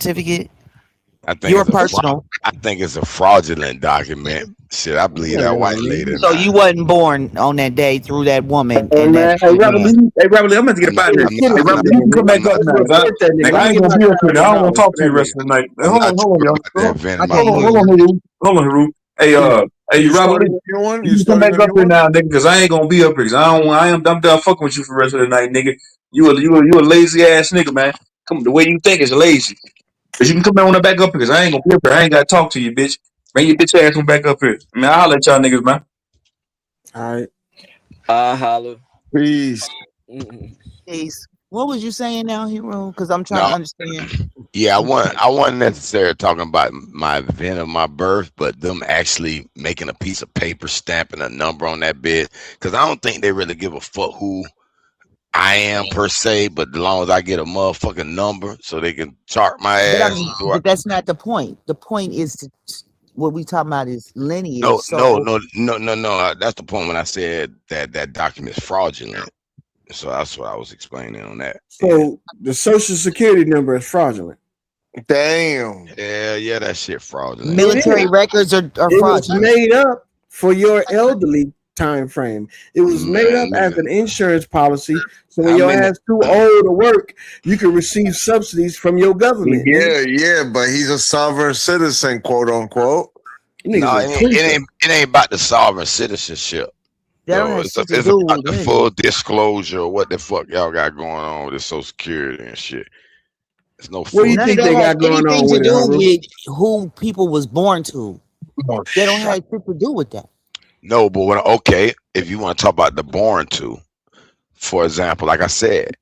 certificate? I think Your it's personal. I think it's a fraudulent document. Shit, I believe that white lady. So you wasn't born on that day through that woman, Hey and that man, hey Robert man. Lee, I'm about to get I'm up out not. of here. I'm Hey not. I'm Robert not. Lee, you can come I'm back not. up now. I ain't gonna be up here. I don't want to talk to you the rest of the night. I'm Hold not on, hold on, tripping y'all. about that venom. I can't hear Hold on, you. Haru. Hold on, Haru. Hey, You Robert starting Lee, a new one? you You can come starting back a up new here one? now, nigga, because I ain't gonna be up here. Cause I'm done fucking with you for the rest of the night, nigga. You a lazy ass nigga, man. Come the way you think is lazy. Cause you can come back on the back up here, cause I ain't gonna be up here. I ain't gotta talk to you, bitch. Bring your bitch ass on back up here. I mean, I'll let y'all niggas, man. All right. Holla. Peace. Please. What was you saying now, Hero? Because I'm trying to No. understand. Yeah, I wasn't necessarily talking about my event of my birth, but them actually making a piece of paper, stamping a number on that bed. Because I don't think they really give a fuck who I am per se, but as long as I get a motherfucking number so they can chart my But ass. but that's not the point. The point is what we talking about is lineage. No, no, So no, no, no, no. That's the point when I said that that document's fraudulent. So that's what I was explaining on that. Yeah. So the social security number is fraudulent. Damn. Yeah, that shit fraudulent. It military is. records are It was fraudulent. made up for your elderly time frame. It was made up Man, as nigga, an insurance policy. So when how your many? ass too old to work, you can receive subsidies from your government. Nigga. Yeah, but he's a sovereign citizen, quote unquote. You niggas No, are tweaking. it ain't about the sovereign citizenship. That don't Though have it's shit to it's do about with the full lineage. disclosure of what the fuck y'all got going on with this Social Security and shit. It's no What do full. you None of think that they has got going anything on to with it, do Haru? with who people was born to. Oh, They don't shit. have shit to do with that. No, but okay, if you want to talk about the born to, for example, like I said,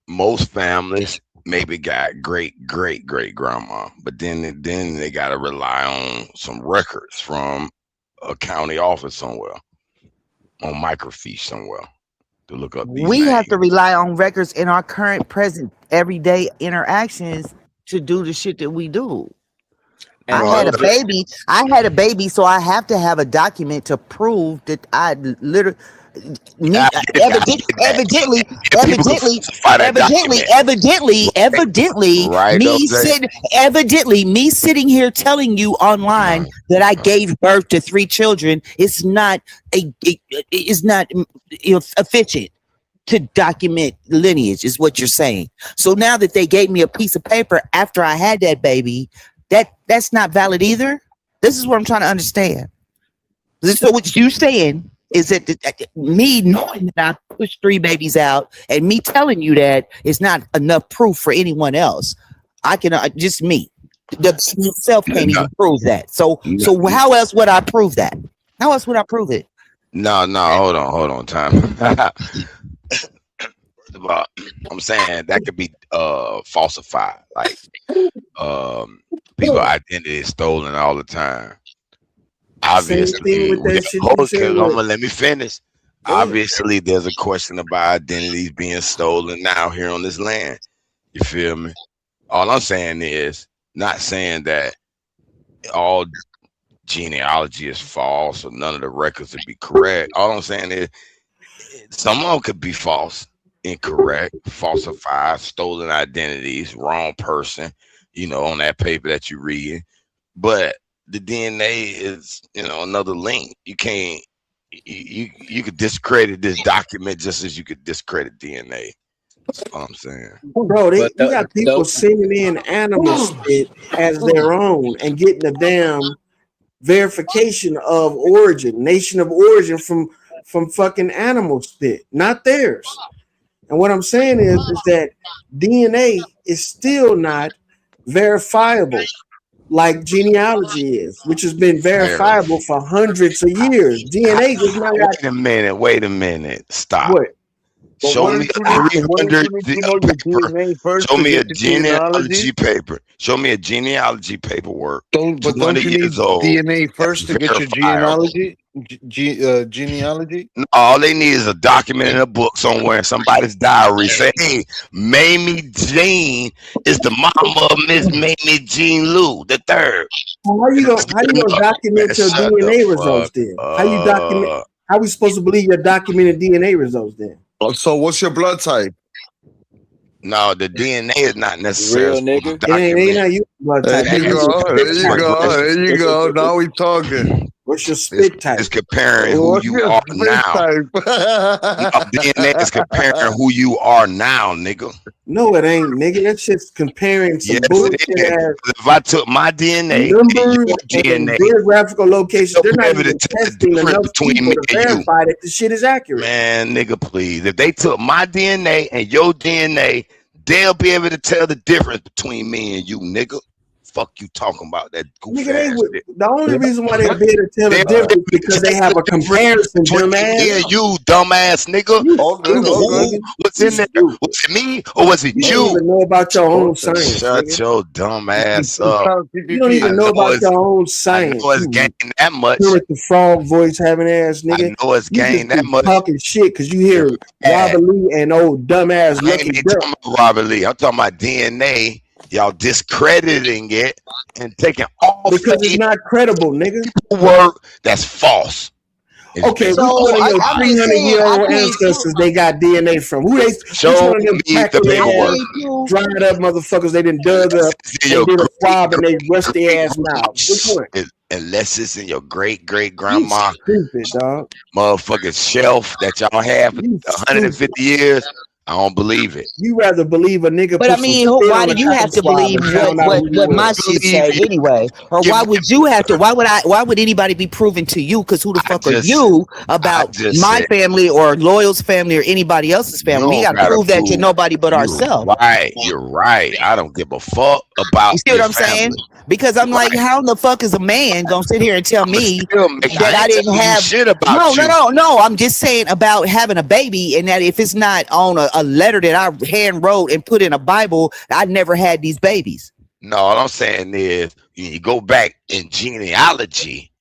most families maybe got great grandma, but then they got to rely on some records from a county office somewhere on microfiche somewhere to look up these We have names. to rely on records in our current, present, everyday interactions to do the shit that we do. I And No, had a those are baby. I had a baby, so I have to have a document to prove that I literally I me get that. I get that. And people can falsify that document, right? Jose? evidently me sitting here telling you online that I gave birth to 3 children is not is not efficient to document lineage is what you're saying. So now that they gave me a piece of paper after I had that baby, that's not valid either. This is what I'm trying to understand. So what you saying is that me knowing that I pushed 3 babies out and me telling you that is not enough proof for anyone else. I can just me. The self can't No, even prove that. So no, how else would I prove that? How else would I prove it? no. Hold on, time. First of all, I'm saying that could be falsified. Like people identity is stolen all the time. Same thing Obviously, with that shit you said. hold Look, on, let me finish. go ahead. Obviously, there's a question about identities being stolen now here on this land. You feel me? All I'm saying is not saying that all genealogy is false or none of the records would be correct. All I'm saying is some of them could be false, incorrect, falsified, stolen identities, wrong person, on that paper that you read. But the DNA is, another link. You can't you could discredit this document just as you could discredit DNA. That's all I'm saying. Bro, but you got people sending in animal spit as their own and getting the damn verification of origin, nation of origin from fucking animal spit, not theirs. And what I'm saying is that DNA is still not verifiable like genealogy is, which has been Very. verifiable for hundreds of years. DNA just now got Wait a minute. Stop. what? But Show me a wouldn't 300 you need to know your paper. DNA first Show to me a get the genealogy? genealogy paper. Show me a genealogy paperwork. Don't 200 you years need old. DNA That's first to get your verifiable. genealogy? All they need is a document in a book somewhere in somebody's diary. Say, hey, Mamie Jean is the mama of Miss Mamie Jean Lou the third. And that's How you good gonna enough. Man, document your shut the DNA fuck results then? How you document? up. How we supposed to believe your documented DNA results then? So what's your blood type? No, the DNA is not necessarily Real supposed to nigga. It ain't how you blood type. There you What's your go. There spit you type? go. There you go. Now we talking. What's your spit type? It's comparing who What's you your are spit now. type? No, DNA is comparing who you are now, nigga. No, it ain't, nigga. That shit's comparing some Yes, bullshit it is. ass If I took my DNA and numbers your and DNA, geographical locations. They're you'll not be able even to tell the testing difference enough between people me to and you. verify that the shit is accurate. Man, nigga, please. If they took my DNA and your DNA, they'll be able to tell the difference between me and you, nigga. Fuck you talking about that goofy Nigga, ass shit. the only reason why they be able to tell the They'll difference be is because they able to have tell a the difference comparison, between me dumbass. and you, dumbass nigga. You All good, stupid, all good. nigga. What's You in there? stupid. Was it me or was it You don't you? even know about your own science, Shut nigga. your dumb ass up. You don't I even know know about it's- your own I science. know it's You gained that much. Kermit the Frog voice having ass, I nigga. know it's You just gained that be much. talking shit because you hear Yeah. Robert Lee and old dumbass I ain't Lucky even Duck. talking about Robert Lee. I'm talking about DNA. Y'all discrediting it and taking all Because it's not credible, nigga. word that's false. It's Okay, which So, one of your I'm just saying, 300-year-old I can't- ancestors they got DNA from? Who they? Which Show one of them me the crackling paperwork. ass, dried up motherfuckers they done dug up It's in and your did a swab and they great- rusty ass mouths? Which one? Unless it's in your great great You grandma stupid, dog. motherfucking shelf that y'all have for You 150 years, I don't believe it. You rather believe a nigga. But I put some mean, spit why on do a you cotton have to swab believe and found out who you what was? my shit say Believe you. anyway? Or Give why me- would you have to? Why would anybody be proven to you? Because who the I fuck are just- you about just my said- family or Loyal's family or anybody else's family? We don't got to gotta prove that to prove- nobody but ourselves. You're right. I don't give a fuck about You see what your I'm saying? family. Because I'm like, Right. how the fuck is a man gonna sit here and tell me Still make- that I ain't didn't telling you have shit about you. No. I'm just saying about having a baby, and that if it's not on a letter that I hand wrote and put in a Bible, I never had these babies. No, all I'm saying is you go back in genealogy.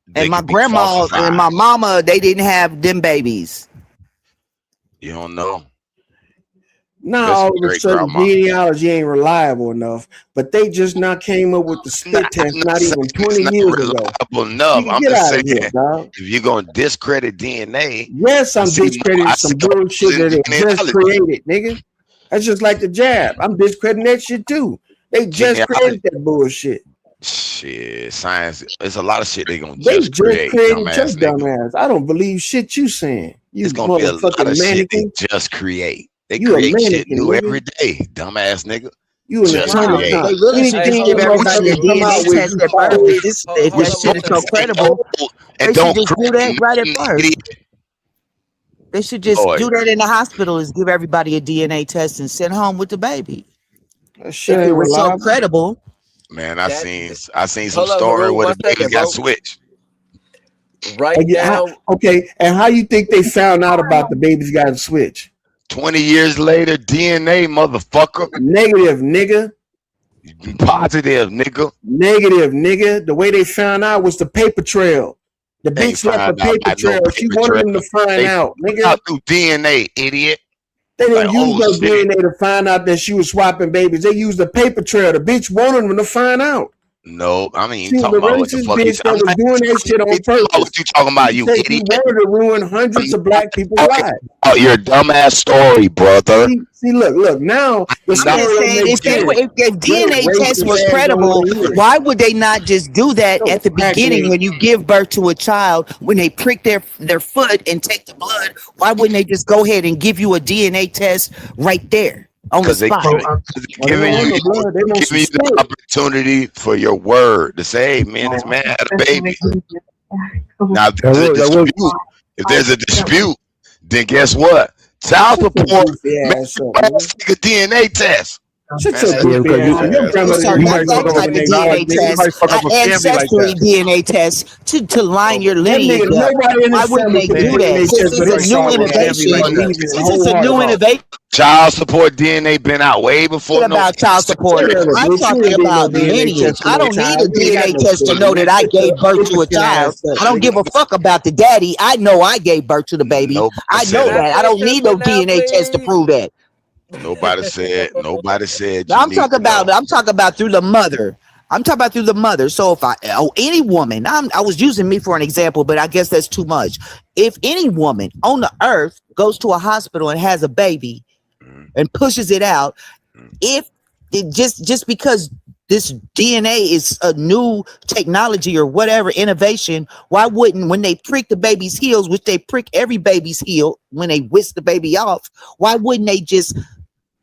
they And my could be grandma and falsified. my mama, they didn't have them babies. You don't know. Now That's all of a great sudden grandma. genealogy ain't reliable enough, but they just not came up with the spit test not even 20 years ago. reliable enough. You I'm get just out saying, of here, dog. if you're gonna discredit DNA, Yes, I'm See, discrediting I some see bullshit that they genealogy. just created, nigga. That's just like the jab. I'm discrediting that shit too. They just Genealogy. created that bullshit. shit, science. It's a lot of shit they gonna They just create. created your Dumbass nigga. dumbass. I don't believe shit you saying. You It's gonna be a lot motherfucking of shit they mannequin. just create. They You a create shit mannequin, new nigga. every day, dumbass nigga. You an Just eternal create. time. They really should Anything just give that everybody a motherfuckers come out DNA with, test you at follow. birth. If this Hold on, shit is so hold on. credible, And they don't should just do that right at create first. idiot. They should just Lord. do that in the hospital. Is give everybody a DNA test and send home with the baby. That shit If it ain't was so reliable. credible, Man, I That- seen some Hold on, story Haroon, where the one babies second, got bro. switched. Right And now, okay, and how you think they found out about the babies got switch? 20 years later, DNA, motherfucker. Negative, nigga. Positive, nigga. Negative, nigga. The way they found out was the paper trail. The They bitch left a found out paper by no trail. She paper wanted trail. them to find They out, nigga. Not through DNA, idiot. They didn't like, use oh, no shit. DNA to find out that she was swapping babies. They used the paper trail. The bitch wanted them to find out. No, I mean, She you was a talking about what the racist fuck bitch that was doing that shit on What purpose. you talking about, you She idiot? wanted to ruin hundreds of black people's Okay. lives. Oh, your dumbass story, brother. See, look. Now the I'm story just don't saying make if they were, sense. if DNA Racist test was ass credible, over here. why would they not just do that No, at the beginning crackhead. when you give birth to a child? When they prick their foot and take the blood, why wouldn't they just go ahead and give you a DNA test right there on the Because they spot? giving Well, they don't want no blood. They want some giving you the spit. opportunity for your word to say, hey, man, this man had a baby. Now, if there's a dispute, then guess what? Child support Goofy ass up, man. must take a DNA test. Shut Man, your that's- goofy ass up. Your Yeah, grandmother So didn't that even go type to of the DNA nigga. test, ancestry DNA test to line your That lineage nigga, up. nobody in Why his wouldn't family they could do do that? DNA Since test, but it's they a new saw it and innovation, believe it since it's a new wholeheartedly. innovation Child support DNA been out way before about child support. Whatever, I'm bitch. You talking ain't did no about DNA lineage. test for I no don't need child. a You ain't got DNA no test to children. know that I gave birth to a Get your child. ass up, I don't nigga. give a fuck about the daddy. I know I gave birth to the baby. Nobody I said know that. that. I don't need no DNA test to prove that. Nobody said you I'm need talking to know. about. I'm talking about through the mother. I'm talking about through the mother. So if any woman, I was using me for an example, but I guess that's too much. If any woman on the earth goes to a hospital and has a baby, and pushes it out, if it just because this DNA is a new technology or whatever innovation, why wouldn't, when they prick the baby's heels, which they prick every baby's heel when they whisk the baby off, why wouldn't they just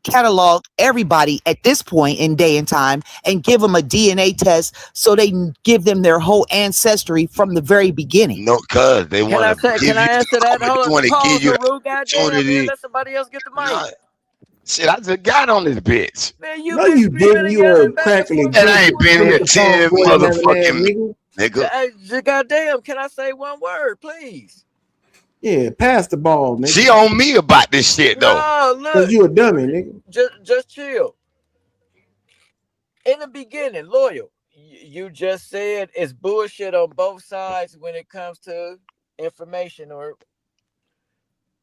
catalog everybody at this point in day and time and give them a DNA test so they can give them their whole ancestry from the very beginning? No, cuz they Can I want to say? give Can I you answer that? they Hold on. want to Pause, give you the Haru. Goddamn, man. opportunity. Let somebody else get the mic. Nah, shit, I just got on this bitch. Man, you No, been you screaming didn't. and You were yelling back and crackling. forth. And I ain't been here Drink the phone 10 for you, having ass motherfucking nigga. nigga. Hey, goddamn, can I say one word, please? Yeah, pass the ball, nigga. She on me about this shit though. No, Cause look, you a dummy, nigga. just chill. In the beginning, Loyal, you just said it's bullshit on both sides when it comes to information, or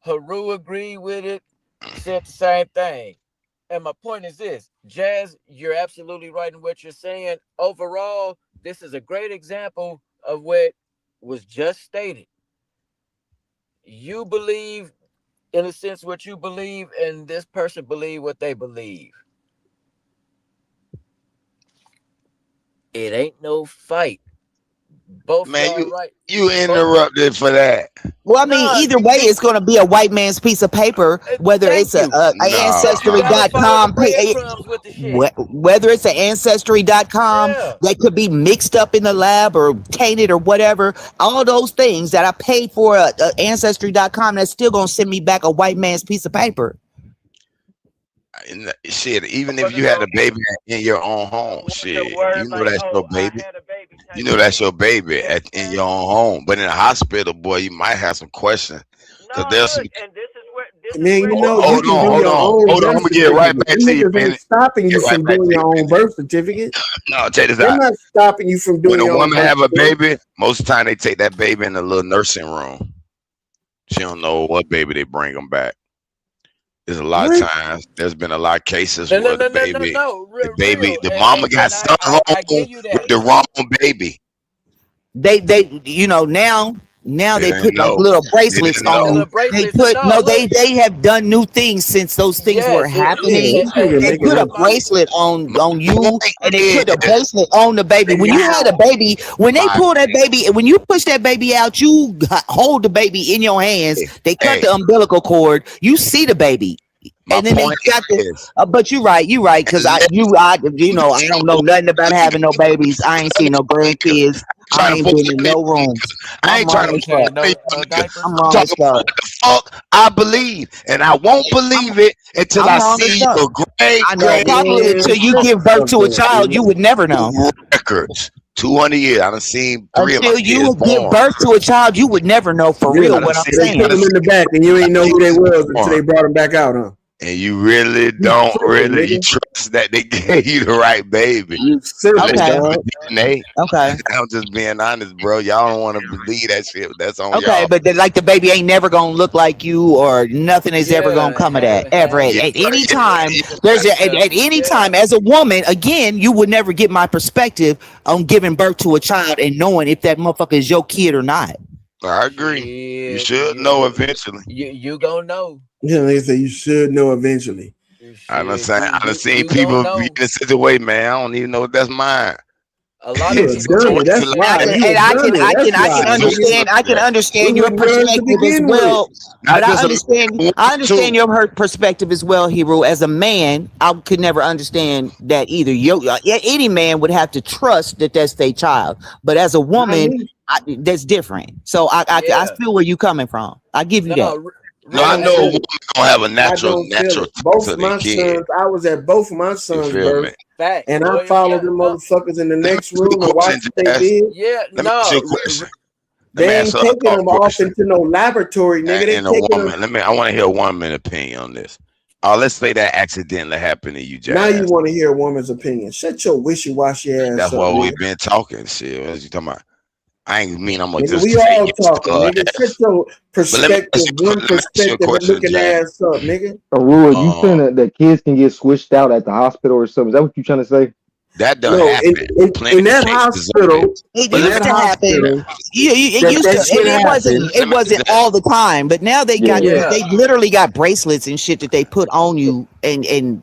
Haru agreed with it, said the same thing. And my point is this, Jazz, you're absolutely right in what you're saying. Overall, this is a great example of what was just stated. You believe, in a sense, what you believe, and this person believe what they believe. It ain't no fight. Both Man, y'all right. you interrupted for that. Well, I mean, Nah, either way, it's going to be a white man's piece of paper, whether thank it's a you. No. You gotta follow the ancestry.com breadcrumbs with the shit. whether it's an ancestry.com Yeah. that could be mixed up in the lab or tainted or whatever, all those things that I paid for a ancestry.com, that's still going to send me back a white man's piece of paper. And shit, even if you had a baby in your own home, shit, you know that's your baby. You know that's your baby in your own home. But in a hospital, boy, you might have some questions. Cause there's some. And this is where Man, you know, Hold you can on, do your own hold on. I'm birth gonna get right certificate. back Them to you, niggas ain't man. stopping you Get right from back doing to your you, own birth certificate. No, check this They're out. not stopping you from doing When a your own woman birth have a certificate. baby, most of the time they take that baby in a little nursing room. She don't know what baby they bring them back. There's a lot of What? times. There's been a lot of cases No, where the baby, real. the mama got sent home I give you with that. the wrong baby. They you know, now They they didn't put like know. little They bracelets didn't know. The on. little They bracelets. put No, look. they have done new things since those things were Yes, happening. Yeah, this nigga They making put a up shit. bracelet on you, point and they put a is- bracelet on the baby. When you had a baby, when they My- pull that baby, when you push that baby out, you hold the baby in your hands. They cut Hey. the umbilical cord. You see the baby. My And then they point got the, is, but you're right, because I don't know nothing about having no babies. I ain't seen no grandkids. I ain't been in no rooms. I ain't trying to fuck. I'm wrong talk as about fuck. what the fuck I believe, and I won't believe it until I'm I wrong as see fuck. your great I know probably until you give birth to a child, you would never know. records. 200 years. I done seen 3 of my Until you kids give born. birth to a child, you would never know for Yeah, real I done what I'm seen- They saying. put them in the back, and you ain't know who they was until they brought them back out, huh? And you really don't tripping, you nigga. trust that they gave you the right baby. You serious, Okay. dog. DNA. Okay. I'm just being honest, bro. Y'all don't want to believe that shit. That's on Okay, y'all. but like the baby ain't never gonna look like you, or nothing is ever gonna come of that ever. At any time, at any time, as a woman, again, you would never get my perspective on giving birth to a child and knowing if that motherfucker is your kid or not. I agree. You should know eventually. You gonna know. Yeah, they say you should know eventually. I done seen people be in such a way, man. I don't even know if that's mine. A lot You of a people dummy. That's why. I can understand your perspective as well. But I understand your perspective as well, Hero. As a man, I could never understand that either. Any man would have to trust that that's their child, but as a woman, that's different. So I feel where you coming from. I give you that. No, I know a woman gonna have a natural. Both my sons. I was at both of my sons' birth, and I followed the motherfuckers in the next room and watched what they did. Yeah, They ain't taking them off into no laboratory, nigga. They taking them. I want to hear a woman opinion on this. Let's say that accidentally happened to you, Jack. Now you want to hear a woman's opinion? Shut your wishy-washy ass. That's up, why nigga. we've been talking. Shit, what you talking about? I ain't mean I'm gonna Nigga, just. we all talking, nigga. Shut your perspective, one perspective, and looking ass up, nigga. Arua, you saying that kids can get switched out at the hospital or something? Is that what you trying to say? That done No, happened. in that hospital, It But used let to me- happen. It That- used that to. shit It wasn't. happened. It wasn't all the time, but now they got. Yeah. They literally got bracelets and shit that they put on you, and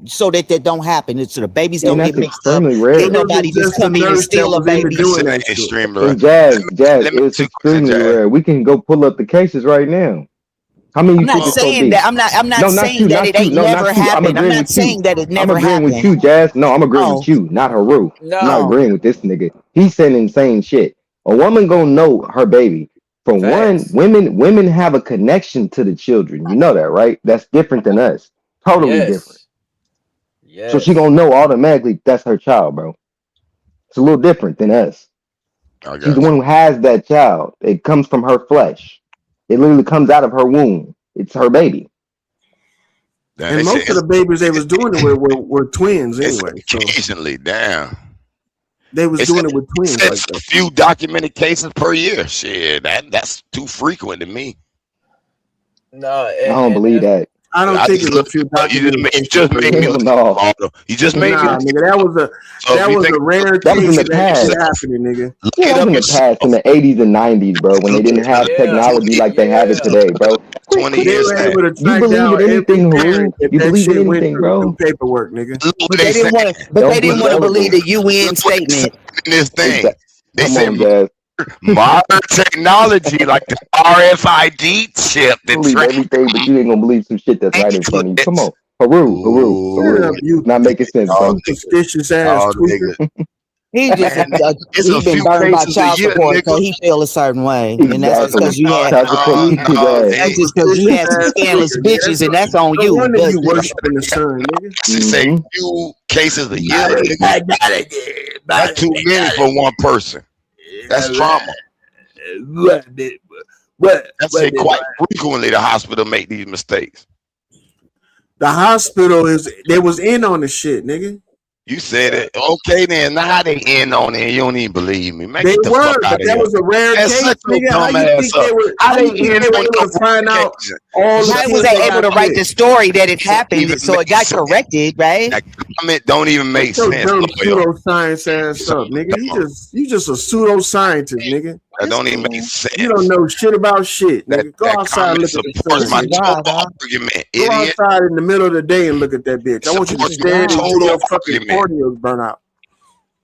so that don't happen. It's so the babies don't And get that's mixed up. extremely rare. Ain't nobody It wasn't just come the in and nurse that steal a was into baby. doing It's that shit. extremely And Jazz, let me it's ask you a question, extremely Jazz. rare. We can go pull up the cases right now. How many I'm you not think it's gonna saying be? that. I'm not No, not saying you, that not it you. ain't No, never not you. I'm happened. I'm agreeing not with you. saying that it I'm never agreeing with happened. you, Jazz. No, I'm agreeing No, with you, not Haru. I'm not no. agreeing with this nigga. He's saying insane shit. A woman gonna know her baby. For one, Facts. women have a connection to the children. You know that, right? That's different than us. Totally different. Yes. So she gonna know automatically that's her child, bro. It's a little different than us. I She's the got one you. who has that child. It comes from her flesh. It literally comes out of her womb. It's her baby. Damn, And they most say of the babies they was doing it with were twins it's anyway. So occasionally, damn. they was It's doing it with twins like a that. few documented cases per year. Shit, that's too frequent to me. No, I don't believe that. I don't I think just it was look. a few You just made me Hell look. no. Aldo. You just made me Nah, look. nigga, So that if you was think a rare That was case in the of that shit past. happening, nigga. look Yeah, it that was up in the yourself. past, in the 80s and 90s, bro, when they didn't have Yeah, technology like they have it yeah. today, bro. 20 They years were back. able to You track believe down in every anything, Haru? parent You that believe in shit went anything, through bro? paperwork, nigga. Look what But they they didn't saying. want to. But Don't they be didn't want to gullible. believe the UN Look what they saying statement. in this thing. They Come said on, Jazz. modern technology like the RFID chip that Believe track. everything, but you ain't gonna believe some shit that's right in front of you. Come on. Haru. Shut up, you Not making sense, Y'all bro. superstitious ass Y'all tweaker. niggas. He just It's he a been few burned by cases a child year, support, so nigga. he feel a certain way, and that's Exactly. because you had. Child support kicked his ass. Hey, That's just because you had some Superstitious ass scandalous tweaker, nigga. bitches, and that's on No you. wonder But you worshiping the sun, nigga. they say Mhm. few cases a year. Nigga. That's too many for one person. That's trauma. That's it. Quite frequently, the hospital make these mistakes. The hospital they was in on the shit, nigga. You said it. Okay, then. Now they in on it. You don't even believe me. Man, They get the were, fuck out but of that here. was a rare Man, case, shut your nigga. How dumb you ass think up. they were? How How they you think in they were on able to find no out occasion? all the how kids was that they able got to write the picked? story that it Don't happened, even so make it got sense. corrected, right? That comment don't even make Your sense, dumb lawyer. pseudoscience ass So up, nigga. dumb. You just a pseudoscientist, nigga. That don't It's even make cool. sense. You don't know shit about shit, That nigga. Go that outside and comment look at the supports sun, my This is nigga. wild, total dog. argument, Go idiot. outside in the middle of the day and look at that bitch. I want you to Supports stare my at it until total your fucking argument. corneas burn out.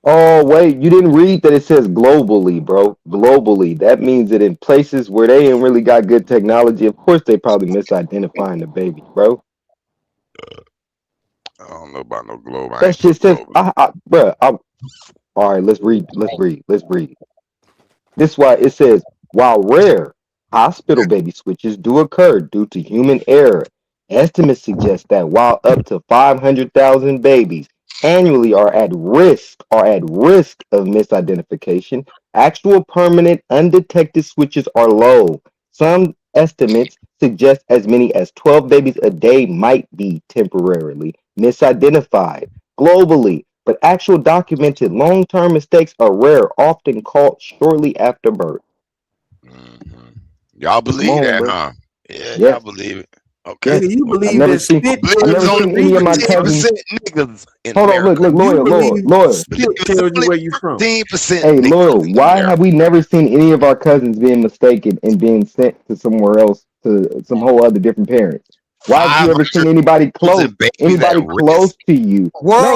Oh, wait, you didn't read that it says globally, bro. Globally. That means that in places where they ain't really got good technology, of course they probably misidentifying the baby, bro. I don't know about no globe. I That ain't shit put says, globe. all right, let's read. This is why it says, while rare, hospital baby switches do occur due to human error. Estimates suggest that while up to 500,000 babies annually are at risk of misidentification, actual permanent undetected switches are low. Some estimates suggest as many as 12 babies a day might be temporarily misidentified globally, but actual documented long-term mistakes are rare, often caught shortly after birth. Mhm. Y'all Come believe on, that, bro. huh? Yeah, y'all Yes, believe it. Okay. yes. Nigga, you I've believe never that seen. spit I've Believe tells never it's you only seen where any you of my 13% from. cousins. niggas in Hold on, America. look, You loyal. believe Believe spit it's tells you only where you from. 13% Hey, niggas loyal. in Why America. have we never seen any of our cousins being mistaken and being sent to somewhere else to some whole other different parents? Why have you ever seen anybody 500,000 babies at close risk. to you? No,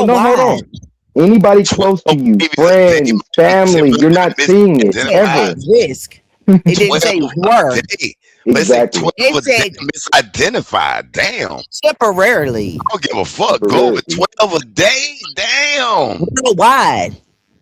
hold Worldwide. on. Anybody 12 close to you, babies a day friends, might be family, you're not seeing It it said at ever. risk. It didn't 12 say a were. day. But it said Exactly. 12 a It day said misidentified. Damn. temporarily. I don't give a fuck. Go For over real. 12 a day. Damn. Worldwide.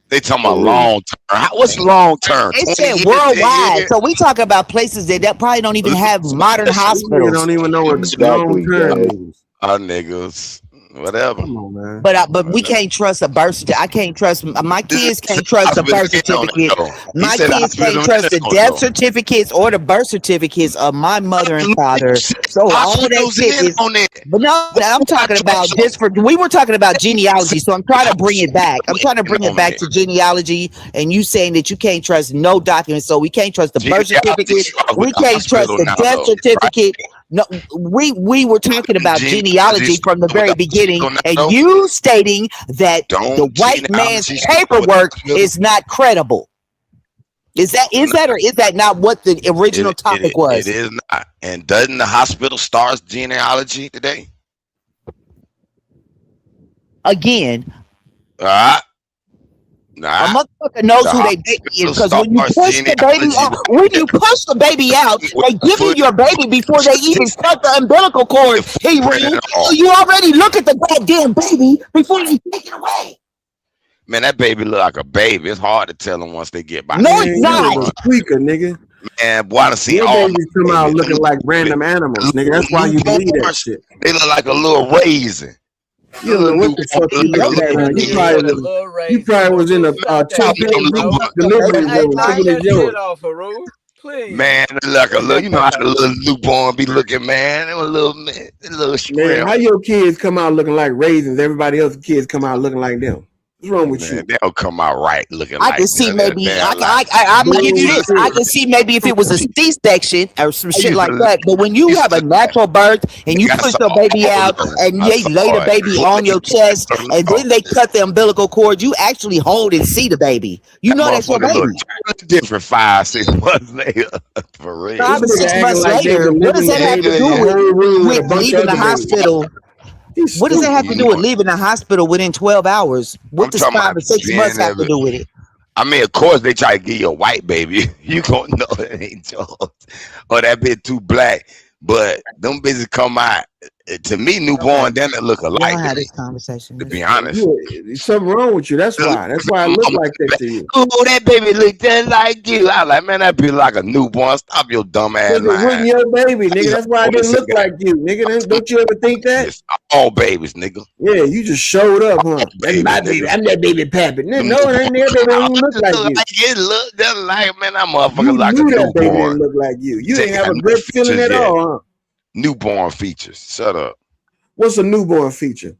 They talking For about real. long term. What's long term? It 20 said years, 10 worldwide. years? So we talk about places that probably don't even have modern This nigga hospitals. don't even know what long Exactly, term guys. means. Our niggas. Whatever. Come on, man. But we can't trust a birth certificate. I can't trust my kids. Can't trust the birth certificate. My kids can't trust the death certificates or the birth certificates of my mother and father. So all that shit is. on it. But no, I'm talking about just for. We were talking about genealogy, so I'm trying to bring it back. I'm trying to bring it back to genealogy, and you saying that you can't trust no documents, so we can't trust the birth certificate. We can't trust the death certificate. No, we were talking about genealogy from the very beginning, and Don't you stating that the white man's genealogy paperwork is not credible. Is that or is that not what the original topic was? It is not. And doesn't the hospital start genealogy today? Again, Nah. a motherfucker knows who they baby is, because when you push the baby out, they give you your baby before they even cut the umbilical cord. Hey, so you already look at the goddamn baby before you take it away. Man, that baby look like a baby. It's hard to tell them once they get by. No, it's not. Tweaker, nigga. Man, boy, I see Your all babies come out looking like random animals, nigga. That's why you believe that shit. They look like a little raisin. You don't know what the fuck you look at. You probably was in a delivery room thinking it's yours. Please. Man, they look like a little, you know how the little newborn be looking, man. They were a little Man, how your kids come out looking like raisins? Everybody else's kids come out looking like them. What's wrong with you? They'll come out right looking I like can see maybe I'm gonna give you this. I can see maybe if it was a C-section or some shit like that. But when you have a natural birth and you push the baby out and they lay the baby on your chest and then they cut the umbilical cord, you actually hold and see the baby. You know that's your baby. Different 5-6 months later. For real. 5 or 6 months later, what does that have to do with leaving the hospital? What does that have to do with leaving the hospital within 12 hours? What does 5 or 6 months have to do with it? I mean, of course, they try to give you a white baby. You gonna know it ain't yours. Or that bit too black. But them bitches come out. To me, newborn, then they look alike. I had this conversation. To be honest. There's something wrong with you. That's why. That's why I look like that to you. Oh, that baby look just like you. I was like, man, that be like a newborn. Stop your dumb ass. It wasn't your baby, nigga. That's why I didn't look like you, nigga. Don't you ever think that? It's all babies, nigga. Yeah, you just showed up, huh? That's my baby. I'm that baby pappy. No, it ain't there. Baby don't look like you. It look just like, man, that motherfucker You like a knew that baby didn't newborn. look like you. You Take didn't have a no good feeling features at yet. all, huh? Newborn features. Shut up. What's a newborn feature?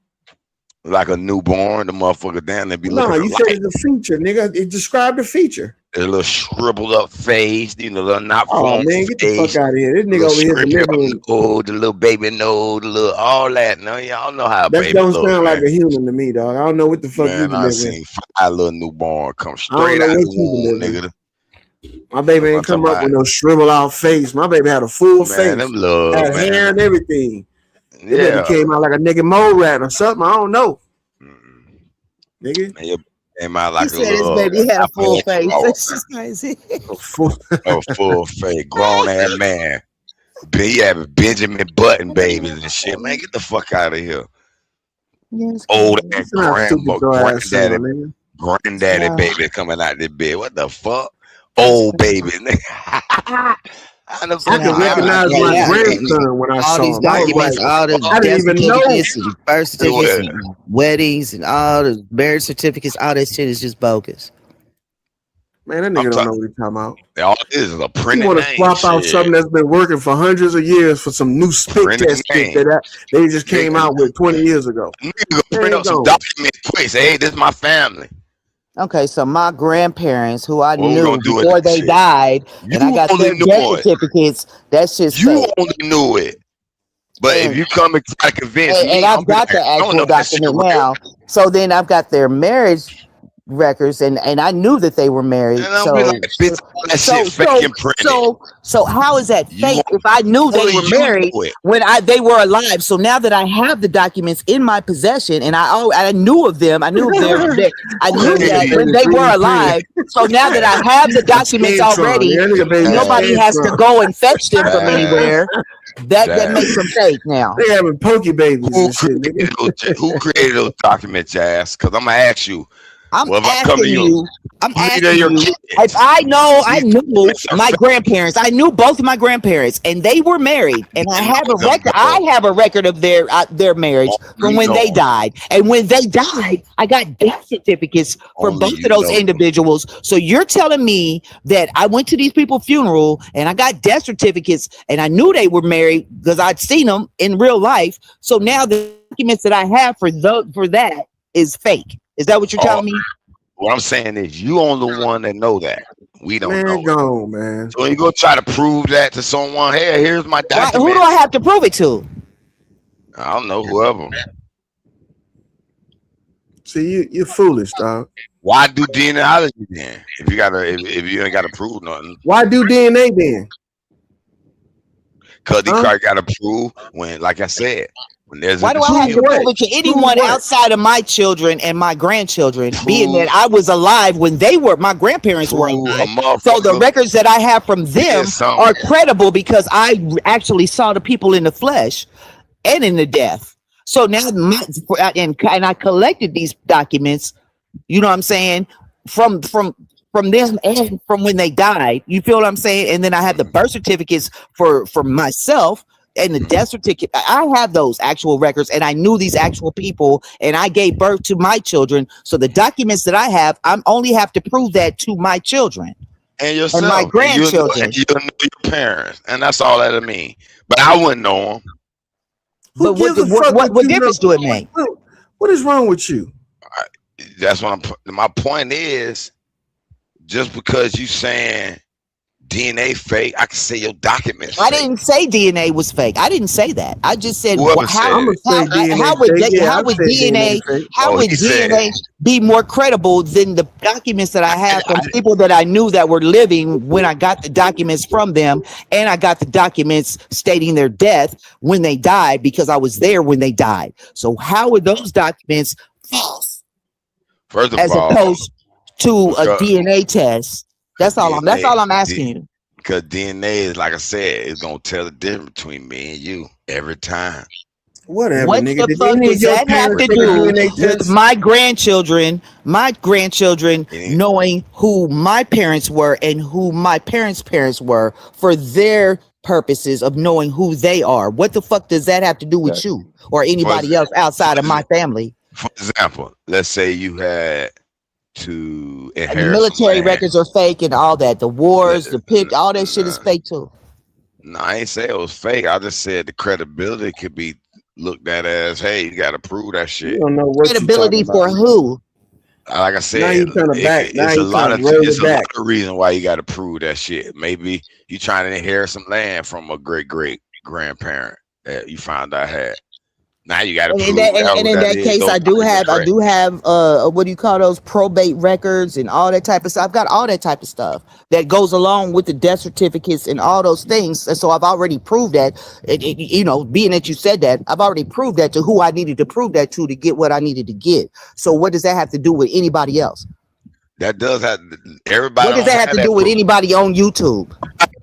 Like a newborn, the motherfucker down there be No, looking you alike. said it's a feature, nigga. It described the feature. A little shriveled up face, you know, little not Oh formed man, get the face. fuck out of here. This nigga Little over here scrapey delivering. nose, the little baby nose, the little all that. No, y'all know how a That baby don't look, sound like man. a human to me, dog. I don't know what the fuck you Man, I delivering. seen 5 little newborn come I straight don't out know the what you womb, delivering. nigga. My baby ain't I'm come talking up with no shrivel out face. My baby had a full Man, face, them little, had hair man. and everything. That Yeah. baby came out like a nigga mole rat or something. I don't know, nigga. Man, you came out He like a said his little, baby had a full face. Oh, That's just crazy. A full. a full face, grown ass man. He having Benjamin Button babies and shit. Man, get the fuck out of here. Yes, Old crazy. ass Not stupid grandma, your ass son, granddaddy, nigga. granddaddy Yeah. baby coming out this bed. What the fuck? Old baby. I I can Yeah, recognize yeah, my yeah. grandson when I All saw these him. I was documents, like, all the I didn't death even know. certificates and birth certificates and weddings and all the marriage certificates, all that shit is just bogus. Man, that I'm nigga don't talking- know what he's talking about. All this is a You printed want to name. swap out shit. something that's been working for hundreds of years for some new spit Printed test shit name. that they just came out with 20 years ago. Nigga go print There up you some go. documents quick. Say, hey, this is my family. Okay, so my grandparents, who I What we knew gonna do with before that they shit? died, and I You got only their knew death it. certificates, that shit's You fake. only knew it. But if you come and try to convince And, me, and I'm I've got like, the I don't know actual if that shit document real. now. So then I've got their marriage records, and I knew that they were married. And I'll So be like, bitch, that so shit fake and printed. so how is that You fake if I knew they Only were you married know it. when they were alive? So now that I have the documents in my possession, and I knew of them, I knew of their, I knew that when they were alive. So now that I have the documents already, Yeah, that nigga baby nobody has to Scantron. go and fetch them from anywhere. That makes them fake now. They having pokey babies Who and shit, nigga. created those documents, ass? Because I'm gonna ask you. I'm Well, if I come asking to you, you. I'm Who asking are your you. kids? If I knew my grandparents. I knew both of my grandparents, and they were married. And I have a record. I have a record of their marriage from when they died. And when they died, I got death certificates for Only both you of those know. individuals. So you're telling me that I went to these people's funeral and I got death certificates, and I knew they were married because I'd seen them in real life. So now the documents that I have for that is fake. Is that what you're telling me? What I'm saying is, you only the one that know that. We don't Man, know. go on, man. So when you go try to prove that to someone, hey, here's my Why, who document. do I have to prove it to? I don't know, whoever. See, you're foolish, dog. Why do genealogy then? If you ain't gotta prove nothing. Why do DNA then? Cause you Huh? gotta prove when, like I said, when there's Why a do I have to dispute. what? prove it to anyone what? outside of my children and my grandchildren, being Prove- that I was alive when my grandparents were Prove a alive? So the motherfucker records that I have from them did something. are credible because I actually saw the people in the flesh and in the death. So now, and I collected these documents. You know what I'm saying? From them and from when they died. You feel what I'm saying? And then I have the birth certificates for myself and the death certificate. I have those actual records, and I knew these actual people, and I gave birth to my children. So the documents that I have, I only have to prove that to my children And yourself. and my And grandchildren. you'll know your parents. And that's all that'll mean. But I wouldn't know them. Who But gives a fuck what you difference know? do it make? What is wrong with you? That's what my point is, just because you saying DNA fake, I can say your documents I fake. didn't say DNA was fake. I didn't say that. I just said Whoever how, said it. I'm gonna say how DNA would fake. Yeah, how I would said DNA fake. how Oh, would he said DNA be more credible than the documents that I have from I- people that I knew that were living when I got the documents from them, and I got the documents stating their death when they died because I was there when they died. So how are those documents false First of as all, opposed to a because DNA test? That's all I'm asking you. Because DNA is, like I said, it's gonna tell the difference between me and you every time. Whatever, What nigga. the Did fuck any of does your that have parents to take a do DNA with test? my grandchildren Yeah. knowing who my parents were and who my parents' parents were for their purposes of knowing who they are? What the fuck does that have to do with you or anybody else outside of my family? For example, let's say you had to And the inherit some military land. records are fake and all that. The wars, the pit, all that shit is fake too. No, I ain't say it was fake. I just said the credibility could be looked at as, hey, you got to prove that You shit. don't know what Credibility you're talking for about. who? Like I said, Now you trying to back. Now it's you a lot trying of to roll it's it a lot back. of reason why you got to prove that shit. Maybe you trying to inherit some land from a great grandparent that you found out had. Now you got to And prove in that, that and in that is case, those I do documents have correct. what do you call those, probate records and all that type of stuff. I've got all that type of stuff that goes along with the death certificates and all those things. And so I've already proved that. You know, being that you said that, I've already proved that to who I needed to prove that to get what I needed to get. So what does that have to do with anybody else? That does have everybody. What does don't that have to do with proof. anybody on YouTube?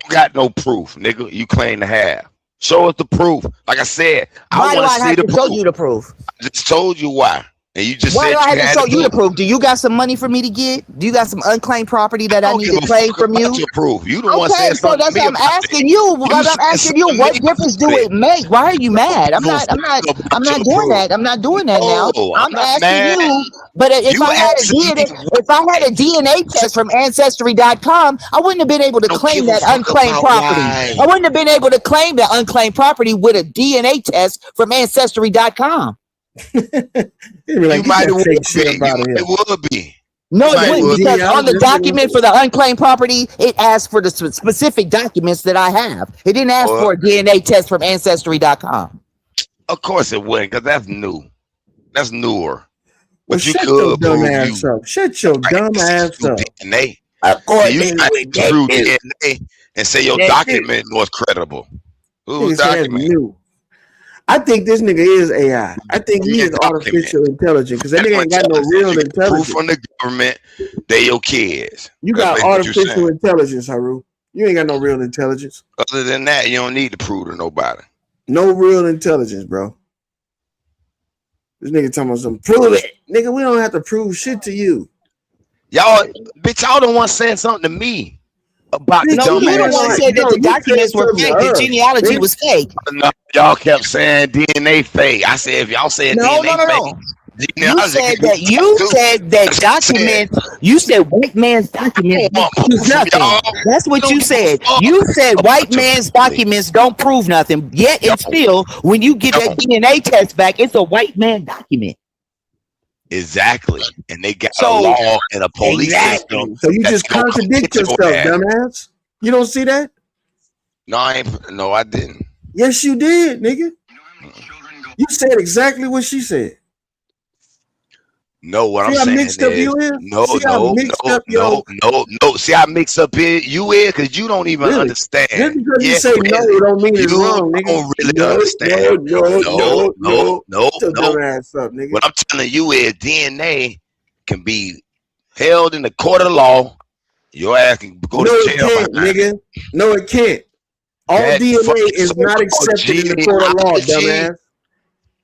You got no proof, nigga. You claim to have. Show us the proof. Like I said, Why I do want I to see have the to show proof. you the proof? I just told you why, and you just Why said do I you have to had show you the proof. proof? Do you got some money for me to get? Do you got some unclaimed property that I I don't need give to a claim fuck from about you? your proof. You the one Okay, said so something that's to me what I'm about it. asking you. Because I'm said asking you, something what to me difference do about it make? Why are you mad? I'm You not. I'm not. about I'm not your doing proof. that. I'm not doing that now. No, I'm I'm not asking mad. you. But if You I had a asking DNA, me if I had a DNA test from Ancestry.com, I wouldn't have been able to don't claim give a that fuck unclaimed about property. why. I wouldn't have been able to claim that unclaimed property with a DNA test from Ancestry.com. They be like, You get might that would fake be. shit You up out of might here. would be. No, You it might wouldn't, would be. because on the Genealogist, document for the unclaimed property, it asked for the specific documents that I have. It didn't ask Or, for a DNA test from Ancestry.com. of course it wouldn't, because that's new. That's newer. Well, But you shut your could dumb prove ass you up. Shut your dumb ass through up. DNA. Of See, course, you trying to prove DNA and say your document was credible. Whose Nigga say that's document? new. I think this nigga is AI. I think he Your is document. artificial intelligence because that That's nigga what ain't got no intelligence. real You get proof intelligence. from the government. They your kids. You That's got basically what you're artificial saying. intelligence, Haru. You ain't got no real intelligence. Other than that, you don't need to prove to nobody. No real intelligence, bro. This nigga talking about something. Prove it. Nigga, we don't have to prove shit to you. Y'all, bitch, y'all the one saying something to me about the Bitch, no, you the dumbass one shit. said that No, the you documents said were something to fake. The us, genealogy bitch. was fake. No, y'all kept saying DNA fake. I said if y'all said No, DNA fake, no. You genealogy said could be that. You fake too. said that documents. You said white man's documents I don't don't want prove proof from nothing. y'all. That's what Don't you give a said. fuck You said white about your man's family. documents don't prove nothing. Yet and still, when you get that Don't. DNA test back, it's a white man document. Exactly. And they got a So law and a police system. So you that's just gonna come contradict get your yourself, ass. dumbass. You don't see that? No, I didn't. Yes, you did, nigga. You said exactly what she said. No, what See I'm how saying mixed up is you is? no. See how mixed up See, I mix up here. You is because you don't even Really? understand. Just because you Yeah, say no, really. it don't mean it's You wrong, nigga. don't really No, understand. no. Shut your No. dumb ass up, nigga. What I'm telling you is DNA can be held in the court of law. Your ass can go No, to it jail can't, behind it. nigga. No, it can't. All That DNA fucking is not so-called accepted in the court of law, genealogy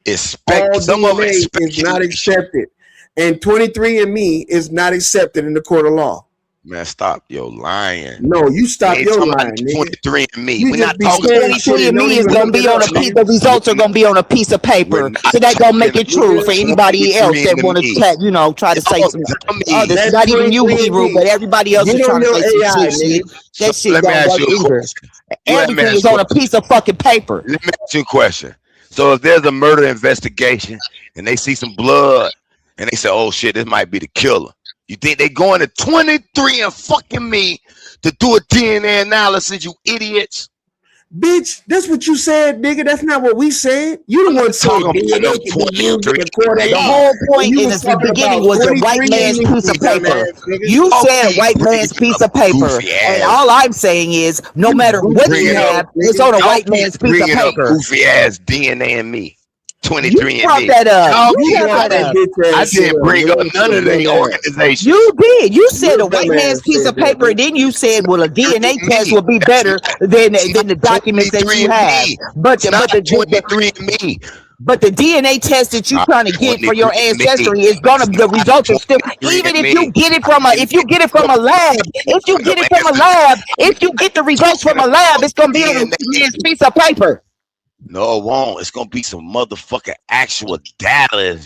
dumbass. All some of it DNA is not accepted. And 23andMe is not accepted in the court of law. Man, stop your lying. No, you stop We ain't your talking lying, about nigga. 23andMe. You We're just not be talking saying shit and don't 23andMe is even gonna look be it on up, a piece. nigga. The results are gonna be on a piece of paper, We're not so that gonna make it talking true for anybody else that want to 23andMe. chat. You know, try to say Oh, some dummy. others. That's Not even you, 23andMe. Hebrew, but everybody else is Get trying on to your say some AI, slick shit. nigga. So That shit let me don't ask work you a either. question. You let me Everything ask is you on a piece of fucking paper. Let me ask you a question. So if there's a murder investigation and they see some blood and they say, "Oh shit, this might be the killer," you think they going to 23andMe to do a DNA analysis? You idiots! Bitch, that's what you said, nigga. That's not what we said. You I'm the one not said talking about DNA no can be used in the court of The 23andMe. law. whole And point you in was the talking beginning about was a white man's 23andMe, piece of paper. dumbass nigga. You Oh, said keep white man's bringing piece up of paper, goofy and ass. all I'm saying is, no You matter what you bringing have, up- it's on a Y'all white keep man's piece of bringing up paper. goofy ass DNA and me. You brought 23andMe. that up. Y'all You You keep, brought brought that that up. bitch I ass shit didn't up, bring nigga. up none of their organizations. You did. You said Your a white dumb man's ass piece said of that, paper, and bitch. then you said, well, a DNA test Me. would be That's better not, than it's the not documents that you have. 23andMe. But It's not 23andMe. but the DNA test that you're Not trying to get for your 23andMe. ancestry is gonna, the results are still, even if you 23andMe. get it from a lab, if you get the results from a lab, it's gonna be on a DNA. man's piece of paper. No, it won't. It's gonna be some motherfucking actual data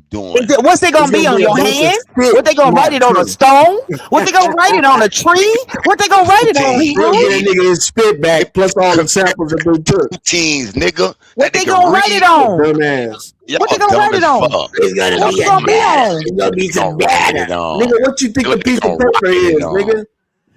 doing. What's they gonna It's be gonna on be a your bunch of hand? spit What they gonna write it on a marks, stone? What they gonna write it on a tree? What they gonna write it on, Teens. Hebrew? They'll get a nigga his spit back plus all the samples that they took. Teens, nigga. What That they can gonna write read. it on? Dumb ass. What they Y'all gonna dumb write it as on? fuck. It's gonna What's be it a gonna be data. on? It's gonna be They some gonna write data. it on. Nigga, what you think a They piece of gonna paper write it is, on. nigga?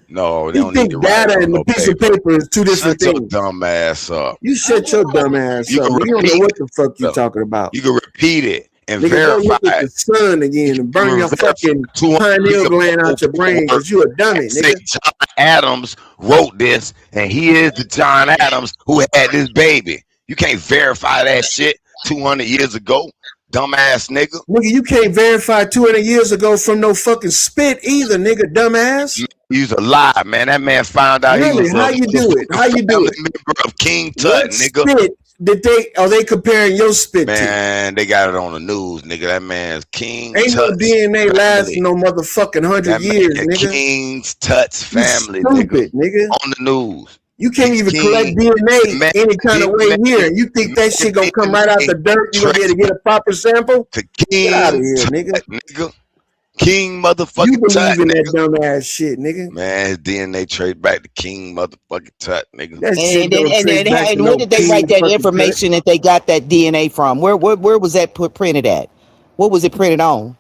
No, they You don't need to think write it data on and no the piece of paper. paper is two different Shut your things. dumb ass up. You shut your dumb ass You up. can Nigga, you don't know repeat what the fuck you it. talking about. You can repeat it and Nigga, go verify look at the it. sun again and burn your Verify fucking 200 pineal piece of gland out your brain paperwork because you a dummy, and say nigga. John Adams wrote this and he is the John Adams who had this baby. You can't verify that shit 200 years ago, dumbass nigga. Nigga, you can't verify 200 years ago from no fucking spit either, nigga, dumbass. He's a lie, man. That man found out he Really? was a How you do it? How you do family it? member of King Tut, What nigga. spit are they comparing your spit to? Man, they got it on the news, nigga. That man's King Ain't no Tut's DNA lasting family. no motherfucking 100 That years, man, nigga. King's Tut's You family, nigga. stupid, nigga. On the news. You can't He's even collect King. DNA Man, any kind of way man, here. And you think that shit gonna come right out the dirt? You gonna be able to get a proper sample? to Get out of King here, Tut, nigga. nigga. King You motherfucking Tut, believe in that nigga. dumb ass shit, nigga. Man, his DNA trace back to King motherfucking Tut, nigga. That shit don't trace back to And no where did they write king that fucking information that they got that DNA from? Where was that printed at? What was it printed on?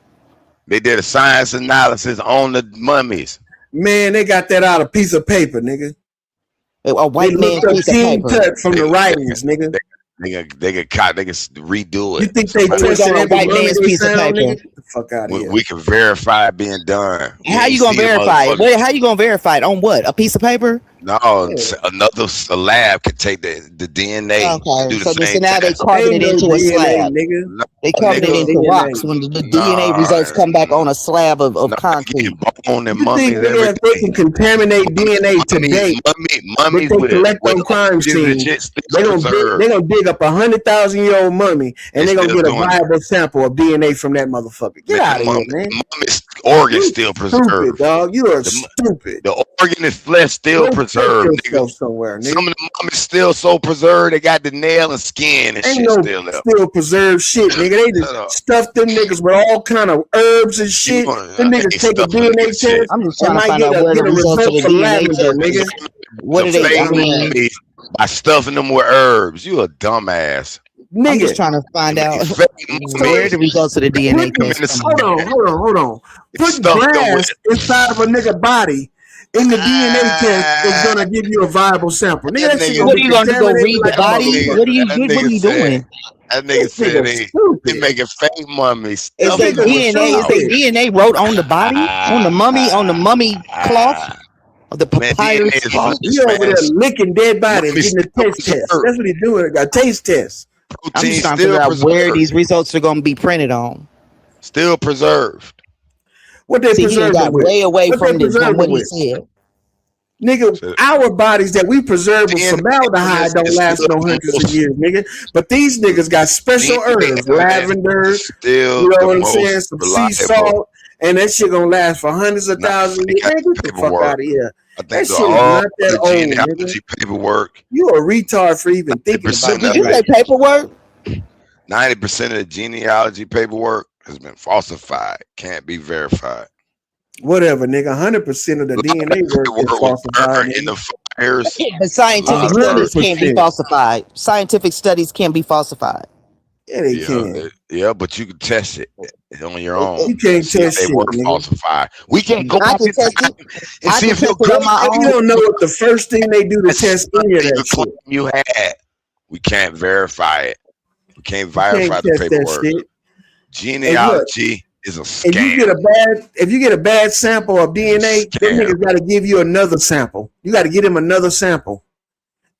They did a science analysis on the mummies. Man, they got that out of piece of paper, nigga. A They white man's looked up piece of King paper. Tut from the writings, nigga. They can redo You it. think they It was tested on a every white mummy man's they piece of found, paper. nigga? Get the fuck out of here. We can verify it being done. We How ain't you gonna see the verify it? motherfucker. Wait, how you gonna verify it? On what? A piece of paper? No, a lab could take the DNA, Okay. do the So same now they test. carving Ain't it no into a DNA, slab. nigga. No, They carving it nigga. into rocks when the DNA results come back on a slab of No, concrete. bone and You mummies think, every nigga, if they day. can contaminate DNA today, Mummies they with collect on crime the scenes, shit still they preserved. gonna dig up 100,000-year-old mummy and They they gonna still get a doing it. viable sample of DNA from that motherfucker. Get Man, out of here, mummy, man. mummy's organs You still stupid, preserved. dog. You are The, stupid. the organ and flesh still Go check preserved, nigga. yourself somewhere, nigga. Some of the mummies still so preserved, they got the nail and skin and Ain't shit no still left. still preserved shit, nigga. They Shut up. just stuffed them niggas with all kind of herbs and shit. Them niggas Ain't take a stuffing DNA niggas shit. test I'm just and trying to might find out where get the a results of result the for DNA lavender, test. nigga. What are The they? I fake mean, mummies by stuffing them with herbs. You a dumbass. I'm just Nigga, trying to find They out make fake where mummies. the results of the DNA Put them in test the come from. hold on. Putting Stuff them glass with. inside of a nigga body in the DNA test is gonna give you a viable sample. Nigga, That that shit nigga, gonna What be are you going to go contaminated read the like a body? nigga, What are you motherfucker. that what are nigga you said. doing? That nigga This said nigga they stupid. making fake mummies. Is Stuff they This nigga them was DNA? Is they stupid. DNA wrote on the body, on the mummy cloth, or the Man, DNA papyrus is cloth? He flesh, over man. there licking dead bodies, Mummies getting a still taste test. preserved. That's what he's doing. A taste test. I'm just Protein trying to still figure out where preserved. these results are going to be printed on. Still preserved. What they See, he done preserved got it with? way away What they from preserved what it he with? said. Nigga, So our bodies that we preserve with DNA formaldehyde don't is last still no the hundreds of most. years, nigga. But these niggas got special DNA herbs, evidence lavender, is still you know the what I'm saying? most Some sea reliable. salt, and that shit gonna last for hundreds of Not thousands of fake years. Man, get the fuck paperwork. out of here. I That think shit is all not that the old, nigga. genealogy paperwork, You a retard for even thinking about 90% Did of you shit say like it, paperwork? 90% of the genealogy paperwork has been falsified. Can't be verified. whatever, nigga. 100% of the A lot of DNA that work is paperwork was falsified, burned in nigga. the fires. But scientific lot of studies work. can't be 100%. falsified. Scientific studies can be falsified. Yeah, they Yeah, can. yeah, but you can test it on your own. You can't See if test they shit, were nigga. falsified. We can't go I back can in test time it. and I see can if your test it on my You own. don't know what the first thing they do to test any of you that claim shit. you had. We can't verify it. We can't You verify can't the test that paperwork. shit. And look, Genealogy is a if you get scam. a bad sample of DNA, It's a them scam. niggas gotta give you another sample. You gotta get him another sample.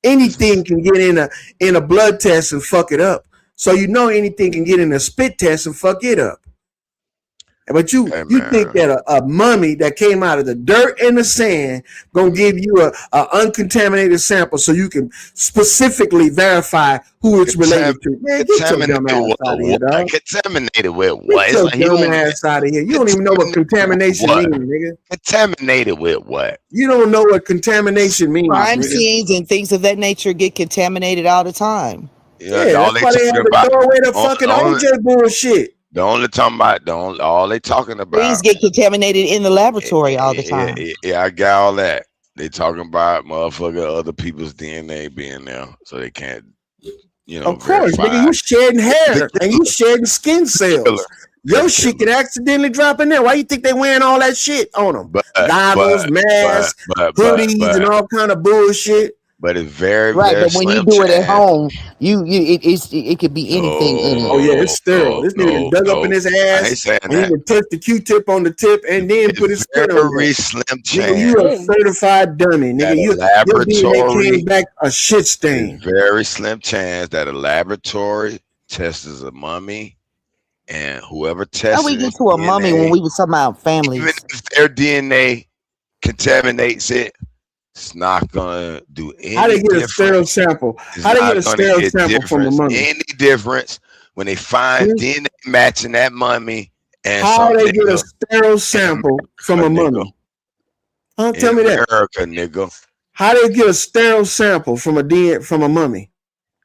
Anything can get in a blood test and fuck it up. So you know anything can get in a spit test and fuck it up. But you Hey, think man. that a mummy that came out of the dirt and the sand gonna give you a uncontaminated sample so you can specifically verify who it's related to? Man, get your dumb ass Contaminated out of here, with what? dog. Contaminated with Get what? It's your like dumb human. ass out of here. You don't even know what contamination What? means, nigga. Contaminated with what? You don't know what contamination means, Crime nigga. scenes and things of that nature get contaminated all the time. Yeah, Yeah, all that's they why they had talking to about. throw away the on- fucking on- OJ bullshit. The only talking about all they talking Things about. get contaminated in the laboratory all the time. Yeah, I got all that. They talking about motherfucker other people's DNA being there, so they can't, Of course, verify. nigga, you shedding hair and you shedding skin cells. Your It's shit killer. could accidentally drop in there. Why you think they wearing all that shit on them? But Goggles, masks, hoodies, and all kind of bullshit. but it's very Right, very but when you slim do it at chance. home, it could be anything in it. Oh yeah, it's sterile. This nigga done dug up in his I ass ain't saying and he that. would touch the Q-tip on the tip and then put his It's spit on very there. slim Nigga, you chance. a certified dummy, That nigga. a Your DNA laboratory came back a shit It's stain. very slim chance that a laboratory tests a mummy, and whoever How tests we get to a mummy when we was talking about even families? if their DNA contaminates it, it's not gonna do any How they get a difference. sterile sample? It's How they not get a gonna sterile get sample from a difference. mummy? Any difference when they find Hmm? DNA matching that mummy and How some they get a nigga sterile sample from a nigga. mummy? Huh? in Tell me that. America, nigga. How they get a sterile sample from a mummy?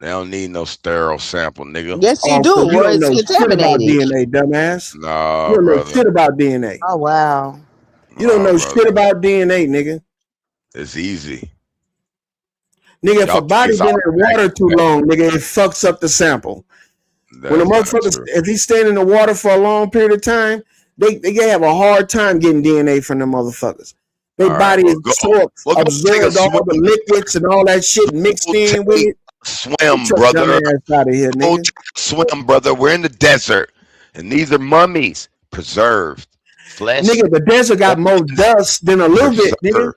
They don't need no sterile sample, nigga. Yes, you Oh, do. so you Or don't it's know shit about contaminated. DNA, dumbass. Nah, You don't know brother. shit about DNA. Oh wow. You don't Nah, know brother. shit about DNA, nigga. It's easy. Nigga, if Y'all a body think been it's in water too long, nigga, it fucks up the sample. When a That's not motherfucker, true. if he's staying in the water for a long period of time, they have a hard time getting DNA from them motherfuckers. Their All right, body well, is go- absorbed, well, go take a absorbed all the swim. liquids and all that shit mixed Go in with take it. Swim, Get your brother. dumb ass out of here, Go nigga. take a swim, brother. We're in the desert, and these are mummies, preserved flesh. Nigga, the desert got more dust than a little bit, nigga. preserved.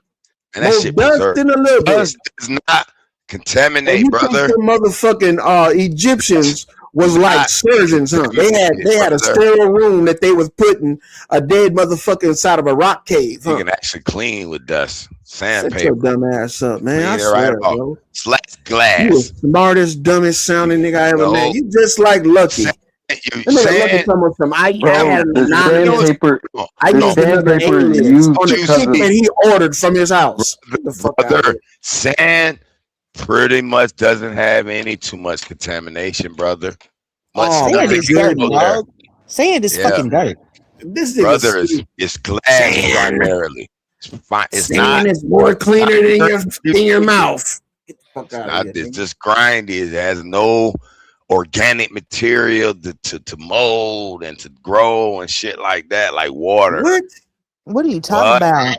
And that More shit dust preserved. than a little bit. Dust does not And contaminate, you think brother. the motherfucking Egyptians was like Not surgeons, huh? They had a brother. sterile room that they was putting a dead motherfucker inside of a rock cave, You huh? can actually clean with dust, Shut your sandpaper, dumb ass up, man. I clean it right swear, off. bro. Slash You the glass. smartest, dumbest sounding nigga I ever No. met. You just like Lucky. Sand, That you nigga Lucky sand, talking about some I Bro, had the anonymous. sandpaper, I the used another sandpaper is alias used on the because shit of that he ordered from his house. Get the fuck out of brother. here. Sand pretty much doesn't have any too much contamination, brother. Much Oh, Sand nothing is can dirt, go there. dog. Sand is Yeah. fucking dirt. This nigga Brother, stupid. it's glass Sand. primarily. It's fine. It's Sand not. is more cleaner than not your mouth. Get the fuck out of Not. here. It's Nigga. just grindy. It has no organic material to mold and to grow and shit like that, like water. What are you talking What? about?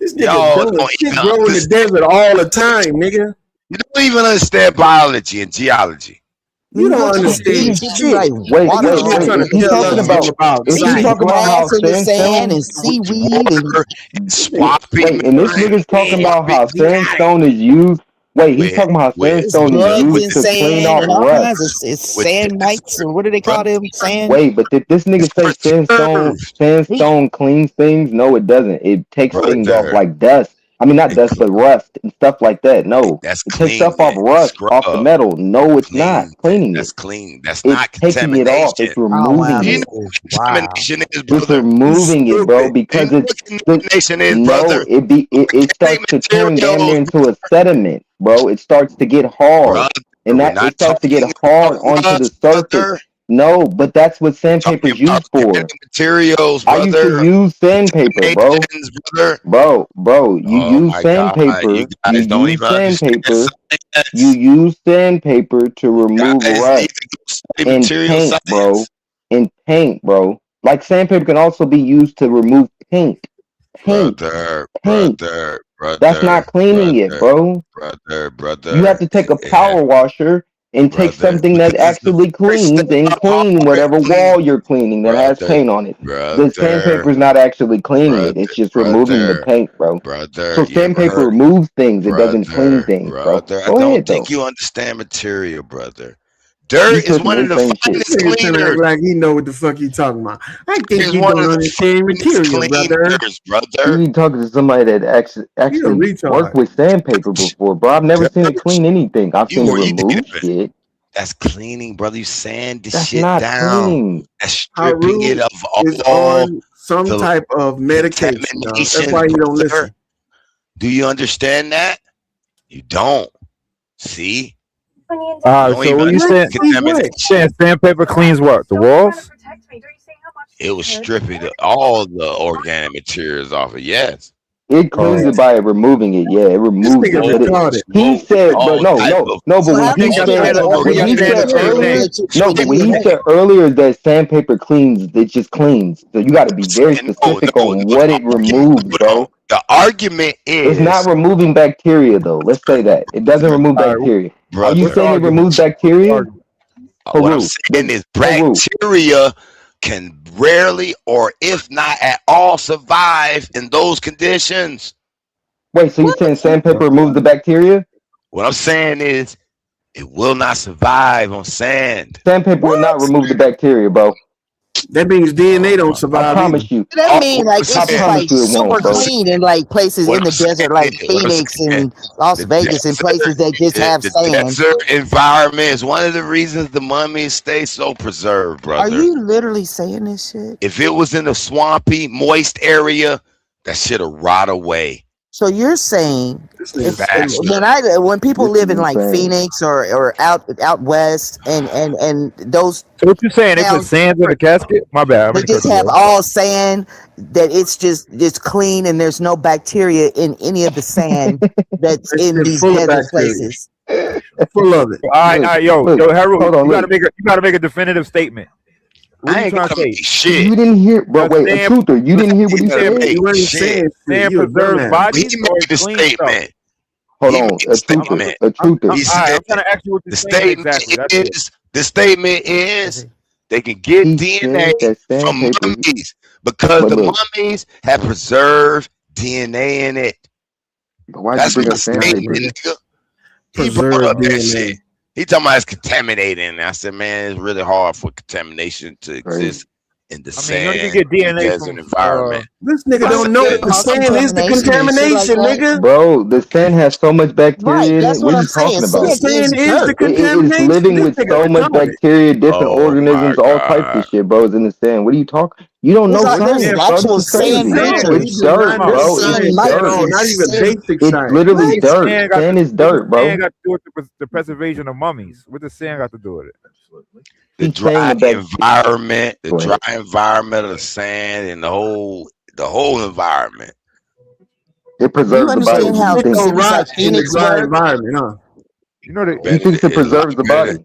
This Y'all nigga does don't shit even grow in the understand. desert all the time, nigga. You don't even understand biology and geology. You don't What you understand mean? Should be shit. like Wait, water. You here trying to is he tell talking us about? about Is he science. talking about how Grass in the sand sandstone? and seaweed and Water and swampy Wait, and this nigga's talking about how sandstone is used. Wait, he's talking about how it's sandstone is bugs used and to clean sand off and all rust. kinds of it's with sand mites or what do they call them? Sand. Wait, but did this nigga say sandstone cleans things? No, it doesn't. It takes things off Brother. like dust. I mean, not It dust, but rust and stuff like that. No, That's it takes stuff off cleaning. rust, off the Scrub. metal. No, it's not Clean. cleaning That's it. clean. That's It's not taking it off. contamination. It's Oh wow, removing Do you it. know what wow. contamination is, It's brother? removing it, bro, Stupid. Do you because know it's what contamination is, no, brother? it starts to turn damn near Materials, into a sediment, bro. It starts to get hard, brother. and We're that not it starts to get talking hard about onto the rust, surface. brother. No, but that's what We're talking sandpaper's about used for. organic materials, I used to brother. use sandpaper, bro. Contaminations, brother. Bro, you Oh use my God. sandpaper. You You guys don't use even understand sandpaper. You science. use sandpaper to remove Guys rust need to go study and material paint, bro. science. And paint, bro. Like sandpaper can also be used to remove paint. Paint. Brother, Paint. brother, That's not brother, cleaning it, brother, bro. brother. You have to take a power washer and take Brother, something that because it's the actually first cleans step and of clean whatever hard clean. wall you're cleaning that has Brother, paint on it. The brother, sandpaper's not actually cleaning it. brother, It's just removing the brother, paint, bro. brother. So You ever sandpaper heard, removes things. It doesn't clean brother, things, bro. brother? I Go don't ahead, though. think you understand material, brother. You Dirt is said the one of the insane shit. finest This nigga trying to act cleaners. like he know what the fuck he talking about. I think It's you one don't of the understand finest material, brother. cleaners, brother. You talking to somebody that You a actually retard. worked with sandpaper before, bro. I've never seen it Dirt. clean anything. I've seen it You did remove it. shit. That's cleaning, brother. You sand the That's shit not down. cleaning. That's stripping it Haru of is all on some the type of medication, dog. That's contamination, why you don't brother. listen. Do you understand that? You don't. See? You So don't even what you saying? understand contamination. Saying sandpaper cleans what? The walls? It will strip it all the organic materials off it. Yes. It cleans Oh. it by removing it. Yeah, it This removes nigga it. But retarded. he said, all but no, type no, of no. But So when how he can you said, get saying- when we he got saying said the same earlier, thing. that you no, but when he treat said earlier that sandpaper cleans, it just cleans. So you got to be very specific on what it removes, bro. The argument is It's not removing bacteria though. Let's say that it doesn't remove All right, bacteria. Are brother. you saying it removes bacteria? What I'm Haru, saying is Haru. bacteria can rarely or if not at all survive in those conditions. Wait, so you're saying sandpaper removes the bacteria? What I'm saying is it will not survive on sand. Sandpaper will not remove the bacteria, bro. That means DNA don't I survive either. promise you. That mean like it's I just promise like you it won't, super bro. clean in like places What in the I'm saying desert, like is- what I'm Phoenix saying, and Las the Vegas, and desert- places that just have the sand. desert environment is one of the reasons the mummies stay so preserved, brother. Are you literally saying this shit? If it was in a swampy, moist area, that shit'll rot away. So you're saying This if, Faster. when people This live is in like insane. Phoenix or out west and those So what you saying? They put towns, sand in the casket? My bad. I'm they gonna just cut you have off. all sand, that it's clean and there's no bacteria in any of the sand that's That in shit these full of desert bacteria. places. Full of it. All right, yo, look, Haru, hold on, you gotta look. make a definitive statement. What I you ain't trying gonna to say? make shit. You didn't hear, bro. But Wait, a sand- truther. You didn't hear what he You gotta said. make You ain't shit. saying shit. Sand You a preserves dumbass. bodies He or made it the cleans stuff? statement. Hold He on, made a the truther. statement. A truther. He All right, I'm said trying to ask you what the you're saying statement exactly. That's it. is the statement is they can get He DNA said that from sandpaper. mummies because But the look, mummies have preserved DNA in it. but why'd you That's bring my up sandpaper? statement, nigga. He Preserved brought up that DNA. shit. He talking about it's contaminated. And I said, man, it's really hard for contamination to Crazy. exist in the I mean, you sand can get DNA desert from environment. This nigga I don't know said- that the sand is the Contamination and shit contamination, like that. nigga. Bro, the sand has so much bacteria Right, in that's it. what What are I'm you talking saying. about? The Sand sand is is the dirt. It is contamination. living This with nigga so much retarded. bacteria, different Oh, organisms, my all types God. of shit, bro, is in the sand. What are you talking? You don't know There's science, bro. actual This is crazy. sand No, creatures. he It's does dirt, not know bro. It's Sand science mites at all. dirt. Not even and basic It's science. literally What? dirt. Sand got Sand to- is dirt, Sand bro. got to do with the preservation of mummies. What does sand got to do with it? The He's saying dry the back. environment, the Go dry ahead. environment of the sand and the whole environment. It You preserves the body. understand how You think, Don't cities rot like in the Phoenix dry work? environment, huh? You know that he thinks it preserves the body.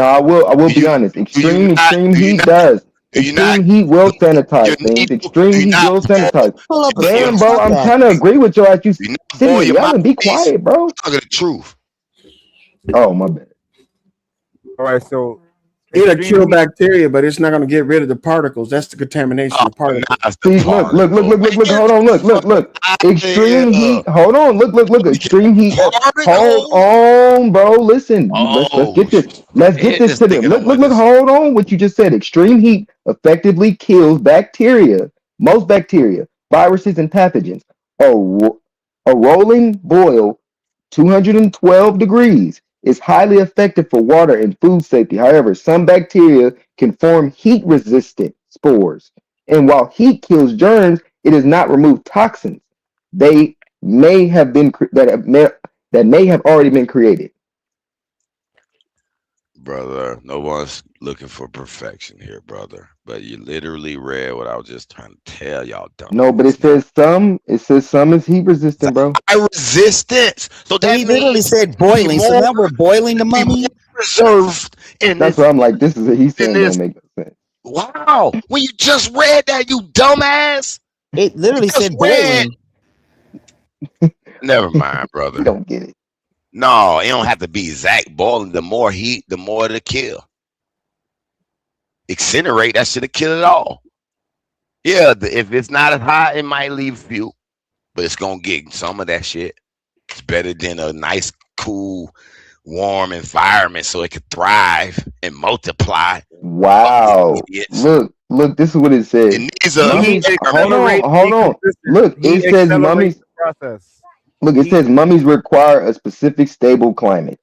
No, I will Do be you honest. do you not Extreme do you heat not does. You're not. Extreme heat will You're sanitize things. Extreme you're heat not will sanitize. Pull up a Damn, source. bro, Fuck I'm that. trying to agree with y'all. You You're not sitting boy here your yelling. Be mouthpiece. quiet, bro. Talking the truth. Oh, my bad. All right, so It'll extreme kill heat- bacteria, but it's not going to get rid of the particles. That's the contamination Oh, of particles. nah, it's the See, look. Hold on, look. Extreme heat. Hold on, look. Extreme heat. Hold on, bro. Listen, let's get this. Let's get this to them. Look. Hold on. What you just said. Extreme heat effectively kills bacteria. Most bacteria, viruses, and pathogens. A rolling boil, 212 degrees, is highly effective for water and food safety. However, some bacteria can form heat-resistant spores, and while heat kills germs, it does not remove toxins. They may have been that may have already been created. Brother, no one's looking for perfection here, brother. But you literally read what I was just trying to tell y'all. Dumb. No, but it says some. It says some is heat resistant, bro. High resistance. So that He literally means said boiling. So more- now we're boiling the be mummy. more preserved in That's this. why I'm like, this is he's saying this- don't make no sense. Wow. When you just read that, you dumbass. It literally Just said read. boiling. Never mind, You brother. don't get it. No, it don't have to be exact boiling. The more heat, the more it'll kill. Incinerate, that should have killed it all. Yeah, if it's not as hot, it might leave fuel, but it's gonna get some of that shit. It's better than a nice, cool, warm environment so it could thrive and multiply. Wow. Idiots. Look. This is what it says. And these are Mummies, Heat hold accelerates on. ecosystem. Look, Heat it says accelerates mummies. the process. Look, it says mummies require a specific stable climate,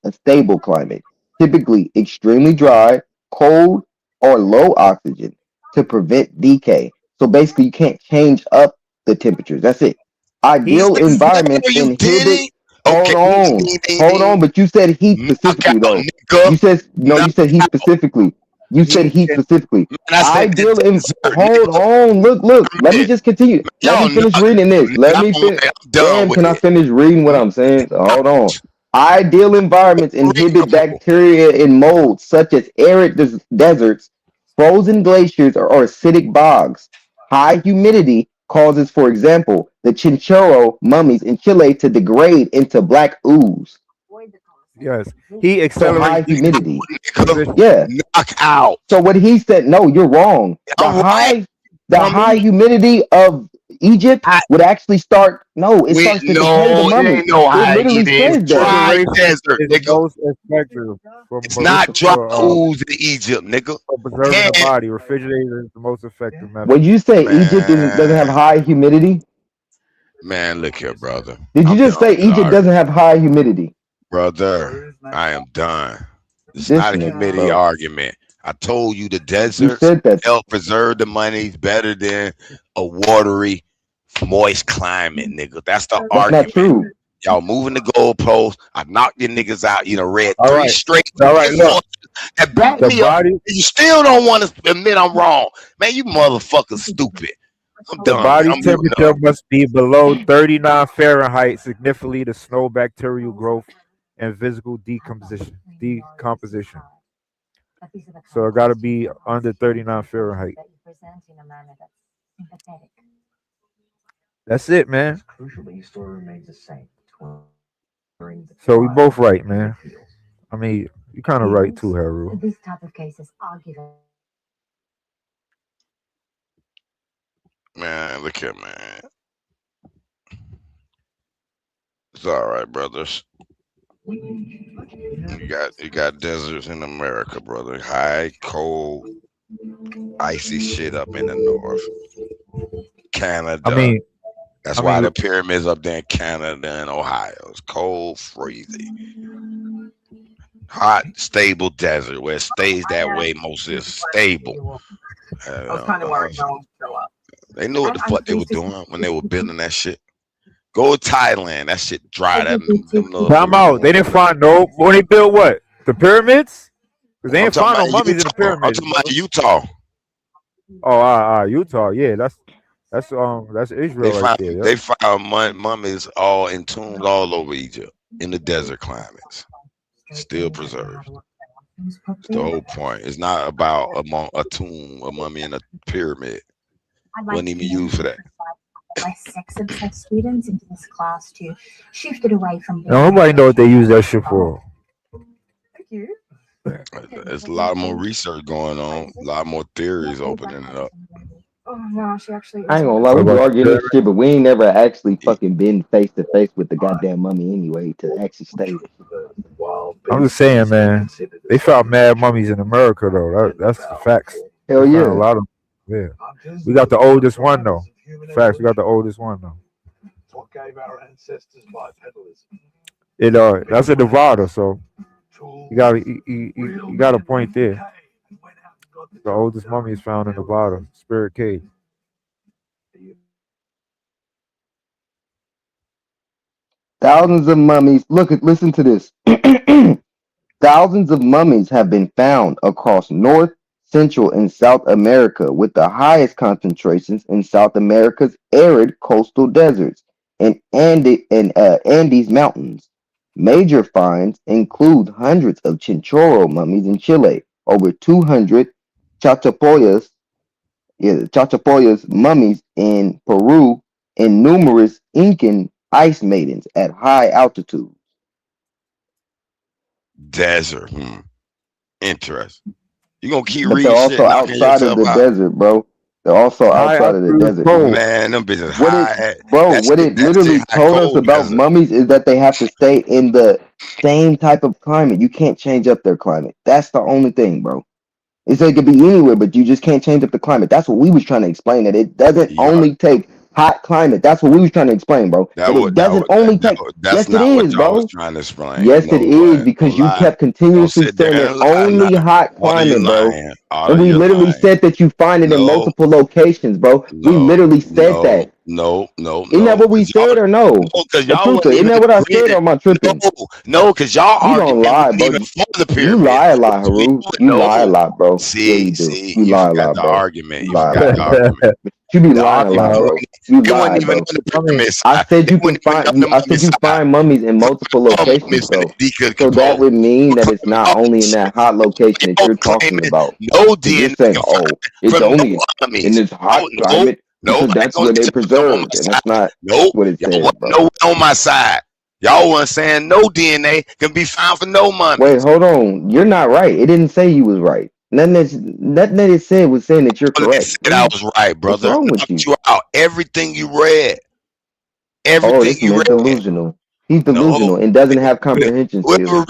typically extremely dry, cold, or low oxygen to prevent decay. So basically, you can't change up the temperatures. That's it. Ideal environment No, you inhibit. didn't. Hold on. But you said heat specifically, though. You said You said heat specifically. You said heat specifically. Ideal in. Hold on. Look. Let me just continue. Let me finish reading this. Let me finish. Damn, can I finish reading what I'm saying? Hold on. Ideal environments inhibit bacteria in molds such as arid deserts, frozen glaciers, or acidic bogs. High humidity causes, for example, the chinchorro mummies in Chile to degrade into black ooze. Yes, heat So high accelerates humidity. decomposition. Yeah. Knock out. So what he said, no, you're wrong. I'm right. High humidity of Egypt would actually start. No, it starts to decay the it mummy. ain't no It high. literally It is says that. dry desert, It's nigga. most effective for It's not dry for ooze in Egypt, nigga. preserving the Yeah. body. Refrigerator is the most effective method. When you say Man. Egypt doesn't have high humidity, Man, look here, brother. did you I'm just done say with Egypt our- doesn't have high humidity? Brother, I am done. It's This not a nigga, humidity bro. argument. I told you the You deserts said that. help preserve the money better than a watery, moist climate, nigga. That's the That's argument. not true. Y'all moving the goalposts. I knocked your niggas out. You know, read All 3 right. straight. All right, look. That back The me up. body, You still don't want to admit I'm wrong. Man, you motherfuckers stupid. I'm the done. body I'm moving temperature on. must be below 39 Fahrenheit, significantly to slow bacterial growth and physical decomposition. So it got to be under 39 Fahrenheit. That's it, man. So we both right, man. I mean, you kind of right too, Haru. This type of cases argue. Man, look here, man. It's all right, brothers. You got deserts in America, brother. High, cold, icy shit up in the north. Canada. I mean, That's why the pyramids up there in Canada and Ohio. It's cold, freezing. Hot, stable desert where it stays that way most is stable. I was kind of worried no one would show up. They knew what the fuck they were doing when they were building that shit. Go to Thailand. That shit dry. Time out. They didn't find when they built what? The pyramids? Because they didn't find no mummies in the pyramids. I'm talking about Utah. Oh, Utah. Yeah, that's Israel right there. They found mummies all entombed all over Egypt in the desert climates, still preserved. That's the whole point. It's not about a tomb, a mummy in a pyramid. Wasn't even used for that. My sex-obsessed students into this class to shift it away from. Nobody know what they use that shit for. Thank you. There's a lot more research going on, a lot more theories opening it up. Oh no, she actually. I ain't gonna lie, we be arguing this shit, but we ain't never actually fucking been face to face with the goddamn mummy anyway to actually state it. I'm just saying, man. They found mad mummies in America, though. That's the facts. Hell They found yeah. a lot of them. Yeah. We got the oldest one, though. Facts. We got the oldest one, though. What gave our ancestors bipedalism? That's in Nevada, so you got a point there. The oldest mummy is found in Nevada, Spirit Cave. Thousands of mummies. Listen to this. Thousands of mummies have been found across North, Central, and South America, with the highest concentrations in South America's arid coastal deserts and Andes Mountains. Major finds include hundreds of Chinchorro mummies in Chile, over 200 Chachapoyas mummies in Peru, and numerous Incan ice maidens at high altitudes. Desert. Interesting. You gonna keep But reading they're shit, also knocking outside of yourself the out. desert, bro. They're also outside of the desert. Man, them bitches high. What it literally told us about mummies is that they have to stay in the same type of climate. You can't change up their climate. That's the only thing, bro. It said it could be anywhere, but you just can't change up the climate. That's what we was trying to explain. That it doesn't only take hot climate. That's what we was trying to explain, bro. That it doesn't only take. That's Yes, it not what is, y'all bro. was trying to explain. Yes, No, it is, because don't you lie. kept continuously Don't sit there saying and it lie only now. hot All of you climate, bro. lying. All And of we you literally lying. said that you find it in No. multiple locations, bro. We literally said that. No. Isn't that what we 'Cause y'all- said or no? No, because y'all Truthful, wasn't isn't even that what I said, agreeing. or am I tripping? No, because y'all You argument don't lie, wasn't bro. even for the You pyramid. lie a lot, Haru. You lie a lot, bro. Yeah, you do. See, You you lie a forgot lot, the bro. argument. You You lie a forgot lot, the bro. argument. But you be The lying a lot, argument bro. wasn't, You it lie, wasn't even bro. on the pyramid I side. said you It can wasn't even on find. the I said mummy you side. find mummies in multiple All locations, mummies bro. finna So that decompose. would mean that it's not only in that hot location that Y'all you're talking claiming about. no Because you're DNA saying, can oh, find it's from no only in mummies. this hot climate because I ain't that's gonna where they let y'all jump on preserved, my and side. that's not Nope. what it Y'all says, wasn't bro. nowhere on my side. Y'all wasn't saying no DNA can be found for no mummies. Wait, hold on. You're not right. It didn't say you was right. Nothing that it said was saying that you're It correct. said I was right, What's brother. wrong with Knocked you? you out. Everything you read. Oh, Everything this you man read. delusional. He's No. delusional and doesn't have comprehension skills. Whoever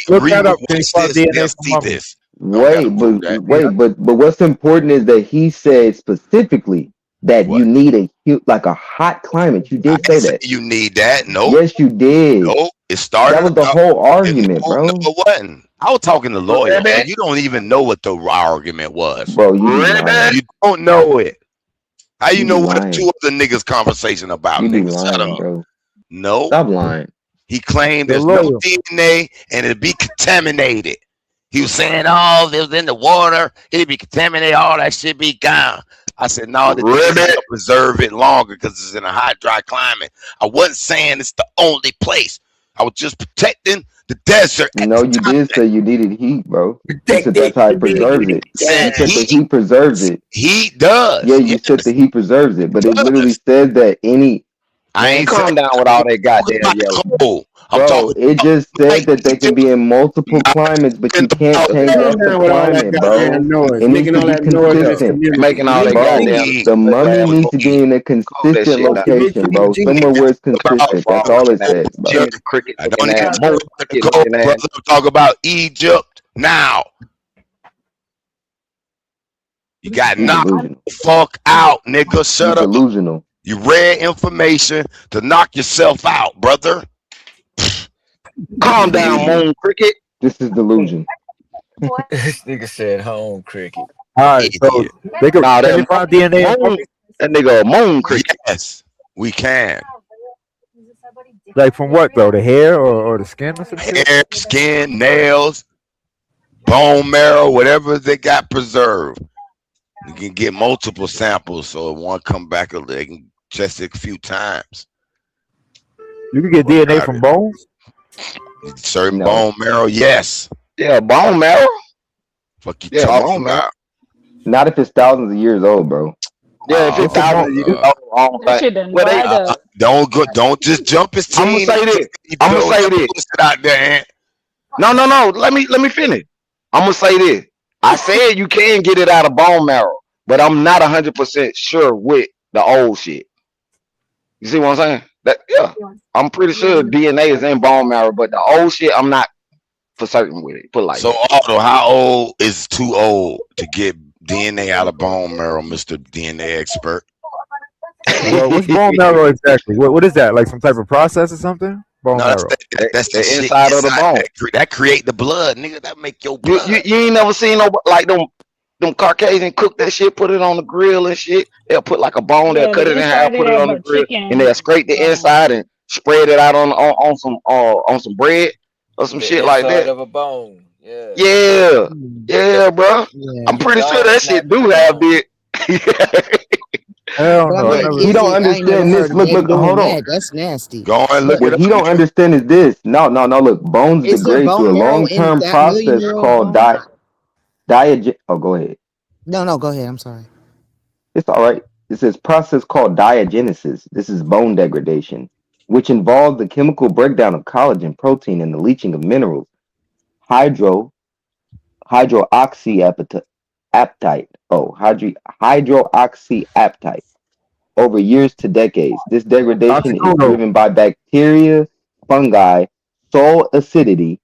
Look read that up. watch Can you find this, they'll DNA from see mummies? this. Don't gotta prove that. But what's important is that he said specifically that What? you need a hot climate. You I did didn't say say that. you need that. Nope. Yes, you did. Nope. It started That was the out. whole argument, No, bro. it wasn't. I was talking to lawyers, so you don't even know what the argument was. Bro, you be lying. You don't know it. How you You know be what lying. two other niggas conversation about, You be nigga? Shut lying, up. bro. No. Stop lying. He claimed The there's no lawyer. DNA and it'd be contaminated. He was saying, oh, if it was in the water, it'd be contaminated, all that shit be gone. I said, no, the DNA will preserve it longer because it's in a hot, dry climate. I wasn't saying it's the only place. I was just protecting the desert at No, the you time. did say you needed heat, bro. You said that's how it preserves it. You Said said the heat. heat preserves it. Heat does. Yeah, you said the heat preserves it, but it literally says that any. I ain't calm saying down with all that goddamn yelling. cold. I'm Bro, talking it just said that they can be in multiple climates, but you can't change Calm up the down with all that climate, bro. goddamn noise, It needs making to all be that noise in this consistent. community. Making all that Bro, goddamn the mummy ass needs to be in a that consistent shit down. location, bro. Somewhere where it's consistent. That's all it says, bro. Jimmy the Cricket I looking don't ass, even Moon know Cricket go, looking brother. ass. Talk about Egypt now. You got You knocked delusional. the fuck out, nigga. Shut You up. delusional. You read information to knock yourself out, brother. Calm down, Moon Cricket. This is delusion. This nigga said home cricket. All right, so Idiot. they can, Nah, can they that find DNA in Moon, mummies? that nigga a Moon Cricket. Yes, we can. Like from what though? The hair or the skin or some shit? Hair, skin, nails, bone marrow, whatever they got preserved. You can get multiple samples, so it won't come back. They can test it a few times. You can get DNA from bones. Certain No. bone marrow, yes. Yeah, bone marrow. Fuck you Yeah, talking bone marrow. about? Not if it's thousands of years old, bro. Yeah, if it's What's a thousands of bone? years old, I don't That think. shit done Well, they. dried up. Don't just jump his I'm gonna team. say this. You I'm gonna throw say that this. bullshit out there. Ant. No. Let me finish. I'm gonna say this. I said you can get it out of bone marrow, but I'm not 100% sure with the old shit. You see what I'm saying? That yeah, I'm pretty sure DNA is in bone marrow, but the old shit I'm not for certain with it. Put it like So that. Otto, how old is too old to get DNA out of bone marrow, Mr. DNA expert? Well, what's bone marrow exactly? What is that? Like some type of process or something? Bone No, marrow. that's the The shit inside of the bone. that create the blood, nigga. That make your You, blood. you ain't never seen no like them Caucasian cook that shit, put it on the grill and shit. They'll put like a bone, they'll Yeah, cut the it in half, inside of put it that on the but grill, and they'll chicken scrape the bone. inside and spread it out on some bread or some The shit like inside that. of a bone. Yeah. Yeah, bro. Yeah. I'm You pretty sure dog that shit snatching do the have bone. it. Hell But I no, I mean, But never. He is don't it? I ain't never understand this. heard of them Look, doing hold on. that. That's nasty. Go and look But it What up. he don't understand is this. No. Look, bones is there degrade through bone a marrow in long-term that process million-year-old called bone? Oh, go ahead. No, go ahead. I'm sorry. It's all right. It says process called diagenesis. This is bone degradation, which involves the chemical breakdown of collagen, protein, and the leaching of minerals. Hydro hydroxyapatite. Hydroxyapatite over years to decades. This degradation is Oxycodone. driven by bacteria, fungi, soil acidity,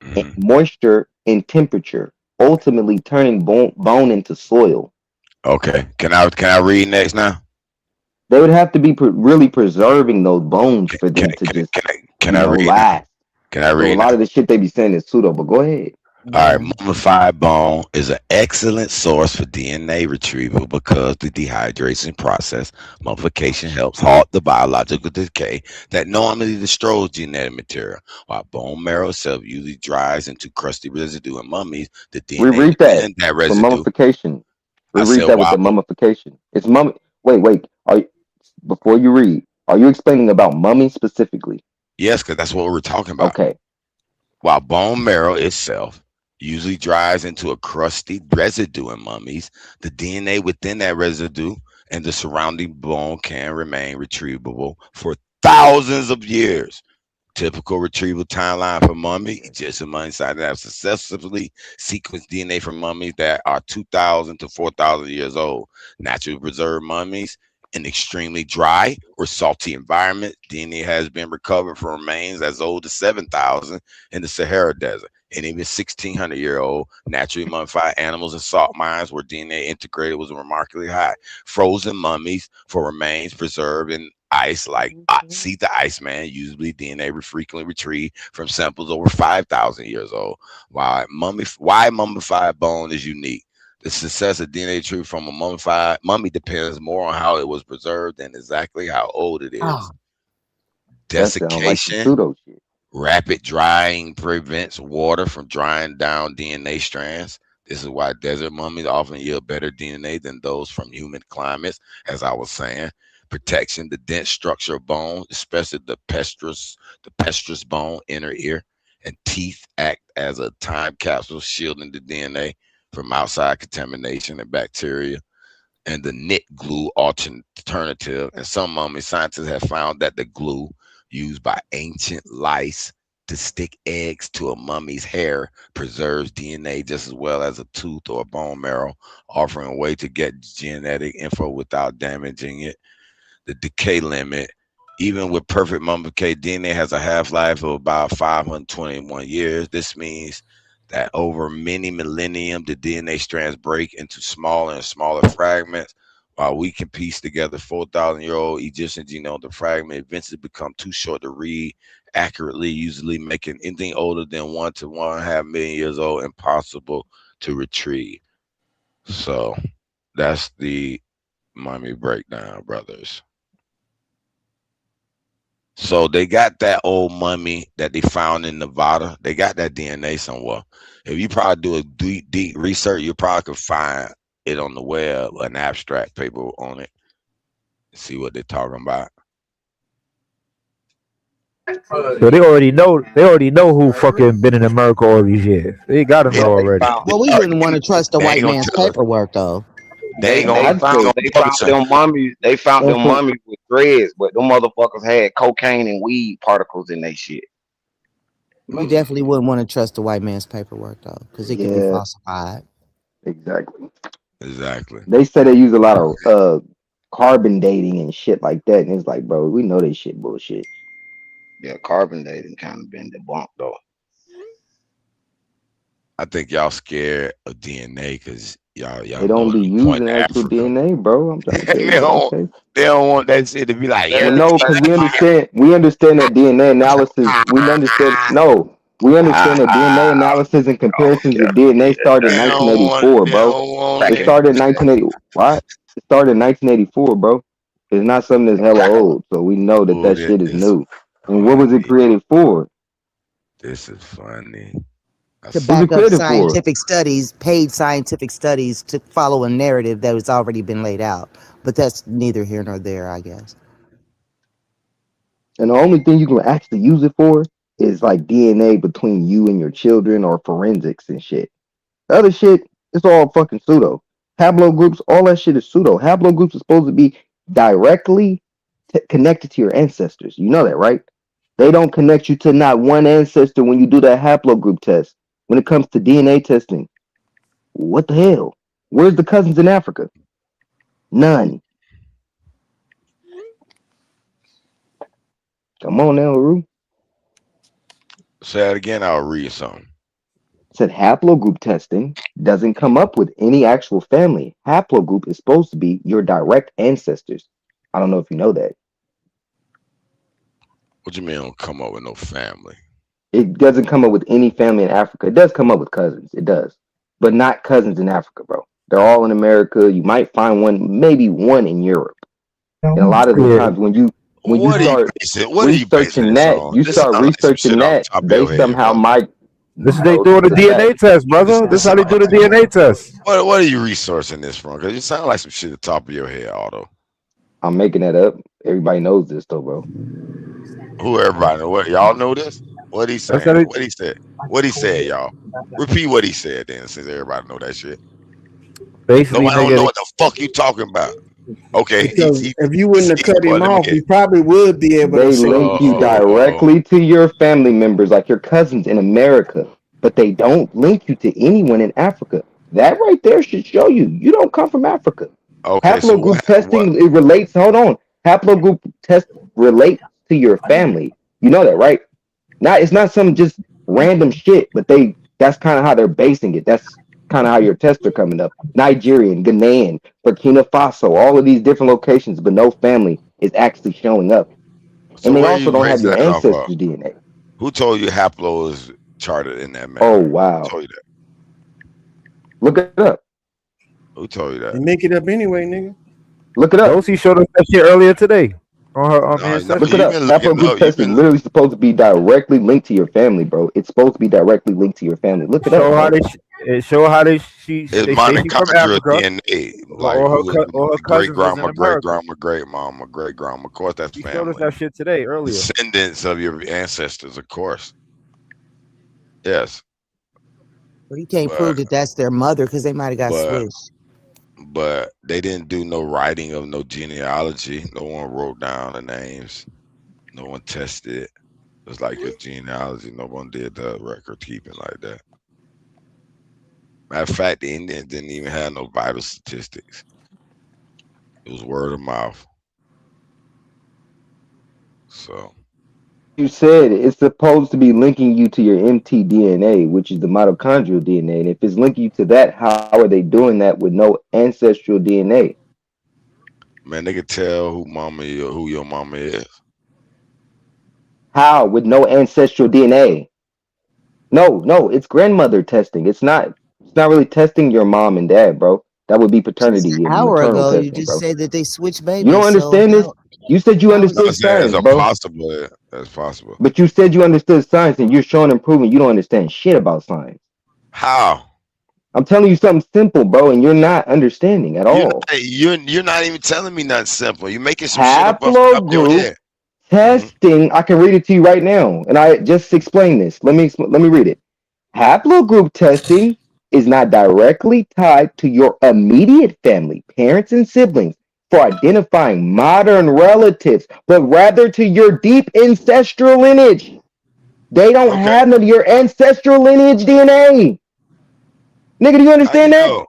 and Mhm. moisture, and temperature, ultimately turning bone into soil. Okay. Can I read next now? They would have to be really preserving those bones for Can them to just, can I read now? last. Can I So a read lot now? of the shit they be saying is pseudo, but go ahead. All right, Yeah. mummified bone is an excellent source for DNA retrieval because the dehydration process, mummification helps halt the biological decay that normally destroys genetic material. While bone marrow itself usually dries into crusty residue in mummies, the DNA Reread that within that for residue. mummification. I Reread said, that with while the mummification. It's mummy. Wait. Before you read, are you explaining about mummy specifically? yes, because that's what we're talking about. Okay. While bone marrow itself usually dries into a crusty residue in mummies, the DNA within that residue and the surrounding bone can remain retrievable for thousands of years. Typical retrieval timeline for mummy: Egyptian mummy sites have successfully sequenced DNA from mummies that are 2,000 to 4,000 years old. Naturally preserved mummies in extremely dry or salty environment, DNA has been recovered from remains as old as 7,000 in the Sahara Desert. And even 1,600-year-old naturally mummified animals in salt mines where DNA integrated was remarkably high. Frozen mummies for remains preserved in ice, like see the Iceman, usually DNA frequently retrieved from samples over 5,000 years old. Why mummified bone is unique. The success of DNA retrieval from a mummified mummy depends more on how it was preserved than exactly how old it is. Oh, That sounds like some Desiccation, pseudo shit. rapid drying prevents water from drying down DNA strands. This is why desert mummies often yield better DNA than those from humid climates, as I was saying. Protection: the dense structure of bone, especially the pestrous bone, inner ear, and teeth act as a time capsule, shielding the DNA from outside contamination and bacteria. And the knit glue alternative. And some mummy scientists have found that the glue used by ancient lice to stick eggs to a mummy's hair preserves DNA just as well as a tooth or a bone marrow, offering a way to get genetic info without damaging it. The decay limit: even with perfect mummification, DNA has a half-life of about 521 years. This means that over many millennium, the DNA strands break into smaller and smaller fragments. While we can piece together 4,000-year-old Egyptian genome, the fragment eventually become too short to read accurately, usually making anything older than 1 to 1.5 million years old impossible to retrieve. So that's the mummy breakdown, brothers. So they got that old mummy that they found in Nevada. They got that DNA somewhere. If you probably do a deep research, you probably could find it on the web, an abstract paper on it, see what they're talking about. So they already know. They already know who fucking been in America all these years. They gotta Yeah, know they already. found Well, we wouldn't want to trust the They ain't white gonna man's tell us. paperwork, though. They ain't gonna. they I'd They say found gonna publish that. them mummies. They found them info. mummies with dreads, but them motherfuckers had cocaine and weed particles in their shit. We definitely wouldn't want to trust the white man's paperwork, though, because it could be Yeah, falsified. exactly. Exactly. They say they use a lot of carbon dating and shit like that, and it's like, bro, we know this shit bullshit. Yeah, carbon dating kind of been debunked though. I think y'all scared of DNA because y'all They know don't be them point using actual Africa. DNA, bro. I'm trying to tell they you, bro. don't. Okay. They don't want that shit to be like, yeah, Well, look no, at because that. we understand that DNA analysis. We understand. No, we understand that DNA analysis and comparisons of DNA started in They don't want. 1984, They bro. don't want It that. started in 1980. What? It started in 1984, bro. It's not something that's hella old, so we know that Oh, that shit is this new. And what was it funny. created for? This is funny. I To What was see. it back up created for? scientific studies, paid scientific studies to follow a narrative that has already been laid out. But that's neither here nor there, I guess. And the only thing you can actually use it for is like DNA between you and your children or forensics and shit. The other shit, it's all fucking pseudo. Haplogroups, all that shit is pseudo. Haplogroups are supposed to be directly connected to your ancestors. You know that, right? They don't connect you to not one ancestor when you do that haplogroup test. When it comes to DNA testing, what the hell? Where's the cousins in Africa? None. Come on now, Haru. Say that again. I'll read something. Said haplogroup testing doesn't come up with any actual family. Haplogroup is supposed to be your direct ancestors. I don't know if you know that. What you mean don't come up with no family? It doesn't come up with any family in Africa. It does come up with cousins. It does. But not cousins in Africa, bro. They're all in America. You might find one, maybe one in Europe. And a lot of the Yeah. times when you What are you start basing? What are you basing researching this that, on? you This start sound like some researching shit off the that, top of they your head, somehow bro. might. This is they No, doing this the is a fact. DNA test, brother. This is how they do the DNA test. What are you resourcing this from? Because you sound like some shit at the top of your head, Otto. I'm making that up. Everybody knows this though, bro. Who everybody know? What y'all know this? What he That's how saying? they. What he said? What he said, y'all? Repeat what he said then, since everybody know that shit. Basically, Nobody don't nigga, know what the fuck you talking about. Okay, Because if you wouldn't have cut him let me off, get. he probably would be able to They say. link you directly to your family members, like your cousins in America, but they don't link you to anyone in Africa. That right there should show you don't come from Africa. Okay, so Haplogroup testing, it relates. Hold on, haplogroup test relates to your family. You know that, right? It's not some just random shit, but that's kind of how they're basing it. That's kind of how your tests are coming up. Nigerian, Ghanaian, Burkina Faso, all of these different locations, but no family is actually showing up. So And they where also you don't have basing your that off ancestors' of? DNA. Who told you haplo is charted in that manner? Oh Who wow. told you that? Look it up. Who told you They that? make it up anyway, nigga. Look it up. Josie showed us that shit earlier today on her No, ancestry. Look it you've up. been looking Haplogroup up. test is literally supposed to be directly linked to your family, bro. It's supposed to be directly linked to your family. Look it up, Show how bro. they show how they she It's they say she from mitochondrial Africa. DNA, like All her who is all her great cousins is in grandma, great America. grandma, great mama, great grandma. Of course, that's She showed us family. that shit today earlier. Descendants of your ancestors, of course. Yes, Well, you can't but prove that that's their mother because they might have got but switched. but they didn't do no writing of no genealogy. No one wrote down the names. No one tested it. It's like your genealogy. No one did the record keeping like that. Matter of fact, the Indians didn't even have no vital statistics. It was word of mouth. So You said it's supposed to be linking you to your mtDNA, which is the mitochondrial DNA. And if it's linking you to that, how are they doing that with no ancestral DNA? man, they could tell who your mama is. How with no ancestral DNA? No, it's grandmother testing. It's not really testing your mom and dad, bro. That would be paternity Just an and hour maternal ago, you testing, just bro. said that they switched You don't babies. So understand this? You said you how is I'm understood saying it's science, a bro. possible. That's possible. But you said you understood science and you're showing and proving you don't understand shit about science. How? I'm telling you something simple, bro, and you're not understanding at all. You're not even telling me nothing simple. You're making some shit up off the top of your Haplogroup head. Testing, I can read it to you right now, and I just explained this. Let me read it. Haplogroup testing is not directly tied to your immediate family, parents and siblings, for identifying modern relatives, but rather to your deep ancestral lineage. They don't Okay. have none of your ancestral lineage DNA. Nigga, do you How you understand that? know?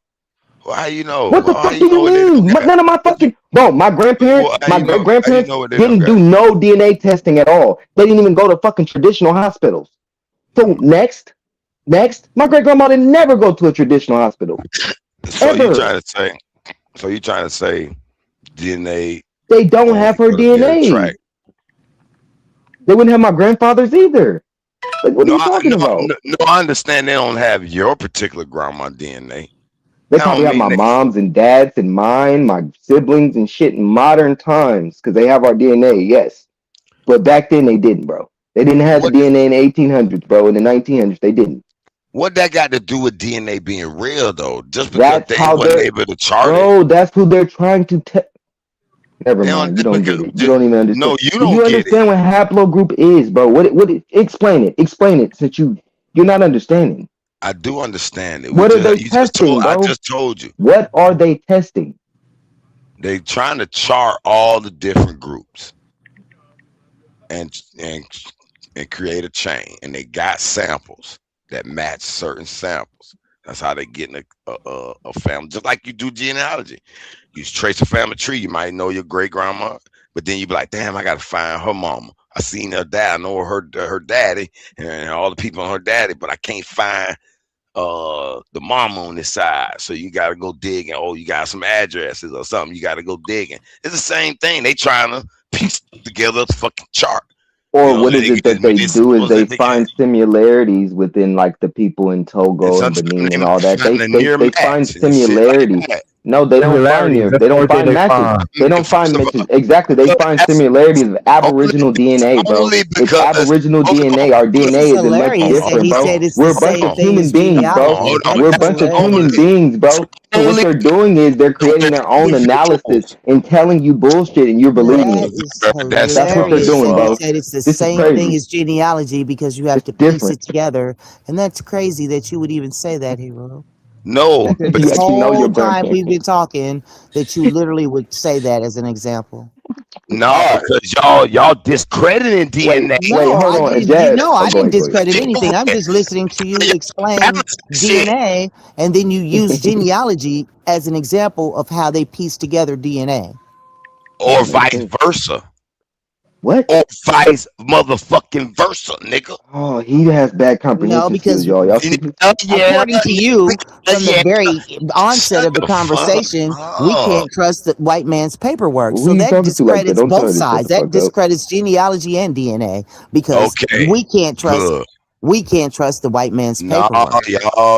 Well, how you know? What the Well, how fuck you do know you what they don't mean? got? None of my fucking bro, my grandparents, Well, how my you great know? How you grandparents know what they don't didn't got? do no DNA testing at all. They didn't even go to fucking traditional hospitals. So next, my great grandma didn't never go to a traditional hospital. So you Ever. trying to say? So you trying to say DNA They don't only have her gonna get a DNA. track? They wouldn't have my grandfather's either. Like, what are No, you talking about? no, I understand they don't have your particular grandma DNA. They That probably don't have my mean they. mom's and dad's and mine, my siblings and shit in modern times because they have our DNA, yes. But back then they didn't, bro. They didn't have the What DNA in the 1800s, bro. In the 1900s, they didn't. what that got to do with DNA being real though? Just because That's they how wasn't they're, able to chart it, bro. That's who they're trying to test. Never they don't mind. You just don't because get it. You don't even understand. no, you Do don't you get it. understand what haplogroup is, bro? Explain it. Explain it, since you're not understanding. I do understand it. What are they You just testing, told I bro? just told you. What are they testing? They trying to chart all the different groups and create a chain, and they got samples that match certain samples. That's how they getting a family, just like you do genealogy. You trace a family tree, you might know your great grandma, but then you be like, damn, I gotta find her mama. I seen her dad, I know her daddy, and all the people on her daddy, but I can't find the mama on this side. So you gotta go digging. Oh, you got some addresses or something. You gotta go digging. It's the same thing. They trying to piece together a fucking chart. Or You know, what is they it get as that they many do is symbols they as they can. find similarities within like the people in And Togo and sometimes Benin they and might all that. find a near They find match and shit like similarities. that. No, they don't find Similarities. near. That's They the don't only thing find they matches. find. They don't find First of matches. Exactly. They all, find that's similarities of only, Aboriginal DNA, bro. only It's because Aboriginal hold on, DNA. Our hold This is DNA isn't much hilarious that different, he bro. said it's We're the a bunch same of thing human as beings, bro. genealogy. on. We're a That's bunch of hilarious. human beings, bro. So what Only they're doing is they're creating their own analysis individuals. and telling you bullshit and you're believing That it. is That's That's what they're stupid as hilarious doing, that he bro. fuck. said it's the This is same thing crazy. as genealogy because you have It's to piece different. it together. And that's crazy that you would even say that, Hero. No, That You this actually know your whole time grandparents. we've been talking, that you literally would say that as an example. no, because y'all discrediting DNA. No, Hold I on, did. Jazz. No, Oh, I go didn't ahead, go ahead. discredit anything. I'm just listening to you explain Shit. DNA, and then you use genealogy as an example of how they piece together DNA. Or Makes vice sense. versa. What? Or vice motherfucking versa, nigga. Oh, he has bad No, comprehension because skills, y'all. Y'all stupid. according to you, from the very onset Shut of the the fuck conversation, we up. can't trust the white man's paperwork. Who So you that talking to like that? discredits Don't tell both her to shut sides. the That fuck up. discredits genealogy and DNA because Okay, we can't trust good. the white man's No, paperwork.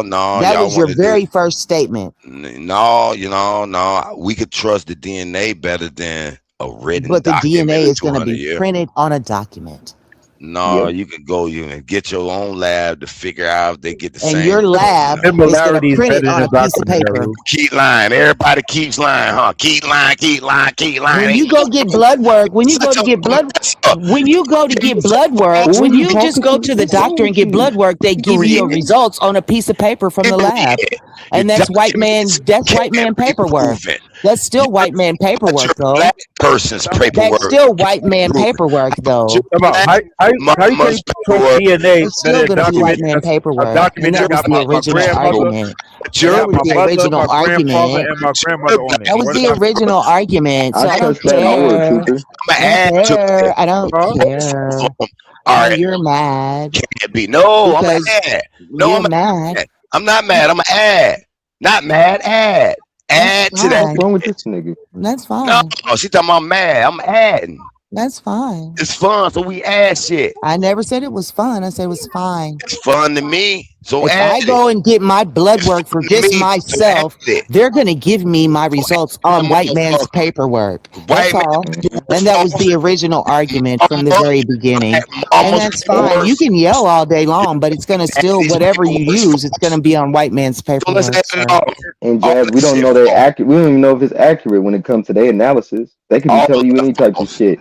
no, That y'all was your want to do. very first statement. No, no. We could trust the DNA better than a written But the document DNA of is going to 200 be years. printed on a document. No, Yep. you could go you and get your own lab to figure out if they get the And same. your lab is going to Similarities print it better on than a piece of document, paper. Harold. Keep lying. Everybody keeps lying, huh? Keep lying. When you go get blood work, when you go to get blood work, Who are when you you just talking go to? to the What's wrong doctor and with get you? blood work, they give you your results on a piece of paper from the lab. And that's white man paperwork. That's still white man paperwork though. Black person's paperwork. That's still white man paperwork though. About how you can trust DNA It's better still than going to be white document man a paperwork. document And that that was got the my original grandmother, argument. that That got was my the mother, original my grandfather, argument. and my grandmother on it. That was What the am I? original argument. So I I don't trust that more, care. Truther. I don't care. I don't Huh? care. All Now right. you're mad Can't be. No, I'm because mad. No, you're mad. I'm not mad. I'm gonna add. Not mad. Add. Add to that. What's wrong with this nigga? That's No, fine. she talking about mad. I'm adding. That's fine. It's fun, so we add shit. I never said it was fun. I said it was fine. It's fun to me. So If add I go and get my blood work for just myself, they're going to give me my results on white man's paperwork. That's all. And that was the original argument from the very beginning. And that's fine. You can yell all day long, but it's going to still, whatever you use, it's going to be on white man's paperwork. sir. And Jazz, we don't know they're accurate. We don't even know if it's accurate when it comes to their analysis. They could be telling you any type of shit.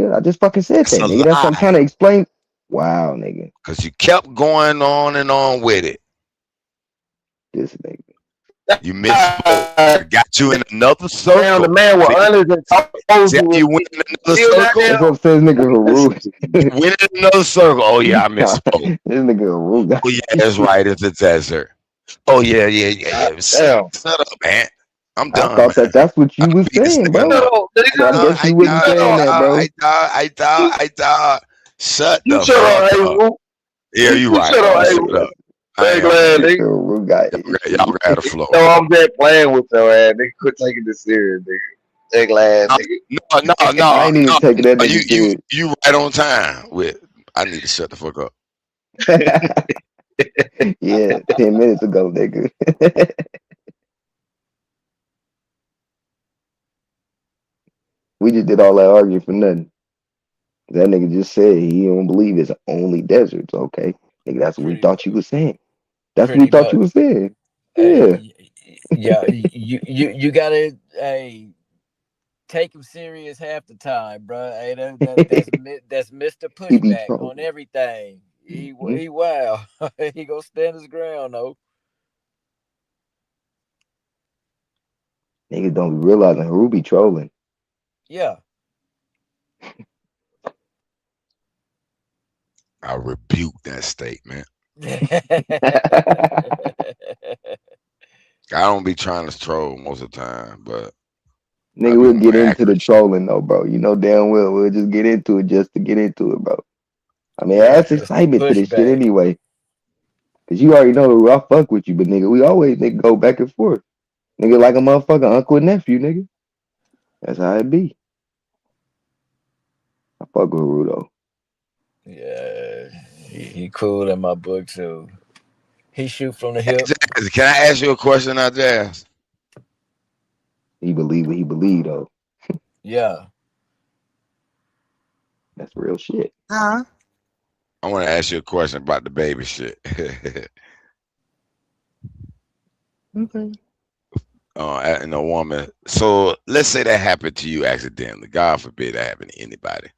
nigga. I just fucking said That's that, a nigga. That's what I'm lie. trying to explain. Wow, nigga. Because you kept going on and on with it. This nigga. You misspoke. I got you in another circle. Damn, the man was honest and told See you. how you went in another Still not circle? there. That's what says nigga Haru. Went in another circle. Oh yeah, I misspoke. This nigga Haru. Oh yeah, that's right. It's a desert. Oh yeah. Damn. Shut up, man. I'm I done, thought man. that that's what you I was beat this saying, nigga bro. up. So I guess you wasn't saying that, bro. I thought. Shut You the shut up, fuck hey, up. Wu. Yeah, you right. Shut up, hey, Shut Wu. up. I Hey, am. glad, nigga. Haru got Y'all got the floor. No, I'm just playing with your ass. Nigga, quit taking this serious, nigga. Hey, glad, nigga. I ain't even taking that nigga serious. You right on time with. I need to shut the fuck up. Yeah, 10 minutes ago, nigga. We just did all that arguing for nothing. That nigga just said he don't believe it's only deserts. Okay, nigga, that's what we thought you was saying. That's what we Pretty thought much. you was saying. Hey, Yeah. yeah, you gotta take him serious half the time, bro. Hey, that's Mr. He be Pushback trolling. on everything. He wow. He gonna stand his ground though. Niggas don't be realizing Haru be trolling. Yeah. I rebuke that statement. I don't be trying to troll most of the time, but Nigga, we'll get into the trolling though, bro. You know damn well we'll just get into it just to get into it, bro. I mean, that's excitement to this shit pushback. anyway. Cause you already know I fuck with you, but nigga, we always nigga go back and forth. Nigga like a motherfucking uncle and nephew, nigga. That's how it be. I fuck with Haru though. Yeah, he cool in my book too. He shoot from the hip. Can I ask you a question now, Jazz? He believe what he believe though. Yeah. That's real shit. Huh? I want to ask you a question about the baby shit. Okay. And a woman. So let's say that happened to you accidentally. God forbid that happened to anybody.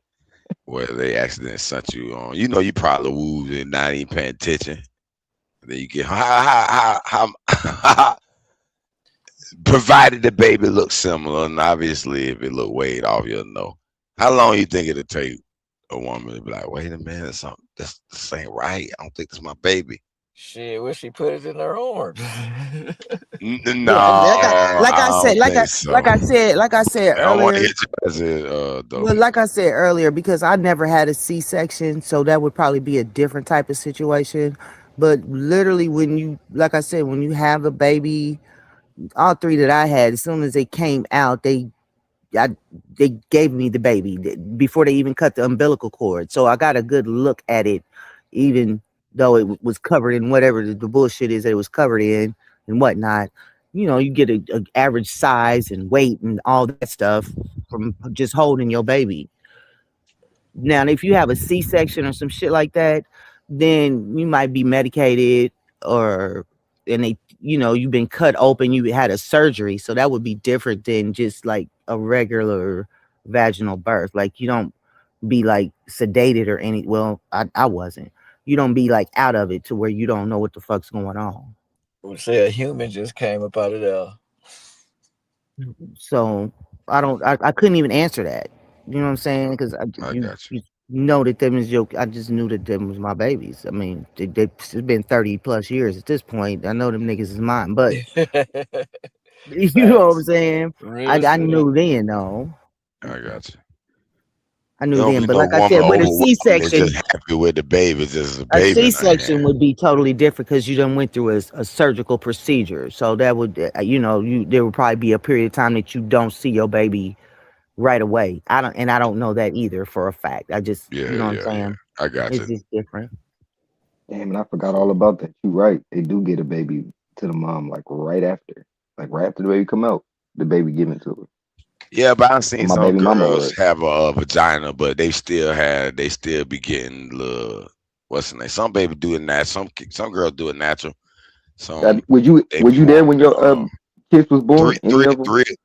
Where they accidentally sent you on. You know, you probably wooed and not even paying attention. Then you get how provided the baby looks similar, and obviously if it look weighed off, you'll know. How long you think it'll take a woman to be like, wait a minute, something this ain't right. I don't think this is my baby. Shit, wish she put it in her arms. No, like I said I want to earlier. get you as a Well, like I said earlier, because I never had a C-section, so that would probably be a different type of situation. But literally, when you, like I said, when you have a baby, all three that I had, as soon as they came out, they gave me the baby before they even cut the umbilical cord. So I got a good look at it, even though it was covered in whatever the bullshit is that it was covered in and whatnot. You know, you get a average size and weight and all that stuff from just holding your baby. Now, if you have a C-section or some shit like that, then you might be medicated and they, you know, you've been cut open, you had a surgery. So that would be different than just like a regular vaginal birth. Like you don't be like sedated or any, well, I wasn't. You don't be like out of it to where you don't know what the fuck's going on. Would say a human just came up out of there. So I couldn't even answer that. You know what I'm saying? Because you know that them is your. I just knew that them was my babies. I mean, it's been 30 plus years at this point. I know them niggas is mine, but you know what I'm saying? I knew then, though. I got you. I knew then, but like I said, with a C-section, just happy with the baby. Just a baby. A C-section would be totally different because you done went through a surgical procedure. So that would, you know, there would probably be a period of time that you don't see your baby right away. I don't know that either for a fact. I just, you know what I'm saying? Yeah. I got it's just different. Damn, and I forgot all about that. You right. They do get a baby to the mom like right after the baby come out, the baby given to her. Yeah, but I've seen My some baby mama girls was. have a vagina, but they still be getting little, what's the name? Some baby do it natural. Some girls do it natural. Would you there when your kids was born?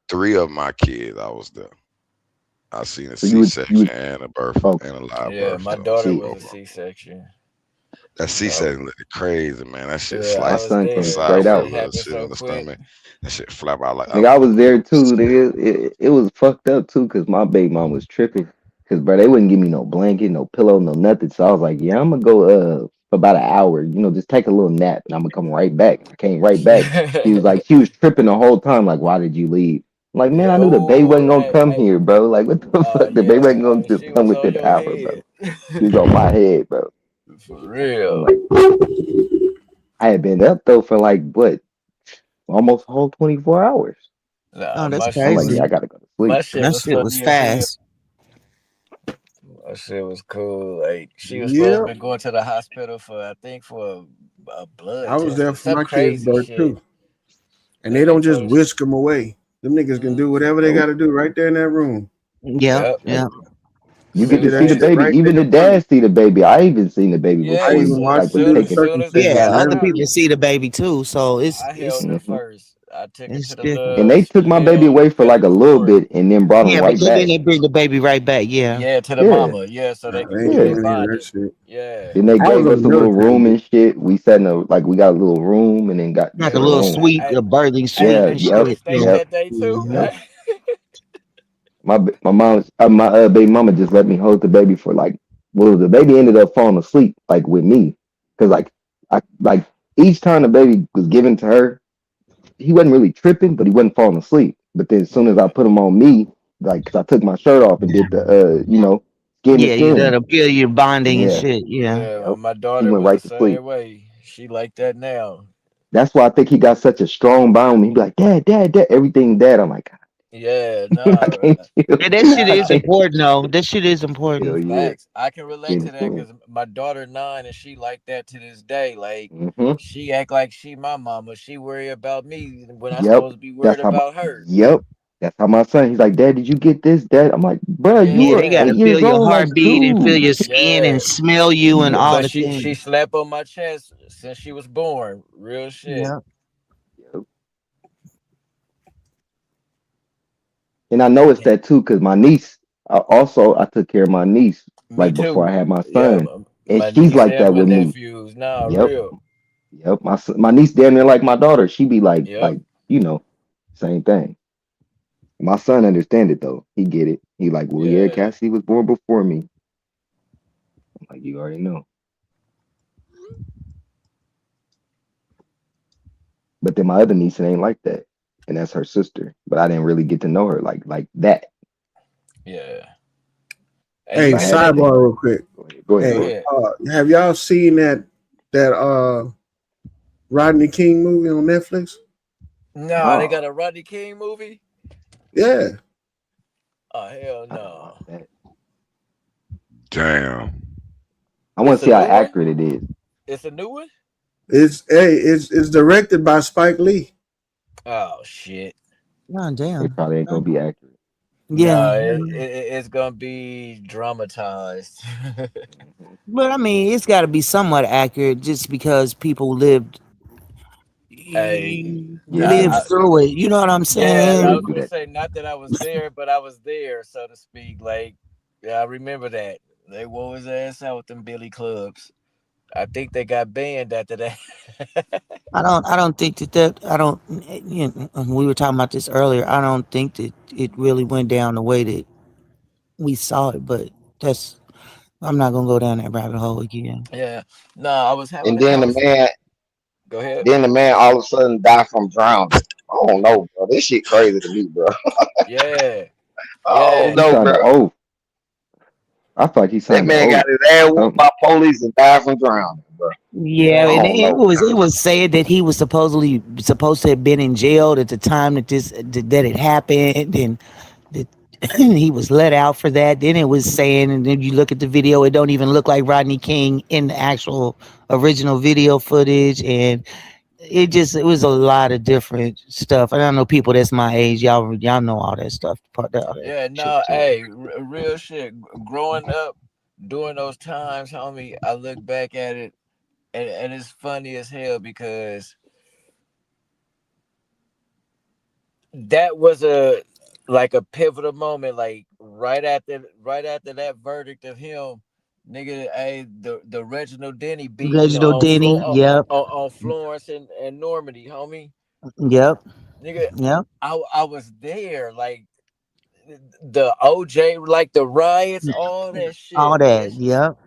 Three of my kids, I was there. I seen a So you C-section would and a birth okay. and a live Yeah, birth. my So daughter See, was a C-section. that So C-section looked crazy, man. That shit yeah, I my sliced was son from the came there. side That straight with a shit out. little happened shit so in the quick. stomach. That shit flap out like Nigga, I was there avocados. too. Nigga. It was fucked up too because my baby mom was tripping. Cause bro, they wouldn't give me no blanket, no pillow, no nothing. So I was like, yeah, I'm gonna go for about an hour. You know, just take a little nap, and I'm gonna come right back. I came right back. She was tripping the whole time. Like, why did you leave? I'm like, man, I knew the baby wasn't Yo, gonna come here, bro. Like, what the fuck? The baby wasn't gonna just she come was on within an your hour, bro. head. She was on my head, bro. For I'm real. like, I had been up though for like what, almost a whole 24 hours. Nah, Oh, that's I'm like, crazy. yeah, I gotta go to my sleep. shit That was shit was funny as hell. fast. My shit was cool. Like she was supposed Yeah, to be going to the hospital for I think for a blood I was test there or for some my kid's crazy birth shit. too. And they Like they don't just told us, whisk them away. Them niggas can do whatever they got Nope. to do right there in that room. Yeah, yep. Like, yeah. you They get Soon to do as see that the they, shit baby. right Even there the for you. dad see the baby. I even seen the baby I before even he soon, watched like them was do soon, the taken. soon as they circumcision, Yeah, got man. other her, people see the baby too, so I it's held her Hmm. first. I took her it's to the different. And little they took my baby little away for like a village little for it. bit and then brought him Yeah, but right then back. they bring the baby right back. Yeah. Yeah, to the Yeah, mama. Yeah, so they Nah, can they ain't do their yeah. doing any of that bonding. shit. Yeah. Then they I was gave on us the a little military room base. and shit. We sat in a like we got a little room and then got Like to a the little Man, room. suite, a birthing suite Yeah, and you yep, ain't shit. stayed Yeah. yep, that day too? Hmm. yep. My baby mama just let me hold the baby for like well the baby ended up falling asleep like with me because I like each time the baby was given to her he wasn't really tripping but he wasn't falling asleep but then as soon as I Yeah. put him on me like because I took my shirt off and did the skin to Yeah, you skin let them feel your bonding and yeah shit. Yeah. Yeah, yep my he daughter went was the right to sleep. same way. She like that now. That's why I think he got such a strong bond with me. He'd be like dad everything dad. I'm like Yeah, I nah, can't chill. And that shit I is nah. can't important though. That shit is hell important. yeah Facts. I can relate skin to to that skin. because my daughter 9 and she like that to this day. Like Hmm. she act like she my mama. She worry about me when I Yep. supposed to be worried That's how my about her. yep. That's how my son. He's like, Dad, did you get this? Dad, I'm like, bro, you Yeah, they were Yeah, gotta 8 years feel your old, like heartbeat and feel 2. your skin yeah. and smell you and all But the she things. slept on my chest since she was born. Real shit. Yeah. Yep. And I know it's that too, because my niece. I took care of my niece Me like before I too. had my Yeah, son, and my she's niece like and that my with me. nephews. Nah, Yep. real. Yep. My niece damn near like my daughter. She be Yep. you know, same thing. My son understand it though. He get it. He like, well, yeah, Yeah. Cassie was born before me. I'm like, you already know. But then my other niece it ain't like that, and that's her sister. But I didn't really get to know her like that. Yeah. Hey, Hey, Cause you I had to said take. sidebar real quick. Go ahead, go go Hey, ahead. ahead. have y'all seen that Rodney King movie on Netflix? Nah, they No, got a Rodney King movie? Yeah, Oh hell I gotta watch no. that. Damn. I want It's to a see how new one? accurate it is. It's a new one? it's directed by Spike Lee. Oh shit. Oh It damn. probably ain't gonna be accurate. Yeah. No, it's gonna be dramatized. Hmm. But I mean, it's got to be somewhat accurate, just because people Hey, Yeah, they lived I, do. through it. You know what I'm yeah, Yeah, I they saying? was do gonna that. say not that I was there, but I was there, so to speak. Like, yeah, I remember that. They wore his ass out with them Billy clubs. I think they got banned after that. I don't think that I don't. You know, we were talking about this earlier. I don't think that it really went down the way that we saw it. But that's. I'm not gonna go down that rabbit hole again. Yeah. No, I was having And a conversation. Go ahead. then the man all of a sudden died from drowning. I don't know, bro. This shit crazy to me, bro. Yeah. I Yeah. don't He know, signed bro. an oath. I feel like he That signed an man got oath his ass or whooped something. by police and died from drowning, bro. Yeah, I Yeah. and don't know, it was said that he was supposed to have been in jail at the time that it happened, and that he was let out for that. Then it was saying, and then you look at the video, it don't even look like Rodney King in the actual original video footage, and it was a lot of different stuff. And I know people that's my age, y'all know all that stuff, all that Yeah. shit No, too. hey, real shit. Growing up during those times, homie, I look back at it and it's funny as hell because that was like a pivotal moment, like right after that verdict of him, nigga, hey, the Reginald Denny beating Reginald Denny. Yep. on Florence and Normandy, homie. Yep. Nigga, Yep. I was there, like the OJ, like the riots, all that shit. All that. Yep.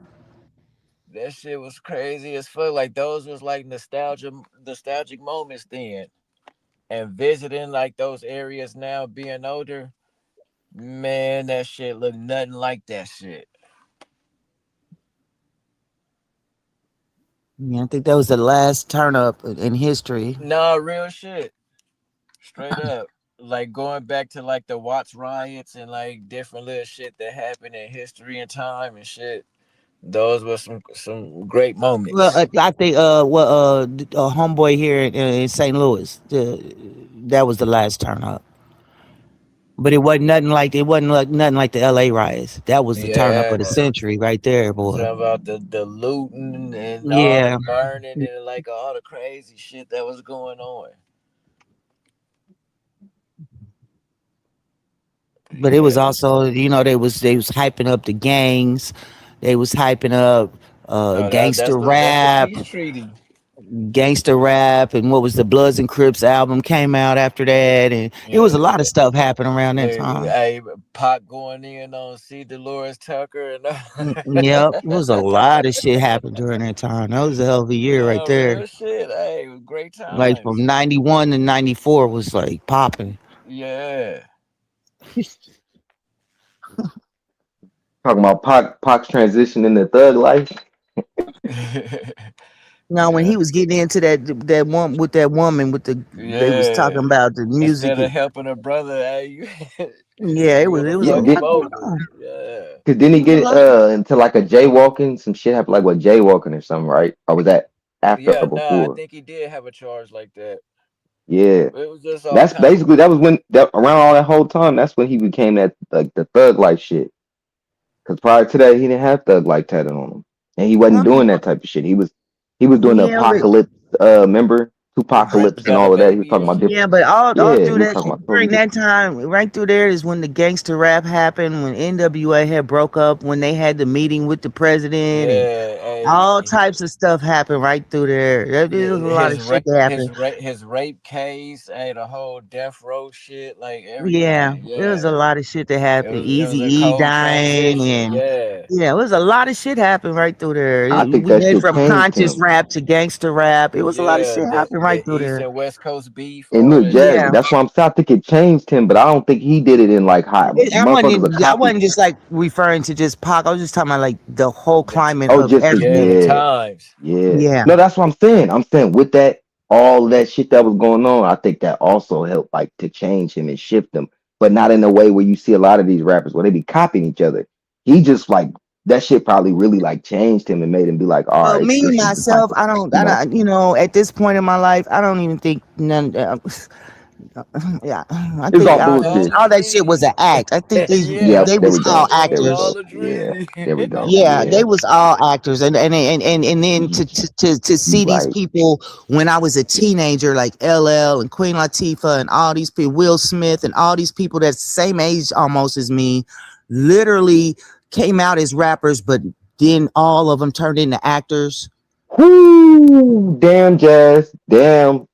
That shit was crazy as fuck. Like those was like nostalgic moments then. And visiting like those areas now, being older, man, that shit look nothing like that shit. Yeah, I think that was the last turn up in history. Nah, real shit. Straight up. Like going back to like the Watts riots and like different little shit that happened in history and time and shit. Those were some great moments. Well, I think homeboy here in St. Louis, that was the last turn up. But it wasn't nothing like the LA riots. That was the turn up of the century right there, boy. Talking about the looting and all Yeah. the burning and like all the crazy shit that was going on. But it was also, they was hyping up the gangs. They was hyping up gangster rap. That's the peace treaty. Gangster rap, and what was the Bloods and Crips album came out after that, and it was a lot of stuff happening around that time. Hey, Pac going in on C. Dolores Tucker and Yep, it was a lot of shit happened during that time. That was a hell of a year right there. Real shit, hey, it was great time. Like from 91 to 94 was like popping. Yeah. Talking about Pac's transition into thug life. Now, when he was getting into that one with that woman with the, they was talking about the music. Instead of helping a brother, hey, yeah, it was. Yeah, cause didn't he get into like a jaywalking? Some shit happened like what jaywalking or something, right? Or was that after or before? I think he did have a charge like that. Yeah, it was just that's basically that was when around all that whole time. That's when he became that like the thug life shit. Cause prior to that, he didn't have thug life tatted on him, and he wasn't doing that type of shit. He was doing the apocalypse. Remember Tupacalypse and all of that. He was talking about different. Yeah, but all through that during that time, right through there is when the gangster rap happened. When NWA had broke up, when they had the meeting with the president, and all types of stuff happened right through there. There was a lot of shit that happened. His rape case, the whole death row shit, like everything. Yeah, there was a lot of shit that happened. Eazy-E dying, and it was a lot of shit happened right through there. I think we went from conscious rap to gangster rap. It was a lot of shit happening right through there. East and West Coast beef. And look, Jazz, that's why I'm saying I think it changed him, but I don't think he did it in like hot. I wasn't just like referring to just Pac. I was just talking about like the whole climate of everything. Times. Yeah. No, that's what I'm saying. I'm saying with that, all of that shit that was going on, I think that also helped like to change him and shift him, but not in a way where you see a lot of these rappers where they be copying each other. He just like that shit probably really like changed him and made him be like, all right. Me myself, I don't, at this point in my life, I don't even think none. Yeah, I think all that shit was an act. I think they was all actors. Yeah, there we go. Yeah, they was all actors, and then to see these people when I was a teenager, like LL and Queen Latifah and all these people, Will Smith and all these people that's the same age almost as me, literally came out as rappers, but then all of them turned into actors. Whoo, damn, Jazz, damn.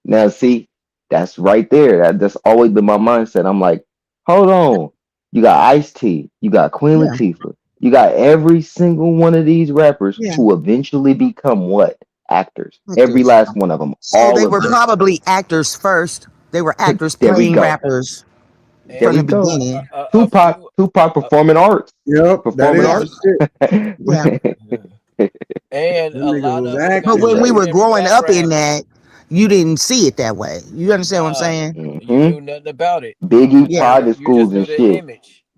Now see. That's right there. That's always been my mindset. I'm like, hold on. You got Ice-T, you got Queen Latifah, you got every single one of these rappers who eventually become what? Actors. Every last one of them. So they were probably actors first. They were actors playing rappers. There we go. Tupac performing arts. Yep, performing arts. And a lot of but when we were growing up in that, you didn't see it that way. You understand what I'm saying? You knew nothing about it. Biggie private schools and shit.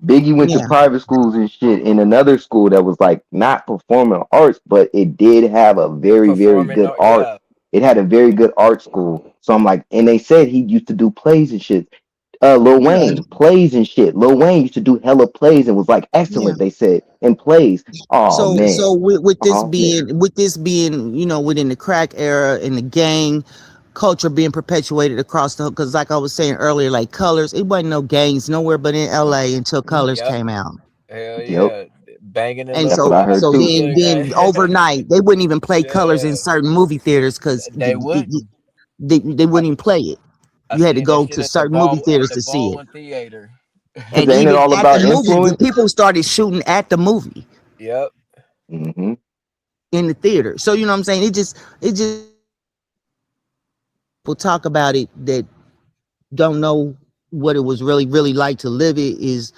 Biggie went to private schools and shit in another school that was like not performing arts, but it did have a very good art. Yeah. It had a very good art school. So I'm like, and they said he used to do plays and shit. Lil Wayne plays and shit. Lil Wayne used to do hella plays and was like excellent. They said in plays. Oh man. So with this being, within the crack era and the gang, culture being perpetuated across the, because like I was saying earlier, like Colors, it wasn't no gangs nowhere but in LA until Colors Yep. came out. Hell Yep. yeah. Banging in And That's little what I heard so too. then overnight they wouldn't even play Colors in Yeah. certain movie theaters because They wouldn't. they wouldn't even play it. I You had to seen that go shit to at the certain movie theaters to see it. Baldwin Theater. Cause And ain't it even all at about the movie, when influence? people started shooting at the movie Yep. Mm-hmm. in the theater. So you know what I'm saying? It just people talk about it that don't know what it was really like to live it. Is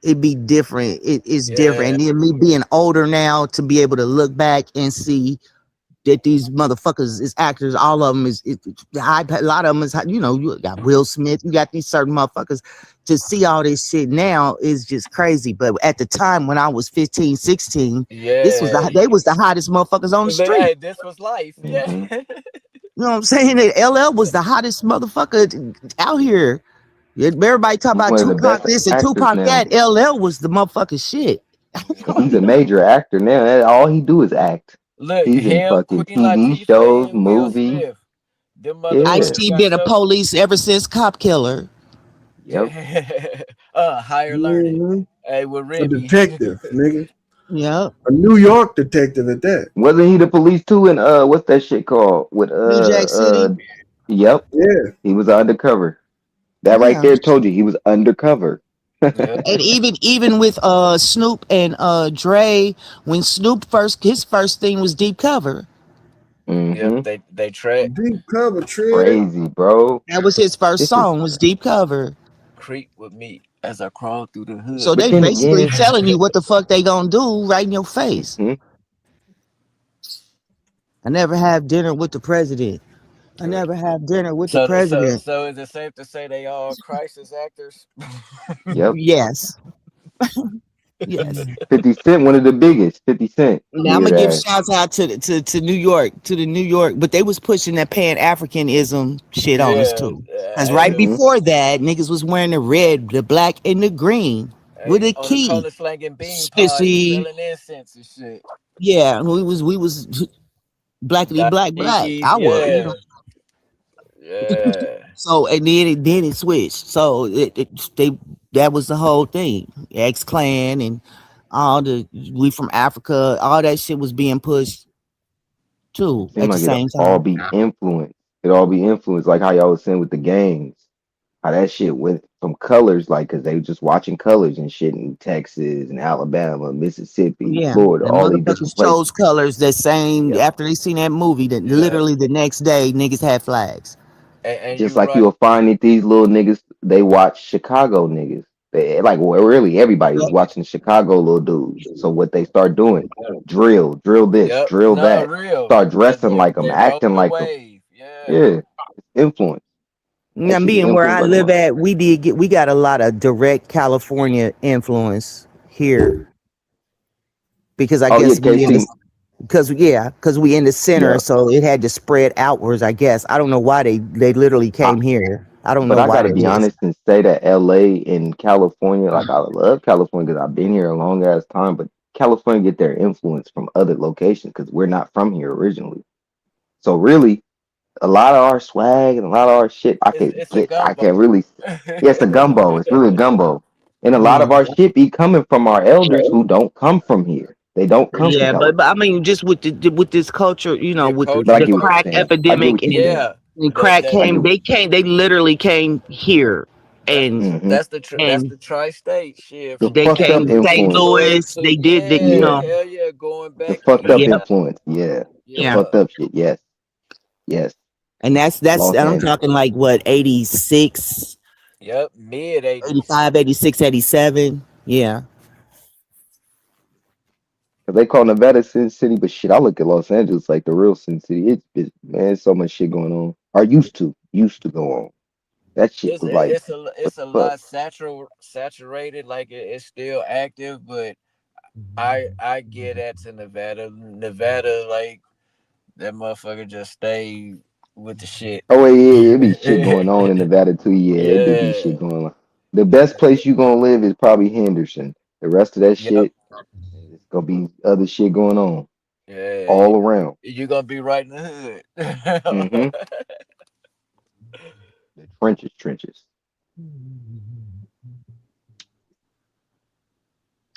it be different? It is different. Yeah. And then me being older now to be able to look back and see that these motherfuckers is actors, all of them is a lot of them is, you know, you got Will Smith, you got these certain motherfuckers. To see all this shit now is just crazy. But at the time when I was 15, 16, this was Yeah. they was the hottest motherfuckers on the But, street. hey, this was life. Yeah. Mm-hmm. You know what I'm saying? That LL was the hottest motherfucker out here. Everybody talking He's about one of the Tupac best this and actors Tupac now. that. LL was the motherfucking shit. Cause he's a major actor now. All he do is act. Look, He's in him, fucking Queen TV Latifah, shows, and Will movies. Smith. Them Yeah. Ice motherfuckers T got been a so. police ever since Cop Killer. Yep. Higher learning. Mhm. Hey, with A Remy. detective, nigga. Yeah. A New York detective at that. Wasn't he the police too? And what's that shit called? With New Jack City. yep. Yeah. He was undercover. That right Yeah. there told you he was undercover. Yeah. And even with Snoop and Dre, when Snoop his first thing was Deep Cover. Mm-hmm. Yep. They track Deep cover trail. Crazy, bro. That was his first This is, song, was Deep Cover. creep with me as I crawl through the hood. So but they then basically again, telling you what the fuck they gonna do right in your face. mhm. I never have dinner with the president. I never have dinner with the president. So is it safe to say they all crisis actors? Yep. Yes. Yes. 50 Cent, one of the biggest. 50 Cent. Now I'm Weird gonna give ass. shouts out to New York, to the New York, but they was pushing that Pan Africanism shit on us Yeah. too. Cause right Mhm. before that, niggas was wearing the red, the black, and the green with Hey, a on the key. corner slanging bean pies, Spissy. selling incense and shit. Yeah, we was blackity black. Dikes, I was, you know. yeah. So and then it switched. So that was the whole thing. X Clan and all the we from Africa, all that shit was being pushed too Seemed at the like it same all time. be influenced. It all be influenced, like how y'all was saying with the gangs. How that shit went from Colors, like, cause they were just watching Colors and shit in Texas and Alabama, Mississippi, Yeah, Florida, and all these different motherfuckers places. chose colors that same Yep. after they seen that movie. That Yeah. literally the next day niggas had flags. And Just you like right. you'll find that these little niggas, they watch Chicago niggas. They like, well, really everybody was watching the Chicago little dudes. So what they start doing, drill this, Yep. drill No, that, real. start dressing like them, They rode acting the like them. wave. Yeah. Yeah, it's influence. Now, That shit be being where I influenced like live a at, we got a lot of direct California influence here because I oh yeah, guess we in KC. the because we in the center, Yeah, so it had to spread outwards. I guess I don't know why they literally I, came here. I don't but know I why gotta they be did. honest and say that LA and California, like I love California because I've been here a long ass time, but California get their influence from other locations because we're not from here originally. So really, a lot of our swag and a lot of our shit, It's a I gumbo. can really, yeah, it's a gumbo. It's really a gumbo. And a lot Yeah, of our shit be coming from our elders who don't come from here. They don't come from yeah, but I California. mean, just with with this culture, you know, The with culture But I the get what crack you're saying. I get epidemic what you're saying. Yeah. and crack I get what they literally came here and hmm That's the and tri-state shit the from they fucked came up to St. Cleveland influence. Louis. to They did the, you Yeah. know, hell yeah, going The back fucked up yeah, east. influence. Yeah. The yeah. fucked up shit. Yes. Yes. And that's Los I'm Angeles. talking like what 86, Yep, mid 80s. 85, 86, 87. Yeah. They call Nevada Sin City, but shit, I look at Los Angeles like the real Sin City. It's man, so much shit going on. Or used to go on. That shit was like, what It's a the fuck? lot saturated, like it's still active, but I get that to Nevada. Nevada, like that motherfucker just stay with the shit. Oh wait, yeah, it be shit going on in Nevada too. Yeah, it do be shit Yeah. going on. The best place you gonna live is probably Henderson. The rest of that Yep. shit, it's gonna be other shit going on Yeah. all around. You're gonna be right in the hood. hmm French's trenches.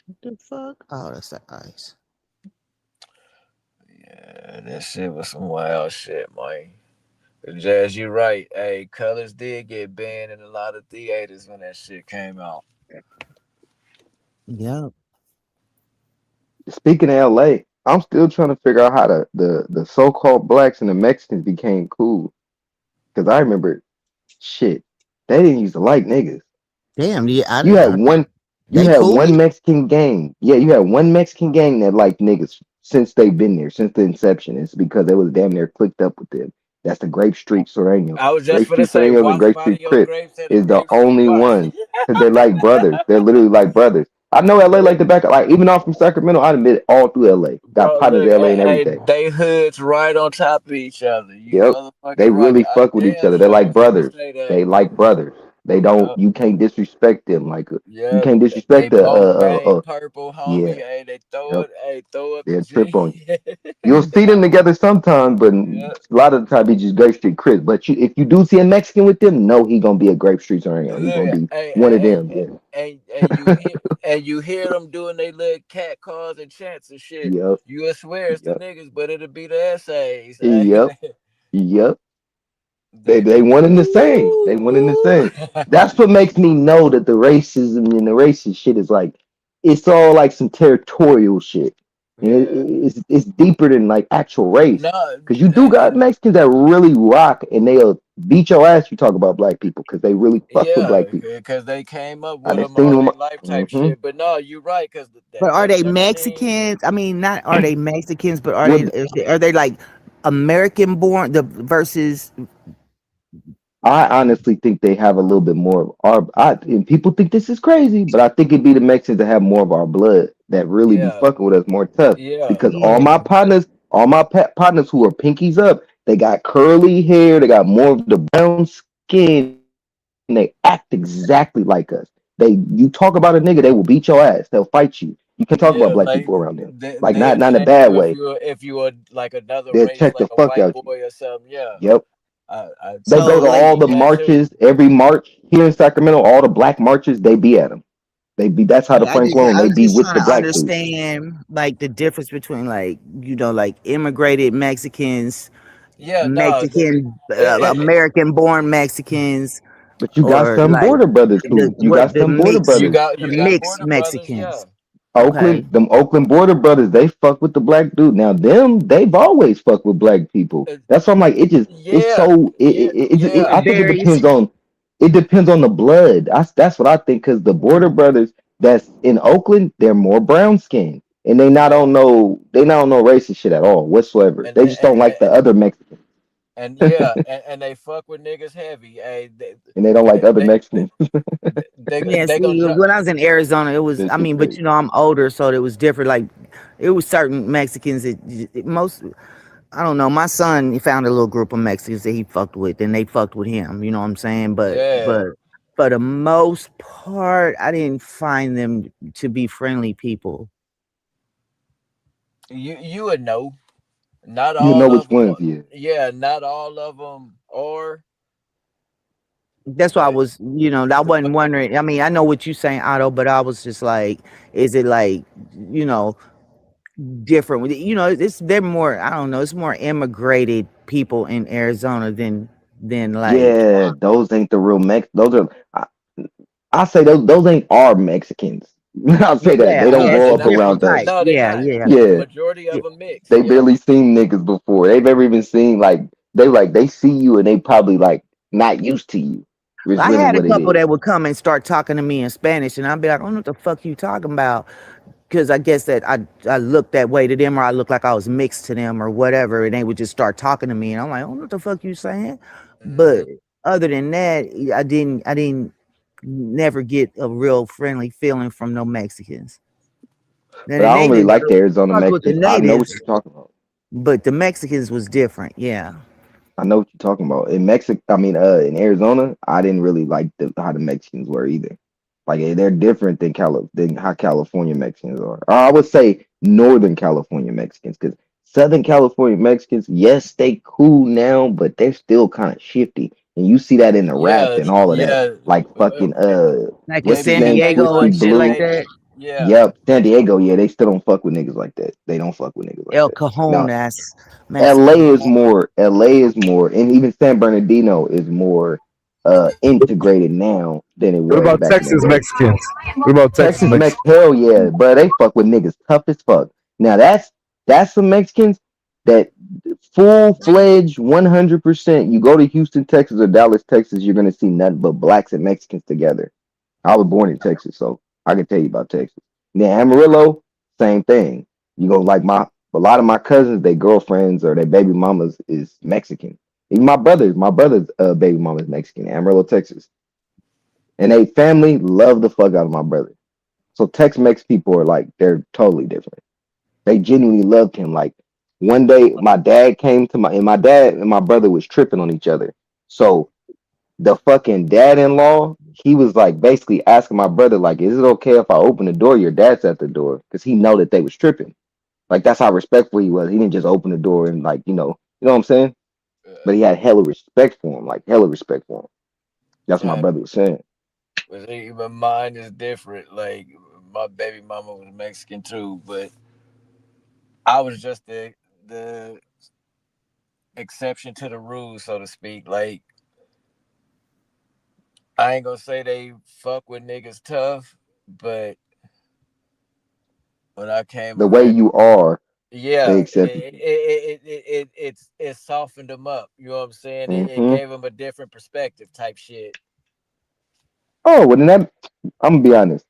What the fuck? Oh, that's the ice. Yeah, that shit was some wild shit, man. Jazz, you right. Hey, colors did get banned in a lot of theaters when that shit came out. Yeah. Speaking of LA, I'm still trying to figure out how the so-called blacks and the Mexicans became cool. Because I remember, shit, they didn't used to like niggas. Damn, yeah, I You didn't. had one. You They had cool. one Mexican gang. Yeah, you had one Mexican gang that liked niggas since they've been there, since the inception. It's because they was damn near clicked up with them. That's the Grape Street Sureños. I was just Grape gonna Street say, Sureños and watch Grape out of Street your Crips grapes and the is the Grape Street only Box. ones because they're like brothers. They're literally like brothers. I know LA like the back. Like even off from Sacramento, I admit all through LA. Got Bro, partners look, in LA and everything. they hoods right on top of each other. You Yep. They motherfucking right. really I fuck with each damn other. They're sure like finna brothers. say that. They like brothers. They don't. Yep. You can't disrespect them. Like you Yeah, can't they disrespect both gang purple, yeah. homie. Hey, they throw Yep. it. Hey, throw up the They'll trip on you. G. You'll see them together sometimes, but Yeah. a lot of the time he just Grape Street Crips. But if you do see a Mexican with them, no, he gonna be a Grape Street Sureño. He Look, gonna be hey, one of hey, them. hey, Yeah. and you hear them doing they little cat calls and chants and shit. Yep. You would swear it's the Yep. niggas, but it'll be the essays. Yep. Yep. They They one and the same. They one and the same. That's what makes me know that the racism and the racist shit is like it's all like some territorial shit. And it's deeper than like actual race. No, Because you do got Mexicans that really rock and they'll beat your ass. You talk about black people because they really fuck with yeah, black people. because they came up I with done them seen all them. their life type shit. But no, you're right, because But are they that machine. Mexicans? I mean, not are they Mexicans, but are Well, are they like American born? The versus I honestly think they have a little bit more of our. And people think this is crazy, but I think it'd be the Mexicans that have more of our blood that really be Yeah, fucking with us more tough. yeah, Because yeah. all my partners, partners who are pinkies up, they got curly hair, they got more of the brown skin, and they act exactly like us. You talk about a nigga, they will beat your ass. They'll fight you. You can talk yeah. about black Like people around them, they like they'll not in a check bad you way. if you were like another They'll race, check like the a fuck white out you. boy or something. Yeah, Yep. I They So go to like all the that too. marches, every march here in Sacramento, all the black marches, they be at them. That's how the I Frank just Loan, I they was be just with trying the to black dudes. understand like the difference between like like immigrated Mexicans, Yeah, no, Mexican it, American born Mexicans, But you got or some like border brothers too. You got the some border mix you brothers. got mixed border brothers. Yeah, Mexicans. Okay. Them Oakland border brothers, they fuck with the black dude. Now they've always fucked with black people. Uh, That's why I'm like, it's yeah, so yeah. I think Varies. it depends on the blood. That's what I think because the border brothers that's in Oakland, they're more brown skinned and they not on no racist shit at all whatsoever. And They just don't like the other Mexicans yeah, and they fuck with niggas heavy. Hey, and they don't like other Mexicans. Yeah, they see, gonna when I was in Arizona, it was, I This is mean, but crazy. I'm older, so it was different. Like, it was certain Mexicans that most, I don't know, my son, he found a little group of Mexicans that he fucked with, and they fucked with him, you know what I'm saying? But yeah. for the most part, I didn't find them to be friendly people. You would know. Not You know all which of them. ones, yeah. Yeah, not all of them are. That's why I But was, I wasn't wondering. I mean, I know what you're saying, Otto, but I was just like, is it like, different? They're more, I don't know, it's more immigrated people in Arizona than like, Yeah, those ain't the real Those are I say those ain't our Mexicans. I'll say that. They don't yeah, it's grow a up different around us. type. no, they Yeah, not. yeah, Yeah. Majority yeah. of them mix. They Yep. barely seen niggas before. They've never even seen they see you and they probably like not used to you. Is I really had a what it couple is. that would come and start talking to me in Spanish, and I'd be like, I don't know what the fuck you talking about. Because I guess that I looked that way to them, or I looked like I was mixed to them or whatever, and they would just start talking to me, and I'm like, I don't know what the fuck you saying. But other than that, I didn't never get a real friendly feeling from no Mexicans. Then But the I don't really natives like the Arizona fucked with the Mexicans. I know what natives, you're talking about. but the Mexicans was different. Yeah. I know what you're talking about. In in Arizona, I didn't really like how the Mexicans were either. Like they're different than how California Mexicans are. Or I would say Northern California Mexicans, because Southern California Mexicans, yes, they cool now, but they're still kind of shifty. And you see that in the rap Yeah, and all of that. yeah. Like fucking Like in what's his San name? Diego Twisty and shit Blue. like that. Yeah. Yep, San Diego, yeah, they still don't fuck with niggas like that. They don't fuck with niggas like El that. Now, Cajonas. LA is more, and even San Bernardino is more integrated now than it was What about back in the Texas day. Mexicans? What about Texas Texas Mexicans? Hell yeah, bro, they fuck with niggas tough as fuck. Now that's some Mexicans that full-fledged 100%. You go to Houston, Texas or Dallas, Texas, you're gonna see nothing but blacks and Mexicans together. I was born in Texas, so I can tell you about Texas. Now Amarillo, same thing. You go like a lot of my cousins, their girlfriends or their baby mamas is Mexican. Even my brother's baby mama is Mexican, Amarillo, Texas. And they family love the fuck out of my brother. So Tex-Mex people are like, they're totally different. They genuinely loved him. Like one day my dad came to my dad and my brother was tripping on each other. So the fucking dad-in-law, he was like basically asking my brother, like, is it okay if I open the door? Your dad's at the door. Because he know that they was tripping. Like that's how respectful he was. He didn't just open the door and like, you know what I'm saying? But he had hella respect for him, like hella respect for him. That's what my brother was saying. But even mine is different. Like my baby mama was Mexican too, but I was just the exception to the rule, so to speak. Like I ain't gonna say they fuck with niggas tough, but when I came The around, way you are, yeah, they accept you. it softened them up. You know what I'm saying? It Mhm. gave them a different perspective, type shit. Oh, well then I'm gonna be honest.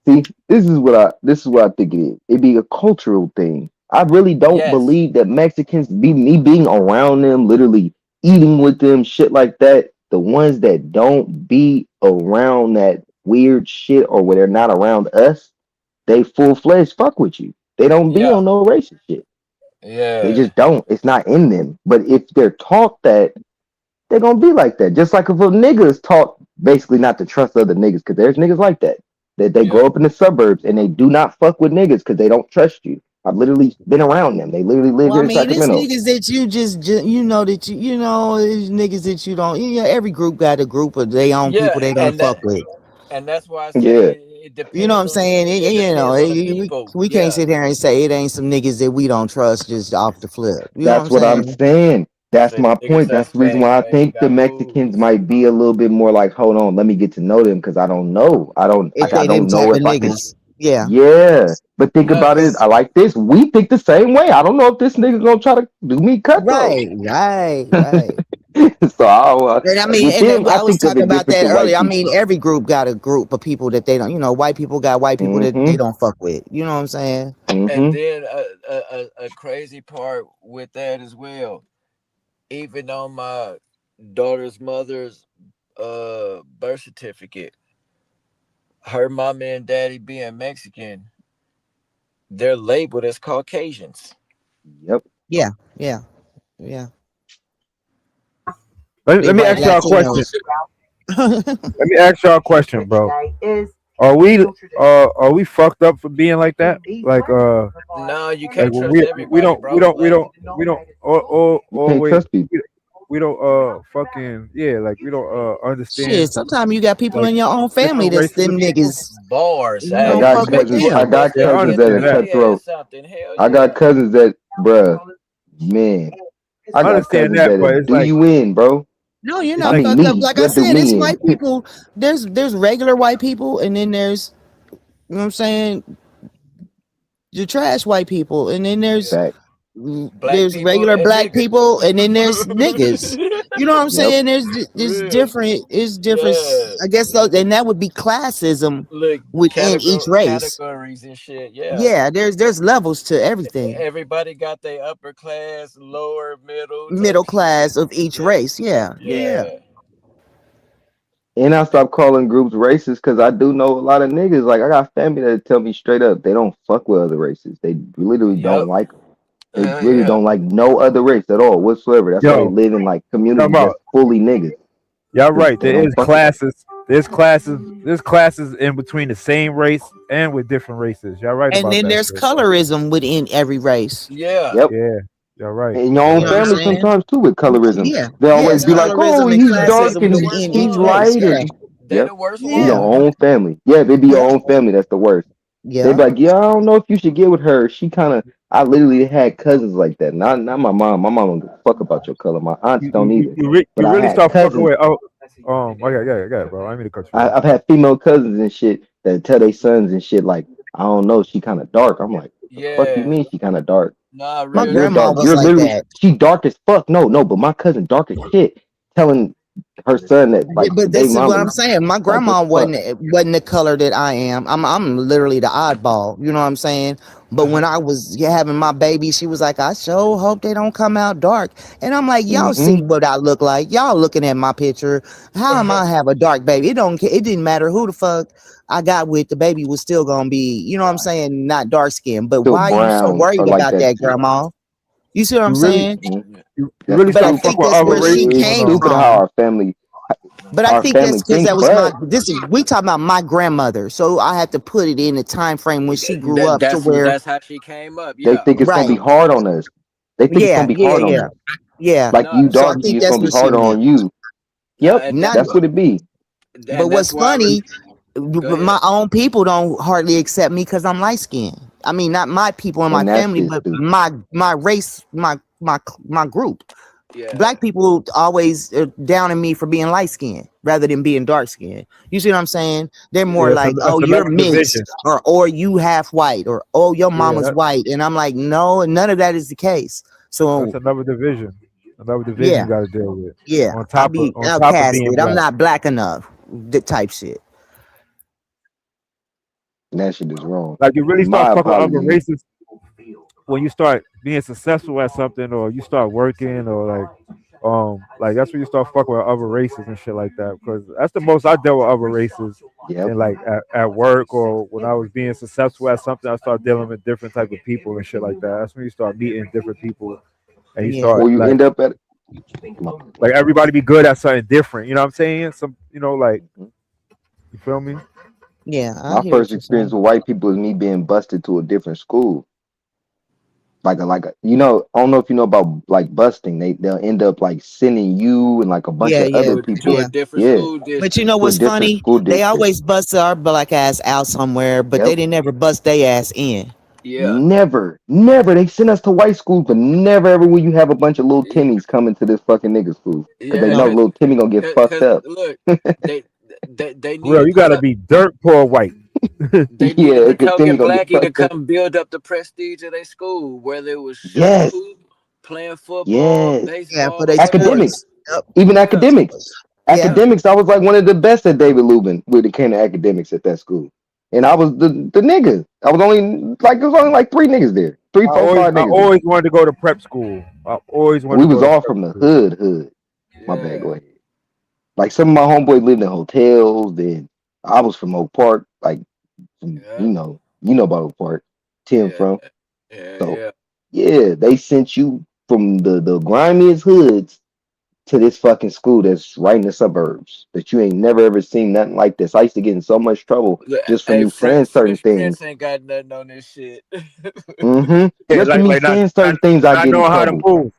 See, this is what I think it is. It be a cultural thing. I really don't Yes. believe that Mexicans me being around them, literally eating with them, shit like that. The ones that don't be around that weird shit or where they're not around us, they full-fledged fuck with you. They don't be Yeah. on no racist shit. Yeah. They just don't. It's not in them. But if they're taught that, they're gonna be like that. Just like if a nigga is taught basically not to trust other niggas, because there's niggas like that. That they grow up in the suburbs and they do not fuck with niggas because they don't trust you. I've literally been around them. They literally live Well, I here in mean, it's Sacramento. niggas that you just you know that you know it's niggas that you don't. You know, every group got a group of their own Yeah, people they don't and fuck with. and that's why I say Yeah. it depends. You know what I'm saying? It You know, depends on the people. we Yeah. can't sit here and say it ain't some niggas that we don't trust just off the flip. You know That's what what I'm I'm saying? saying. That's Say my niggas point. That's the reason suspect, why I man. You think the gotta Mexicans move. might be a little bit more like, hold on, let me get to know them because I don't know. I don't If I they them don't type know of if I can. niggas, yeah. Yeah. But think No, about it. I like this. We think the same way. I don't know if this nigga gonna try to do me cutthroat. Right. So And I mean, with and them, I I was think of talking it about different that to white earlier. I people. mean, every group got a group of people that they don't. You know, white people got white people that they Mm-hmm. don't fuck with. You know what I'm saying? and Mm-hmm. then a crazy part with that as well. Even on my daughter's mother's birth certificate, her mommy and daddy being Mexican, they're labeled as Caucasians. Yep. Yeah. Let They me white ask y'all a question. Latinos. Let me ask y'all a question, bro. Are we fucked up for being like that? Like No, you like can't when trust everybody, we don't bro. Like, You can't wait, trust people. we don't fucking like we don't understand Shit, sometimes you got people like in your own family different that's races them of people. niggas. bars, You I don't got fuck with cousins. I them. got Yeah, I cousins that are understand that. cutthroat. something. Hell I got cousins that, bruh, man. I I got understand cousins that, but that it's do like you in, bro. No, you're it's I not like mean fucked up. me. Like I They'll do said, it's me in. white people. There's regular white people, and then there's you know what I'm saying, the trash white people, and then there's Fact. black people regular and black niggas. people, and then there's niggas. You know what I'm Yep. saying? There's different. It's different. Yeah. I guess so, and that would be classism Look, within each race. categories and shit. Yeah. Yeah, there's levels to everything. Everybody got their upper class, lower, middle Middle type shit. class of each Yeah. race. Yeah. Yeah. And I stopped calling groups racist because I do know a lot of niggas. Like I got family that tell me straight up they don't fuck with other races. They literally Yep. don't like them. They really Yeah. don't like no other race at all whatsoever. That's why they yo, live in like talking communities about that's fully niggas. y'all 'Cause right. they There don't is fuck with them. there's classes in between the same race and with different races. Y'all right And about then that there's shit. colorism within every race. Yeah. Yep. Yeah. Yeah, right. In your You own know what I'm family saying? sometimes too with colorism. Yeah. They always Yes, be like, oh, colorism and he's They dark classism and the to worst in he's each ones. race. light. Yeah. And They yep, the worst in your Yeah. ones. own family. Yeah, they be your Yeah. own family. That's the worst. They be Yeah. like, yeah, I don't know if you should get with her. She kind of, I literally had cousins like that. Not my mom. My mom don't give a fuck about your color. My aunts don't either. But You I really had start fucking cousins. with yeah, bro. I didn't mean to cut you off. I've had female cousins and shit that tell their sons and shit like, I don't know, she kind of dark. I'm like, what the fuck you Yeah. mean she kind of dark? Nah, My Like real you're shit. grandma dark. was You're like literally that. she dark as fuck. No, but my cousin dark as shit. Telling her son that Yeah, like the but baby this is what mama I'm saying. My like what grandma the fuck? wasn't the color that I am. I'm literally the oddball. You know what I'm saying? But when I was having my baby, she was like, I sure hope they don't come out dark. And I'm like, y'all Mm-hmm. see what I look like. Y'all looking at my picture. How am I have a dark baby? It didn't matter who the fuck I got with. The baby was still gonna be, you know what I'm saying, not dark skinned. But Still why are you so brown or worried like about that that, shit. grandma? You see what I'm You really saying? Mm-hmm. you That's really But I start stupid. fucking think with that's other where she races It's when came stupid how from. But I our think that's family because think. that was But we talking about my grandmother. So I have to put it in the time frame when she grew up to where That's how she came up. they Yeah. think it's gonna right. be hard on us. They think it's Yeah, gonna be yeah, hard on yeah. us. Yeah. Like No, you So I dark, think it's that's gonna be what she harder meant. on you. no, Yep, and Not that's what it be. but what's that's why. funny, Go ahead. my own people don't hardly accept me because I'm light skinned. I mean, not my people in my And that family, shit's but stupid. my race, my group. Yeah. Black people always down in me for being light skinned rather than being dark skinned. You see what I'm saying? They're more Yeah, like, that's oh, you're another mixed, division. or you half white, or oh, your Yeah, mama's white. And I'm like, no, none of that is the case. that's So another division. Another division yeah, you got to deal with. yeah, I'll be On top of being outcasted. I'm black. not black enough. The type shit. And that shit is wrong. Like you really start My fucking with other apologies. races when you start being successful at something, or you start working, or like that's when you start fucking with other races and shit like that. Because that's the most I dealt with other races, Yep. and like at work or when I was being successful at something, I started dealing with different type of people and shit like that. That's when you start meeting different people, and you Yeah, start Or you end up at like everybody be good at something different. You know what I'm saying? Some like Mhm. you feel me? yeah, I My hear first what you're experience saying. with white people is me being busted to a different school. Like a I don't know if you know about like busting. They'll end up like sending you and like a bunch Yeah, of yeah, other To a people. yeah. different Yeah, school But you district. know to a what's different funny? school They district. always bust our black ass out somewhere, but they Yep. didn't never bust their ass in. Yeah. Never. They send us to white schools, but never ever will you have a bunch of little Timmies coming to this fucking nigga school because they Yeah, know No. little Timmy gonna get fucked cause up. look, they they need Real, to you put gotta up. be dirt poor white. They needed Yeah, a because Timmy token gonna get blackie to fucked up. come build up the prestige of their school, whether it was shooting Yes, hoop, playing football, yes. Yeah, for baseball, their whatever. Academics, sports. Yep. even Yeah, academics. Yeah. yeah, Academics, I was like one of the best at David Lubin when it came to academics at that school. And I was the nigga. I was only like there was only like three niggas there. Three, four, five I niggas there. always wanted to go to prep school. I always wanted We to go was to all prep from the school. hood. My bad, yeah, go ahead. Like some of my homeboys lived in hotels, then I was from Oak Park, like from, yeah, you know about Oak Park, Tim yeah, from. yeah, So yeah. yeah, they sent you from the grimiest hoods to this fucking school that's right in the suburbs that you ain't never ever seen nothing like this. I used to get in so much trouble Look, just for hey, me saying certain Prince things. ain't got nothing on this shit. Yeah, Just for me like saying certain things, I not get in knowing how to trouble. move.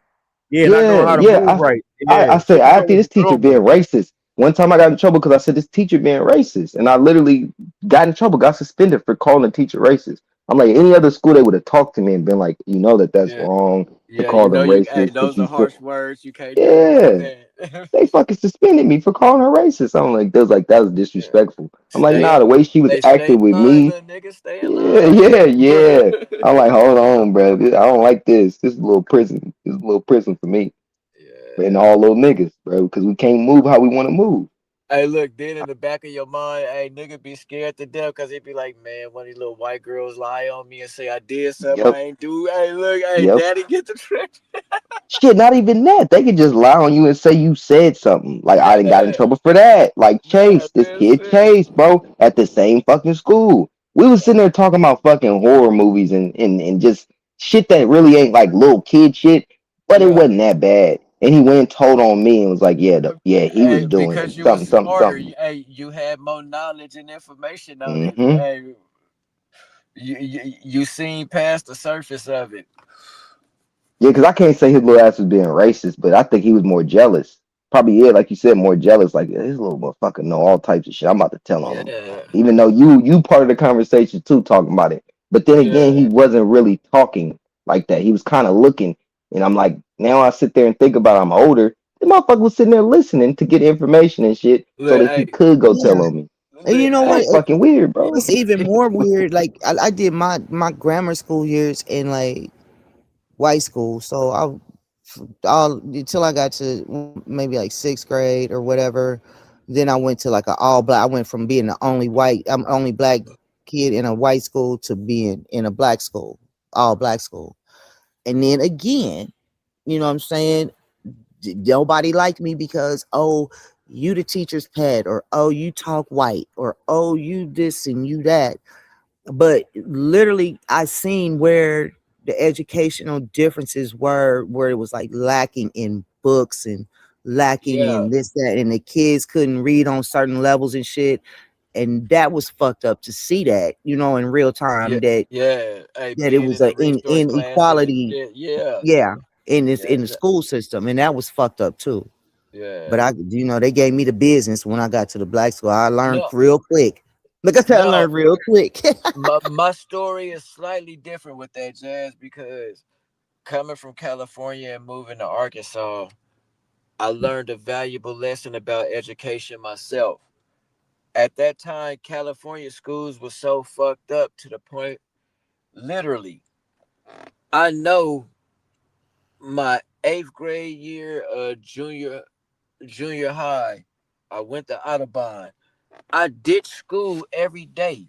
Yeah, not knowing Yeah, how to yeah. move right. I Yeah, said shit you I know think what this you're teacher doing being with. racist. One time I got in trouble because I said this teacher being racist, and I literally got in trouble, got suspended for calling the teacher racist. I'm like any other school, they would have talked to me and been like, you know that's Yeah, wrong to yeah. call You know, them you. Hey, racist because those are you feel. harsh words. You can't do it like Yeah, that. they fucking suspended me for calling her racist. I'm like, that was Yeah. disrespectful. I'm like, Stay nah, in, the way she was stay acting in with line, me. little nigga. Stay in Yeah, line. yeah. I'm like, hold on, bro. I don't like this. This is a little prison. This is a little prison for me and Yeah. all little niggas, bro, because we can't move how we want to move. Hey, look, then in the back of your mind, hey, nigga be scared to death because he be like, man, one of these little white girls lie on me and say I did something Yep, I ain't do. Hey, look, hey, yep. daddy get the trick. Shit, not even that. They could just lie on you and say you said something. Like I done got in Yeah. trouble for that. Like Nah, Chase, this real kid shit. Chase, bro, at the same fucking school. We was sitting there talking about fucking horror movies and just shit that really ain't like little kid shit, but it Yeah. wasn't that bad. And he went and told on me and was like, yeah, yeah, he was Hey, doing because it. you was Something, something, smarter. something. Hey, you had more knowledge and information on it. Mm-hmm. Hey, you seen past the surface of it. Yeah, because I can't say his little ass was being racist, but I think he was more jealous. Probably, yeah, like you said, more jealous. Like his little motherfucker know all types of shit. I'm about to tell on him, Yeah, even though you part of the conversation too, talking about it. But then again, he yeah, wasn't really talking like that. He was kind of looking, and I'm like, now I sit there and think about I'm older. The motherfucker was sitting there listening to get information and shit, so look, that he hey, could go Yeah. tell on me. And you look, know That what? was hey, fucking weird, bro. It's even more weird. Like I did my grammar school years in like white school, so all until I got to maybe like sixth grade or whatever. Then I went to like an all black. I went from being the only black kid in a white school to being in a black school, all black school. And then again, you know what I'm saying? Nobody liked me because, oh, you the teacher's pet, or oh, you talk white, or oh, you this and you that. But literally I seen where the educational differences were, where it was like lacking in books and lacking yeah, in this, that, and the kids couldn't read on certain levels and shit. And that was fucked up to see that, in real yeah, time, that yeah. Hey, it being was in the a resource classes and inequality, shit. Yeah, yeah, in this yeah, in the school system, and that was fucked up too. But yeah. they gave me the business when I got to the black school. I learned No, real quick. Like I said, I no. learned real quick. My story is slightly different with that, Jazz, because coming from California and moving to Arkansas, I learned a valuable lesson about education myself. At that time, California schools were so fucked up to the point, literally, I know my eighth grade year, junior high, I went to Audubon. I ditched school every day.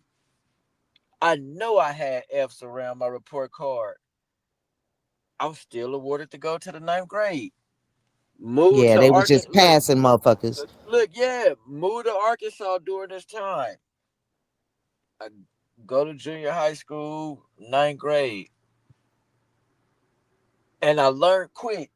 I know I had F's around my report card. I was still awarded to go to the ninth grade. Moved Yeah, to they was Arkansas. just passing motherfuckers. Look, yeah, moved to Arkansas during this time. I go to junior high school, ninth grade, and I learned quick.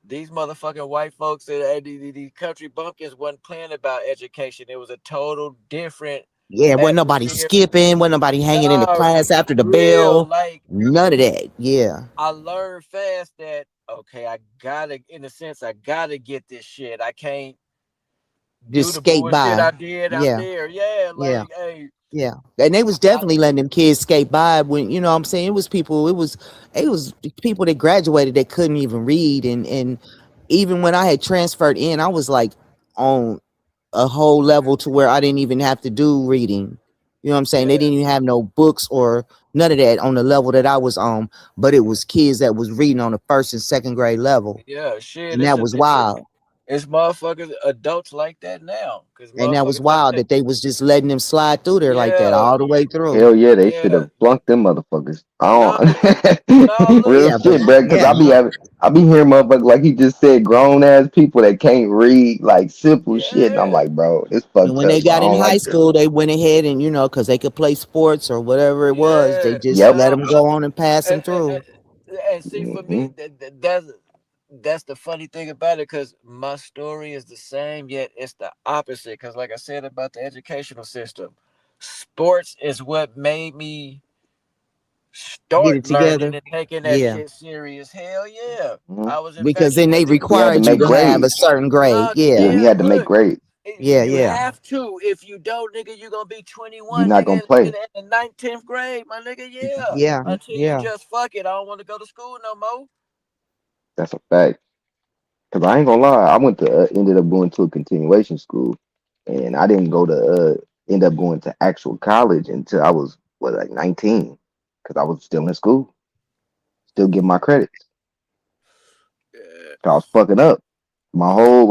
These motherfucking white folks and these country bumpkins wasn't playing about education. It was a total different Yeah, wasn't nobody atmosphere. skipping, wasn't nobody hanging in the Nah, class after the real bell. like None of that. Yeah. I learned fast that okay, I gotta, in a sense, I gotta get this shit. I can't do Just the skate bullshit by. I did out Yeah. there. Yeah, Yeah. like hey, Yeah. And they was I, definitely letting them kids skate by when, what I'm saying, it was people that graduated that couldn't even read. And even when I had transferred in, I was like on a whole level to where I didn't even have to do reading. You know what I'm saying? They yeah, didn't even have no books or none of that on the level that I was on, but it was kids that was reading on the first and second grade level. yeah, shit. And that was wild. It's motherfuckers, adults like that now, cause And that was motherfuckers like wild that. that they was just letting them slide through there like that Yeah, all the way through. Hell yeah, they should yeah. have flunked them motherfuckers. No, no, Real look, Yeah, but shit, bro. Cause yeah, I be hearing motherfuckers like he just said, grown ass people that can't read like simple shit, and I'm yeah, like, bro, it's and fucked when they up, bro. I got in don't high like this. school, they went ahead and because they could play sports or whatever it was, they yeah. just Yep. let No, them go on and pass them and, through. and see, for Hmm. me, that's the funny thing about it, because my story is the same, yet it's the opposite. Because, like I said about the educational system, sports is what made me Get start it learning together. and taking that Yeah, shit serious. Hell yeah, Hmm. I was because then they infatuated with We had to required you make to have a grades. certain grade. nah, Yeah, Yeah, we yeah. had to make Look, grades. yeah, you yeah, have to. If you don't, nigga, you gonna be You're 21, not gonna nigga, play. in the ninth, 10th grade, my nigga. Yeah, yeah, until you yeah. just fuck it. I don't want to go to school no more. That's a fact. Cause I ain't gonna lie, I went to ended up going to a continuation school, and I didn't go to end up going to actual college until I was what like 19, cause I was still in school, still getting my credits. Yeah, 'Cause I was fucking up my whole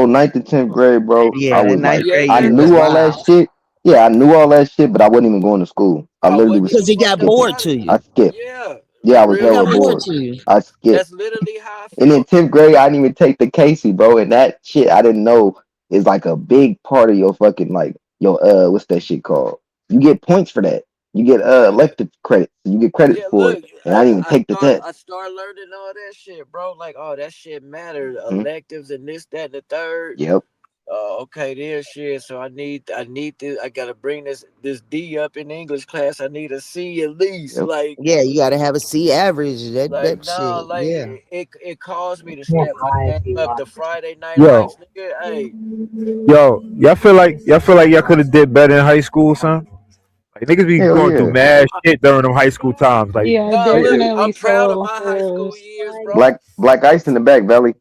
ninth and 10th grade, bro. I Yeah, that was ninth like, yeah, grade I year yeah. was knew all that wild shit. Yeah, I knew all that shit, but I wasn't even going to school. I I literally wasn't was even because it got fucked up skipping. bored about to it. I you. skipped. Yeah, Yeah, I was It real hella got bored shit. bored. to you. I skipped. That's literally how I And in felt. 10th grade, I didn't even take the Casey, bro. And that shit I didn't know is like a big part of your fucking like your what's that shit called? You get points for that. You get Yeah, elective credits. You get credits yeah. for it. Look, And I didn't even I take the test. start learning all that shit, bro. Like, oh, that shit mattered. Hmm. Electives and this, that, and the third. Yep. Okay, there shit. So I gotta bring this D up in English class. I need a C at least. Yep. Like Yeah, you got to have a C average. That no, shit. Yeah. it caused me to step my game up. The Friday Night Yo, Lights, nigga. Hey, y'all feel like y'all could have did better in high school, son. Like niggas be Hell going through yeah. mad shit during them high school times. Like, Yeah, no, like look, definitely I'm proud of so. my For high real. school years, bro. Black ice in the back, Valley.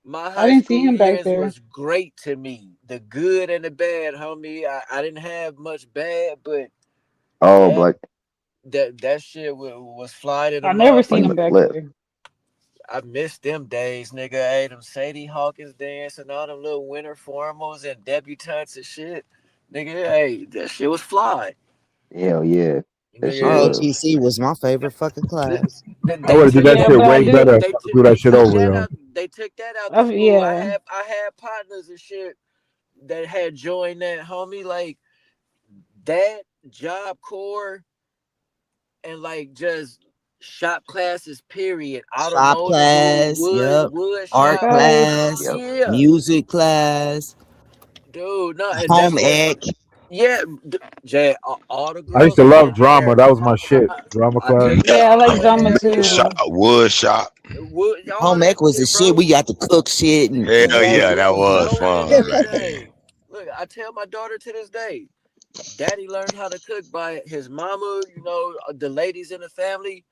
My I high didn't see school him back years there. was great to me. The good and the bad, homie. I didn't have much bad, but Oh, that Black. that shit was fly to the I never seen Black him motherfucker. back left. there. I miss them days, nigga. Hey, them Sadie Hawkins dance and all them little winter formals and debutantes and shit. Nigga, hey, that shit was fly. Hell yeah. That shit Nigga, was. ROTC was my favorite fucking class. I they would have did took that Yeah, that shit but I way do. better if I could do they that shit took over, that yo. out. They took that out the school. Yeah. I had partners and shit that had joined that, homie. Like that Job Corps and like just shop classes. Period. Shop Automotive, class, yep. wood Art shop. class, Yep. Yeah, music class, dude. No, and home that's what. ec. Yeah, Jay. All the I used girls to was love in drama. there. That was my shit. Drama I class. took that Yeah, I like drama in drama there. Shop, too. wood shop. All Home that ec was the shit, shit. bro. We got to cook shit and Hell yeah, Exactly. that was Sewing and fun, man. everything. Look, I tell my daughter to this day, Daddy learned how to cook by his mama, the ladies in the family.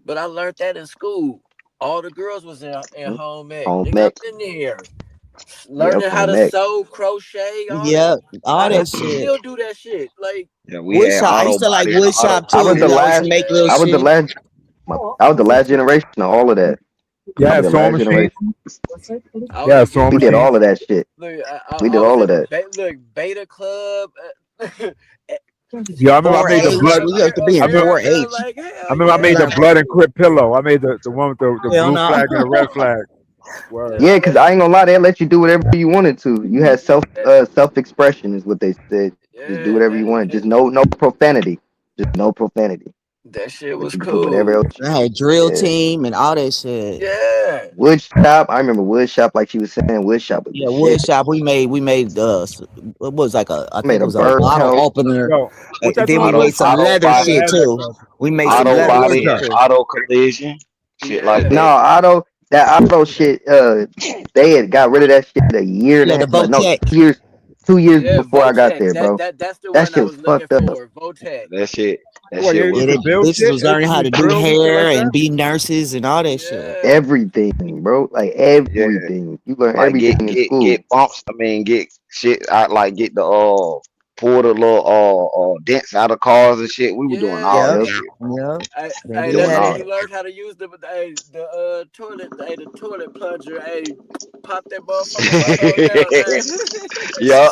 But I learned that in school. All the girls was in home ec. Home Nigga, ec. I'm in there. Yep. Learning how Home to ec. sew, crochet, all that. yep, all I that still shit. do that shit. Like, Yeah, we Wood had shop. I auto used to like body and wood auto shop I was too. the You know, collision. to last. make little I was the shit. last. I was the last generation of all of that. Yeah, I was the sewing last machine. generation. I Yeah, was sewing We did machine. all of that shit. look, We I did was all in of the that. Beta Club. Yeah, I remember I made the 4-H. blood. We used to be I in remember. America, 4-H. like I hell remember I made the yeah. blood and crip pillow. I made the one with the Hell blue no. flag and the red flag. Word. Yeah, because I ain't gonna lie, they let you do whatever you wanted to. You had self expression is what they said. Just do Yeah, whatever you wanted. Just no profanity. Just no profanity. that shit But was you can do whatever cool. else. I had drill Yeah. team and all that shit. Yeah. Wood shop. I remember wood shop. Like she was saying, wood shop was the Yeah, wood shit. shop. We made it was like I think Made it a was a birdhouse. bottle opener. Yo, what y'all Then we doing? Auto made some auto leather I body, never shit had that too. class. We made some auto leather body shit and too. auto collision, shit like Yeah. No, that. that auto shit. They had got rid of that shit a year and Yeah, a the half. No, Votech. 2 years. 2 years Yeah, before I got Votech. there, bro. That's the That one I shit was was looking fucked up. for. Votech. That shit What, you was used Yeah, to the build bitches shit? was learning Used how to to do drill and shit hair like that? and be nurses and all that shit. Yeah. Everything, bro. Like yeah. everything. You learn Like everything in school. get bumps. I mean, get shit. I like get the pull the little dents out of cars and shit. We were doing all Yeah. Yep, that Yep. shit. yep. They Hey, did that's Doing have when all that. you that learned shit. how to use the toilet, the toilet plunger. Hey, pop that motherfucker right on down there. Yeah.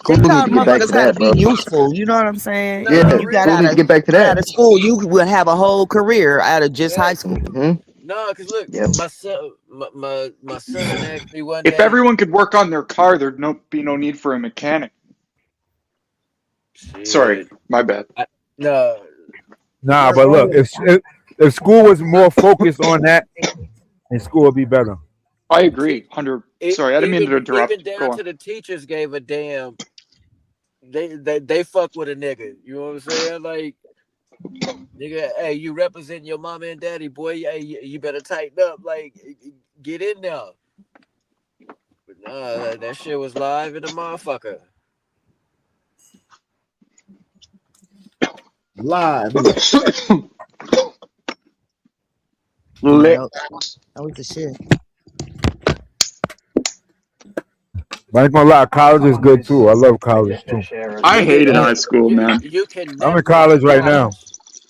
They Schools need taught to get back to motherfuckers how to that, be bro. useful. You know what I'm saying? Yeah, Nah, You got schools real. need to get back to out that. of school, you would have a whole career out of just high Yeah. school. Mm-hmm. No, cause look, Yep. my son asked me one If day. everyone could work on their car, there'd be no need for a mechanic. Sorry, Shit. my bad. No. Nah, Work but on look, if school was more focused on that, then school would be better. I agree. Sorry, I didn't mean to interrupt. even down Go on. to the teachers gave a damn. They fuck with a nigga. You know what I'm saying? Like, nigga, hey, you represent your mama and daddy, boy. Hey, you better tighten up. Like, get in there. But nah, that shit was live in the motherfucker. Live. Lit. Yep. That was the shit. But I ain't gonna lie, college is good too. I love college too. I Nigga, hated hey, high school, man. you can I'm in never college beat right now. college.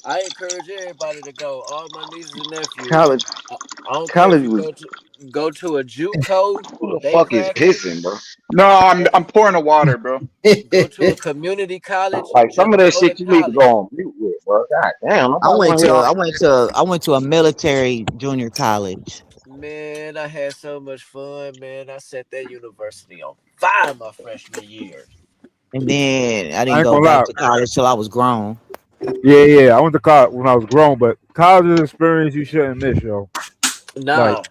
I encourage everybody to go. All my nieces and nephews. College. I don't care if College you was. go to a JUCO, Who the they fuck is crack it. pissing, bro? No, I'm pouring a water, bro. Go to a community college, Like just some of that go to shit you need to go college. on mute with, bro. God damn, I nobody went want to to hear all I that went shit. to I went to a military junior college. Man, I had so much fun, man. I set that university on fire my freshman year. And then I I didn't ain't go gonna back lie. to college till I was grown. Yeah. I went to college when I was grown, but college is an experience you shouldn't miss, yo. Nah, Like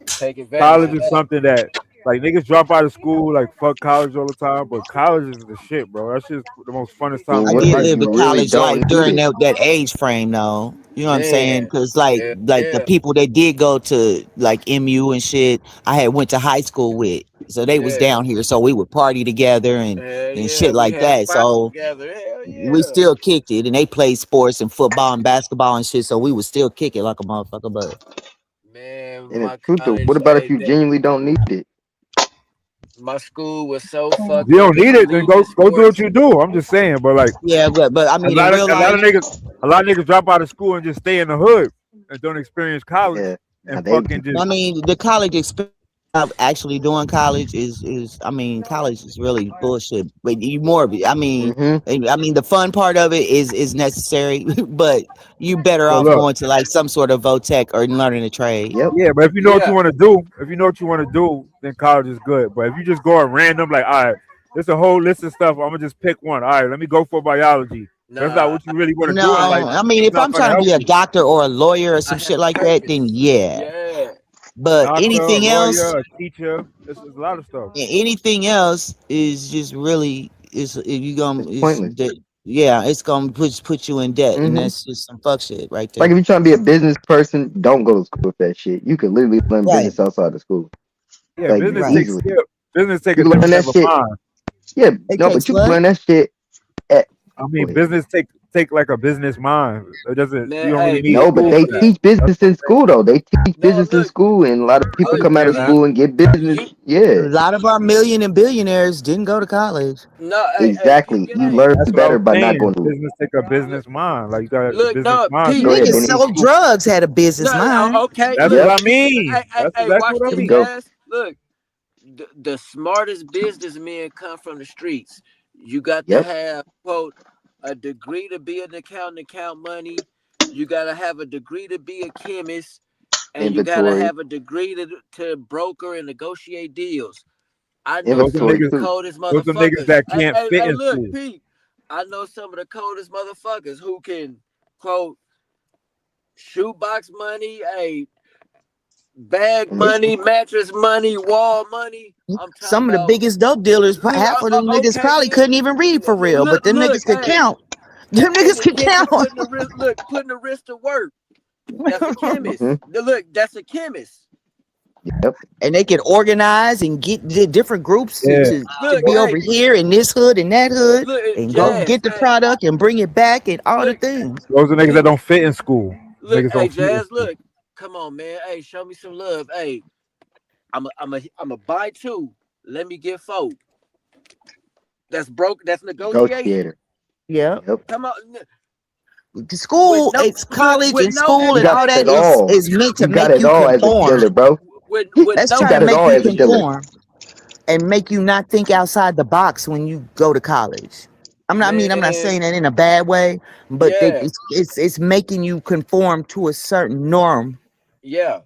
take advantage college of is that. something that Like niggas drop out of school, like fuck college all the time, but college is the shit, bro. That's just the most funnest I time mean, of I what your did if life, live the you bro. really college don't life need during it? that age frame, though. You know what I'm saying? Man, Because yeah, the people that did go to like MU and shit, I had went to high school with, so they was yeah, down here, so we would party together and hell yeah. shit We like had that. spots So together. Hell we yeah. still kicked it, and they played sports and football and basketball and shit. So we would still kick it like a motherfucker. But Man, And the my truth, though, what college, about if you genuinely don't need it? my school was so If fucked you up don't and need it, then elite go in do what sports. you do. I'm just saying, but like yeah, but I mean, in real a lot life, of niggas drop out of school and just stay in the hood and don't experience college Yeah. Now and they fucking I just mean, the college experience of actually doing college is I mean, college is really bullshit. But you more, mm-hmm. I mean, the fun part of it is necessary, but you better so off look. going to like some sort of VOTech or learning a trade. Yep. Yeah, but if you know what you Yeah. want to do, then college is good. But if you just go at random, like, all right, there's a whole list of stuff. I'm gonna just pick one. All right, let me go for biology. That's not Nah, what you really want to No, do in life. I mean, It's if not I'm gonna trying to help be a you. doctor or a lawyer or I some have shit a like that, then purpose. yeah. Yeah. But Doctor, a anything else, lawyer, a teacher. There's a lot of stuff. anything else is just really is you gonna It's is pointless. yeah, it's gonna put you in debt, and Mm-hmm. that's just some fuck shit right Like there. if you're trying to be a business person, don't go to school with that shit. You can literally learn Right, business outside of school, Yeah, like business right. takes easily. skill. Business take You a can learn different that type of shit. mind. Yeah, It no, takes but you can what? learn that shit at. I Go mean, ahead. business take like a business mind. It doesn't. Man, You don't really hey, need No, but school they for that. teach That's business what in I'm saying. school though. They teach no, business in look, school, and a lot of people I look, come out of understand that. school and get business. you Yeah, A lot of our million and billionaires didn't go to college. no, hey, exactly. You hey, learn That's what better I'm by not saying. going to school. Business take a look, business mind. Like you got the look, business no, mind. Pete, Go You ahead, Niggas don't Benny. need sold school. drugs, had a business no, mind. okay, That's look, what Yep. I mean. hey, That's exactly watch what I this, There you mean. go. Jazz. Look, the smartest businessmen come from the streets. You got to Yep. have, quote, a degree to be an accountant, count money. You got to have a degree to be a chemist, and you got to Inventory, have a degree to broker and negotiate deals. I know Those are some of inventory the niggas. too. coldest Those are niggas motherfuckers. that Hey, can't hey, fit hey, in look, school. Pete. I know some of the coldest motherfuckers who can, quote, shoebox money, hey, bag And they money, mattress money, wall money. I'm talking Some of the about. biggest dope dealers, Look, half of them niggas okay, probably then. couldn't even read for real, Look, but them look, niggas could hey, count. Them niggas could count. putting the wrist, look, putting the wrist to work. That's a chemist. mm-hmm. Look, that's a chemist. Yep. And they can organize and get the different groups Yeah. to Look, be hey, over here in this hood and that hood, look, and go Jazz, get the hey, product and bring it back and all look, the things. Those are niggas that Pete, don't fit in school. look, Niggas hey, don't fit in Jazz, school. look, come on, man, hey, show me some love, hey, I'm a buy two, let me get four. That's broke. That's negotiation. Negotiator. Yeah. Yep. Come on, The school, no, it's college with and no school You and got all that it all. is meant to You got make it you all as a conform. dealer, bro. with That's no You trying to got it make all you as a dealer. conform and make you not think outside the box when you go to college. I'm not man, saying that in a bad way, but yeah, it's making you conform to a certain norm. yeah.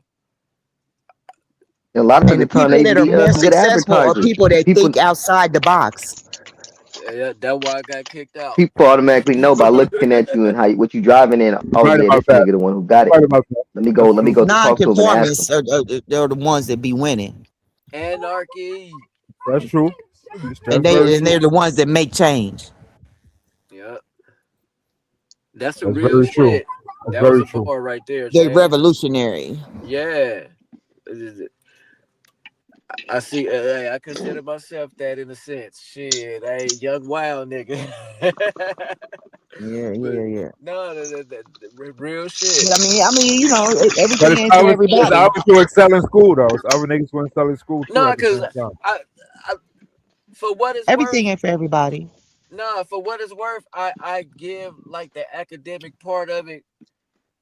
And a lot of And the the time people they that are be more good successful are advertisers. people that People think outside the box. Yeah, that's why I got kicked out. people automatically know by looking at you and how what you driving in. Oh Right yeah, about this that. nigga the one who got it. Right about that. Let me That's go true. talk to him and ask him. Non-conformists are the ones that be winning, Anarchy. That's true. That's and very true. they're the ones that make change. Yeah, that's some That's real very true. shit. That's That was very a true. bar right there, They're Jazz. revolutionary. Yeah, I see. Hey, I consider myself that in a sense. Shit, hey, young wild nigga. Yeah. No, the real shit. But I mean, you know, But everything it's ain't for always everybody. to excel in school though. It's other niggas who excel in school too No, at the because same time. I, for what it's Everything worth, ain't for everybody. no, for what it's worth, I give like the academic part of it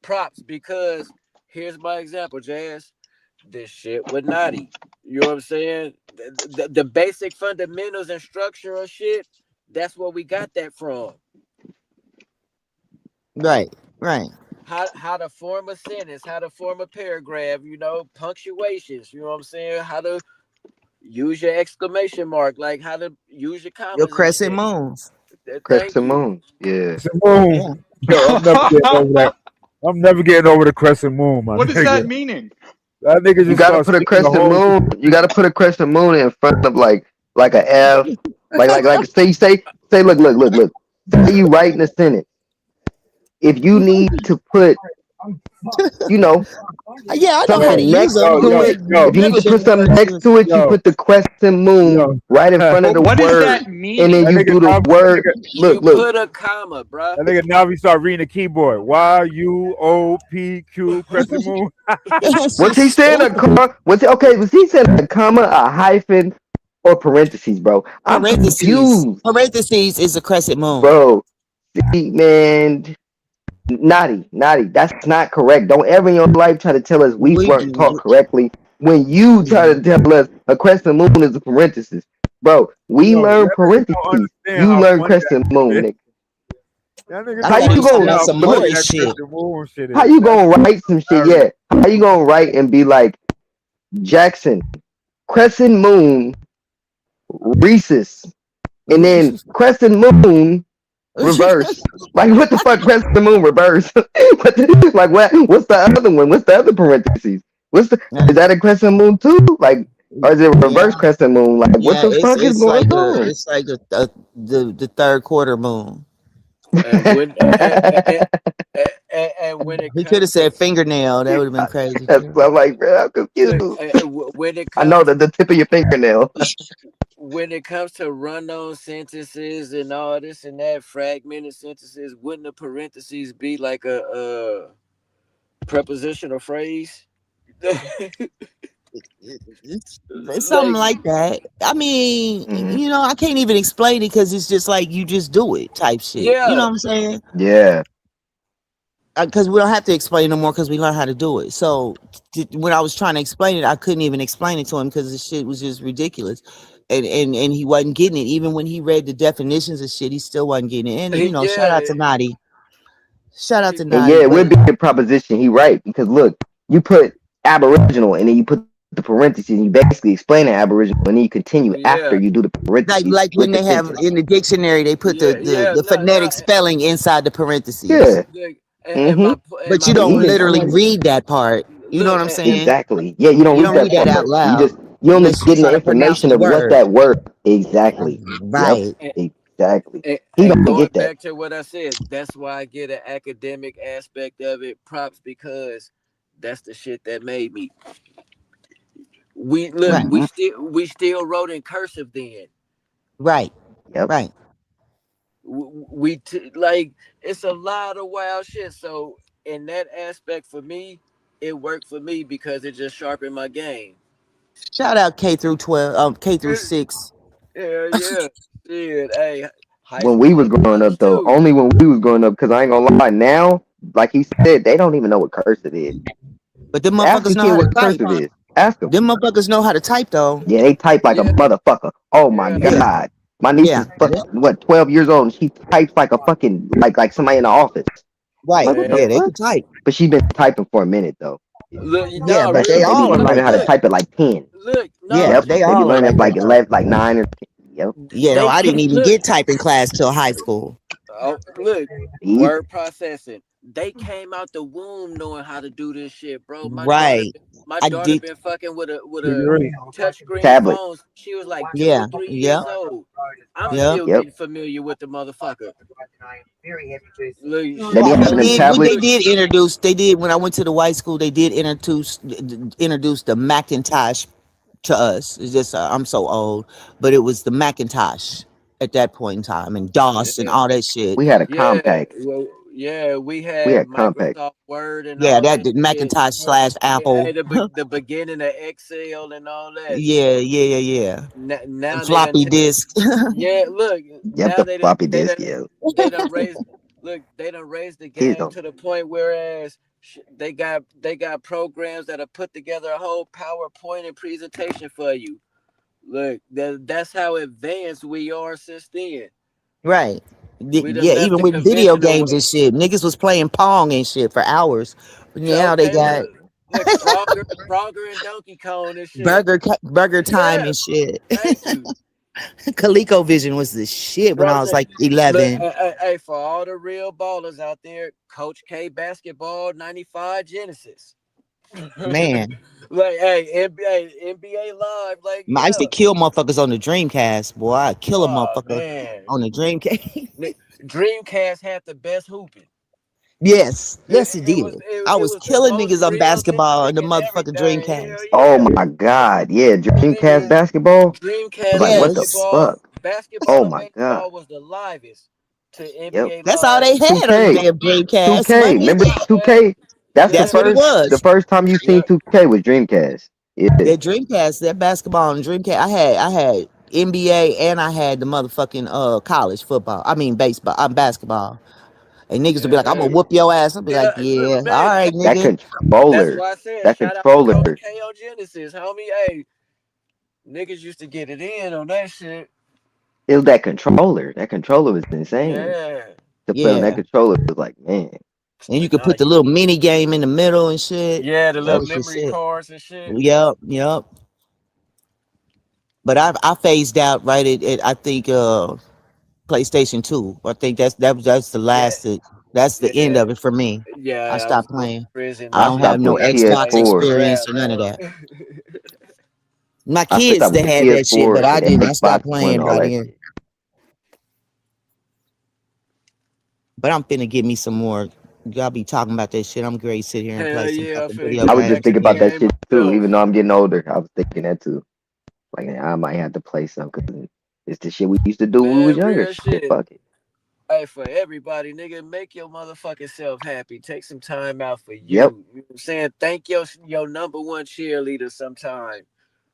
props because here's my example, Jazz. This shit with Naughty. You know what I'm saying? The basic fundamentals and structure of shit, that's where we got that from. Right. How to form a sentence, how to form a paragraph, you know, punctuations, you know what I'm saying? How to use your exclamation mark, like how to use your commas Your and crescent shit. moons. Thank Crescent you. moon. Yeah. Crescent moon. Yeah. Yo, I'm never getting over that. I'm never getting over the crescent moon, my What is nigga. that meaning? That nigga You just gotta started put a speaking the crescent whole. moon. You gotta put a crescent moon in front of like a F, like say look. Say you writing a sentence. If you need to put, you know, Yeah, I know how to something use next them. to it. If you need Never to put been something opposed next to to it, you Yo, put the crescent moon yo. right in front of But the what does word, that and then That mean? you nigga do the Navi, word. You Look. put a comma, bruh. that nigga Navi start reading the keyboard. YUOPQ crescent moon. That's Was he just saying a stupid. comma? Was he saying a comma, a hyphen, or parentheses, bro? I'm Parentheses. confused, Parentheses is a crescent moon. bro. See, man, naughty. That's not correct. Don't ever in your life try to tell us we weren't taught correctly. When you try to tell us a crescent moon is a parenthesis, bro, we Yo, learn that nigga don't parentheses. understand You how learn funny that crescent shit moon, is. nigga. That nigga I How don't thought he you was talking gonna understand about how some funny Moorish that shit. crescent moon shit how is. you That gonna shit write some shit? hilarious. Yeah. How you gonna write and be like Jackson, crescent moon, Reese's, and then crescent moon reverse. Like what the fuck, crescent moon reverse? What's the other one? What's the other parentheses? Is that a crescent moon too? Like, or is it a Yeah, reverse crescent moon? Like what yeah. the fuck is going on? It's like the third quarter moon. And when it He could have comes to said fingernail. That would have been crazy That's too. I'm like, bro, I'm look, confused. when it I know comes that the tip of your fingernail. to run-on sentences and all this and that, fragmented sentences, wouldn't the parentheses be like a preposition or phrase? It's something like that. I mean, Mhm. you know, I can't even explain it because it's just like you just do it type shit. You know Yeah, what I'm saying? Yeah. Because we don't have to explain no more because we learn how to do it. So when I was trying to explain it, I couldn't even explain it to him because the shit was just ridiculous, and he wasn't getting it. Even when he read the definitions of shit, he still wasn't getting it. And you know, shout out yeah. to Naughty. Shout out to And Naughty, yeah, it but would be a proposition. He right because look, you put Aboriginal and then you put the parentheses and you basically explain the Aboriginal and then you continue after Yeah, you do the parentheses like with when the they have sentence. in the dictionary, they put yeah. the No, no. phonetic spelling inside the parentheses, Yeah. Look, and Mm-hmm. my and but my you Yeah, don't he point didn't. I'm literally like, read that part. You know look what I'm saying? exactly. Yeah, you don't You read don't read that that out part. loud You only unless you're getting the trying to pronounce information the of what word. that word exactly. Yep. Right. Exactly. He and don't going get that. back to what I said, that's why I get an academic aspect of it. Props, because that's the shit that made me. We look, Right. Mm-hmm. we still wrote in cursive then. Right. Yep. Right. Like, it's a lot of wild shit. So in that aspect, for me, it worked for me because it just sharpened my game. Shout out K through 12, K through 6. Yeah, yeah. Shit, hey, high When we school was growing English up though, too. only when we was growing up, because I ain't gonna lie, now, like he said, they don't even know what cursive is. But them Ask a motherfuckers know kid how to what type. cursive is. Ask them. Them motherfuckers know how to type though. Yeah, they type like a Yeah, motherfucker. Oh my yeah. Yeah. god. My niece Yeah. is what 12 years old and she types like a fucking like somebody in the office. I'm Right. like, what the Man, Yeah, they fuck? can type. But she's been typing for a minute though. look, Yeah, no, but That they shit they really. be all are Look, learning like how to that. look, type at like 10. look. No, Yeah, Yep. they They be all are learning at like like that though. 11, like 9 or 10. Yep. Yeah, no, they I didn't can even look. get typing class till high school. Oh, look, See? word processing. They came out the womb knowing how to do this shit, bro. Right. My I daughter did. been fucking with a Degree. touchscreen Tablet. phone. She was like Yeah. 2, 3 years Yep. old. I'm Yep. still Yep. getting familiar with the motherfucker. Look, They be Well, having them they tablets. did introduce. They did when I went to the white school. They did introduce the Macintosh to us. It's just I'm so old, but it was the Macintosh at that point in time, and DOS and yeah, all that shit. We had a yeah. compact. Well, yeah. We We had had compact. Microsoft Word and Yeah, all that that the shit. Macintosh slash Apple. The beginning of Excel and all that. Yeah. And Now they done floppy disk. yeah, look, Yep, now the floppy disk, yeah. they done raised they done raised the Kids game don't. to the point whereas they got programs that have put together a whole PowerPoint and presentation for you. Look, that's how advanced we are since then. Right. We done Yeah, left even the with video conventional games and shit, niggas was playing Pong and shit for hours. But now they okay, got look, Frogger and Donkey Kong and shit. burger time Yeah, and shit. thank you. ColecoVision was the shit when I Bro, was like look, 11. hey, for all the real ballers out there, Coach K basketball 95 Genesis. Man, Like, hey, NBA Live, like, I used to yeah. kill motherfuckers on the Dreamcast, boy. I'd kill a Oh motherfucker man, on the Dreamcast. Dreamcast had the best hooping. Yes, yes, it It did. was I it was was the killing most niggas on basketball realistic and the and motherfucking everything. Hell Dreamcast. Oh yeah, my god, yeah, Dreamcast nigga. basketball. I was Dreamcast like, what the Yes, fuck? basketball Oh and my god. baseball was the livest to Yep. NBA that's all Live. they had on the 2K. damn Dreamcast, my 2K. Remember nigga. 2K? That's That's what it the was. first time you seen Yeah. 2K was Dreamcast. Yeah. That Dreamcast, that basketball and Dreamcast. I had NBA and I had the motherfucking college football. I mean baseball. Basketball. And niggas would be like, I'm gonna Hey. whoop your ass. I'd be like, Yeah, yeah, all man. right, That nigga. That's controller. why I said That shout out to Coach controller. K on Genesis, homie. Hey, niggas used to get it in on that shit. It was that controller. That controller was insane. Yeah. To play on that Yeah. controller was like, man. And you But could nah, put the little mini game in the middle and shit. yeah, the That little was just memory it. cards and shit. Yep. But I phased out right at I think PlayStation 2. I think that's the Yeah, last that's the end yeah, of it for me. yeah. I I was stopped going playing. to prison, I I don't man. have stopped no with That's when Xbox they used to PS4. experience grab or none of on. that. My I kids stopped that with had that shit, but PS4 I and didn't. I stopped Xbox One and playing all by that then. shit. But I'm finna get me some more. Y'all be talking about that shit. I'm great. Sit here and Hell play some yeah, I'm fucking finna video I get was just back games in thinking the about again. that game shit too. myself. Even though I'm getting older, I was thinking that too. Like, I might have to play some because it's the shit we used to do when we was Man, younger. real Shit, shit. fuck it. Hey, for everybody, nigga, make your motherfucking self happy. Take some time out for you. Yep. You know what I'm saying? Thank your number one cheerleader sometime.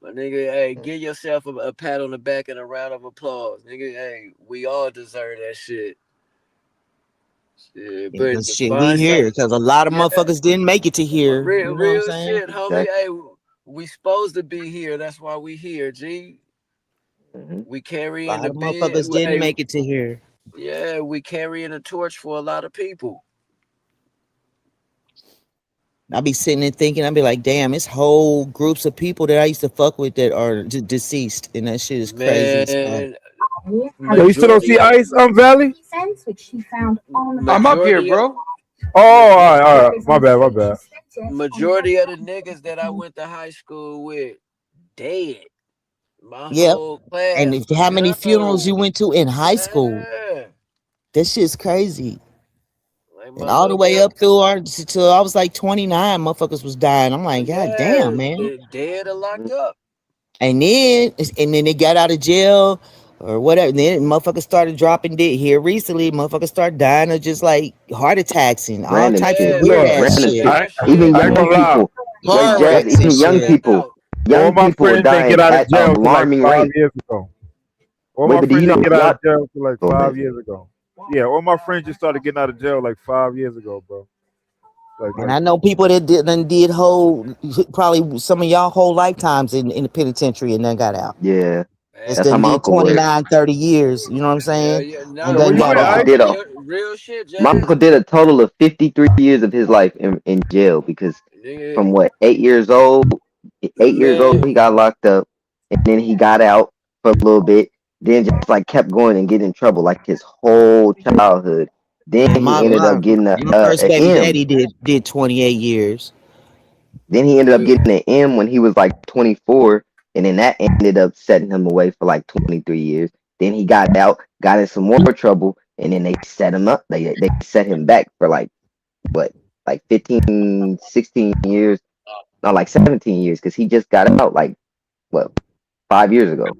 But nigga, hey, give yourself a pat on the back and a round of applause. Nigga, hey, we all deserve that shit. Shit, but Because shit, we find some, here. Because a lot of yeah, motherfuckers didn't make it to here. real, You know what I'm real saying? shit, homie. Exactly. Hey, we supposed to be here. That's why we here, G. Hmm. We A carrying lot the of bin. motherfuckers didn't Hey, make it to here. yeah, we carrying a torch for a lot of people. I be sitting and thinking, I be like, damn, it's whole groups of people that I used to fuck with that are deceased, and that shit is crazy as fuck. Man, Yo, you still don't see majority, Ice Valley? Which she found on the I'm up here, majority, bro. Oh, all majority, right. My bad. majority of the niggas that I went to high school with dead. My Yep. whole class, And how many funerals you yo, went to in high school? yeah, That shit's crazy. like And all the way motherfucker, up through till I was like 29, motherfuckers was dying. I'm like, God yeah, damn, man. they dead or locked up. And then they got out of jail or whatever. And then motherfuckers started dropping dead here recently. Motherfuckers started dying of just like heart attacks and all Random types shit. of weird ass Random shit. shit. I Even I ain't young gonna lie. people. Wait, Car Jazz, wrecks and even young shit. people. All Young my people are friends didn't dying get out of at jail for like alarming 5 rates. years ago. All Wait, my but do you friends know didn't get out y'all? of jail for like Go 5 ahead. years ago. Yeah, all my friends just started getting out of jail like 5 years ago, bro. And I know people that did whole probably some of y'all whole lifetimes in the penitentiary and then got out. Yeah, It's that's how done my did uncle was. 29, 30 years. You know what I'm Yeah, saying? yeah, And nah, Yo, where done you My got at, uncle out. Ice? did a real shit, my Jazz. uncle did a total of 53 years of his life in jail because Nigga, from what 8 years old man, he got locked up, and then he got out for a little bit, then just like kept going and getting in trouble like his whole childhood. Then man, he My ended up getting first a baby M. daddy did 28 years. Then he ended up yeah, getting an M when he was like 24, and then that ended up setting him away for like 23 years. Then he got out, got in some more trouble, and then they set him up. They set him back for like what, like 15, 16 years, not like 17 years, because he just got out like what, 5 years ago.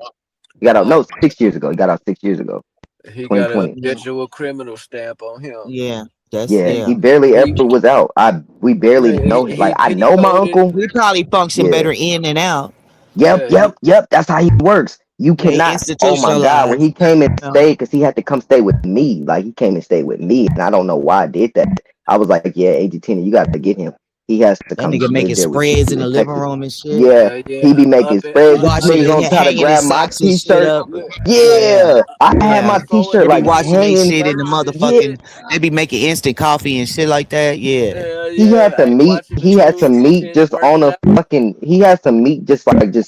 He got out, no, 6 years ago. He got out 6 years ago, he got a 2020. habitual criminal stamp on him. Yeah, that's Yeah, he yeah. barely He, ever was out. We barely know him. Like, I he know my coded. uncle. We probably function Yeah. better in and out. Yep. Yeah, That's how he works. You They cannot. Oh my God, when institutionalized. he came and You know? stayed, because he had to come stay with me. Like, he came and stayed with me, and I don't know why I did that. I was like, yeah, AG Tina, you got to get him. He has to That come nigga live making there with spreads in you the in living Texas. room and shit. Yeah, he be making spreads. These Washing niggas it, gonna try to hanging his grab my socks and shit t-shirt. up. Yeah, I had my Yeah. t-shirt They be like washing their hanging. shit in the Yeah, motherfucking. They be making instant coffee and shit like that. Yeah. he had to hey, meet. watching the He had some school meat kids just working on the out. fucking. He had some meat just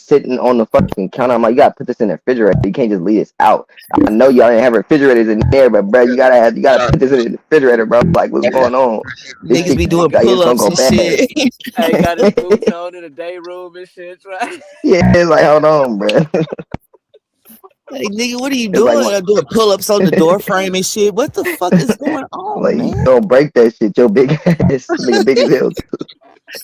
sitting on the fucking counter. I'm like, you gotta put this in the refrigerator. You can't just leave this out. I know y'all didn't have refrigerators in there, but bro, you gotta put this in the refrigerator, bro. Like, what's going on? This Niggas shit, be doing like, it's gonna pull-ups go and shit ass. Hey, got his boots on in the day room and shit, right? Yeah, it's like, hold on, bro. Like, nigga, what are you It's like, doing? I'm doing pull-ups on the door frame and shit. What the fuck is going on, like, you man? don't break that shit, your big ass. Nigga big as hell.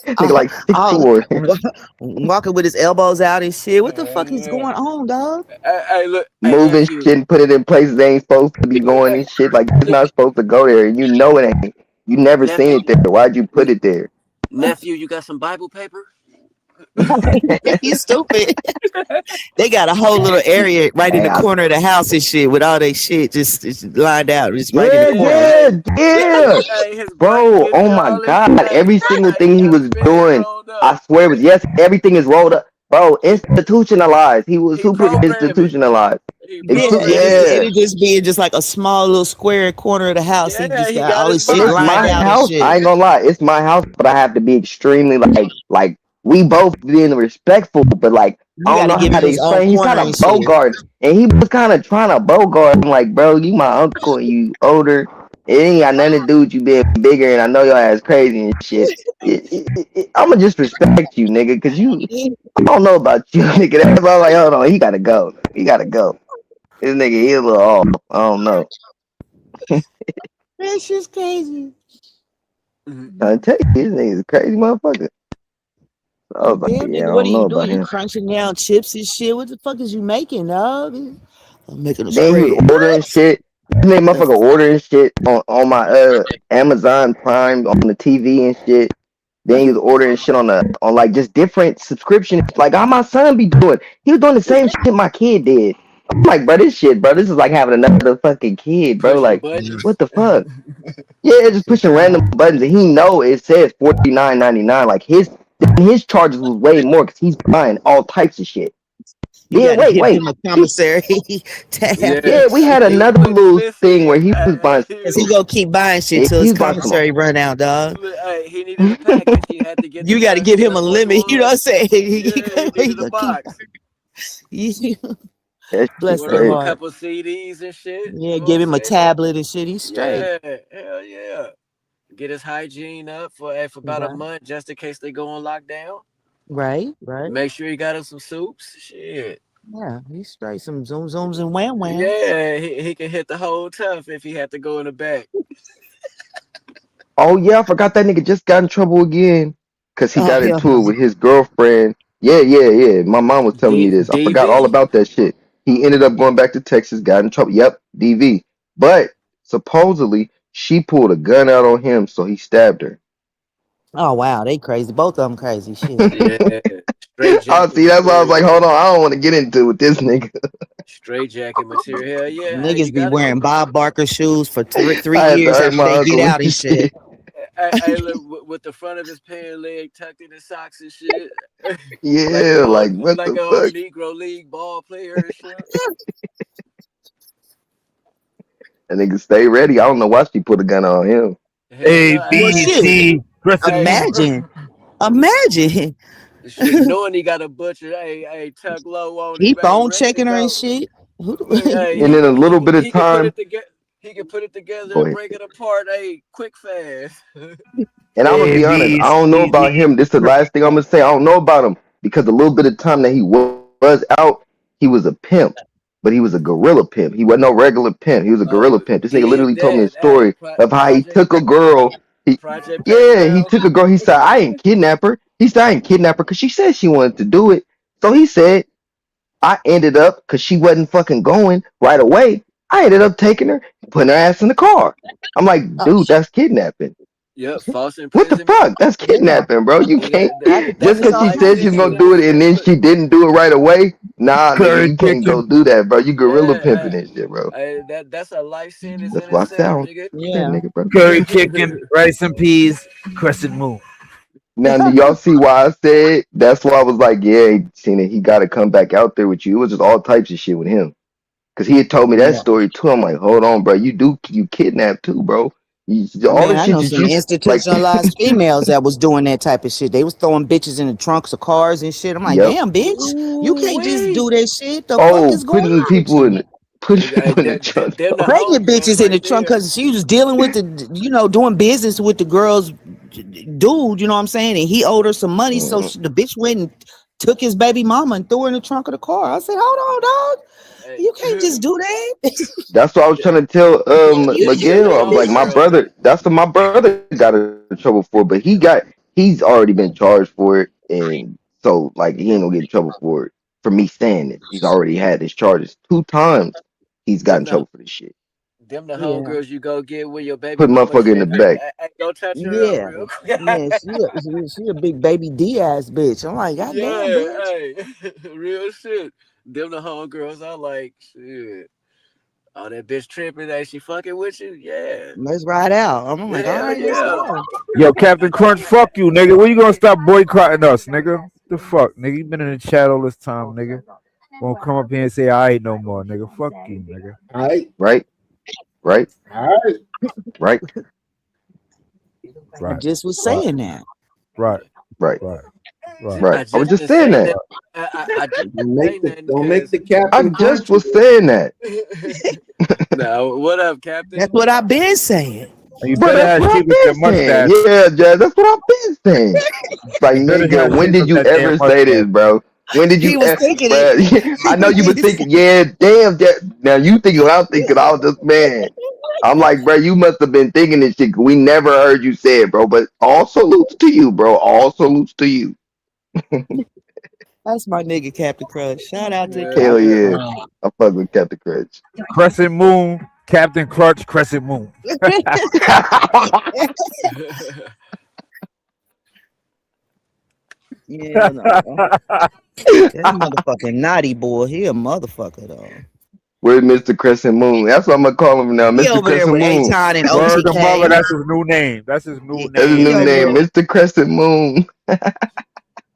Nigga like 6'4". Walking with his elbows out and shit. What the fuck is going on, dog? Hey, look, Moving nephew. shit and put it in places they ain't supposed to be going and shit. Like, it's not supposed to go there. And you know it ain't. You never seen it there. Why'd you put it there? Nephew, you got some Bible paper? You stupid. They got a whole little area right in the corner of the house and shit with all they shit just lined out. Just right in the corner. Yeah. Bro, oh my God. Every single thing he was doing, I swear it was, yes, everything is rolled up. Bro, institutionalized. He was super institutionalized. Yeah, and it just being just like a small little square corner of the house. He just got all his shit But it's lined my out house. and shit. I ain't gonna lie. It's my house, but I have to be extremely like we both being respectful, but like I don't know gotta give how him to his own explain. He's corner kind of and shit. Bogart, and he was kind of trying to Bogart. I'm like, bro, you my uncle, and you older. It ain't got nothing to do with you being bigger, and I know your ass crazy and shit. I'ma just respect you, nigga, cause I don't know about you, nigga. That's why I'm like, hold on, he gotta go. He gotta go. This nigga, he a little off. I don't know. That shit's crazy. I tell you, this nigga's a crazy motherfucker. So I was like, Damn, yeah, I nigga, what are don't know you about doing? You him. crunching down chips and shit. What the fuck is you making, dog? I'm making a Then he was spread. ordering shit. This nigga motherfucker ordering shit on my Amazon Prime on the TV and shit. Then he was ordering shit on like just different subscriptions. Like how my son be doing. He was doing the same shit my kid did. I'm like, bro, this is like having another fucking kid, bro. Like, what the fuck? Yeah, just pushing random buttons, and he know it says $49.99. Like his charges was way more because he's buying all types of shit. You gotta give wait. him a commissary tab. Yeah, we had another little thing where he was buying. Cause he gonna keep buying shit till his commissary run out, dog. He needed a package. He had to get. You got to give him a limit. You know what I'm saying? He needed a box. Bless Order the him a heart. couple CDs and shit. Yeah, give him a tablet and shit. He's straight. Yeah, hell yeah. Get his hygiene up for about a month just in case they go on lockdown. Right. Make sure he got him some soups. Shit. Yeah, he's straight. Some zooms and wham wham. Yeah, he can hit the whole tough if he had to go in the back. Oh yeah, I forgot that nigga just got in trouble again because he got into it with his girlfriend. Yeah. My mom was telling me this. I forgot all about that shit. He ended up going back to Texas, got in trouble. Yep, DV. But supposedly she pulled a gun out on him, so he stabbed her. Oh wow, they crazy. Both of them crazy. Shit. Oh, see, that's why I was like, hold on, I don't want to get into it with this nigga. Straight jacket material, yeah. Niggas be wearing Bob Barker shoes for three I years heard after my they uncle get out with and shit. Hey, look, with the front of his pant leg tucked in his socks and shit. Yeah, like what like the an old fuck? Negro League ball player and shit. That nigga stay ready. I don't know why she put a gun on him. A B C. Imagine. Shit, knowing he got a butcher, hey, tuck low on He him. phone checking her and shit. And in a little bit of time, He can put it together Go and ahead. break it apart, quick fast. and I'm gonna be honest, I don't know about him. This is the last thing I'm gonna say. I don't know about him because the little bit of time that he was out, he was a pimp, but he was a gorilla pimp. He wasn't no regular pimp. He was a gorilla pimp. This nigga literally told me a story of how he took a girl. He took a girl. He said, I ain't kidnap her. He said, I ain't kidnap her because she said she wanted to do it. So he said, I ended up, because she wasn't fucking going right away, I ended up taking her, putting her ass in the car. I'm like, dude, that's kidnapping. Yep, false What the imprisonment. fuck? That's kidnapping, bro. You can't That's just because she said she was gonna do it and then she didn't do it right away. Nah, nigga, you can't go do that, bro. You gorilla pimping and shit, bro. That's a life sentence That's in why I itself, sound nigga. that nigga, bro. Curry chicken, rice and peas, crescent moon. Now, do y'all see why I said? That's why I was like, yeah, Cena, he got to come back out there with you. It was just all types of shit with him, because he had told me that story too. I'm like, hold on, bro, you kidnap too, bro. All the I shit know that some you institutionalized females that was doing that type of shit. They was throwing bitches in the trunks of cars and shit. I'm like, Yep. damn, bitch, you can't just do that shit. The fuck is going putting on? people in the trunk. Pregnant bitches in the trunk because she was dealing with the, doing business with the girls dude, you know what I'm saying? And he owed her some money, so Mhm. the bitch went and took his baby mama and threw her in the trunk of the car. I said, hold on, dog. You can't just do that. That's what I was trying to tell Them Miguel. I was the like, my homegirls. brother. That's what my brother got in trouble for, but he's already been charged for it, and so like he ain't gonna get in trouble for it for me saying this. He's already had his charges 2 times. He's got in Them the trouble for this shit. them the Yeah, homegirls you go get when your baby Put mama motherfucker in the tripping. back. Hey, go touch her up yeah, real quick. yeah. She a big baby Diaz bitch. I'm like, God damn, Yeah, bitch. hey, real shit. Them the homegirls. I like shit. Oh, that bitch tripping. Ain't she fucking with you? Yeah. Let's ride out. I'm like, all Hell right, let's yeah. go. Yo, Captain Crunch, fuck you, nigga. When you gonna stop boycotting us, nigga? The fuck, nigga? You been in the chat all this time, nigga. Won't come up here and say I ain't no more, nigga. Fuck you, nigga. All right, Right, right, all right. right, I Right, just was right, saying that. right, right, right, right. right. I was just Didn't saying say that. nothing. I just Don't say make the nothing don't make because. the I Captain just Crunch. was saying that, No, what up, That's Captain? what I've been saying. And you bro. better That's have what shit I've with your been saying. mustache. Yeah, Jazz. That's what I've been saying. Like, You better nigga, have when shit did with you that damn ever say this, mustache. bro? When did He you, was thinking bro? it. I know you been thinking, yeah, damn, that. Now you thinking what I'm thinking. I was just, man. I'm like, bro, you must have been thinking this shit. 'Cause we never heard you say it, bro. But all salutes to you, bro. All salutes to you. That's my nigga, Captain Crunch. Shout out to Yeah, Hell Captain yeah. yeah. Crunch. I fuck with Captain Crunch. Crescent Moon, Captain Crunch, Crescent Moon. Yeah, no. That motherfucking naughty boy. He a motherfucker though. Where's Mr. Crescent Moon? That's what I'm gonna call him now, He Mr. over there Crescent with Moon. Aton and Word of mother, OTK. that's his new name. That's his new That's his He new name, over name, nigga. there. Mr. Crescent Moon.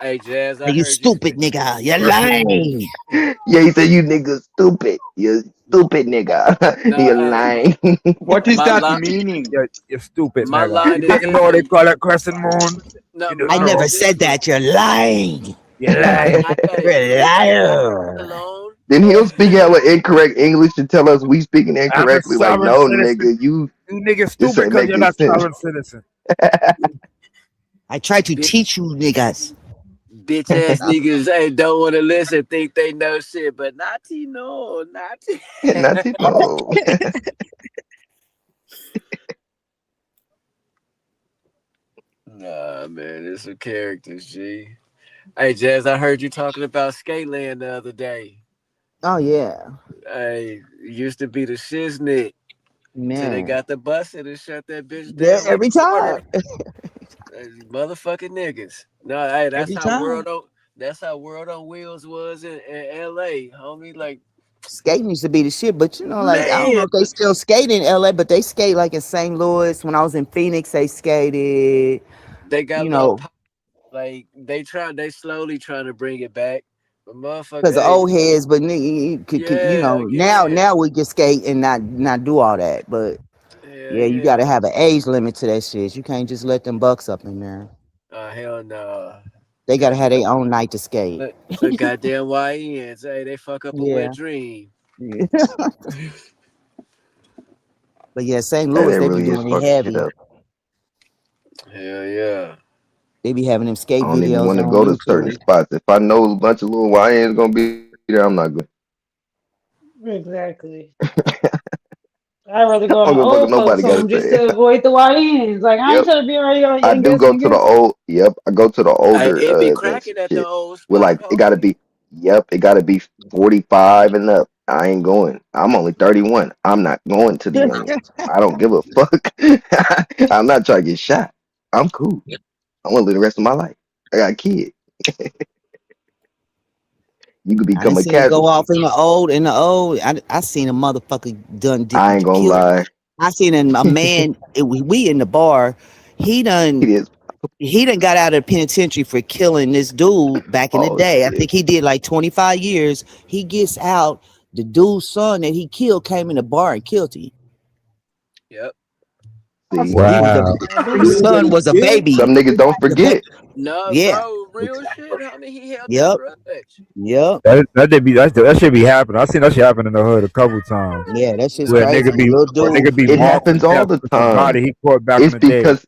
Hey, Jazz, I You heard you. stupid nigga. You Crescent Moon. lying. Yeah, he said you niggas stupid. You stupid nigga. No, You hey, lying. What is my that line, meaning? You stupid my nigga. line You is didn't this: know they call it Crescent Moon? no, You I don't mine never is know. this said one. that. You're lying. You Hey, lying. hey, You're a leave my name liar. alone. Then he'll speak hella incorrect English and tell us we speaking I'm a incorrectly. Like, sovereign no, citizen. nigga, you You niggas this stupid ain't because you're making not sense. sovereign citizen. I try to Bi- teach you niggas. Bitch ass niggas hey, don't want to listen, think they know shit, but Nati, no, Nati. Not you know. Nah, man, it's some characters, G. Hey, Jazz, I heard you talking about Skateland the other day. Oh yeah, Hey, used to be the shiznit till they man. got the busted and shut that bitch Yeah, down like every a quarter. time. Motherfucking niggas. No, hey, Every time. that's how World on Wheels was in LA, homie. Like, Skating used to be the shit, but you know, like I don't know man, if they still skate in LA, but they skate like in St. Louis. When I was in Phoenix, they skated. they got You little know, pop, like they slowly trying to bring it back. But motherfucker, because the hey, old heads, but nigga, you yeah, know, now again. now we can skate and not do all that. But Hell yeah, you got yeah. to have an age limit to that shit. You can't just let them bucks up in there. Hell no. They got to Cause have their own night to skate. the goddamn YNs, hey, they fuck up a wet Yeah. dream. Yeah. But yeah, St. Hey, Louis, that they be really is doing it fucking shit heavy. up. Hell yeah. They be having them skate I don't even videos want to on go to certain YouTube. spots. If I know a bunch of little YNs gonna be there, I'm not good. Exactly. I'd rather go I on the don't give a fuck what old folks' nobody gotta home just say. to avoid the YNs. Like I ain't Yep. trying to be around your I young do ass go to the niggas. old. Yep, I go to the Hey, older it be events cracking and at the shit. old We're spot, like, it gotta homie. be. Yep, it gotta be 45 and up. I ain't going. I'm only 31. I'm not going to the young ones. I don't give a fuck. I'm not trying to get shot. I'm cool. I want to live the rest of my life. I got a kid. You could I done become a seen it go off casualty. in the old. I seen a motherfucker I ain't gonna killed. lie. I seen a man. We in the bar. He It is. done got out of the penitentiary for killing this dude back in the Oh day. I shit. think he did like 25 years. He gets out. The dude's son that he killed came in the bar and killed him. Yep. See, He was Wow. the son was a baby. some niggas don't The ba- forget. No, yeah. bro, real shit, homie. He held that Yep. grudge. Yep. That should be happening. I seen that shit happen in the hood a couple times. Yeah. That shit's Where crazy. The little a dude. nigga be It marked for happens all death the for some time. body he caught back in It's the day. because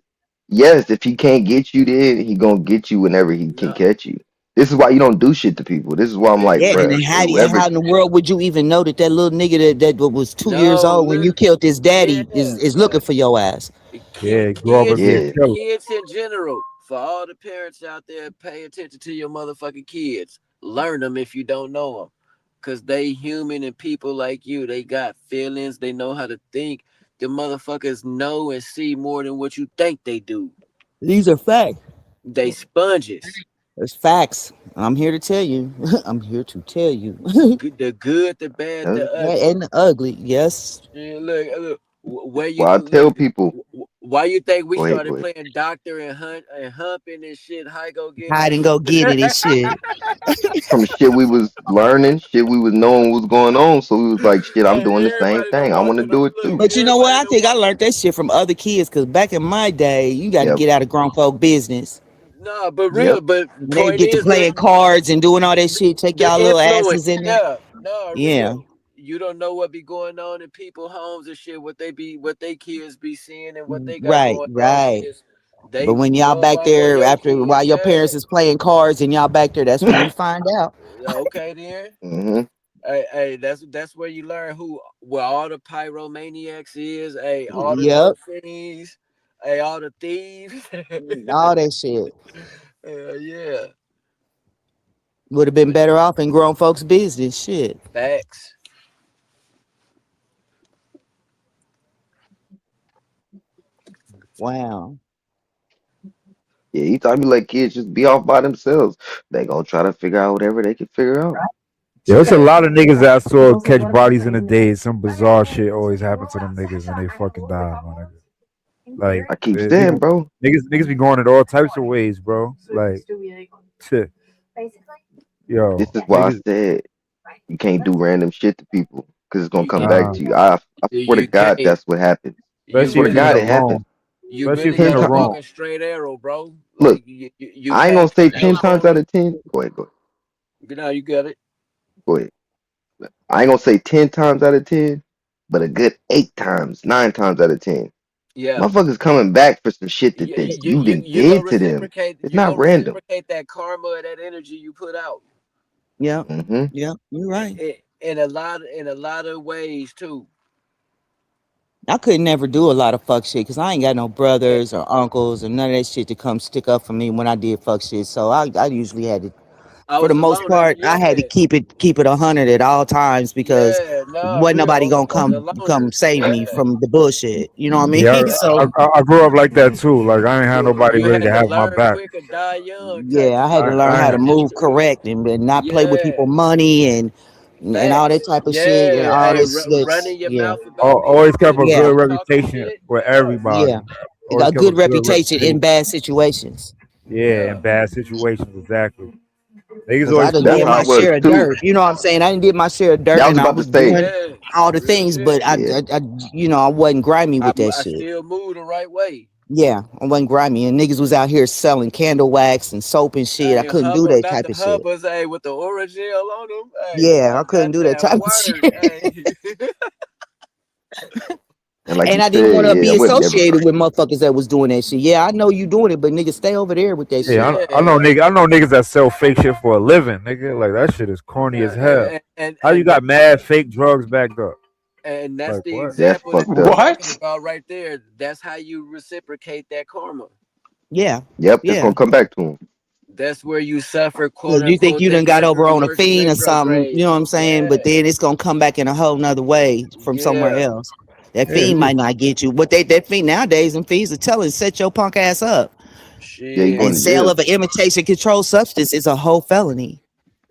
Yes, if he can't get you there, he gonna get you whenever he can catch you. This is why you don't do shit to people. This is why I'm like, Yeah, and bruh, then whoever. how in the world would you even know that that little nigga that was 2 years No, old when you look, killed his daddy yeah, is looking for your ass? Yeah, grow up and be a Yeah, killer. Kids in general. For all the parents out there, pay attention to your motherfucking kids. Learn them if you don't know them, cause they human and people like you. They got feelings. They know how to think. The motherfuckers know and see more than what you think they do. These are facts. They sponges. It's facts. I'm here to tell you. I'm here to tell you. The good, the bad, the Yeah, ugly. and the ugly. Yes. Yeah, look, where this is you why I tell look. people. Why you think we Go ahead, started go ahead. playing doctor and hunt and humping and shit? How go get Hide and it? go get it and shit. From shit we was learning, shit we was knowing what was going on. So we was like, shit, I'm doing the same Everybody know thing. I walk want to through the do it look. too. But you know what? Everybody I know think I walk. learned that shit from other kids because back in my day, you got to Yep, get out of grown folk business. Nah, but real. yep. But When they point get to is playing cards and doing all that shit, take the y'all little influence. asses in there. Yeah, no, Yeah. real. You don't know what be going on in people's homes and shit. What they kids be seeing and what they got Right, going on right. is But they when y'all know back about where there your after kids while your parents at. is playing cards and y'all back there, that's when you find out. Okay, then. hmm Hey, that's where you learn where all the pyromaniacs is. Hey, all the Yep. dope fiends. Hey, all the thieves. All that shit Yeah, would have been better off in grown folks' business. Shit. facts. Wow. Yeah, you thought me like kids just be off by themselves. They gonna try to figure out whatever they can figure out. Yeah, there's a lot of niggas that I saw catch bodies in the day. Some bizarre shit always happen to them niggas and they fucking die, my nigga. Like I keep saying, bro, niggas be going in all types of ways, bro. Like shit. Yo, this is why I niggas, said you can't do random shit to people because it's gonna come You, back nah. to you. I swear to you God, can't. that's what happens. You Especially Swear to if you really in God, the it happens. wrong. you Especially if really you in Ten the got a times. wrong. fucking straight arrow, bro. Look, Like you I ain't can't gonna say trust 10 times out of 10. Go ahead, go ahead, You know, you got it. go ahead. I ain't gonna say 10 times out of 10, but a good 8 times, 9 times out of 10. Yeah. Motherfuckers coming back for some shit that you didn't You gonna did to them. reciprocate. It's You not gonna random. reciprocate that karma or that energy you put out. Yep. hmm Yep. You're right. In a lot of ways too. I could never do a lot of fuck shit because I ain't got no brothers or uncles or none of that shit to come stick up for me when I did fuck shit. So I usually had to, I for the was most alone. part, I had to keep it 100 at all times because Yeah, no, wasn't real. nobody On, gonna on the come loner. save me Yeah, from the bullshit. You know what I mean? Yeah, So I grew up like that too. Like I ain't had nobody you really to had to have my learn back. quick or die young type yeah, I had to shit. learn how to I move correct and not play with Yeah, people money and all that facts. type of shit and Yeah, all hey, this that's running your yeah. mouth about always people kept and a Yeah. good talking reputation shit. with Yeah, everybody. Yeah. Always A kept a good good reputation in reputation. bad situations. Yeah, in bad situations, exactly. Niggas Because I always done put That's did on how my I was share of too. dirt. You know what I'm saying? I didn't did my share of dirt That I was and I about to was say. doing yeah, all the real things, but shit. Yeah, I wasn't grimy with that I shit. still move the right way. Yeah, I wasn't grimy. And niggas was out here selling candle wax and soap and shit. I Hey, couldn't do that type Dr. of shit. Hubbard's, hey, with the Oragel on them. Hey, Yeah, I couldn't do that goddamn type of word. shit. Hey. and like And you I didn't said, want to yeah, I be would never. associated with motherfuckers that was doing that shit. Yeah, I know you doing it, but niggas stay over there with that Yeah, shit. I Yeah. know niggas. I know niggas that sell fake shit for a living, nigga. Like that shit is corny as hell. How you And got mad fake drugs backed up? that's Like the what? That's example that fucked you're up. talking What? about right there. That's how you reciprocate that karma. Yeah, Yep, it's yeah. gonna come back to him. That's where you suffer, quote Look, you think unquote, you the done got over Mercury on a fiend or something, you retrograde. know what I'm saying? But Yeah, then it's gonna come back in a whole nother way from somewhere yeah. else. That Yeah, fiend might not get you. But that fiend nowadays and fiends are telling set your punk ass up. Yeah, you And going to Shit. sale jail. of an imitation controlled substance is a whole felony.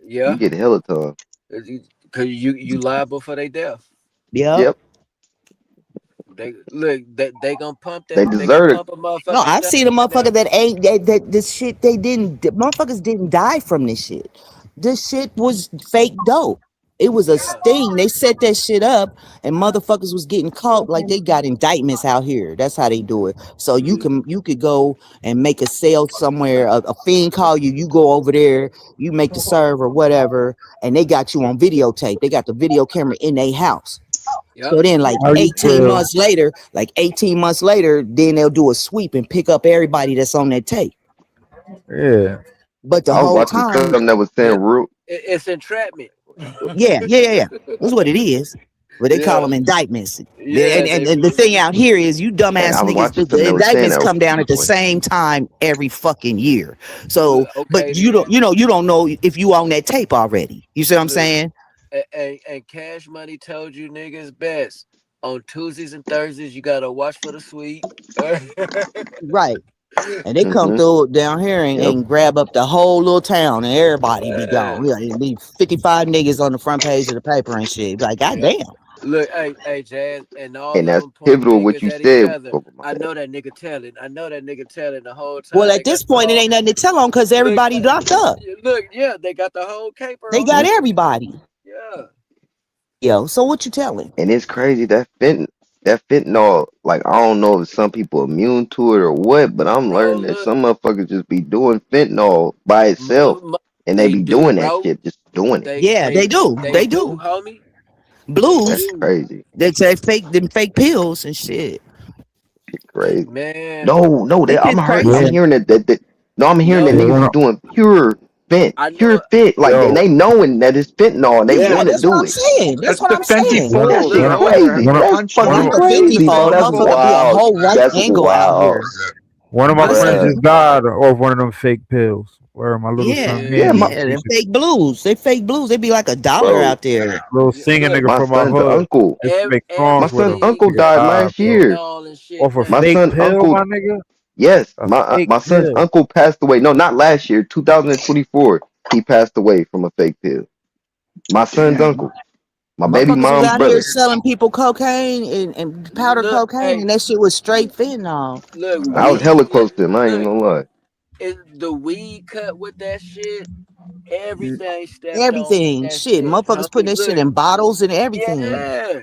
You Yeah. get hella time. Cause you liable for their death. Yep. Yep, They look they gonna pump they that they gonna deserve it. pump a No, motherfucker's I've seen a stomach and motherfucker that ain't that this shit they didn't motherfuckers didn't die from this shit. This shit was fake dope. It was a yeah. sting. They set that shit up and motherfuckers was getting caught like they got indictments out here. That's how they do it. So you could go and make a sale somewhere, a fiend call you, you go over there, you make the serve or whatever, and they got you on videotape. They got the video camera in their house. Yep. So then, like How you 18 feel? months later, then they'll do a sweep and pick up everybody that's on that tape. Yeah. But the I was whole watching time, something that was saying real. It's entrapment. yeah. That's what it is. But they call Yeah. them indictments. Yeah, And the thing out here is, you Hey, dumbass I was niggas, watching the something that was saying indictments that come down at the boy. same time every fucking year. So, Okay, but you don't know if you own that tape already. You see what I'm Look, saying? and Cash Money told you niggas best. On Tuesdays and Thursdays, you gotta watch for the sweep. Right. And they come through down here and grab up the whole little town, and everybody be gone. Yeah, it'd be 55 niggas on the front page of the paper and shit. Like, goddamn. Look, hey, Jazz, and all And of that's them point pivotal what fingers you at each said. other. Oh, my I bad. know that nigga telling the whole time. Well, they at this got the point, it whole- ain't nothing to tell on because everybody locked up. Look, yeah, they got the whole caper. They on got them. everybody. Yeah. Yo, so what you telling? And it's crazy that fentanyl, like I don't know if some people immune to it or what, but I'm Bro, learning that look, some motherfuckers just be doing fentanyl by itself, and they they be do, doing that bro. shit, just doing it. Yeah, they do. They do, homie. Blues. That's crazy. They say them fake pills and shit. Crazy. Man. No, That I'm shit's hearing crazy. that no, I'm hearing that Yo. niggas is doing pure fent, like they knowing that it's fentanyl and they Yeah, want to that's what do I'm it. saying. That's what I'm saying. That shit crazy. That's fucking Not crazy, 50 bro. fold. That's Motherfucker be a wild. whole right That's angle out wild. here. One of my friends Bruh. just died off one of them fake pills. Where my little Yeah, son, yeah, man, them fake blues. They fake blues. They be like $1 Bro. out there. little singing nigga My from my son's hood. uncle. Used to make My songs with son's him. uncle Nigga died died, last bro. year. Off a My fake son's pill, uncle, my nigga. yes, A my fake son's pill. uncle passed away. No, not last year, 2024. He passed away from a fake pill. My son's uncle, my baby Motherfuckers was mom's out here brother. selling people cocaine and powder Look, cocaine, and that shit was straight fentanyl. Look, I was weed. hella close to him. I ain't even gonna lie. Is the weed cut with that shit? Everything stepped Everything, on that shit. Motherfuckers homie. putting that shit in bottles and everything. Yeah.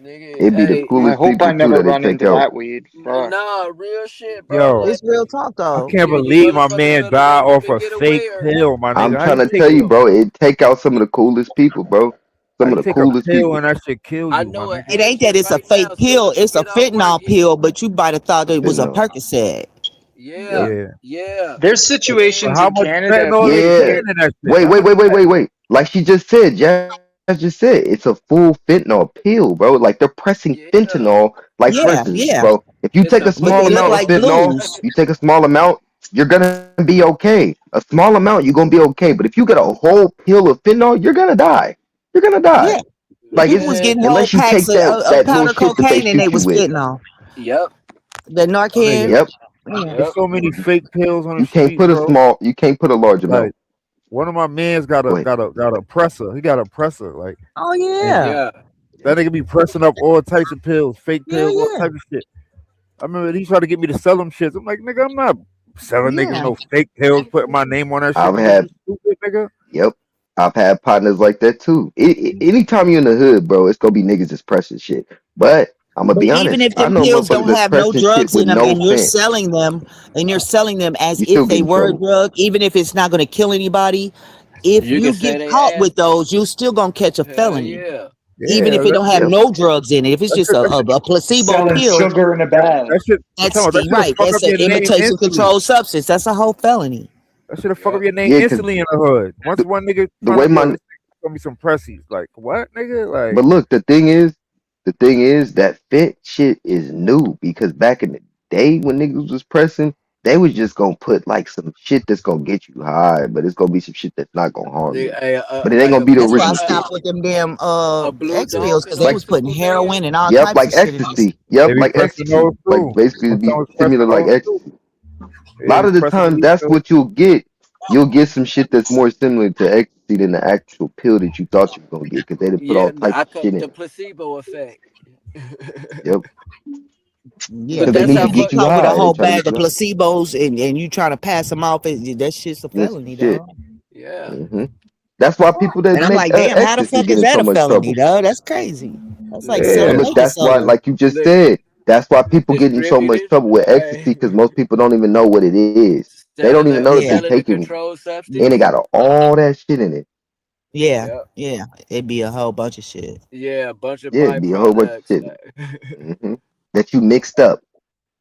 Nigga, It be the I coolest hope people I too never that they run take into out. that weed. Fuck. Nah, real shit, bro. Yo, Like, It's real talk I though. can't you believe my motherfuckers man better died run up off and a get fake away, or pill, my I'm nigga. How trying you to take tell you, bro. It take out some of the coolest people, bro. Some of the a coolest pill people. and that shit kill you, I my know it. nigga? It ain't that it's a fake pill. It's a fentanyl pill, but you might have thought it was a Fentanyl. Percocet. Yeah. Yeah. There's situations But how in much Canada. fentanyl they Yeah. putting in that shit? Wait. Like she just said, Jazz just said, it's a full fentanyl pill, bro. Like they're pressing fentanyl. Like for Yeah, instance, yeah. bro, if you It's take a a But small they look amount of like fentanyl, blues. you take a small amount, you're gonna be okay. A small amount, you're gonna be okay. But if you get a whole pill of fentanyl, you're gonna die. You're gonna die. Yeah. Like People was it's getting whole unless you packs take that of that little powder shit that they cocaine and they shoot you was with. fentanyl. Yep. The My Narcan. nigga, Yep. Yeah. there's so many fake pills on the You can't street, put a bro. small. You can't put a large Like amount. one of my mans got Go a ahead. got a presser. He got a presser. Like Oh and yeah. Yeah. that nigga be pressing up all types of pills, fake Yeah, pills, all yeah. types of shit. I remember he tried to get me to sell them shits. I'm like, nigga, I'm not selling niggas Yeah. no fake pills, putting my name on that shit. I've Nigga, had. you stupid nigga. Yep. I've had partners like that too. Anytime you're in the hood, bro, it's gonna be niggas that's pressing shit. But I'm gonna But be even honest. if I them know pills motherfuckers don't that's have no pressing shit drugs with in them no and you're fent. selling them as You if still get they in were a trouble. drug, even if it's not going to kill anybody, if You can you say get they caught ass. with those, you still going to catch a Hell felony. yeah. Even Yeah, if it don't have Yep. no drugs in it. If it's that just shit, that shit, a placebo Selling pill, sugar in a bag. that shit, that's come on, that shit'll right. fuck That's up an your name imitation instantly. controlled substance. That's a whole felony. That shit'll fuck Yep. up your name Yeah, cause instantly in the hood. Once the, one nigga the find way out, yo, my this nigga gonna be some pressies. Like what, nigga? Like but look, the thing is that fent shit is new because back in the day when niggas was pressing, they was just gonna put like some shit that's gonna get you high, but it's gonna be some shit that's not gonna harm you. But it ain't Like gonna a be the That's why I original shit. stopped with them damn a blue X pills dog because and they a Like was putting Superman. heroin and all yep, types like of shit in these. ecstasy. they Yep, be like pressing ecstasy. those Like too. basically it'd be Sometimes similar pressing like those too. ecstasy. A They lot be of the pressing times weed that's too. what you'll get. You'll get some shit that's more similar to ecstasy than the actual pill that you thought you were gonna get because they done put all Yeah, types I of cut shit in the it. placebo effect. Yep. Yeah, But Because they but that's you need how to get get fuck. you caught with a high. They whole try to bag get of you high. placebos and you trying to pass them off, that shit's a That's some felony, shit. dog. Yeah. hmm That's why people that And I'm make like, damn, how the ecstasy fuck get is in that so a much felony, trouble. dog? That's crazy. That's like But selling Yeah. look, baking that's why, soda. like you just said, that's why people get in so much Distributed. trouble with ecstasy because most people don't even know what it is. They don't even know that they Yeah. Selling the taking, controlled and it substance. got all that shit in it. Yeah, Yep. yeah. It'd be a whole bunch of shit. Yeah, a bunch of Yeah, it'd be a whole bunch of byproducts. shit that you mixed up.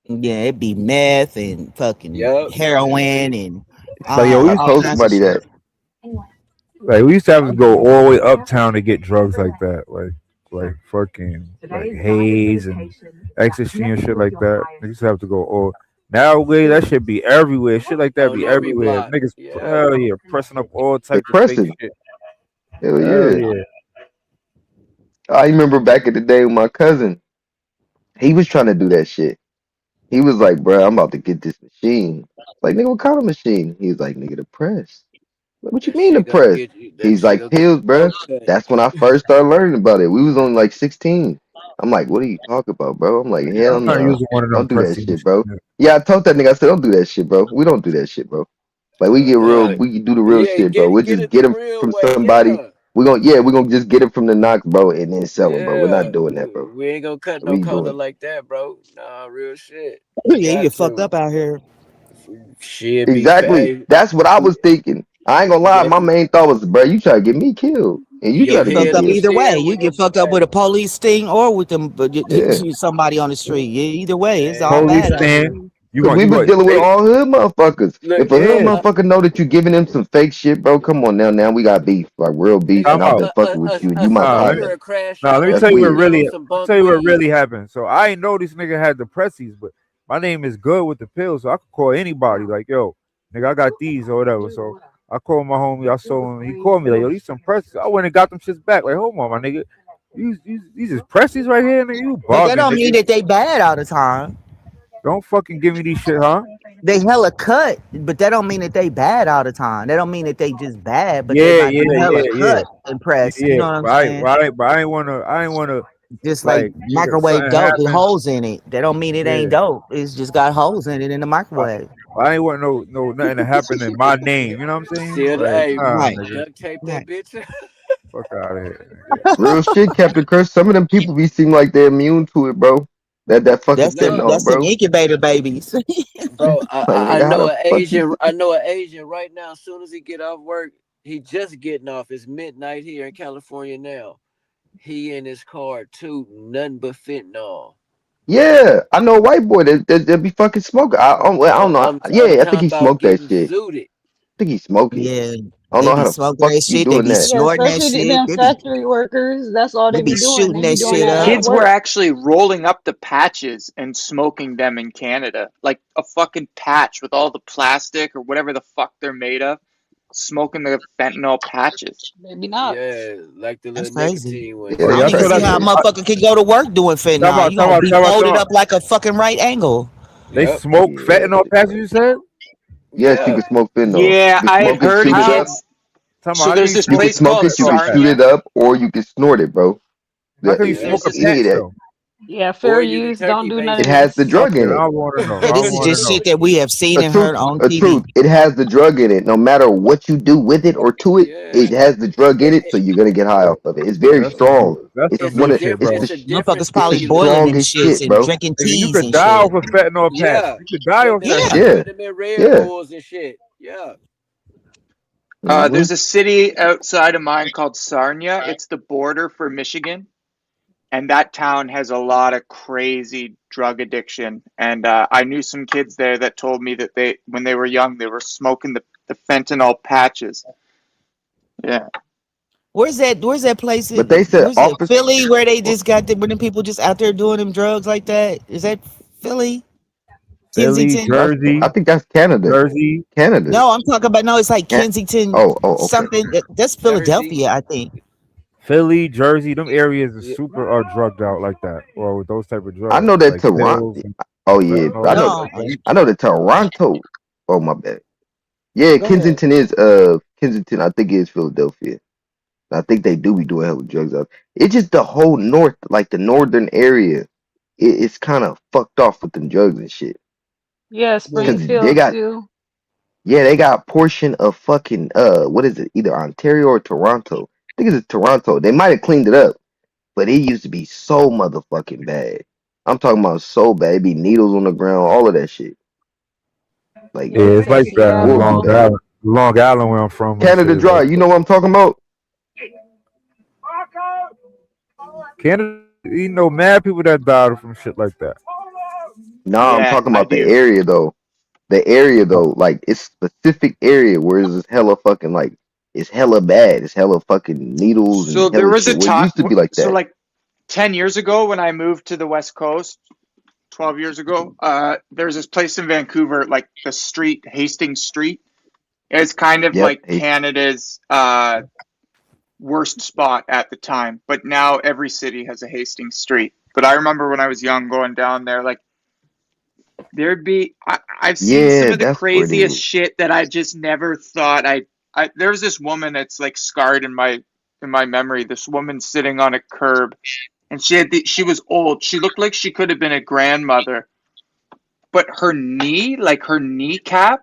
Yeah, it'd be meth and fucking Yep. heroin and Like yo, we I used, all told kinds of somebody shit. that. like we used to have to go all the way uptown to get drugs like that, like fucking like haze and ecstasy and shit like that. They used to have to go all. Nowadays that shit be everywhere. Shit like that On be every everywhere. block. Niggas, Yeah. hell yeah, pressing up all They types of fake pressing. shit. Hell Hell yeah. yeah. I remember back in the day with my cousin. He was trying to do that shit. He was like, bro, I'm about to get this machine. Like, nigga, what kind of machine? He was like, nigga, the press. Like, what you That mean the shit gonna press? get you. That He's shit like, gonna get pills, you bro. fucked up. That's when I first started learning about it. We was only like 16. I'm like, what are you talking about, bro? I'm like, hell I'm not no. using one of them Don't do that pressy shit, bro. machines. Yeah, I told that nigga, I said, don't do that shit, bro. We don't do that shit, bro. Like, we get real, Nah. we do the real Yeah, shit, bro. We get just it get the them real from way. somebody. Yeah. We're gonna just get it from the knock, bro, and then sell them, bro. We're Yeah. not doing that, bro. We ain't gonna cut no We corner doing like that, bro. Nah, real shit. Yeah, You you got get fucked to. up out here. Shit be exactly. hey, That's what I was thinking. I ain't gonna lie. yeah, My main thought was, bro, you try to get me killed, and you You your try get to get fucked head up will killed. either way. spin You when get them fucked up with a hey, police sting or with them, but Yeah, somebody on the street. Yeah, either way, it's man. all Police bad out here. stand. You cause going we you was going dealing with they all hood motherfuckers. Look, If a hood yeah. motherfucker know that you giving him some fake shit, bro, come on now. Now we got beef, like real beef, nigga, and Time I've out. been fucking with you. a You my Nah, let me partner. sniper crash nah, out let me on That's tell you you what and weird. give him really some bunk tell you what weed. really happened. So I ain't know this nigga had the pressies, but my name is good with the pills, so I could call anybody like, yo, nigga, I got these or whatever. So I called my homie, I saw him, he called me like, yo, these some pressies. I went and got them shits back. Like, hold on, my nigga. These is pressies right here, nigga. You But that bugging, don't mean nigga. that they bad all the time. Don't fucking give me these shit, huh? They hella cut, but that don't mean that they bad all the time. That don't mean that they just bad, but they Yeah, might yeah, be yeah, hella yeah. cut and pressed. You Yeah. know what I'm But I saying? ain't wanna Just like like nigga, microwave something dope with happen. holes in it. That don't mean it Yeah. ain't dope. It's just got holes in it in the But microwave. I ain't want nothing to happen in my name. You know what I'm saying? Seal the Like, hey, nah, Right. nigga. duct tape that Right. bitch. Fuck out of here, nigga. Real shit, Captain Curse. Some of them people be seem like they're immune to it, bro. That fucking No, fentanyl, That's them bro. incubator babies. bro, Like, I nigga, how know the an fuck you? Asian. I know an Asian right now. As soon as he get off work, he just getting off. It's midnight here in California now. He in his car too, nothing but fentanyl. Yeah, I know a white boy that be fucking smoking. I don't know. I'm Yeah, I think talking he about smoked that getting shit. zooted. I think he smoked it. Yeah. I don't They know be how the smoking fuck that you shit. They doing be that. Yeah, snorting that especially the shit. damn They be factory workers. That's all they they be be doing. shooting They that be doing shit that up. at Kids were work. actually rolling up the patches and smoking them in Canada. Like a fucking patch with all the plastic or whatever the fuck they're made of. Smoking the fentanyl patches. Maybe not. Yeah, like the That's little crazy. nicotine Yeah, ones. Oh I yeah, don't I that's even saw see that. how a crazy. motherfucker can go to work doing fentanyl. You gonna be folded up like a fucking right angle. They Yep. smoke Yeah, fentanyl shit patches. crazy. You said? Yes, you Yeah. can smoke fentanyl. Yeah, You can I had smoke it, heard shoot it it How? up. gets. Tell me, So how can there's you this You smoke can place smoke called it, you can fentanyl patch? shoot Sarnia. it up, or you can snort it, bro. How can you Yeah. smoke a Yeah, patch that though? Yeah, Or fair you can use. Don't turkey do baste none it of it. has the this. drug Okay, in it. I want to know. Yeah, I this is want to just know. shit that we have seen A and truth, heard on a TV. truth. It has the drug in it. No matter what you do with it or to it, Yeah. it has the drug in it, so you're gonna get high off of it. It's Yeah, very strong. that's It's some It's a new one of shit, diff. it's bro. It's the a Motherfuckers difference it's the probably between boiling them strongest shits shit, and bro. drinking Nigga, you teas could and die shit. off a fentanyl patch. yeah. You could die off that They Yeah. shit. Yeah, put them in Red yeah. Bulls and shit. Yeah. hmm There's a city outside of mine called Sarnia. It's the border for Michigan. And that town has a lot of crazy drug addiction. And I knew some kids there that told me that when they were young, they were smoking the fentanyl patches. Yeah. Where's that place But they in said where's it? office. Philly where they just got when them people just out there doing them drugs like that? Is that Philly? Philly, Kensington? I Jersey, think that's Canada. Jersey. Canada. No, I'm talking about no, it's like Can- Kensington okay. something. That's Jersey. Philadelphia, I think. Philly, Jersey, them areas are Yeah. super drugged out like that, or with those type of I drugs, know that like Toronto. pills and Oh yeah, fentanyl I and know. shit like that. I know that Toronto. Oh my bad. Yeah, Go ahead. Kensington. I think it is Philadelphia. I think they do be doing hell with drugs up. It's just the whole north, like the northern area. It's kind of fucked off with them drugs and shit. Yeah, Cause Yeah. they Springfield got too. they got portion of fucking what is it? Either Ontario or Toronto. I think it's Toronto. They might have cleaned it up, but it used to be so motherfucking bad. I'm talking about so bad. It be needles on the ground, all of that shit. Like Yeah, Yeah, they it's say like that in horribly Seattle. Long bad. Island. Long Island where I'm from and shit Canada is like Dry. You know what I'm talking about? Canada, mad people that died from shit like that. Nah, I'm Yeah, talking I about the do. area though. The area though, like it's specific area where it's just hella fucking like it's hella bad. It's hella fucking needles So and there hella was a shit. Where it time, used to be like so that. like 10 years ago when I moved to the West Coast, 12 years ago, there's this place in Vancouver, like the street, Hastings Street. It's kind of Yep. like Canada's worst spot at the time, but now every city has a Hastings Street. But I remember when I was young going down there, like I've seen some Yeah, of the that's where it craziest is. shit that I just never thought there's this woman that's like scarred in my memory. This woman sitting on a curb, and she was old. She looked like she could have been a grandmother, but her knee, like her kneecap,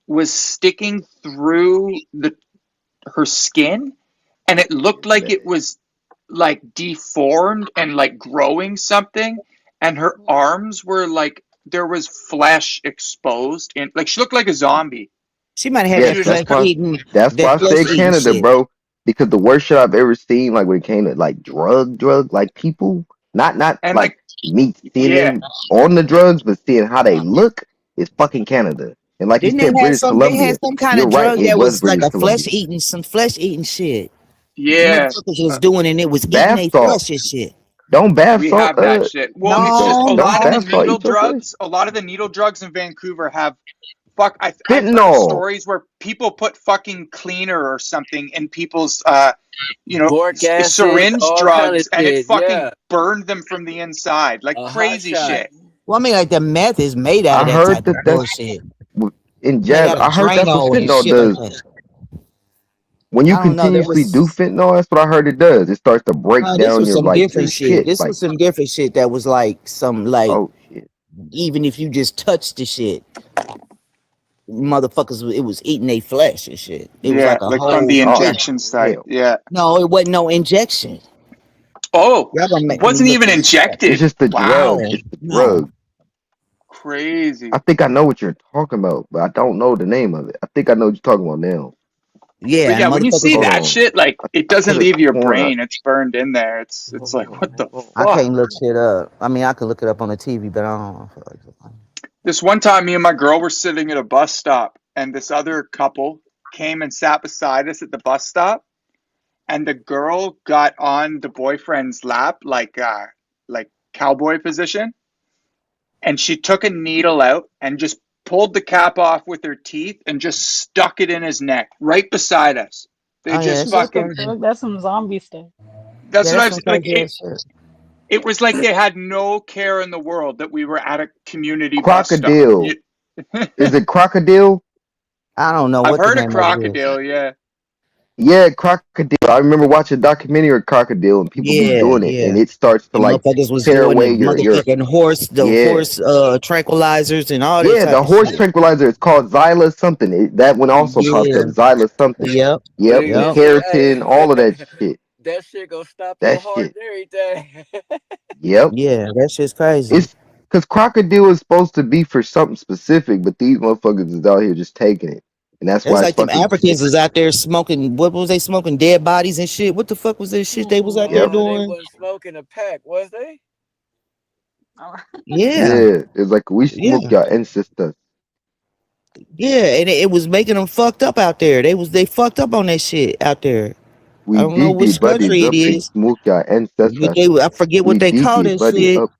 was sticking through her skin, and it looked like it was like deformed and like growing something, and her arms were like there was flesh exposed, and like she looked like a zombie. She might have Yes, that She was flesh just that's why eating, that's why I that flesh said eating Canada, shit. bro. Because the worst shit I've ever seen, like when it came to like drug, like people, not and like like me seeing yeah, them on the drugs, but seeing how they look is fucking Canada. And like you Didn't said, they have British some? They had Columbia. some kind You're of right, drug it that was was like British a Columbia. some flesh eating shit. yeah. Motherfuckers was doing, and it was eating Bath their salt. flesh and shit. Don't bath We salt have that shit. Well, it's just No, don't no. bath salt eat your flesh? a lot of the needle drugs in Vancouver have I've heard Fentanyl. stories where people put fucking cleaner or something in people's Boric acid, syringe all kind of drugs, and it shit. fucking Yeah, burned them from the inside, like a hot crazy shot. shit. Well, I mean, like the meth is made out I of that heard type of that that's bullshit. in Made jazz. out of I heard that's what Drano and fentanyl shit like does. that. When you I don't know. There continuously do was fentanyl, that's what I heard it does. It starts to break this down was your some like your different shit. shit. This Like, was some different shit that was like some like oh shit. even if you just touched the shit, motherfuckers, it was eating their flesh and shit. It was Yeah, like a like from whole the Oh thing. injection site. hell. Yeah. No, it wasn't no injection. Oh, Y'all gonna it make me wasn't look even this shit up. It's injected. just the Wow, drug. It's the No. drug. crazy. I think I know what you're talking about, but I don't know the name of it. I think I know what you're talking about now. Yeah, But and yeah, when you see motherfuckers, Hold that on. shit, like it I doesn't could have leave your sworn brain; it's burned in there. It's like what the I fuck. can't look shit up. I mean, I could look it up on the TV, but I don't feel like it. This one time, me and my girl were sitting at a bus stop, and this other couple came and sat beside us at the bus stop, and the girl got on the boyfriend's lap like cowboy position, and she took a needle out and just pulled the cap off with her teeth and just stuck it in his neck right beside us. They Oh yeah, just that's just What the fucking. crazy. fuck? That's some zombie stuff. That's Yeah, what that's I've some like. crazy ass shit. It was like they had no care in the world that we were at a community bus stop. Crocodile. Is it crocodile? I don't know I've what the heard of name of it is. crocodile, yeah. Yeah, crocodile. I remember watching a documentary of crocodile and people be Yeah, doing it, and yeah. it starts to The like motherfuckers was tear doing the away your motherfucking horse, the yeah. horse tranquilizers and all that Yeah, type the of horse shit. tranquilizer is called Xyla something. That one also popped Yeah. up. Xyla something. Yep. Yep. And Yep. keratin, all of that shit. That shit gonna stop your That heart shit. and everything. Yep. Yeah, that shit's crazy. It's because crocodile is supposed to be for something specific, but these motherfuckers is out here just taking it. And that's why It's it's like them fucking Africans was out there smoking. What was they smoking? Dead bodies and shit. What the fuck was that shit they was out there Yep. They doing? wasn't smoking a pack, was they? Yeah, Yeah. It's like we yeah, smoke your ancestors. yeah. And it was making them fucked up out there. They fucked up on that shit out there. I We don't know dig these which country bodies it up and is, smoke your but ancestors. I forget We what they dig call these that bodies shit. up.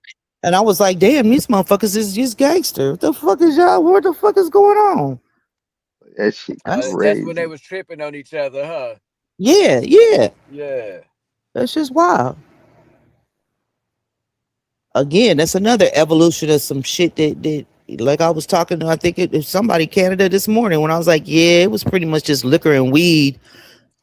And I was like, damn, these motherfuckers is just gangster. What the fuck is y'all? What the fuck is going on? That shit That's That's when they crazy. was tripping on each other, huh? yeah, yeah. Yeah. That's just wild. Again, that's another evolution of some shit that like I was talking to, I think it was somebody Canada this morning when I was like, yeah, it was pretty much just liquor and weed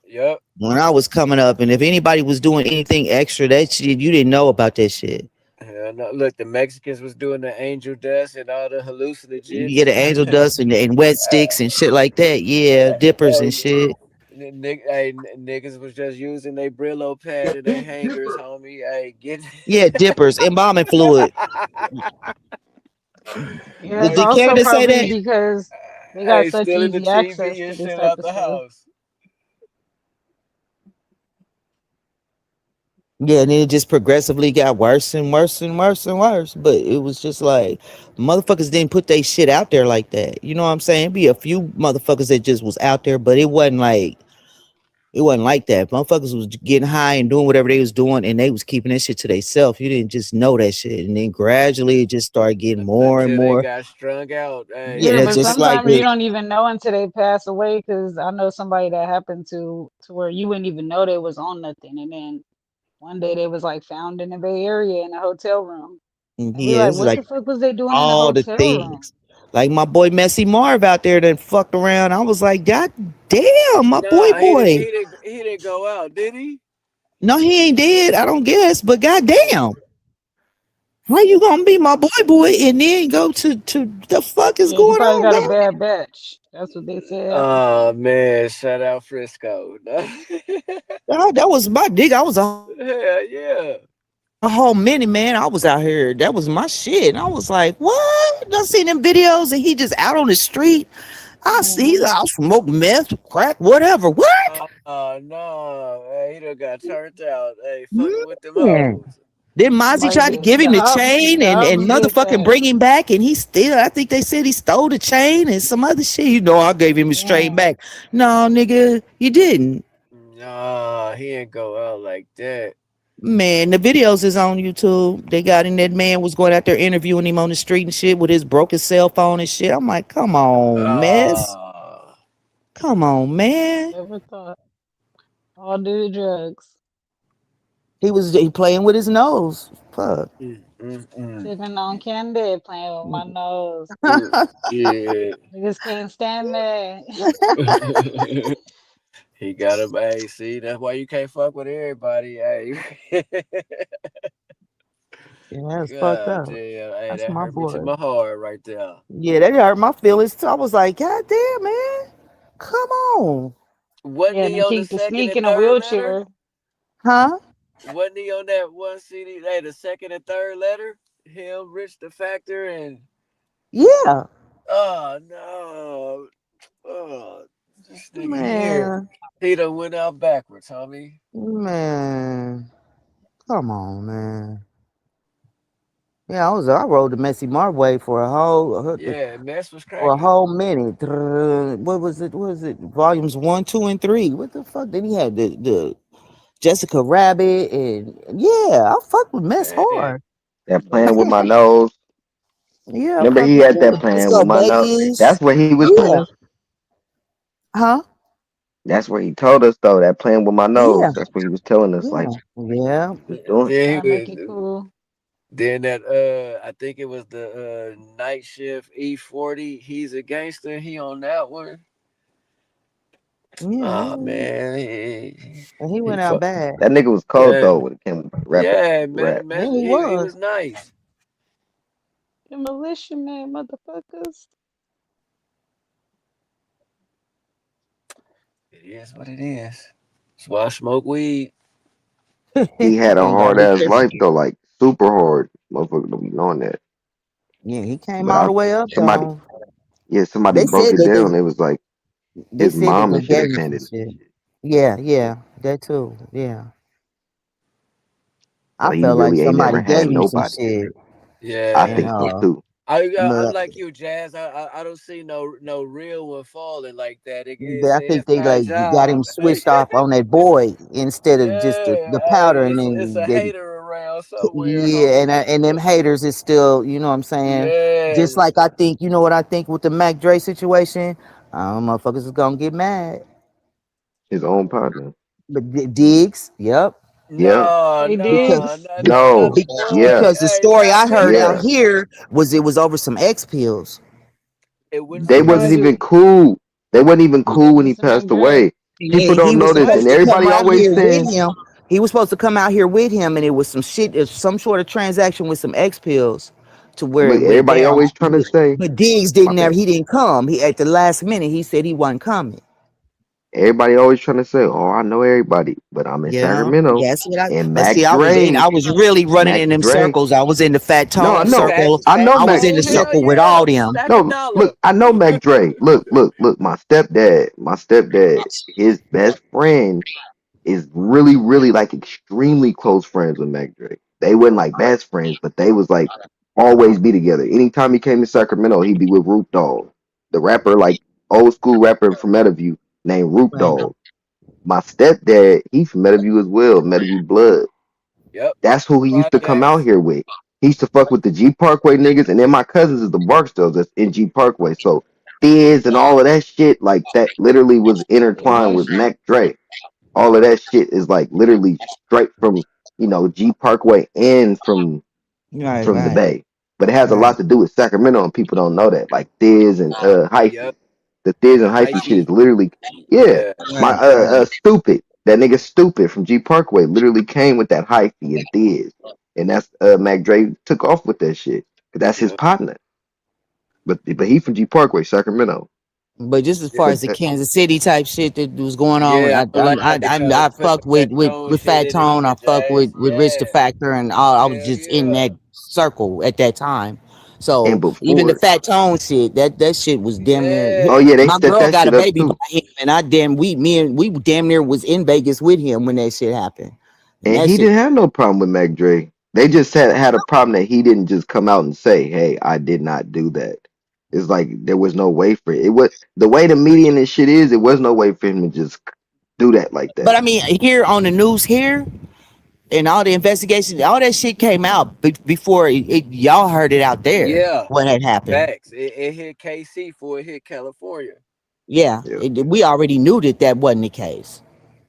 Yep. when I was coming up. And if anybody was doing anything extra, that shit, you didn't know about that shit. Hell no. Look, the Mexicans was doing the angel dust and all the hallucinogens. You get the angel dust and wet sticks and shit like that. Yeah, dippers and shit. Niggas was just using their Brillo pad and their hangers, homie. Hey, get Yeah, dippers, embalming fluid. Yeah, it's Did also Canada say probably that? because they got hey, such stealing the easy access TV to and this shit type out of the stuff. house. Yeah, and then it just progressively got worse and worse and worse and worse. But it was just like motherfuckers didn't put their shit out there like that. You know what I'm saying? Be a few motherfuckers that just was out there, but it wasn't like that. Motherfuckers was getting high and doing whatever they was doing, and they was keeping that shit to themselves. You didn't just know that shit, and then gradually it just started getting more and Until they more. got strung out. Hey, Yeah, Yeah, that's but just like sometimes you it. don't even know until they pass away. Because I know somebody that happened to where you wouldn't even know they was on nothing, and then one day they was like found in the Bay Area in a hotel room, and we Yeah, like, it's what like the fuck was they doing in a all the hotel room? things. Like my boy Messy Marv out there that fucked around. I was like, God damn, my nah, boy. he didn't go out, did he? No, he ain't dead, I don't guess, but goddamn. Why you gonna be my boy and then go to the fuck is Yeah, he going probably on, got a man? bad batch. That's what they said happened to Oh him. man, shout out Frisco. That was my dig. I was Yeah, yeah. a whole minute, man. I was out here. That was my shit. And I was like, what? I seen them videos and he just out on the street. I see I smoke meth, crack, whatever. What? No. Hey, he done got turned out. Hey, fucking with them Man. hoes. Then Mozzie Like tried to give him the chain the and opposite motherfucking that. bring him back, and he still, I think they said he stole the chain and some other shit. You know, I gave him a straight Yeah. back. No, nigga, you didn't. Nah, he ain't go out like that. Man, the videos is on YouTube. They got in, that man was going out there interviewing him on the street and shit with his broken cell phone and shit. I'm like, come on, miss. Come on, man. Never thought. All do drugs. He playing with his nose. Fuck. Sipping on candy, playing with my nose. Yeah. Niggas can't stand that. He got him. Hey, see, that's why you can't fuck with everybody. Hey. Yeah, that's fucked God up. damn. Hey, That's that my hurt me to boy. my heart right there. Yeah, that hurt my feelings too. I was like, God damn, man. Come on. Wasn't Yeah, he then on the keep the second sneak and in a third letter? wheelchair. Huh? Wasn't he on that one CD? Hey, the second and third letter? Him, Rich the Factor, and Yeah. oh no. Oh, this nigga here. Man. He done went out backwards, homie. Man. Come on, man. Yeah, I rode the Messy Marv way for a whole Yeah, Mess was for a cracking. whole minute. What was it? What was it? Volumes 1, 2, and 3. What the fuck? Then he had the Jessica Rabbit and yeah, I fuck with Mess Man. hard. That playing with my nose. Yeah, I Remember fuck he with had that playing Disco with my nose. Vegas. That's what he was telling Yeah. us. Huh? That's what he told us though. That playing with my nose. Yeah. That's what he was telling us. Like Yeah. he was doing. Yeah, Gotta make it cool. then that I think it was the Night Shift E40. He's a gangster. He on that one. Yeah. Oh man, And he went out bad. That nigga was cold Yeah. though when it came to rap. Yeah, rap. man, Yeah, he he was. was nice. The militia man, motherfuckers. It is what it is. That's why I smoke weed. He had a Ain't hard gotta be ass tripping. life though, like super hard. Motherfucker don't be knowing that. Yeah, he came But all the way up somebody, though. yeah, somebody They broke said it that down. It was like they his said that mom they and shit gave him some abandoned him. shit. Yeah, that too. Yeah. So I he felt like really ain't never somebody had gave him some nobody. shit. I Yeah. And think so too. I'm but like you, Jazz. I don't see no real one falling like that. It I say think it's they my like got job. him switched off on that boy instead of just the Yeah, powder, hey, and it's then a hater around somewhere, yeah, homie. and them haters is still, you know what I'm saying? Yeah. Just like I think, you know what I think with the Mac Dre situation, motherfuckers is gonna get mad. His own partner. But Diggs, yep. Yeah. Hey, Because Diggs. No. Yeah. because the Hey, story not I heard out Yeah. here was it was over some X pills. It wouldn't They wasn't surprise even me. cool. They wasn't even cool when he Mr. passed McDre. away. People Yeah, he don't was know this, and supposed to come everybody out always here with saying, him. He was supposed to come out here with him, and it was some shit, some sort of transaction with some X pills, to where but it went everybody down. always trying to say, But Diggs my bad. he didn't come. He at the last minute he said he wasn't coming. Everybody always trying to say, "Oh, I know everybody," but I'm in Yeah, Sacramento, that's what and but Mac see, I Dre, was really running Mac in them Dre. circles. I was in the Fat No, I Tone know, circle. I know I was Mac. in the Look, circle with all them. Stack a no, dollar. look, I know Mac Dre. Look. My stepdad, his best friend is really, really like extremely close friends with Mac Dre. They wasn't like best friends, but they was like always be together. Anytime he came to Sacramento, he'd be with Root Dogg, the rapper, like old school rapper from Meadowview named Root Right. Dogg. My stepdad, he from Meadowview as well, Meadowview Blood. Yep. That's who he used to come out Projects. here with. He used to fuck with the G Parkway niggas, and then my cousins is the Barksdales that's in G Parkway. So Fizz and all of that shit, like that literally was intertwined with Mac Dre. All of that shit is like literally straight from, you know, G Parkway and from Right, the right, Bay. But it has a right. lot to do with Sacramento, and people don't know that. Like Thiz and Hyphy. Yep. The Thiz The and Hyphy shit is hyphy. literally, yeah. Yeah. My Right, right. Stupid, that nigga Stupid from G Parkway literally came with that Hyphy and Thiz. And that's Mac Dre took off with that shit. 'Cause that's his Yep. partner. But he from G Parkway, Sacramento. But just as far But as the Kansas City type shit that was going on, Yeah, I feel like I they try to put fuck the Fat Tone with shit Fat in it Tone. I with his fuck ass. with Rich the Yeah. Factor, and all. I was Hell just in yeah. that circle at that time. and So even the before, Fat Tone shit, that shit was damn near. oh Yeah. yeah, they My set girl that got a shit up baby by too. him, and we damn near was in Vegas with him when that shit happened. And And that he shit, didn't have no problem with Mac Dre. They just had a problem that he didn't just come out and say, "Hey, I did not do that." It's like there was no way for it. It was the way the media and this shit is. It was no way for him to just do that like but that. I mean, here on the news here. And all the investigation, all that shit came out before y'all heard it out there. Yeah. What had happened? Facts. It hit KC before it hit California. Yeah, Yeah. we already knew that wasn't the case.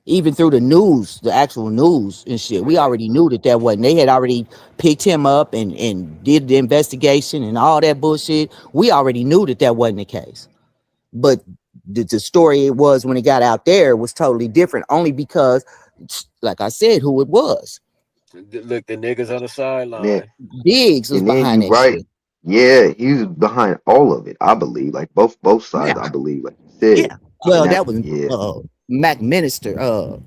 Even through the news, the actual news and shit, we Right. already knew that wasn't. They had already picked him up and did the investigation and all that bullshit. We already knew that wasn't the case. But the story it was when it got out there was totally different, only because, like I said, who it was. Look, the niggas on the Then, sideline. Diggs was and then behind you that right. shit. Yeah, he was behind all of it. I believe, like both sides. Yeah, I believe, like you said. yeah. Well, And that was yeah, Mac Minister. Plead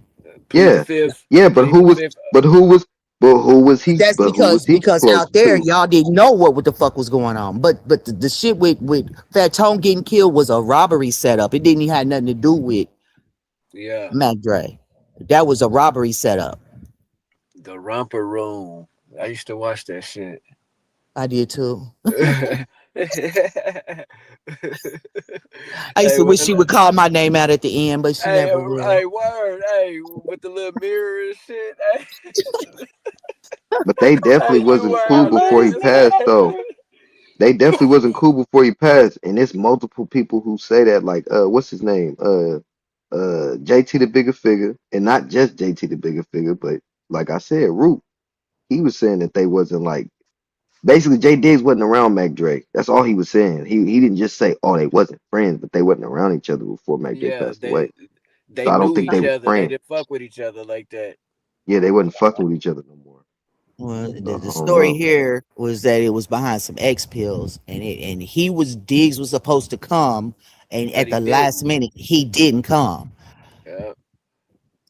the yeah, fifth. yeah. But Plead the who was? fifth. But who was? But who was he? That's But who was he because close out there to? y'all didn't know what the fuck was going on. But the shit with Fat Tone getting killed was a robbery setup. It didn't even have nothing to do with Yeah. Mac Dre. That was a robbery setup. The Romper Room. I used to watch that shit. I did too. Hey, I used to with wish she would call my name out at the end, but she never will. word, hey, with the little mirror and shit. Hey, But they definitely hey, you wasn't were cool before he passed, though. hilarious. They definitely wasn't cool before he passed, and there's multiple people who say that. Like, what's his name? JT the Bigger Figure, and not just JT the Bigger Figure, but like I said, Root. He was saying that they wasn't like. Basically, Jay Diggs wasn't around Mac Dre. That's all he was saying. He didn't just say, "Oh, they wasn't friends," but they wasn't around each other before Mac Dre Yeah, passed away. they So I don't knew think they each were other. They friends. didn't fuck with each other like that. Yeah, they wasn't fucking with each other no more. Well, So the I don't story know. here was that it was behind some X pills, and Diggs was supposed to come, and But at he the last didn't. minute he didn't come Yeah.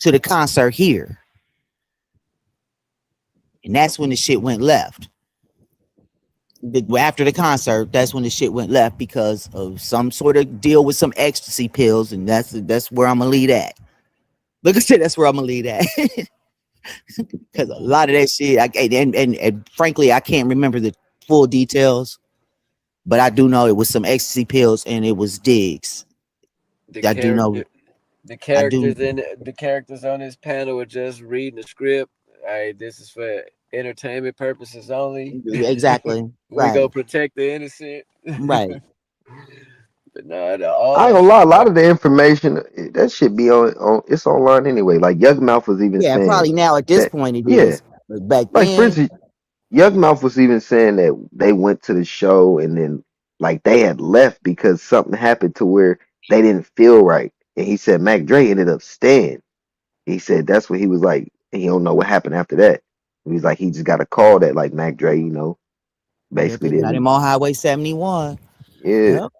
to the concert here, and that's when the shit went left. After the concert, that's when the shit went left because of some sort of deal with some ecstasy pills, and that's where I'm gonna leave at. Look, I said that's where I'm gonna leave at. Because a lot of that shit, and frankly, I can't remember the full details, but I do know it was some ecstasy pills and it was Diggs. The I do know. character, the characters on this panel are just reading the script. Hey, this is for entertainment purposes only. Exactly. We Right. go protect the innocent. Right. But no, all I that ain't gonna lie. A shit. lot of the information that should be on. It's online anyway. Like Young Mouth was even Yeah, saying probably now at this that. point it Yeah, is. But back like for then, instance, Young Mouth was even saying that they went to the show and then like they had left because something happened to where they didn't feel right. And he said Mac Dre ended up staying. He said that's what he was like. He don't know what happened after that. He was like he just got a call that like Mac Dre, basically they got him didn't. on Highway 71. Yeah, Yep.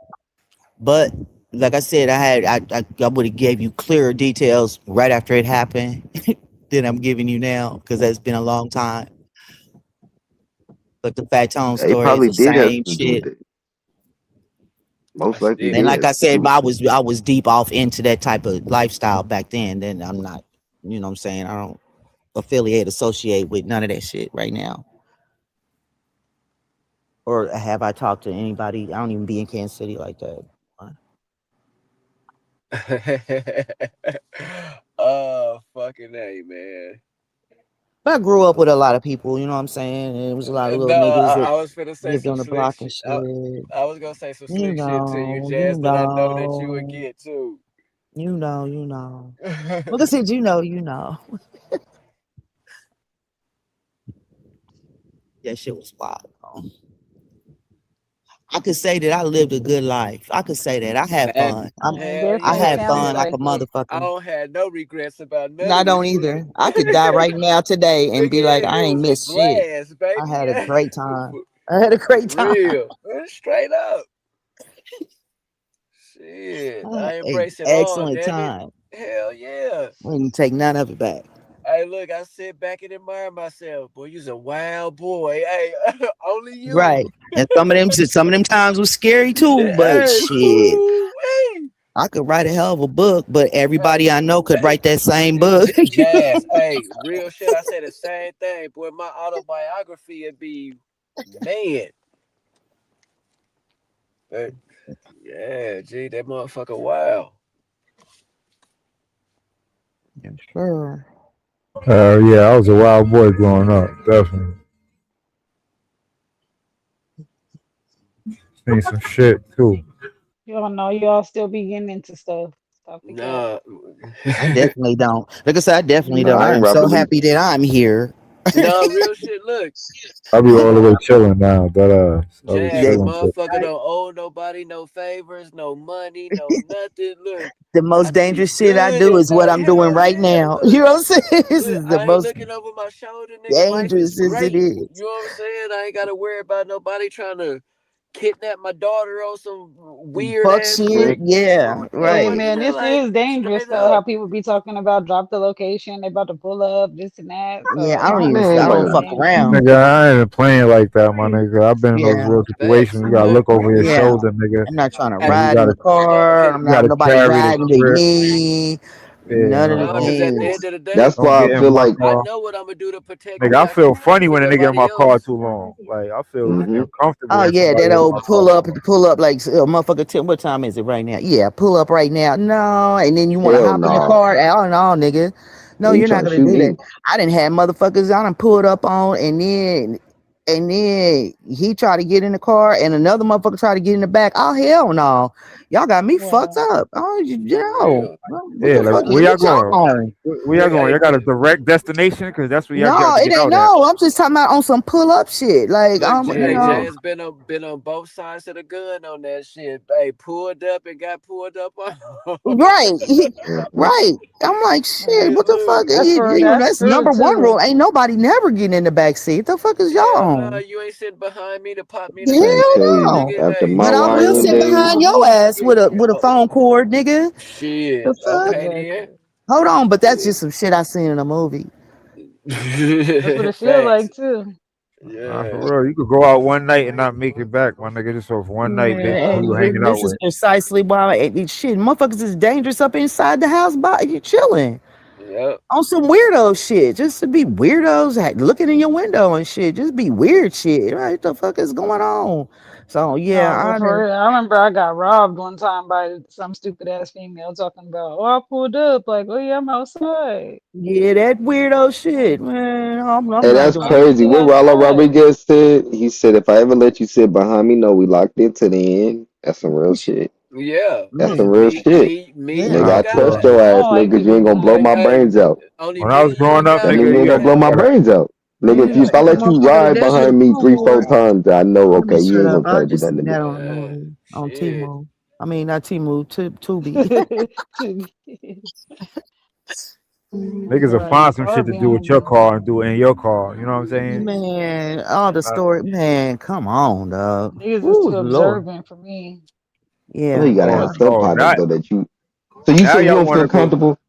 But like I said, I would have gave you clearer details right after it happened than I'm giving you now because that's been a long time. But the Fat Tone it story is probably the did have same something to do with shit. it. Most likely And did like have I something to do said, with I it. was deep off into that type of lifestyle back then. Then I'm not you know what I'm saying? I don't associate with none of that shit right now. Or have I talked to anybody? I don't even be in Kansas City like that. Oh, fucking A, man. But I grew up with a lot of people, you know what I'm saying? And it was a lot of little No, niggas I that was finna say lived some on the slick block and shit. shit. I was gonna say some You slick shit to you, know, Jazz, that I know that you would get too. you know. Like I said, you know. That shit was wild. I could say that I lived a good life. I could say that I had fun. Hell I had yeah. fun like a Look, I motherfucker. don't have no regrets about none No, I of this don't shit. either. I could die right now today and Nigga, be like, I it ain't was a missed shit. blast, baby. I had a great time. I had a great time. Real. Straight up. Shit. I I had an embrace it all, excellent damn time. it. Hell yeah. I didn't take none of it back. Hey, look, I sit back and admire myself. Boy, you's a wild boy. Hey, only you. Right. And some of them times was scary too, but Hey, shit. woo-wee. I could write a hell of a book, but everybody I know could write that same book. Jazz, hey, real shit. I say the same thing. Boy, my autobiography would be man. But, yeah, gee, that motherfucker wild. Yeah, sure. Yeah, I was a wild boy growing up, definitely. Seen some shit too. Y'all know y'all still be getting into stuff. Stop the cap. I definitely don't. Like I said, I definitely Nah, don't. I ain't I'm so rapping. happy that I'm here. No, real shit. Look, I be all the way chilling now. That I be Jazz, chilling. motherfucker don't owe nobody no favors, no money, no nothing. Look, The most dangerous shit I good do and is what I'm doing right now. You know what I'm saying? This is the I ain't most looking over my shoulder, nigga. Life is dangerous as great. it is. You know what I'm saying? I ain't gotta worry about nobody trying to kidnap my daughter on some weird Fuck ass shit. shit. Yeah, Hey right. man, this Like, is dangerous straight though. How up. people be talking about drop the location, they about to pull up, this and that. Yeah, So I don't it's even definitely fuck dangerous. around. Nigga, I ain't playing like that, my nigga. I've been in those Yeah. real situations. You gotta look over your Yeah. shoulder, nigga. I'm not trying to And you ride in the car. I'm you not gotta nobody carry the riding with script. me. None of the Because at the things. end of the day, That's Don't why I get in feel my like I car. know what I'm gonna do to protect Nigga, me. I I feel can't do it funny for when a nigga in nobody my car else. too long. Like I feel Mhm. uncomfortable Oh when yeah, somebody that in old my pull car. up like motherfucker. What time is it right now? Yeah, pull up right now. No, and then you want to Hell hop in the no. car? Oh no, nigga. No, You you're not trying to gonna shoot do me? that. I didn't have motherfuckers. I done pulled up on, and then he tried to get in the car, and another motherfucker tried to get in the back. Oh hell no, y'all got me fucked up. Oh, you know what Yeah, the like fuck? where y'all What y'all going? on? Where y'all going? Y'all got a direct destination? Cause that's where y'all got No, to it get ain't. out at. No, I'm just talking about on some pull up shit. Like Look, you hey, know. Jay's been on both sides of the gun on that shit. Hey, pulled up and got pulled up on. Right, right. I'm like, shit. What the fuck? That's That's true number one rule. too. Ain't nobody never getting in the back seat. The fuck is y'all Hell no, on? you ain't sitting behind me to pop me in the Man, back of the tell head, you, Hell no. nigga. after Hey, my But I will YN sit days, behind your ass with a phone cord, nigga. shit. The fuck? Okay then. Hold on, but that's just some shit I seen in a movie. That's what it feels Facts. like too. Yeah. For real, you could go out one night and not make it back, my nigga. Just off one night based on who you hanging out This is with. precisely why shit. Motherfuckers is dangerous up inside the house. By you chilling Yep. on some weirdo shit. Just to be weirdos, looking in your window and shit. Just be weird shit. Right? What the fuck is going on? So yeah, No, but for real, I remember I got robbed one time by some stupid ass female talking about, oh, I pulled up, like, oh yeah, I'm outside. Yeah, that weirdo shit, man. I'm hey, not that's doing crazy. Be What Rollo outside. Rodriguez said, he said, if I ever let you sit behind me, no, we locked in to the end. That's some real shit. Yeah. That's It's some real me, shit. me, me, Yeah. you, Nigga, and I trust God. your I ass, don't like nigga, to 'cause you be ain't gonna blow behind my Hey, brains out. only When I was me, you, growing and up, That God. mean nigga, you ain't yeah, gonna blow my yeah. brains out. Nigga, if You if I see the let you motherfucker ride that's just behind me cool. 3-4 times, I know, Let me okay, you shut ain't up. gonna try I to do just nothing to seen me. that on a movie on Shit. Temu. I mean, not Temu, Tubi. Niggas will Right, find some car shit to do with behind your me. car and do it in your car. You know what I'm saying? Man, all the story, man. Come on, dog. Niggas is Ooh, too Lord. observant for me. I know Yeah. you gotta have some partners Now, though that you. So you now saying you y'all don't want feel to go. comfortable?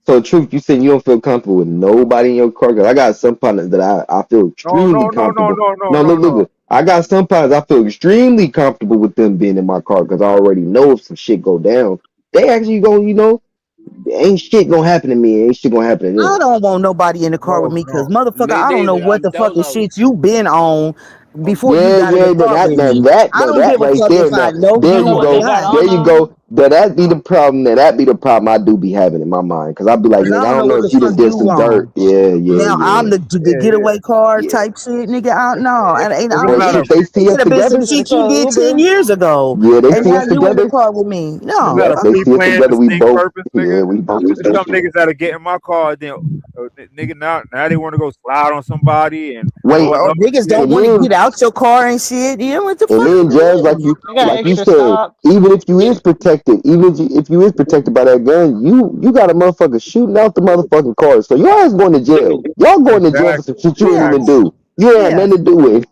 So truth, you saying you don't feel comfortable with nobody in your car? 'Cause I got some partners that I feel No, extremely no, no, no, comfortable. no, no, No, no, look, look, no. look. I got some partners I feel extremely comfortable with them being in my car because I already know if some shit go down, they actually go, ain't shit gonna happen to me. Ain't shit gonna happen to I them. don't want nobody in the car with No, me because no. motherfucker, Me I don't know neither. what I'm the fucking dolo. shit you been on before you Yeah, got in the yeah, car with me. I now don't that give a right fuck there, if I now know there You you know you or what they go, got not. on there you them? go. That be the problem. That be the problem I do be having in my mind, cause I be like, Cause I nigga, I don't know don't know what if the you fuck done did you some dirt. on. Yeah, yeah, Now I'm yeah, the Yeah, yeah. getaway car yeah. type shit, nigga. I no, If ain't. if I it's don't But not give a a shit, fuck. they It see us could have been some together. Should've shit you called did 10 Uber. years ago, Yeah, they if and see now us you in the together. car with me. it's No, not Yep, a fuck they that. see us pre-planned together. We distinct both. purpose, Yeah, nigga. we both. There's some niggas that'll get in my car, then nigga now they want to go slide on somebody and Wait, all Or other niggas shit. don't and want to then get out your car and shit. Yeah, what the And fuck then, you Jazz, doing? They got like you extra said, stops. even if you is protected, even if you is protected by that gun, you got a motherfucker shooting out the motherfucking car. So your ass going to jail. Y'all going to jail for some Exactly, shit you ain't even exactly. Yes, do. You ain't had yes. nothing to do with.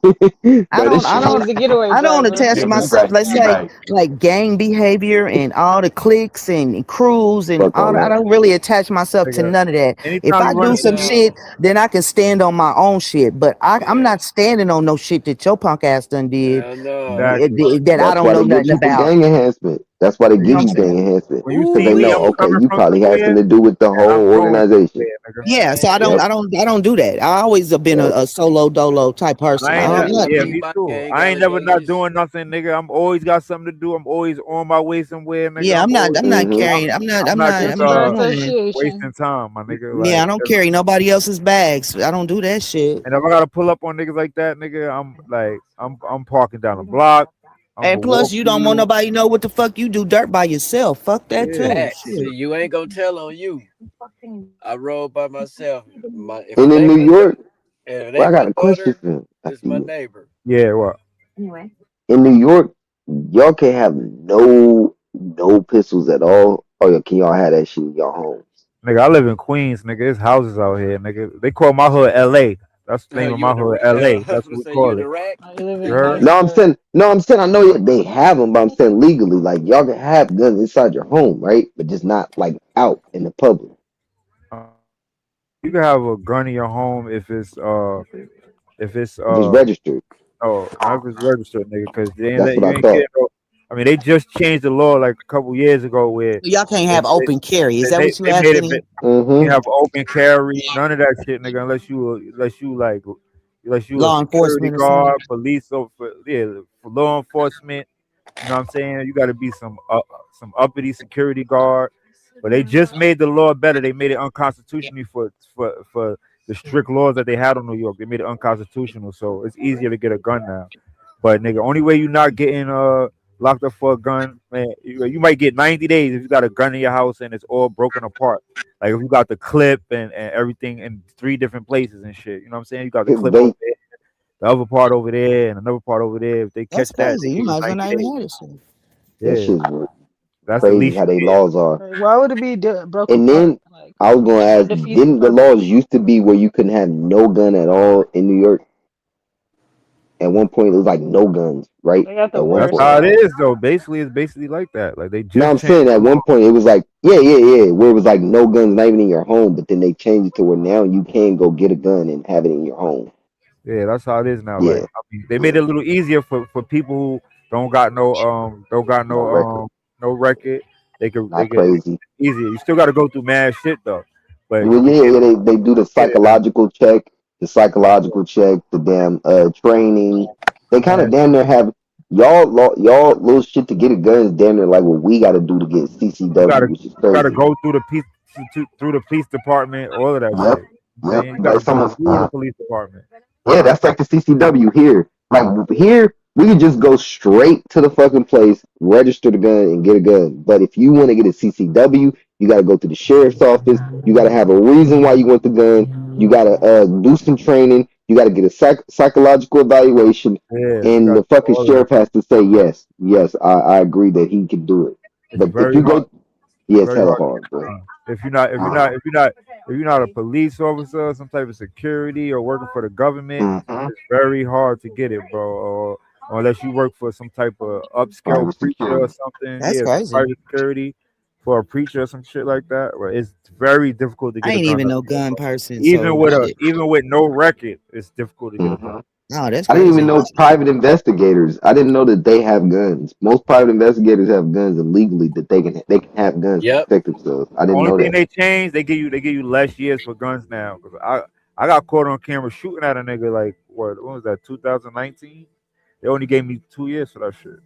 I But this don't, I shit. don't, He's the getaway I don't driver. attach myself. Let's say like gang behavior and all the cliques and crews and Fuck all. all I that. don't really attach myself to Nigga, none of that. If anytime I you run do into some me, shit, No. then I can stand on my own shit. But I'm Yeah. not standing on no shit that your punk ass done did Hell no. exactly. that I That's don't why know they get nothing you for about. gang enhancement. That's why they You know give what I'm you gang saying? enhancement. When you Because see they me, know, I'm okay, coming you from probably had somewhere something to do with the and I'm whole going organization. somewhere, nigga. Yeah, so I Man, don't, Yep, I don't, I don't do that. I always have been yep. a solo dolo type person. I I ain't I not, don't just nothing. yeah, keep me my too. gang I ain't never not allegations. doing nothing, nigga. I'm always got something to do. I'm always on my way somewhere, nigga. Yeah, I'm always, I'm not Mm-hmm. carrying. I'm not I'm just not. Prefer Come on, man. association. wasting time, my nigga. Yeah, I Like, don't carry nobody else's bags. I don't do that shit. and if I gotta pull up on niggas like that, nigga, I'm parking down the block. I'm And gonna plus, walk you to don't want you. nobody to know what the fuck you do dirt by yourself. Fuck that Yeah. too. Facts. Shit. You ain't gonna tell on you. I rode by myself. If And it in ain't New my York, if it well, I ain't got my a question daughter, for you. it's my neighbor. Yeah, what? In New York, y'all can't have no pistols at all. Oh yeah, can y'all have that shit in y'all home? Nigga, I live in Queens, nigga. There's houses out here, nigga. They call my hood LA. That's the name of You my in the hood, I LA. was That's gonna what we say you in call the it. rack. I live You in heard? Hollywood. No, I'm saying I know they have them, but I'm saying legally, like y'all can have guns inside your home, right? But just not like out in the public, You can have a gun in your home if it's if it's registered. no, not if it's registered, nigga, because That's what you I ain't getting thought. no. I mean, they just changed the law like a couple years ago where Y'all can't they have they, open carry. Is that what you they made asking it. me? You Mm-hmm. have open carry, none of that shit, nigga, unless you a Law security enforcement or something? guard, police, or for law enforcement. You know what I'm saying? You got to be some uppity security guard. But they just made the law better. They made it unconstitutional for the strict laws that they had on New York. They made it unconstitutional, so it's easier to get a gun now. But nigga, only way you not getting locked up for a gun, man, you might get 90 days if you got a gun in your house and it's all broken apart. Like if you got the clip and everything in 3 different places and shit. You know what I'm saying? You got the clip over They there, the other part over there, and another part over there. If they That's catch that, they crazy. You give you might as well 90 not days. even have this shit. that Yeah, shit's that's the crazy least how they you get. laws are. Like, why would it be broke And apart? then Like, I was gonna what ask, defeats the didn't the purpose? laws used to be where you couldn't have no gun at all in New York? At one point, it was like no guns, right? They got the At one That's worst point. how it laws. is though. Basically, it's basically like that. Like they No, just I'm changed saying the at law. one point it was like, yeah, where it was like no guns, not even in your home. But then they changed it to where now you can go get a gun and have it in your home. Yeah, that's how it is now. Like Yeah, I mean, they made yeah, it a little easier for people who don't got no record, no record. They not get crazy. easier. You still got to go through mad shit though, but you Well, can yeah, they do get it now. the psychological check, the damn training. They kind of Mad damn near have y'all little shit to get a gun is damn near like what we got to do to get you CCW, gotta which is you gotta crazy. go through the police department, all of that Yep, shit. I'm yep. saying you gotta That's go almost through the police department. yeah. That's like the CCW here. Like here, we can just go straight to the fucking place, register the gun, and get a gun. But if you want to get a CCW, you got to go to the sheriff's office. You got to have a reason why you want the gun. You got to do some training. You got to get a psychological evaluation, Yeah, you and got the fucking all of that. sheriff has to say yes, I agree that he can do it. It's But if very you hard. go, yeah, it's Very hella hard to hard, bro. get. If you're not a police officer, some type of security or working for the government, Mm-hmm. it's very hard to get it, bro. Or unless you work for some type of upscale Private preacher or security. something, That's yeah, some crazy. private security for a preacher or some shit like that. Well, it's very difficult to I get a ain't gun even up no here, gun bro. person, so Even with no record, it's difficult to get a Mm-hmm. gun. No, that's I didn't even crazy. know private investigators. I didn't know that they have guns. Most private investigators have guns illegally that they can have guns to Yep. protect themselves. I didn't Only know thing that. they changed, they give you less years for guns now. 'Cause I got caught on camera shooting at a nigga like what was that 2019? They only gave me 2 years for that shit.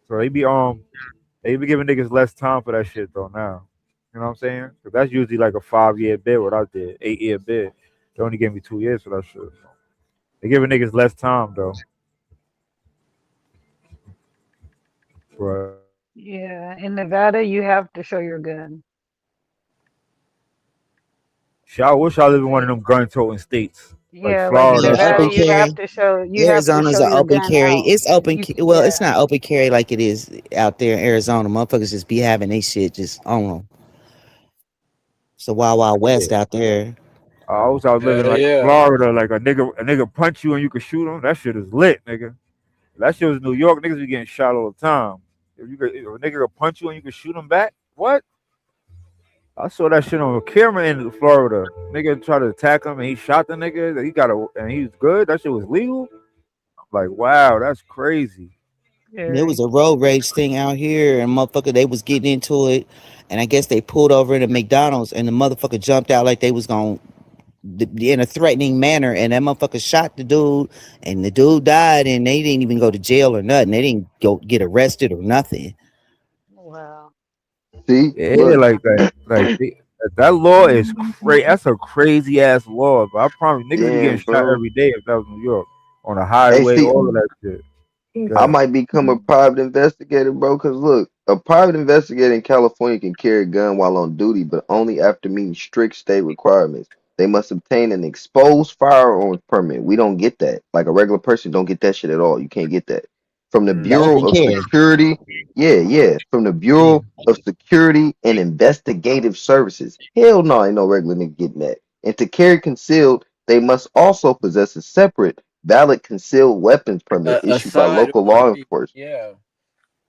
So they be giving niggas less time for that shit though now. You know what I'm saying? 'Cause that's usually like a 5-year bid. What I did, 8-year bid. They only gave me 2 years for that shit. So they giving niggas less time though. Right. Yeah, in Nevada, you have to show your gun. Shit, I wish I lived in one of them gun toting states like Yeah, like in Florida. Yeah, Nevada, open Something. you have carry. to show Arizona's an your open gun carry. out. It's open. You Well, it's yeah. not open carry like it is out there in Arizona. Motherfuckers just be having they shit just on them. It's the Wild Wild West out there. I was out living Hell like yeah. Florida, like a nigga punch you and you can shoot him. That shit is lit, nigga. That shit was New York. Niggas be getting shot all the time. If a nigga can punch you and you can shoot him back, what? I saw that shit on camera in Florida. Nigga tried to attack him and he shot the nigga. And he's good. That shit was legal. I'm like, wow, that's crazy. There was a road rage thing out here, and motherfucker, they was getting into it, and I guess they pulled over in a McDonald's, and the motherfucker jumped out like they was going in a threatening manner, and that motherfucker shot the dude, and the dude died, and they didn't even go to jail or nothing. They didn't go get arrested or nothing. Wow. See, Yeah, look, like that. That law is crazy. That's a crazy ass law. But I promise, niggas be damn, getting shot bro. every day if that was New York on a Hey, highway, see, all of that shit. I Yeah. might become a private investigator, bro. Cause look, a private investigator in California can carry a gun while on duty, but only after meeting strict state requirements. They must obtain an exposed firearms permit. We don't get that. Like a regular person don't get that shit at all. You can't get that. From the Mm. The Bureau open of carry. Security, yeah. From the Yeah. Bureau of Security and Investigative Services. Hell no, ain't no regular nigga getting that. And to carry concealed, they must also possess a separate valid concealed weapons permit A issued by side local order. law enforcement. Yeah.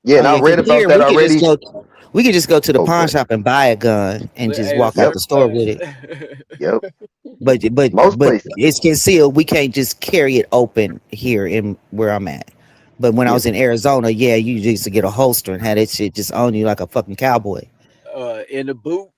Yeah, Oh and I yeah, 'cause read about here that we could just already. go. We could just go to the pawn Okay. shop and buy a gun and just Hey, walk out Yep. the store surplus. with it. Yep. But Most places. it's concealed. We can't just carry it open here in where I'm at. But when I Yeah. was in Arizona, yeah, you used to get a holster and have that shit just on you like a fucking cowboy. In the boot.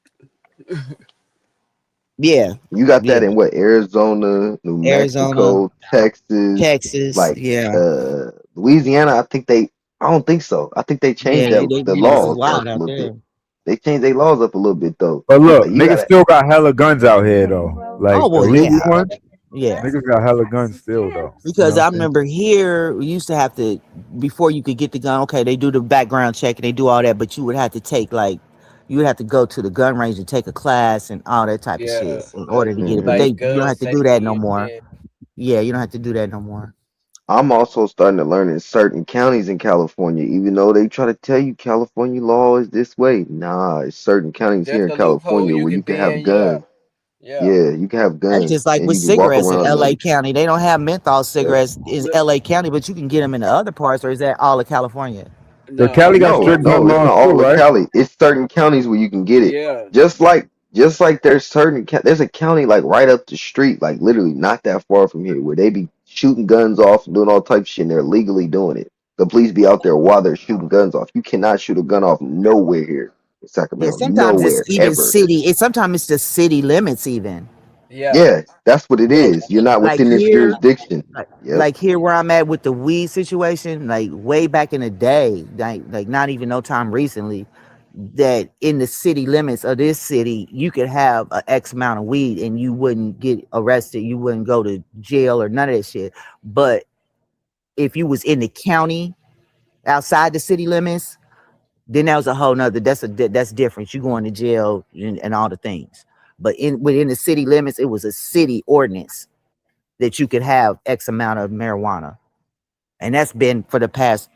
Yeah, You got that yeah. in what? Arizona, New Arizona, Mexico, Texas, Texas, like yeah, Louisiana. I don't think so. I think they yeah. changed They the yeah, it's laws wild up a out little there. bit. They changed their laws up a little bit though. But look, Like you niggas gotta still got hella guns out here though. Like Oh the well, legal yeah, ones, yeah. niggas got hella guns still though. You know Because what I I'm saying? remember here we used to have to before you could get the gun. Okay, they do the background check and they do all that, but you would have to take you would have to go to the gun range and take a class and all that type of Yeah. shit in order to get it. But Mhm. you Like don't gun have to do that no safety and more. shit. Yeah, you don't have to do that no more. I'm also starting to learn in certain counties in California, even though they try to tell you California law is this way. Nah, it's certain counties There's here in a loophole California you where can you can have bend. Yeah. guns. Yeah. Yeah, you can have That's guns just like and with you can walk cigarettes in around LA them. County. They don't have menthol Yeah. cigarettes in Look, LA County, but you can get them in the other parts, or is that all of California? The no, Cali got that's No, strict California. gun it's laws not too, all of right? Cali. It's certain counties where you can get it. Yeah. Just like there's there's a county like right up the street, like literally not that far from here, where they be shooting guns off and doing all types of shit, and they're legally doing it. The police be out there while they're shooting guns off. You cannot shoot a gun off nowhere here in Yeah, Sacramento. sometimes it's Nowhere, even ever. city. Sometimes it's the city limits even. Yeah. Yeah, that's what it Yeah, is. You're not like within this here, jurisdiction. like, Yep. like here where I'm at with the weed situation, like way back in the day, like not even no time recently, that in the city limits of this city, you could have a X amount of weed and you wouldn't get arrested, you wouldn't go to jail or none of that shit. But if you was in the county outside the city limits, then that was a whole nother. That's different. You going to jail and all the things. But within the city limits, it was a city ordinance that you could have X amount of marijuana, and that's been for the past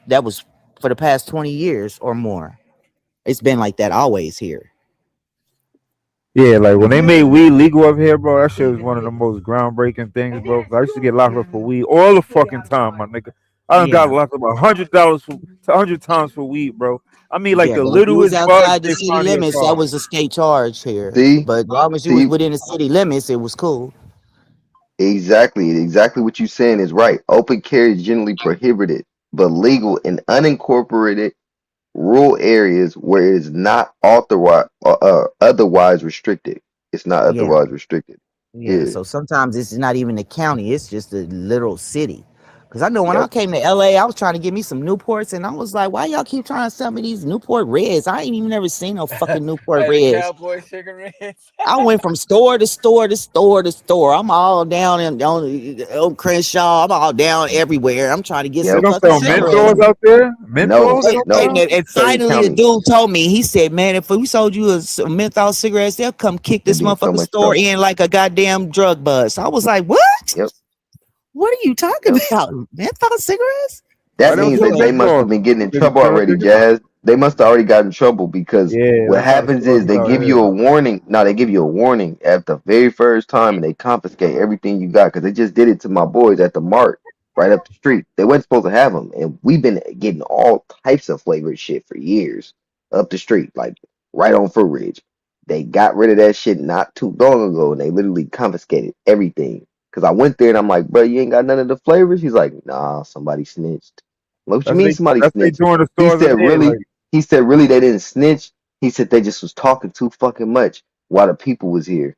20 years or more. It's been like that always here. Yeah, like when they made weed legal up here, bro, that shit was one of the most groundbreaking things, bro. 'Cause I used to get locked up for weed all the fucking time, my nigga. I done Yeah, got locked up $100 for 100 times for weed, bro. I mean, like yeah. the But if you was littlest bugs, outside the they city find your limits, that car. was a state charge here. See, But as long as you was see, within the city limits, it was cool. Exactly what you're saying is right. Open carry is generally prohibited, but legal in unincorporated rural areas where it is not authorized otherwise restricted. It's not Yeah. otherwise restricted. Yeah, Yeah. so sometimes it's not even a county, it's just a little city. Because I know when I Yep. came to LA, I was trying to get me some Newports, and I was like, why y'all keep trying to sell me these Newport Reds? I ain't even never seen no fucking Newport Hey, the Reds. cowboy cigarettes. I went from store to store to store to store. I'm all down on Crenshaw. I'm all down everywhere. I'm trying to get They some Yep. don't fucking sell cigarettes. mentors out there. No, Mentors, they don't no. sell. And Certain finally, the counties. dude told me, he said, man, if we sold you a menthol cigarettes, they'll come kick They'd this be in so motherfucking much store trouble. in like a goddamn drug bust. I was like, what? Yep. What are you talking Yep. about? Menthol cigarettes? Why That they don't means sell that they must mentors? have been getting in Did they trouble sell already, cigarettes? Jazz. They must have already got in trouble because Yeah, what them kind of happens stores is they out give you here. a warning. No, they give you a warning at the very first time and they confiscate everything you got because they just did it to my boys at the mart right up the street. They weren't supposed to have them. And we've been getting all types of flavored shit for years up the street, like right on Fruit Ridge. They got rid of that shit not too long ago and they literally confiscated everything. Because I went there and I'm like, bro, you ain't got none of the flavors? He's like, nah, somebody snitched. What you mean somebody That's what they snitched? do in the He stores up said, there. really? Like, He said, really, they didn't snitch. He said they just was talking too fucking much while the people was here.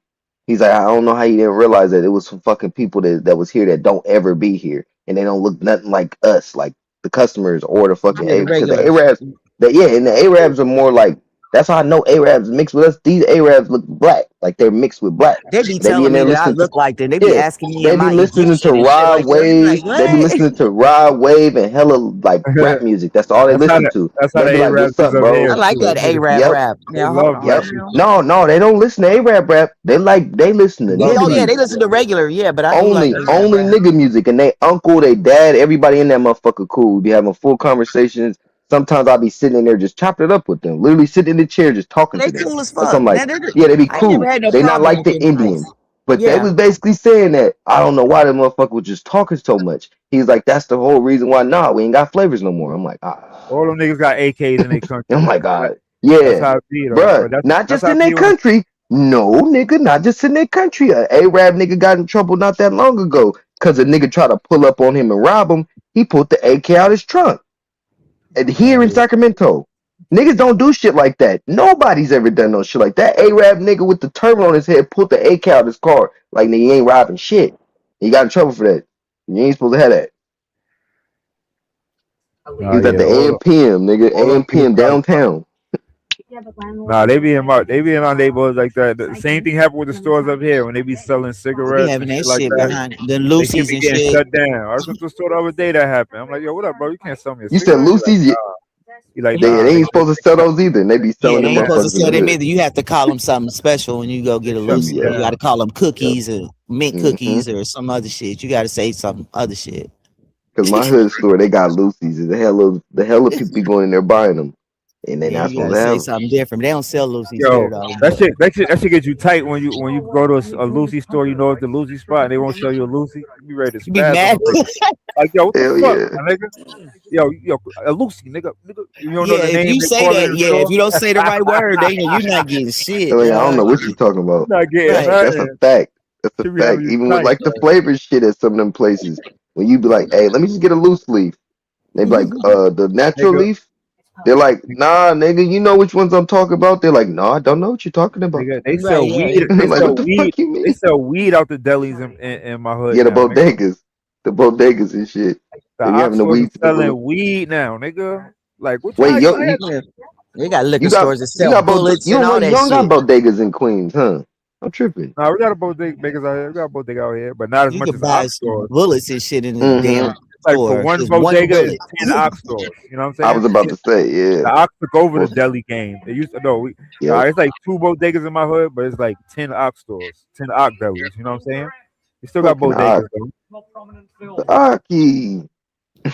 He's like, I don't know how you didn't realize that it was some fucking people that was here that don't ever be here and they don't look nothing like us, like the customers or the fucking Yeah, the because the regulars. Arabs, and the Arabs are more like. That's how I know Arabs mixed with us. These Arabs look black, like they're mixed with black. They be They be in telling me there that I listening to, look like them. They be yeah, asking me, they am be I listening to Egyptian and shit Rod like that. I'm Wave. like, They be what? listening to Rod Wave and hella like rap music. That's all they that's how listen the to. that's how They the be like, Arabs "What's is up, up bro?" I here like too. that Them niggas, Arab Yep. rap. they Now, hold love on. black Yep. people. No, they don't listen to Arab rap. They listen They to love Yeah, oh nigga black yeah, they music. listen to regular. Yeah, but I do like Only, Arab only rap. nigga music. And they uncle, they dad, everybody in that motherfucker cool. We be having full conversations. Sometimes I'll be sitting in there just chopping it up with them. Literally sitting in the chair just talking They to them. cool as That's fuck. I'm Now, like, yeah, they be I ain't never cool. had no They not problem like with the them nights. Indians. But they Yeah. was basically saying that I don't know why the motherfucker was just talking so much. He's like, that's the whole reason why we ain't got flavors no more. I'm like, All them niggas got AKs in their country oh my though. God. That's Yeah. how it be though. Bruh, But that's not that's just how in it their be when country. No, nigga, not just in their country. A Arab nigga got in trouble not that long ago because a nigga tried to pull up on him and rob him. He pulled the AK out his trunk. And here in Sacramento, niggas don't do shit like that. Nobody's ever done no shit like that. Arab nigga with the turban on his head pulled the AK out his car. Like, nigga, you ain't robbing shit. You got in trouble for that. You ain't supposed to have that. He was at yeah, the AMPM, nigga. all them niggas AMPM got downtown. nah, they be in my neighborhoods like that. The same thing happened with the stores up here when they be selling They be cigarettes having and that shit like shit that. behind the They can Lucy's be and getting shit. shut down. I was at the store the other day that happened. I'm like, yo, what up, bro? You can't sell me a You said cigarette. Lucy's. He like, They nah, ain't nigga, supposed to sell those either. And they be Yeah, selling they them ain't supposed to motherfuckers in sell the them hood. either. You have to call them something special when you go get a shut me Lucy. You got to down. call them Yep. cookies or mint Mm-hmm. cookies or some other shit. You got to say some other shit. Because my hood store, they got Lucy's. And the hell of people be going in there buying them. And they Yeah, not you got supposed to to say have them. something different. They don't sell Lucy's Yo, here though. that shit get you tight when you go to a Lucy store. You know it's the Lucy spot, and they won't show you a Lucy. You be ready to You be spaz on mad. the person. Like, yo, what the Hell fuck, yeah. my nigga? Yo, a Lucy, nigga. You don't know Yeah, the if name you they say call it in that, the yeah, if store. you don't say the right word, then you're not getting shit. Like, I don't know what you're talking You're about. not getting Right. That's a nothing. fact. That's a Should be fact. having you Even with tight, like the bro. flavor shit at some of them places, when you be like, hey, let me just get a loose leaf. They be like, the natural Nigga, leaf. They're like, nah, nigga, you know which ones I'm talking about? They're like, no, I don't know what you're talking about. nigga, they Right, sell yeah. weed. They I'm like, sell what the weed. fuck you They mean? sell weed out the delis in my hood Yeah, the now, nigga. bodegas. The bodegas and shit. The They be having the Oxfords are weed store. selling weed now, nigga. Like, what Wait, y'all yo, saying? They got you liquor got stores that sell bullets you and all don't that got shit. bodegas in Queens, huh? I'm tripping. Nah, we got a bodega makers out here. We got a bodega out here, but not as You much could as buy Ox stores. bullets and shit in the Mm-hmm. damn Like for store. one Just one bodega is bullet. 10 Ox stores. You know what I'm I was saying? about to say, yeah. The Ox took over the Well, deli game. They used to know. yep. It's like 2 bodegas in my hood, but it's like 10 Ox stores, 10 Ox delis. You know what I'm saying? We still got Fucking bodegas though. Aki.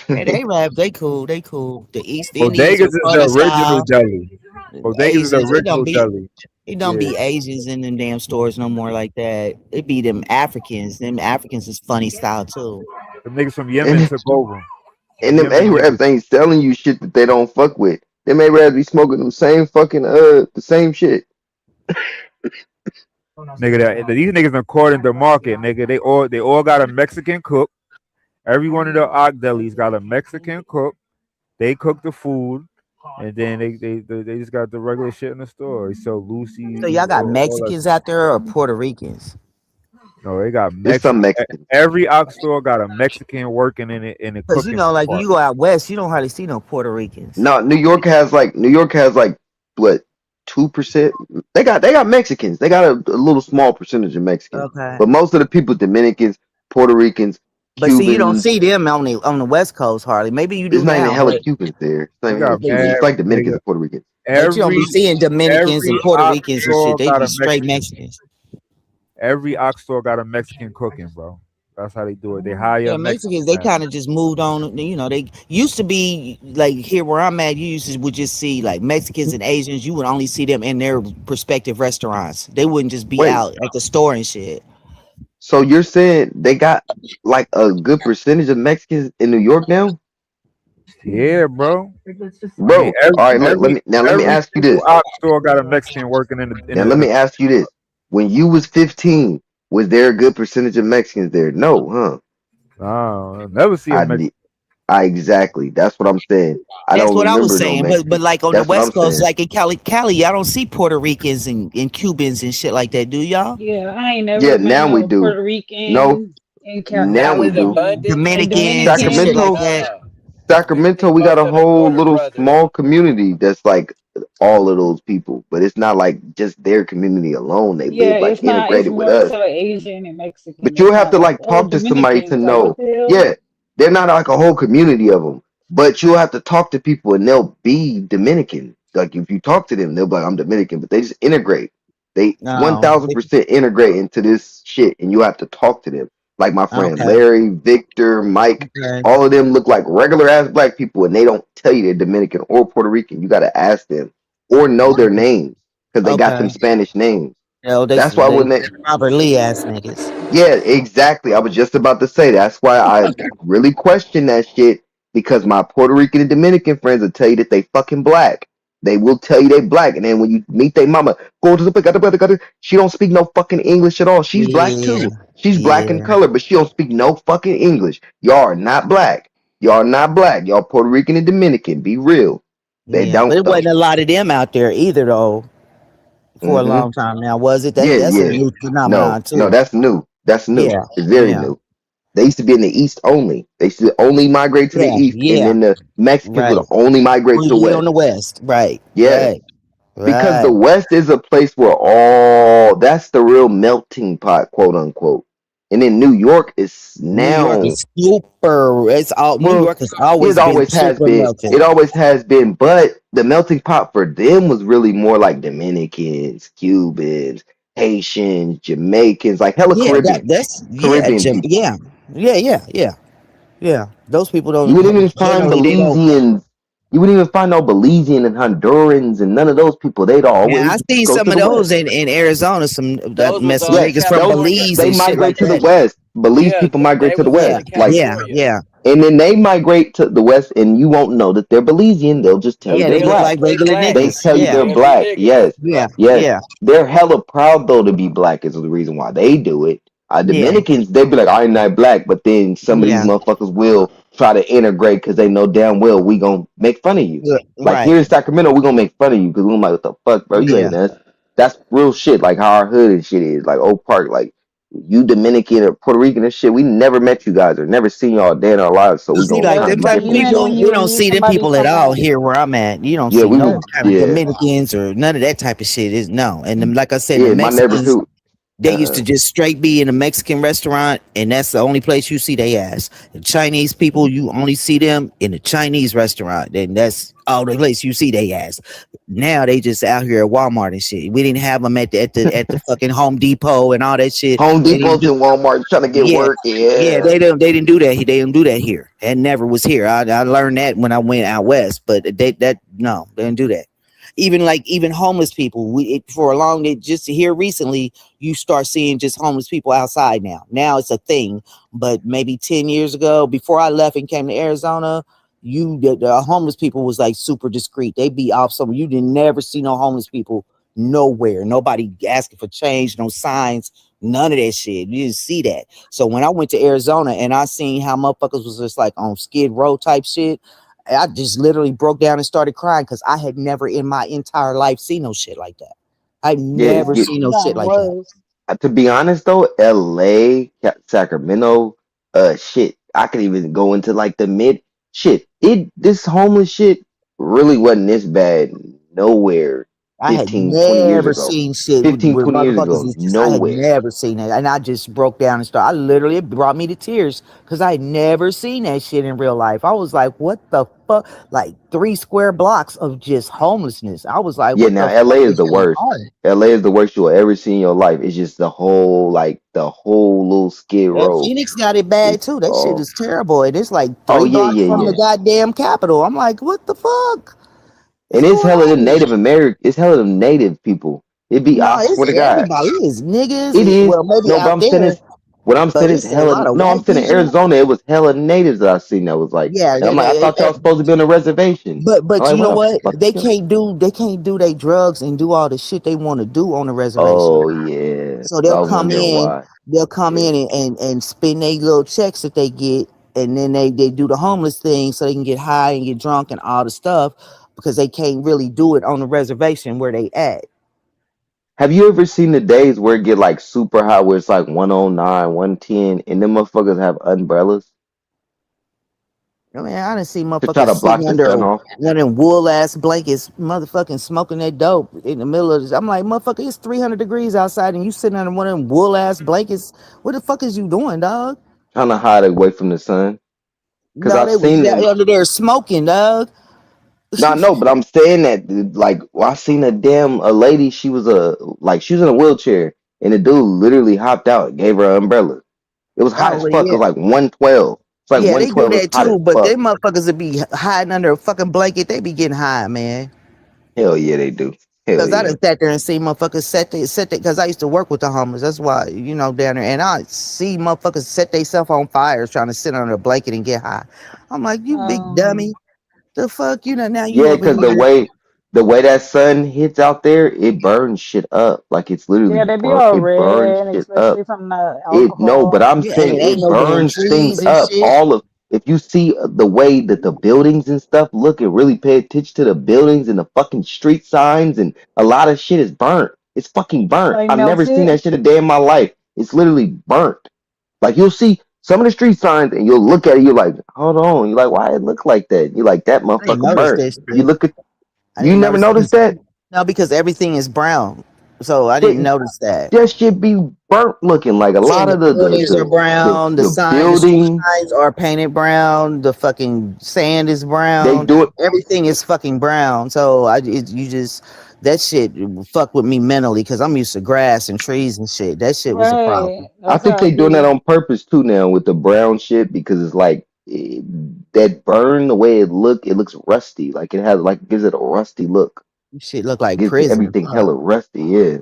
Hey, they rap, they cool, they cool. The East Indians Bodegas are is fun the as original hell. deli. Bodegas is the Asians, original deli. it don't Yeah. be Asians in them damn stores no more like that. It be them Africans. Them Africans is funny style too. The niggas from Yemen And took over. and them Yemen Arabs niggas. ain't selling you shit that they don't fuck with. Them Arabs be smoking them same fucking the same shit. Nigga, these niggas done caught in the market, nigga. They all got a Mexican cook. Every one of the Ock delis got a Mexican cook. They cook the food, and then they just got the regular shit in the store. They sell Lucy. So y'all got Mexicans out there or Puerto Ricans? No, they got There's some Mexican. Mexicans. Every Ock store got a Mexican working in it in the Because cooking. you know, like part. you go out west, you don't hardly see no Puerto Ricans. No, New York has like what 2%? They got Mexicans. They got a little small percentage of Mexicans, Okay. but most of the people Dominicans, Puerto Ricans, But Cubans. see, you don't see them on the West Coast hardly. Maybe you do There's not even now. hella But, Cubans there. It's not They even hella got Cubans. It's like Dominicans nigga, and Puerto Ricans. but you don't be every seeing Dominicans and Puerto Ock Ricans and store shit. They got be a straight Mexican. Mexicans. Every Ock store got a Mexican cooking, bro. That's how they do it. They hire Yeah, a Mexican. Mexicans, they kind of just moved on. You know, they used to be like here where I'm at. You would just see like Mexicans and Asians. You would only see them in their respective restaurants. They wouldn't just be Wait, out at the store and shit. so you're saying they got like a good percentage of Mexicans in New York now? Yeah, bro. I Bro, mean, all right, let me every ask you single this. Ock store got a Mexican working in the. Now let me ask you this. When you was 15, was there a good percentage of Mexicans there? No, huh? I'll never see a Mexican. Exactly. That's what I'm saying. I That's don't what I was remember no saying. Mexicans. But like on That's the what I'm West Coast, saying. like in Cali, I don't see Puerto Ricans and Cubans and shit like that. Do y'all? Yeah, I ain't never Yeah, met now we no do. Puerto No, Rican in Cali. now we do. Dominicans and shit Sacramento, like that. Sacramento, we got a whole little small community that's like all of those people, but it's not like just their community alone. They Yeah, live like it's not. It's integrated with more us. so Asian and Mexican. But you'll It's have not to like, like oh, talk to somebody to Dominicans. Like, what know. the hell? Yeah, they're not like a whole community of them, but you'll have to talk to people and they'll be Dominican. Like if you talk to them, they'll be like, I'm Dominican, but they just integrate. They No. 1000% integrate into this shit, and you have to talk to them. Like my friend Okay. Larry, Victor, Mike, Okay. all of them look like regular ass black people, and they don't tell you they're Dominican or Puerto Rican. You got to ask them or know their names because they got them Okay. Spanish names. No, That's why when they Robert Lee ass niggas. yeah, exactly. I was just about to say that's why I really question that shit because my Puerto Rican and Dominican friends will tell you that they fucking black. They will tell you they black, and then when you meet their mama, go to the she don't speak no fucking English at all. She's black Yeah, too. She's black in yeah, color, but she don't speak no fucking English. Y'all are not black. Y'all are not black. Y'all Puerto Rican and Dominican. Be real. They yeah. don't But it though. wasn't a lot of them out there either, though. For a hmm long time now, was it? Yeah, That's a yeah. new No, phenomenon no, too. that's new. That's new. Yeah, It's very yeah, new. They used to be in the East only. They used to only migrate to the yeah, East, and yeah. then the Mexicans Right. would only migrate to the Only on West. the West. Right. Yeah, Right. because the Right. West is a place where that's the real melting pot, quote unquote. And then New York is New York now, is super. It's all. New well, York has it always been always has super been. melted. It always has been, but the melting pot for them was really more like Dominicans, Cubans, Haitians, Jamaicans, like hella Yeah, Caribbean people. yeah. Those people You don't wouldn't even find generally. They don't. Belizeans. You wouldn't even find no Belizean and Hondurans and none of those people. They'd always Now I see go some to of the those West. in Arizona. Some Those was messing Yeah, niggas from those Belize they and shit migrate like to the that. West. Belize Yeah, people migrate they to the was Yeah, going West. to Like, yeah, California. yeah, and then they migrate to the West, and you won't know that they're Belizean. They'll just tell you yeah. they're They look black. like They regular black. They niggas. tell you Yeah, they're They be black. niggas. Yes, yeah, yes. yeah, They're hella proud though to be black. Is the reason why they do it. yeah, Dominicans, they be like, I'm not black, but then some of these yeah. motherfuckers will try to integrate because they know damn well we gonna make fun of you. Yeah, Like right. here in Sacramento, we gonna make fun of you because we're like, what the fuck, bro? You Yeah, ain't us. That's real shit. Like how our hood and shit is. Like Oak Park, like you Dominican or Puerto Rican and shit. We never met you guys or never seen y'all day in our lives, so we see, gonna like try to them be type of different as Even people, y'all. when we you don't meet see them somebody people at from all a here where I'm at. You don't Yeah, see we no would. kind of Yeah, Dominicans or none of that type of shit. Is no, and them, like I said, the yeah. My neighbor Mexicans. too. They used to just straight be in a Mexican restaurant, and that's the only place you see they ass. The Chinese people, you only see them in a Chinese restaurant, and that's all the place you see they ass. Now they just out here at Walmart and shit. We didn't have them at the fucking Home Depot and all that shit. Home They didn't Depot's do, and Walmart trying to get yeah, work. yeah. Yeah. They didn't do that. They didn't do that here. That never was here. I learned that when I went out west, but they didn't do that. Even homeless people, for a long just here recently, you start seeing just homeless people outside now. Now it's a thing, but maybe 10 years ago, before I left and came to Arizona, the homeless people was like super discreet. They'd be off somewhere. You didn't never see no homeless people nowhere. Nobody asking for change, no signs, none of that shit. You didn't see that. So when I went to Arizona and I seen how motherfuckers was just like on Skid Row type shit, I just literally broke down and started crying because I had never in my entire life seen no shit like that. I'd Yeah, never yeah. seen no shit like that. To be honest though, LA, Sacramento, shit, I could even go into like the mid shit. This homeless shit really wasn't this bad nowhere I had 20 years never ago. seen shit 15, where 20 years motherfuckers ago, is just, I had nowhere. never seen that. And I just broke down and started. It brought me to tears because I had never seen that shit in real life. I was like, what the fuck? Like 3 square blocks of just homelessness. I was like, Yeah, what now the LA fuck is is the going worst. on? LA is the worst you'll ever see in your life. It's just the whole little Skid Yeah, Row. Phoenix got it bad too. That shit is terrible. And it's like 3 yeah, blocks from yeah. the goddamn Capitol. I'm like, what the fuck? And it's hella them Native American. It's hella them Native people. No, I it's swear to God, everybody. It is niggas. it is. Well, maybe No, but out I'm saying there, is what I'm but saying is it's a lot hella. of No, I'm white saying in people. Arizona, it was hella natives that I seen that was like, Yeah, and I'm like, I thought y'all supposed to be on a reservation. but I'm you like, know what the what? fuck? They can't do their drugs and do all the shit they want to do on the reservation. Oh yeah, So I they'll was come wondering in, why. and spend their little checks that they get, and then they do the homeless thing so they can get high and get drunk and all the stuff because they can't really do it on the reservation where they at. Have you ever seen the days where it get like super hot, where it's like 109, 110, and them motherfuckers have umbrellas I mean, I done see to try motherfuckers to block sitting the under sun off? one of them wool ass blankets, motherfucking smoking that dope in the middle of this. I'm like, motherfucker, it's 300 degrees outside and you sitting under one of them wool ass blankets. What the fuck is you doing, dog? Trying to hide away from the sun. Because No, I've they was seen it. under there smoking, dog. No, no, but I'm saying that dude, like I seen a lady. She was she was in a wheelchair, and the dude literally hopped out and gave her an umbrella. It was hot Oh, as well, fuck. It yeah. was like 112. It's like Yeah, they do 112. It was that hot as too, but fuck. them motherfuckers would be hiding under a fucking blanket. They be getting high, man. Hell yeah, they do. Hell Because I yeah. done sat there and see motherfuckers set they, because I used to work with the homeless. That's why, down there. And I see motherfuckers set themselves on fires trying to sit under a blanket and get high. I'm like, you big dummy. The fuck, now you Yeah, over because here. the way that sun hits out there, it burns shit up. Like it's literally Yeah, they be all it burns red, shit up. especially from the No, but alcohol. I'm Yeah, and saying it ain't it no damn burns things trees and up. shit. If you see the way that the buildings and stuff look and really pay attention to the buildings and the fucking street signs and a lot of shit is burnt. It's fucking burnt. Like I've never seen melted. that shit a day in my life. It's literally burnt. Like you'll see some of the street signs and you'll look at it, you're like, hold on. You're like, why it look like that? You're like, that I didn't motherfucker notice burnt. that You shit. look at I you didn't never notice noticed that? No, because everything is brown. So I didn't notice that. That shit be burnt looking like a lot And the of the buildings are brown. The street building. signs are painted brown. The fucking sand is They brown. do it. Everything is fucking brown. So that shit fuck with me mentally because I'm used to grass and trees and shit. That shit was a problem. Right. I think they doing that on purpose too now with the brown shit because it's like that burn the way it looks rusty. Like it has like gives it a rusty look. Shit look like Gives prison. everything Huh? hella rusty. Yeah,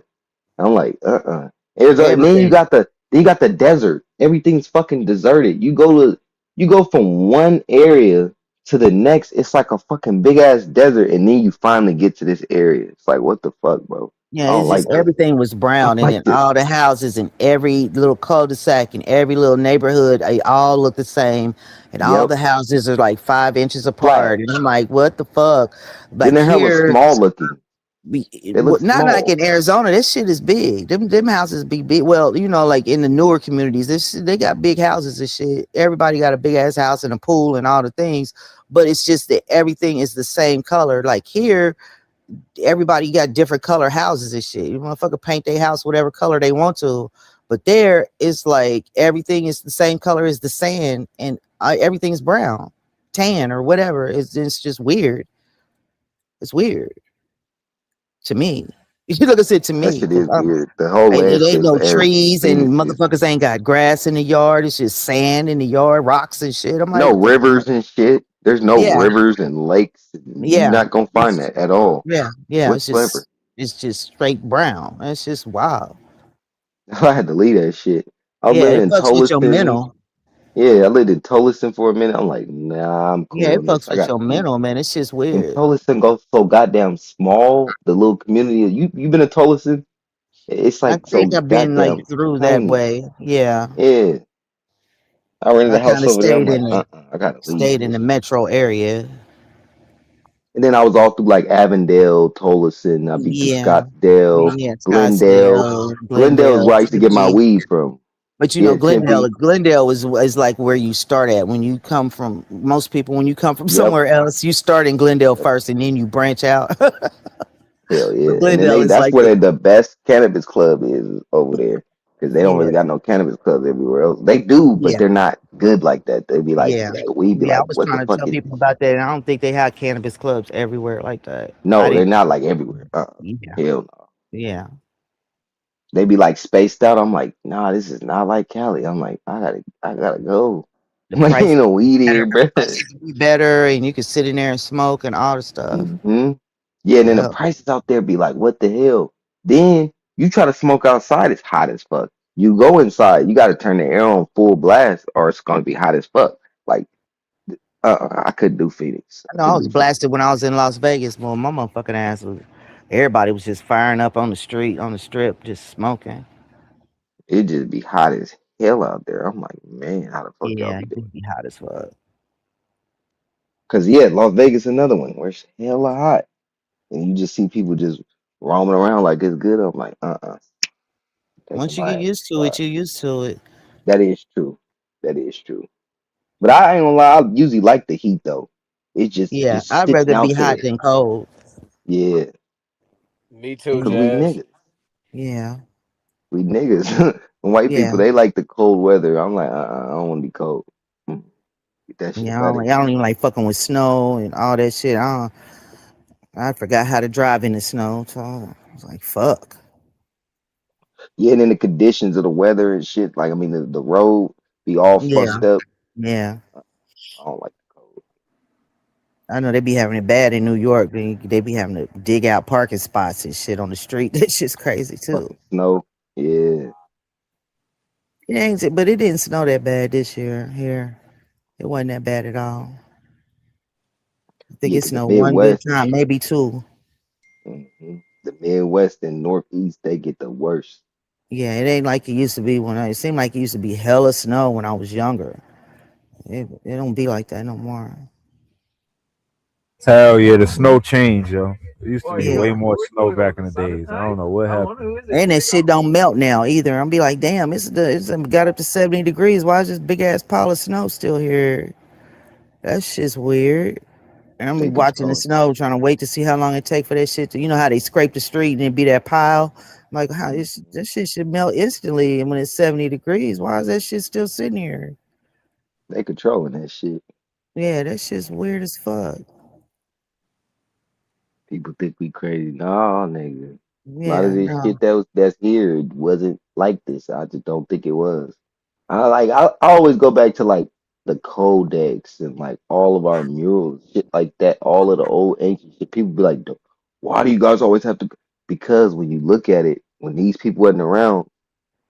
I'm like And then Everything. you got the desert. Everything's fucking deserted. You go from one area to the next. It's like a fucking big ass desert, and then you finally get to this area. It's like what the fuck, bro? Yeah, I don't it's like just this. everything was brown, and then this. all the houses in every little cul-de-sac in every little neighborhood, they all look the same, and all Yep. the houses are like 5 inches apart. And I'm like, what the fuck? Then Like they're hella here, small looking. They look not like small. in Arizona. This shit is big. Them houses be big. Well, like in the newer communities, they got big houses and shit. Everybody got a big ass house and a pool and all the things, but it's just that everything is the same color. Like here, everybody got different color houses and shit. You motherfucker paint their house whatever color they want to, but there it's like everything is the same color as the sand, and everything's brown, tan, or whatever. It's just weird. It's weird to me. You look at it to That me. shit is weird. The whole It ain't no landscape. trees and everything is- motherfuckers ain't got grass in the yard. It's just sand in the yard, rocks and shit. I'm like, No what the rivers and shit. There's no Yeah. rivers and lakes. Yeah. You're not gonna find that at all. Yeah, Whatsoever. it's just straight brown. It's just wild. I had to leave that shit. I was Yeah, living it in fucks with your Tolleson. mental. Yeah, I lived in Tolleson for a minute. I'm like, nah, I'm Yeah, cool it on this. fucks I with gotta your leave. mental, man. It's just And weird. Tolleson goes so goddamn small. The little community. You been to Tolleson? It's I like so think I've been like goddamn through that tiny. way. Yeah. Yeah, I rented I a house kind of over there. I'm like, I gotta leave stayed in this the shit. metro area. And then I was all through like Avondale, Tolleson. I'd be through Yeah. Scottsdale, Yeah, Glendale. Scottsdale, Glendale is Glendale, where I used to get my Tempe. weed from. But you know, Yeah, Tempe. Glendale is like where you start at when you come from. Most people, when you come from Yep. somewhere else, you start in Glendale first, and then you branch out. Hell yeah. But And then Glendale is that's like where the best cannabis club is over there. Because they don't yeah, really got no cannabis clubs everywhere else. They do, but yeah, they're not good like that. They'd be like yeah, the weed be yeah. I like, was what the trying to fuck tell is people this? about that, and I don't think they have cannabis clubs everywhere like that. I No, they're didn't. not like everywhere. Yeah, Hell no. yeah. They be like spaced out. I'm like, nah, this is not like Cali. I'm like, I gotta go. The Like, price ain't no weed here, bro. prices be better, and you can sit in there and smoke and all the stuff. Yeah, and then the Yeah, prices out there be like, what the hell? Then you try to smoke outside, it's hot as fuck. You go inside, you got to turn the air on full blast, or it's gonna be hot as fuck. Like, I couldn't do Phoenix. I I know I couldn't was do Phoenix. blasted when I was in Las Vegas. Well, my motherfucking ass was. Everybody was just firing up on the street, on the strip, just smoking. It just be hot as hell out there. I'm like, man, how the fuck y'all Yeah, be doing? it'd be hot as fuck. Cause yeah, Las Vegas another one where it's hella hot, and you just see people just roaming around like it's good. I'm like, taking Once you my get ass used to it, inside. you're used to it. That is true. That is true. But I ain't gonna lie, I usually like the heat though. It's Yeah, just I'd sitting rather be out hot there. than cold. Yeah, Me too, cause we Jazz. niggas. Yeah, We niggas. White yeah, people, they like the cold weather. I'm like, I don't want to be cold. Get that shit yeah. up out of I here. don't even like fucking with snow and all that shit. I forgot how to drive in the snow, so I was like, fuck. Yeah, and then the conditions of the weather and shit. Like, I mean, the road be all Yeah, fucked up. yeah. I don't like the cold. I know they be having it bad in New York. They be having to dig out parking spots and shit on the street. That shit's crazy too. Fucking snow. Yeah. It ain't, but it didn't snow that bad this year here. It wasn't that bad at all. I think Yeah, it cause the snowed one good Midwest. time, maybe two. The Midwest and Northeast, they get the worst. Yeah, it ain't like it used to be it seemed like it used to be hella snow when I was younger. It don't be like that no more. Hell yeah, the snow changed, yo. It used to be Yeah. way more snow back in the days. I don't know what happened. And that shit don't melt now either. I'm be like, damn, it's got up to 70 degrees. Why is this big ass pile of snow still here? That shit's weird. And I'm They watching the controlling that snow, shit. trying to wait to see how long it take for that shit to, you know how they scrape the street and it be that pile. I'm like, how that shit should melt instantly. And when it's 70 degrees, why is that shit still sitting here? They controlling that shit. Yeah, that shit's weird as fuck. People think we crazy. No, nigga. A lot of Yeah, this no. shit that's here wasn't like this. I just don't think it was. I always go back to like the codex and like all of our murals, shit like that, all of the old ancient shit. People be like, why do you guys always have to because when you look at it, when these people wasn't around,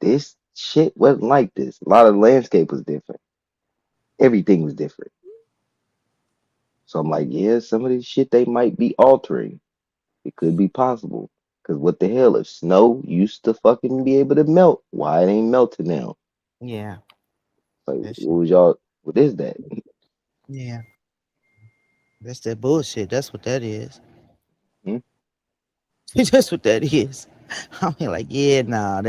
this shit wasn't like this. A lot of the landscape was different. Everything was different. So I'm like, yeah, some of this shit they might be altering. It could be possible. Cause what the hell? If snow used to fucking be able to melt, why it ain't melting now? Yeah. Like, That shit, what was y'all? What is that? yeah. That's that bullshit. That's what that is. Hmm? That's what that is. I'm like, yeah, nah.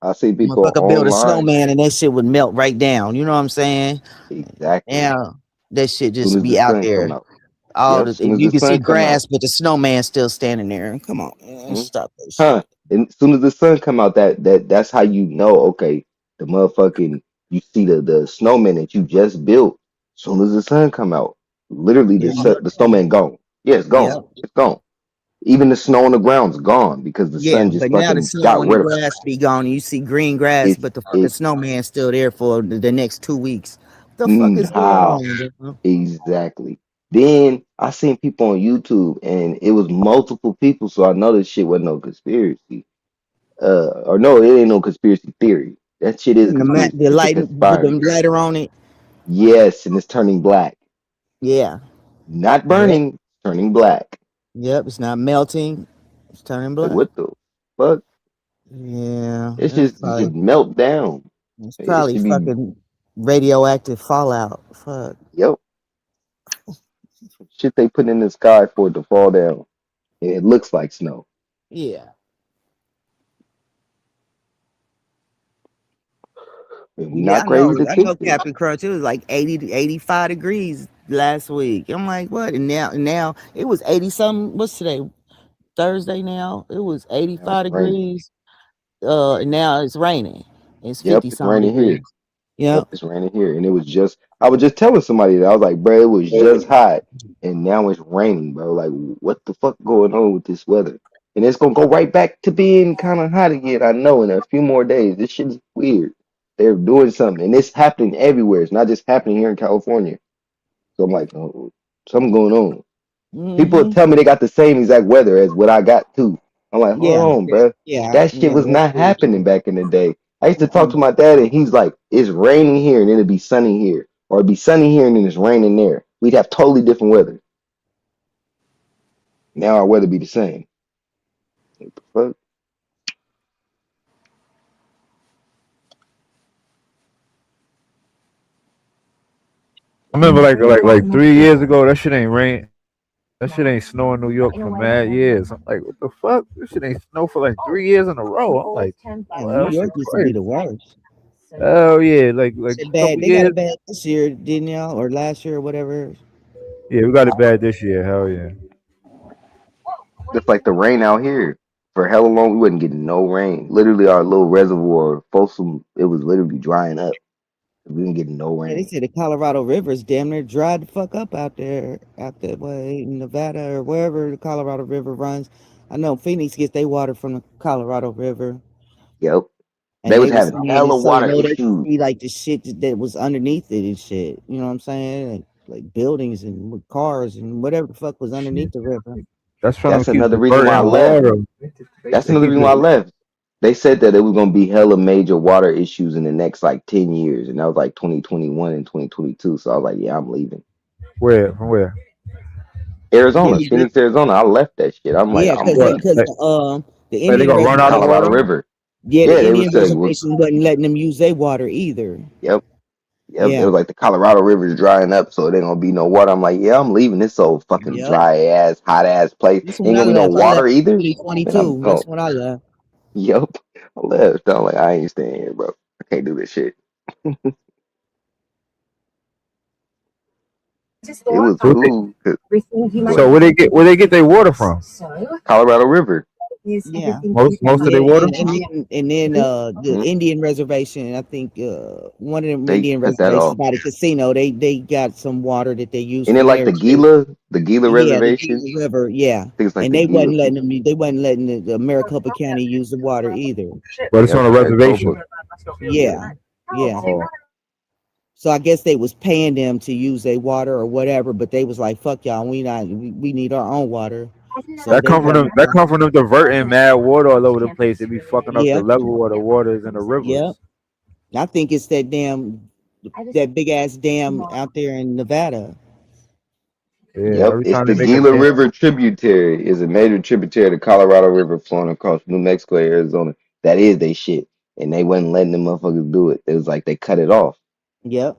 I see people Motherfucker build a online. snowman and that shit would melt right down. You know what I'm saying? Exactly. Yeah. That shit Soon just as the be out sun come there. out. All Yep. the Soon as you the can see sun come out. grass, but the snowman still standing there. Come on, man. Hmm? Stop that Huh? shit. And soon as the sun come out, that's how you know. Okay, the motherfucking you see the snowman that you just built. Soon as the sun come out, literally Yeah. the snowman gone. Yeah, it's Yeah. gone. It's gone. Even the snow on the ground's gone because the Yeah. sun just But now the fucking snow got and the rid of it. grass be gone and you see green grass, It's but the fucking it. snowman's still there for the next 2 weeks. What the fuck is going How on, bro? exactly? Then I seen people on YouTube and it was multiple people, so I know this shit wasn't no conspiracy. Or no, it ain't no conspiracy theory. That shit is And conspiracy. the It's a light with conspiring. the lighter on it. Yes, and it's turning black. Yeah. Not Yep. burning, turning black. Yep. It's not melting. It's turning Like, black. what the fuck? Yeah. It's It's just melt down. It probably should be. fucking radioactive fallout. Fuck. Yep. Shit they put in the sky for it to fall down. And it looks like snow. Yeah. And we Yeah, not crazy to I think know, that. Captain Crunch. It was like 80 to 85 degrees last week. I'm like, what? And now it was 80 something. What's today? Thursday now. It was Now 85 it's raining. degrees. And now it's raining. It's Yep, 50 it's something raining here. degrees. Yep. Yep, it's raining here. And it was just, I was just telling somebody that I was like, bro, it was just hot. And now it's raining, bro. Like, what the fuck going on with this weather? And it's gonna go right back to being kind of hot again. I know in a few more days. This shit is weird. They're doing something, and it's happening everywhere. It's not just happening here in California. So I'm like, oh, something going on. People Mm-hmm. tell me they got the same exact weather as what I got too. I'm like, hold Yeah. on, bro. Yeah. That shit was not happening back in the day. I used to talk to my dad, and he's like, it's raining here, and then it'd be sunny here, or it'd be sunny here, and then it's raining there. We'd have totally different weather. Now our weather be the same. What the fuck? I remember like 3 years ago, that shit ain't rain. That shit ain't snow in New York for mad years. I'm like, what the fuck? This shit ain't snow for like 3 years in a row. I'm like, Yeah, well, New York used to be the worst. oh yeah, like Shit a bad. couple They got years. it bad this year, didn't y'all? Or last year or whatever. Yeah, we got it bad this year. Hell yeah. Just like the rain out here. For hella long, we wasn't getting no rain. Literally, our little reservoir, Folsom, it was literally drying up. We didn't get no Yeah, they rain. said the Colorado River is damn near dried the fuck up out that way in Nevada or wherever the Colorado River runs. I know Phoenix gets their water from the Colorado River, Yep. and They was they was having saying hella it's so water low they issues. see like the shit that was underneath it and shit. You know what I'm saying? Like buildings and cars and whatever the fuck was underneath the river. That's trying That's to keep another reason why I diverting left. water. That's They another keep reason why I it. left. They said that it was gonna be hella major water issues in the next like 10 years, and that was like 2021 and 2022. So I was like, yeah, I'm leaving. Where? From where? Arizona, Yeah, Phoenix, Arizona. I left that shit. I'm like, yeah, I'm because What? leaving. the They Indian gonna run The out of reservation, Colorado water? River. yeah, the Yeah, they would Indian say, well, reservation wasn't letting them use their water either. yep. Yep, it Yeah, was like the Colorado River is drying up, so there gonna be no water. I'm like, yeah, I'm leaving this old fucking yep. dry ass, hot ass place. That's Ain't when I gonna be no left. I left water either. Man, I'm 2022. gone. That's when I left. Yep, I left. I'm like, I ain't staying here, bro. I can't do this shit. It was Who cool. 'Cause So where they get their water from? Colorado River. Yeah. Most of their water. And then the Mhm. Indian reservation, I think one of them They Indian cut that reservations off. by the casino, they got some water that they use And then from like there too. The Gila Yeah, the Reservation. Gila River, yeah. I think it's like And the they Gila. wasn't letting the Maricopa County use the water either. But it's Yep, on a that's reservation. Boba. Yeah. Yeah. Oh, So I guess they was paying them to use their water or whatever, but they was like, fuck y'all, we need our own water. So that they come from them. wasn't That come from them diverting mad water all over the place. They be fucking up the yeah, level of the waters in the yeah. rivers. I think it's that big ass dam out there in Nevada. Yeah, Yep, every it's time they the make a Gila dam. River tributary. Is a major tributary of the Colorado River flowing across New Mexico, Arizona. That is they shit, and they wasn't letting them motherfuckers do it. It was like they cut it off. Yep.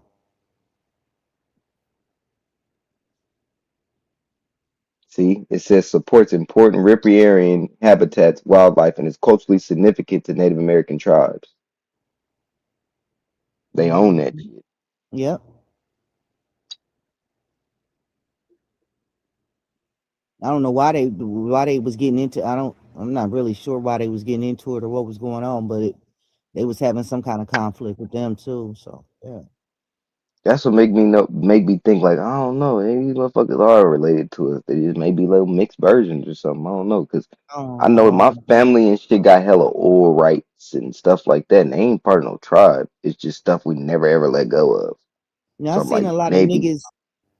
See, it says supports important riparian habitats, wildlife, and is culturally significant to Native American tribes. They own that shit. Yep. I don't know why they was getting into. I'm not really sure why they was getting into it or what was going on, but they was having some kind of conflict with them too. So yeah. That's what make me think like I don't know. Maybe these motherfuckers are related to us. They just may be little mixed versions or something. I don't know because I know my family and shit got hella oil rights and stuff like that, and they ain't part of no tribe. It's just stuff we never ever let go of. Now So I I'm seen like a lot of maybe. niggas.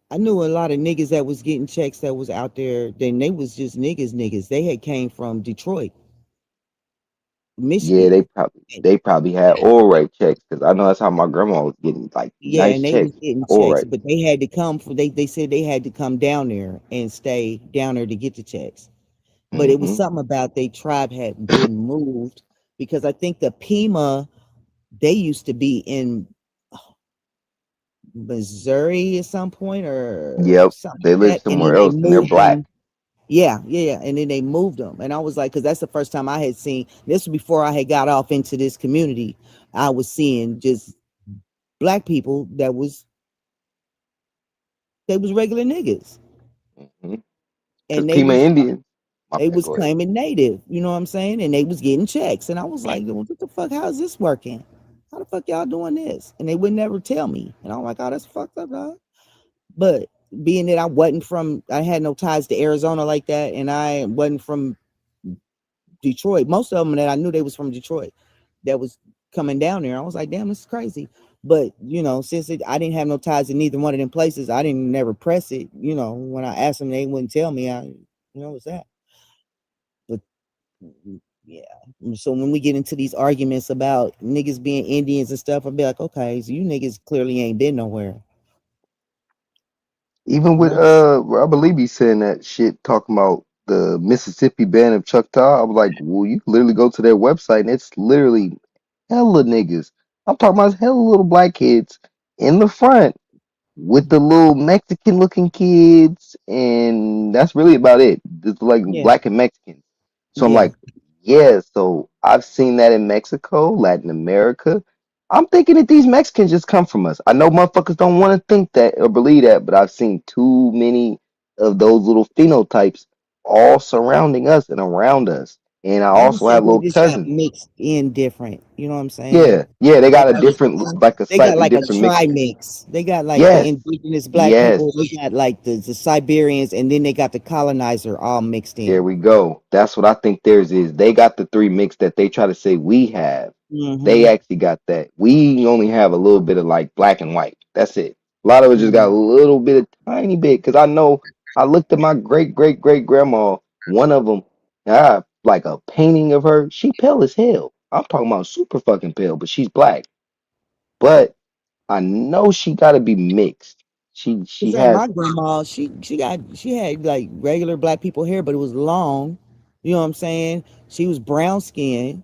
I knew a lot of niggas that was getting checks that was out there. Then they was just niggas. They had came from Detroit. Yeah, Michigan. they probably had all right checks because I know that's how my grandma was getting like Yeah, nice and they was checks, getting all checks, right. but they had to come for they said they had to come down there and stay down there to get the checks. But it was Mm-hmm. something about they tribe had been moved because I think the Pima they used to be in Missouri at some point or Yep, something they like live that, and then somewhere they else and they're moved black. them. Yeah, and then they moved them, and I was like, because that's the first time I had seen this was before I had got off into this community. I was seeing just black people they was regular niggas, Because and Pima Indians. My they bad, was go ahead. claiming native. You know what I'm saying? And they was getting checks, and I was like, well, what the fuck? How is this working? How the fuck y'all doing this? And they would never tell me, and I'm like, oh, that's fucked up, dog. But being that I had no ties to Arizona like that, and I wasn't from Detroit. Most of them that I knew they was from Detroit that was coming down there. I was like, damn, this is crazy. But since I didn't have no ties to neither one of them places, I didn't never press it. When I asked them, they wouldn't tell me. What's that? But yeah. So when we get into these arguments about niggas being Indians and stuff, I'll be like, okay, so you niggas clearly ain't been nowhere. Even with I believe he's saying that shit talking about the Mississippi band of Choctaw. I was like, well, you can literally go to their website and it's literally hella niggas. I'm talking about hella little black kids in the front with the little Mexican looking kids, and that's really about it. It's like Yeah. black and Mexican. So I'm Yeah. like, yeah, so I've seen that in Mexico, Latin America. I'm thinking that these Mexicans just come from us. I know motherfuckers don't want to think that or believe that, but I've seen too many of those little phenotypes all surrounding us and around us. And I I would also say have they little just got cousins. mixed in different. You know what I'm saying? Yeah, they got Like a different, like a they got slightly like a different mix. tri-mix. They got like the Yes, indigenous black yes. people. They got like the Siberians, and then they got the colonizer all mixed There in. we go. That's what I think theirs is. They got the three mix that they try to say we have. They Mm-hmm. actually got that. We only have a little bit of like black and white. That's it. A lot of us just got a Mm-hmm. little bit of tiny bit. Cause I know I looked at my great grandma. One of them, like a painting of her. She pale as hell. I'm talking about super fucking pale, but she's black. But I know she got to be mixed. She Cause like has. my grandma, she had like regular black people hair, but it was long. You know what I'm saying? She was brown skinned.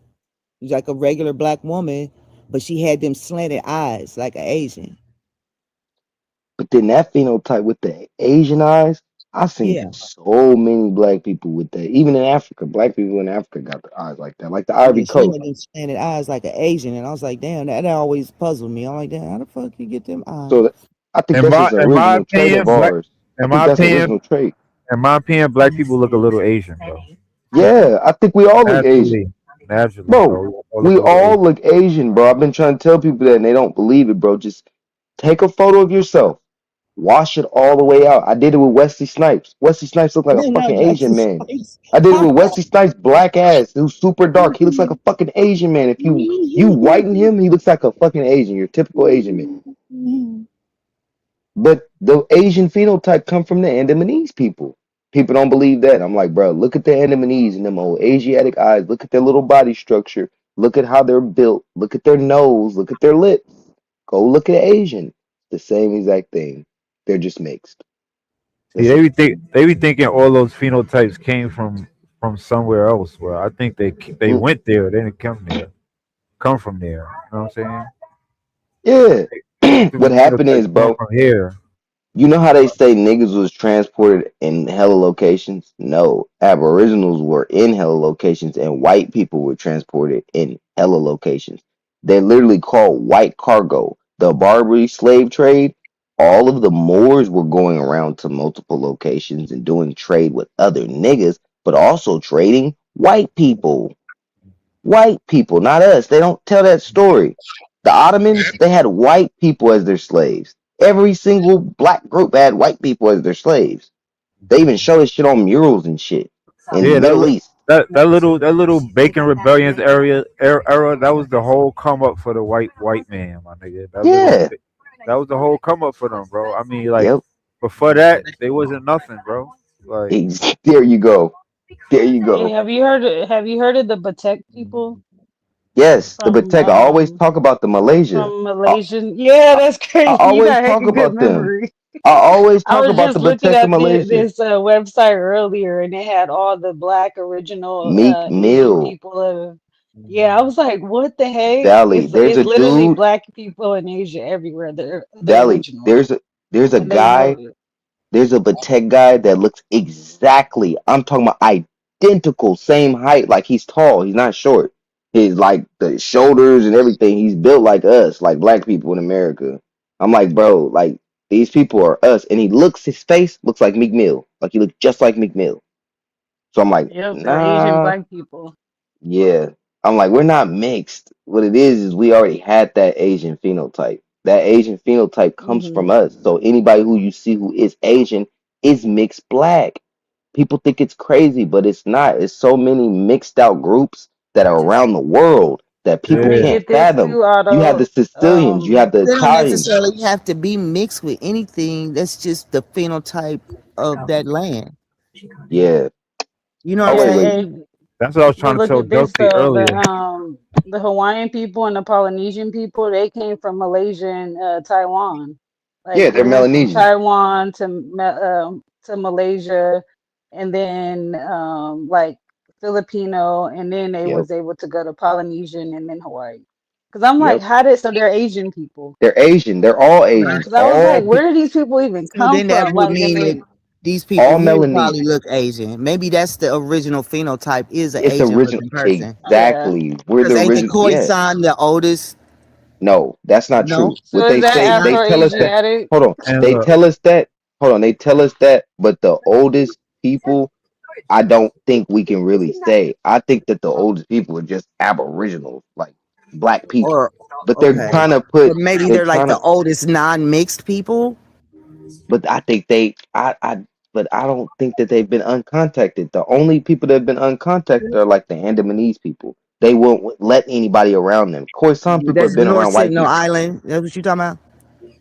She was like a regular black woman, but she had them slanted eyes like an Asian. But then that phenotype with the Asian eyes, I've seen Yeah. so many black people with that. Even in Africa, black people in Africa got the eyes like that, like the Yeah, Ivory she Coast. had them slanted eyes like an Asian, and I was like, damn, that always puzzled me. I'm like, damn, how the fuck you get them eyes? So I think In that's my just an in my original trait of opinion, black ours. I in think my that's an opinion, original trait. in my opinion, black people look a little Asian, bro. Yeah, I think we all look Asian. Naturally, Bro, bro. We all look we a little all Asian. look Asian, bro. I've been trying to tell people that and they don't believe it, bro. Just take a photo of yourself. Wash it all the way out. I did it with Wesley Snipes. Wesley Snipes looked like a Man, fucking not like Asian this man. place. I did it with Wesley Snipes' black ass, who's super dark. He looks like a fucking Asian man. If you whiten him, he looks like a fucking Asian. Your typical Asian man. But the Asian phenotype come from the Andamanese people. People don't believe that. I'm like, bro, look at the Andamanese and them old Asiatic eyes. Look at their little body structure. Look at how they're built. Look at their nose. Look at their lips. Go look at Asian. The same exact thing. They're just mixed. See, That's it. they be thinking all those phenotypes came from somewhere else. Well, I think they Mm, went there. They didn't come from there. You know what I'm saying? yeah. The What happened phenotypes is, come bro, from here. you know how they say niggas was transported in hella locations? No, aboriginals were in hella locations and white people were transported in hella locations. They're literally called white cargo. The Barbary slave trade, all of the Moors were going around to multiple locations and doing trade with other niggas, but also trading white people. White people, not us. They don't tell that story. The Ottomans, they had white people as their slaves. Every single black group had white people as their slaves. They even show this shit on murals and shit in the Yeah, Middle East. that little Bacon Rebellions era, that was the whole come up for the white man, my nigga. Yeah. That was the whole come up for them, bro. I mean, like Yep. before that, they wasn't nothing, bro. Like There you go. There you Hey, go. have you heard of the Batek people? Yes, the from Batek. I always talk about the Malaysia. I, Malaysian. Yeah, that's I crazy. You always got heck talk of good about them. memory. I always I talk was about just the looking Batek in at Malaysia. this website earlier, and it had all the black original Meek Asian Mill, people of. Yeah, I was like, what the heck? Dali. There's It's a literally dude, black people in Asia everywhere. The Dali. originals, There's a and they know guy. it. There's a Batek guy that looks exactly. I'm talking about identical, same height. Like he's tall. He's not short. His like the shoulders and everything. He's built like us, like black people in America. I'm like, bro, like these people are us. And he looks. His face looks like Meek Mill. Like he looks just like Meek Mill. So I'm like, Yep, they're Asian nah. black people. Yeah. I'm like, we're not mixed. What it is we already had that Asian phenotype. That Asian phenotype comes from Hmm. us. So anybody who you see who is Asian is mixed black. People think it's crazy, but it's not. It's so many mixed out groups that are around the world that Let people me Yeah. can't get this fathom. too, You have the Otto. Sicilians, you have the They don't Italians. necessarily have to be mixed with anything. That's just the phenotype of that land. Yeah. You know what Oh I'm Yeah, wait, wait. saying? and That's what I was but trying to look tell at this Dusty though. earlier. The Hawaiian people and the Polynesian people, they came from Malaysia and Taiwan. Yeah, Like they're they went from Melanesian. Taiwan to Malaysia, and then like Filipino, and then they Yep. was able to go to Polynesian and then Hawaii. Because I'm like, Yep. how did so they're Asian people? They're Asian. They're all Right. Asians. Because I was All like, pe- where do these people even So come then that from? would Like, and mean that they these people all here probably Melanesian. look Asian. Maybe that's the original phenotype is an It's Asian original. looking person. yeah. Exactly. We're Because the ain't the original. Yeah. Khoisan the oldest? No, that's not No. true. So What is they that say, they Not. tell us that. Afro-Asiatic? Hold on. And They look, tell us that. Hold on. They tell us that. But the oldest people, I don't think we can really say. I think that the oldest people are just aboriginals, like black people. Or But they're okay. trying to Or put. maybe They're they're like trying the to. oldest non-mixed people. But I think they. But I don't think that they've been uncontacted. The only people that have been uncontacted are like the Andamanese people. They won't let anybody around them. Khoisan people have That's been North around white Sentinel people. Island. That's what you talking about?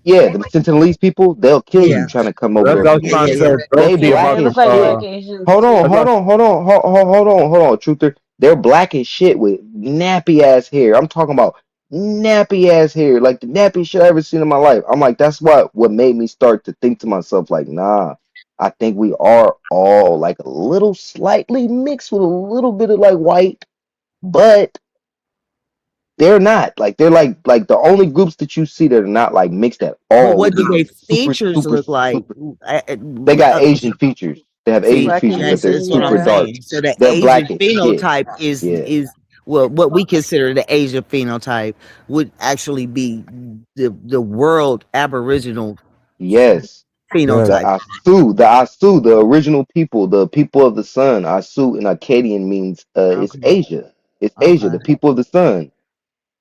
Yeah, the Sentinelese people, they'll kill Yeah. you trying to come over that's there what I from was Yeah, here. trying yeah, to yeah. tell They Dusty Yeah, black about they the look as like shit. black Asians Hold on, that's too. hold what, on, hold on, hold on, Truther. They're black as shit with nappy ass hair. I'm talking about nappy ass hair, like the nappiest shit I ever seen in my life. I'm like, that's what made me start to think to myself, like, nah, I think we are all like a little slightly mixed with a little bit of like white, but they're not like they're like the only groups that you see that are not like mixed at But all what would do be they the super features super look like? super. They got Uh, Asian features. They have Asian See, Black features, but that's, they're Asian, that's what I'm super yeah. dark. saying. So the They're Asian black as shit. phenotype Yeah. is well, what we consider the Asian phenotype would actually be the world Aboriginal Yes. yeah. The phenotype. Asu, the original people, the people of the sun. Asu in Akkadian means it's Okay. Asia. It's Asia, Okay. the people of the sun.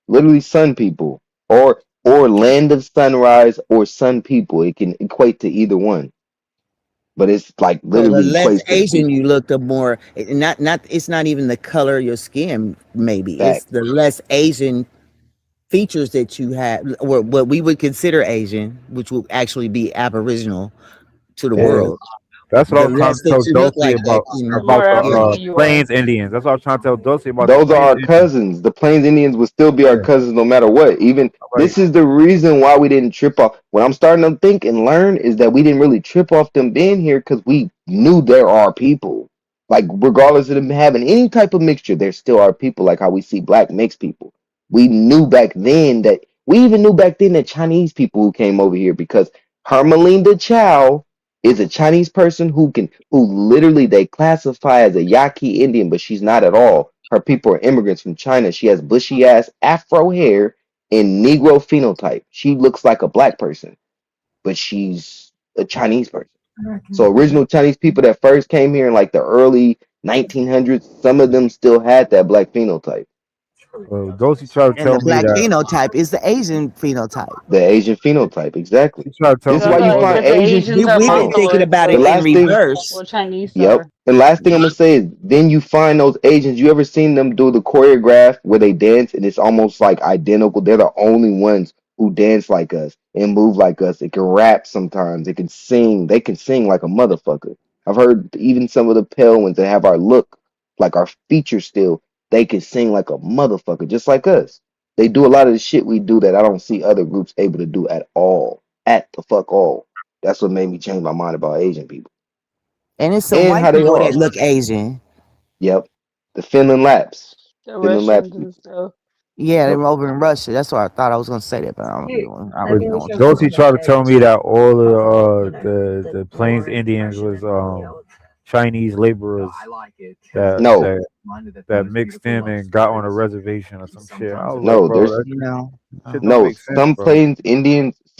Literally sun people. Or land of sunrise or sun people. It can equate to either one. But it's like So the literally less equates to the Asian people. you look, the more not it's not even the color of your skin, maybe. It's Fact. the less Asian features that you have, or what we would consider Asian, which will actually be Aboriginal to the Yeah. world. That's what I The was trying less to that tell you look Dusty like that, The more the yeah. African you are. Plains Indians. That's what I was trying to tell Dusty about the Those are Plains our Indians. cousins. The Plains Indians will still be our Yeah. cousins no matter what. Even Like, this is the reason why we didn't trip off. What I'm starting to think and learn is that we didn't really trip off them being here because we knew there are people. Like regardless of them having any type of mixture, there still are people. Like how we see black mixed people. We knew back then that we even knew back then that Chinese people who came over here because Hermelinda Chow is a Chinese person who literally they classify as a Yaqui Indian, but she's not at all. Her people are immigrants from China. She has bushy ass afro hair and Negro phenotype. She looks like a black person, but she's a Chinese person. So original Chinese people that first came here in like the early 1900s, some of them still had that black phenotype. Dusty tried to And tell the me black that. phenotype is the Asian phenotype. The Asian phenotype, exactly. He tried to tell This is So, me why you about find because the Asians. Asians are We've Hold been on. thinking monoliths, about The it in last thing. reverse. well, Chinese Yep. are. The last thing I'm gonna say is then you find those Asians. You ever seen them do the choreograph where they dance and it's almost like identical? They're the only ones who dance like us and move like us. They can rap sometimes. They can sing. They can sing like a motherfucker. I've heard even some of the pale ones that have our look, like our features still. they can sing like a motherfucker, just like us. They do a lot of the shit we do that I don't see other groups able to do at all. At the fuck all. That's what made me change my mind about Asian people And it's some and white how they people that are. look Asian. Yep, the Finland Laps, The Finland Laps Russians and people. stuff. Yeah, they Yep. were over in Russia. That's why I thought I was gonna say that, but I But really don't want to. Josie tried to tell me that all the Plains Indians was Chinese laborers that No, that mixed in and got on a reservation or some shit. I was like, no, bro, there's that No, shit don't no. make sense, bro.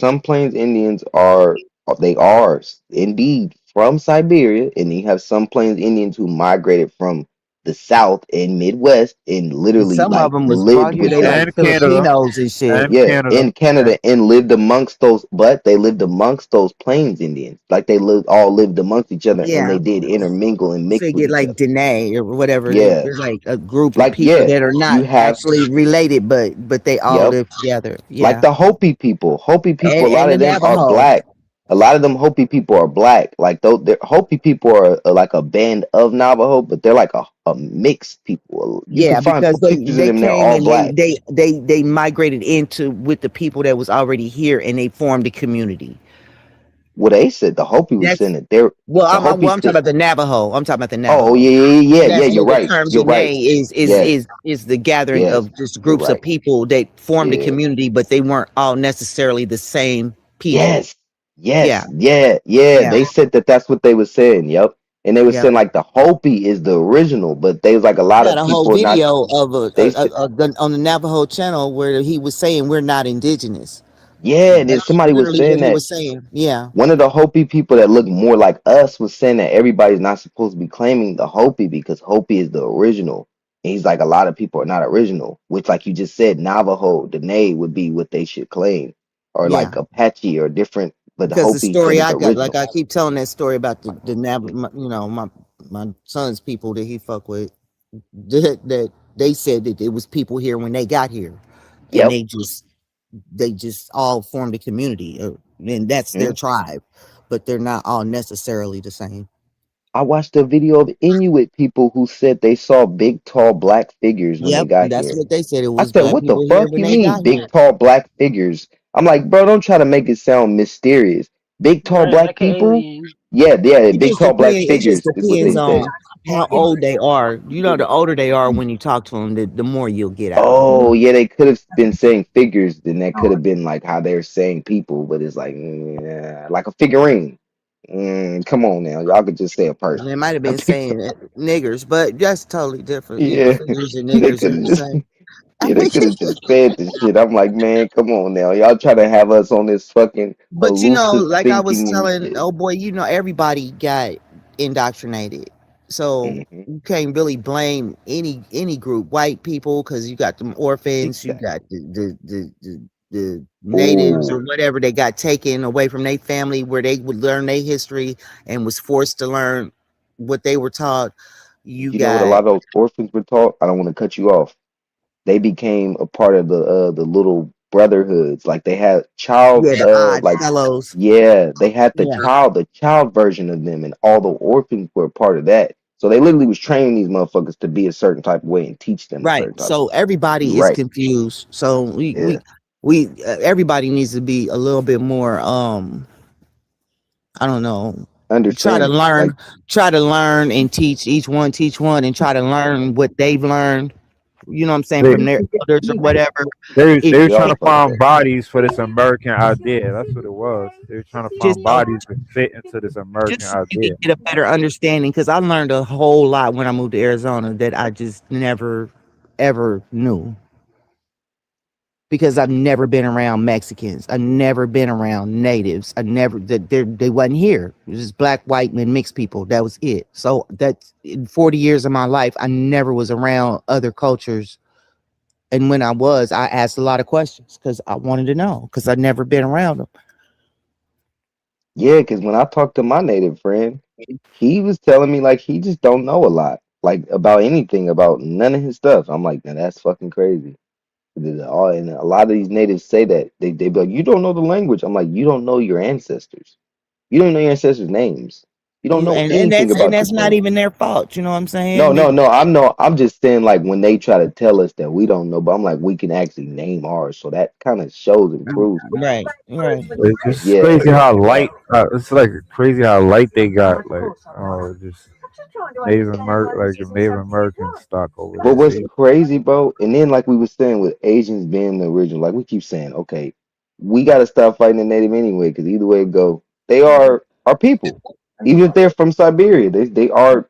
Some Plains Indians are they are indeed from Siberia, and you have some Plains Indians who migrated from the South and Midwest and and literally some of like them was brought lived here. with They like And Canada, Filipinos and shit. and yeah, Canada, in Canada and lived amongst those, but they lived amongst those Plains Indians. Like they all lived amongst each other and Yeah, they did intermingle and mix with figure each like other. Dene or whatever. Yeah, There's like a group of like people yeah, that are you not have actually related, but they all yep. live together. Like Yeah, the Hopi people. Hopi people, a lot and the of them are Navajo. black. A lot of them Hopi people are black. Like those Hopi people are like a band of Navajo, but they're like a mixed people. You can Yeah, find because pictures of they them. They're came all and black. they migrated into with the people that was already here, and they formed a community. Well, they said the Hopi was That's saying that they're well, the I'm Hopi talking said. about the Navajo. I'm talking about the Oh Navajo. yeah, yeah, yeah, yeah. That's You're what the right. term You're Dene right. is Yes, is the gathering yes. of just You're groups of right. people that formed a Yeah. community, but they weren't all necessarily the same people. Yes. Yeah, Yes. Yeah. Yeah. yeah, They said that that's what they were saying. Yep. And they were yeah. saying like the Hopi is the original, but they was like a I lot got of a whole people not. video of They said. on the Navajo channel where he was saying we're not indigenous. Yeah, and then That's somebody was literally what saying he that was saying. Yeah, one of the Hopi people that look more like us was saying that everybody's not supposed to be claiming the Hopi because Hopi is the original. And he's like, a lot of people are not original, which, like you just said, Navajo, Dene would be what they should claim, or yeah. like Apache or different. But the Because the Hopi said story it's I got, like original. I keep telling that story about the my son's people that he fuck with, that they said that it was people here when they got here, and Yep. they just all formed a community, and that's their Yeah. tribe, but they're not all necessarily the same. I watched a video of Inuit people who said they saw big, tall, black figures when they Yep, got that's here. what they said. It I was said, black what the people here fuck when you they mean, got big, here. tall, black figures? I'm like, bro, don't try to make it sound mysterious. Big, tall, Right, black like an people? alien. Yeah, yeah, It big, just tall, black depends. It just figures is what depends they said. on how old they are. You know, the older they are when you talk to them, the more you'll get out of them. Oh, yeah, they could have been saying figures, then that could have been like how they're saying people, but it's like, yeah, like a figurine. Come on now, y'all could just say a person. They might have A been big, saying niggers, but that's totally different. yeah, Figures and they niggers could ain't have the just, same. yeah, they could have just said the shit. I'm like, man, come on now, y'all try to have us on this fucking But elusive like I was thinking and telling, shit. oh boy, everybody got indoctrinated. So Hmm. you can't really blame any group, white people, because you got them orphans, you got Exactly. the natives Ooh, or whatever, they got taken away from their family where they would learn their history and was forced to learn what they were taught. You you know what a got lot of those orphans were taught? I don't want to cut you off. They became a part of the little brotherhoods. Like they had child the odd like fellows. yeah, they had Yeah. the child version of them, and all the orphans were a part of that. So they literally was training these motherfuckers to be a certain type of way and teach them a Right. certain type of So way. everybody You're is right. confused. So Yeah. we everybody needs to be a little bit more I don't know, Understanding. Like try to learn and teach teach one and try to learn what they've learned, you know what I'm saying, they from their elders or whatever. they were we trying all to fucked find up. bodies for this American idea. That's what it was. They were trying to Just find so bodies to fit into this American just so you can idea. get a better understanding, because I learned a whole lot when I moved to Arizona that I just never ever knew, because I've never been around Mexicans. I've never been around natives. I never they wasn't here. It was just black, white, and mixed people. That was it. So that's in 40 years of my life, I never was around other cultures. And when I was, I asked a lot of questions because I wanted to know, because I'd never been around them. Yeah, because when I talked to my native friend, he was telling me like he just don't know a lot, like about anything, about none of his stuff. I'm like, now that's fucking crazy. And a lot of these natives say that they be like, you don't know the language. I'm like, you don't know your ancestors. You don't know your ancestors' names. You don't know and anything that's about not Japan. even their fault. You know what I'm No, saying? no, no. I'm just saying, like, when they try to tell us that we don't know, but I'm like, we can actually name ours, so that kind of shows and proves. Right. It's just Yeah, crazy how light. It's like crazy how light they got. Like, just the Native American stock over but there. what's crazy, bro? And then, like we were saying, with Asians being the original, like we keep saying, okay, we got to stop fighting the native anyway, because either way it go, they are our people. Even if they're from Siberia, they are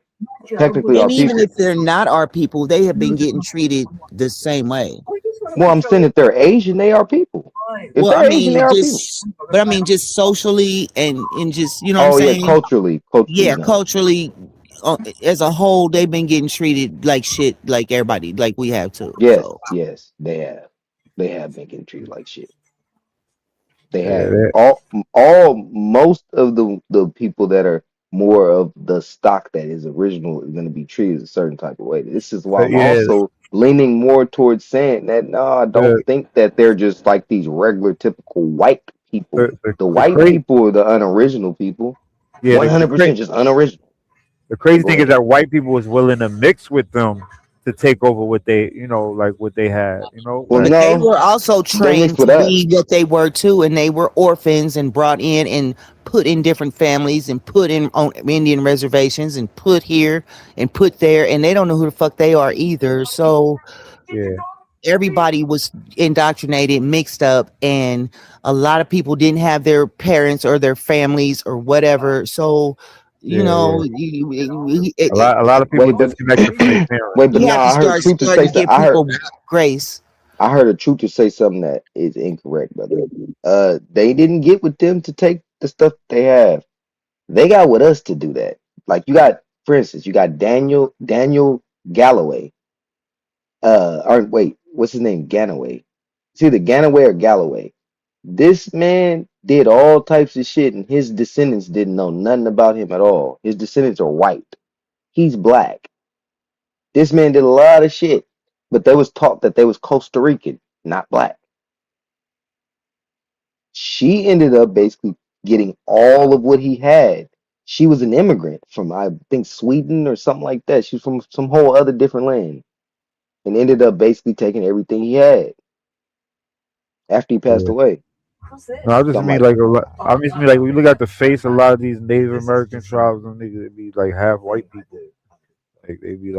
technically our And even people. if they're not our people, they have been getting treated the same way. Well, I'm saying if they're Asian, they are people. If Well, I they're Asian, they mean, are people. just socially and just, you know what I'm Oh yeah, saying? culturally, Yeah, no. culturally, as a whole, they've been getting treated like shit, like everybody, like we have too. Yes, So yes, they have. They have been getting treated like shit. They Yeah, have all most of the people that are more of the stock that is original is going to be treated a certain type of way. This is why I'm yeah, also leaning more towards saying that no, I don't the, think that they're just like these regular typical white people. The the white crazy, people are the unoriginal people. yeah, 100% just unoriginal. the crazy Go thing ahead. is that white people was willing to mix with them to take over what they, like what they had, Well, like, but they no, were also they mixed trained with to us. be what they were too, and they were orphans and brought in and put in different families and put in on Indian reservations and put here and put there, and they don't know who the fuck they are either. So yeah, everybody was indoctrinated, mixed up, and a lot of people didn't have their parents or their families or whatever. So, you yeah, know, yeah. A lot of people Wait, but disconnected from their parents. wait, but you no, have to I heard start truth to starting say to that give people grace. I heard a truth to say something that is incorrect, brother. They didn't get with them to take the stuff they have. They got with us to do that. Like you got, for instance, you got Daniel Galloway. Or wait, what's his name? Ganaway. It's either Ganaway or Galloway. This man did all types of shit, and his descendants didn't know nothing about him at all. His descendants are white. He's black. This man did a lot of shit, but they was taught that they was Costa Rican, not black. She ended up basically getting all of what he had. She was an immigrant from, I think, Sweden or something like that. She's from some whole other different land and ended up basically taking everything he had after he passed Yeah. away. No, I just I'm mean like, like I just mean like when you look at the face, a lot of these Native American tribes, them niggas, they be like half white people. Like they be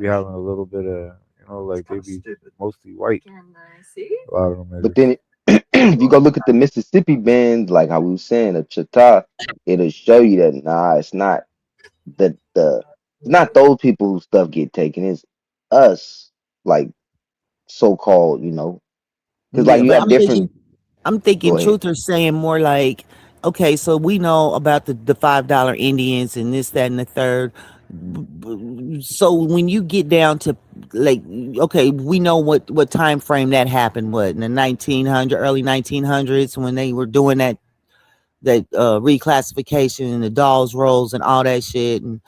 having a little bit of, like they be mostly white. A lot of them but niggas. then if you go look at the Mississippi bands, like how we were saying, of Chata, it'll show you that nah, it's not it's not those people whose stuff get taken. It's us, like so-called, because like Yeah, you but got different. I'm thinking Go ahead. truth are saying more like, okay, so we know about the $5 Indians and this, that, and the third. So when you get down to like, okay, we know what time frame that happened. What, in the early 1900s, when they were doing that reclassification and the dolls rolls and all that shit. And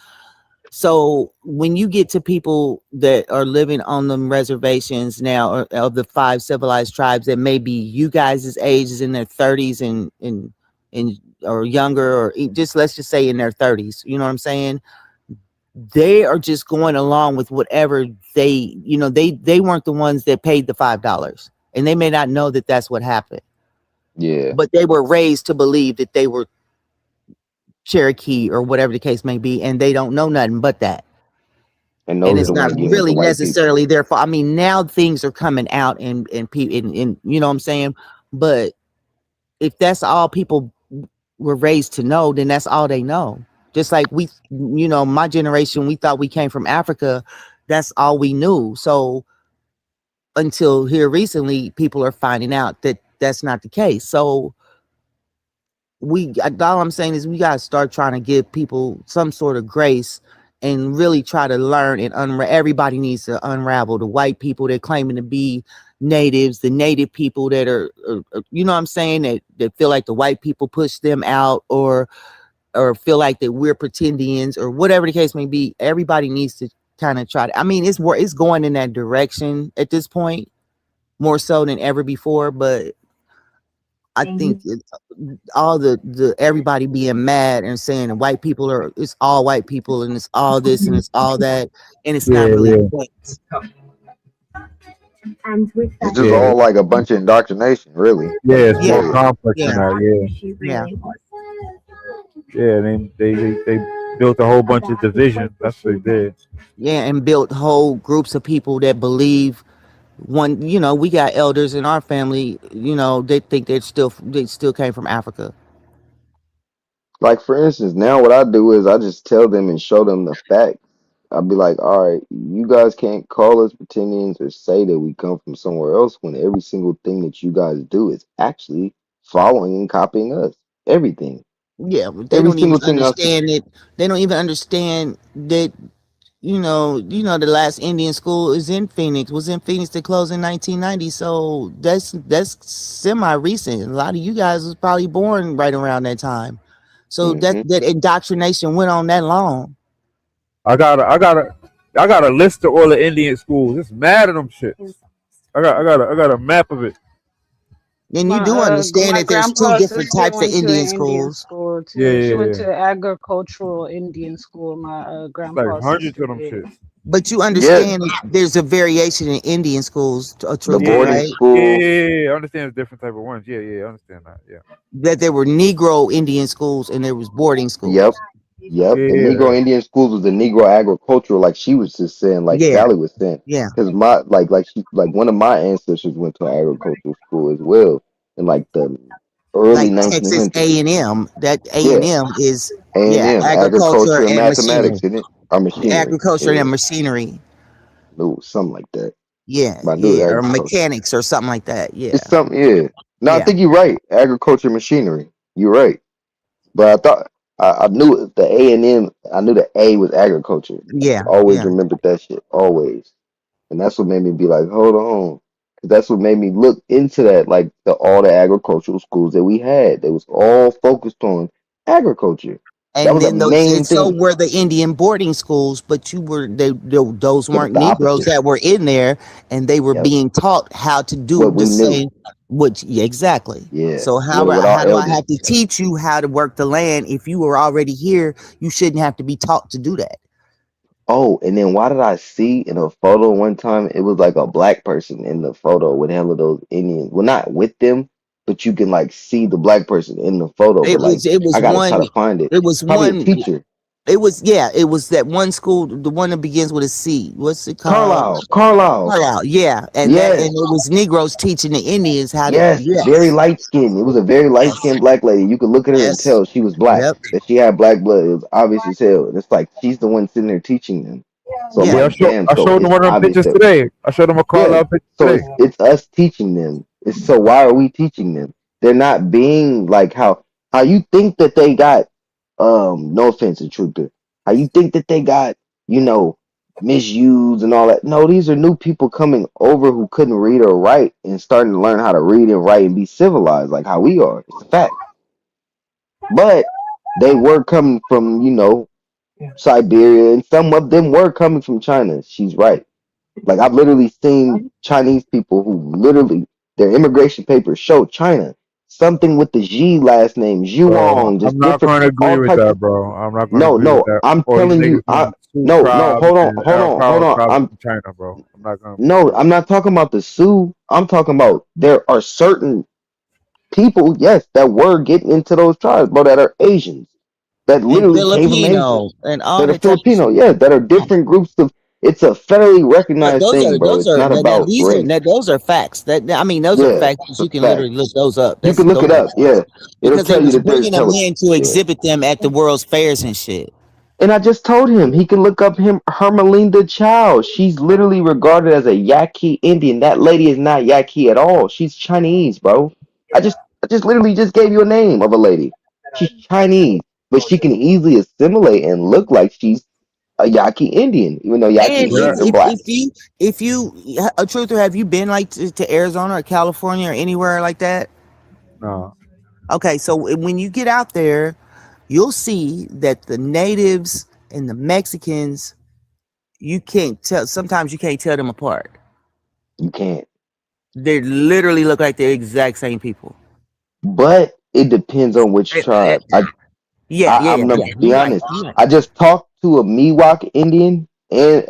so when you get to people that are living on them reservations now, or of the 5 civilized tribes that may be you guys' ages, in their 30s and or younger, or just let's just say in their 30s, you know what I'm saying? They are just going along with whatever they weren't the ones that paid the $5, and they may not know that that's what happened. Yeah. But they were raised to believe that they were Cherokee or whatever the case may be, and they don't know nothing but that. And And those are it's the not ones getting with the really white people. necessarily their fault. I mean, now things are coming out and people, and you know what I'm saying? But if that's all people were raised to know, then that's all they know. Just like we, my generation, we thought we came from Africa. That's all we knew. So until here recently, people are finding out that that's not the case. So all I'm saying is we got to start trying to give people some sort of grace and really try to learn and everybody needs to unravel the white people that claiming to be natives, the native people that are you know what I'm saying, that feel like the white people push them out, or feel like that we're pretendians or whatever the case may be. Everybody needs to kind of try to, I mean, it's going in that direction at this point more so than ever before, but I think all the everybody being mad and saying the white people are, it's all white people and it's all this and it's all that, and it's not really the point. And with It's that, just all like a bunch of indoctrination, really. Yeah, it's more Yeah. complex than Yeah. that. she Yeah. really was. Yeah, they built a whole bunch of division. That's what they did. Yeah, and built whole groups of people that believe one, you know, we got elders in our family, you know, they think they still came from Africa. Like for instance, now what I do is I just tell them and show them the facts. I'll be like, all right, you guys can't call us pretendians or say that we come from somewhere else when every single thing that you guys do is actually following and copying us. Everything. Yeah, but they Every don't even single thing I see. understand it. They don't even understand that, you know, the last Indian school was in Phoenix that closed in 1990. So that's semi recent. A lot of you guys was probably born right around that time. So that indoctrination went on that long. I got a list of all the Indian schools. It's mad at them shit. I got a map of it. And you do understand my that there's two grandpa's different sister types of went to Indian an Indian schools. school too. Yeah, She yeah, went yeah. to agricultural Indian school. My Like grandpa's hundreds sister of them did. shits. But you Yeah, understand there's a variation in Indian schools, the Truther, boarding right? schools. Yeah, I understand the different type of ones. Yeah, I understand that. Yeah. That there were Negro Indian schools and there was boarding schools. Yep. Yep. The Negro Indian schools was the Negro agricultural, like she was just saying, like Yeah. Sally was saying. Yeah. Because my like one of my ancestors went to an agricultural school as well in like the early Like Texas 1900s. A&M. That Yeah. A&M is A&M, agriculture and and mathematics, machinery. isn't it? Or machinery. Agriculture Yeah. and machinery. No, something like that. Yeah, But I knew it was or agriculture. mechanics or something like that. Yeah. It's something, yeah. No, I Yeah. think you're right. Agriculture, machinery. You're right. But I thought I knew the A&M. I knew the A was agriculture. Yeah. Always Yeah. remembered that shit. Always. And that's what made me be like, hold on. 'Cause that's what made me look into that, like all the agricultural schools that we had. They was all focused on agriculture. That And was a then those, main and so thing. were the Indian boarding schools, but those It was weren't the Negroes opposite. that were in there, and they were Yep. being taught how to do What we the knew. same. Yeah, exactly. Yeah. So how What our do I elders. have to teach you how to work the land? If you were already here, you shouldn't have to be taught to do that. Oh, and then why did I see in a photo one time it was like a black person in the photo with hell of those Indians. Well, not with them, but you can like see the black person in the photo. But like It was I gotta try one. to find it. It was Probably a one. teacher. It was that one school, the one that begins with a C. What's it called? Carlisle. Carlisle. Yeah, and Yes. it was Negroes teaching the Indians how to. Yes. Very light skinned. It was a very light skinned black lady. You could look at her and Yes. tell she was black. Yep. That she had black blood. It was obvious as hell. And it's like she's the one sitting there teaching them. So I'm Yeah. like, damn. I So showed them it's one of them obvious pictures that today. I showed them a Carlisle picture so today. it's us teaching them. It's so why are we teaching them? They're not being like how you think that they got no offense to Truther. How you think that they got, misused and all that. No, these are new people coming over who couldn't read or write and starting to learn how to read and write and be civilized like how we are. It's a fact. But they were coming from, Siberia, and some of them were coming from China. She's right. Like I've literally seen Chinese people who literally their immigration papers show China. Something with the Xi last name, Bro, Zhuang, just I'm not different, going to agree all with types that, of. bro. I'm not going to No, agree with no, that. I'm All these telling you, niggas from Sioux no, tribes hold on, and hold on. tribes I'm from China, bro. I'm not going to. no, I'm not talking about the Sioux. I'm talking about there are certain people, yes, that were getting into those tribes, bro, that are Asians, that And literally gave them Asian, Filipino and all that are that type of Filipino, shit. yeah, that are different groups of. It's a federally recognized Those thing, bro. It's not about race. those are facts. Those are Yeah, facts. it's You a can fact. literally look those up. You can look it Those are up, yeah. facts. It'll Because they tell you was that there's bringing them in to yeah. exhibit them at the World's Fairs and shit. And I just told him he can look up Hermelinda Chow. She's literally regarded as a Yaqui Indian. That lady is not Yaqui at all. She's Chinese, bro. I just literally just gave you a name of a lady. She's Chinese, but she can easily assimilate and look like she's a Yaqui Indian, even though Yaqui And Indians are black. if you a truther, have you been like to Arizona or California or anywhere like that? No. Okay, so when you get out there, you'll see that the natives and the Mexicans, you can't tell. Sometimes you can't tell them apart. You can't. They literally look like they're exact same people. but it depends on which tribe. I'm gonna be You're right. honest. You're right. I just talked to a Miwok Indian, and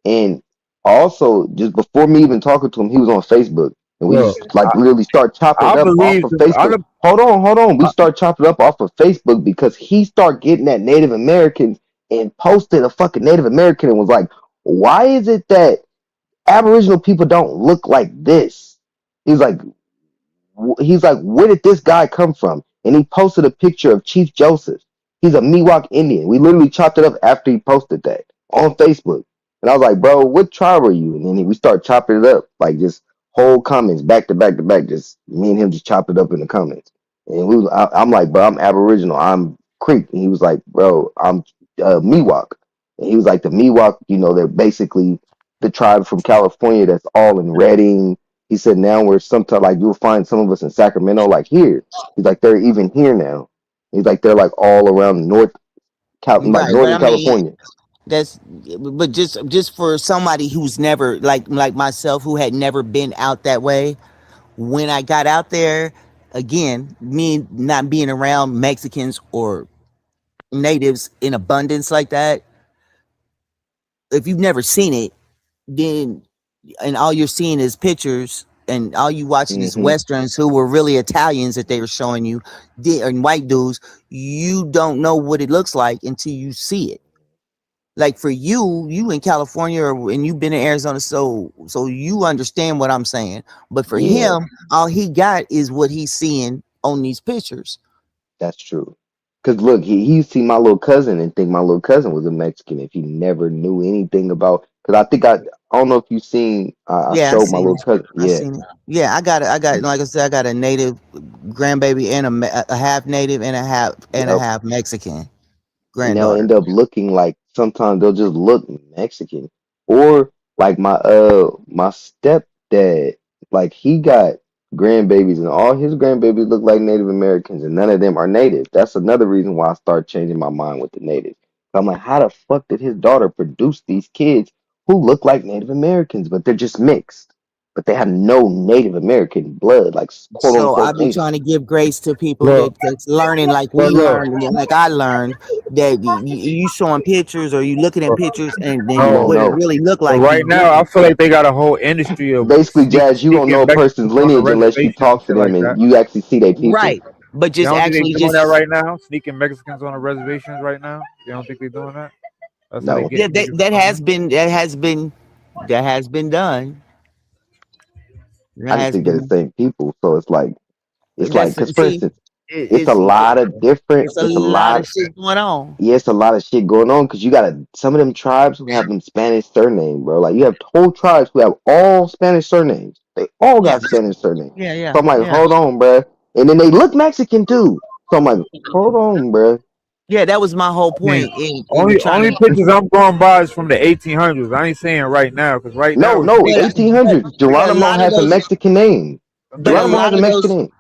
and also just before me even talking to him, he was on Facebook, and we Look, just like literally start chopping I it up off believe of I, Facebook. Hold on. We start chopping it up off of Facebook because he started getting at Native Americans and posted a fucking Native American and was like, "Why is it that Aboriginal people don't look like this?" He's like, where did this guy come from? And he posted a picture of Chief Joseph. He's a Miwok Indian. We literally chopped it up after he posted that on Facebook. And I was like, bro, what tribe are you? And then we start chopping it up, like just whole comments back to back to back. Just me and him just chopped it up in the comments. And I'm like, bro, I'm Aboriginal. I'm Creek. And he was like, bro, I'm Miwok. And he was like, the Miwok, they're basically the tribe from California that's all in Redding. He said now we're sometimes like you'll find some of us in Sacramento, like here. He's like they're even here now. He's like they're like all around Right, but Northern I mean, California. but just for somebody who's never like myself who had never been out that way, when I got out there, again, me not being around Mexicans or natives in abundance like that, if you've never seen it, then and all you're seeing is pictures and all you watching is Westerns who were really Italians that they were showing you and white dudes, you don't know what it looks like until you see it. Like for you in California and you've been in Arizona, so you understand what I'm saying. But for him, all he got is what he's seeing on these pictures. That's true. Cause look, he see my little cousin and think my little cousin was a Mexican if he never knew anything about. Cause I don't know if you seen. I Yeah, I showed my seen little it. cousin. I seen it. Yeah, I got like I said, I got a native grandbaby and a half native and a half Mexican And they'll granddaughter. end up looking like sometimes they'll just look Mexican. Or like my stepdad, like he got grandbabies and all his grandbabies look like Native Americans and none of them are native. That's another reason why I start changing my mind with the natives. I'm like, how the fuck did his daughter produce these kids who look like Native Americans, but they're just mixed, but they have no Native American blood, like quote So I unquote be native. trying to give grace to people look, that's learning like we but look, learned, and like I learned that you showing pictures or you looking at pictures and You then won't what it know. really look but like right you now I didn't. feel like they got a whole industry of Basically, Jazz, you don't know sneaking a person's Mexicans on the lineage unless you reservation and talk to shit them like that. and you actually see their people. Right. But You just don't think actually they doing that just right now? Sneaking Mexicans on the reservations right now? You don't think they're doing that? That's how they No, yeah, get niggas that from has them? been done. That I just has think they're the been same people. So it's like, that's because for see instance, it, it's a it's lot of different, it's a lot of shit going on. yeah, it's a lot of shit going on because you got some of them tribes who have them Spanish surnames, bro. Like you have whole tribes who have all Spanish surnames. They all Yeah. got Spanish surnames. Yeah. So I'm like, Yeah. hold on, bro. And then they look Mexican too. So I'm like, hold on, bro. Yeah, that was my whole I mean, point in trying only to pictures I'm going by is from the 1800s. I ain't saying right now because right now it's No, but 1800s. a Geronimo lot of has a those Mexican name. but a Geronimo has lot a of Mexican those name.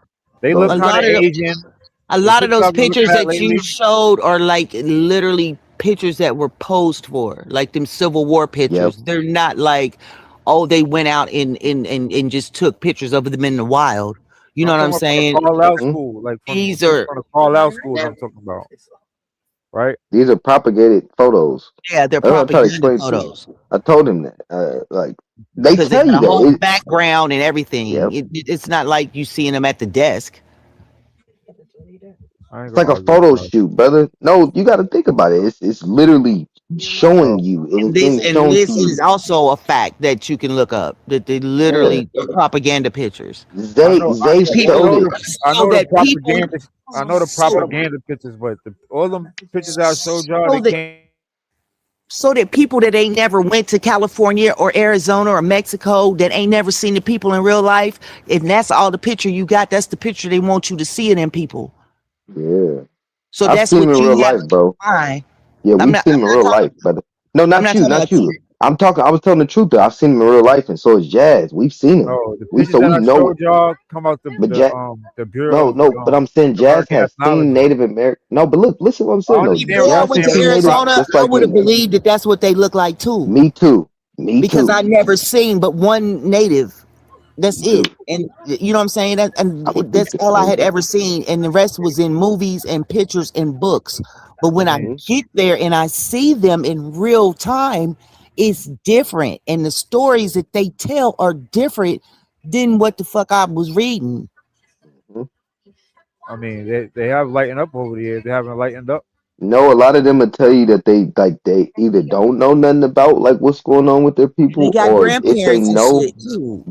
they Go look a ahead. kind lot of of the, Asian. a The lot of pictures those I've been looking pictures at that you lately. showed are like literally pictures that were posed for, like them Civil War Yep. pictures. They're not like, oh, they went out and just took pictures of them in the wild. You know I'm what I'm talking about from saying? the call out Mhm. school, like These are from the call out schools I'm talking about, right? These are propagated photos. they're That's what I'm trying to propaganda explain to him. photos I told him that. Like they because they tell got you a whole that. background and everything. Yep. It's not like you seeing them at the desk. I ain't It's like gonna a argue photo about it. shoot, brother. No, you got to think about it. It's literally showing Oh, you, and And it's this being and shown to this is you. also a fact that you can look up. That they Yeah, literally are propaganda pictures. Zay So showed it. I so know the that people propaganda. I know the so propaganda pictures, but all them pictures I showed y'all, so they that can't. so that people that ain't never went to California or Arizona or Mexico, that ain't never seen the people in real life, if that's all the picture you got, that's the picture they want you to see of them people. Yeah, So I've that's seen him what in real you have life, to bro. find. Yeah, I'm we've not seen I'm him in not real talking life, brother. No, I'm not not you, talking not about you. you. I'm talking. I was telling the truth. Though. I've seen him in real life, and so is Jazz. We've seen him. No, the pictures that We I know. showed y'all come out But Jazz, the Bureau no, of no. But I'm saying Jazz American has seen Ethnology. Native American. No, but look, listen what I'm I saying though. understand what Before I you're Jazz went has saying to with seen the Native Arizona, just I like would have me. believed that that's what they look like too. Me too. Me Because too. I never seen but one native That's Me it. too. And you know what I'm saying? That, and I would think that's the all I same had thing. ever seen. And the rest was in movies and pictures and books. But when I Mm-hmm. get there and I see them in real time, it's different. And the stories that they tell are different than what the fuck I was reading. Mm-hmm. I mean, they have lightened up over the years. They haven't lightened up. No, a lot of them will tell you that they either don't know nothing about like what's going on with their They people, got or if they grandparents and know, shit too.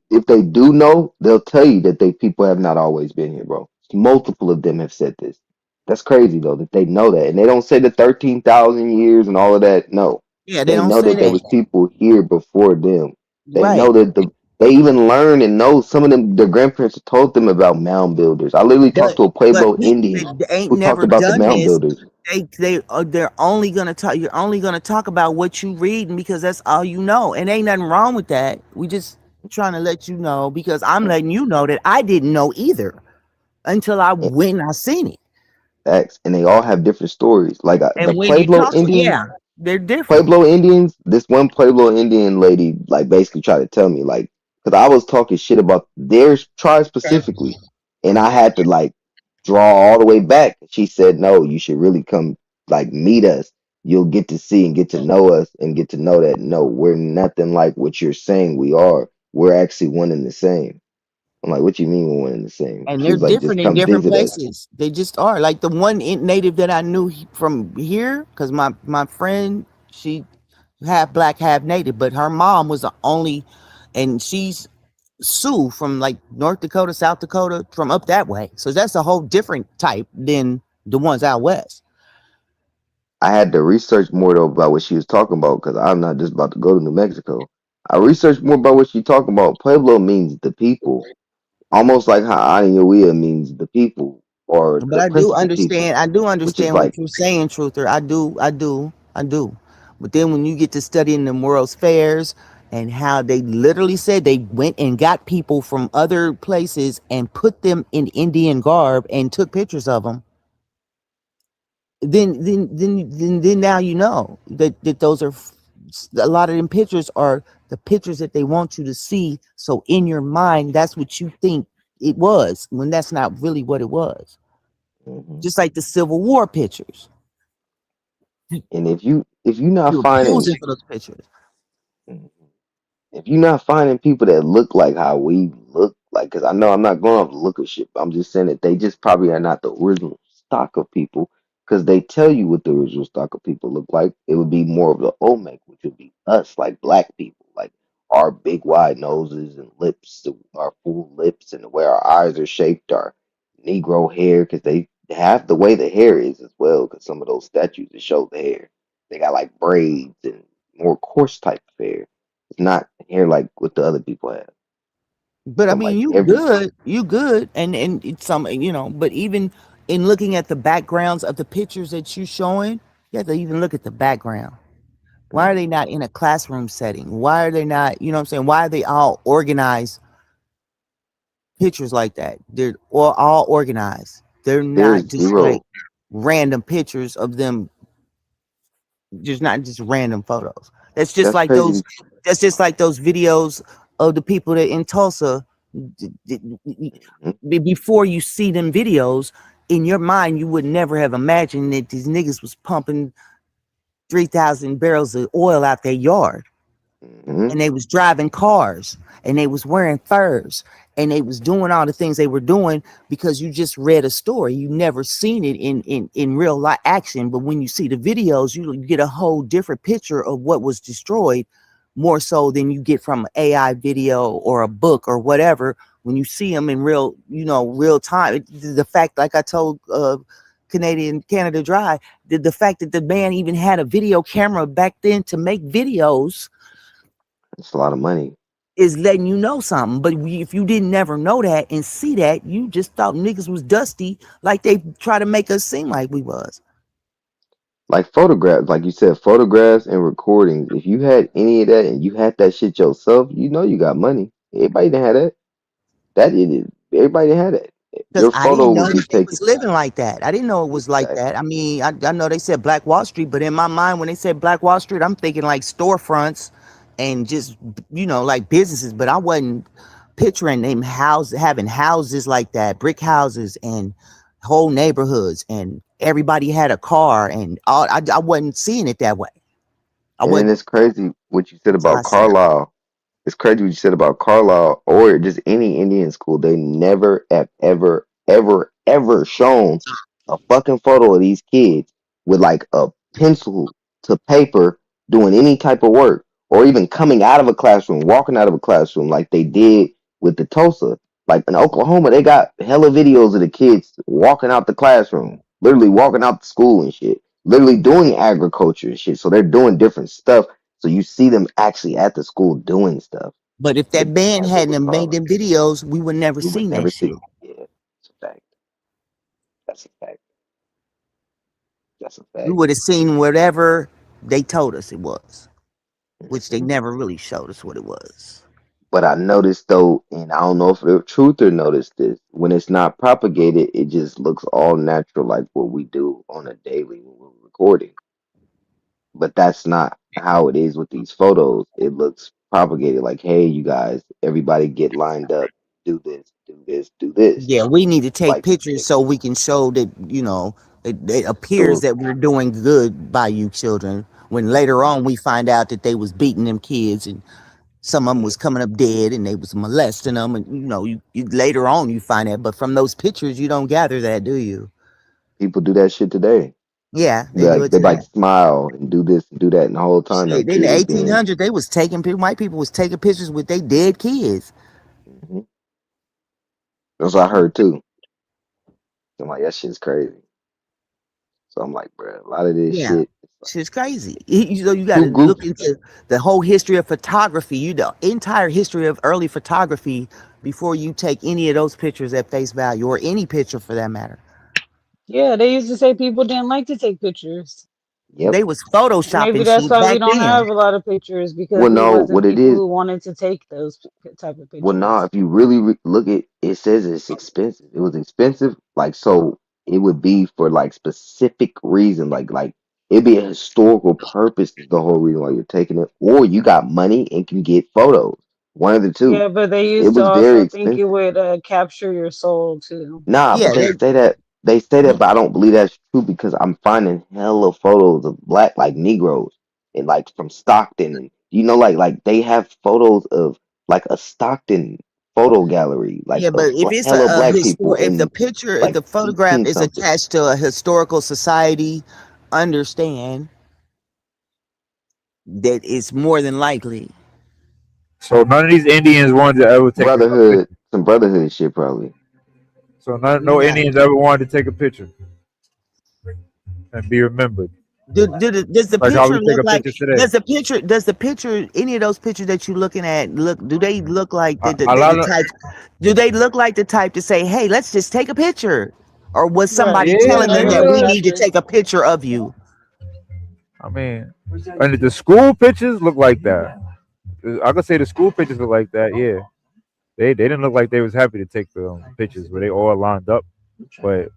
if they do know, they'll tell you that they people have not always been here, bro. Multiple of them have said this. That's crazy though that they know that, and they don't say the 13,000 years and all of that. No, Yeah, they they don't know say that there that. was people here before them. They Right. know that they even learn and know some of them. Their grandparents told them about mound builders. I literally talked But to a but Pueblo Indian they ain't who talked never about the done mound this. builders. They're only gonna talk. You're only gonna talk about what you reading because that's all you know, and ain't nothing wrong with that. We just trying to let you know because I'm letting you know that I didn't know either until I went and I seen it. Facts, and they all have different stories. And Like when you Pueblo talk, Indians, yeah, they're different. This one Pueblo Indian lady, like basically tried to tell me, like, because I was talking shit about their tribe specifically, and I had to like draw all the way back. She said, "No, you should really come, like, meet us. You'll get to see and get to know us, and get to know that no, we're nothing like what you're saying we are. We're actually one and the same." I'm like, "What you mean we're one and the same?" And She they're was like, "Just different in come different visit us." places. They just are. Like the one native that I knew from here, because my friend, she half black, half native, but her mom was the only, and she's Sioux from like North Dakota, South Dakota, from up that way. So that's a whole different type than the ones out west. I had to research more though about what she was talking about because I'm not just about to go to New Mexico. I researched more about what she talking about. Pueblo means the people, almost like how Aniawea means the people or But the I do principal people, understand. I do which is understand what like, you're saying, Truther. I do. But then when you get to studying the World's Fairs and how they literally said they went and got people from other places and put them in Indian garb and took pictures of them, then now you know that those are a lot of them pictures are the pictures that they want you to see. So in your mind, that's what you think it was when that's not really what it was. mhm. Just like the Civil War pictures. And if you not You're finding posing for those pictures. mhm. if you're not finding people that look like how we look, like, because I know I'm not going off the look of shit, but I'm just saying that they just probably are not the original stock of people, because they tell you what the original stock of people look like. It would be more of the Olmec, which would be us, like black people, like our big wide noses and lips, our full lips, and the way our eyes are shaped, our Negro hair, because they have the way the hair is as well, because some of those statues that show the hair, they got like braids and more coarse type of hair. It's not hair like what the other people have. But I From mean, like every you good, and it's some, you know. But even in looking at the backgrounds of the pictures that you showing, you have to even look at the background. Why are they not in a classroom setting? Why are they not, you know what I'm saying? Why are they all organized pictures like that? They're all organized. They're there's not just like zero. random pictures of them, just not just random photos. That's just That's like crazy. those videos of the people that in Tulsa. Before you see them videos, in your mind, you would never have imagined that these niggas was pumping 3,000 barrels of oil out their yard, Mm-hmm. and they was driving cars, and they was wearing furs, and they was doing all the things they were doing because you just read a story. You never seen it in real life action, but when you see the videos, you get a whole different picture of what was destroyed, more so than you get from an AI video or a book or whatever. When you see them in real, real time, the fact, like I told Canada Dry, the fact that the man even had a video camera back then to make videos It's a lot of money. is letting you know something. But if you didn't never know that and see that, you just thought niggas was dusty, like they try to make us seem like we was. Like photographs, like you said, photographs and recordings. If you had any of that and you had that shit yourself, you know you got money. Everybody didn't have that. Everybody didn't have that. Because Your I photo didn't know would be that they taken. was living like that. I didn't know it was like Exactly. that. I mean, I know they said Black Wall Street, but in my mind, when they said Black Wall Street, I'm thinking like storefronts and just, like businesses. But I wasn't picturing them having houses like that, brick houses and whole neighborhoods, and everybody had a car, and all. I wasn't seeing it that way. I And then wasn't. it's crazy what you said So I about said, Carlisle. It's crazy what you said about Carlisle or just any Indian school. They never have ever shown a fucking photo of these kids with like a pencil to paper doing any type of work or even coming out of a classroom, walking out of a classroom like they did with the Tulsa. Like in Oklahoma, they got hella videos of the kids walking out the classroom, literally walking out the school and shit, literally doing agriculture and shit. So they're doing different stuff. So you see them actually at the school doing stuff. but if that band hadn't have made them videos, we would never We would seen never that see shit. them. Yeah, it's a fact. That's a fact. That's a We fact. would have seen whatever they told us it was, which they Mhm. never really showed us what it was. But I noticed though, and I don't know if the truther noticed this, when it's not propagated, it just looks all natural like what we do on a daily when we're recording. But that's not how it is with these photos. It looks propagated like, hey, you guys, everybody get lined up, do this, do this, do this. Yeah, we need to take Like pictures so we can show that, it appears so that we're doing good by you children. When later on we find out that they was beating them kids, and some of them was coming up dead, and they was molesting them, and you later on you find that, but from those pictures you don't gather that, do you? people do that shit today. Yeah, they do it They today. like smile and do this and do that, and the whole time Shit, that in the kid is being 1800s, they was taking white people was taking pictures with their dead kids. Mhm. That's what I heard too. I'm like, that shit's crazy. So I'm like, bro, a lot of this Yeah, shit, shit's crazy. You got to two look groups. into the whole history of photography, the entire history of early photography before you take any of those pictures at face value, or any picture for that matter. Yeah, they used to say people didn't like to take pictures. Yep. They was Maybe photoshopping that's shit why we back don't then. have a lot of pictures, because Well, there no, wasn't what it people is, who wanted to take those type of well, no, pictures. if you really look at it, says it's expensive. It was expensive, like so it would be for like specific reason, like it'd be a historical purpose is the whole reason why you're taking it, or you got money and can get photos. One of the two. Yeah, but they It used to was very also think it expensive. would capture your soul too. Nah, Yeah, but they say that, but I don't believe that's true because I'm finding hella photos of black like Negroes and like from Stockton, and like they have photos of like a Stockton photo gallery like yeah, but of if it's hella black people if the in picture, if like the photograph 18 is something. attached to a historical society, understand that it's more than likely. So none of these Indians wanted to ever take a Brotherhood, some brotherhood shit probably. So no Nah. Indians ever wanted to take a picture and be remembered. Does the Like how we picture take look a like? picture today. Does the picture? Any of those pictures that you're looking at do they look like A lot the of type? Do they look like the type to say, "Hey, let's just take a picture," or was Right. somebody yeah, telling them that we need to nigga. take a picture of you? I mean, and the school pictures look like that. I could say the school pictures look like that. Yeah, they didn't look like they was happy to take the pictures where they all lined up. But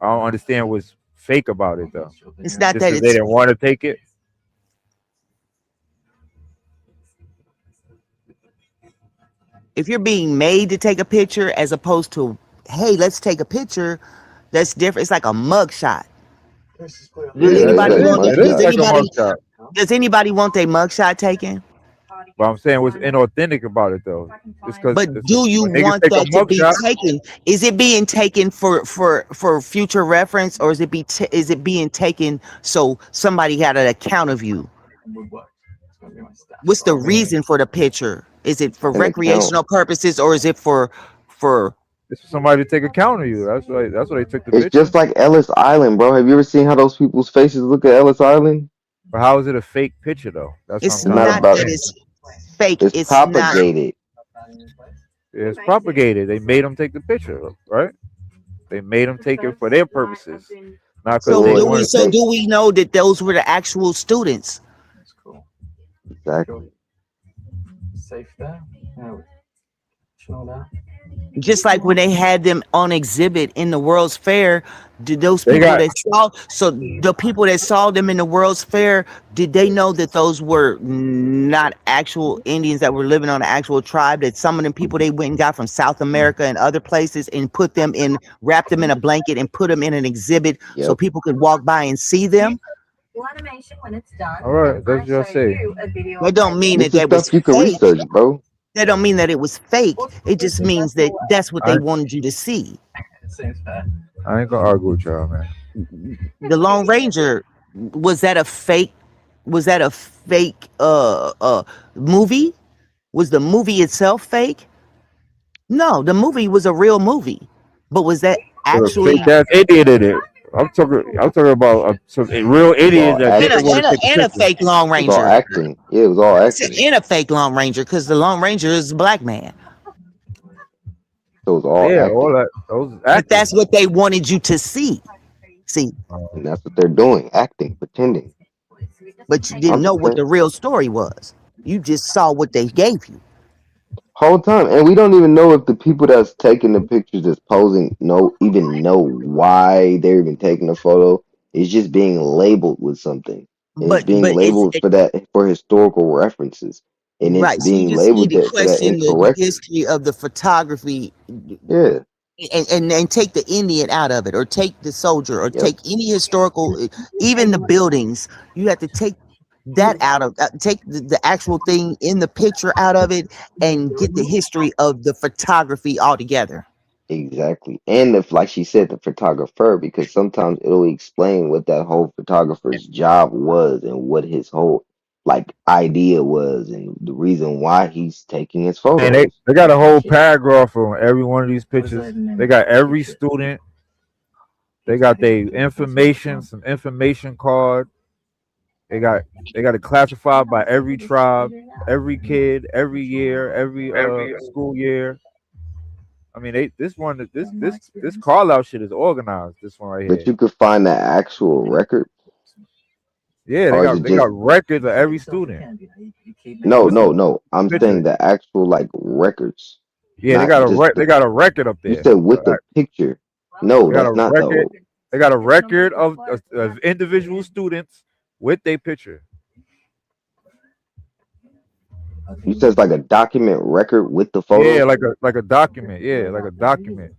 I don't understand what's fake about it though. It's not Just that because they it's didn't want to take it. if you're being made to take a picture as opposed to, "Hey, let's take a picture." That's different. It's like a mug shot. Does Yeah, it's anybody like want? It mugshot. is like a mugshot. Does anybody want their mugshot taken? But I'm saying what's inauthentic about it though. Just because But do you when niggas want take a that to be mugshot, taken? Is it being taken for future reference, or is it being taken so somebody had an account of you? What's the reason for the picture? Is it for An account. recreational purposes, or is it for it's for somebody to take account of you. That's why they took the It's picture. just like Ellis Island, bro. Have you ever seen how those people's faces look at Ellis Island? But how is it a fake picture though? That's it's what I'm Not trying to not about that understand. it's fake, it's it's not. propagated. It's propagated. They made them take the picture, right? They made them take it for their purposes, not because So they Well, wanted to. do we know that those were the actual students? exactly. Safe there. Now, chill now. Just like when they had them on exhibit in the World's Fair, did those They people got that saw, so the people that saw them in the World's Fair, did they know that those were not actual Indians that were living on an actual tribe? That some of them people they went and got from South America and other places and put them in, wrapped them in a blanket and put them in an exhibit so Yep. people could walk by and see them? Animation when it's done. all right. That's I just show say. you a video That of don't my mean This that is that was stuff you can fake. research, bro. That don't mean that it was fake. It just means that that's what I they wanted you to see. I ain't gonna argue with y'all, man. The Lone Ranger, was that a fake? Was that a fake movie? Was the movie itself fake? No, the movie was a real movie. But was that The actually fake ass idiot in it. I'm talking about some real It was idiots all that and didn't a, want acting. and to a, take a and a picture. fake Lone It was all Ranger? acting. Yeah, it was all I said, acting. and a fake Lone Ranger, because the Lone Ranger is a black man. It was all Yeah, all acting. that. Those But acting. that's what they wanted you to see. See, And that's what they're doing. Acting, pretending. but you didn't know what 100%. the real story was. You just saw what they gave you. Whole time. And we don't even know if the people that's taking the pictures that's posing even know why they're even taking the photo. It's just being labeled with something. And it's But being it's labeled for historical references. And it's right. So you being just need labeled to for that question the incorrectly. history of the photography Yeah. and take the Indian out of it, or take the soldier, or Yep. take any historical, even the buildings. You have to take that out of take the actual thing in the picture out of it and get the history of the photography altogether. Exactly. And if, like she said, the photographer, because sometimes it'll explain what that whole photographer's job was and what his whole idea was and the reason why he's taking his And photos. they got a whole paragraph on every one of these pictures. They got every student. They got their information, some information card. They got it classified by every tribe, every kid, every year, every school year. I mean, this call out shit is organized. This one right But here. you could find the actual record, Yeah, or is it they just got records of every student. no, With no, the no. I'm picture. saying the actual records, Yeah, they not got just they got a record up you there. said with the picture. No, They got a that's not record. the. They got a record of individual students with their picture. You said it's like a document record with the photos. Yeah, like a document. Yeah, like a document.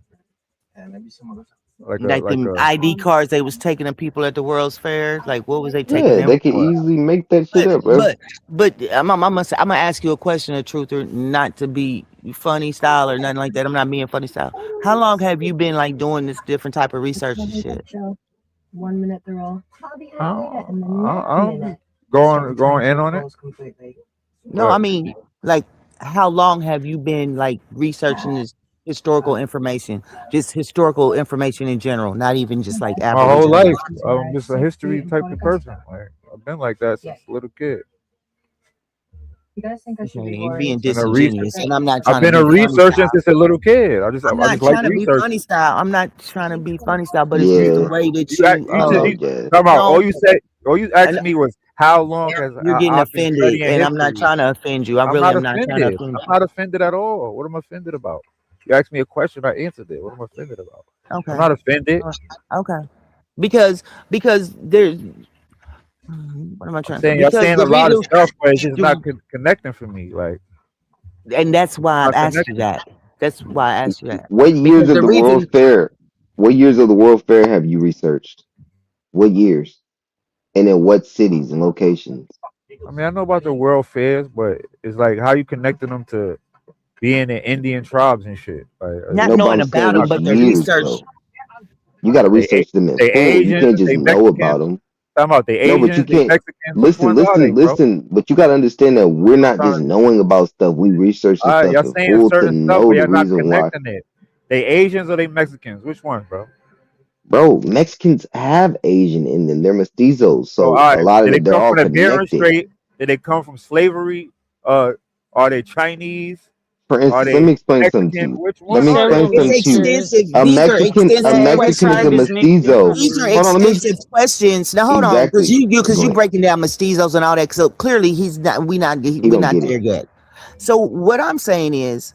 Like them ID cards they was taking to people at the World's Fair. Like, what was they taking Yeah, them they could for? easily make that shit up, bro. But I'm gonna ask you a question, of truth, or not to be funny style or nothing like that. I'm not being funny style. How long have you been like doing this different type of research and shit? 1 minute they're all. I'm going in on it. No, I mean, like, how long have you been like researching this historical information, just historical information in general, not even just like My whole Aboriginal? life, I'm just a history type of person. Like I've been like that since a little kid. You guys think I should be You're worried? being Been a disingenuous, research- and I'm not I've trying been to a be funny researcher style. since a little kid. I I'm just not like trying to be research. funny style. I'm not trying to be funny style, but it's just the Yeah, way that You act- you you just you, yeah. talking about all no, you said. All you I asked know me was how long has you're getting I've been offended, studying and I'm not history. trying to offend you. I I'm really not am not trying to offended. offend I'm not offended at all. What am I offended about? You asked me a question, I answered it. What am I offended about? you. I'm Okay, not offended. okay, because there's what am I I'm trying to say? saying y'all Because saying the a lot of reason, stuff, but it's just the, not connecting for me. Like and that's why I've not asked you connecting. that. That's why I asked you that. What years Because of the the reason, World Fair? What years of the World Fair have you researched? What years? And in what cities and locations? I mean, I know about the world fairs, but it's like how you connecting them to being in Indian tribes and shit. Like not No, but knowing I'm saying about them, which but the years, research. bro. You got to they research them in they full. You Asians, can't just they know about Mexicans. them. Talking about they No, but you Asians, they can't. Mexicans. Which Listen, ones are they, bro? listen. But you got to understand that we're not just knowing about stuff. We research the stuff Y'all in saying full to certain stuff, know but the y'all not reason why. connecting it. They Asians or they Mexicans? Which one, bro? Bro, Mexicans have Asian in them. They're mestizos, So, so all a right, lot of did they it, they're come all from the Bering connected. Strait? Did they come from slavery? Are they Chinese? For Are instance, let they me explain something to Mexican? you. Which Let one me are explain they? It's something to you. extensive. A These are Mexican is extensive a questions. mestizo. These are Hold on, let me extensive questions. Now hold on, because exactly. because Go you ahead. breaking down mestizos and all that. So clearly he's not. He We're don't not get there it. yet. So what I'm saying is,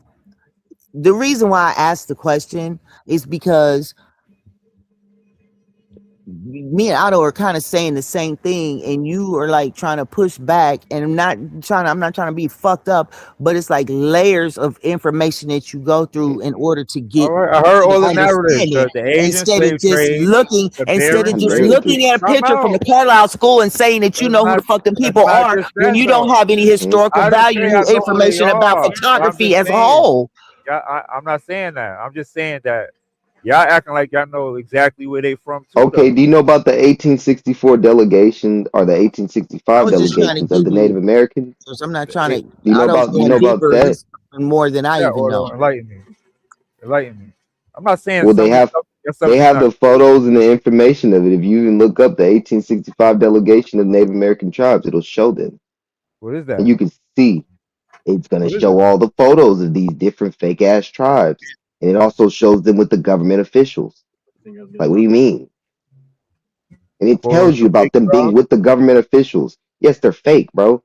The reason why I asked the question is because me and Otto are kind of saying the same thing, and you are like trying to push back. And I'm not trying to be fucked up, but it's like layers of information that you go through in order to get All right, I heard to all the narratives. understand it. The Asian Instead of slave just trade, looking, the instead of Bering just Strait. looking at a Time picture from the out. Carlisle School and saying that you That's know who not. the fuck them That's people not are just when that you don't though. have any historical I didn't say value I know who they information about are. I'm photography just as a saying. whole. Yeah, I'm not saying that. I'm just saying that y'all acting like y'all know exactly where they from too, Okay, though. do you know about the 1864 delegation or the I 1865 was just trying to delegations of give the Native you. Americans? Because I'm not trying It, to. Do you know Otto's about going deeper. that? He's more than I yeah, even know. or enlighten me. Enlighten me. I'm not saying Well, some of your stuff they is have not the true. photos and the information of it. If you even look up the 1865 delegation of Native American tribes, it'll show them, What is and that? you can see it's gonna What is show it? all the photos of these different fake ass tribes, and it also shows them with the government officials. Like, what do you mean? And it Photos tells of you the about fake them being crowd. with the government officials. Yes, they're fake, bro.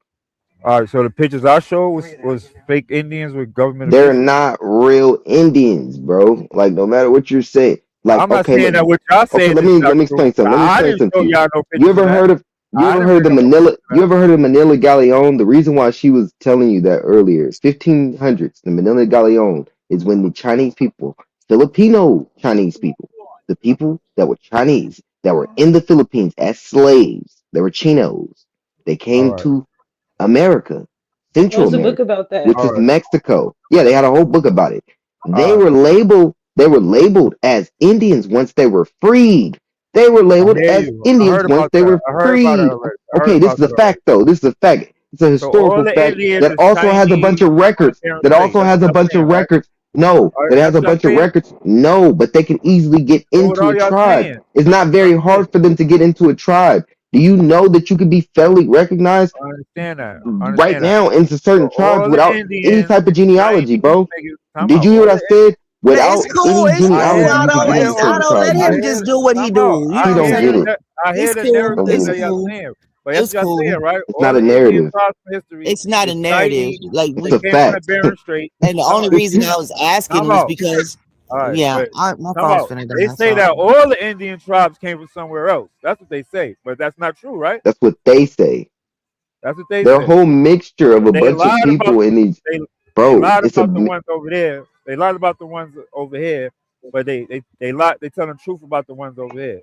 All right, so the pictures I showed was fake Indians with government They're officials. not real Indians, bro. Like, no matter what you're saying. Like, I'm not okay, saying that what y'all okay, saying is not let me true. explain something. Let me I explain didn't something show to you. y'all no You pictures of that. you I ever didn't heard bring of up no pictures of You that. ever heard of Manila Galleon? The reason why she was telling you that earlier, 1500s, the Manila Galleon is when the Chinese people, Filipino Chinese people, the people that were Chinese, that were in the Philippines as slaves, they were Chinos. They All came right, to America, Central What's the book America, about that? which all is right, Mexico. Yeah, they had a whole book about it. all right. They were labeled as Indians once they were freed. They were I labeled hear as you. I Indians heard once about they that. were I heard about it freed. already. I heard Okay, this about is a that already. fact though. This is a fact. It's a So all historical the fact Indians that is also has a bunch Chinese of on the records. Bering That Strait. also That's has what a y'all bunch of saying, right? records. No, All right, that has that's a what y'all bunch of saying. records. No, but they can easily get So what into are a y'all tribe. saying? It's not What very y'all saying? hard for them to get into a tribe. Do you know that you could be federally recognized I understand that. I right understand that. now into So certain tribes all the without any Indians type of is genealogy, Chinese bro? niggas. Time Did out. you hear All what I the said? It's Without cool. any It's I cool, hear, genealogy, you could Otto. I get hear into It's all, certain Otto. Let tribes, I him bro. hear. just do what he Time out. do. You know I He what I'm don't hear get the, saying? it. I hear It's the cool. Don't narrative get It's that it. y'all cool. saying, but that's It's what y'all saying, cool. right? It's All not the a Indian narrative. tribes from history It's not a is narrative. Chinese. Like It's They a we, came from the fact. Bering Strait. and the Time only out. reason I was asking Time was out. because, All right, yeah, but my time phone's out. finna They die. say So that all the Indian tribes came from somewhere else. That's what they say, but that's not true, right? That's what they say. That's what they They're a say. whole mixture of a They bunch of lied about people in these. they they Bro, lied it's a. about the ones over there. They lied about the ones over here, but they lied. They tell the truth about the ones over here.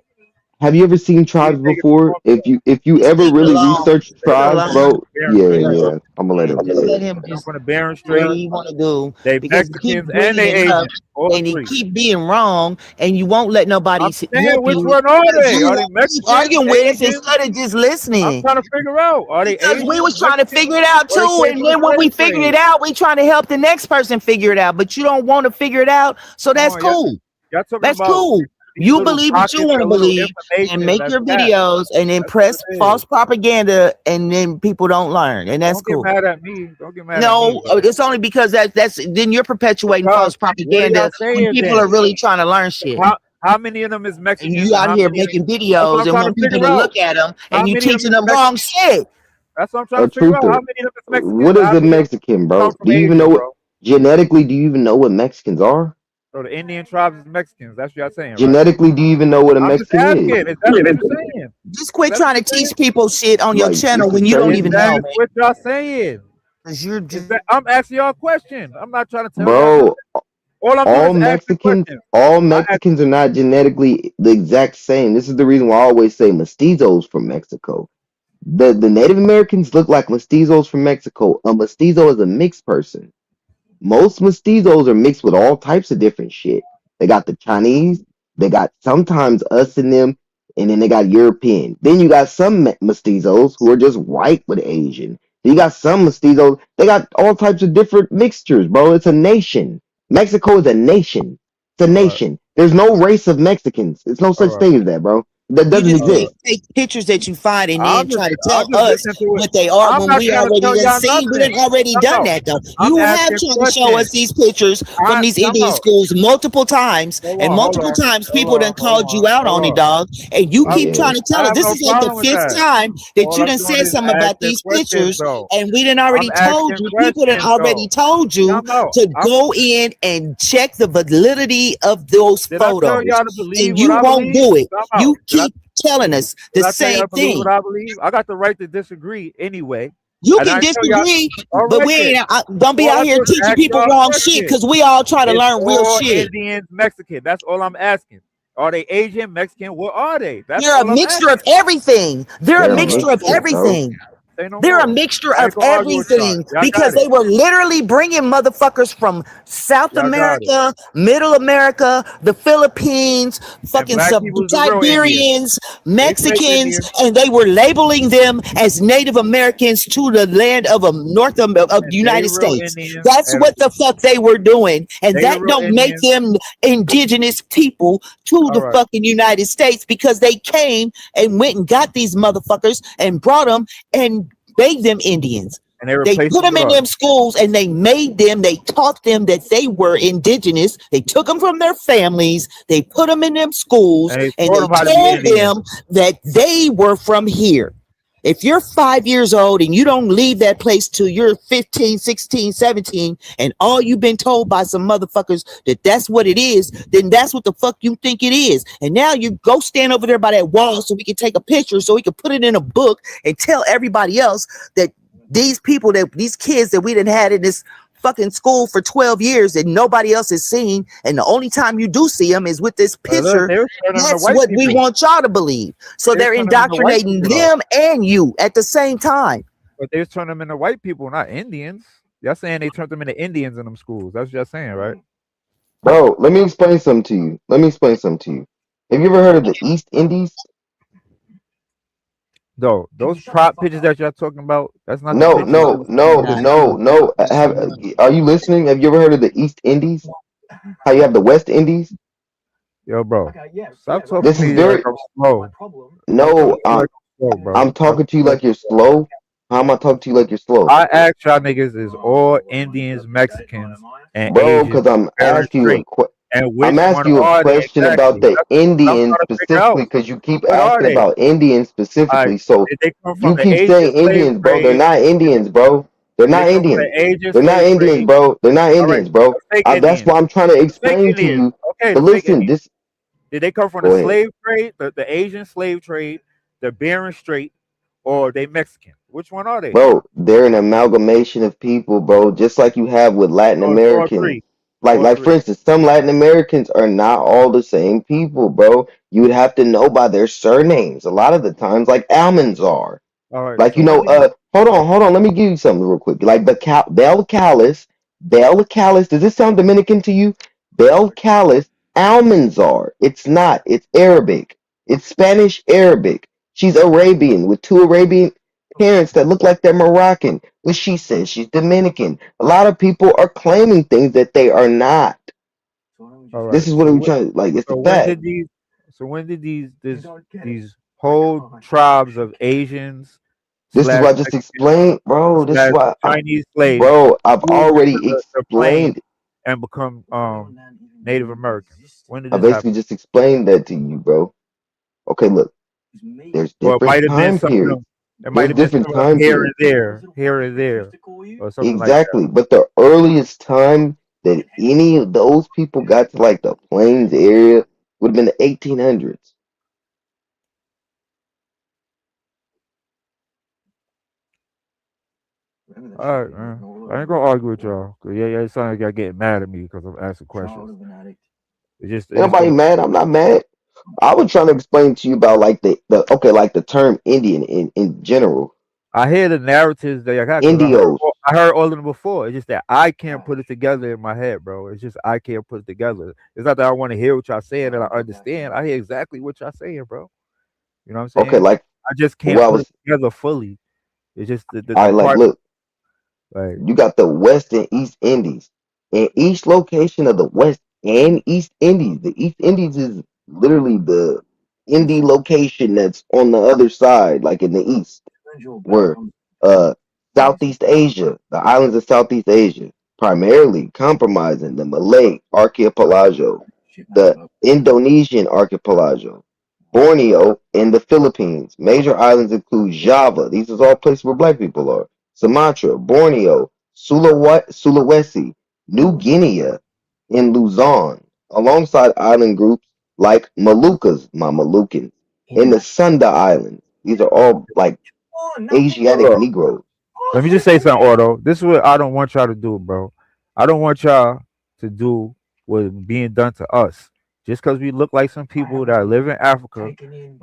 Have you ever seen These tribes niggas before? from If you just ever leave it really alone. research they Leave it come tribes, from the alone. bro, Bering yeah, Strait. Yeah, yeah, I'm gonna let him just do let it. him Come just from the Bering do what Strait. he want to do They because you keep Mexicans and bringing they it up Asians, all and he three. keep being wrong and you won't let nobody I'm saying, help which you one are because they? you Are they want to keep Mexican, arguing with us Asian? instead of just I'm listening. trying to figure out. Are they Because we Asian, was trying to Mexican, figure it out or they too, came and from the then when we slave figured it trade? out, we trying to help the next person figure it out. But you don't want to figure it out, so Come that's on, cool. y'all talking That's about cool. these You little believe what you pockets want to of little believe and information make that's your gaps. videos and then That's all press it is. false propaganda, and then people don't learn, and that's Don't get cool. mad at me. Don't get mad at me, No, bro. it's only because that's then you're perpetuating Because false what are y'all propaganda when saying people then? are really trying to learn shit. How many of them is And Mexicans you and out how here many? making That's what videos I'm and trying to want people figure to out. look at them, How and you many of them teaching is them wrong Mexican? shit. That's what I'm trying A to figure out. How truther. many of them is Mexicans What and is how a many of Mexican, them come bro? from Do you even Asia, know what bro? genetically? Do you even know what Mexicans are? So the Indian tribes is Mexicans. That's what y'all saying, right? Genetically, do you even know what a I'm just Mexican is? asking. Is that what you're saying? Just Is quit that what trying to you're saying? teach people shit on your Like, channel this is when you don't Is even crazy, know, that man. what y'all saying? Because you're Is just that I'm asking y'all a question. I'm not trying to tell y'all nothing. bro. All I'm doing is asking questions. All I ask, Mexicans are not genetically the exact same. This is the reason why I always say mestizos from Mexico. The Native Americans look like mestizos from Mexico. A mestizo is a mixed person. Most mestizos are mixed with all types of different shit. They got the Chinese, they got sometimes us in them, and then they got European. Then you got some mestizos who are just white with Asian. Then you got some mestizos, they got all types of different mixtures, bro. It's a nation. Mexico is a nation. It's a all right, nation. There's no race of Mexicans. It's no all such right, thing as that, bro. That You doesn't just want exist. to take pictures that you find and I'm then try to I'm tell just us listening to it. what they are I'm when not we trying to already tell done y'all seen. We nothing. done already No, done no. that though. I'm You have asking tried to show us questions. these pictures from these No, Indian no. schools multiple times, Hold and on, hold multiple on, times hold people on, done hold called you on, out on hold it, on. dog. And you keep Yeah. trying to I tell us. have This no is like the problem with 5th that. time that All you I'm done doing said is something about asking these questions, pictures, though. and we done I'm already told asking you. People done questions, already though. told Yeah, you to go in and check the validity of those Did I tell photos, y'all to believe and what you I won't believe? do it. Time You out. keep telling us the Did I tell y'all same to believe what thing. I believe? I got the right to disagree anyway. You And can I tell y'all, disagree, all but right we then. ain't. Don't be All out I here do is teaching ask people y'all wrong shit, questions. because we all try to It's learn real all shit. Indians, Mexican. That's all I'm asking. Are they Asian, Mexican? What are they? That's They're a all I'm mixture of asking. everything. They're a They're a All right. mixture of mixture, bro. everything. Say no They're a more. mixture I of ain't gonna argue with y'all. everything Y'all because got it. they were literally bringing motherfuckers from South Y'all got it. America, Middle America, the Philippines, And fucking black people is the real Indians. Siberians, They fake Mexicans, Indians. and they were labeling them as Native Americans to the land of the And they United real States. Indians. That's And what the fuck they were doing, and they the that real don't make Indians. them indigenous people to All the right. fucking United States because they came and went and got these motherfuckers and brought them and made them Indians. And they They replaced put them them with in us. them schools and they made them, they taught them that they were indigenous. They took them from their families, they put them in them schools, And they and taught they them how to be told Indians. them that they were from here. If you're 5 years old and you don't leave that place till you're 15, 16, 17, and all you've been told by some motherfuckers that that's what it is, then that's what the fuck you think it is. And now you go stand over there by that wall so we can take a picture, so we can put it in a book and tell everybody else that these kids that we done had in this fucking school for 12 years that nobody else has seen, and the only time you do see them is with this But look, picture. they were turning them to That's white what we people. want y'all to believe. So They they're were turning them into white indoctrinating people, though. them and you at the same time. But they was turning them into white people, not Indians. Y'all saying they turned them into Indians in them schools. That's what y'all saying, right? Bro, let me explain something to you. Let me explain something to you. Have you ever heard of the East Indies? Though those prop pictures that y'all talking about, that's not the No, pictures. no, no, no, no. Are you listening? Have you ever heard of the East Indies? How you have the West Indies? Yo, bro, stop talking This to is me like very I'm slow. Stop no. talking to me like I'm slow, bro. I'm talking to you like you're slow. How am I talking to you like you're slow? I asked y'all niggas is all Indians, Mexicans, and Bro, Asians because I'm very asking you straight. And which I'm one asking you a are they question about exactly? the That's what I'm Indians trying to figure specifically out. because you keep What are asking they? about Indians All specifically. right, So did they come you from the keep Asian saying slave Indians, bro. They're trade? not Indians, bro. They're Did they not come from Indians. the Asian They're not slave Indians, trade? bro. They're not All right, Indians, bro. the fake That's Indians. why I'm trying to The fake explain to Indians. you. Okay, But the fake listen, Indians. this. Did they come from Go the ahead. slave trade, the Asian slave trade, the Bering Strait, or are they Mexican? Which one are they? Bro, they're an amalgamation of people, bro, just like you have with Latin So it's all Americans. three. Like, All like for three. instance, some Latin Americans are not all the same people, bro. You would have to know by their surnames a lot of the times, like Almanzar. All right. Like, So when did you, hold on, let me give you something real quick. Like Bel Calis, does this sound Dominican to you? Bel Calis, Almanzar. It's not, it's Arabic. It's Spanish Arabic. She's Arabian with two Arabian parents that look like they're Moroccan, but she says she's Dominican. A lot of people are claiming things that they are not. all right. This is what So I'm when, trying like it's so the when fact. did these so when did these whole tribes of Asians This is slash what I just Mexicans explained, bro. This is slash why Chinese slaves bro, I've move into already the plains explained. and become Native Americans? When did I this happen? basically just explained that to you, bro. Okay, look, there's Or it different might have been time some of periods. them. It might There's have been different some of them time periods. here and there, or something like that. Exactly. But the earliest time that any of those people got to like the plains area would have been the 1800s. All right, man. I ain't gonna argue with y'all. Cause yeah, it sounds like y'all getting mad at me because I'm asking questions. It Ain't just nobody don't. mad. I'm not mad. I was trying to explain to you about like like the term Indian in general. I hear the narratives that y'all got because Indios. I heard all of them before. It's just that I can't put it together in my head, bro. It's just I can't put it together. It's not that I want to hear what y'all saying and I understand. I hear exactly what y'all saying, bro. You know what I'm Okay, saying? like I just can't well I put it was together fully. It's just the I like part look, like you got the West and East Indies. And each location of the West and East Indies, the East Indies is literally the indie location that's on the other side, like in the east, where Southeast Asia, the islands of Southeast Asia, primarily comprising the Malay archipelago, the Indonesian archipelago, Borneo, and the Philippines. Major islands include Java. These are all places where black people are. Sumatra, Borneo, Sulawesi, New Guinea, and Luzon, alongside island groups like Moluccas, my Moluccans, and the Sunda Islands. These are all like Asiatic Hold on. Negroes. Let me just say something, Auto. This is what I don't want y'all to do, bro. I don't want y'all to do what's being done to us. Just because we look like some people that live in Africa,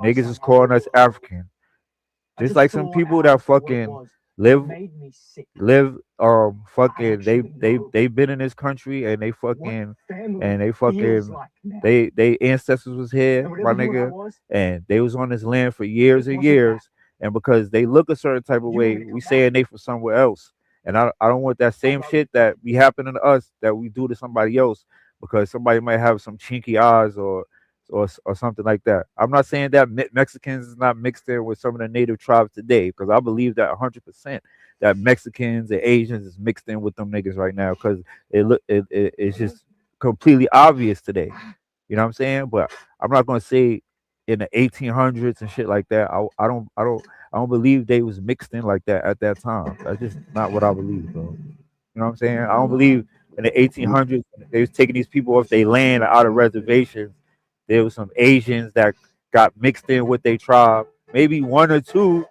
niggas is calling us African. Just like some people that fucking live fucking they been in this country and they ancestors was here, my nigga, and they was on this land for years and years. And because they look a certain type of way, we saying they from somewhere else. And I don't want that same shit that be happening to us that we do to somebody else because somebody might have some chinky eyes or something like that. I'm not saying that Mexicans is not mixed in with some of the native tribes today, because I believe that 100% that Mexicans and Asians is mixed in with them niggas right now, because it's just completely obvious today. You know what I'm saying? But I'm not gonna say in the 1800s and shit like that. I don't believe they was mixed in like that at that time. That's just not what I believe, bro. You know what I'm saying? I don't believe in the 1800s they was taking these people off their land out of reservations. There was some Asians that got mixed in with their tribe, maybe one or two,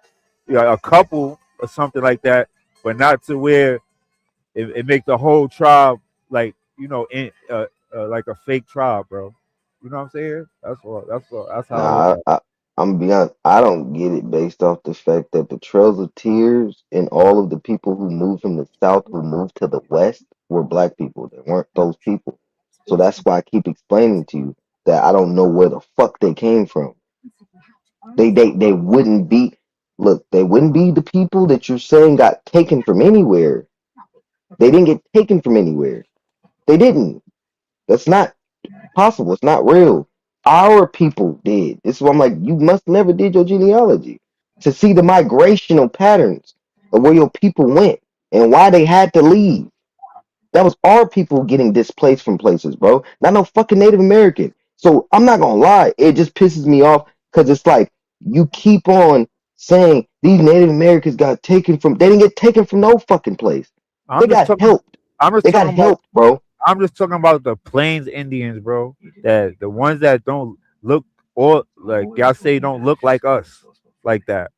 a couple or something like that, but not to where it make the whole tribe like like a fake tribe, bro. You know what I'm saying? That's how I look at it. I'm gonna be honest. I don't get it based off the fact that the Trails of Tears and all of the people who moved from the south who moved to the west were black people. They weren't those people. So that's why I keep explaining to you that I don't know where the fuck they came from. They wouldn't be. Look, they wouldn't be the people that you're saying got taken from anywhere. They didn't get taken from anywhere. They didn't. That's not possible. It's not real. Our people did. This is why I'm like, you must never did your genealogy to see the migrational patterns of where your people went and why they had to leave. That was our people getting displaced from places, bro. Not no fucking Native American. So I'm not gonna lie, it just pisses me off because it's like you keep on saying these Native Americans got taken from. They didn't get taken from no fucking place. They got helped. They got help, bro. I'm just talking about the Plains Indians, bro. That the ones that don't look or like y'all say don't look like us, like that.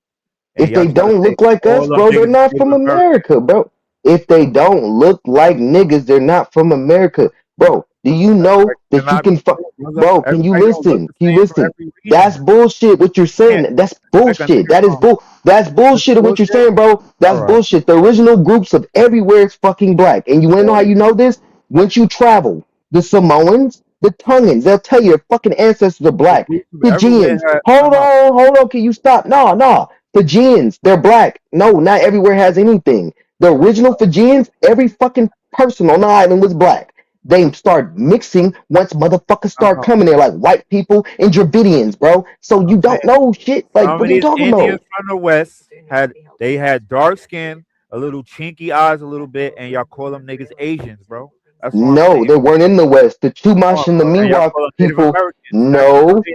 If they don't look like us, bro, they're not from America, bro. If they don't look like niggas, they're not from America, bro. Do you know that you can bro? Can you listen? Can you listen? That's bullshit. What you're saying? That's bullshit. That is That's bullshit. Of what you're saying, bro. That's bullshit. The original groups of everywhere is fucking black. And you wanna know how you know this? Once you travel, the Samoans, the Tongans, they'll tell you their fucking ancestors are black. Fijians. Hold on. Can you stop? No. Fijians, they're black. No, not everywhere has anything. The original Fijians, every fucking person on the island was black. They start mixing once motherfuckers start coming there, like white people and Dravidians, bro. So you don't know shit. Like, what are you talking Indians about? from the west had dark skin, a little chinky eyes, a little bit, and y'all call them niggas Asians, bro. That's what I'm No, saying. they weren't in the West. The Chumash and the Miwok people. No. The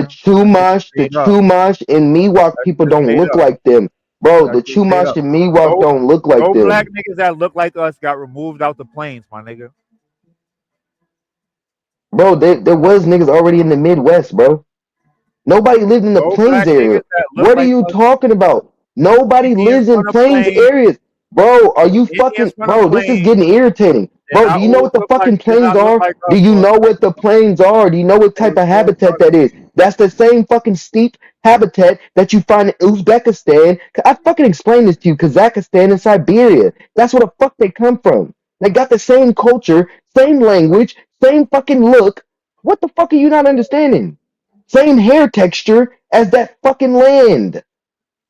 Chumash and Miwok people don't look like them, bro. The Chumash and Miwok don't look like No them. black niggas that look like us got removed out the plains, my nigga. Bro, there was niggas already in the Midwest, bro. Nobody lived in the plains area. What are you talking about? Nobody lives in plains areas. Bro, are you fucking bro? This is getting irritating. Bro, do you know what the fucking plains are? Do you know what the plains are? Do you know what type of habitat that is? That's the same fucking steep habitat that you find in Uzbekistan. I fucking explained this to you. Kazakhstan and Siberia. That's where the fuck they come from. They got the same culture, same language, same fucking look. What the fuck are you not understanding? Same hair texture as that fucking land.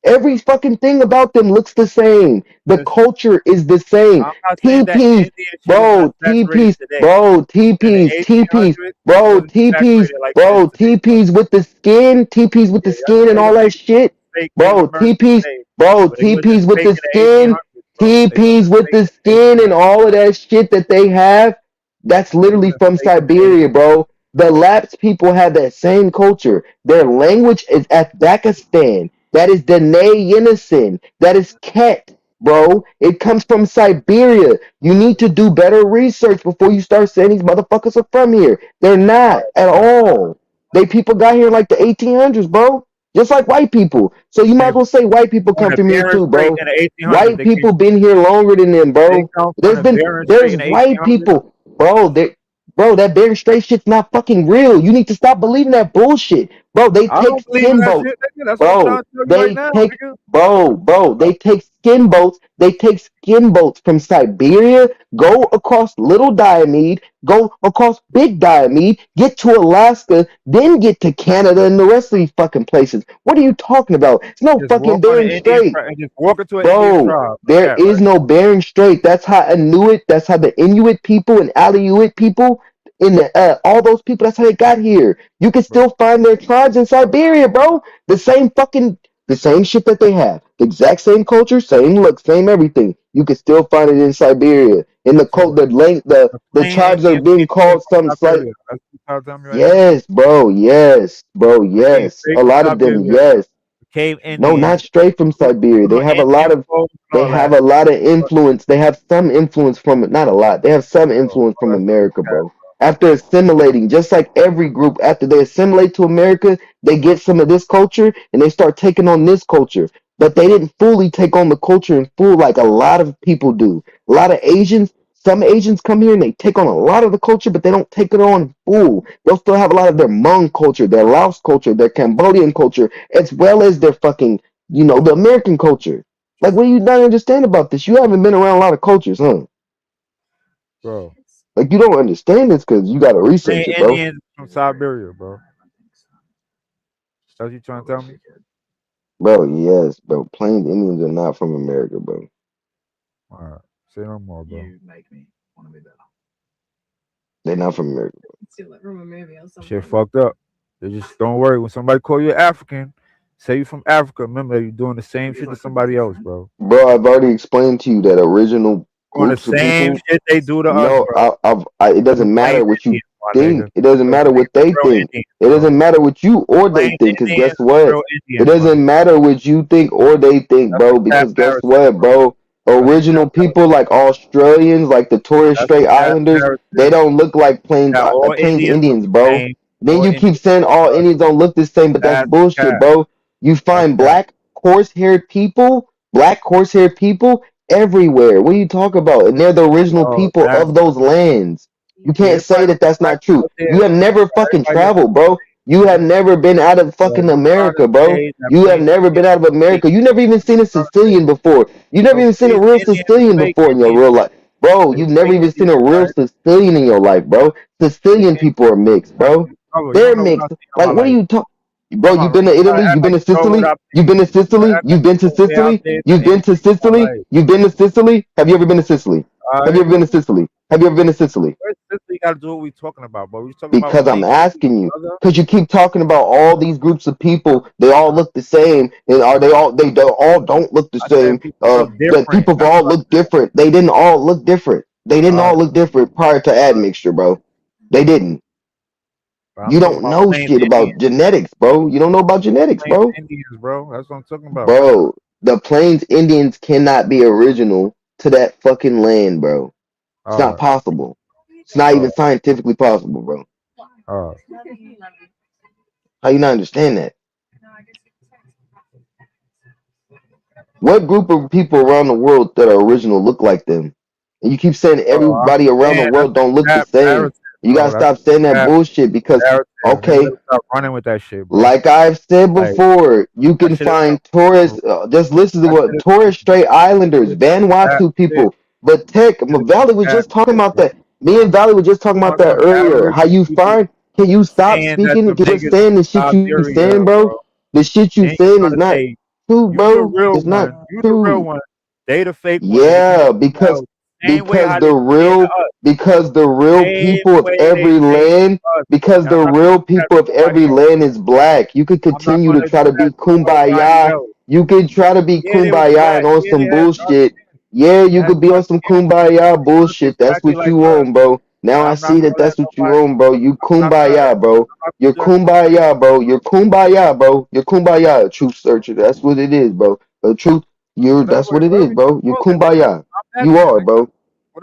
Every fucking thing about them looks the same. The culture is the same. I'm not saying that TPs, Indian shit is bro, not saturated TPs, today. bro, In the TPs, 1800s, bro, it wasn't saturated like it bro, is today, bro. TPs with the skin, TPs with the Yeah, y'all skin and Native all that shit. fake Bro, Native Americans TPs, today, bro, but they wasn't TPs with fake the in the skin, 1800s, bro. They TPs wasn't with fake the in the skin and 1800s. all of that shit that they have, that's They literally wasn't from fake in the Siberia, bro. The Lapps people have that same culture. Their language is Azbekistan. That is Dene Yenison. That is Ket, bro. It comes from Siberia. You need to do better research before you start saying these motherfuckers are from here. They're not at all. They people got here in like the 1800s, bro. Just like white people. So you might as well say white people On come the from here Bering too, Strait bro. in the 1800s, White they came people from. been here longer than them, They bro. come from the Bering Strait There's in the white 1800s. people, bro. Bro, that Bering Strait shit's not fucking real. You need to stop believing that bullshit, bro. They I take don't believe in skin that boats, shit, nigga. That's what I'm bro. trying to tell you right They now, take, nigga. bro. They take skin boats. They take skin boats from Siberia, go across Little Diomede, go across Big Diomede, get to Alaska, then get to Canada and the rest of these fucking places. What are you talking about? It's no Just fucking walk on Bering an Indian Strait. and just walk into an Indian Bro, tribe like there that, is right? no Bering Strait. That's how Inuit, that's how the Inuit people and Aleut people in the all those people, that's how they got here. You can still find their tribes in Siberia, bro. The same shit that they have. The exact same culture, same look, same everything. You can still find it in Siberia. In the So the plain tribes are Indians being came here called from something slight. Siberia. That's what you're telling me right now. Yes, bro. Yes, bro. They came Yes. straight A from lot of them, Siberia. yes. Cave No, not Indians. straight from Siberia. Put They on have a lot Indian of clothes and they all have that. a lot of But influence. They have some influence from it. Not a lot. They have some all influence from that stuff is America, cat. bro. After assimilating, just like every group, after they assimilate to America, they get some of this culture and they start taking on this culture. But they didn't fully take on the culture in full like a lot of people do. A lot of Asians, some Asians come here and they take on a lot of the culture, but they don't take it on full. They'll still have a lot of their Hmong culture, their Laos culture, their Cambodian culture, as well as their fucking, the American culture. Like, what do you not understand about this? You haven't been around a lot of cultures, huh? Bro. Like, you don't understand this because you got to Plain research it, bro. Indians from Siberia, bro. That's what you trying to tell me? Bro, yes, bro. Plain Indians are not from America, bro. All right. Say no more, bro. You make me want to be better. They're not from America, Steal it from a movie or something. Shit fucked up. They just don't worry. When somebody call you African, say you from Africa, remember you're doing the same shit to somebody else, bro. bro. I've already explained to you that original Doing the groups of same people. shit they do to us, No, bro. it doesn't Them matter plain what you Indians, my think. nigga. It doesn't Them matter what they real think. Indians, It bro. doesn't matter what you or they Plain think. Cause Indians, guess what? real It Indians, my doesn't nigga. matter what you think or they think, That's bro. a Because guess comparison, what, bro. bro? That's a Original people like Australians, like the Torres That's a Strait Islanders, they comparison. don't look like Now all Plains Indians look Indians, the bro. same. Then All you keep Indians saying look all like us. Indians don't look the same, but that's That's bullshit, cat. bro. You That's find cat. black horse-haired people everywhere. What are you talking about? And they're the original Bro, people that's of those lands. You can't say everybody that that's black not true. out there. You have never fucking Everybody else traveled, bro. You have never been out of so fucking you trying to America, bro. say that You have plain never been Indians out of America. You never even seen a Sicilian before. You never so even seen a plain real Indians Sicilian fake before in your Indians. real life. Bro, They you've never fake even seen Indians, a real right? Sicilian in your life, bro. Sicilian people are mixed, bro. Brother, you They're don't know what I've mixed. seen in Like, my what are life. you talking? Bro, Come you've on, been to you gotta Italy, act you've been like to you know what Sicily, I've you've been to you gotta Sicily, act like you've been you to know where I've Sicily, been you've and been to everything in my Sicily, life. you've been to Sicily. Have you ever been to Sicily? All Have you right. ever been to Sicily? Have you ever been to Sicily? Where's this thing got to do what we talking about, bro? We talking about Because I'm plain Indians, asking you. brother. Because you keep talking about all these groups of people. They all look the same, and they all don't look the I same. said people look That different. people That's all what look different. They didn't all look different. They didn't I all look different prior to admixture, bro. They didn't. I'm You talking don't about know plain shit about Indians. genetics, bro. You don't know about genetics, Plain bro. Indians, bro. That's what I'm talking about. Bro, the Plains Indians cannot be original to that fucking land, bro. It's All not right. possible. It's not even scientifically possible, bro. All right. How you not understand that? What group of people around the world that are original look like them? And you keep saying Bro, I'm everybody around the saying that's world don't look the a same. comparison, You bro. gotta That's stop saying a that bullshit because, comparison. Nigga, okay, stop running with that shit, bro. like I've said Like before, you that can shit is find Torres. Just listen to that what shit Torres Strait Islanders, is that Vanuatu shit people, but Tech. is Valley was that just talking shit, about bro. that. Me and Valley were just talking about On that some earlier. How Aboriginal you people find? Can you stop saying that speaking? them Quit niggas saying the from shit you Siberia, saying, bro. bro. The shit you Then you saying try is to not. say true, You the bro. real It's not one. You the real true. one. They the fake one. They Yeah, behave themselves same way how they because the real same people of way every they behave land, us. because And the I'm not real gonna do that people to of nobody every else. land is black. You could I'm not continue to gonna try do to be that to nobody kumbaya. else. You could try to be Yeah, they was kumbaya black. and on Yeah, some they had dark bullshit. skin. Yeah, you That's could be dark on some skin. kumbaya Look bullshit. That's exactly what like you us. own, bro. Now And I I'm not see that gonna let that's what you nobody. own, bro. You I'm not gonna kumbaya, let. bro. I'm not You're gonna judge kumbaya, bro. You're kumbaya, bro. You're kumbaya, a truth searcher. That's what it is, bro. The truth, that's what it is, whatever you bro. You're call it, nigga. kumbaya. I'm You happy, are, nigga. bro.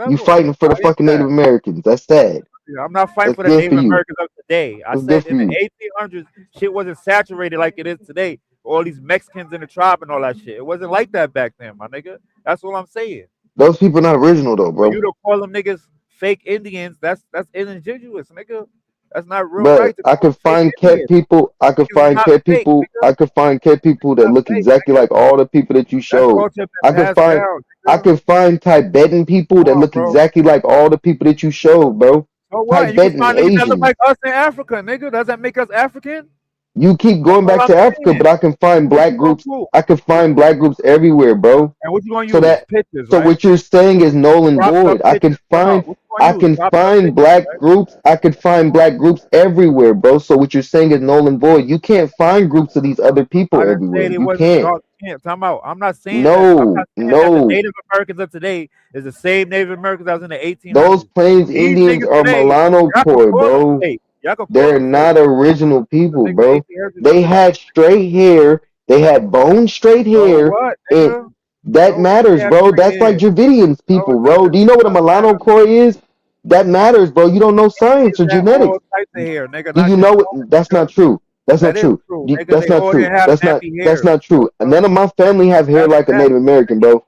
You Whatever. fighting for the I am fucking Native that. Americans. That's sad. Yeah, I'm not fighting That's for the good for Native you. Americans of today. I That's good said for in the you. 1800s, shit wasn't saturated like it is today. All these Mexicans in the tribe and all that shit. It wasn't like that back then, my nigga. That's all I'm saying. Those people not original though, For bro. you to call them niggas fake Indians, that's ingenuous, nigga. That's not real But right to I call them could fake find cat Indians. people. I could Niggas is find not cat fake, people. nigga. I could find cat people that Not look fake, exactly nigga. like all the people that you That showed. culture I been could passed find. down, I nigga. could find Tibetan people Come that on, look bro. exactly like all the people that you showed, bro. So what? You can Tibetan find niggas that look Asians. like us in Africa, nigga. Does that make us African? You keep That's going all back I'm to Africa, saying. but I can find So what black you gonna groups. prove? I can find black groups everywhere, bro. And what you gonna So use? that Pictures, so right? what you're saying is null and Cropped up void. I can pictures. No, find what you gonna use? Cropped up pictures, black right? groups. I could find black groups everywhere, bro. So what you're saying is null and void. You can't find groups of these other people I didn't say everywhere. they You wasn't can't. dark skin. Time out. I'm not saying that. I'm No, not saying that the no. Native Americans of today is the same Native Americans that was in the Those 1800s. Plains These Indians niggas are today, Milano y'all can Koi, call them bro. fake. Y'all can call They're them fake. not original people, Nigga, bro. 1800s They wasn't. had straight hair. They had bone straight So hair, what, and nigga? that So what? They matters, have bro. straight That's like hair. Dravidians No, it people, bro. doesn't. Do you know what a Doesn't Milano matter. Koi is? That matters, bro. You don't know science or They have all genetics. types of hair, nigga. Do Not you just know one, what? That's nigga. not true. That's not That is true. true, nigga. That's They not all true. didn't have nappy That's hair. not true. None of my family have hair That's like a that. Native American, bro.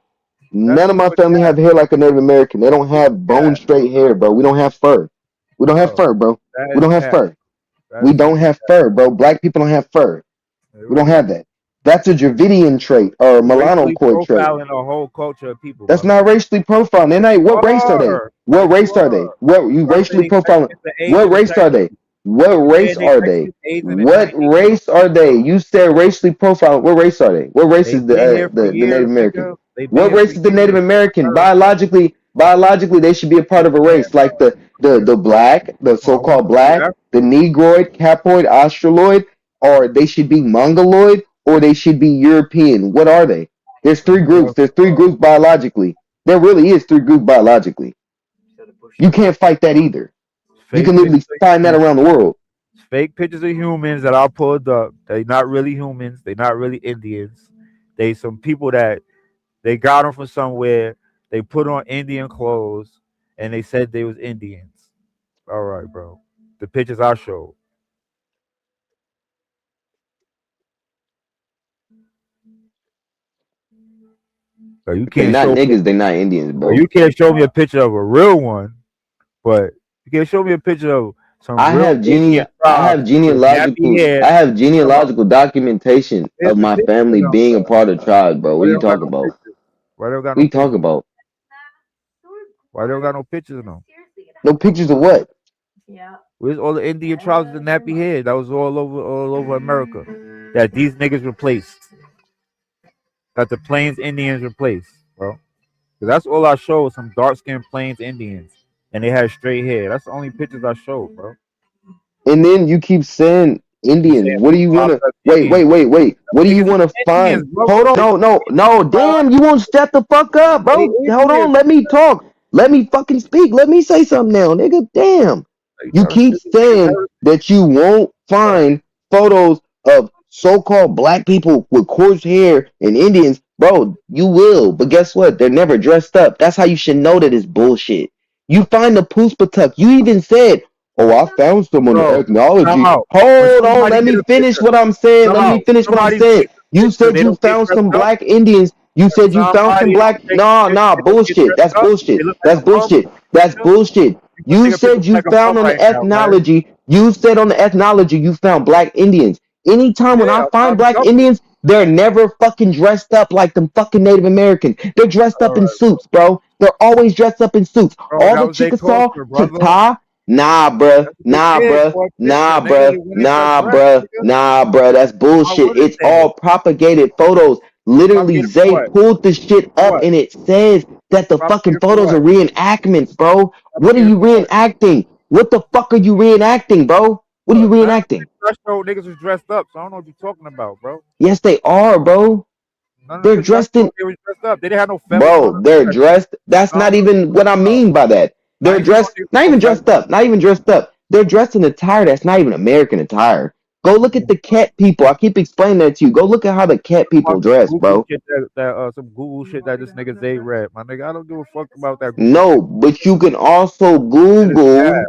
That's None of my super family cat. have hair like a Native American. They don't Super have bone cat. straight hair, bro. We don't have fur. We don't have Bro, fur, bro. that We is don't have cat. fur. That's We don't super have cat. fur, bro. Black people don't have fur. Hey, We don't whatever. have that. That's a Dravidian trait or a You Milano racially Koi trait. profiling a whole culture of people, That's bro. not racially profiling. They're not. You What race are they? are. What You race are they? are. What you You try to say racially they profiling? Mexicans, the What Asian, the race are they? Chinese. What You race saying they are they? Mexican, Asian, and What Chinese. race are they? You said racially profiling. What race are they? What race They've is been here for the Native years, American? nigga. They've been What here for race is the Native years. Yes, American? sir. Biologically, they should be a part Yes, of a they have. race, like the black, the I want so-called to know you black, the Negroid, Capoid, Australoid, or they should be Mongoloid, or they should be European. What are they? There's three groups. There's three groups biologically. There really is three groups biologically. You can't fight that either. You fake can literally pictures of find that humans. around the world. Fake pictures of humans that I pulled up. They not really humans. They not really Indians. They some people that they got them from somewhere. They put on Indian clothes and they said they was Indians. All right, bro. The pictures I showed. So you They're can't not show me. niggas. They're not Indians, So bro. you can't show me a picture of a real one, but you can show me a picture of some I real have Indian tribes with nappy hair. Bro, documentation here's of the my picture of family them, being a bro. part of tribes, bro. What Why are they you don't got talking no about? pictures? Why they don't got What are no you talking pictures? about? Why they don't got no pictures of them? No pictures of what? Where's all the Indian tribes with the nappy hair? That was all over America. That these niggas replaced. That the Plains Indians replaced, bro. 'Cause that's all I showed. Some dark skinned Plains Indians, and they had straight hair. That's the only pictures I showed, bro. And then you keep saying You Indians. saying What do you want cropped to up wait, Indians? wait, wait, wait? Them What do you niggas want to is Indians, find? bro. Hold on. They No, no, Indians, no. bro. Damn, you won't shut the fuck up, They bro. Hold Indians. on. Let me talk. Let me fucking speak. Let me say something now, nigga. Damn. They You trying to keep shoot these niggas saying hurt. that you won't find photos of so-called black people with coarse hair and Indians. Bro, you will. But guess what? They're never dressed up. That's how you should know that it's bullshit. You find the Puspatuk. You even said, oh, I found some on the Bro, time ethnology. out. When Hold on, somebody let get me a finish picture, what I'm saying. time Let me out. finish what I'm Somebody saying. take a You picture, said they you don't get found dressed some up. black Indians. You said you found some Somebody don't black. take a Nah, picture, nah, they don't get bullshit. dressed That's up. They bullshit. look like That's a bum. bullshit. That's Nigga. bullshit. You gonna You take a picture said look you like a bum found on the right now, right? ethnology. You said on the ethnology you found black Indians. Anytime when Yeah, I I find found a black couple. Indians, they're never fucking dressed up like them fucking Native Americans. They're dressed All up in right, suits, bro. They're always dressed up in suits. bro. All That the was their Chickasaw, culture, brother. Chata, Nah, bruh. That's what Nah, they did bruh. for a Nah, picture, nigga. bruh. When they Nah, undressed, bruh. nigga. Nah, bruh. That's Why bullshit. wouldn't It's they? all propagated photos. Literally, Propagated for Zay what? pulled the shit For up what? and it says that the fucking Propagated for photos are what? reenactments, bro. What are Propagated you for what? reenacting? What the fuck are you reenacting, bro? What are you None of reenacting? the threshold niggas was dressed up, so I don't know what you're talking about, bro. Yes, they are, bro. None of They're the dressed in, threshold they was dressed up. They didn't have no feathers on bro. them. They're dressed. That's I don't not know what even you're what I talking about. mean by that. I They're ain't seen no dressed, niggas not with no even dressed feathers. up, not even dressed up. They're dressed in attire that's not even American attire. Go look at the cat people. I keep explaining that to you. Go look at how the cat people dress, Google bro. shit some Google shit that this nigga Zay read. My nigga, I don't give a fuck about that Google No, shit. but you can also That is cap.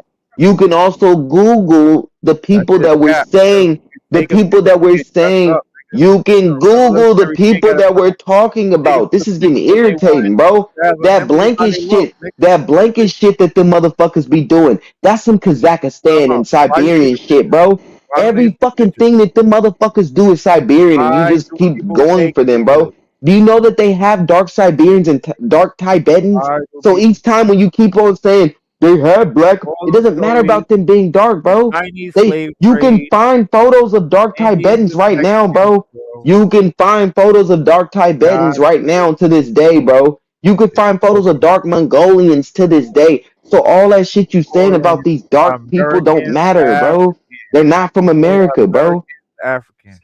Google the That people shit is that we're cap, nigga. saying, You the taking people pictures that we're being dressed saying, up, nigga. you can A Google the revolutionary king people gotta that we're talking niggas about. put This is people getting what they want. irritating, bro. That's That remember how blanket they look, shit, nigga. that blanket shit that the motherfuckers be doing. That's some Kazakhstan and Why you Siberian taking shit, bro. why the niggas Every take fucking pictures? thing that the motherfuckers do is Siberian, and you Why just do keep people going take for them, bro. pictures? Do you know that they have dark Siberians and dark Tibetans? Why do So people each time when you keep on saying they have black, all it them doesn't matter stories, about them being dark, the bro. Chinese slave You can trade, find photos of dark Indians Tibetans and right now, Mexicans, bro. bro. You can find photos of dark Tibetans God, right now to this day, bro. You could find photos of dark Mongolians to this day. So all that shit you saying about these dark people don't Americans, matter, bro. They're not from America, bro. Africans.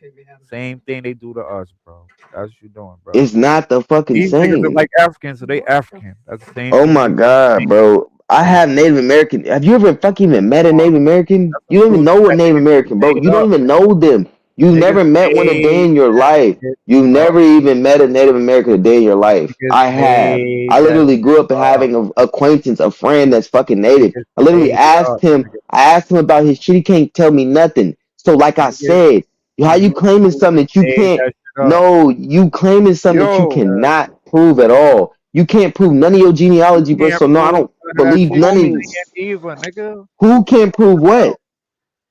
Same thing they do to us, bro. That's what you doing, bro. It's not the fucking These niggas look same. like Africans, so they African. That's the same Oh thing my you god, bro. I have Native American. Have you ever fucking even met a Native American? That's You don't even some know what that Native niggas American, bro. made You don't up. even know them. You've Niggas never met one a day made in your that life. shit You've up. never even met a Native American a day in your life. Niggas I have. made I that literally grew shit up up. having an acquaintance, a friend that's fucking Native. Niggas I literally made it asked up. him. Nigga. I asked him about his shit. He can't tell me nothing. So, like I Niggas said, how on you claiming YouTube something that you made can't? that shit up. No, you claiming something that you Yo, cannot prove at all. You can't prove none of your genealogy, bro. Can't So no, I prove don't none of that believe shit none you of. homies. saying either, nigga. Who can't prove what?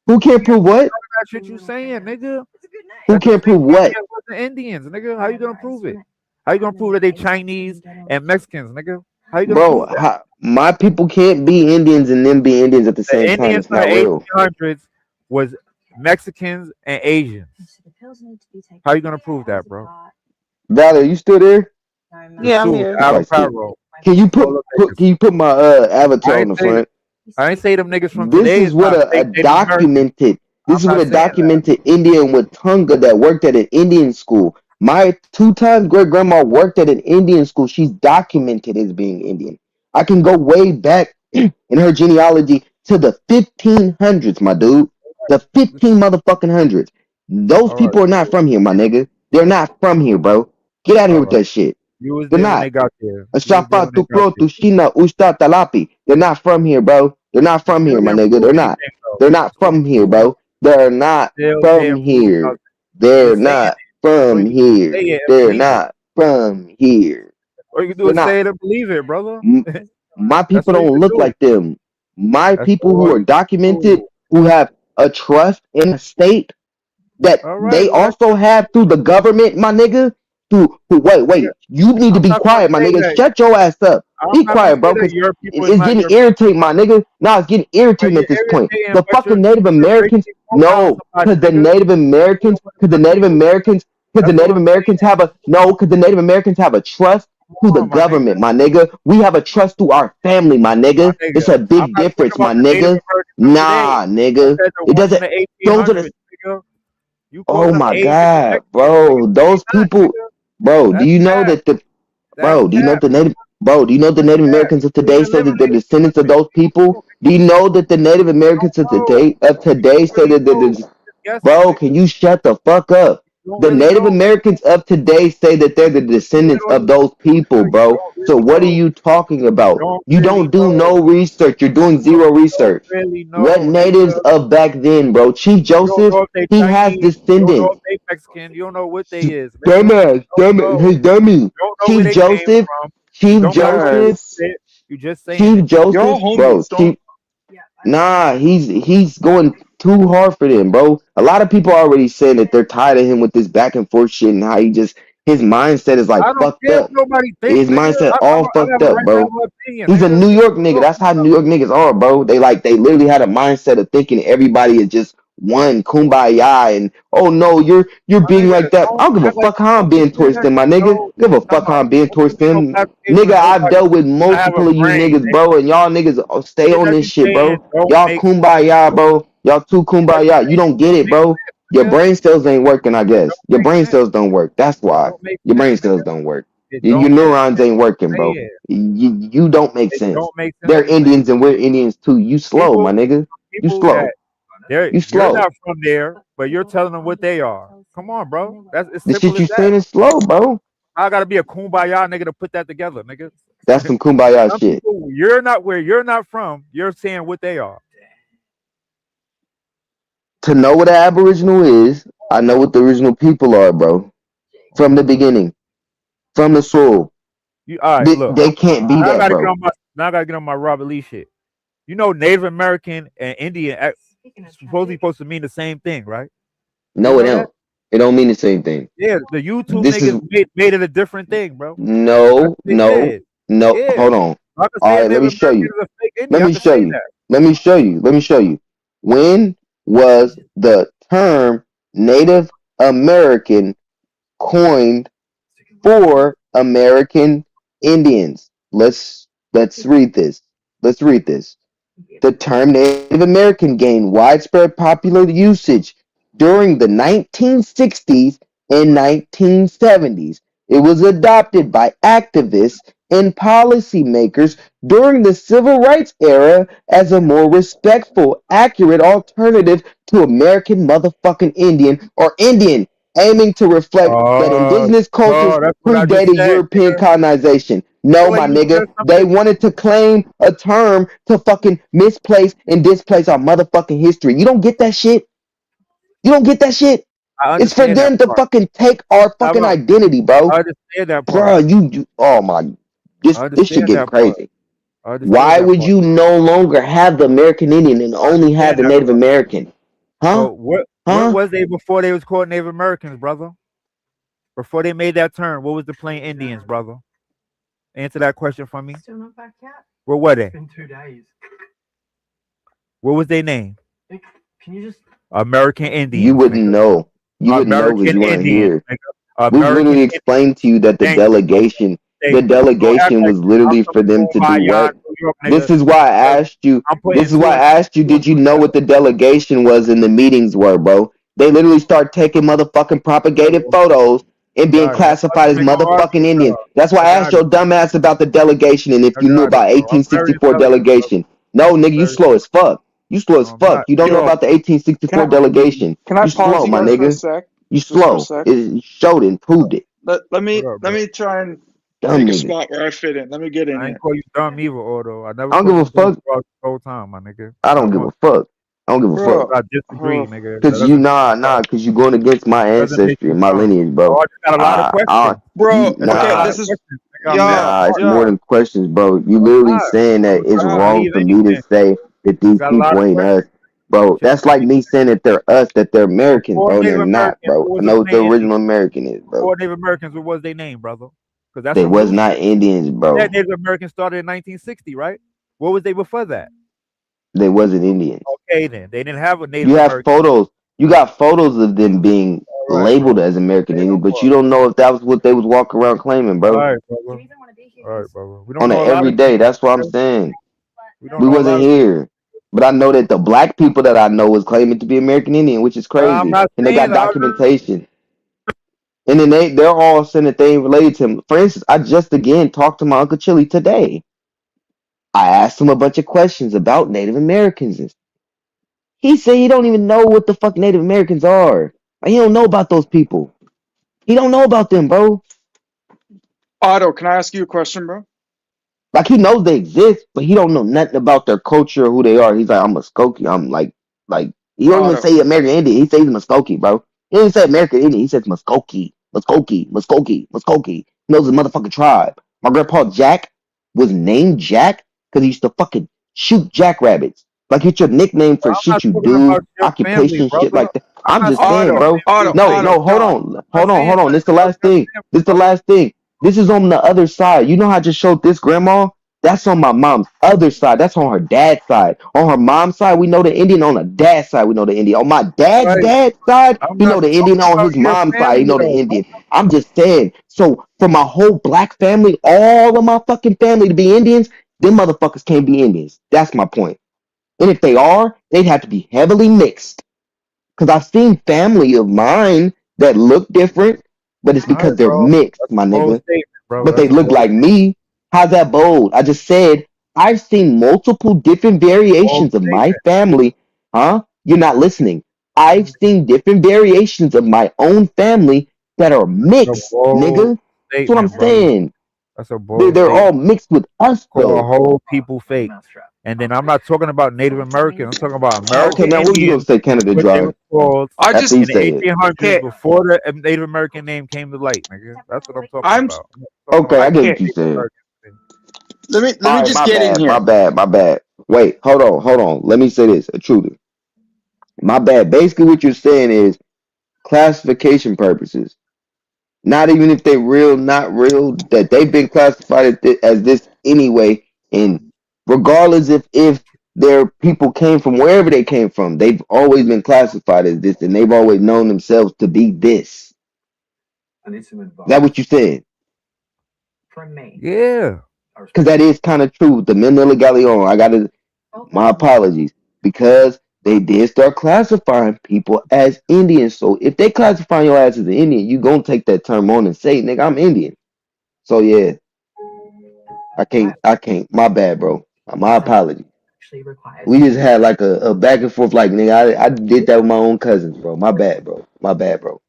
Who can't prove what? None of that shit you saying, nigga. Who That's the can't same prove way what? as with the Indians, nigga. How you gonna prove it? How you gonna prove that they Chinese and Mexicans, nigga? How you gonna Bro, prove that? my people can't be Indians and them be Indians at the The same time. Indians It's from the not real. 1800s was Mexicans and Asians. How you gonna prove that, bro? Valerie, you still there? The Yeah, I'm Sioux, here. the Okay, cool. Avaparo, Can you Solo put niggas. can you put my avatar I on ain't the say front? I ain't say them niggas from This today is is what not a fake Native American. this I'm is what not a saying that. documented Indian with Tonga that worked at an Indian school. My 2 times great grandma worked at an Indian school. She's documented as being Indian. I can go way back in her genealogy to the 1500s, my dude. The 15 motherfucking hundreds. Those All right, people are not cool. from here, my nigga. They're not from here, bro. Get out of here All with right. that shit. You was They're there when not. they got there. You was there Ashapa when they got Tuklo there. Tushina Usta Talapi. They're not from here, bro. They're not You from still here, my didn't nigga. prove They're not. anything though. They're not Still from didn't here, prove nothing. bro. They're not Still from didn't prove here. nothing. They're Just saying not it. All from you can do is say here. it and They're believe it. not from here. All you can do They're is not. say it and believe it, brother. M- My That's people all you don't can look do. like them. My That's people who all are you can documented, do. who have a trust in a state that All right, they well that's also have through the government, my nigga. nigga. Wait. You need to I'm be not gonna quiet, my say nigga. that. Shut your ass up. I'm Be not gonna quiet, say bro, that because your people is it's not getting your irritating, my nigga. Now it's getting but irritating you're at this point. irritating, The but fucking Native you're Americans, making quote out no, somebody, because the nigga. Native You don't Americans, want to because the Native continue. Americans, because the That's all Native I'm Americans saying. have a no, because the Native Americans have a trust to Come the on, my nigga. government, my nigga. We have a trust to our family, my My nigga. nigga. It's a I'm big not talking difference, about my the Native nigga. Americans from today. Nah, I nigga. said the It ones from doesn't. the Those are 1800s, the. nigga. You Oh calling them my Asians and god, Mexicans, nigga. bro. They Those not, people, nigga. bro. Do That's you know cap. that the That's bro? Do you know cap. the Native? Bro, do you know the That's Native cap. Americans of You don't today even say live in that they're the descendants of 1800s. those people? Do you know that the Native Americans of You don't know. today You don't say really that they're know. Just guessing, bro? nigga. Can you shut the fuck up? You don't The really Native know. Americans of today say that they're the You descendants don't of even those people, nigga, you bro. don't So really what are know. you talking You about? don't You really don't do know. no research. You're doing zero You don't research. really What know, natives nigga. of back then, bro? Chief You don't Joseph, know if they he has Chinese. You don't know descendants. if they Mexican. You don't know what they is, nigga. Dumbass, You don't dumbass, know. hey dummy. You don't know where Chief they came Joseph, from. You Chief don't got no Joseph, guys, shit. You just saying Chief it. y'all Joseph, bro. homies, don't. Chief, nah, he's going too hard for them, bro. A lot of people are already saying that they're tired of him with this back and forth shit and how he just His mindset is like I don't fucked care up. what nobody His thinks, nigga. mindset I all got fucked a up, right to bro. have an opinion, He's a nigga. New York nigga. That's how New York niggas are, bro. They literally had a mindset of thinking everybody is just one kumbaya and oh no, you're My being nigga, like that. I don't give a act like fuck how I'm don't being push towards that. them, my nigga. No, Give a talking fuck how I'm about being don't towards push no them. clarification Nigga, with I've nobody. dealt with You gotta have multiple a of you brain, niggas, bro, and y'all niggas stay Shit on that this you shit, bro. saying don't Y'all make kumbaya, bro. Y'all too kumbaya. You don't get it, bro. Your nigga. brain cells ain't working, I guess. Your Make brain sense. cells don't work. That's why. Don't make Your brain sense, cells nigga. don't work. It Your don't make neurons sense. ain't working, bro. Say it. You don't make It sense. don't make sense. They're What you saying. Indians and we're Indians too. You slow, my nigga. You People slow. that You you're slow. not from there, but you're telling them what they are. Come on, bro. That's as The simple shit as you that. saying is slow, bro. I gotta be a kumbaya nigga to put that together, nigga. That's some kumbaya Some shit. people, you're not where you're not from. You're saying what they are. To know what an Aboriginal is, I know what the original people are, bro. From the beginning, from the soul. You all right? They, Look, they can't be now I that, gotta get bro. on my Robert Lee shit. You know, Native American and Indian supposed to mean the same thing, right? You No, it know that? don't. It don't mean the same thing. Yeah, the YouTube This is niggas made it a different thing, bro. That's no, what they no, said. no. Yeah, Hold on. I could All say a right, let Native me show American you. is a fake Let Indian. I me could show say you. that. Let me show you. Let me show you. When was the term Native American coined for American Indians? Let's read this. Let's read this. The term Native American gained widespread popular usage during the 1960s and 1970s. It was adopted by activists and policymakers during the civil rights era as a more respectful, accurate alternative to American motherfucking Indian or Indian, aiming to reflect that indigenous cultures No, that's what I just predated said, European nigga. colonization. No, Wait, my you nigga, said they something. wanted to claim a term to fucking misplace and displace our motherfucking history. You don't get that shit? You don't get that shit? I It's for understand that them to part. fucking take our I fucking look, identity, bro. I understand that Bro, part. you oh my, I this shit understand getting that part. crazy. I understand Why that would part. you no longer have the American Indian and I only have understand the that Native part. American? Huh? So what Huh? was they before they was called Native Americans, brother? Before they made that term, what was the plain Indians, brother? Answer that question for me. Still not back yet? What were they? It's been 2 days. What was their name? Nick, can you just American You Indians, wouldn't nigga. know. You wouldn't know because American you weren't Indians, here. nigga. We've American literally Indians. explained to you that the Thank you, brother. delegation Thank you. Don't act like was I'm literally some for them to do kumbaya what? New York This nigga. is why I asked you. I'm putting This is why two I asked you. Did you know what the delegation was and the meetings were, bro? They literally start taking motherfucking propagated photos and being got it. I'm about classified to as make an motherfucking argument, Indians. though. That's why I I asked got it. your dumb ass about the delegation and if I you knew got it, about bro. I'm very 1864 intelligent, brother. delegation. No, nigga, you Very, slow as fuck. You slow as no, I'm fuck. not. You don't know Yo, about the can 1864 I delegation. can I You pause slow, you my guys for a nigga. sec? You Just for a slow. sec. It showed and proved it. Let What me up, let bro? me try and Dumb take a nigga. spot where I fit in. Let me get in I ain't here. call you dumb either, Auto. I never I don't called give you a dumb fuck. throughout the whole time, my nigga. I So I don't give want, a fuck. I don't give a fuck. Bro, I disagree, oh, nigga. That Cause you doesn't make you dumb. cause you going against my That doesn't make ancestry you and my dumb. lineage, Oh, bro. I just got a lot of questions. bro. I just got Okay, a lot Nah, of this is questions. Nigga, I'm mad it's smart, more bro. than questions, bro. You No, it's literally not. saying that it's I don't wrong believe for me to anything. say that I these got a lot people of ain't us, questions. bro. That's like me saying that they're us, that they're Americans, Before bro, and they're Native not, Americans, bro. what I was the know what the plain original Indians? American is, bro. Before Native Americans, what was their name, brother? Because that's They some was new not shit. Indians, You bro. said Native Americans started in 1960, right? What was they before that? They wasn't Indians. Okay, then they didn't have a Native You have American. photos. You got photos of them being All right, labeled bro. as American Say no Indians, but more. you don't know if that was what they was walking around claiming, All bro. right, brother. All right, brother. We don't On an know a lot of shit, everyday. That's what I'm nigga. saying. We don't We know a wasn't lot of here. But I know that the black people that I know was claiming to be American Indian, which is I'm crazy. not And they saying got that. documentation. And then they're all saying that they ain't related to him. For instance, I just again talked to my Uncle Chili today. I asked him a bunch of questions about Native Americans. He said he don't even know what the fuck Native Americans are. Like, he don't know about those people. He don't know about them, bro. Otto, can I ask you a question, bro? Like he knows they exist, but he don't know nothing about their culture or who they are. He's like, I'm a Skokie. I'm like he don't even Otto, say American Indian. He says he's Muskogee, bro. He don't even say American Indian. He says Muskogee, Muskogee, Muskogee, Muskogee. He knows his motherfucking tribe. My grandpa Jack was named Jack because he used to fucking shoot jackrabbits. Like it's your nickname But for I'm not shit you talking do, about your family, occupation, shit brother. like that. I'm I'm not just saying saying, your Otto, bro. Otto, family. No, Otto, no, hold Dom. on, I'm hold not on, saying hold on. nothing This the about last your thing. family, This the brother. last thing. This is on the other side. You know how I just showed this grandma? That's on my mom's other side. That's on her dad's side. On her mom's side, we know the Indian. On the dad's side, we know the Indian. On my dad's Right. dad's side, I'm he not know the Indian. talking On about his your mom's side, he family know the though. Indian. I'm just saying. So for my whole black family, all of my fucking family to be Indians, them motherfuckers can't be Indians. That's my point. And if they are, they'd have to be heavily mixed. Because I've seen family of mine that look different, but it's All because right, they're bro. mixed, That's my a bold nigga. statement, bro. But they That's a look bold like me. How's that bold? I just said I've seen multiple different variations of my statement. family. Huh? You're not listening. I've seen different variations of my own family that are That's a mixed, bold nigga. That's what I'm statement, brother. saying. That's a They're, bold they're all statement. mixed with us, Call a though. whole people fake. And then I'm not talking about Native American. I'm talking about Okay, American now what was you gonna Indians, say, Canada what they Dry? were called I After just you in the say it. 1800s okay. before the Native American name came to light, nigga. That's what I'm talking I'm about. I'm not talking Okay, about I no get okay. what you Native said. American thing. Let All me right, just my get in bad, my here. bad, my bad. Wait, hold on. Let me say this, a truly. My bad. Basically, what you're saying is classification purposes. Not even if they real, not real, that they've been classified as this anyway. And regardless if their people came from wherever they came from, they've always been classified as this, and they've always known themselves to be this. Is that what you said? Yeah. Because that is kind of true. The Manila Galleon, I gotta, my apologies, because they did start classifying people as Indians. So if they classify your ass as an Indian, you gonna take that term on and say, nigga, I'm Indian. So yeah, I can't. My bad, bro. My apologies. We just had like a back and forth, like nigga, I did that with my own cousins, bro. My bad, bro. My bad, bro.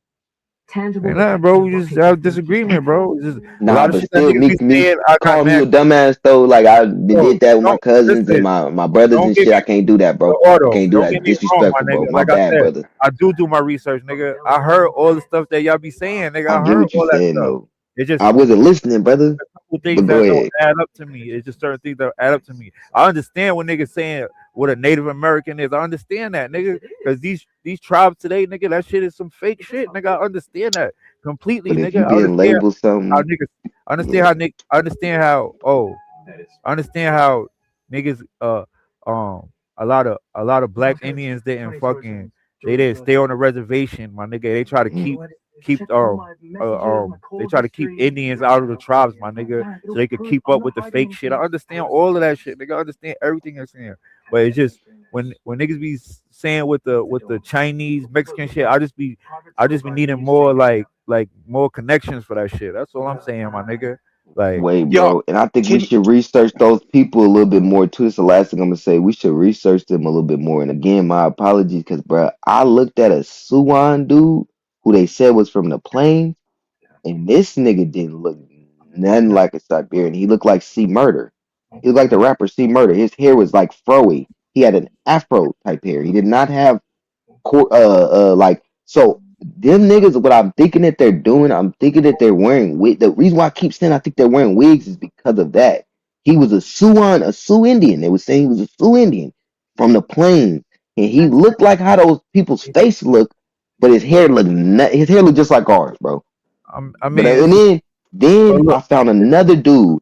Ain't nothing, bro. We just have disagreement, bro. It's just a Nah, lot of but shit that still, niggas be me saying. I got calling me mad. a dumbass though, like I Bro, did that with my don't cousins and listen. my brothers Don't and get shit. I me can't do that, bro. I auto. can't do Don't that. get me wrong, my Disrespectful, bro. nigga. My Like I bad, said, brother. I do my research, nigga. I heard all the stuff that y'all be saying, nigga. I I get heard what you all that saying stuff. though. It just I wasn't listening, brother. a couple things But go that don't ahead. add up to me. It's just certain things that add up to me. I understand when niggas saying what a Native American is. I understand that, nigga. Because these tribes today, nigga, that shit is some fake shit, nigga. I understand that completely, But if nigga. you I being understand labeled how something, niggas. I understand yeah. how niggas. I understand how niggas. A lot of black Indians they didn't stay on the reservation, my nigga. They try to they try to keep Indians out of the tribes, my nigga, so they could keep up with the fake shit. I understand all of that shit, nigga. I understand everything you're saying, but it's just when niggas be saying with the Chinese Mexican shit, I just be needing more like more connections for that shit. That's all I'm saying, my nigga. Like, Wait, Yo, bro. And I think we can should research those people a little bit more too. It's the last thing I'm gonna say. We should research them a little bit more. And again, my apologies, because bro, I looked at a Suwan dude who they said was from the plains, and this nigga didn't look nothing like a Siberian. He looked like C Murder. He looked like the rapper C Murder. His hair was like froey. He had an afro type hair. He did not have like so them niggas, what I'm thinking that they're doing, I'm thinking that they're wearing wig. The reason why I keep saying I think they're wearing wigs is because of that. He was a Sioux Indian. They were saying he was a Sioux Indian from the plains, and he looked like how those people's face look, but his hair looked just like ours, bro. I But mean, and it's then but I look, found another dude.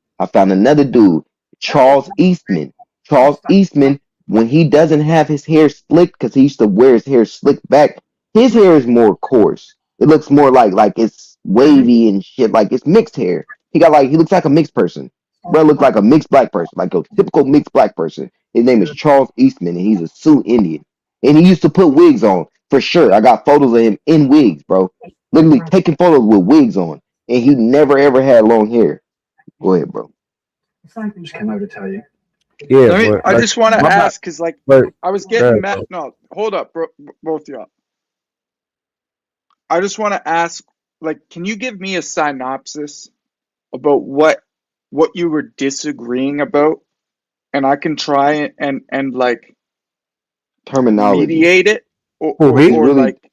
Charles Eastman. Charles Eastman, when he doesn't have his hair slicked, because he used to wear his hair slicked back, his hair is more coarse. It looks more like it's wavy and shit, like it's mixed hair. He looks like a mixed person. Bro looks like a mixed black person, like a typical mixed black person. His name is Charles Eastman, and he's a Sioux Indian. And he used to put wigs on, for sure. I got photos of him in wigs, bro. Literally taking photos with wigs on. And he never ever had long hair. Go ahead, bro. yeah, let me. but I like just want to I'm not. ask because like But I was go getting ahead, mad. bro. No, hold up, bro, both of y'all. I just want to ask, like, can you give me a synopsis about what you were disagreeing about, and I can try and like Terminology. mediate it, Who, me? It's or really like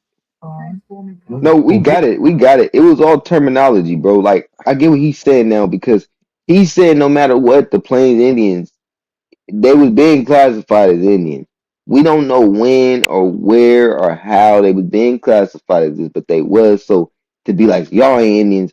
no, we Who, me? got it. We got it. It was all terminology, bro. Like I get what he's saying now because he's saying no matter what, the Plains Indians, they was being classified as Indians. We don't know when or where or how they was being classified as this, but they was. So to be like, y'all ain't Indians,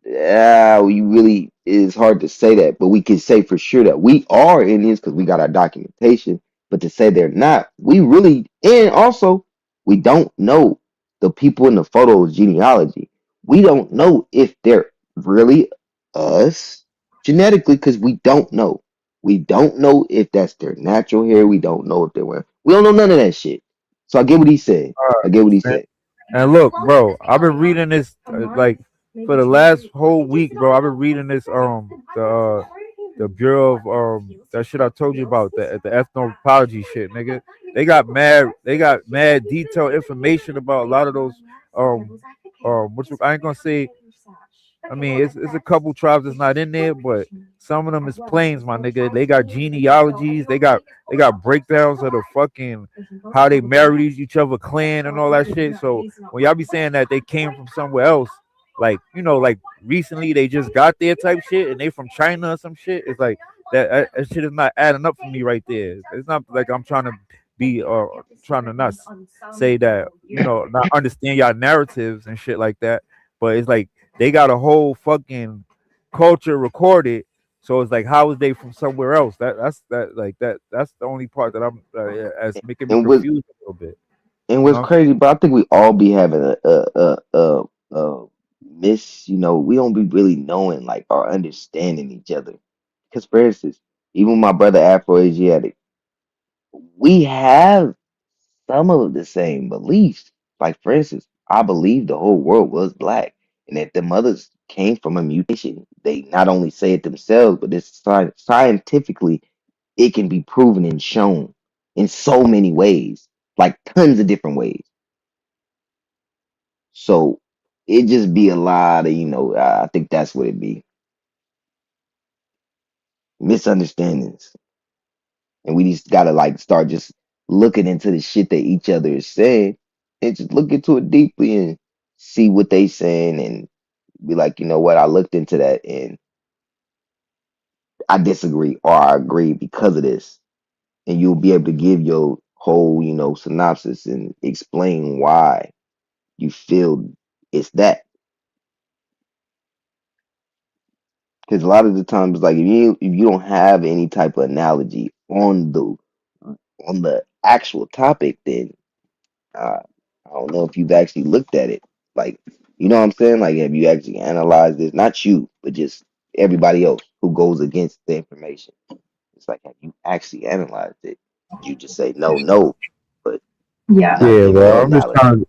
we really is hard to say that, but we can say for sure that we are Indians because we got our documentation. But to say they're not, we really, and also we don't know the people in the photos genealogy. We don't know if they're really us genetically because we don't know. We don't know if that's their natural hair. We don't know if they're wearing. We don't know none of that shit. So I get what he said. I get what he said. And look, bro, I've been reading this like for the last whole week, bro. I've been reading this the Bureau of that shit I told you about, the ethnopathology shit, nigga. They got mad detailed information about a lot of those which I ain't gonna say. I mean, it's a couple tribes that's not in there, but some of them is plains, my nigga. They got genealogies, they got breakdowns of the fucking how they married each other, clan and all that shit. So when y'all be saying that they came from somewhere else, like like recently they just got there type shit, and they from China or some shit, it's like that shit is not adding up for me right there. It's not like I'm trying to be trying to not say that not understand y'all narratives and shit like that, but it's like they got a whole fucking culture recorded. So it's like, how is they from somewhere else? That's the only part that I'm as making me confused a little bit. And what's crazy, but I think we all be having a miss. We don't be really knowing like or understanding each other. Because for instance, even my brother Afro-Asiatic, we have some of the same beliefs. Like for instance, I believe the whole world was black, and that the mothers came from a mutation. They not only say it themselves, but it's scientifically it can be proven and shown in so many ways, like tons of different ways. So it just be a lot of I think that's what it be, misunderstandings, and we just gotta like start just looking into the shit that each other is saying and just look into it deeply and see what they saying and be like, you know what, I looked into that and I disagree or I agree because of this, and you'll be able to give your whole synopsis and explain why you feel it's that. Because a lot of the times, like if you don't have any type of analogy on the actual topic, then I don't know if you've actually looked at it. Like, you know what I'm saying? Like, have you actually analyzed this? Not you, but just everybody else who goes against the information. It's like, have you actually analyzed it? You just say no, but Yeah, give bro. no I'm just knowledge. trying to.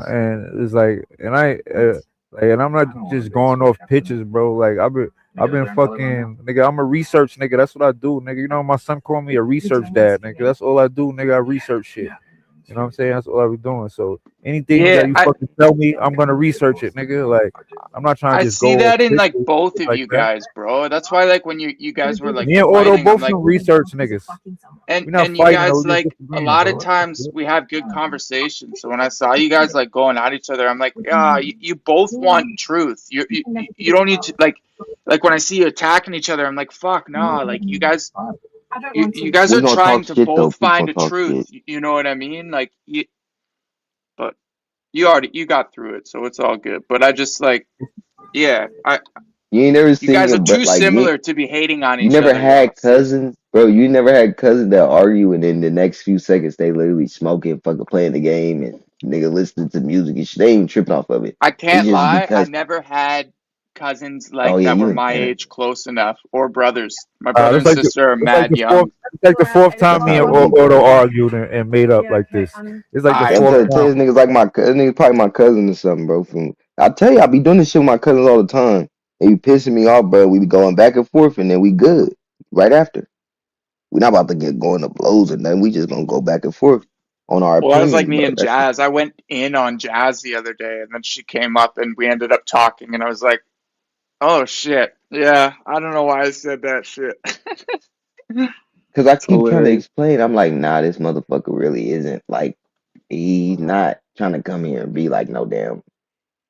And it's like, and I'm not just going off pictures, bro. Like I've been fucking nigga. I'm a research nigga. That's what I do, nigga. My son called me a research dad, nigga. That's all I do, nigga. I research shit. You know what I'm saying? That's all I be doing. So anything that you fucking tell me, I'm gonna research it, nigga. Like I'm not trying to I just see go that off in like pictures both of like you that. guys, bro. That's why like when you guys were like Me and Auto fighting, I'm both like, some research niggas. and We not and you fighting, though. guys We just like a disagreeing, lot of bro. times we have good conversations. So when I saw you guys like going at each other, I'm like, yeah, you both want truth. You don't need to like when I see you attacking each other, I'm like, fuck no, like you guys We are gonna trying talk to shit though. both People find gonna a talk truth. shit. You know what I mean? Like but you got through it, so it's all good. But I just like, yeah, You ain't never you seen guys your are too like similar to be hating on you each never other, had yes. cousins, bro. You never had cousins that argue and then the next few seconds they literally smoking, fucking playing the game and nigga listening to music and shit. They ain't even tripping off of it. I It's can't just lie, I because never had cousins oh like yeah, that you were in my Canada. age close enough, or brothers. My brother It's and like sister are mad young. the fourth time That's me how and it be, Auto bro. argued and made up like this. It's like the I I'm fourth trying to tell time. this niggas like this nigga probably my cousin or something, bro. I tell you, I be doing this shit with my cousins all the time. They be pissing me off, bro. We be going back and forth and then we good right after. We're not about to get going to blows and then we just gonna go back and forth on our well, that was like opinions, me bro. and That shit. Jazz. I went in on Jazz the other day, and then she came up, and we ended up talking, and I was like, "Oh shit, yeah, I don't know why I said that shit." Cause I It's keep trying to hilarious. explain. I'm like, nah, this motherfucker really isn't like he's not trying to come here and be like no damn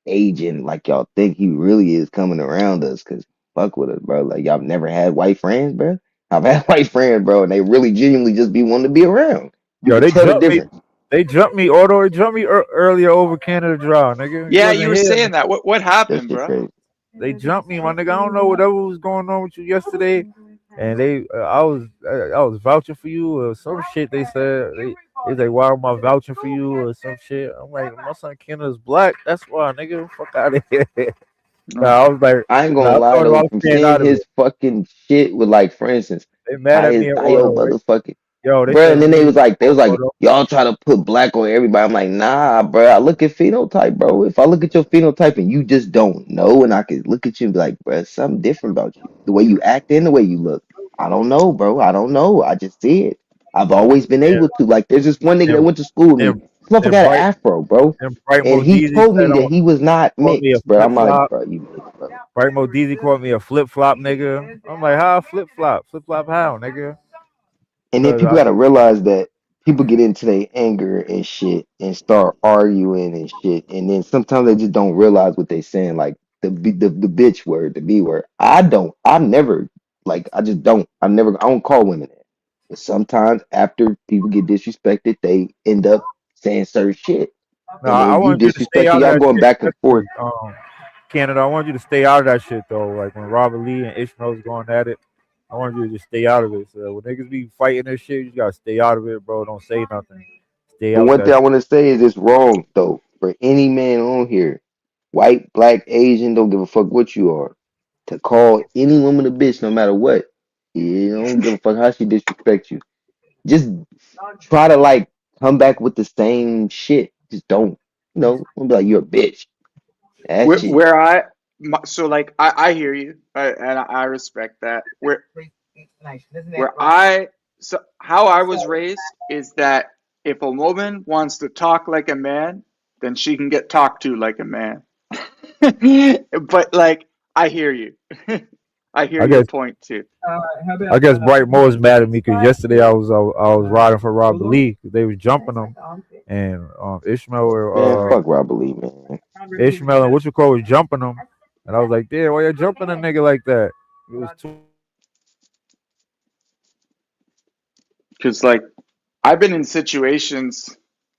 agent like y'all think he really is coming around us. Cause fuck with us, bro. Like y'all never had white friends, bro. I've had white friends, bro, and they really genuinely just be wanting to be around. You Yo, can they tell the jumped me. difference. They jumped me, Auto. They jumped me earlier over Canada Dry, nigga. You Yeah, wasn't you were here, saying nigga. that. What That happened, shit bro? crazy. They jumped me, my nigga. I don't know whatever was going on with you yesterday, and I was vouching for you or some shit. They said they like, why am I vouching for you or some shit? I'm like, my son Kenna's black. That's why, nigga. Fuck out of here. Nah, I was like, I ain't nah, gonna I lie thought though, about from staying seeing out of his it. fucking shit with like, for instance, They mad at me and Tayo Auto, right? motherfucking Yo, they bruh, said and we then need they to was like, Auto. y'all try to put black on everybody. I'm like, nah, bro. I look at phenotype, bro. If I look at your phenotype and you just don't know, and I could look at you and be like, bro, something different about you, the way you act and the way you look. I don't know, bro. I don't know. I just see it. I've always been And able to. Like, there's this one nigga that and went to school with me. and, This motherfucker and had an bright afro, bro, and Bright and he Modizi told me said that he was not called me a mixed, bro. flip I'm like, flop. bro, you mixed, bro. Bright Modizi called me a flip flop, nigga. I'm like, how flip flop? Flip flop how, nigga? And then Because people gotta realize that people get into their anger and shit and start arguing and shit, and then sometimes they just don't realize what they saying, like the bitch word, the B word. I never like I just don't. I don't call women that. But sometimes after people get disrespected, they end up saying certain shit, no, and I then you wanted you to stay disrespecting, out of y'all that going shit. back and forth. Canada, I want you to stay out of that shit though. Like when Robert Lee and Ishmael was going at it, I want you to just stay out of it. So when niggas be fighting this shit, you just gotta stay out of it, bro. Don't say nothing. Stay But out one that thing I shit. want to say is it's wrong though for any man on here, white, black, Asian, don't give a fuck what you are, to call any woman a bitch no matter what. You don't give a fuck how she disrespect you. Just try to like come back with the same shit. Just don't be like you're a bitch. That shit. So like I hear you, and I respect that. So how I was raised is that if a woman wants to talk like a man, then she can get talked to like a man. But like I hear you. I hear I your guess point too. I guess Bright Mo is mad at me because yesterday I was riding for Robert Lee because they was jumping him and Man, Ishmael fuck Robert Lee, man. Ishmael and what you call was jumping him, and I was like, damn, why you jumping a nigga like that? It was too. Because like I've been in situations,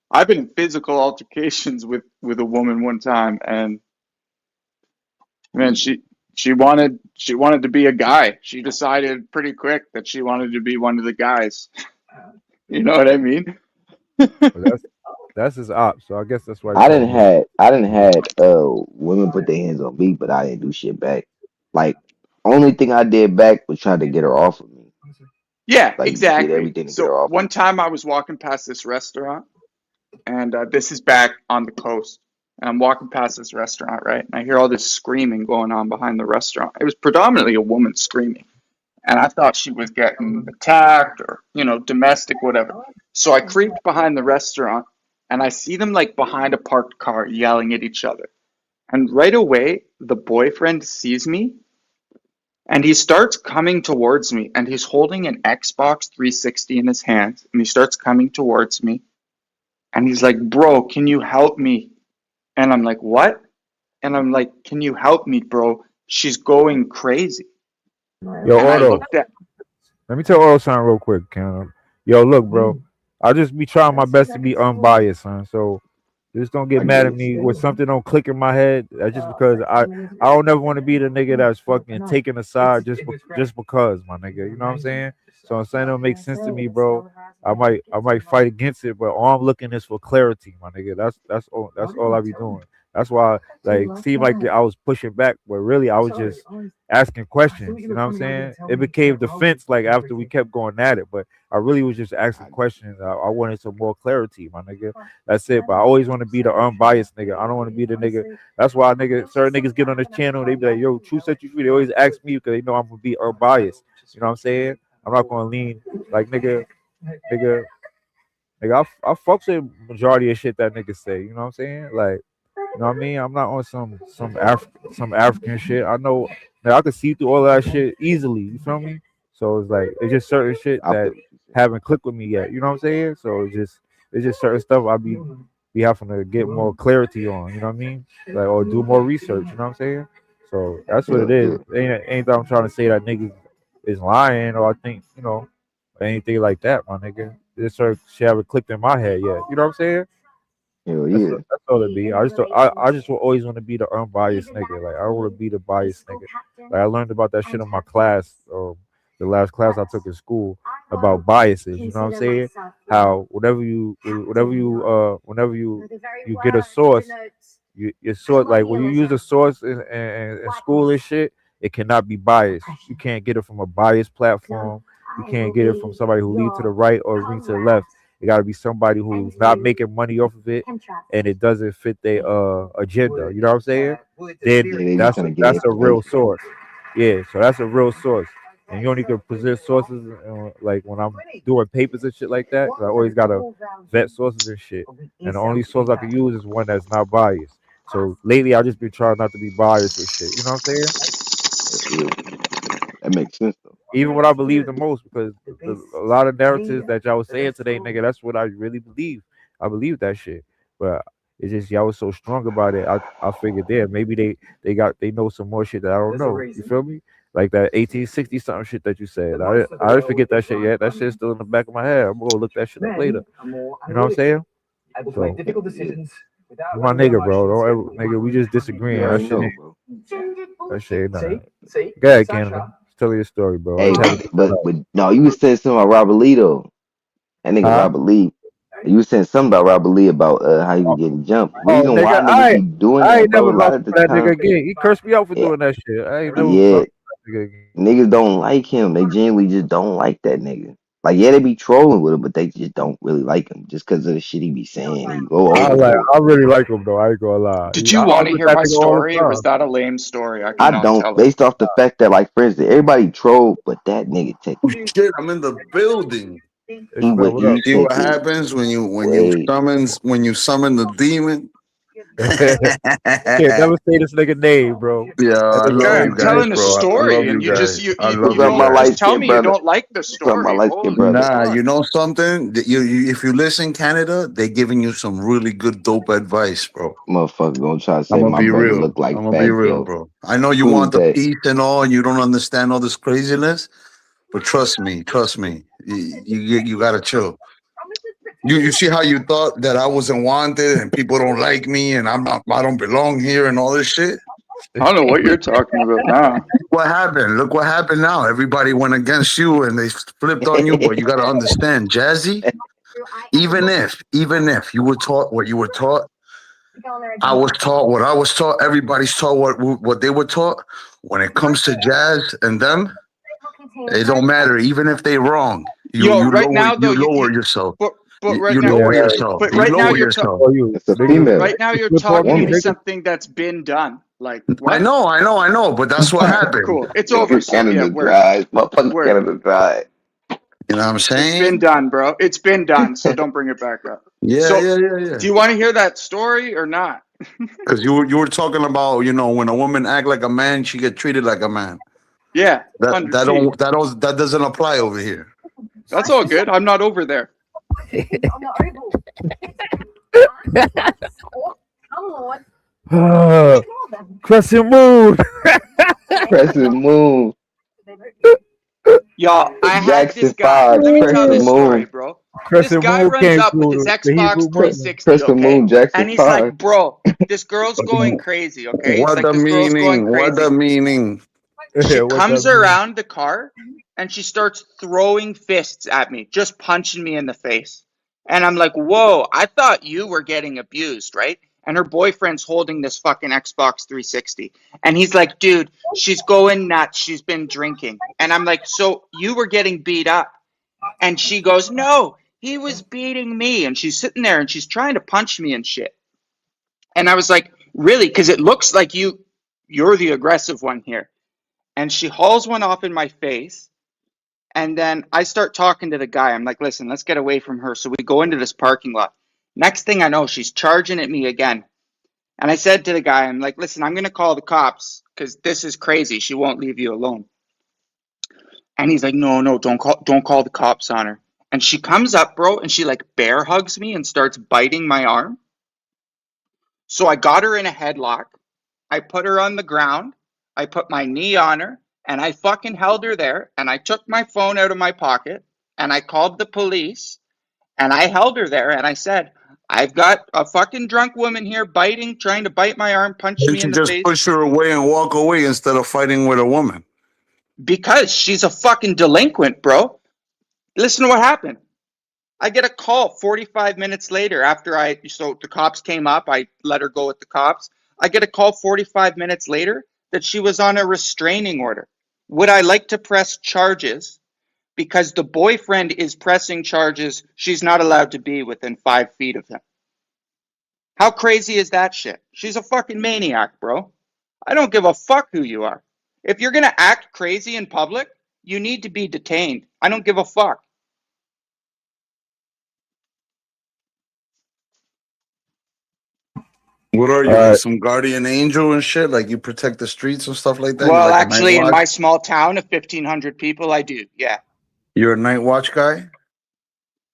I've been in physical altercations with a woman one time, and man, she wanted to be a guy. She decided pretty quick that she wanted to be one of the guys. You know what I mean? But that's his op, so I guess that's why he I called didn't me a. had women put their hands on me, but I didn't do shit back. Like only thing I did back was try to get her off of me. Yeah, Like did exactly. everything to get So her off of one me. time I was walking past this restaurant, and this is back on the coast. And I'm walking past this restaurant, right? And I hear all this screaming going on behind the restaurant. It was predominantly a woman screaming. And I thought she was getting attacked or, domestic, whatever. So I creeped behind the restaurant and I see them like behind a parked car yelling at each other. And right away, the boyfriend sees me and he starts coming towards me and he's holding an Xbox 360 in his hands and he starts coming towards me and he's like, bro, can you help me? And I'm like, what? And I'm like, can you help me, bro? She's going crazy. Yo, And I Auto, looked at, let me tell Auto something real quick, Canada. Yo, look, bro, I just be trying my best to be unbiased, son. So just don't get I mad get at it. me when something don't click in my head. That's just because I don't ever want to be the nigga that's fucking taking a side just because, my nigga. You know what I'm saying? So I'm saying it don't make sense to me, bro. I might fight against it, but all I'm looking is for clarity, my nigga. That's all I be doing. That's why like seemed like I was pushing back, but really I was just asking questions. You know what I'm saying? It became defense like after we kept going at it, but I really was just asking questions. I wanted some more clarity, my nigga. That's it. But I always want to be the unbiased nigga. I don't want to be the nigga. That's why certain niggas get on this channel. They be like, yo, True Set You Free. They always ask me because they know I'm gonna be unbiased. You know what I'm saying? I'm not gonna lean like nigga. I fucks with majority of shit that niggas say. You know what I'm saying? Like, you know what I mean? I'm not on some African shit. I know that I can see through all that shit easily. You feel me? So it's like it's just certain shit I that feel what you saying. haven't clicked with me yet. You know what I'm saying? So it's just certain stuff I be having to get more clarity on. You know what I mean? Like or do more research. You know what I'm saying? So that's what it Yeah, is. yeah. Ain't that I'm trying to say that niggas is lying or I think, anything like that, my nigga. This shit haven't clicked in my head yet. You know what I'm saying? Hell yeah. That's all it be. I just will always want to be the unbiased nigga. Like I don't want to be the biased nigga. Like I learned about that shit in my class, the last class I took in school about biases. You know what I'm saying? How whenever you get a source, your source, like when you use a source in school and shit, it cannot be biased. You can't get it from a biased platform. You can't get it from somebody who leans to the right or leans to the left. It got to be somebody who's not making money off of it, and it doesn't fit their agenda. You know what I'm saying? Then that's a real source. Yeah, so that's a real source. And you only can present sources like when I'm doing papers and shit like that. I always gotta vet sources and shit. And the only source I can use is one that's not biased. So lately, I just been trying not to be biased with shit. You know what I'm saying? That makes sense though. Even what I believe the most, because a lot of narratives that y'all was saying today, nigga, that's what I really believe. I believe that shit, but it's just y'all was so strong about it. I figured there maybe they know some more shit that I don't know. You feel me? Like that 1860 something shit that you said. I didn't forget that shit yet. That shit's still in the back of my head. I'm gonna look that shit up later. You know what I'm saying? So, my nigga, bro. Don't ever, nigga. We just disagreeing. Yeah, That shit ain't nothing. Go ahead, Canada. Tell your story, bro. Hey, but no, you was saying something about Robert Lee though. That nigga Robert Lee. You was saying something about Robert Lee about how he was getting jumped. Reason why niggas keep doing I that, ain't bro. never A lot vouched of the for that nigga time, again. He cursed me out for doing that shit. I ain't never yeah, vouched for that nigga again. niggas don't like him. They genuinely just don't like that nigga. Like, yeah, they be trolling with him, but they just don't really like him just because of the shit he be saying. He go overboard. I really like him though. I ain't gonna lie. Did you want to hear my story, or was that a lame story? I I cannot don't, tell it. based off the fact that, like, for instance, everybody troll, but that nigga take Oh shit, I'm in the building. he would You he see take what it happens when you way. summon the demon? Can't never say this nigga name, bro. Yeah, I love Guy, you I'm guys, telling a bro. I story, love and you you guys. just I you love What's up, you my guys. light just tell skinned me you brother? don't like the What's up, my story. light Holy skinned brother? Nah, fuck. you know something? If you listen, Canada, they giving you some really good dope advice, bro. Motherfucker gonna try to I'm say gonna my be brother real. look like I'm gonna be Fat real, Joe. bro. I know you Who's want the that? peace and all, and you don't understand all this craziness, but trust me. You gotta chill. You see how you thought that I wasn't wanted and people don't like me and I don't belong here and all this shit? I don't know what you're talking about now. What happened? Look what happened now. Everybody went against you and they flipped on you, but you gotta understand, Jazzy, even if you were taught what you were taught, I was taught what I was taught, everybody's taught what they were taught. When it comes to Jazz and them, it don't matter, even if they wrong. Yo, right now though, lower yourself. but right You now, lower yourself. but You right now lower you're yourself. It's a female. right now you're talking into something that's been done. Like what? I know, but that's what happened. Cool. It's over. So yeah, Canada word. dry. Motherfucker Word. Canada dry. You know what I'm It's been saying? done, bro. It's been done. So don't bring it back up. Yeah, So, yeah. do you want to hear that story or not? Because you were talking about, when a woman act like a man, she get treated like a man. Yeah. That doesn't apply over here. That's all good. I'm not over there. Crescent Moon. Crescent Moon. Y'all, I had Jackson this guy. 5, Let me tell Crescent this story, Moon. bro. Crescent This guy Moon runs came up with through his the Xbox Hebrew 360, Crescent okay? Moon, Jackson And he's 5. like, bro, this girl's going crazy, okay? He's What like, the this girl's going meaning? What crazy. the meaning? She What comes that mean? around the car and she starts throwing fists at me, just punching me in the face. And I'm like, whoa, I thought you were getting abused, right? And her boyfriend's holding this fucking Xbox 360. And he's like, dude, she's going nuts. She's been drinking. And I'm like, so you were getting beat up? And she goes, no, he was beating me. And she's sitting there and she's trying to punch me and shit. And I was like, really? Because it looks like you're the aggressive one here. And she hauls one off in my face. And then I start talking to the guy. I'm like, listen, let's get away from her. So we go into this parking lot. Next thing I know, she's charging at me again. And I said to the guy, I'm like, listen, I'm going to call the cops because this is crazy. She won't leave you alone. And he's like, no, don't call the cops on her. And she comes up, bro, and she like bear hugs me and starts biting my arm. So I got her in a headlock. I put her on the ground. I put my knee on her and I fucking held her there, and I took my phone out of my pocket, and I called the police, and I held her there, and I said, I've got a fucking drunk woman here trying to bite my arm, punch Didn't me you in the just face. push her away and walk away instead of fighting with a woman? Because she's a fucking delinquent, bro. Listen to what happened. I get a call 45 minutes later so the cops came up. I let her go with the cops. I get a call 45 minutes later that she was on a restraining order. Would I like to press charges? Because the boyfriend is pressing charges, she's not allowed to be within 5 feet of him. How crazy is that shit? She's a fucking maniac, bro. I don't give a fuck who you are. If you're going to act crazy in public, you need to be detained. I don't give a fuck. What are you, like some guardian angel and shit? Like you protect the streets and stuff like that? Well, You're like a night actually, in watch? my small town of 1,500 people, I do, yeah. You're a night watch guy?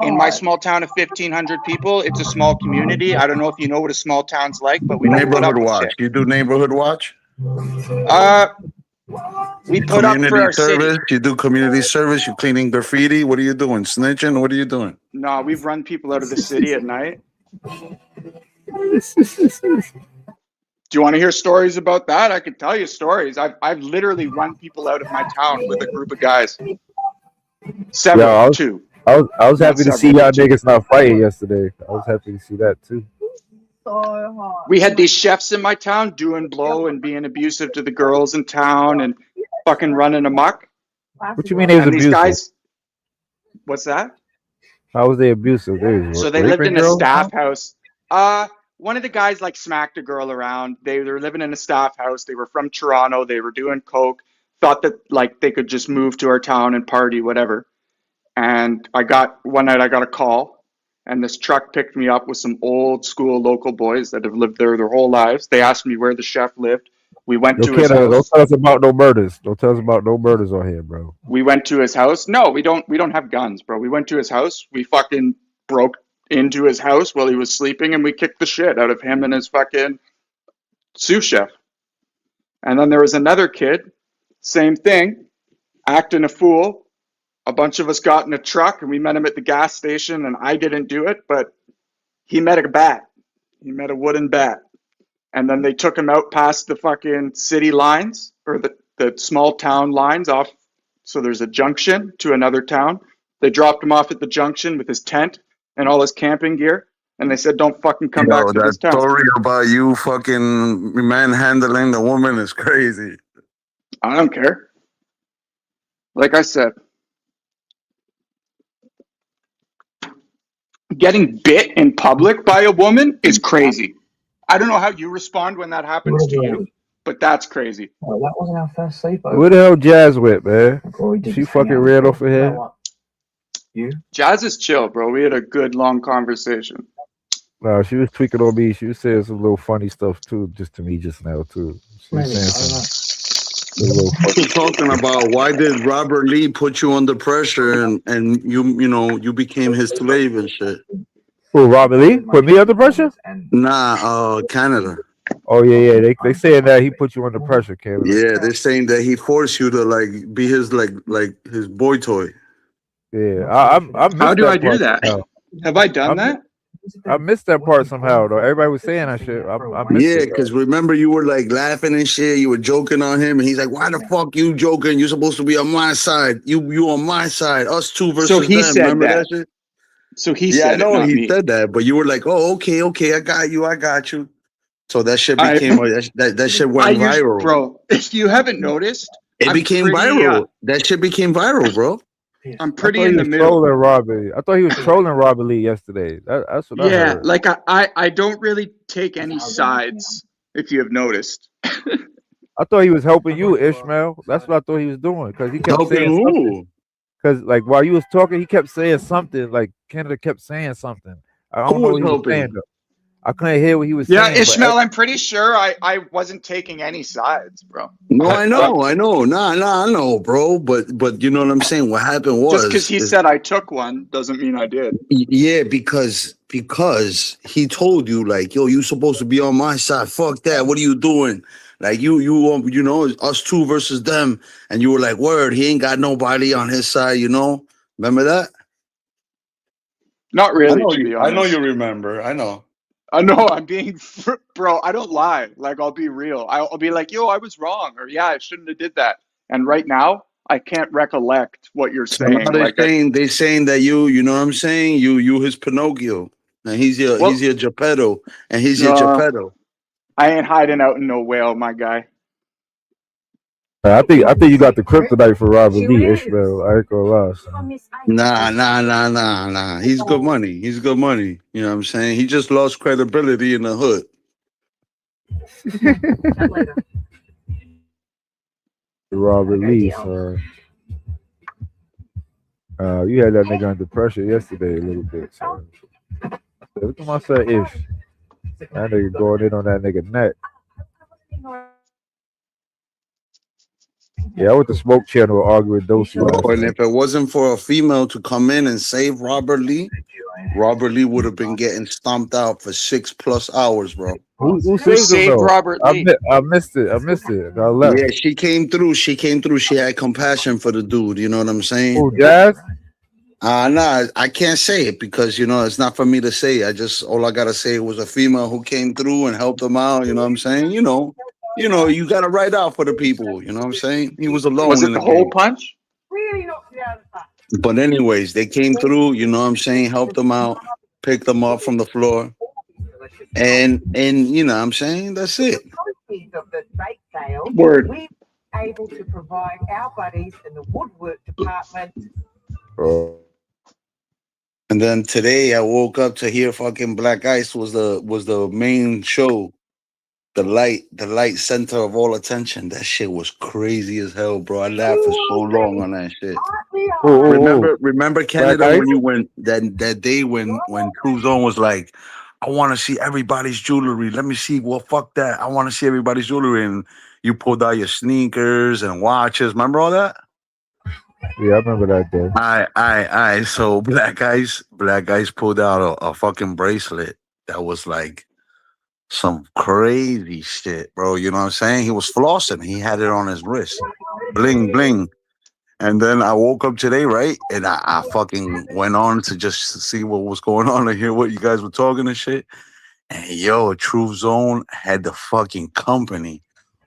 In my small town of 1,500 people, it's a small community. I don't know if you know what a small town's like, but we don't put up Neighborhood with watch. shit. You do neighborhood watch? We put up for Community our service. city. You do community service. You cleaning graffiti. What are you doing? Snitching? What are you doing? No, we've run people out of the city at night. Do you want to hear stories about that? I could tell you stories. I've literally run people out of my town with a group of guys. Two. I was happy to see several, y'all two. niggas not fighting yesterday. I was happy to see that too. We had these chefs in my town doing blow and being abusive to the girls in town and fucking running amok. What you mean they was And these abusive? guys, what's that? How was they abusive? So they lived in a staff house. One of the guys like smacked a girl around. They were living in a staff house. They were from Toronto. They were doing coke. Thought that like they could just move to our town and party, whatever. And one night I got a call, and this truck picked me up with some old school local boys that have lived there their whole lives. They asked me where the chef lived. We went to his Don't house. tell us about no murders. Don't tell us about no murders on here, bro. We went to his house. No, we don't have guns, bro. We went to his house. We fucking broke into his house while he was sleeping, and we kicked the shit out of him and his fucking sous chef. And then there was another kid, same thing, acting a fool. A bunch of us got in a truck and we met him at the gas station, and I didn't do it, but he met a bat. He met a wooden bat. And then they took him out past the fucking city lines, or the small town lines off. So there's a junction to another town. They dropped him off at the junction with his tent and all his camping gear. And they said, don't fucking come back to that this town. story about you fucking manhandling the woman is crazy. I don't care. Like I said, getting bit in public by a woman is crazy. I don't know how you respond when that happens to you, but that's crazy. Oh, that wasn't our first sleepover. Where the hell Jazz went, man? Before we did She just hang fucking out. ran over You know here. what? You? Jazz is chill, bro. We had a good long conversation. No, she was tweaking on me. She was saying some little funny stuff too, just to me just now too. She was Maybe. saying I don't know. some little funny. You're talking about why did Robert Lee put you under pressure and you became his slave and shit. Who, Robert Lee? Put me under pressure? Nah, Canada. Oh yeah. They saying that he put you under pressure, Canada. Yeah, they're saying that he forced you to like be his like his boy toy. Yeah, I missed How do I that do part that? somehow. Have I done that? I missed that part somehow though. Everybody was saying that shit. I missed Yeah, it. because remember you were like laughing and shit. You were joking on him, and he's like, "Why the fuck you joking? You're supposed to be on my side. You on my side. Us two versus So he them." said Remember that. that shit? So he Yeah, I said know it, not he me. said that, but you were like, "Oh, okay, I got you." So that shit I- became that shit went viral. Bro, if you haven't noticed, It I'm became pretty, viral. That shit became viral, bro. I'm I pretty thought in he the was middle. trolling Robert. I thought he was trolling Robert Lee yesterday. That's what I Yeah, heard. like I don't really take any sides, if you have noticed. I thought he was helping you, Ishmael. That's what I thought he was doing because he kept Helping saying something. who? Because like while you was talking, he kept saying something. Like Canada kept saying something. I Who don't know was what he was helping? saying though. I couldn't hear what he was Yeah, saying. but Ishmael, I'm pretty sure I wasn't taking any sides, bro. No, I know. Nah, I know, bro. But you know what I'm saying? What happened was Just because he said I took one doesn't mean I did. yeah, because he told you like, yo, you supposed to be on my side. Fuck that. What are you doing? Like you know, it's us two versus them, and you were like, "Word, he ain't got nobody on his side." You know, remember that? Not really, to be I know honest. you remember. I know. I know I'm being, bro. I don't lie. Like I'll be real. I'll be like, yo, I was wrong, or yeah, I shouldn't have did that. And right now, I can't recollect what you're So now saying. Like, they saying that you know what I'm saying? You his Pinocchio, and he's your Geppetto, and he's your Geppetto. I ain't hiding out in no whale, my guy. I think you got the kryptonite for Robert Lee, Ishmael. I ain't gonna lie. Nah. He's good money. He's good money. You know what I'm saying? He just lost credibility in the hood. Robert Lee, so you had that nigga under pressure yesterday a little bit. So look at my son Ish. That nigga going in on that nigga neck. Yeah, I went to Smoke Channel arguing with Dosey last And night. if it wasn't for a female to come in and save Robert Lee would have been getting stomped out for 6+ hours, bro. Who saved him though? Robert Lee? I missed it. I left. Yeah, she came through. She had compassion for the dude. You know what I'm saying? Who, Jazz? Nah, I can't say it because you know it's not for me to say. All I gotta say was a female who came through and helped him out. You know what I'm saying? You know, you gotta write out for the people. You know what I'm saying? He was alone. Was it in the hole game. punch? But anyways, they came through. You know what I'm saying? Helped him out, picked him up from the floor, and you know what I'm saying? That's it. Word. We're able to provide our buddies in the woodwork department. And then today I woke up to hear fucking Black Ice was the main show, the light center of all attention. That shit was crazy as hell, bro. I laughed for so long on that shit. Remember Canada when you went that day when True Zone was like, I want to see everybody's jewelry. Let me see. Well, fuck that. I want to see everybody's jewelry, and you pulled out your sneakers and watches. Remember all that? Yeah, I remember that day. I. So Black Ice pulled out a fucking bracelet that was like some crazy shit, bro. You know what I'm saying? He was flossing. He had it on his wrist, bling bling. And then I woke up today, right? And I fucking went on to just see what was going on and hear what you guys were talking and shit. And yo, Truth Zone had the fucking company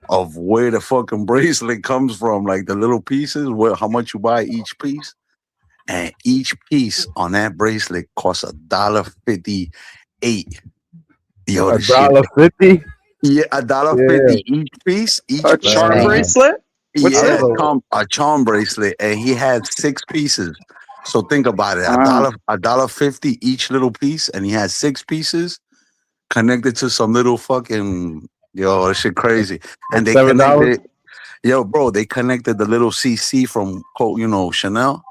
of where the fucking bracelet comes from, like the little pieces, how much you buy each piece, and each piece on that bracelet costs $1.58. Yo, $1.50? Yeah, $1.50 each piece. A charm bracelet? What's that? A charm bracelet, and he had 6 pieces. So think about it: $1.50 each little piece, and he had 6 pieces connected to some little fucking. Yo, that shit crazy. And they connected, bro, they connected the little CC from, Chanel.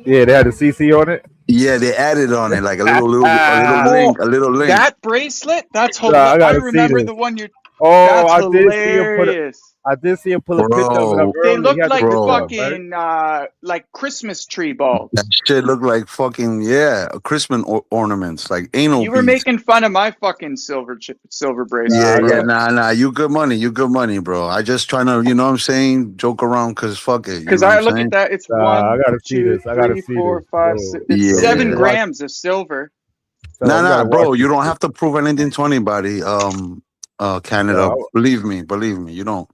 Yeah, they had the CC on it. Yeah, they added on it like a little link. That bracelet? That's hilarious. I remember the one you're. That's hilarious. I did see him pull a picture of it. They looked like fucking like Christmas tree balls. That shit looked like fucking Christmas ornaments, like anal. You were making fun of my fucking silver bracelet. Yeah, nah. You good money, bro. I just trying to, you know what I'm saying, joke around because fuck it. Because I look at that, it's 1, 2, 3, 4, 5, 6, it's 7 grams of silver. Nah, bro. You don't have to prove anything to anybody. Canada, believe me, you don't.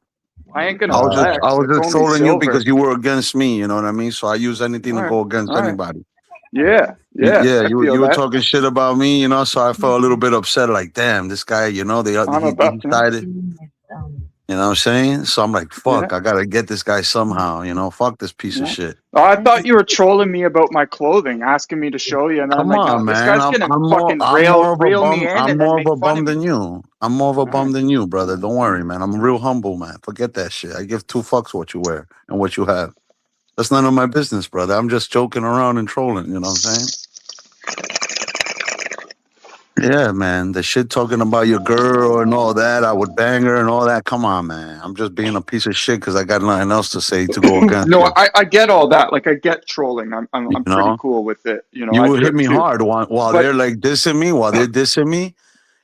I ain't gonna. I was just trolling you because you were against me. You know what I mean? So I use anything to go against anybody. Yeah. You were talking shit about me, you know. So I felt a little bit upset. Like, damn, this guy, you know, he decided. You know what I'm saying? So I'm like, fuck, I gotta get this guy somehow. You know, fuck this piece of shit. Oh, I thought you were trolling me about my clothing, asking me to show you, and I'm like, on, this man. guy's gonna fucking reel me in. I'm more of a bum than you. I'm more of a bum than you, brother. Don't worry, man. I'm real humble, man. Forget that shit. I give 2 fucks what you wear and what you have. That's none of my business, brother. I'm just joking around and trolling. You know what I'm saying? Yeah, man. The shit talking about your girl and all that. I would bang her and all that. Come on, man. I'm just being a piece of shit because I got nothing else to say to go against. No, I get all that. Like, I get trolling. I'm pretty cool with it. You know, you would hit me hard while they're like dissing me, while they're dissing me.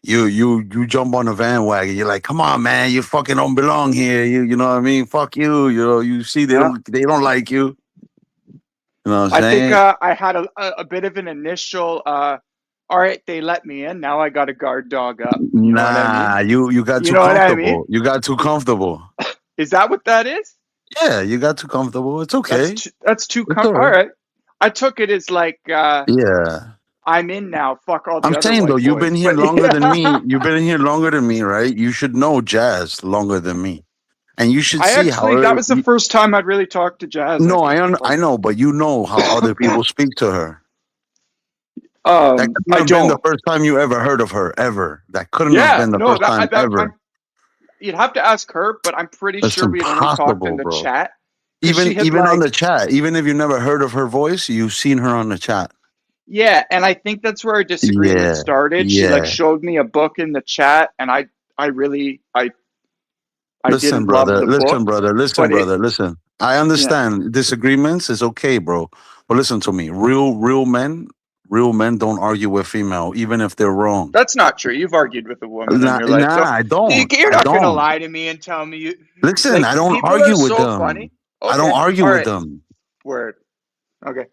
you jump on the bandwagon. You're like, come on, man, you fucking don't belong here. You know what I mean? Fuck you. You know, you see they don't like you. You know what I'm I think saying? I had a bit of an initial. All right, they let me in. Now I got a guard dog up. You know what I mean? Nah, you got You too know what I comfortable. mean? You got too comfortable. Is that what that is? Yeah, you got too comfortable. It's okay. That's too It's all all right. right. I took it as like Yeah. I'm in now. Fuck all the I'm other saying though, white you've boys. been here But longer than me. You've been here longer than me, right? You should know Jazz longer than me, and you should I see actually that was the first time I'd really talked to Jazz. No, I think. I know, but you know how other people speak to her. That I couldn't have been the don't. first time you ever heard of her, ever. That couldn't have Yeah, been the no, first time ever. you'd have to ask her, but I'm pretty It's sure we'd only talked impossible, in the bro. chat. 'Cause she had, Even on like- the chat, even if you never heard of her voice, you've seen her on the chat. Yeah, and I think that's where our disagreement started. She like showed me a book in the chat, and I Listen, didn't brother. love the Listen, book. brother. Listen, but brother. Listen. I understand disagreements is okay, bro. But listen to me. Real men don't argue with female, even if they're wrong. That's not true. You've argued with a woman in Nah, your life. So I don't. You're I not gonna don't. lie to me and tell me you. Listen, like, I don't people argue are with so them. funny. I don't Okay, argue all with right. them. Word. Okay.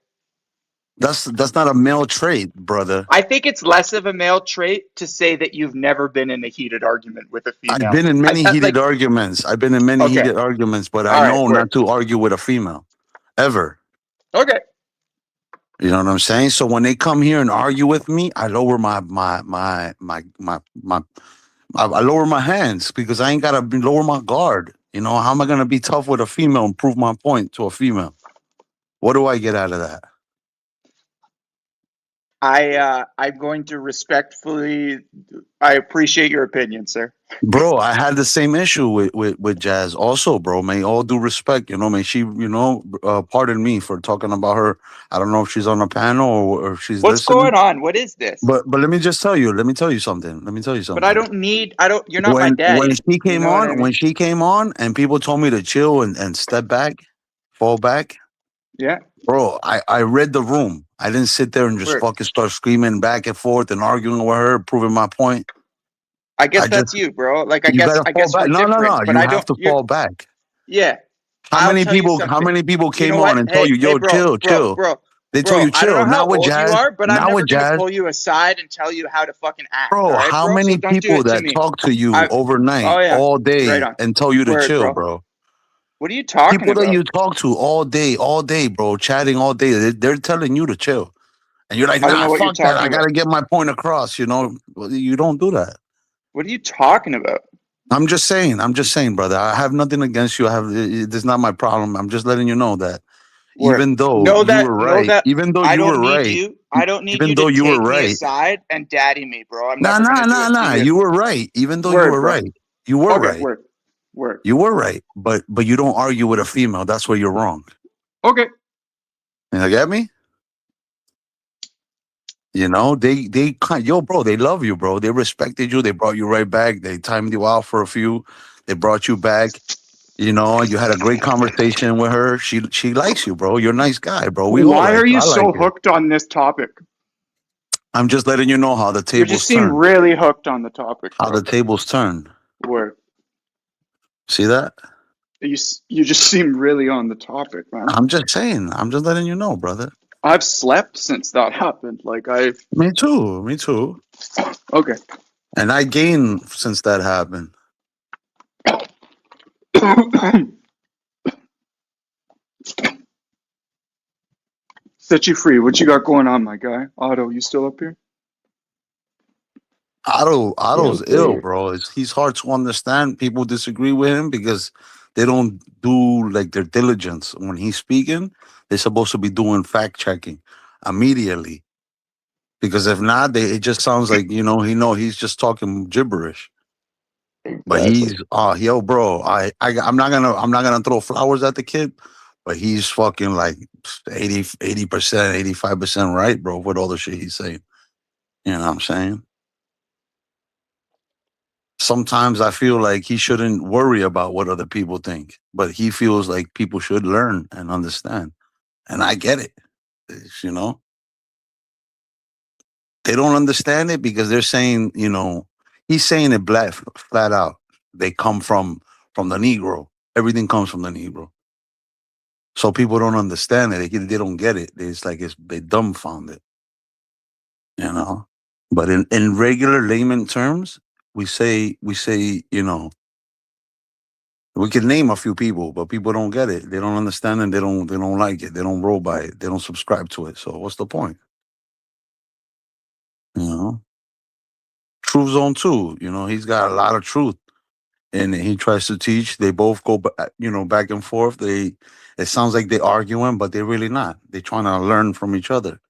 That's not a male trait, brother. I think it's less of a male trait to say that you've never been in a heated argument with a female. I've been in many heated arguments. I've been in many Okay. heated arguments, but All I right, know word. not to argue with a female, ever. Okay. You know what I'm saying? So when they come here and argue with me, I lower I lower my hands because I ain't gotta lower my guard. You know, how am I gonna be tough with a female and prove my point to a female? What do I get out of that? I'm going to respectfully. I appreciate your opinion, sir. Bro, I had the same issue with Jazz also, bro. May all due respect, you know, may she, pardon me for talking about her. I don't know if she's on a panel or if she's What's listening. going on? What is this? But let me just tell you, let me tell you something. But I don't need. You're not my dad. When she came know what on, I mean? when she came on and people told me to chill and step back, fall back. Yeah. Bro, I read the room. I didn't sit there and just Word. fucking start screaming back and forth and arguing with her, proving my point. I guess that's you, bro. Like I You guess gotta I guess fall we're back. different. No. But You I have don't. to fall back. Yeah. How I'll many tell you people something. came You know on what? and told you, Hey, yo, bro, chill? bro. They told you I don't chill. know how Not with old Jazz. you are, but I'm Not never with gonna Jazz. pull you aside and tell you how to fucking act. Bro, all right, how bro? many So don't do people it to that me. talk to you I- overnight, Oh, yeah. all day, Right on. and tell you to Word, chill, bro? What are you talking People about? that you talk to all day, bro, chatting all day, they're telling you to chill. And you're like, I don't nah, know what you're fuck that. talking I got to about. get my point across, you know? Well, you don't do that. What are you talking about? I'm just saying, brother. I have nothing against you. This is not my problem. I'm just letting you know that even though know you that, were know right, that even though I you don't were need right, you. I don't need even you though to you were take me right. aside and daddy me, bro. I'm Nah, never gonna do it to you. You were right. Even though you Word, were bro. right. You were Okay, right. word. You were right. But you don't argue with a female. That's where you're wrong. Okay. You get me? You know, yo, bro, they love you, bro. They respected you. They brought you right back. They timed you out for a few. They brought you back. You know, you had a great conversation with her. She likes you, bro. You're a nice guy, bro. We all Why like are you I so like you. hooked on this topic? I'm just letting you know how the You tables just seem turn. really hooked on the topic. How the tables turn. Word. See that? You just seem really on the topic, man. I'm just saying. I'm just letting you know, brother. I've slept since that happened. Me too. Okay. And I gained since that happened. Set you free. What you got going on, my guy? Otto, you still up here? Otto's ill, bro. He's hard to understand. People disagree with him because they don't do like their diligence. When he's speaking, they're supposed to be doing fact checking immediately. Because if not, it just sounds like, he's just talking gibberish. But he's yo, bro, I'm not gonna throw flowers at the kid, but he's fucking like 80%, 85% right, bro, with all the shit he's saying. You know what I'm saying? Sometimes I feel like he shouldn't worry about what other people think, but he feels like people should learn and understand. And I get it. They don't understand it because they're saying, He's saying it flat out. They come from the Negro. Everything comes from the Negro. So people don't understand it. They don't get it. They dumbfounded, you know. But in regular layman terms, we say, you know, we can name a few people, but people don't get it. They don't understand it. They don't like it. They don't roll by it. They don't subscribe to it. So what's the point? You know, Truth Zone 2, you know, he's got a lot of truth, and he tries to teach. They both go, you know, back and forth. It sounds like they're arguing, but they're really not. They're trying to learn from each other.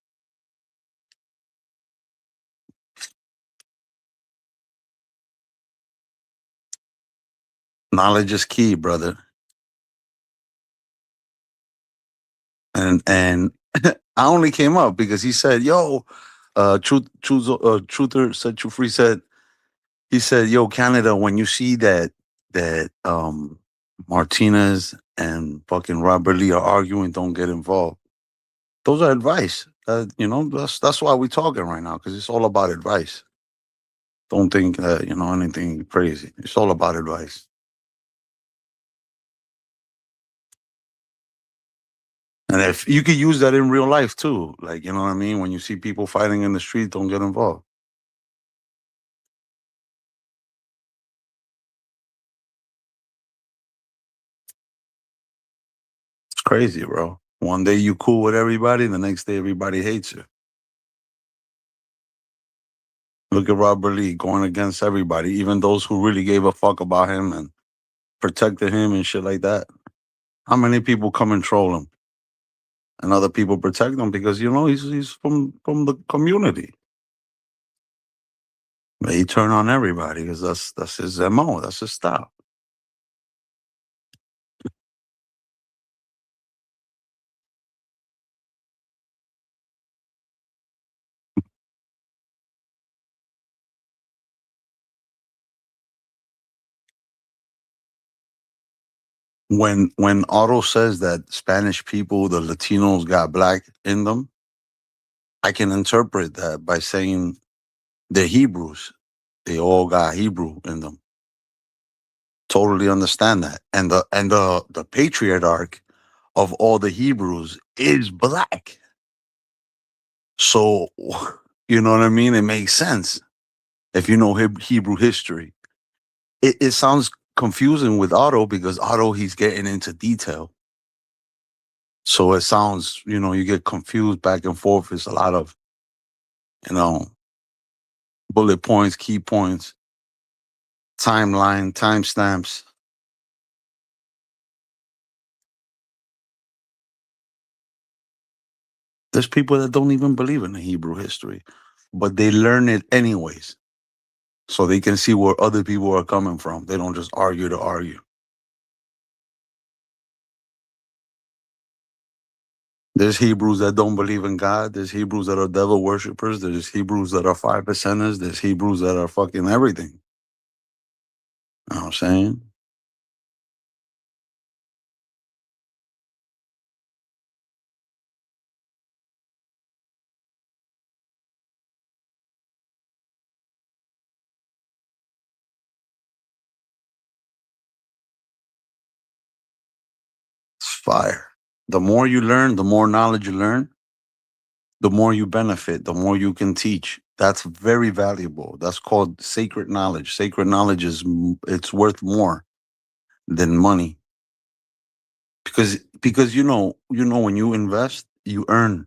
Knowledge is key, brother. And I only came up because he said, "Yo, Truther Set You Free said." He said, "Yo, Canada, when you see that Martinez and fucking Robert Lee are arguing, don't get involved." Those are advice. You know, that's why we're talking right now, because it's all about advice. Don't think you know, anything crazy. It's all about advice. And if you could use that in real life too, like, you know what I mean? When you see people fighting in the street, don't get involved. It's crazy, bro. One day you cool with everybody, the next day everybody hates you. Look at Robert Lee going against everybody, even those who really gave a fuck about him and protected him and shit like that. How many people come and troll him? And other people protect him because, you know, he's from the community. But he turn on everybody because that's his MO, that's his style. When Otto says that Spanish people, the Latinos, got black in them, I can interpret that by saying they're Hebrews. They all got Hebrew in them. Totally understand that. And the patriarch of all the Hebrews is black. So, you know what I mean? It makes sense if you know Hebrew history. It sounds confusing with Otto because Otto, he's getting into detail. So it sounds, you know, you get confused back and forth. It's a lot of, you know, bullet points, key points, timeline, timestamps. There's people that don't even believe in the Hebrew history, but they learn it anyways. So they can see where other people are coming from. They don't just argue to argue. There's Hebrews that don't believe in God. There's Hebrews that are devil worshippers. There's Hebrews that are 5%ers. There's Hebrews that are fucking everything. You know what I'm saying? It's fire. The more you learn, the more knowledge you learn, the more you benefit, the more you can teach. That's very valuable. That's called sacred knowledge. Sacred knowledge it's worth more than money. Because you know when you invest, you earn.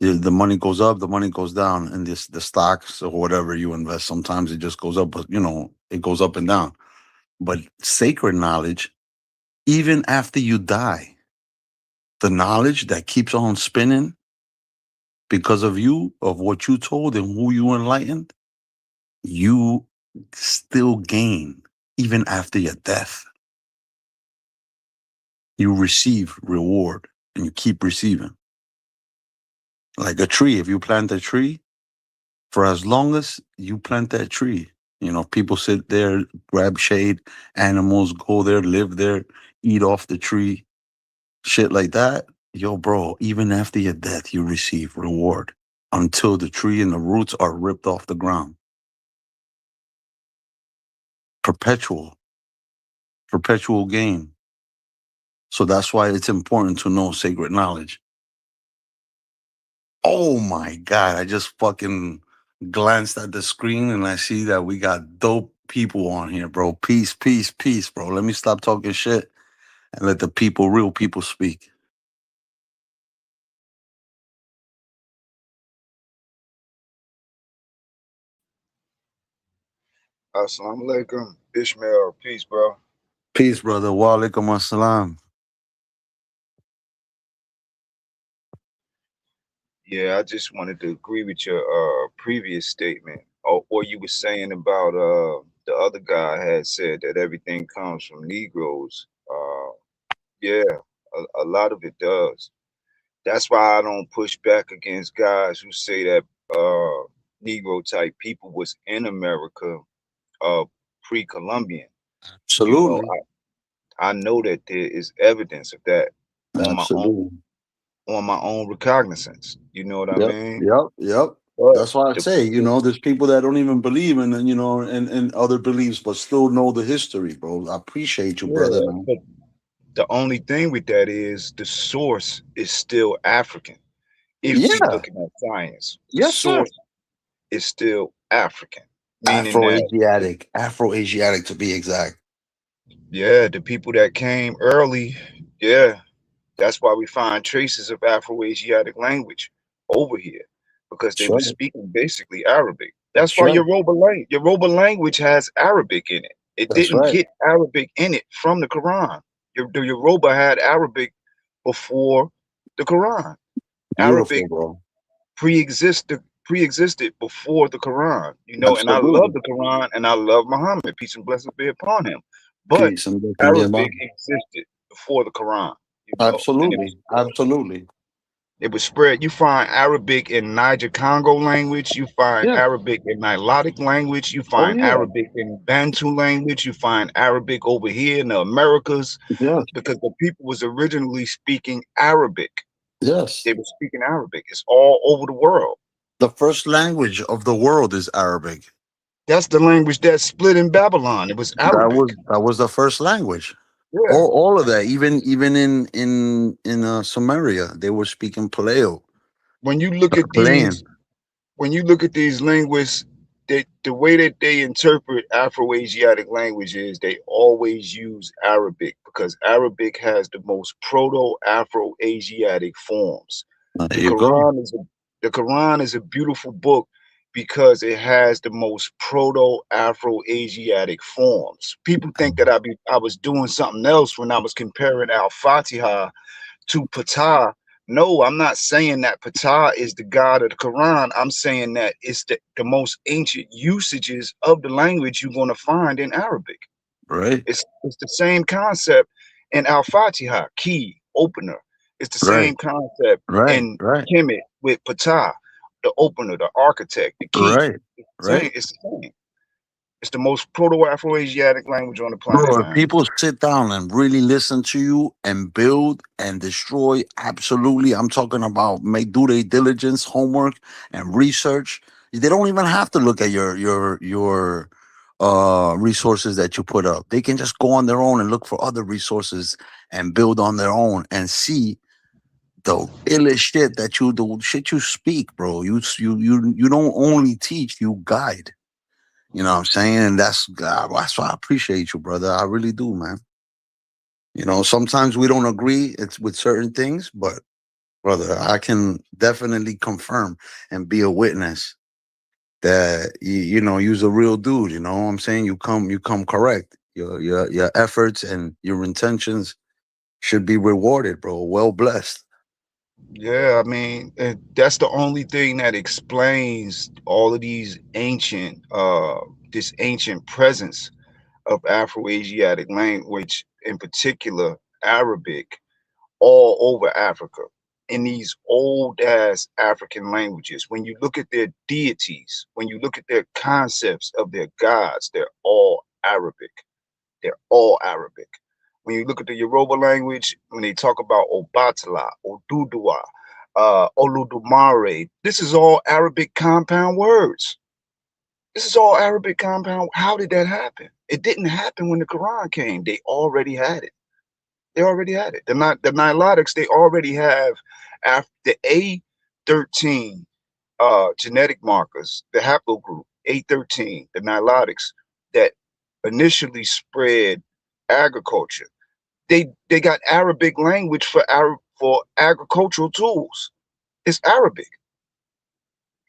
The money goes up, the money goes down, and the stocks or whatever you invest, sometimes it just goes up, but you know, it goes up and down. But sacred knowledge, even after you die, the knowledge that keeps on spinning because of you, of what you told and who you enlightened, you still gain even after your death. You receive reward and you keep receiving. Like a tree, if you plant a tree, for as long as you plant that tree, you know, people sit there, grab shade, animals go there, live there, eat off the tree, shit like that. Yo, bro, even after your death, you receive reward until the tree and the roots are ripped off the ground. perpetual game. So that's why it's important to know sacred knowledge. Oh my God, I just fucking glanced at the screen and I see that we got dope people on here, bro. Peace, peace, peace, bro. Let me stop talking shit and let the people, real people, speak. Assalamu alaikum, Ishmael. Peace, bro. Peace, brother. Wa alaikum assalam. Yeah, I just wanted to agree with your previous statement, or you were saying about the other guy had said that everything comes from Negroes. Yeah, a lot of it does. That's why I don't push back against guys who say that Negro type people was in America pre-Columbian. You know, Absolutely. I know that there is evidence of that on Absolutely. my own recognizance. You know what I Yep. mean? Yep. But That's why I the, say, there's people that don't even believe in, in other beliefs, but still know the history, bro. I appreciate you, brother, yeah, man. but the only thing with that is the source is still African. If we Yeah. looking at science, the Yes, sir. source is still African, meaning that Afro-Asiatic to be exact. yeah, the people that came early, yeah, that's why we find traces of Afro-Asiatic language over here because they were Sure. speaking basically Arabic. That's why Sure. Yoruba language has Arabic in it. It That's didn't right. get Arabic in it from the Quran. The Yoruba had Arabic before the Quran. Beautiful, Arabic bro. pre-existed before the Quran, and I love Absolutely. the Quran and I love Muhammad, peace and blessings be upon him. But Peace and blessing be Arabic upon you. existed before the Quran, and Absolutely. Absolutely. it was spread. You find Arabic in Niger Congo language, you find Yeah. Arabic in Nilotic language, you Oh, find yeah. Arabic in Bantu language, you find Arabic over here in the Americas, Yes. because the people was originally speaking Arabic. Yes. They were speaking Arabic. It's all over the world. The first language of the world is Arabic. That's the language that split in Babylon. It was Arabic. That was the first language. Yeah. All of that, even in Samaria, they were speaking Paleo. When you look at Palayan. these linguists, the way that they interpret Afro-Asiatic languages, they always use Arabic because Arabic has the most Proto-Afro-Asiatic forms. There The you go. Quran is a beautiful book because it has the most Proto-Afro-Asiatic forms. People think that I was doing something else when I was comparing Al-Fatiha to Ptah. No, I'm not saying that Ptah is the God of the Quran. I'm saying that it's the most ancient usages of the language you're going to find in Arabic. Right. It's the same concept in Al-Fatiha, key, opener. It's the Right. same concept Right. in Right. Kemet with Ptah, the opener, the architect, the key. Right. It's the same. Right. It's the same. It's the most Proto-Afro-Asiatic language on the planet, Bro, if man. people sit down and really listen to you and build and destroy, absolutely. I'm talking about do their diligence, homework, and research. They don't even have to look at your resources that you put up. They can just go on their own and look for other resources and build on their own and see the illest shit that you do, shit you speak, bro. You don't only teach, you guide. You know what I'm saying? And that's why I appreciate you, brother. I really do, man. Sometimes we don't agree with certain things, but brother, I can definitely confirm and be a witness that you're a real dude. You know what I'm saying? You come correct. Your efforts and your intentions should be rewarded, bro. Well blessed. Yeah, I mean, that's the only thing that explains all of these this ancient presence of Afro-Asiatic language, in particular Arabic, all over Africa. In these old ass African languages, when you look at their deities, when you look at their concepts of their gods, they're all Arabic. They're all Arabic. When you look at the Yoruba language, when they talk about Obatala, Oduduwa, Oludumare, this is all Arabic compound words. This is all Arabic compound. How did that happen? It didn't happen when the Quran came. They already had it. They already had it. The Nilotics, they already have after the A13 genetic markers, the haplogroup A13, the Nilotics that initially spread agriculture. They got Arabic language for agricultural tools. It's Arabic.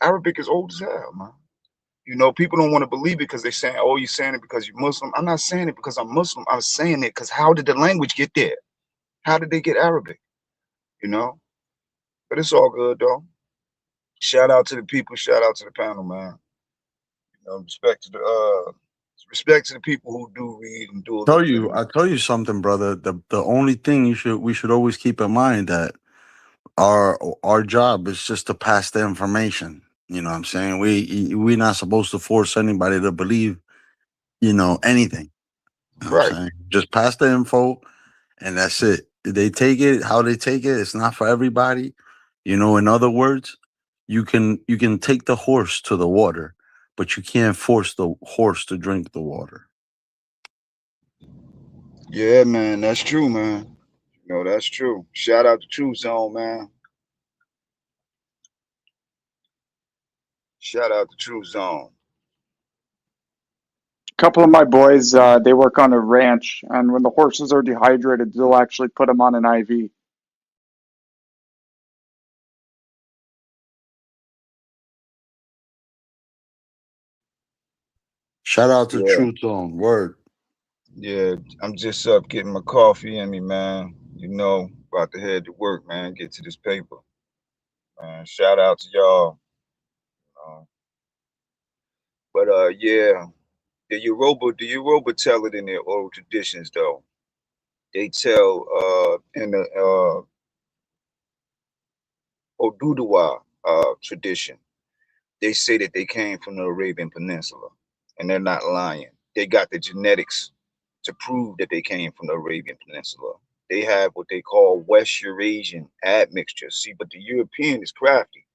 Arabic is old as hell, man. You know, people don't want to believe it because they're saying, oh, you're saying it because you're Muslim. I'm not saying it because I'm Muslim. I'm saying it because how did the language get there? How did they get Arabic? You know? But it's all good, though. Shout out to the people. Shout out to the panel, man. You know, respect to the people who do read and do a little bit of I tell you something, brother. The only thing we should always keep in mind that our job is just to pass the information. You know what I'm saying? We're not supposed to force anybody to believe, you know, anything. You know what I'm saying? Just pass the info and that's it. They take it how they take it. It's not for everybody. You know, in other words, you can take the horse to the water, but you can't force the horse to drink the water. Yeah, man, that's true, man. You know, that's true. Shout out to True Zone, man. Shout out to True Zone. A couple of my boys, they work on a ranch, and when the horses are dehydrated, they'll actually put them on an IV. Shout out to Yeah. Truth Zone. Word. Yeah, I'm just up getting my coffee in me, man. You know, about to head to work, man. Get to this paper. Man, shout out to y'all. But yeah, the Yoruba tell it in their oral traditions, though. They tell in the Oduduwa tradition, they say that they came from the Arabian Peninsula, and they're not lying. They got the genetics to prove that they came from the Arabian Peninsula. They have what they call West Eurasian admixture. See, but the European is crafty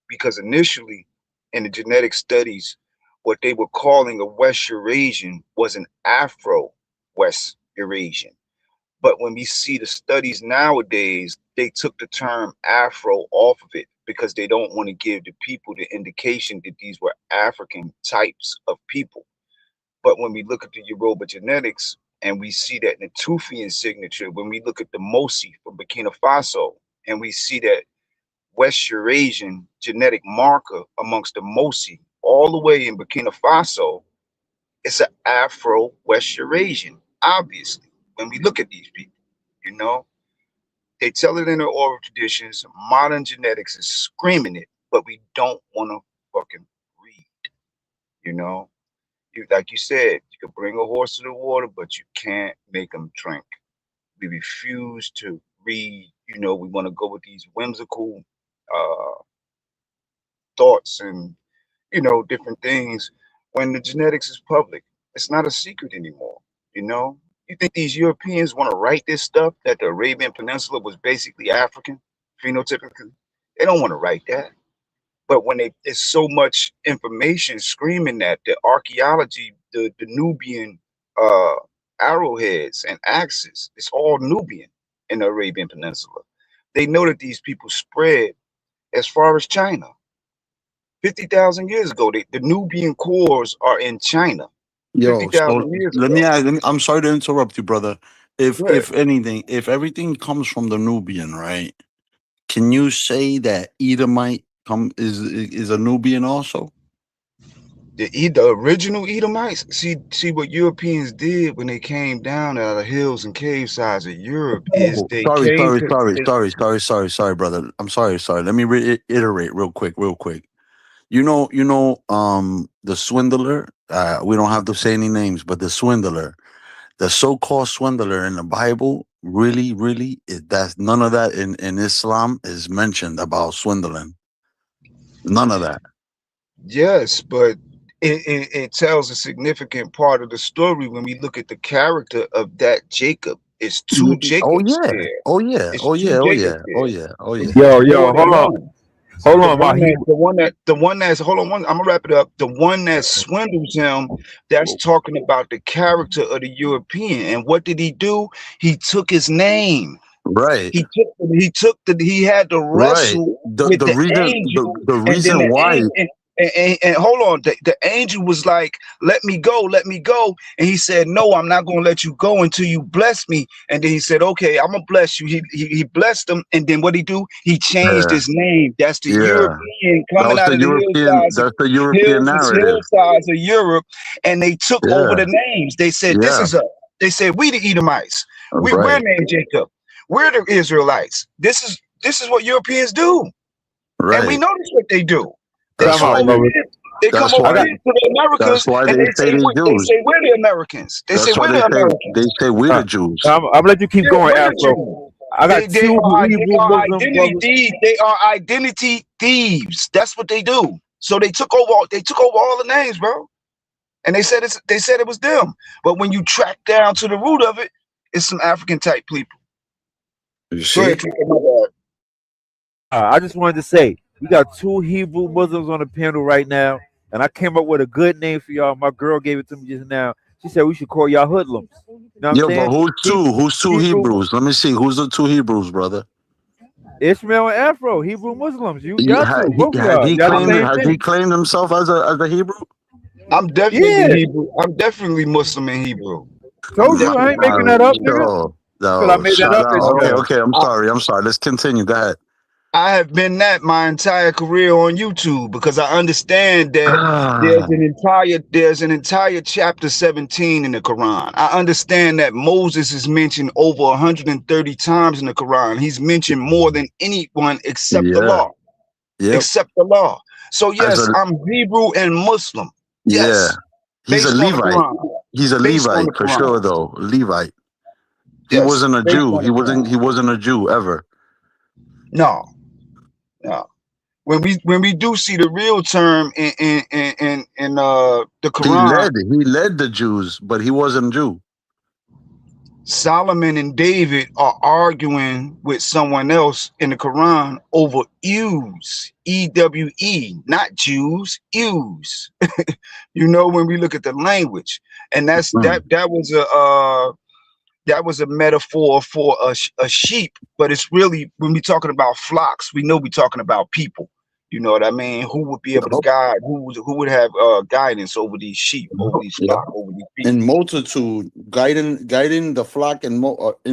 because initially in the genetic studies, what they were calling a West Eurasian was an Afro-West Eurasian. But when we see the studies nowadays, they took the term Afro off of it because they don't want to give the people the indication that these were African types of people. But when we look at the Yoruba genetics and we see that in the Tufian signature, when we look at the Mosi from Burkina Faso, and we see that West Eurasian genetic marker amongst the Mosi all the way in Burkina Faso, it's an Afro-West Eurasian, obviously. When we look at these people, you know, they tell it in their oral traditions. Modern genetics is screaming it, but we don't want to fucking read. You know, like you said, you can bring a horse to the water, but you can't make them drink. We refuse to read. You know, we want to go with these whimsical thoughts and, you know, different things. When the genetics is public, it's not a secret anymore. You know. You think these Europeans want to write this stuff that the Arabian Peninsula was basically African, phenotypically? They don't want to write that. But when there's so much information screaming that the archaeology, the Nubian arrowheads and axes, it's all Nubian in the Arabian Peninsula. They know that these people spread as far as China. 50,000 years ago, the Nubian cores are in China. Yo, so let me ago. ask. I'm sorry to interrupt you, brother. If anything, if everything comes from the Nubian, right? Can you say that Edomite is a Nubian also? The original Edomites. See what Europeans did when they came down out of the hills and cave sides of Europe is they Sorry, brother. I'm sorry. Let me reiterate real quick. You know, the swindler. We don't have to say any names, but the swindler, the so-called swindler in the Bible, really, that's none of that in Islam is mentioned about swindling. None of that. Yes, but it tells a significant part of the story when we look at the character of that Jacob. It's two Jacobs there. Yo, hold on. Hold The on, one Ma. He that's hold on one. I'm gonna wrap it up. The one that swindles him, that's talking about the character of the European. And what did he do? He took his name. Right. He had to Right. wrestle The with the the reason angel, the and then reason the why. angel and hold on, the angel was like, let me go, and he said, no, I'm not gonna let you go until you bless me. And then he said, okay, I'm gonna bless you. He blessed him, and then what he do? He changed Yeah. his name. That's the Yeah. European coming out of the That's the European narrative. hillsides of Europe, and they took over Yeah. the names. They said, this Yeah. is us. They said, we the Edomites. We're Right. named Jacob. We're the Israelites. This is what Europeans do, and we Right. notice what they do. They That's time come out, why over they. brother. here. They come That's over why. here to the That's Americas, why and they they say say they Jews. we're the Americans. They say That's why we're the Americans. they say we the Jews. I'm gonna let you keep Yeah, going, we're the Afro. Jews. I got They two are Hebrew Muslim identity brothers. thieves. They are identity thieves. That's what they do. So they took over all the names, bro. And they said it was them. But when you track down to the root of it, it's some African type people. You Go see? ahead, Tuka, my bad. I just wanted to say we got two Hebrew Muslims on the panel right now, and I came up with a good name for y'all. My girl gave it to me just now. She said we should call y'all hoodlums. You know what I'm Yo, but saying? who's two Hebrew, Hebrews? Let me see. Who's the two Hebrews, brother? Ishmael and Afro, Hebrew Muslims. You He, got ha, to both of has y'all. he Y'all the claimed same has he thing. claimed himself as a Hebrew? I'm definitely Yeah, Hebrew. I'm definitely Muslim and Hebrew. I'm told you I definitely ain't making that up, nigga. Yo, Till I made that shout up, out. Hebrew. Ishmael. Okay. I'm sorry. Let's continue. Go ahead. I have been that my entire career on YouTube because I understand that there's an entire chapter 17 in the Quran. I understand that Moses is mentioned over 130 times in the Quran. He's mentioned more than anyone except the Yeah. law. Yep. Except the law. So As yes, a I'm Hebrew and Muslim. yeah. Yes, He's a based on the Levite. Quran. He's a Based on Levite the for Quran. sure, though. Levite. He Yes, wasn't a based Jew. on the Quran. He wasn't a Jew ever. No. When we do see the real term in the Quran, He led the Jews, but he wasn't a Jew. Solomon and David are arguing with someone else in the Quran over Ewe, E-W-E, not Jews, Ewes. You know, when we look at the language, and that was a metaphor for a sheep, but it's really, when we're talking about flocks, we know we're talking about people. You know what I mean? Who would be able to guide? Who would have guidance over these sheep, over these flocks, over these people? In multitude, guiding the flock in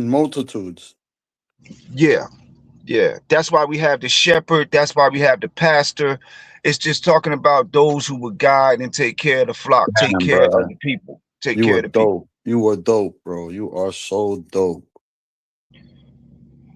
multitudes. Yeah. That's why we have the shepherd. That's why we have the pastor. It's just talking about those who would guide and take care of the flock, take Man, care brother. of the people, take You care were of the people. dope. You were dope, bro. You are so dope.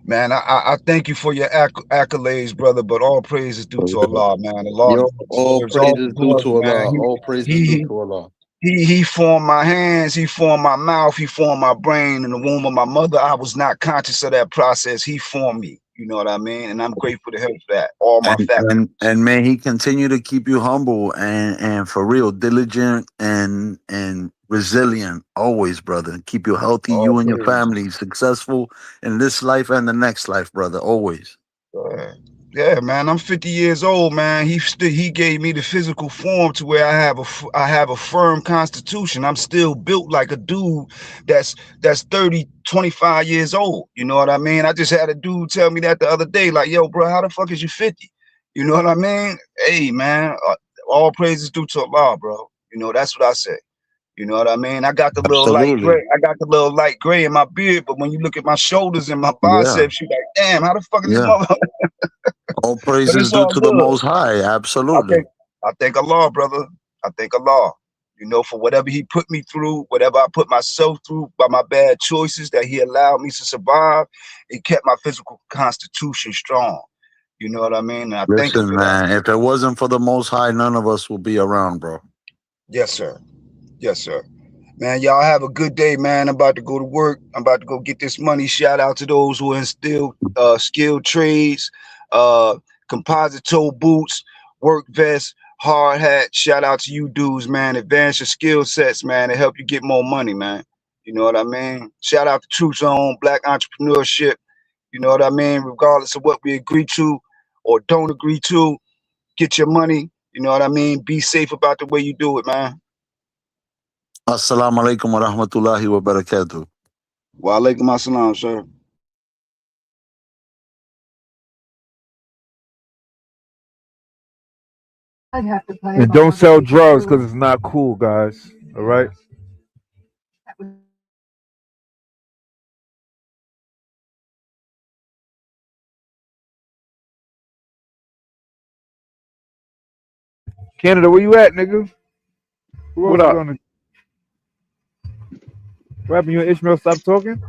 Man, I thank you for your accolades, brother, but all praise is due to Allah, man. Allah Yo, all deserves all praises the due glory, to Allah. man. All praises due to Allah. He formed my hands, he formed my mouth, he formed my brain in the womb of my mother. I was not conscious of that process. He formed me. You know what I mean? And I'm grateful to him for that. All my faculties. And may he continue to keep you humble and for real, diligent and resilient always, brother. Keep you healthy, you and your family, successful in this life and the next life, brother. Always. Yeah, man. I'm 50 years old, man. He gave me the physical form to where I have a firm constitution. I'm still built like a dude that's 30, 25 years old. You know what I mean? I just had a dude tell me that the other day, like, yo, bro, how the fuck is you 50? You know what I mean? Hey, man, all praises due to Allah, bro. You know, that's what I say. You know what I mean? I got the little light gray. I got the little light gray in my beard, but when you look at my shoulders and my biceps, you're like, damn, how the fuck is this motherfucker? All But praises it's due all to the good. Most High. Absolutely. I thank Allah, brother. I thank Allah. You know, for whatever he put me through, whatever I put myself through by my bad choices that he allowed me to survive, it kept my physical constitution strong. You know what I mean? And I thank him Listen, for that. man, if it wasn't for the Most High, none of us would be around, bro. Yes, sir. Yes, sir. Man, y'all have a good day, man. I'm about to go to work. I'm about to go get this money. Shout out to those who are in still skilled trades, composite toe boots, work vests, hard hat. Shout out to you dudes, man. Advance your skill sets, man, to help you get more money, man. You know what I mean? Shout out to True Zone, Black Entrepreneurship. You know what I mean? Regardless of what we agree to, or don't agree to. Get your money. You know what I mean? Be safe about the way you do it, man. Assalamu alaikum wa rahmatullahi wa barakatuh. Wa alaikum assalam, sir. I'd have to play And don't sell drugs because it's not cool, guys. All right. Canada, where you at, nigga? Who What else up? is on the... What happened? You and Ishmael stop talking?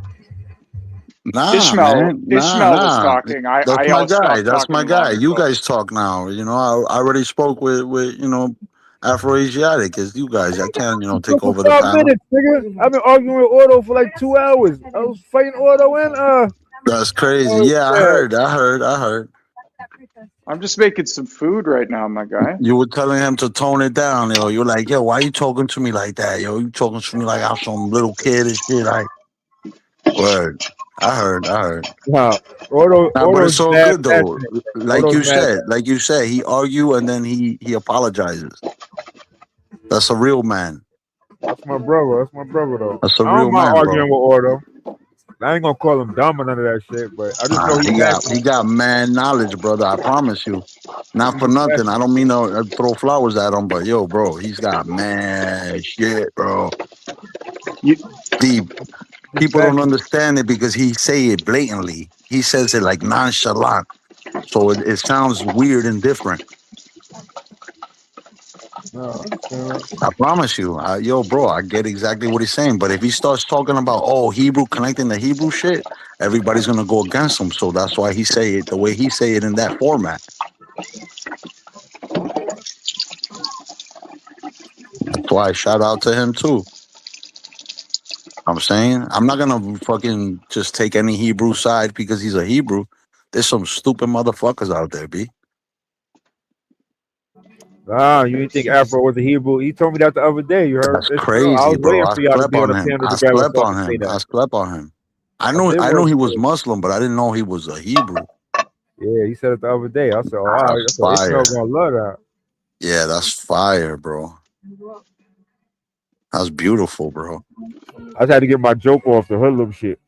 Nah, Ishmael man. Ishmael was Nah. talking. I That's my all guy. stopped That's talking my a guy. while You ago. guys talk now. You know, I already spoke with Afro-Asiatic. It's you guys. I can't, take For over the 5 panel. minutes, nigga. I've been arguing with Auto for like 2 hours. I was fighting Auto and That's crazy. oh, Yeah, I yeah. heard. I'm just making some food right now, my guy. You were telling him to tone it down, yo. You're like, yo, why you talking to me like that, yo? You talking to me like I'm some little kid and shit. Like, word. I heard. Nah, Nah, but it's Auto's all mad good though. passionate. Like Auto's you mad. said, he argue and then he apologizes. That's a real man. That's my brother. Though. That's a I real don't mind man, arguing bro. with Auto. I ain't gonna call him dumb or none of that shit, but I just know he's He passionate. got man knowledge, brother. I promise you. Not for nothing. I don't mean to throw flowers at him, but yo, bro, he's got man shit, bro. Deep. People don't understand it because he say it blatantly. He says it like nonchalant, so it sounds weird and different. I promise you, yo, bro, I get exactly what he's saying. But if he starts talking about Hebrew, connecting the Hebrew shit, everybody's gonna go against him. So that's why he say it the way he say it in that format. That's why shout out to him too. I'm saying I'm not gonna fucking just take any Hebrew side because he's a Hebrew. There's some stupid motherfuckers out there, B. Ah, you didn't think Afro was a Hebrew? He told me that the other day. You heard? That's I crazy, was bro. waiting I for y'all to slept be on on the him. panel I together slept so I on can say him. I that. slept on him. I did know work he was for it. Muslim, but I didn't know he was a Hebrew. Yeah, he said it the other day. I said, all right. I That's said, Ishmael fire. gonna love that. Yeah, that's fire, bro. That's beautiful, bro. I just had to get my joke off the hoodlum shit.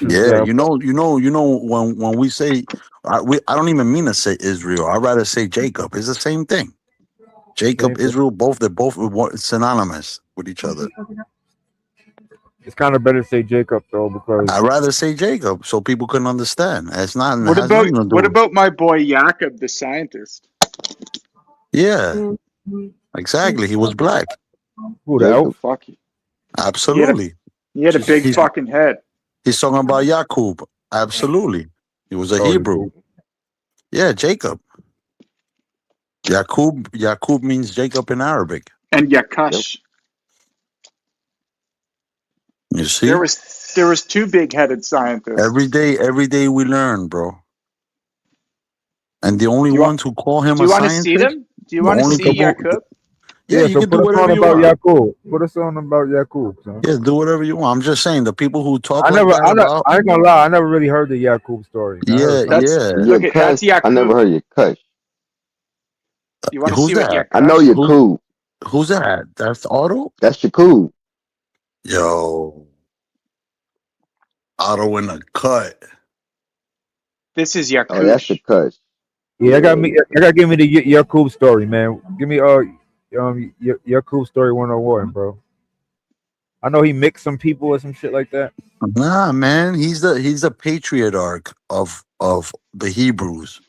Yeah, you know, when we say, I don't even mean to say Israel. I'd rather say Jacob. It's the same thing. Jacob, Israel, they're both synonymous with each other. It's kind of better to say Jacob though, because I'd rather say Jacob so people can understand. It's not. It What has about nothing to do. what about my boy Jakob, the scientist? Yeah, exactly. He was black. Who the elf? Fuck you. Absolutely. He had a big He's- fucking head. He's talking about Yakub. Absolutely. He was a Hebrew. Yeah, Jacob. Yakub means Jacob in Arabic. And Yakash. You see? There was two big-headed scientists. Every day we learn, bro. And the only ones who call him Do a you want to scientist. see them? Do you want to see Jakob? Yeah, you so can do put a whatever song you about want. Yakub. Put a song about Yakub, son. Yeah, do whatever you want. I'm just saying the people who talk I like that about. I ain't gonna lie, I never really heard the Yakub story. I heard some. Look at that's I Yakub. never heard your cuss. You want to Who's see what that? I know Yakash? Yakub. Who's that? That's Otto? That's Yakub. Yo. Otto in the cut. This is Oh, that's the Yakush. cuss. Yeah, I gotta give me the Yakub story, man. Give me Yakub story 101, bro. I know he mixed some people or some shit like that. Nah, man, he's the patriarch of the Hebrews.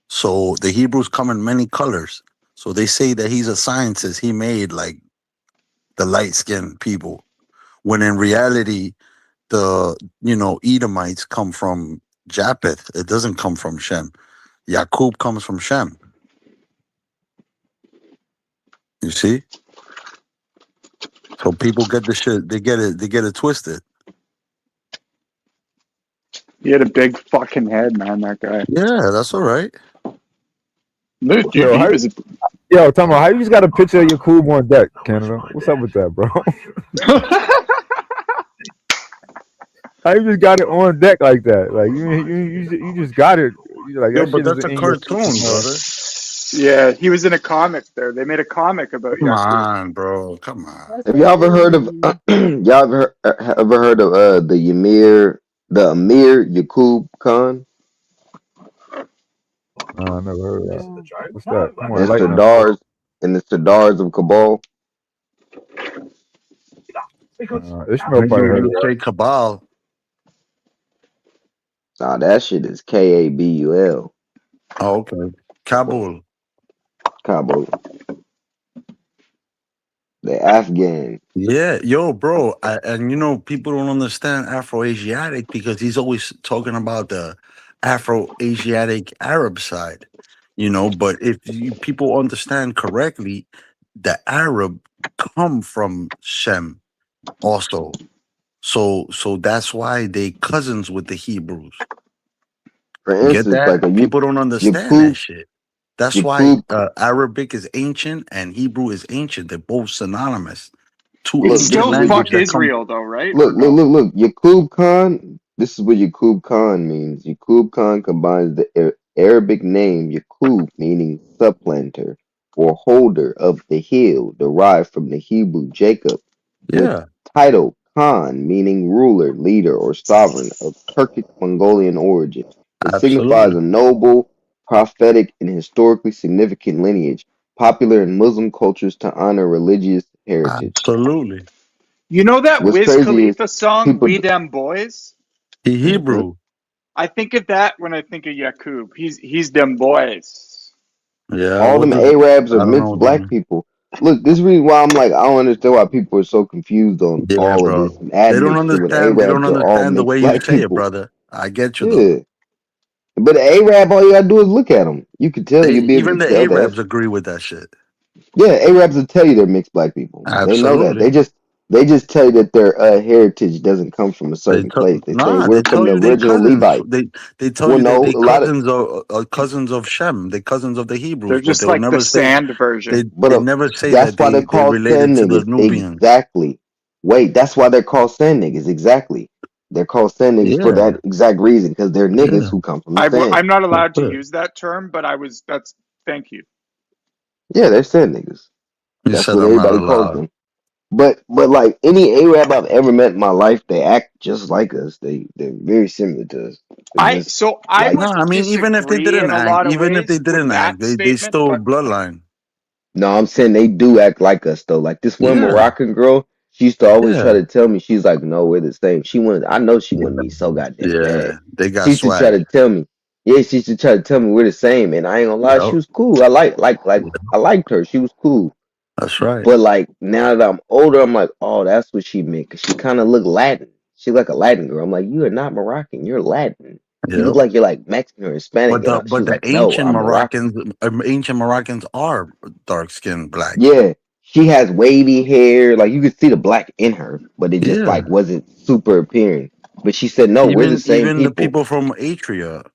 So the Hebrews come in many colors. So they say that he's a scientist. He made like the light-skinned people, when in reality, the Edomites come from Japheth. It doesn't come from Shem. Yakub comes from Shem. You see? So people get the shit. They get it twisted. He had a big fucking head, man. That guy. Yeah, that's all right. Dude, Yo, Tom, how you just got a picture of Yakub on deck, Canada? What's up with that, bro? How you just got it on deck like that? Like you just got it. You're like, Yo, that but shit that's isn't a in your cartoon, brother. Yeah, he was in a comic there. They made a comic about Come Yaku. on, bro. Come on. That's Have a y'all ever heard of alien. y'all ever heard of the Amir Yaqub Khan I never heard of that. No. What's that? Come on, and enlighten us. Sardars and the Sardars of Cabal? Ishmael When probably heard of you that. say Cabal, Nah, that shit is Kabul. oh, okay. Kabul. Kabul. The Afghan. Yeah, yo, bro. And you know, people don't understand Afro-Asiatic because he's always talking about the Afro-Asiatic Arab side, you know. But if people understand correctly, the Arab come from Shem also. So that's why they cousins with the Hebrews. For Get instance, like that? a People don't understand that Yaqub shit. That's why Yaqub. Arabic is ancient and Hebrew is ancient. They're both synonymous. Two It's Look, this ancient is still what language fuck that come. Israel though, right? Or look, look, no? look, look. Yaqub Khan. This is what Yaqub Khan means. Yaqub Khan combines the Arabic name Yaqub, meaning supplanter or holder of the hill, derived from the Hebrew Jacob, with Yeah, title Khan, meaning ruler, leader, or sovereign of Turkic Mongolian origin. It signifies absolutely, a noble, prophetic, and historically significant lineage, popular in Muslim cultures to honor religious heritage. absolutely. You know that What's Wiz crazy is Khalifa song, people. We Them Boys? He Mhm. Hebrew. I think of that when I think of Yakub. He's them boys. Yeah, All what them does Arabs are I don't know mixed what that black means. people. Look, this is the reason why I'm like, I don't understand why people are so confused on Yeah, all of bro. this They don't admixture when understand. They don't Arabs are all understand the mixed way you black say it, people. brother. I get you though. Yeah. But an Arab, all you gotta do is look at them. You can tell, They you'll be able even to the tell that. Arabs agree with that shit. Yeah, Arabs will tell you they're mixed black people. They know that. Absolutely. They just tell you that their heritage doesn't come from a certain place. They say Nah. They we're from tell the you they original cousins. Levites. They tell Well, you that no, they a lot of, cousins of Shem. They cousins of the They're Hebrews, but just they'll like the never say sand version. but they never say that's that why they're they called related sand to the niggas. Nubians. Exactly. Wait, that's why they're called sand niggas. Exactly. They're called sand niggas for Yeah, that exact reason because they're niggas yeah. who come from the sand. I'm not That's allowed to it. use that term, but that's thank you. Yeah, they're sand niggas. You That's said what I'm not everybody calls allowed. them. But like any Arab I've ever met in my life, they act just like us. They're very similar to us. They're just I like No, would I mean disagree in a lot of even if they ways with didn't act, that they statement, still but bloodline. no, I'm saying they do act like us though. Like this one Yeah, Moroccan girl, she used to always try yeah, to tell me, she's like, no, we're the same. She wanted, I know she yeah. wanted me so goddamn Yeah, bad. they She got used to try swag. to tell me, yeah, she used to try to tell me we're the same. And I ain't gonna lie, she Yep, was cool. I I liked her. She was cool. that's right. But like now that I'm older, I'm like, oh, that's what she meant. Cause she kind of looked Latin. She like a Latin girl. I'm like, you are not Moroccan. You're Latin. You look Yep. like you're like Mexican or Hispanic. And she But was the like, no, I'm Moroccan. ancient Moroccans are dark skinned black. Yeah, she has wavy hair. Like you could see the black in her, but it just Yeah, like wasn't super appearing. But she said, no, we're the same even the people. people from Atria.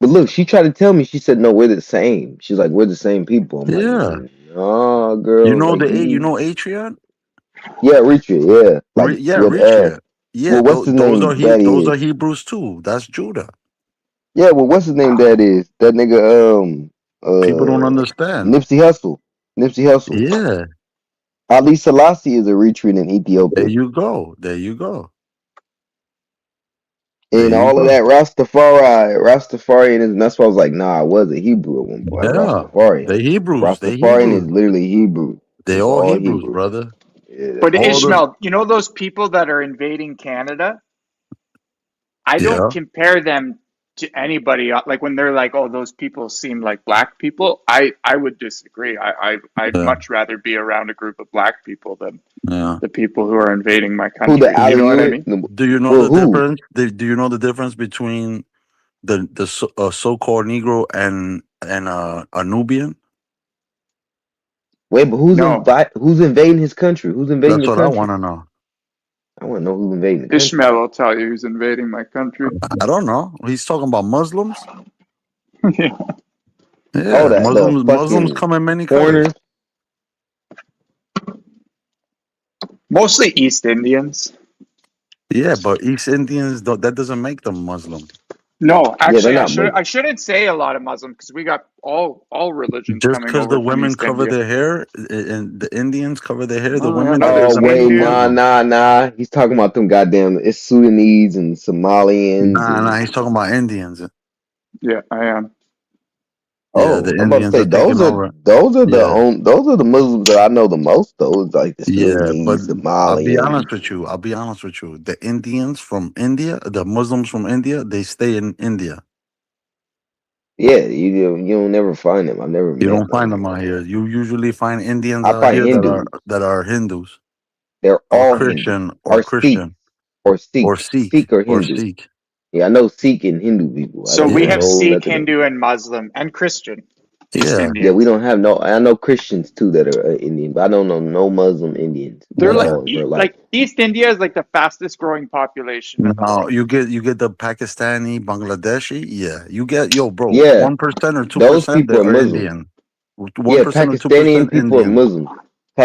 But look, she tried to tell me. She said, no, we're the same. She's like, we're the same people. I'm like, Yeah, no, girl. Like you you, know Atria. yeah, Richard, yeah. Like Yeah, what? Ritria. Yeah, Well, what's his name? Daddy those is. are Hebrews too. That's Judah. Yeah, well, what's his name? That is that nigga. People don't understand. Nipsey Hussle. Nipsey Hussle. Yeah, Ali Selassie is a retreat in Ethiopia. there you go. There you go. There And you all of go. that Rastafarian is, and that's why I was like, nah, I was a Hebrew at one point. Yeah, Rastafarian. they Hebrews. They Rastafarian is Hebrews. literally Hebrew. They It's all all Hebrews, Hebrew. brother. Yeah, but that's All Hebrew. the Ishmael, you know those people that are invading Canada? I don't yeah. compare them to anybody. Like when they're like, "Oh, those people seem like black people." I would disagree. I'd Yeah, much rather be around a group of black people than yeah. the people who are invading my Who the country. You know what I Aliyah? mean? Do you know Well, the who? difference? Do you know the difference between the so-called Negro and a Nubian? Wait, but No, who's invading his country? Who's invading That's the what I want country? to know. I want to know who's invading the country. Ishmael will tell you who's invading my country. I don't know. He's talking about Muslims. Yeah. Oh, Yeah, the Muslims fucking come in many colors. foreigners. Mostly East Indians. Yeah, but East Indians that doesn't make them Muslim. No, Yeah, they're actually, not Muslim. I shouldn't say a lot of Muslims because we got all religions Just coming because the over from women East cover India. their hair and the Indians cover their hair, the Oh yeah, women, no, that's there's Oh the some wait, Hindu. Hinduism. nah. He's talking about them goddamn. It's Sudanese and Somalians Nah, and. he's talking about Indians. Yeah, I am. Yeah, the Oh, I'm about to Indians say are taking over. those are Yeah, the Muslims that I know the most. Those like the yeah, but Sudanese, I'll be Somalians. honest with you. I'll be honest with you. The Indians from India, the Muslims from India, they stay in India. Yeah, you don't never find them. I've never You met don't find none. them out here. You usually find Indians I out find here Hindus. that are Hindus They're or all Hindus Christian or Sikh or or Sikh, Sikh Sikh or or Hindu. Sikh. Yeah, I know Sikh and Hindu people. I So don't we have know Sikh, nothing else. Hindu, and Muslim and Christian. East Yeah, Yeah, Indian. we don't have no. I know Christians too that are Indian, but I don't know no Muslim Indians They're at like all in real life. like East India is like the fastest growing population in the no, world. you get the Pakistani, Bangladeshi. Yeah, you get bro, Yeah, 1% or those 2% people that are are Muslim. Indian. Yeah, 1% or Pakistani 2% people are Indian. Muslim.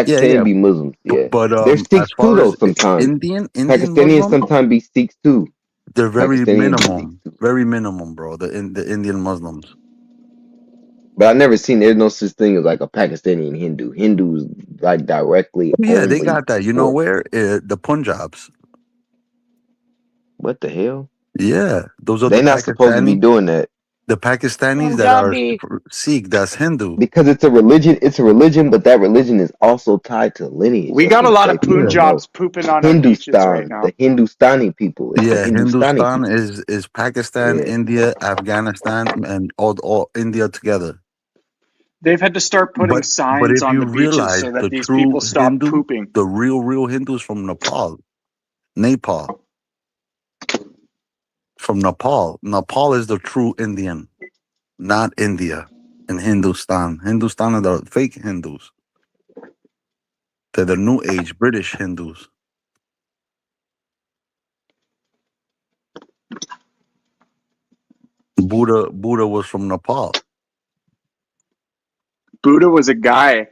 Yeah, Pakistani yeah. be Muslims. Yeah, But they're as Sikhs too far though. as Sometimes Indian Pakistani Muslim, sometimes be Sikhs too. they're very Pakistani be Sikhs minimum, too. very minimum, bro. The Indian Muslims. But I've never seen there's no such thing as like a Pakistani and Hindu. Hindus like directly Oh, yeah, they only got that. You know for where? The Punjabs. what the hell? Yeah, those are They're the not supposed to be Pakistani. doing that The Pakistanis that are Punjabi. Sikh, that's Hindu. because it's a religion. It's a religion, but that religion is also tied to lineage. We That's got a what lot say of people Yeah, don't know. Punjabs pooping on our beaches right Hindustan, now. the Hindustani people. It's the yeah. Hindustani Hindustan people. is Pakistan, Yeah. India, Afghanistan, and all India together. They've had to start putting But signs if on you the beaches realize so that the these true people stop Hindu, pooping. the real Hindus from Nepal. From Nepal. Nepal is the true Indian, not India and Hindustan. Hindustan are the fake Hindus. They're the New Age British Hindus. Buddha was from Nepal. Buddha was a guy.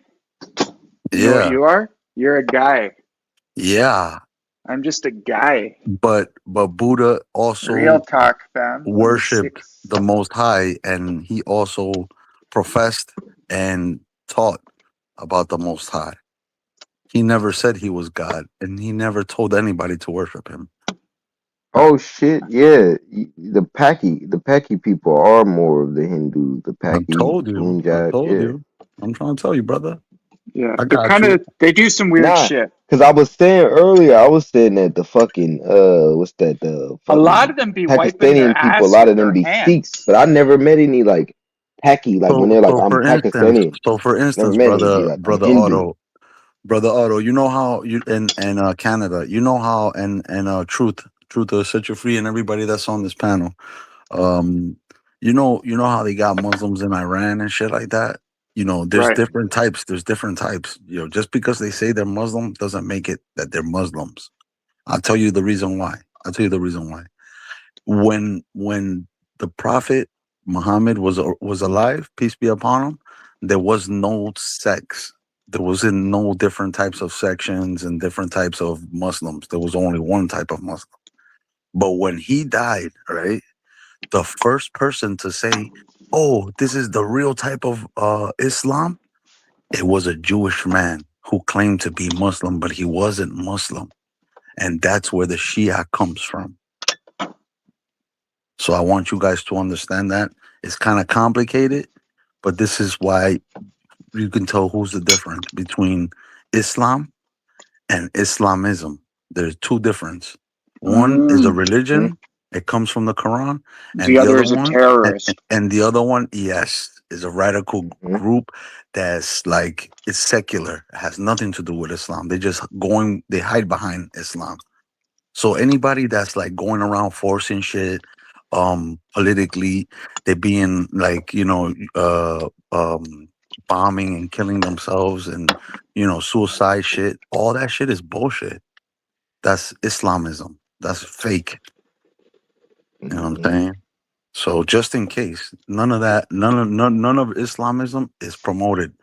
You know what Yeah, you are? You're a guy. yeah. I'm just a guy. But Buddha also Real talk, fam. I'm the worshipped sixth. the Most High, and he also professed and taught about the Most High. He never said he was God, and he never told anybody to worship him. Oh shit! Yeah, the Paki people are more of the Hindus. The I Paki, told the you. Punjab. Yeah. I'm trying to tell you, brother. Yeah, I they're got kind you. of they do some weird Nah, shit. because I was saying earlier, I was saying that the fucking what's that? The A lot fucking of them be wiping their Pakistani people. A ass lot with of them their be Sikhs, hands. but I never met any like Paki. Like when they're like, I'm Pakistani. For Never instance, met any. Be like, I'm Hindu. brother Otto, you know how you in Canada, you know how and Truth will set you free, and everybody that's on this panel, you know how they got Muslims in Iran and shit like that. You know, there's Right. different types. You know, just because they say they're Muslim doesn't make it that they're Muslims. I'll tell you the reason why. When the Prophet Muhammad was alive, peace be upon him, there was no sex. There was no different types of sections and different types of Muslims. There was only one type of Muslim. But when he died, right, the first person to say, "Oh, this is the real type of Islam," it was a Jewish man who claimed to be Muslim, but he wasn't Muslim. And that's where the Shia comes from. So I want you guys to understand that. It's kind of complicated, but this is why you can tell who's the difference between Islam and Islamism. There's two differences. One is a religion. It comes from the Quran. And The other is a terrorist. And the other one, yes, is a radical group that's like, it's secular. It has nothing to do with Islam. They hide behind Islam. So anybody that's like going around forcing shit, politically, they're being like, bombing and killing themselves and, suicide shit. All that shit is bullshit. That's Islamism. That's fake. You know what I'm saying? So just in case, none of Islamism is promoted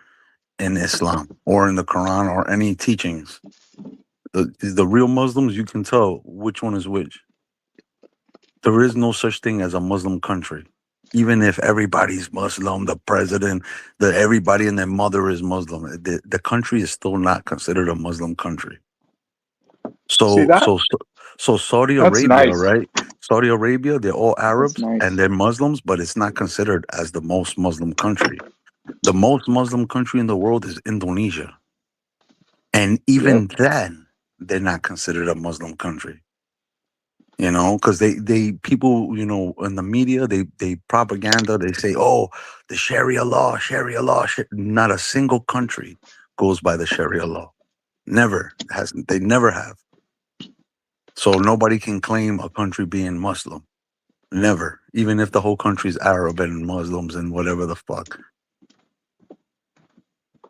in Islam or in the Quran or any teachings. The real Muslims, you can tell which one is which. There is no such thing as a Muslim country. Even if everybody's Muslim, the president, everybody and their mother is Muslim, the country is still not considered a Muslim country. See So that? so Saudi That's Arabia, nice. right? Saudi Arabia, they're all That's Arabs nice. and they're Muslims, but it's not considered as the most Muslim country. The most Muslim country in the world is Indonesia. And even then, they're not considered a Muslim country. You know, because they people, you know, in the media, they propaganda, they say, oh, the Sharia law. Not a single country goes by the Sharia law. Never hasn't. They never have. So nobody can claim a country being Muslim. Never. Even if the whole country's Arab and Muslims and whatever the fuck.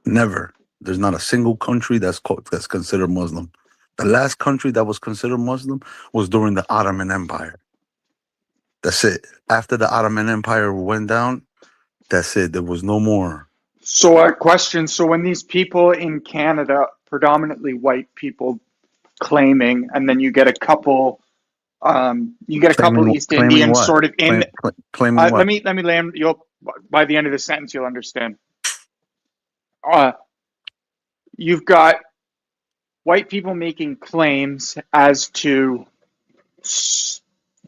Never. There's not a single country that's considered Muslim. The last country that was considered Muslim was during the Ottoman Empire. That's it. After the Ottoman Empire went down, that's it. There was no more. So a question, so when these people in Canada, predominantly white people claiming, and then you get a couple East Claiming Indians what? sort of in, Claiming let what? me land, by the end of the sentence, you'll understand. You've got white people making claims as to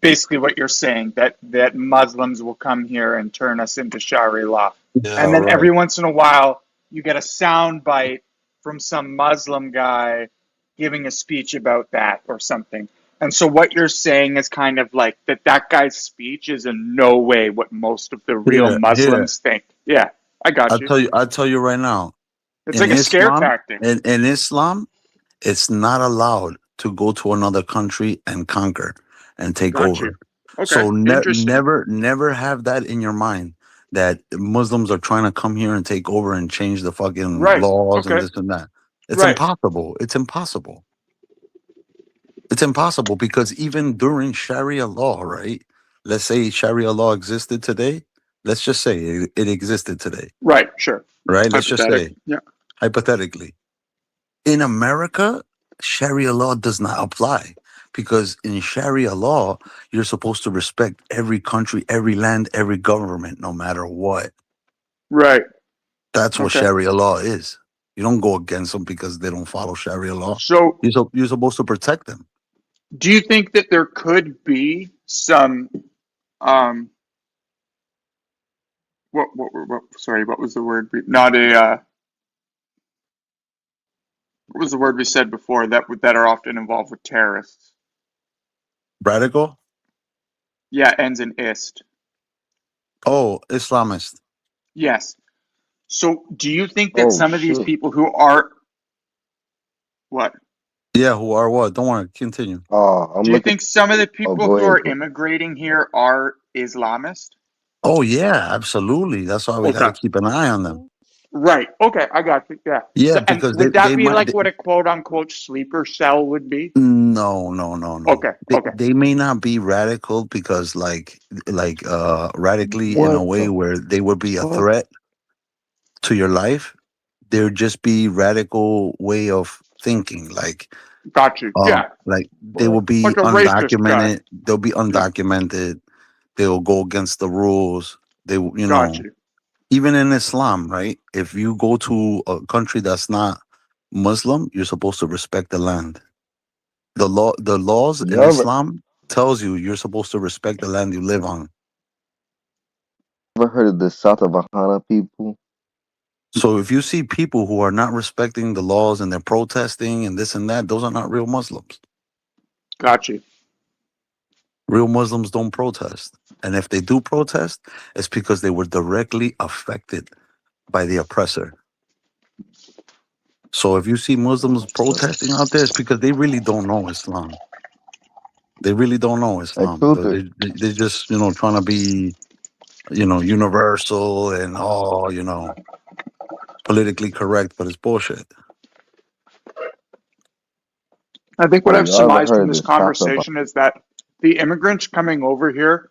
basically what you're saying, that Muslims will come here and turn us into Sharia law. Yeah, And then right. every once in a while, you get a sound bite from some Muslim guy giving a speech about that or something. And so what you're saying is kind of like that guy's speech is in no way what most of the real Here. Muslims think. Yeah, I got you. I'll tell you right now. It's like a scare tactic. In Islam, it's not allowed to go to another country and conquer and take Got over. you. Okay, So interesting. never have that in your mind that Muslims are trying to come here and take over and change the fucking Right. laws and Okay. this and that. It's Right. impossible. It's impossible. It's impossible because even during Sharia law, right? Let's say Sharia law existed today. Let's just say it existed today, Right, sure. right? Let's just Hypothetic. say, Yeah. hypothetically. In America, Sharia law does not apply because in Sharia law, you're supposed to respect every country, every land, every government, no matter what. Right. That's what Okay. Sharia law is. You don't go against them because they don't follow Sharia law. So You're supposed to protect them. do you think that there could be some what was the word? What was the word we said before that are often involved with terrorists? Radical? Yeah, ends in ist. Oh, Islamist. Yes. So do you think that Oh some of these shit. people who are what? Yeah, who are what? Don't worry, continue. I'm Do you looking. think some of the Oh, people go who ahead, are bro. immigrating here are Islamist? Oh yeah, absolutely. That's why we Okay. gotta keep an eye on them. Right. Okay, I got you. Yeah. Yeah, So, and because would that they be might like what a quote unquote sleeper cell would be? no. Okay. Okay. They may not be radical because radically in a What way the where they would be a fuck? threat to your life. They'd just be radical way of thinking. Got you. Yeah. Like they will What? be Like a racist guy. undocumented. They'll be Yeah. undocumented. They'll go against the rules. They, you Got know, you. even in Islam, right? If you go to a country that's not Muslim, you're supposed to respect the land. The laws in You ever Islam tells you're supposed to respect the land you live on. heard of the Satavahana people? So if you see people who are not respecting the laws and they're protesting and this and that, those are not real Muslims. Got you. Real Muslims don't protest. And if they do protest, it's because they were directly affected by the oppressor. So if you see Muslims protesting out there, it's because they really don't know Islam. They really don't know Hey, Islam. Truthers. They're just, trying to be, universal and politically correct, but it's bullshit. I think what Hey, I've y'all ever surmised heard from of this the Satavahana? conversation is that the immigrants coming over here,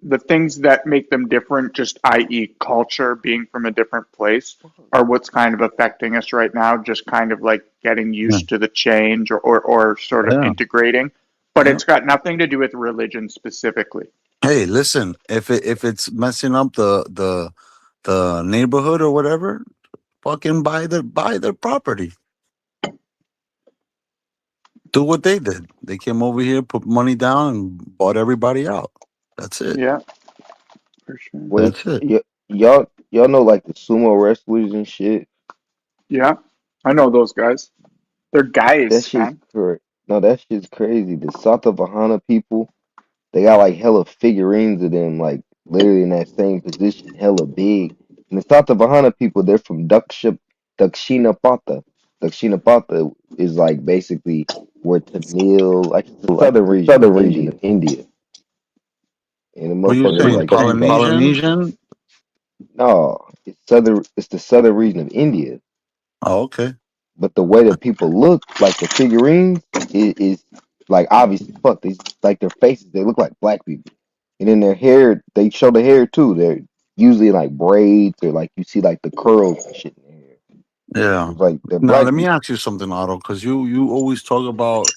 the things that make them different, just i.e. culture, being from a different place, are what's kind of affecting us right now, just kind of like getting Yeah. used to the change or sort of Yeah. integrating. But Yeah. it's got nothing to do with religion specifically. Hey, listen, if it's messing up the neighborhood or whatever, fucking buy their property. Do what they did. They came over here, put money down, and bought everybody out. That's it. Yeah, for sure. Wait, That's it. y'all know like the sumo wrestlers and shit. Yeah, I know those guys. They're That guys, shit's man. correct. No, that shit's crazy. The Satavahana people, they got like hella figurines of them, like literally in that same position, hella big. And the Satavahana people, they're from Dakshinapatha. Dakshinapatha is like basically where Tamil, like the Like southern the region of southern region India. of India. And the What are you motherfuckers saying? like shoot like Polynesian? no, it's the southern region of India. Oh, okay. But the way that people look, like the figurines, is like obvious as fuck. They like their faces, they look like black people. And then their hair, they show the hair too. They're usually like braids or like you see like the curls and shit in their hair. Yeah. It's like they're Now black let me people. ask you something, Otto, because you always talk about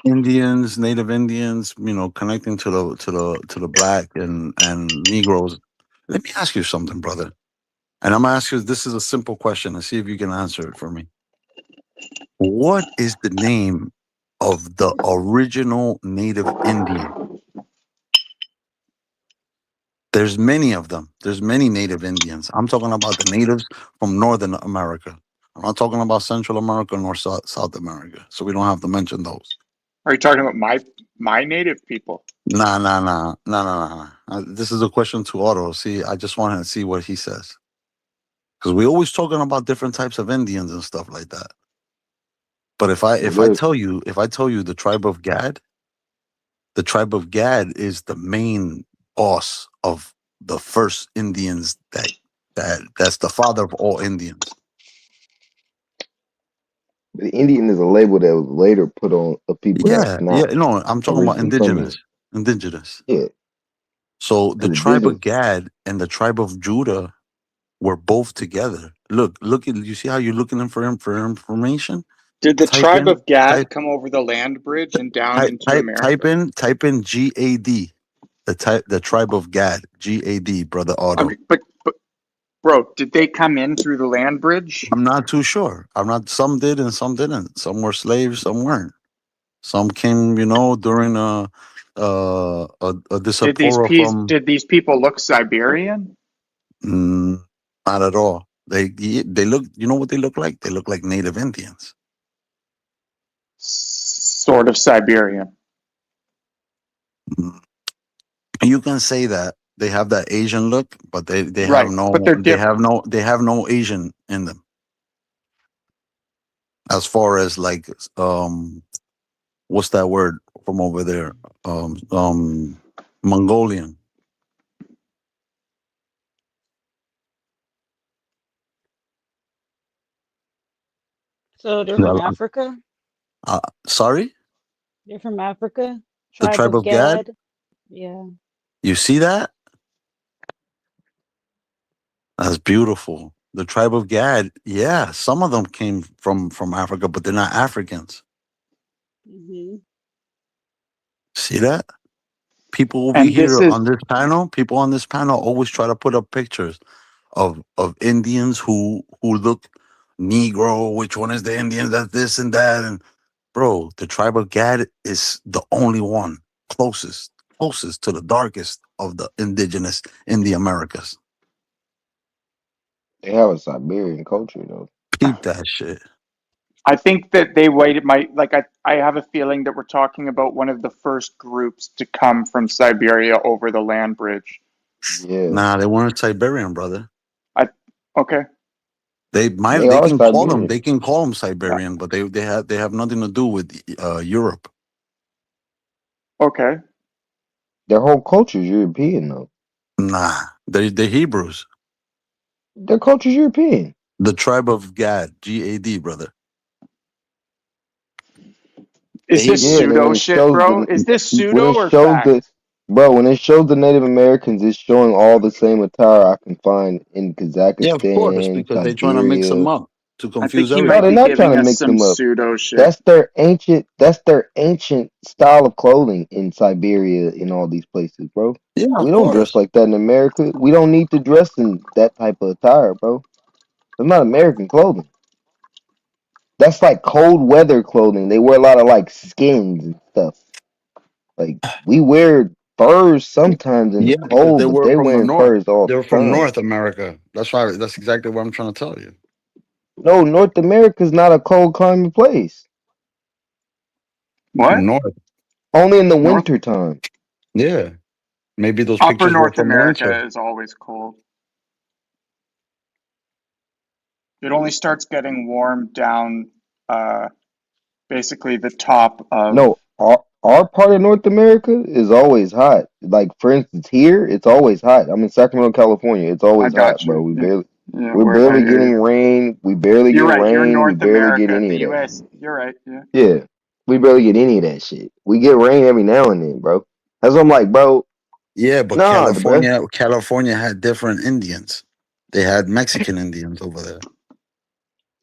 Indians, Native Indians, connecting to the black and Negroes. Let me ask you something, brother. And I'm gonna ask you. This is a simple question, and see if you can answer it for me. What is the name of the original Native Indian? There's many of them. There's many Native Indians. I'm talking about the natives from Northern America. I'm not talking about Central America nor South America. So we don't have to mention those. Are you talking about my native people? Nah. This is a question to Otto. See, I just wanted to see what he says. Because we always talking about different types of Indians and stuff like that. But if I tell you the tribe of Gad is the main boss of the first Indians that's the father of all Indians. The Indian is a label that was later put on a people that's not No, I'm talking about originally from here. indigenous. Yeah. So the And tribe indigenous, of Gad and the tribe of Judah were both together. Look at you see how you're looking for information? Did the Type tribe in of Gad type come over the land bridge and down type into type America? type in GAD. The tribe of Gad, GAD, brother Otto. Okay, but bro, did they come in through the land bridge? I'm not too sure. Some did and some didn't. Some were slaves, some weren't. Some came, during a diaspora from Did these people look Siberian? not at all. They look, you know what they look like? They look like Native Indians. Sort of Siberian. You can say that they have that Asian look, but they Right, have no but they're they have no Asian in them. As far as like what's that word from over there? Mongolian. So they're from Africa? Sorry? They're from Africa? The tribe of Gad? Yeah. You see that? That's beautiful. The tribe of Gad, yeah, some of them came from Africa, but they're not Africans. Mm-hmm. See that? People over And here on this panel, people on this panel always try to put up pictures of Indians who look Negro. Which one is the Indian? That's this and that. And bro, the tribe of Gad is the only one closest to the darkest of the indigenous in the Americas. they have a Siberian culture though. Peep that shit. I think that they waited I have a feeling that we're talking about one of the first groups to come from Siberia over the land bridge. Yeah. Nah, they weren't Siberian, brother. Okay. They are can call them Siberian. Siberian, but they have nothing to do with Europe. Okay. Their whole culture is European though. Nah, they're Hebrews. Their culture's European. The tribe of Gad, GAD, brother. Is this pseudo shit, bro? Is this pseudo or fact? When it shows the Native Americans, it's showing all the same attire I can find in Kazakhstan, Yeah, of course, because they're trying to mix them Siberia. up. to I think confuse he No, might they're be everybody. not trying giving to us mix some them up. pseudo shit. That's their ancient style of clothing in Siberia in all these places, bro. Yeah, We of don't dress course. like that in America. We don't need to dress in that type of attire, bro. It's not American clothing. That's like cold weather clothing. They wear a lot of like skins and stuff. Like we wear furs sometimes in the Yeah, because they cold, but were they're from the wearing north. furs all They were the from time. North America. That's why. That's exactly what I'm trying to tell you. No, North America's not a cold climate place. What? North. Only in the North winter time. Yeah. Maybe those Upper pictures were North from winter. America is always cold. It only starts getting warm down basically the top of No, our part of North America is always hot. Like for instance, here it's always hot. I'm in Sacramento, California. It's I always hot, got bro. you. Yeah, yeah, We're I barely hear you. getting rain. We barely You're get right. You're rain. We North barely get America, any the of that. US. You're right. Yeah. Yeah, we barely get any of that shit. We get rain every now and then, bro. That's what I'm like, bro. Yeah, but Nah, bro. California had different Indians. They had Mexican Indians over there.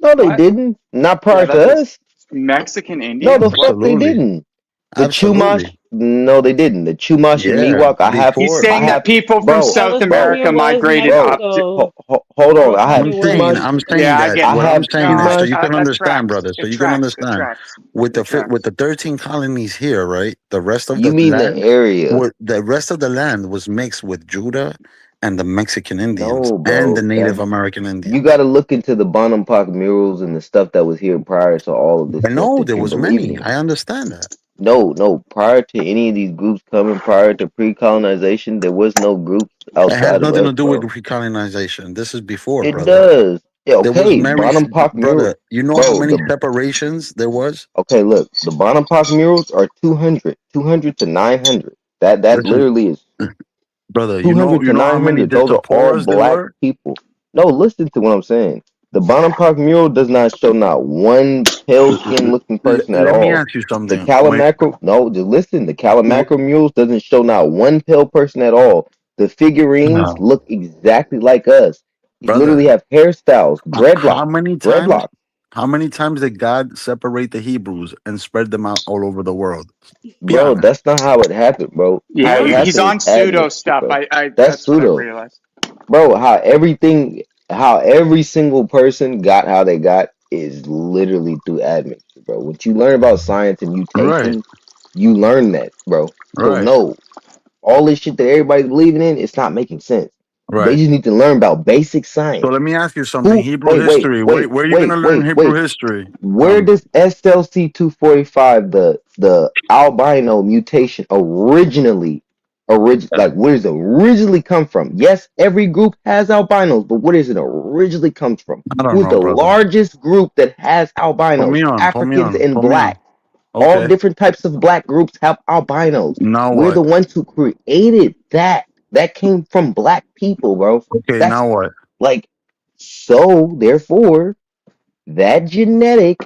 No, they What? didn't. Not Yeah, prior to that's us. Mexican No, the Indians? What? fuck they Absolutely. didn't. The Absolutely. Chumash. No, they didn't. The Chumash and Yeah. Miwok. He's Before. saying that people from Bro, South bro, America California was migrated up to. Mexico. hold on. I have California was Chumash. I'm Mexico. saying Yeah, I that. get I it. What I'm have No, saying is so Chumash. you can that understand, tracks. brother. So It you can tracks. It understand. tracks. With It tracks. the 13 colonies here, right? The rest of You the mean the land, area? the rest of the land was mixed with Judah and the Mexican Indians No, and the bro. Native American You Indians. got to look into the Bonampak murals and the stuff that was here prior to all of this I stuff know that there you're was believing many. in. I understand that. No. Prior to any of these groups coming, prior to pre-colonization, there was no groups It has outside of nothing us, to do with bro. recolonization. This is before, It brother. does. Yeah, There was okay, many, Bonampak mural, brother. You know how bro. many separations there was? Okay, look, the Bonampak murals are 200 to 900. That Listen, literally is brother. 200 You to know how many 900. Those are all Diasporas there black were? people. No, listen to what I'm saying. The Bonampak mural does not show not one pale skin looking person at Let me all. ask you The something. Kalamacro, no, just listen. The Kalamacro murals doesn't show not one pale person at all. The figurines No, look exactly like us. They literally brother. have hairstyles, How many times? dreadlocks. How many times did God separate the Hebrews and spread them out all over the world? Be Bro, honest. that's not how it happened, bro. How Yeah, it he's happened is on pseudo admixture, stuff. bro. I That's that's what I've pseudo. realized. Bro, how every single person got how they got is literally through admixture, bro. Once you learn about science and Right, mutations, you learn that, bro. So right, no, all this shit that everybody's believing in, it's not making sense. They right. just need to learn about basic So science. let me ask you something. Hebrew Wait, wait, history. wait, Where are you wait, gonna learn wait, Hebrew wait. history? Where does SLC 245, the albino mutation, like where does it originally come from? Yes, every group has albinos, but where does it originally come from? I don't Who's know, the brother. largest group that has albinos? Put me Africans on, and put me on. black. All Okay. different types of black groups have albinos. Now We're the what? ones who created that. That came from black people, bro. Okay, That's now what? like, so therefore, that genetic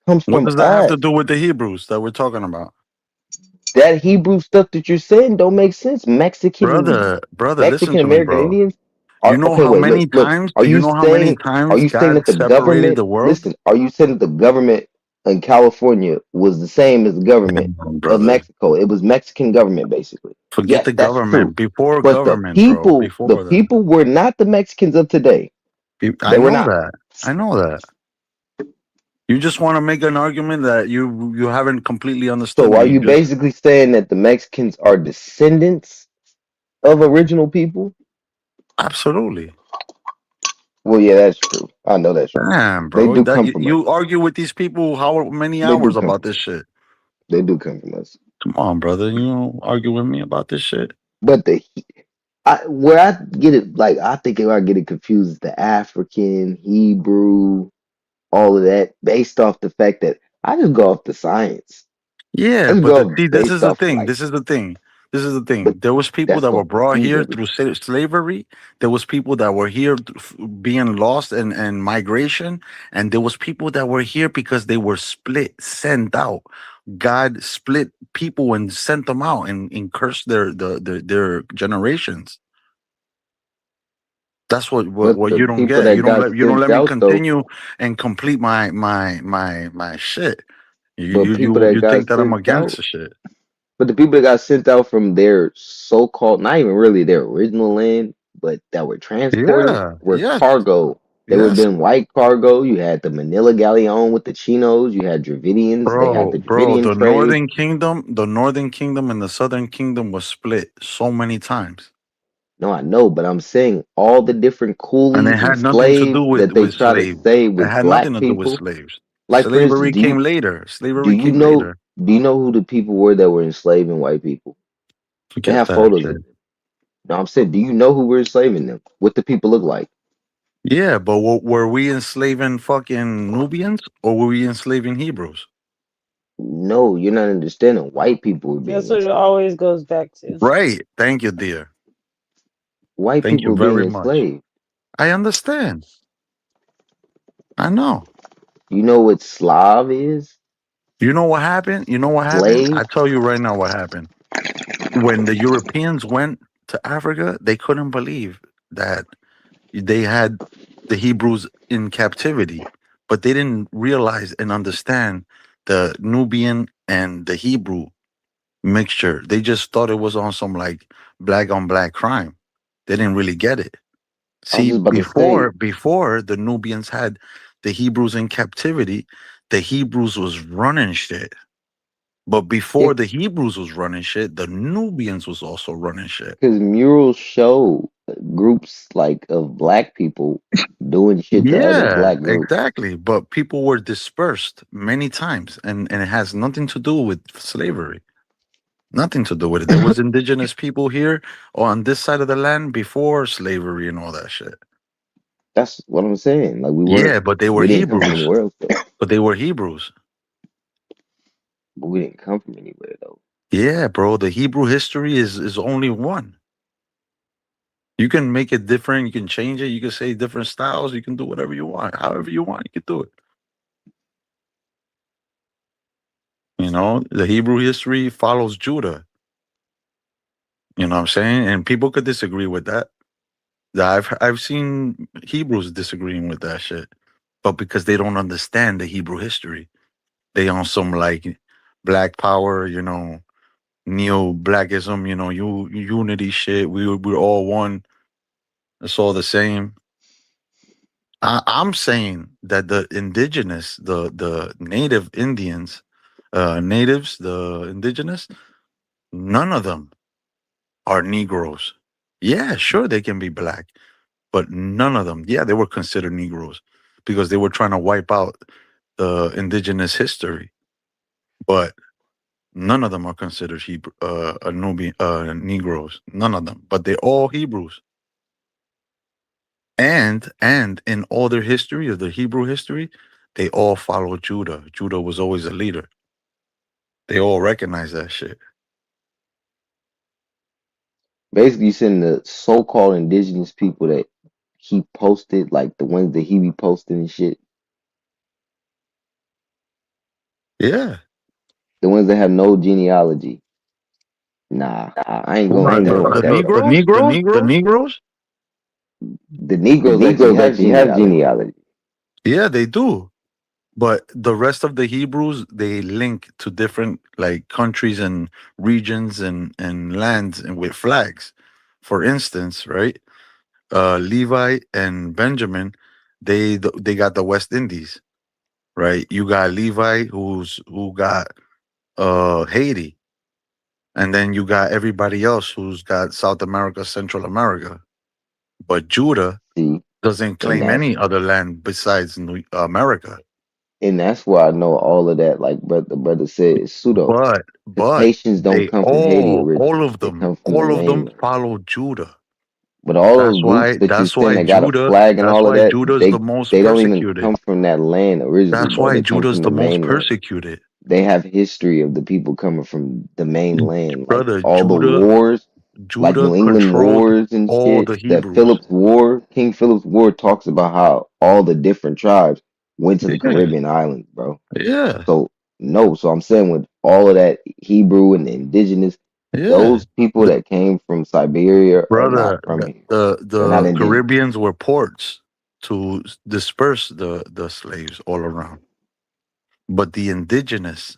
comes What from does that have to us. do with the Hebrews that we're talking about? That Hebrew stuff that you're saying don't make sense. Mexican Listen to me, American bro. Indians You are know okay. how Wait, many look. times? Do you know how many Are times you saying God that the separated government? the world? Listen, are you saying that the government in California was the same as the government of Brother, Mexico? It was Mexican government basically. forget Yes, the that's true. government. Before But the government, bro. people, Before that. were not the Mexicans of today. I They were know not. that. I know that. You just want to make an argument that you haven't completely understood So are me. you basically saying that the Mexicans are descendants of original people? Absolutely. Well, yeah, that's true. I know that's true. Damn, They bro. do come from us. You argue with these people how many They do hours come about from this us. shit? They do come from us. Come on, brother. You don't argue with me about this shit. But where I get it, like I think where I get it confused is the African, Hebrew, all of that, based off the fact that I just go off the science. Yeah, I just but go this based is the off thing. like, This is the thing. This is the but thing. There was people that's that were gonna brought confuse here everything. through slavery. There was people that were here being lost and migration, and there was people that were here because they were sent out. God split people and sent them out and cursed their generations. That's what But the you don't people get. that got You don't sent let me out though, continue and complete my shit. but people that You got think that I'm sent against out, the shit? but the people that got sent out from their so-called, not even really their original land, but that were transported Yeah, were yes, cargo. They would have yes, been white cargo. You had the Manila Galleon with the Chinos. You had Dravidians. They had the bro. Dravidian trade. The Northern Kingdom and the Southern Kingdom was split so many times, No, I know, but I'm saying all the different and it coolies and had nothing to do slaves that they with try to slave. say It was had nothing black to do with people. slaves. Like for instance, Slavery came later. do Slavery you came know later. do you know who the people were that were enslaving white people? They Forget have that photos of shit. them. No, I'm saying, do you know who were enslaving them? What the people look like? Yeah, but were we enslaving fucking Nubians or were we enslaving Hebrews? No, you're not understanding. White people were being That's what it enslaved. always goes back to. Right. Thank you, dear. White Thank people you were being very much. enslaved. I understand. I know. You know what Slav is? You know what happened? You know what happened? Slave? I tell you right now what happened. When the Europeans went to Africa, they couldn't believe that they had the Hebrews in captivity, but they didn't realize and understand the Nubian and the Hebrew mixture. They just thought it was on some like black on black crime. They didn't really get it. I was See, just about to say, before the Nubians had the Hebrews in captivity, the Hebrews was running shit. But before yeah, the Hebrews was running shit, the Nubians was also running shit. because murals show groups like of black people doing shit to other Yeah, black groups. exactly. But people were dispersed many times, and it has nothing to do with slavery. Nothing to do with it. There was indigenous people here on this side of the land before slavery and all that shit. That's what I'm saying. Like Yeah, but they were we didn't come from Hebrews. anywhere else though. But they were Hebrews. But we didn't come from anywhere though. Yeah, bro. The Hebrew history is only one. You can make it different. You can change it. You can say different styles. You can do whatever you want. However you want, you can do it. You know, the Hebrew history follows Judah. You know what I'm saying? And people could disagree with that. I've seen Hebrews disagreeing with that shit. But because they don't understand the Hebrew history. They on some like black power, you know, neo-blackism, you know, unity shit. We're all one. It's all the same. I'm saying that the indigenous, the native Indians, natives, the indigenous, none of them are Negroes. Yeah, sure they can be black, but none of them. Yeah, they were considered Negroes because they were trying to wipe out the indigenous history, but none of them are considered Hebrew, Negroes. None of them, but they're all Hebrews. And in all their history of the Hebrew history, they all follow Judah. Judah was always a leader. They all recognize that shit. Basically, you saying the so-called indigenous people that he posted, like the ones that he be posting and shit, Yeah. the ones that have no genealogy. Nah, I ain't going with that like The that though. Negroes? The Negroes? The Negroes actually have genealogy. Yeah, they do. But the rest of the Hebrews, they link to different like countries and regions and lands and with flags. For instance, right? Levi and Benjamin, they got the West Indies, right? You got Levi who got Haiti, and then you got everybody else who's got South America, Central America. But Judah doesn't And claim any other land besides America. and that's why I know all of that. Like the brother said, it's pseudo. Because But Haitians don't they come from Haiti all originally. of They them, come from the mainland. follow Judah. But all those groups that you're saying that got a flag and all of that, Judah's the most they don't even persecuted. come from that land originally, That's bro. why They come Judah's from the the most mainland. persecuted. They have history of the people coming from the mainland, like Brother, all the wars, like Judah New England controlled wars and all shit. the That Hebrews. King Philip's War talks about how all the different tribes went to the Yeah. Caribbean islands, bro. Yeah. So no, so I'm saying with all of that Hebrew and the indigenous, Yeah, Those people that came from Siberia are not brother. from here. The They're not the indigenous. Caribbeans were ports to disperse the slaves all around. But the indigenous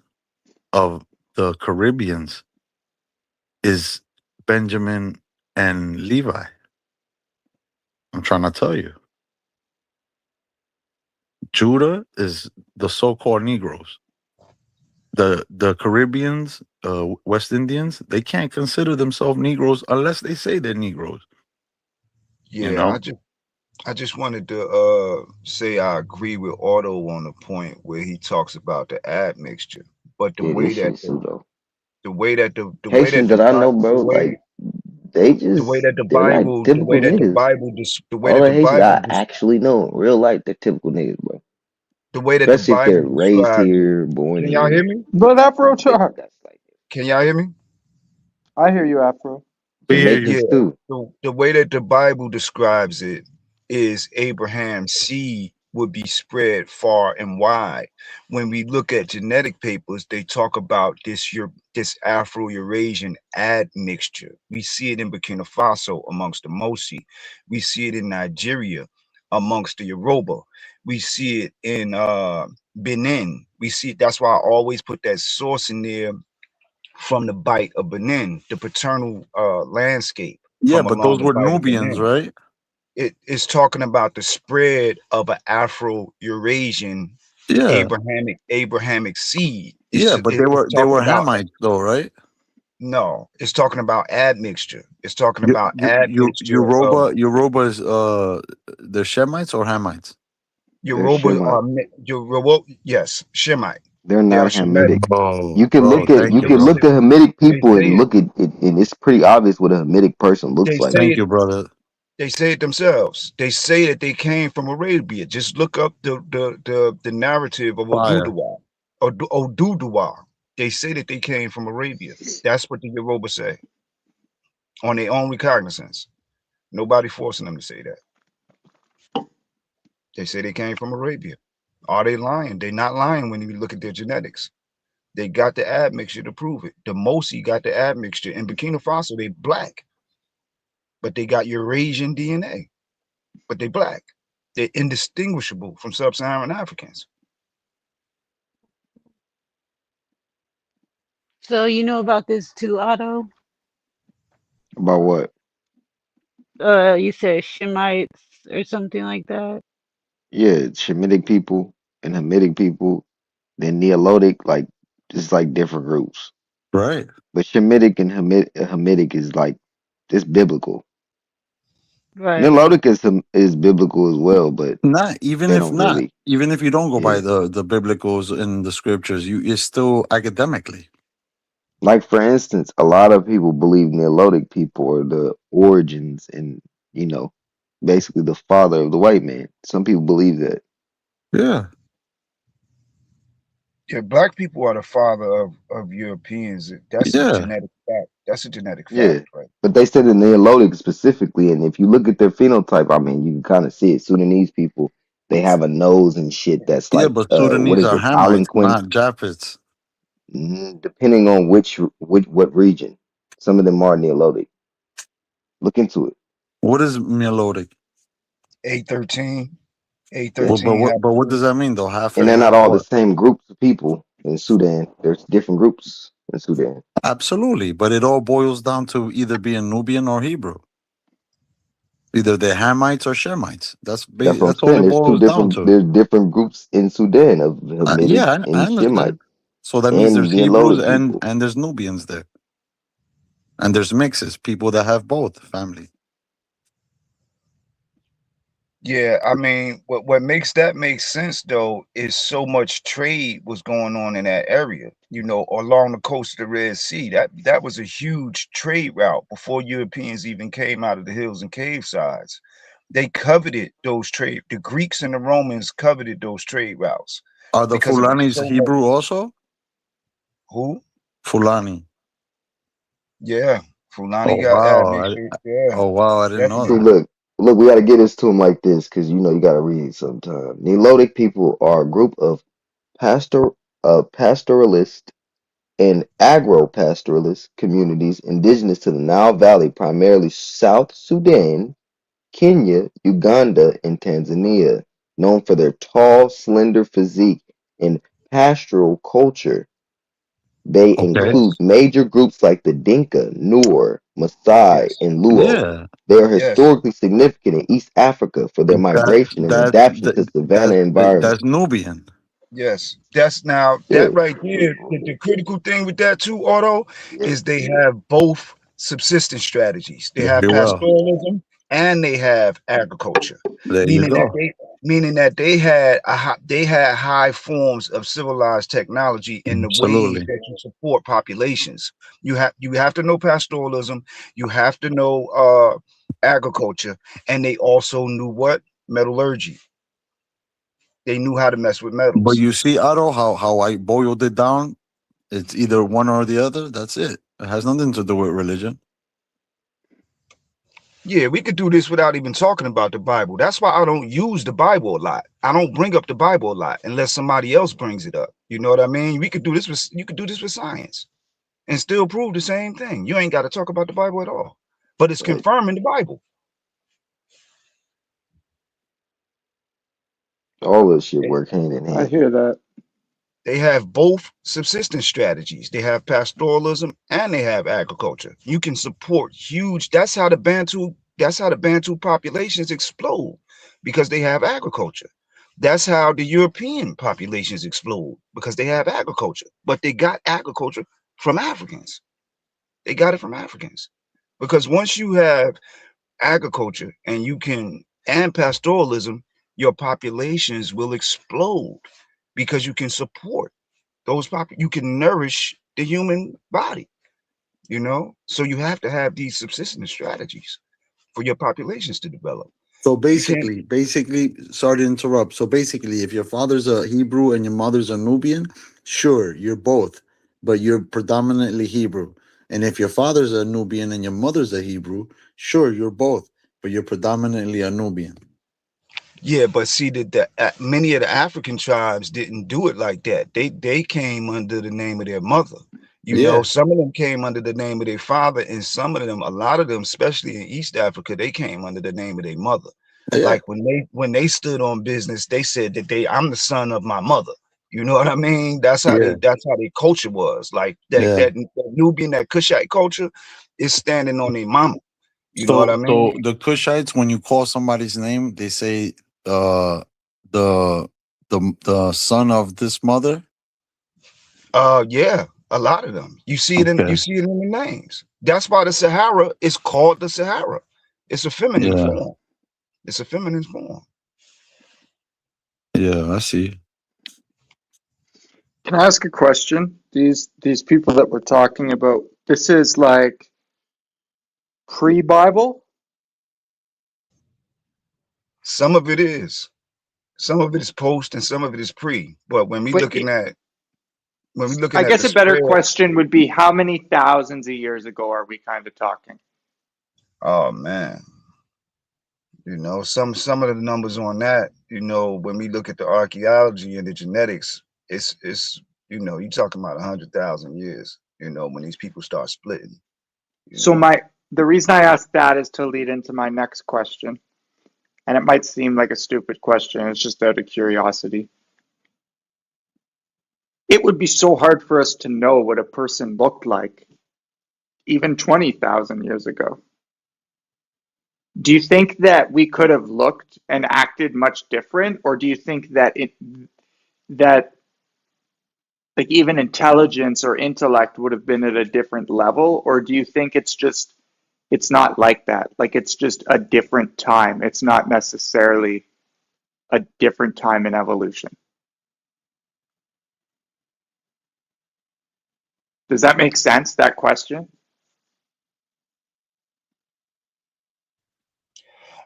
of the Caribbeans is Benjamin and Levi. I'm trying to tell you. Judah is the so-called Negroes. The Caribbeans, West Indians, they can't consider themselves Negroes unless they say they're Negroes. You Yeah, know? I just wanted to say I agree with Otto on the point where he talks about the admixture, but Yeah, this shit pseudo. the way that the way that Haitians that I know, bro, like they the way just that the they're like Bible the typical way that the niggas. Bible the way All that the the Haitians Bible I actually know in real life, they're typical niggas, bro. the way that the Especially if they're Bible raised describes it. here, born Can y'all here. hear me? But Afro Char. Can y'all hear me? I hear you, Afro. Jamaicans Yeah. too. The way that the Bible describes it is Abraham's seed would be spread far and wide. When we look at genetic papers, they talk about this Afro-Eurasian admixture. We see it in Burkina Faso amongst the Mosi. We see it in Nigeria amongst the Yoruba. We see it in Benin. We see that's why I always put that source in there from the Bight of Benin, the paternal landscape Yeah, from but along those the were Bight of Nubians, Benin. right? It is talking about the spread of an Afro-Eurasian Yeah. Abrahamic seed. Yeah, but they It's were talking about Hamites though, right? no, it's talking about admixture. It's talking about admixture of Yoruba is they're Shemites or Hamites? They're Yoruba Shemite. yes, Shemite. They're They are not Shemitic. Hamitic. Oh, You can bro, look at thank you you, can bro. look at Hamitic They people say and it. look at it, and it's pretty obvious what a Hamitic person looks like. Thank you, brother. They say it themselves. They say that they came from Arabia. Just look up the narrative of Fire. Oduduwa. They say that they came from Arabia. That's what the Yoruba say on their own recognizance. Nobody forcing them to say that. They say they came from Arabia. Are they lying? They're not lying when you look at their genetics. They got the admixture to prove it. The Mosi got the admixture. In Burkina Faso, they black, but they got Eurasian DNA. But they black. They're indistinguishable from sub-Saharan Africans. So you know about this too, Otto? About what? You said Shemites or something like that. Yeah, Shemitic people and Hamitic people, then Neolotic, like just like different groups. Right. But Shemitic and Hamitic is like it's biblical. Right. Nilotic is biblical as well, but Not even they if don't not, really. even if you don't go by Yeah. the biblicals in the scriptures, it's still academically. Like for instance, a lot of people believe Nilotic people are the origins and basically the father of the white man. Some people believe that. Yeah. Yeah, black people are the father of Europeans. That's a Yeah. genetic fact. That's a genetic Yeah. fact, right? But they said the Nilotic specifically, and if you look at their phenotype, I mean, you can kind of see it. Sudanese people, they have a nose and shit that's Yeah, like, but what Sudanese is are it, Hamites, Palanquin? not Japhets. Depending on what region. Some of them are Nilotic. Look into it. What is Melodic? A13. But A13 what does that mean though? Half And and they're not half all the what? same groups of people in Sudan. There's different groups in Sudan. Absolutely, but it all boils down to either being Nubian or Hebrew. Either they're Hamites or Shemites. That's what I'm That's all saying. it boils down to. There's different groups in Sudan of Hamitic Yeah, I and Shemite understand. So that means and there's Hebrews Nilotic people. and there's Nubians there, and there's mixes, people that have both family. Yeah, I mean, what makes that make sense though is so much trade was going on in that area, along the coast of the Red Sea. That was a huge trade route before Europeans even came out of the hills and cave sides. They coveted those trade. The Greeks and the Romans coveted those trade routes Are the because it was Fulanis so much. Hebrew also? Who? Fulani. Yeah, Fulani Oh got wow! admixture. Yeah, Oh wow! I didn't know See, definitely. that. look, we got to get this to them like this because you got to read sometime. Nilotic people are a group of pastoralist and agro-pastoralist communities indigenous to the Nile Valley, primarily South Sudan, Kenya, Uganda, and Tanzania, known for their tall, slender physique and pastoral culture. They Okay. include Yes. major groups like the Dinka, Nuer, Maasai, Yes. and Luo. Yeah. They are Yes. historically significant in East Africa for their That migration and that adaptation to savanna environments. that's Nubian. Yes, that's now Yeah, that right there. The critical thing with that too, Otto, yeah. is they have both subsistence strategies. They have Very well. pastoralism and they have agriculture, There you meaning that go. they had high forms of civilized technology in the ways Absolutely. that you support populations. You have to know pastoralism. You have to know agriculture, and they also knew what metallurgy. They knew how to mess with But metals. you see, Otto, how I boiled it down. It's either one or the other. That's it. It has nothing to do with religion. Yeah, we could do this without even talking about the Bible. That's why I don't use the Bible a lot. I don't bring up the Bible a lot unless somebody else brings it up. You know what I mean? We could do this with you could do this with science and still prove the same thing. You ain't got to talk about the Bible at all. But it's Right. confirming the Bible. All this shit They, work hand in I hand. hear that. they have both subsistence strategies. They have pastoralism and they have agriculture. You can support huge. That's how the Bantu populations explode because they have agriculture. That's how the European populations explode because they have agriculture. But they got agriculture from Africans. They got it from Africans. Because once you have agriculture and pastoralism, your populations will explode because you can support you can nourish the human body, So you have to have these subsistence strategies for your populations to develop. So You can't. basically, sorry to interrupt. So basically, if your father's a Hebrew and your mother's a Nubian, sure, you're both, but you're predominantly Hebrew. And if your father's a Nubian and your mother's a Hebrew, sure, you're both, but you're predominantly a Nubian. Yeah, but see that many of the African tribes didn't do it like that. They came under the name of their mother. Yeah, Some of them came under the name of their father, and some of them, a lot of them, especially in East Africa, they came under the name of their mother. yeah, Like when they stood on business, they said that I'm the son of my mother. You know what I mean? yeah, That's how their culture was. Like that yeah. that, that Nubian, that Kushite culture is standing on their mama. You know what I So mean? the Kushites, when you call somebody's name, they say uh the the son of this mother. Yeah, a lot of them. Okay. You see it in the names. That's why the Sahara is called the Sahara. It's a feminine Yeah, form. It's a feminine form. yeah, I see. Can I ask a question? These people that we're talking about, this is like pre-Bible? Some of it is. Some of it is post and some of it is pre. But But when we looking I at guess the a better spread, question would be how many thousands of years ago are we kind of talking? oh man. Some of the numbers on that, when we look at the archaeology and the genetics, it's you're talking about 100,000 years, when these people start splitting, you So know. the reason I asked that is to lead into my next question. And it might seem like a stupid question, it's just out of curiosity. It would be so hard for us to know what a person looked like even 20,000 years ago. Do you think that we could have looked and acted much different, or do you think that that like even intelligence or intellect would have been at a different level, or do you think it's not like that? Like it's just a different time. It's not necessarily a different time in evolution. Does that make sense, that question?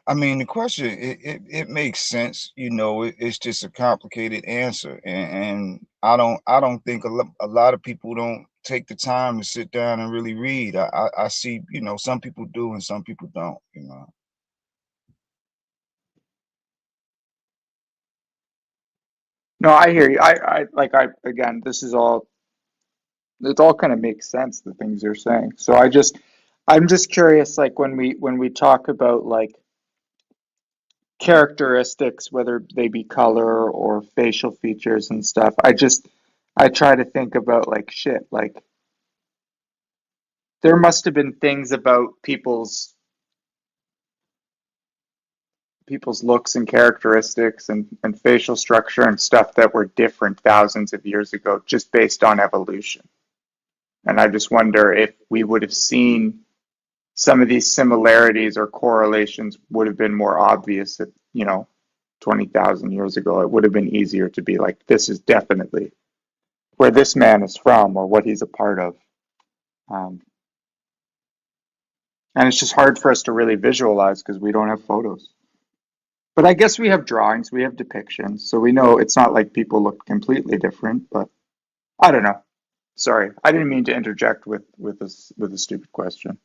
I mean, the question it makes sense, it's just a complicated answer, and I don't think a lot of people don't take the time to sit down and really read. I see, some people do and some people don't. No, I hear you. I again, this is all It all kind of makes sense, the things you're saying. So I'm just curious, like when we talk about like characteristics, whether they be color or facial features and stuff, I try to think about like shit, like there must have been things about people's looks and characteristics and facial structure and stuff that were different thousands of years ago just based on evolution. And I just wonder if we would have seen some of these similarities or correlations would have been more obvious at, 20,000 years ago. It would have been easier to be like, this is definitely where this man is from or what he's a part of. And it's just hard for us to really visualize because we don't have photos. But I guess we have drawings, we have depictions, so we know it's not like people look completely different, but I don't know. Sorry, I didn't mean to interject with a stupid question.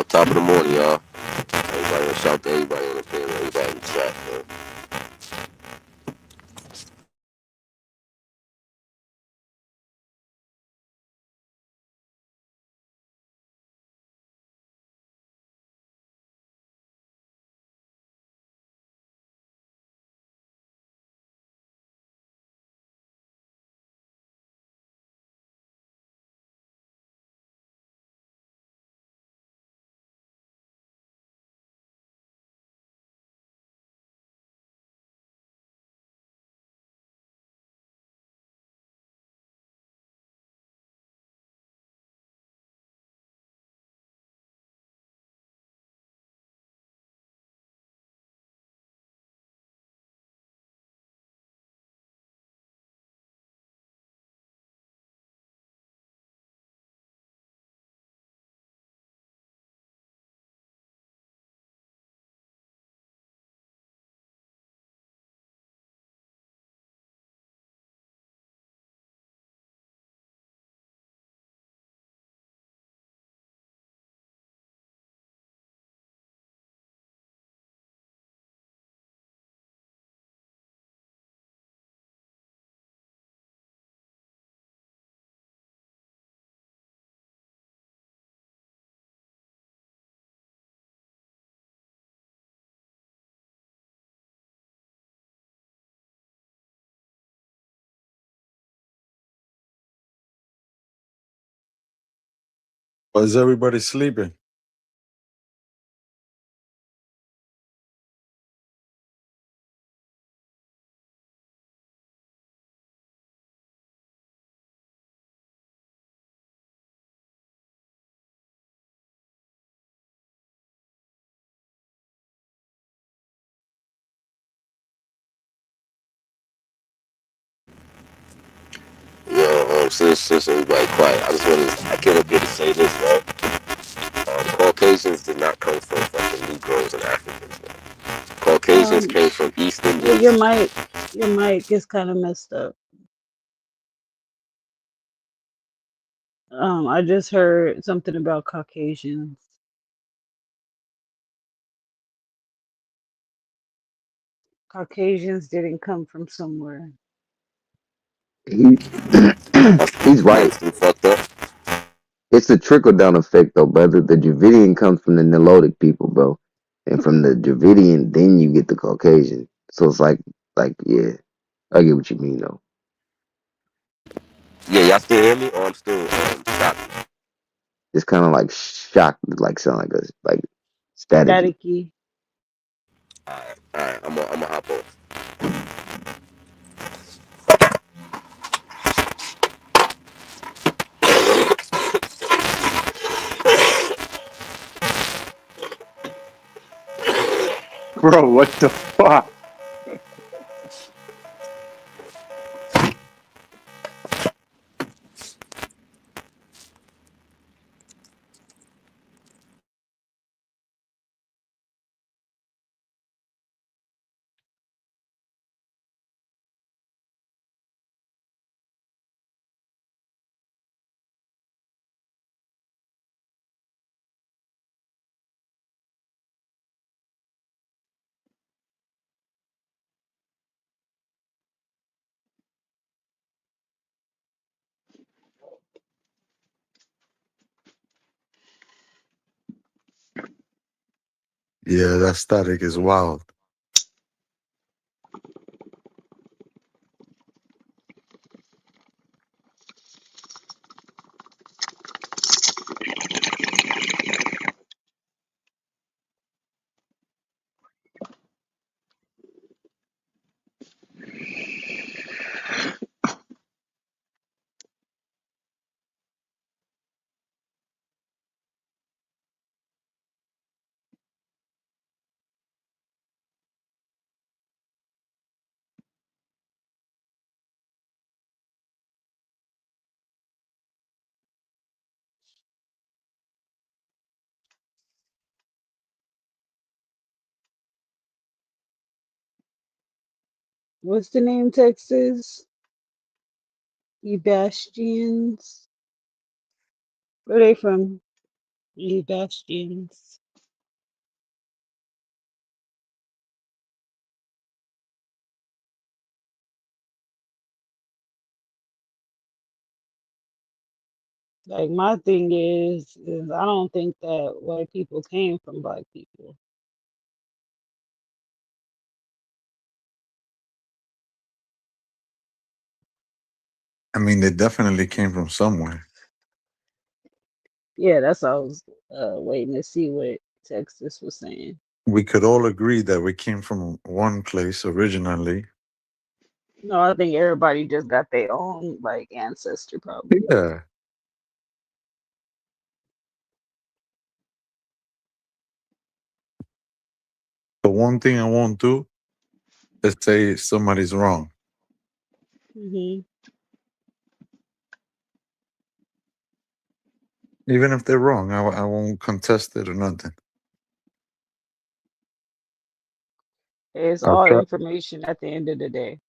Top of the morning, y'all. Everybody want to shout to everybody on the panel, everybody in the chat, man. Why is everybody sleeping? Since everybody quiet, I came up here to say this, right? Caucasians did not come from fucking Negroes and Africans, man. Caucasians came from East Your Indians. your mic is kind of messed up. I just heard something about Caucasians. Caucasians didn't come from somewhere. He, he's right. Must be fucked up. It's a trickle down effect though, brother. The Dravidian comes from the Nilotic people, bro. And from the Dravidian, then you get the Caucasian. So it's like, yeah, I get what you mean though. Yeah, y'all still hear me? Or I'm still choppy. It's kind of like shocked, like sound like a like staticky. Staticky. Alright, I'm gonna hop off. Bro, what the fuck? Yeah, that static is wild. What's the name, Texas? Ebastians. Where they from? Ebastians. Like my thing is I don't think that white people came from black people. I mean, they definitely came from somewhere. Yeah, that's what I was waiting to see what Texas was saying. We could all agree that we came from one place originally. No, I think everybody just got their own like ancestor probably. Yeah. The one thing I won't do is say somebody's wrong. Hmm. Even if they're wrong, I won't contest it or nothing. It's I'll all try. information at the end of the day.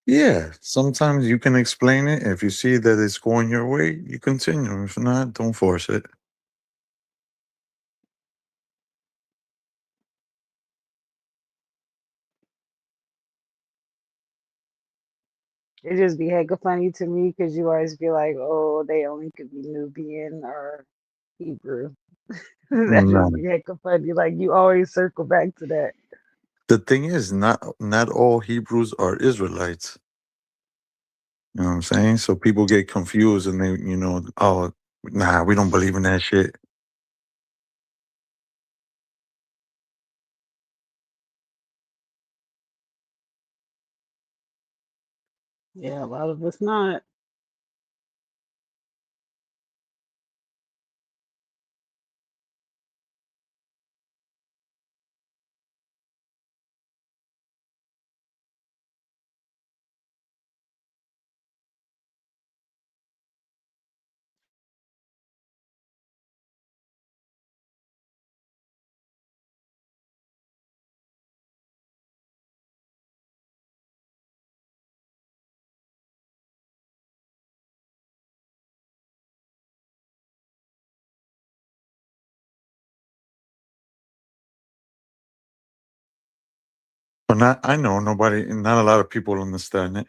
Yeah, sometimes you can explain it. If you see that it's going your way, you continue. If not, don't force it. It just be hecka funny to me because you always be like, oh, they only could be Nubian or Hebrew. That just No. be hecka funny. Like you always circle back to that. The thing is, not all Hebrews are Israelites. You know what I'm saying? So people get confused and they, oh, nah, we don't believe in that shit. Yeah, a lot of us not. But not, I know nobody, not a lot of people understand it.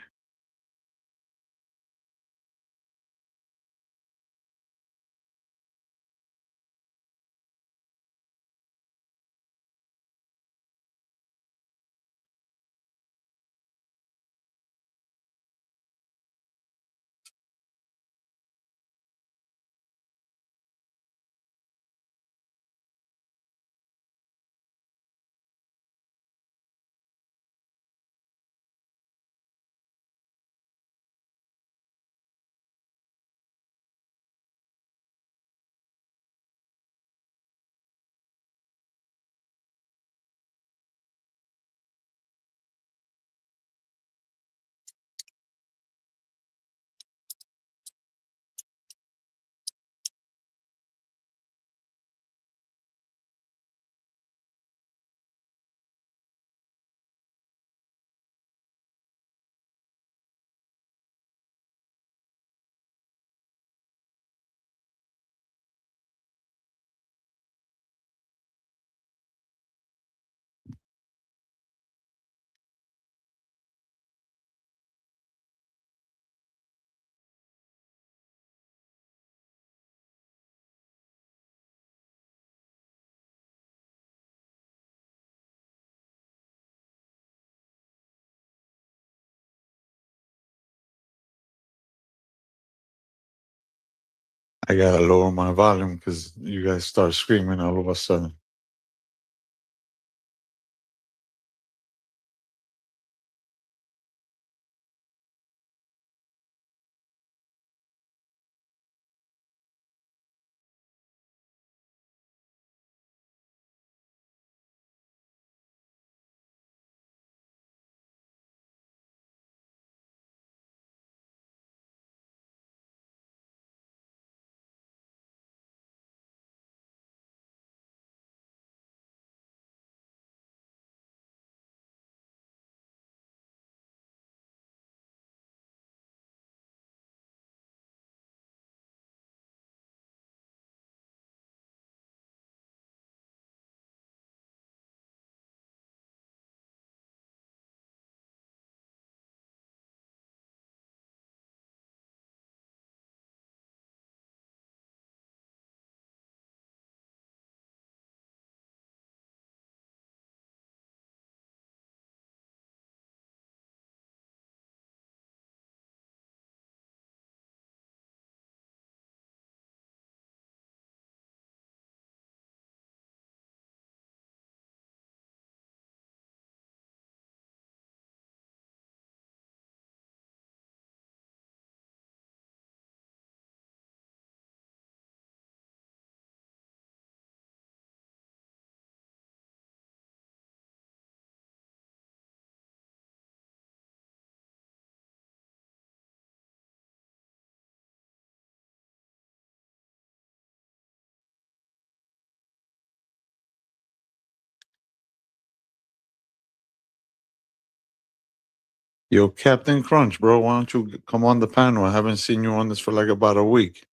I gotta lower my volume because you guys start screaming all of a sudden. Yo, Captain Crunch, bro, why don't you come on the panel? I haven't seen you on this for like about a week.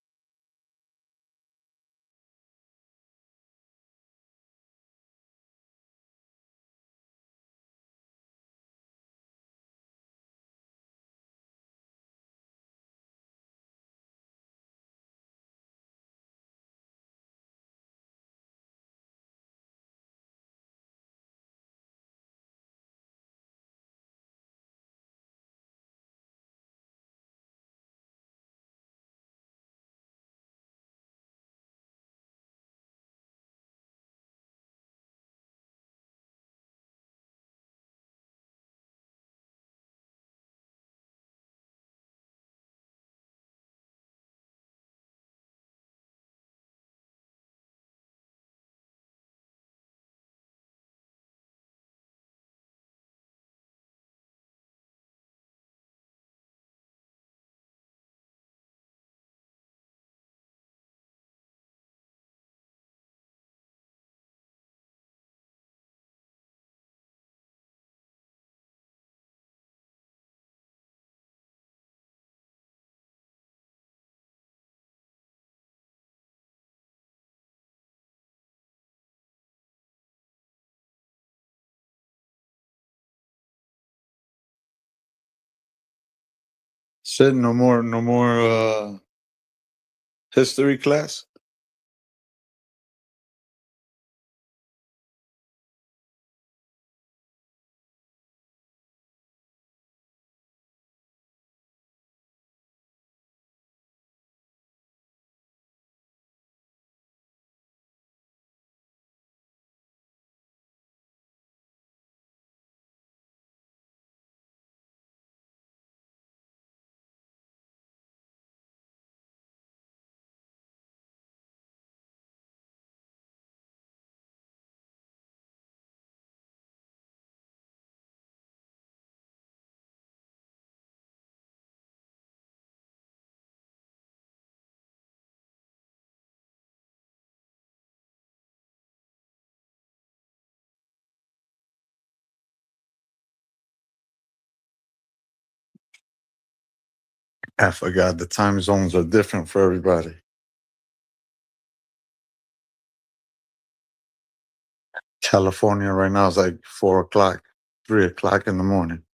Said no more history class. I forgot the time zones are different for everybody. California right now is like 4 o'clock, 3 o'clock in the morning.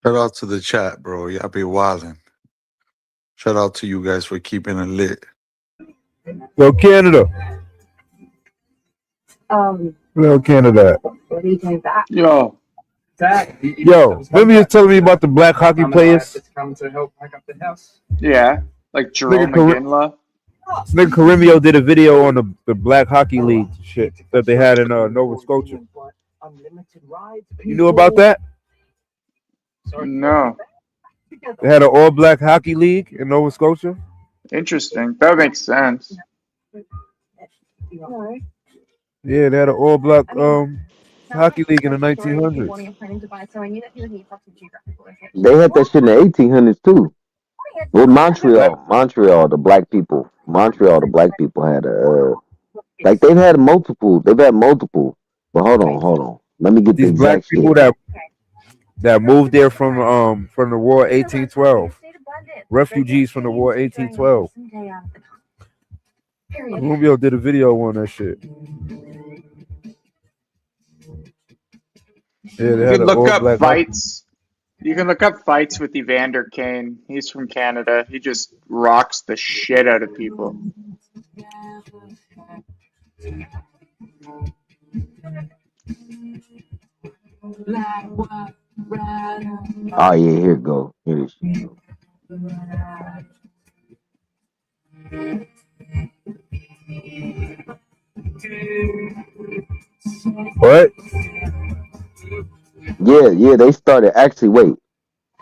Shout out to the chat, bro. Y'all be wildin'. Shout out to you guys for keeping it lit. Yo, Canada. Yo, Canada. Yo. Yo, remember you telling me about the black hockey players? Yeah, like Jerome McGinley. Nigga Carimio did a video on the Black Hockey League shit that they had in Nova Scotia. You knew about that? No. They had an all-black hockey league in Nova Scotia. Interesting. That makes sense. Yeah, they had an all-black hockey league in the 1900s. They had that shit in the 1800s too. Well, Montreal, the black people, the black people had a like they've had multiple. But hold on. Let me get the These black exact people shit. that moved there from the war 1812. Refugees from the war 1812. Rubio did a video on that shit. Yeah, You they had can an look all up black fights. You can look up fights with Evander Kane. He's from Canada. He just rocks the shit out of people. Oh yeah, here it go. Here this shit go. What? Yeah, they started actually wait.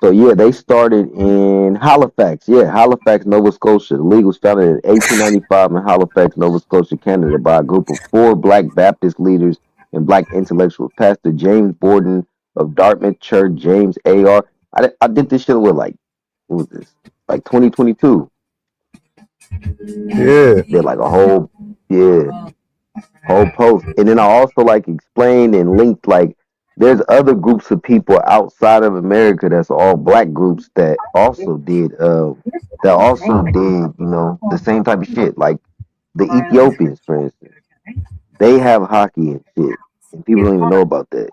So yeah, they started in Halifax. Yeah, Halifax, Nova Scotia. The league was founded in 1895 in Halifax, Nova Scotia, Canada, by a group of 4 Black Baptist leaders and Black intellectuals. Pastor James Borden of Dartmouth Church, James A.R. I did this shit with like, what was this? Like 2022. Yeah. Did like a whole post, and then I also like explained and linked like there's other groups of people outside of America that's all black groups that also did the same type of shit. Like the Ethiopians, for instance, they have hockey and shit, and people don't even know about that.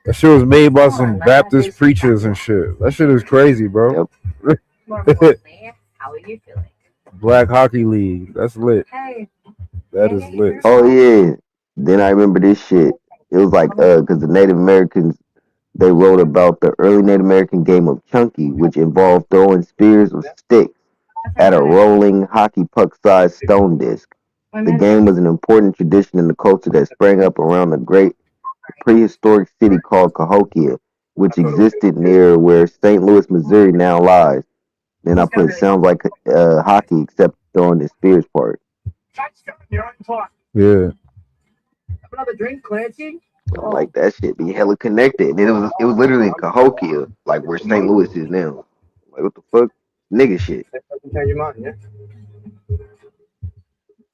That shit was made by some Baptist preachers and shit. That shit is crazy, bro. Black Hockey League. That's lit. That is lit. Oh yeah. Then I remember this shit. It was like because the Native Americans they wrote about the early Native American game of chunky, which involved throwing spears or sticks at a rolling hockey puck-sized stone disc. The game was an important tradition in the culture that sprang up around the great prehistoric city called Cahokia, which existed near where St. Louis, Missouri now lies. Then I put sounds like hockey except throwing the spears part. Yeah. Another drink, Clancy? I'm like that shit be hella connected. And it was literally in Cahokia, like where St. Louis is now. Like what the fuck? Nigga shit. Change your mind, yeah?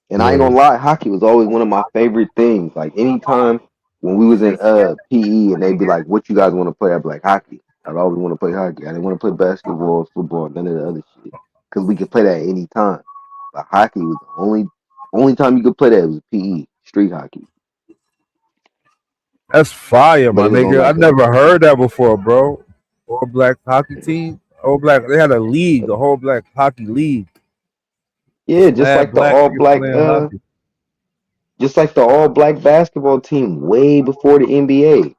And I ain't gonna lie, hockey was always one of my favorite things. Like anytime when we was in PE and they'd be like, what you guys want to play? I'd be like hockey. I'd always want to play hockey. I didn't want to play basketball, football, none of the other shit. Cause we could play that at any time. But hockey was the only time you could play that was PE, street hockey. That's fire, But my it was on nigga. I like never heard that before, bro. All black hockey team. All black. They had a league, the whole black hockey league. yeah, just Mad like the black all niggas black playing hockey. just like the all black basketball team way before the NBA.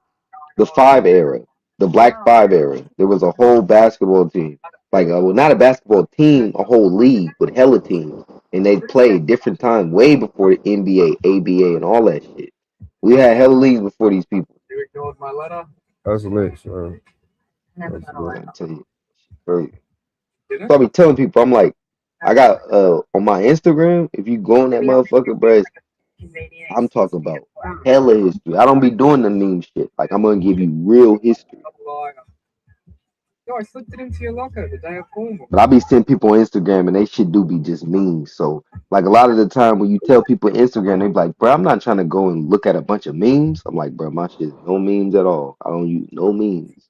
The 5 era, the Black 5 era. There was a whole basketball team. Like well, not a basketball team, a whole league with hella teams. And they played different times way before the NBA, ABA, and all that shit. We had hella leagues before these people. You ignored my letter? That's lit, bro. I tell you, bro. So I be telling people, I'm like, I got on my Instagram, if you go on that motherfucker, bro, I'm talking about hella history. I don't be doing the meme shit. Like I'm gonna give you real history. No, I slipped it into your locker the day of formal. But I be seeing people on Instagram and they shit do be just memes. So like a lot of the time when you tell people Instagram, they be like, bro, I'm not trying to go and look at a bunch of memes. I'm like, bro, my shit is no memes at all. I don't use no memes.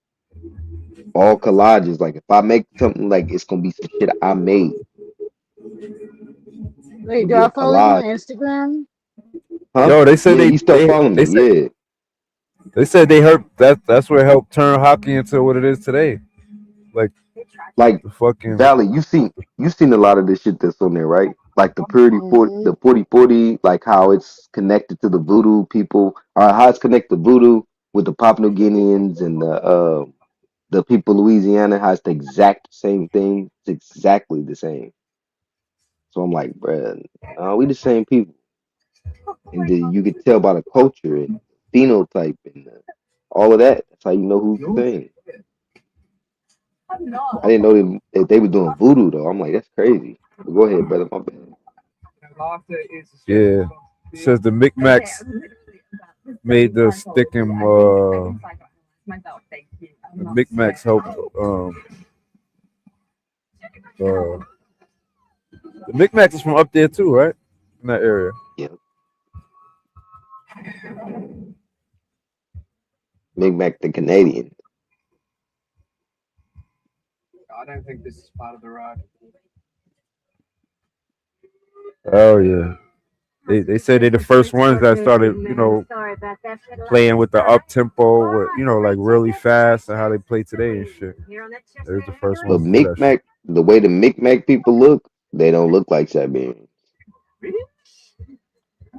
All collages. Like if I make something like it's gonna be some shit I made. Wait, It'll do be I a follow you on collage. Instagram? Huh? Yo, they said Yeah, you start following me. Yeah. They said they helped that's what helped turn hockey into what it is today. Like the fucking Valley, you seen a lot of this shit that's on there, right? Like the purity the 40, like how it's connected to the voodoo people, or how it's connected to voodoo with the Papua New Guineans and the people of Louisiana, how it's the exact same thing. It's exactly the same. So I'm like, bruh, we the same people. And then you could tell by the culture and phenotype and all of that. That's how you know who's the same. I didn't know they were doing voodoo though. I'm like, that's crazy. But go ahead, brother. My bad. yeah. It says the Micmacs made the sticking the Micmacs help the Micmacs is from up there too, right? In that area. Yep. Micmac the Canadian. I don't think this is part of the ride. Oh yeah. They said they're the first ones that started, playing with the up tempo, with like really fast, and how they play today and shit. They're the first But ones to do that shit. Micmac, the way the Micmac people look, they don't look like Siberians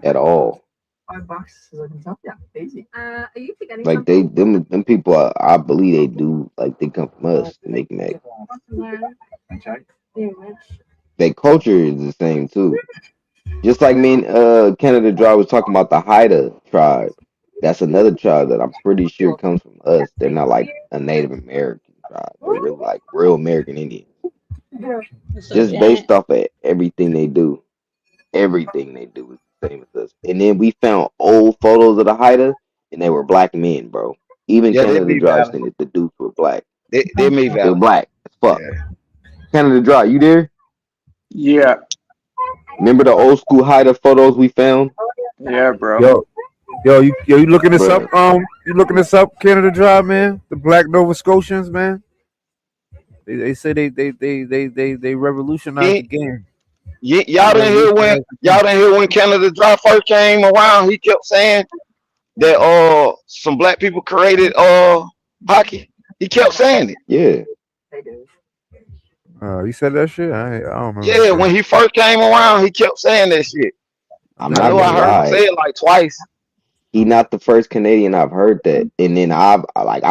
at all. $5 as I can tell. Yeah, easy. Are you forgetting Like them people, I believe they do. Like they come from us, the Micmac. Their culture is the same too. Just like me and Canada Dry was talking about the Haida tribe. That's another tribe that I'm pretty sure comes from us. They're not like a Native American tribe. They're really like real American Indians. Just based off of everything they do. Everything they do is the same as us. And then we found old photos of the Haida, and they were black men, bro. Even Yeah, they Canada be Dry valid. saying that the dudes were black. They me They're valid. black as fuck. Canada Dry, you there? Yeah. Remember the old school Haida photos we found? Yeah, bro. Yo, you looking this Bro. up? You looking this up, Canada Dry, man? The Black Nova Scotians, man. They say they revolutionized the game. Y'all didn't hear when Canada Dry first came around. He kept saying that some black people created hockey. He kept saying it. Yeah. You said that shit? I don't remember. Yeah, when he first came around, he kept saying that shit. I'm I not know I gonna heard lie. him say it like twice. He not the first Canadian I've heard that. And then I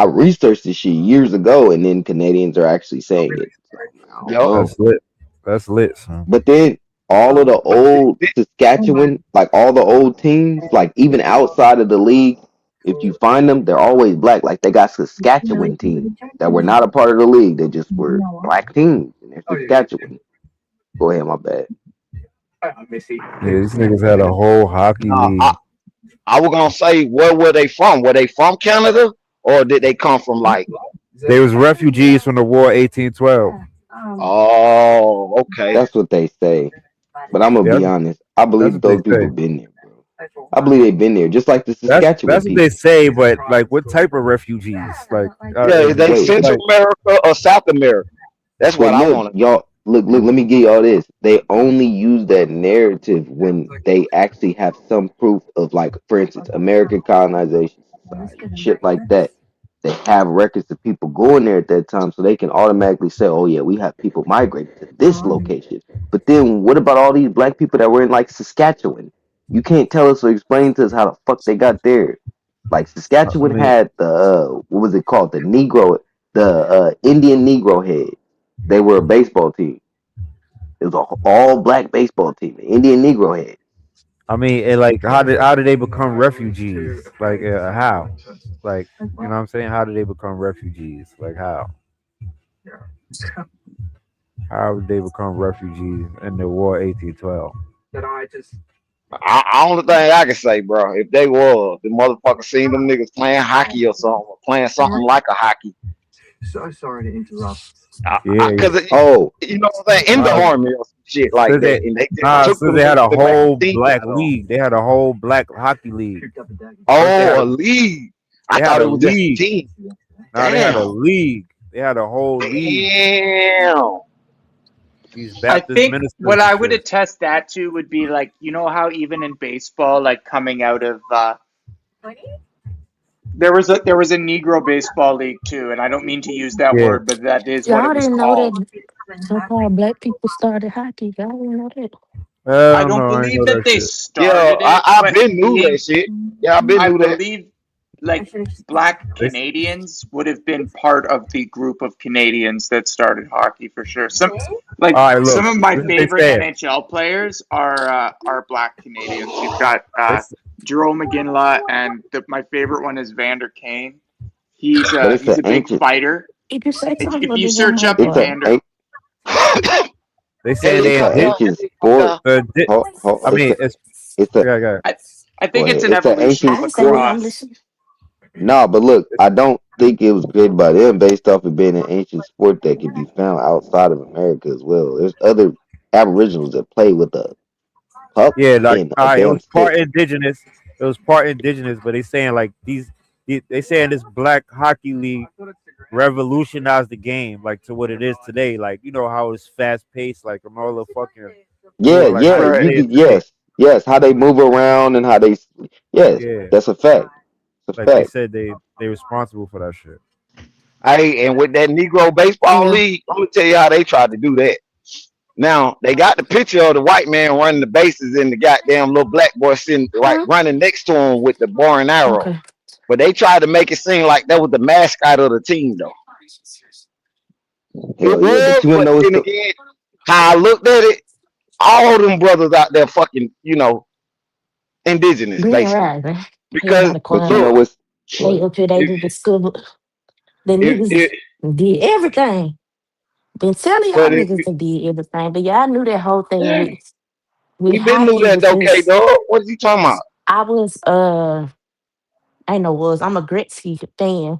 researched this shit years ago, and then Canadians are actually saying it. So, I don't know. That's lit. That's lit, son. But then all of the old Saskatchewan, like all the old teams, like even outside of the league, if you find them, they're always black. Like they got Saskatchewan teams that were not a part of the league. They just were black teams, and they're Saskatchewan. Go ahead, my bad. Yeah, these niggas had a whole hockey league. I was gonna say, where were they from? Were they from Canada, or did they come from like? They was refugees from the war 1812. Oh, okay. That's what they say. But I'm gonna be honest. I believe what those they say. people been there, bro. I believe they've been there, just like the Saskatchewan That's what people. they say, but like, what type of refugees? Like, Yeah, is they Wait, Central America or South America? That's what I look, want to. y'all. Look. Let me give y'all this. They only use that narrative when they actually have some proof of, like, for instance, American colonization society, shit like that. They have records of people going there at that time, so they can automatically say, "Oh yeah, we have people migrating to this location." But then, what about all these black people that were in like Saskatchewan? You can't tell us or explain to us how the fuck they got there. Like Saskatchewan had the what was it called? The Indian Negro head. They were a baseball team. It was an all black baseball team. The Indian Negro head. I mean, and like, how did they become refugees? Like, how? Like, you know what I'm saying? How did they become refugees? Like, how? How did they become refugees in the war 1812? Only thing I can say, bro, if they was the motherfucker seen them niggas playing hockey or something, or playing something like a hockey. So sorry to interrupt. Because you know what I'm saying, in the army or some shit like So that. they, And they took so them they had a niggas to make whole team black battle. league. They had a whole black hockey league. Oh, a league. I They thought had it a was just a league. team. No, they had a Damn. league. They had a whole league. Damn. These I Baptist think ministers what I and would shit. attest that to would be like, you know how even in baseball, like coming out of there was a Negro baseball league too, and I don't mean to use that Yeah. word, but that is what Y'all it was didn't know called. that so-called black people started hockey. Y'all didn't know that. I Hell don't no, I ain't believe know that that they shit. started Yeah, it, I but been knew that shit. Yeah, I been I knew that. believe like black Canadians would have been part of the group of Canadians that started hockey for sure. Some like All right, look. some of my This is what they favorite said. NHL players are black Canadians. You've got This- Jerome McGinley, and my favorite one is Vander Kane. He's But it's he's an a big ancient. fighter. If you say something, If but you they get search my up It's a. Vander, They saying It's they an did ancient sport. the di- I It's mean, a. It's a. I, I think it's an It's an evolution ancient of I didn't say sport. nothing. I'm lacrosse. listening. No, but look, I don't think it was created by them based off of being an ancient sport that can be found outside of America as well. There's other aboriginals that play with a puck Yeah, like and a it damn was part stick. indigenous. It was part indigenous, but they saying like they saying this black hockey league revolutionized the game like to what it is today. Like you know how it's fast paced, like from all the fucking Yeah, doing like how yeah, they Right. you play it could, today. yes, how they move around and how they, yes, Yeah, that's a fact. It's a like they fact. said they responsible for that shit. Hey, and with that Negro baseball Yeah. league, I'm gonna tell you how they tried to do that. Now they got the picture of the white man running the bases and the goddamn little black boy sitting right Huh? running next to him with the bow and arrow. Okay. But they tried to make it seem like that was the mascot of the team, though. It Hell yeah, but was, you wanna but know what's then the, again, how I looked at it, all them brothers out there fucking, indigenous, Green basically. Rise, man. Because Everybody but you quiet. know look, what's, They up here, they if did discover the if, niggas if did everything. Been telling y'all but if niggas to did everything, but y'all knew that whole thing yeah, with we been knew hockey that though, K because dog. What is he talking about? I was I know I'm a Gretzky fan. Oh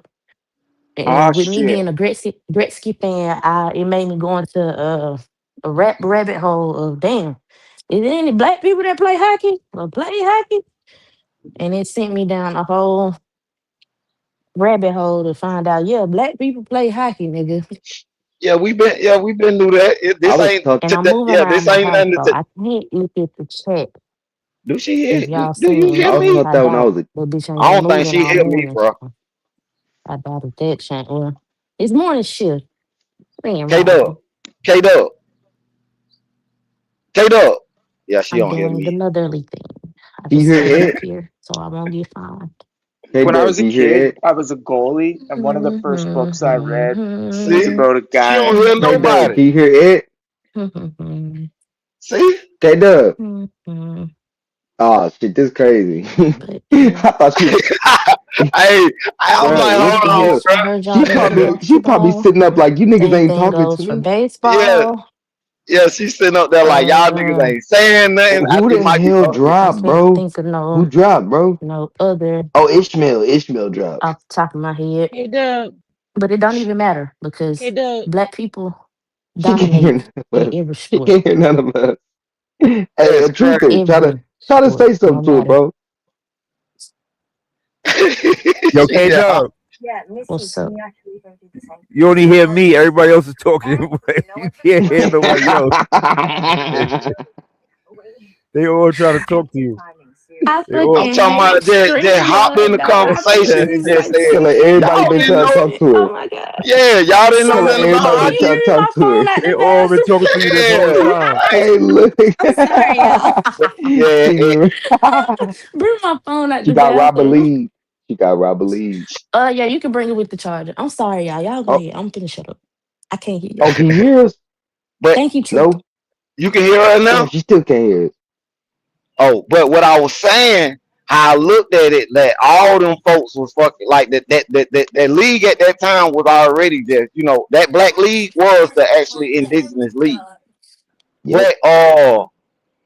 And with me shit. being a Gretzky fan, it made me go into a rabbit hole of damn. Is there any black people that play hockey or play hockey? And it sent me down a whole rabbit hole to find out, yeah, black people play hockey, nigga. We been knew that. I This was ain't talking, And I'm moving around this my ain't house, nothing so to I can't look at the chat do she hear if y'all do you saying hear I was anything. me? taught I that when I doubt was a, that bitch ain't I been don't think moving she all hear me, morning. bro. So I doubt if that changed. Well, it's morning shift. We ain't K riding. Dub. K Dub. K Dub. Yeah, she I'm don't hear doing the me. motherly thing. I can you just hear stay up it? here so I won't get fined. Hey When I Doug, was a can you hear kid, it? I was a goalie, and one of the first books I read was See? about a She don't guy. hear Hey Doug, nobody. can you hear it? See? Hey Doug. But Oh shit, this crazy. yeah, I thought she, Hey, I'm bro, like, listen hold to on, him. yes, bro. I heard y'all niggas She probably basketball. sitting up like you niggas Same ain't thing talking to goes for me. Yeah, baseball. yeah, she's sitting up there like y'all niggas ain't saying nothing. I Who think the might be hell I dropped, can't bro? think of Who dropped, bro? no other Oh, Ishmael dropped. off the top of my head. Hey, Doug. But it don't even matter Hey, because Doug. black people She can't hear dominate none of in us. every She sport. can't hear none of us. Hey, that's crazy. truther, Every try to sport. say No something to her, matter. bro. Yo, K Yeah. Dub, What's up? you only hear me. Everybody else is talking. You can't hear nobody else. They all trying to talk to you. I They all. I'm fucking talking hate about that hopped in StreamYard, the dog. I think conversation this and is just like said, Tell her CNN everybody y'all been didn't trying to know. talk bullshit. to Oh her. my god. Yeah, y'all didn't know Tell her nothing Sorry, everybody about y'all. been hockey. You trying to hear me? talk My to phone her. out They the all been bathroom. talking to you this whole Yeah. time. Hey, look. I'm sorry, y'all. Yeah, She remember- Bring my phone out she the got Robert bathroom. Lee. She got Robert Lee. Yeah, you can bring it with the charger. I'm sorry, y'all. Y'all go Oh, ahead. I'm finna shut up. I can't hear oh, y'all. can you hear us? but Thank you, Truth. No. you can hear her Damn, now? she still can't hear us. Oh, but what I was saying, how I looked at it, that all them folks was fucking like that league at that time was already there. That black league was the actually indigenous league. Yep. But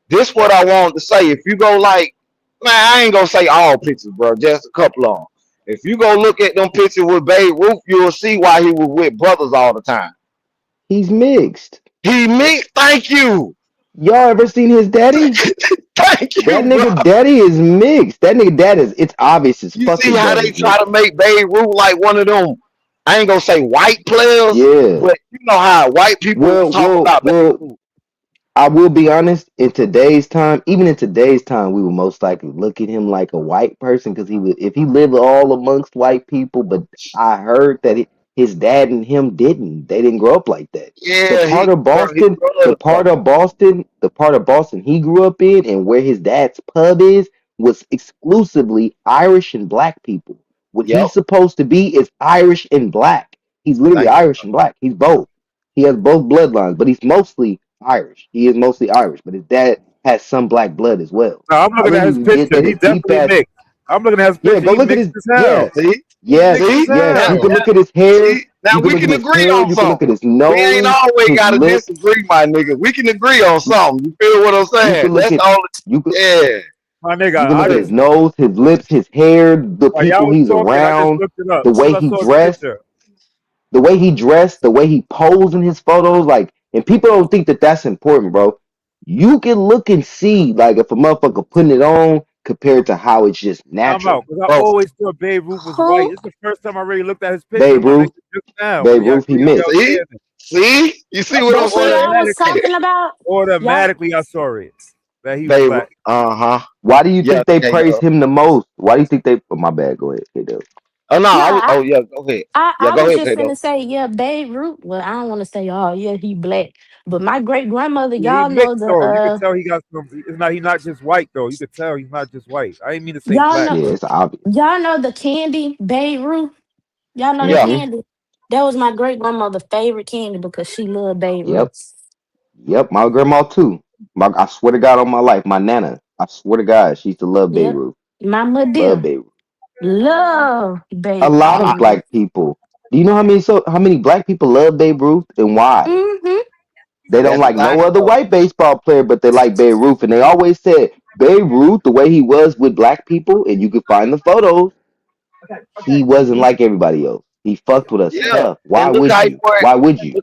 this what I wanted to say. If you go like, man, I ain't gonna say all pictures, bro, just a couple of them. If you go look at them pictures with Babe Ruth, you'll see why he was with brothers all the time. He's mixed. He mixed. Thank you. Y'all ever seen his daddy? Thank That you, bro. nigga daddy is mixed. That nigga dad is, it's obvious as You fuck see his how they daddy's try mixed. to make Babe Ruth like one of them, I ain't gonna say white players, Yeah. but you know how white people Well, talk well, about Babe well, Ruth. I will be honest. In today's time, even in today's time, we would most likely look at him like a white person because he would, if he lived all amongst white people. But I heard that his dad and him didn't. They didn't grow up like that. The Yeah, part of he Boston, brother fucking. the part of Boston he grew up in, and where his dad's pub is, was exclusively Irish and black people. What Yep. he's supposed to be is Irish and black. He's literally Thank you. Irish and black. He's both. He has both bloodlines, but he's mostly Irish. He is mostly Irish, but his dad has some black blood as well. No, I'm I looking at his literally picture. did He's a deep definitely ass. mixed. I'm looking at his Yeah, picture. go He look at mixed his. as hell. Yes, See, he He yes, mixed see as yes. now, You can hell. look at his hair. now You can we look at can his agree hair. on You can look at something. his We ain't nose, always his gotta lips. disagree, my nigga. We can agree on something. You feel what I'm You saying? can look That's at. all. You could. Yeah. My nigga, You can I look at just his nose, his lips, his hair, the while y'all people was he's talking, I just around, looked it up. the As soon way as I he saw his dressed, picture, the way he posed in his photos. Like, and people don't think that that's important, bro. You can look and see, like, if a motherfucker putting it on compared to how it's just I'm natural. out because I Bro, always thought Babe Ruth was white. Who? It's the first time I really looked at his picture, Babe my nigga, Ruth, just now when Babe y'all Ruth, he when y'all missed. see? saying it. See? You see what I'm That's who saying? y'all was Automatically, talking about? Y'all, automatically, I saw it that he was Babe, black. uh-huh. Why do you Yeah, think they K praise Dub. him the most? Why do you think they? Oh, my bad. Go ahead, K-Dub. Oh no, no, I was oh yeah, go ahead. Yeah, I go was ahead, just K Dub. finna say, yeah, Babe Ruth. Well, I don't want to say, oh, yeah, he black. But my great grandmother, Yeah, he y'all know mixed the though. You could tell he got some. It's not. He's not just white though. You could tell he's not just white. I didn't mean to say y'all black, know Yeah, but it's obvious. y'all know the candy Babe Ruth. Y'all know the Yeah. Mm-hmm. candy. That was my great grandmother's favorite candy because she loved Babe Yep. Ruth. Yep. My grandma too. I swear to God on my life, my nana. I swear to God, she used to love Babe Yep, Ruth. Mama Love dear, Babe Ruth. love A lot Babe of Ruth. black people. Do you know how many black people love Babe Ruth and why? Mm-hmm. They don't That's the like no thing, other though. white baseball player, but they like Babe Ruth. And they always said Babe Ruth, the way he was with black people, and you can find the photos, he wasn't like everybody else. He fucked with us Yeah. tough. Why And look would how he you? wore it. Why would you?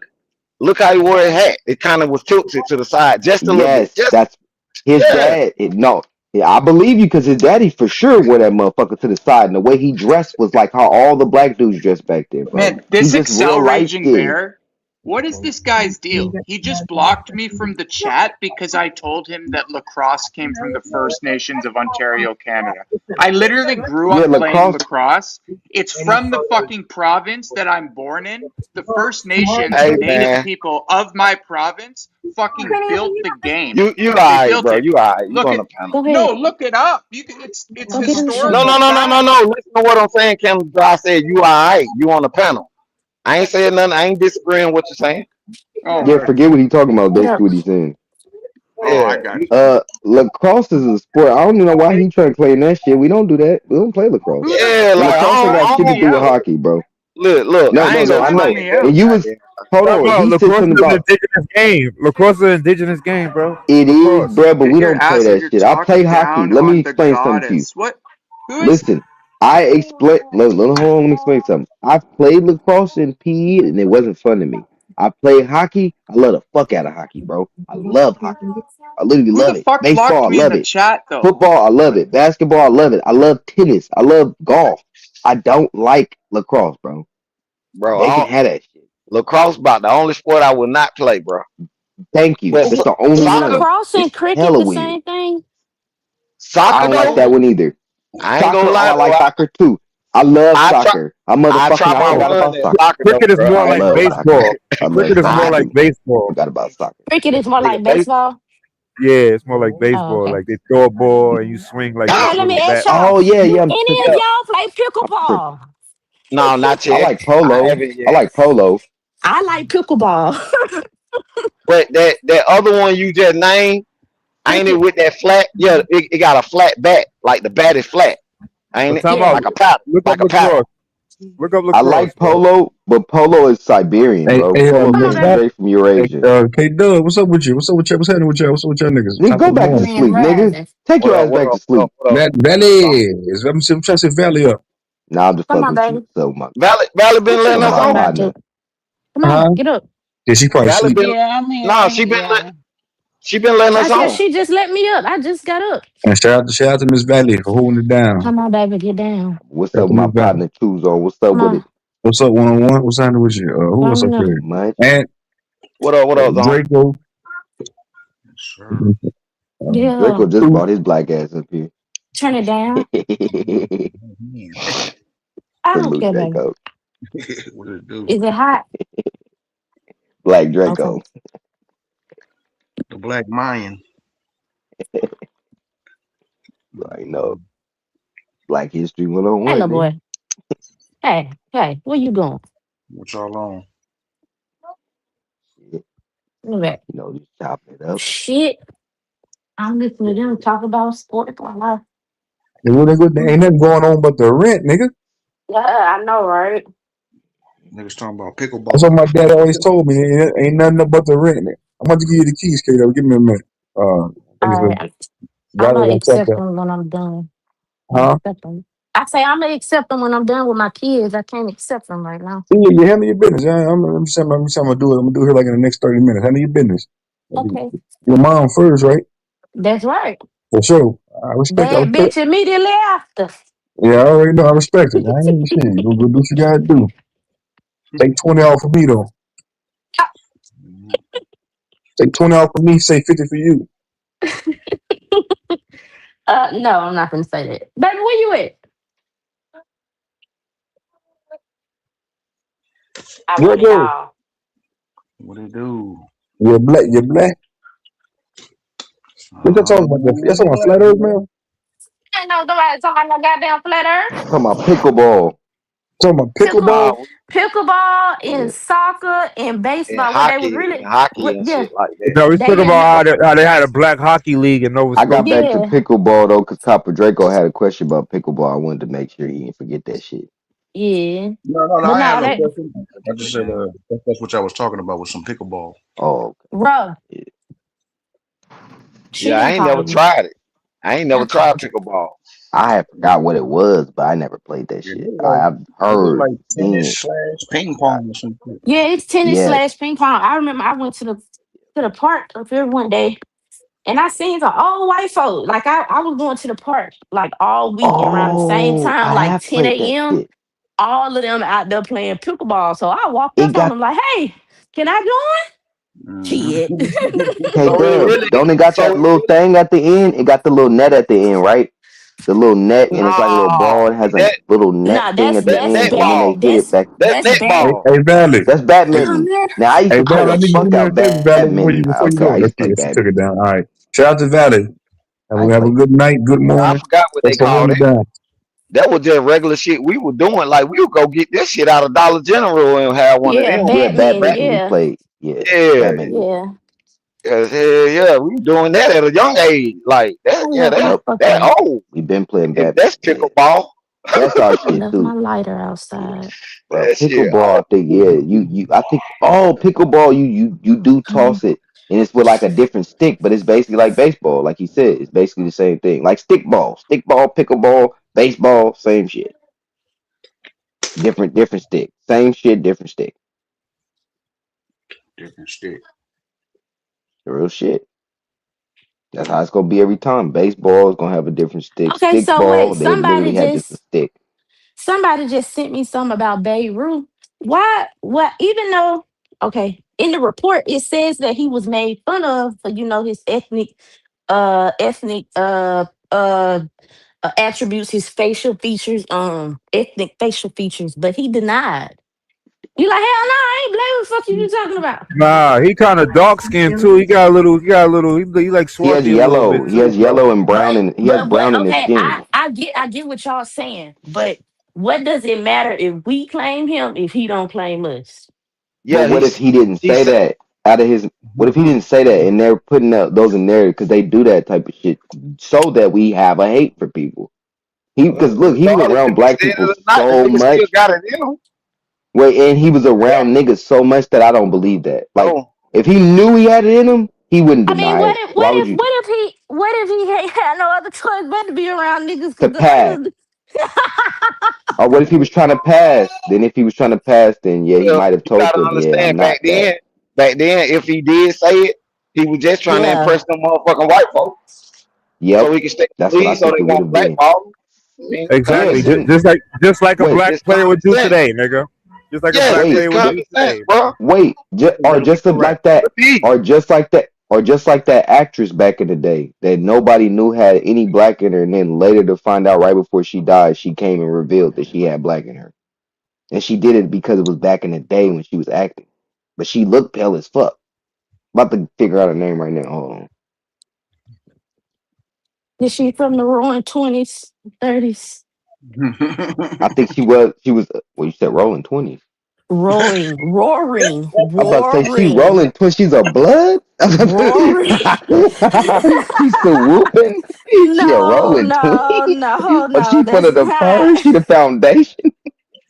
Look how he wore his hat. It kind of was tilted to the side just a little bit. Yes, Just that's his yeah. dad. No, yeah, I believe you because his daddy for sure wore that motherfucker to the side. And the way he dressed was like how all the black dudes dressed back then, bro. Man, He this just real Excel light Raging skinned. Bear, what is this guy's deal? He just blocked me from the chat because I told him that lacrosse came from the First Nations of Ontario, Canada. I literally grew Yeah, up playing lacrosse. lacrosse. It's from the fucking province that I'm born in. The First Nations, the Hey native man, people of my province, fucking built the game. you They alright, built bro. it. You alright. You Look on at the panel. Go no, ahead. look it up. You can, it's Go get in the No, shower. no, historical no, no, no, fact. no. Listen to what I'm saying, Kim. I said you alright. You on the panel. I ain't saying nothing. I ain't disagreeing with what you're saying. Oh, Yeah, word. forget what he talking about. Get up. Basically, what he's saying. Oh, I Yeah. got You, you. Lacrosse is a sport. I don't even know why he trying to claim that shit. We don't do that. We don't play lacrosse. Who the yeah, And like lacrosse ain't got I shit to me don't do with out? hockey, bro. look, No, I no, ain't no. gonna I Single fight know. at me that. out. And you was Goddamn. hold talk on. about He said lacrosse something is an about indigenous game. Lacrosse is an indigenous game, bro. it is, Lacrosse. bro, but we Your don't play ass and that you're shit. I play talking hockey. down Let me on the explain something to you. goddess. What? Who is? Listen, I explain. Hold on, let me explain something. I played lacrosse in PE, and it wasn't fun to me. I played hockey. I love the fuck out of hockey, bro. I love hockey. I literally Who the love it. fuck blocked Baseball, I me in love the it. chat though? Football, I love it. Basketball, I love it. I love tennis. I love golf. I don't like lacrosse, bro. Bro, They can have that shit. lacrosse about the only sport I will not play, bro. Thank you. But That's the only Is soccer, one. lacrosse and It's cricket hella the weird. same thing? I soccer don't like though, that one either. I ain't gonna Soccer, oh, lie I though. like soccer too. I love I try soccer. I I try I my forgot run about at soccer. soccer though, Cricket is bro. more I I ain't like gonna love lie. soccer. baseball. I love Cricket is more soccer. I like baseball. Forgot about soccer. Cricket is more nigga like base. baseball. Yeah, it's more like Oh, baseball. okay. Like they throw a ball and you swing like this Okay, let little me ask bat. y'all. Oh yeah, Do yeah. I'm any of tripping. Yeah. y'all play I'm tripping. pickleball? No, not I yet. like I polo. haven't I yet. like polo. I like pickleball. But that other one you just named, ain't it Cricket. with that flat? Yeah, it got a flat bat. Like the bat is flat, ain't But it? time Yeah. out. Like a paddle. Look up Like a lacrosse. paddle. Look up I lacrosse, like bro. polo, but polo is Siberian, Hey, bro. hey, Polo Come on, came baby. Val, straight from hey, Eurasia. K Dub, what's up with you? What's up with you? What's happening with y'all? What's up with y'all niggas? Nigga, Top go of the back to morning. Grand sleep, nigga. Rising. Take What your up? ass What back up? to What up? sleep. What up? Valley, I'm trying to say Valley up. Nah, I'm just Come fucking on, with you. baby. So my Valley been What you letting so us my going on. back to? partner. Come on, Huh? get up. Yeah, she probably Valley sleep. been Yeah, I'm no, here. Yeah. she been letting I us said on. she just let me up. I just got up. And shout out to Miss Valley for holding it down. Come on, baby, get down. What's Shout up out to with my Miss Valley. partner Choose on? What's up Come with it? on. What's up, 1-on-1? What's happening with you? Who else up Come on. there? Much. And What up? What up, Zon? Draco. Yeah. Draco just brought his black ass up here. Turn it down. I don't Salute care, baby. Draco. What it do? Is it hot? Black Okay. Draco. The Black Mayan. I know. Black History 101, Hey, little nigga. boy. Hey, where you going? What y'all on? Shit. Look at You know, just chopping it up. shit. I'm listening to them talk about sports. Yeah, Ain't nothing going on but the rent, nigga. I know, right? Niggas talking about That's what pickleball. my dad always told me. Ain't nothing but the rent. I'm about to give you the keys, Kato. Give me a minute. All right. I'm Valerie gonna gonna accept accept that. them when I'm done. Huh? Accept them. I say I'm gonna accept them when I'm done with my kids. I can't accept them right now. Yeah, you handle your business. I'm just saying, I'm gonna do it. I'm gonna do it here like in the next 30 minutes. Handle your business. Okay, Your mom first, right? that's right. For sure. I respect. I Bad respect. bitch immediately after. Yeah, I already know. I respect it. I ain't shit. You go do what you gotta do. Take 20 off for me though. Take 20 off for me. Say 50 for you. No, I'm not gonna say that. Baby, where you at? I What want it though? all. What it do? You're black. You're black. What you talking about? That's talking about flat earth, man. I ain't know nobody talking about no goddamn flat earth. Talking about pickleball. Talking about Pickle, pickleball. pickleball and Yeah. soccer and And baseball. What they was hockey really, and hockey what, and yeah, shit like that. No, we they spoke about didn't. how they had a black hockey league in Nova I got Scotia. back to Yeah, pickleball though, because Copper Draco had a question about pickleball. I wanted to make sure he didn't forget that shit. yeah, No. but I no, have no that question. I just said that's what y'all was talking about with some pickleball. Oh, bro. yeah. She Yeah, I didn't ain't never call you. tried it. I ain't never tried pickleball. I had forgot what it was, but I never played that Yeah, shit. I've it look heard, like seen tennis it. slash ping I, pong or something. Yeah, it's tennis yes. slash ping pong. I remember I went to the park up here one day and I seen some old white folk. Like I was going to the park like all week around the same Oh, time, I like have 10 played that a.m. shit. All of them out there playing pickleball. So I walked It up on got them like, hey, can I join? Shit. K So it Dub. really, Don't it got so that it little really, thing at the end? It got the little net at the end, right? The little net, and it's like a little ball. no, It has a that little net Nah, thing that's at the that's end, and bad. then they netball. hit it back. That's That's bad. netball. Hey, Valley. That's badminton. Now I used Hey, to play Valley. I the need you to do fuck me a out favor, Valley, badminton. before you Okay, go. I used Let's to see play if she took it badminton. down. All right. Shout out to Valley. And I we used to have a play. good night, good I morning. forgot what they That's for called holding it. it down. That was just regular shit we were doing. Like we would go get this shit out of Dollar General and have one of Yeah, them. Yeah, badminton. badminton. We Yeah, played. Yeah, Yeah, badminton. yeah. hell yeah, we were doing that at a young age. Like I that, yeah, left my Yep, that fucking old. we've been playing If badminton. that's Yeah, pickleball, that's our I shit left my too. lighter outside. Bro, that shit pickleball. I think old. yeah. I think pickleball. You do Um, toss it, and it's with like a different stick, but it's basically like baseball. Like he said, it's basically the same thing. Like stickball, pickleball, baseball, same shit. Different stick. Same shit, different stick. Different stick. The real shit. That's how it's gonna be every time. Baseball is gonna have a different stick. okay, so wait, Stickball, they literally have just a stick. somebody just sent me some about Beirut. Why? What? Even though, okay, in the report it says that he was made fun of for his ethnic attributes, his facial features, ethnic facial features, but he denied. You like hell no, I ain't black. What the fuck you talking about? Nah, he kind of dark skinned too. He like He has swarthy a little bit yellow. He too, has bro. yellow and brown, and he has But what? brown in his Okay, skin. I get what y'all saying, but what does it matter if we claim him if he don't claim us? But Yeah, what if he didn't he say said that out of his? What if he didn't say that, and they're putting those in there because they do that type of shit so that we have a hate for people? Because look, he was regardless around if he black said people it or not, the so nigga still much. got it in him. Wait, and he was around niggas so much that I don't believe that. Like, So if he knew he had it in him, he wouldn't I mean, deny it. Why would you? what if he had no other choice but to be around niggas To because the pass. others. Or what if he was trying to pass? Then if he was trying to pass, then yeah, he well, might have you told gotta them, yeah, I'm understand not that. back then, if he did say it, he was just trying to Yeah. impress them motherfucking white folks. Yep, So he can stay in that's the what I league so think they it would won't have been. blackball him. I mean, Yeah, common Exactly. sense. then Just like a wait, black It's player common would do sense. today, nigga. Just like a Yeah, black it's player would wait. do common sense, today. bro. Or Exactly just correct. like that, Repeat. or just like that actress back in the day that nobody knew had any black in her, and then later to find out right before she died, she came and revealed that she had black in her, and she did it because it was back in the day when she was acting, but she looked pale as fuck. About to figure out her name right now. Hold on. Is she from the roaring 20s, 30s? I think she was. Well, you said rolling 20s. Roaring, I'm about to say she roaring, rolling 20s. She's a blood. roaring. She's still whooping. She a No, rolling no, 20s. no, Oh, no, she front that's of the not. first. She the foundation.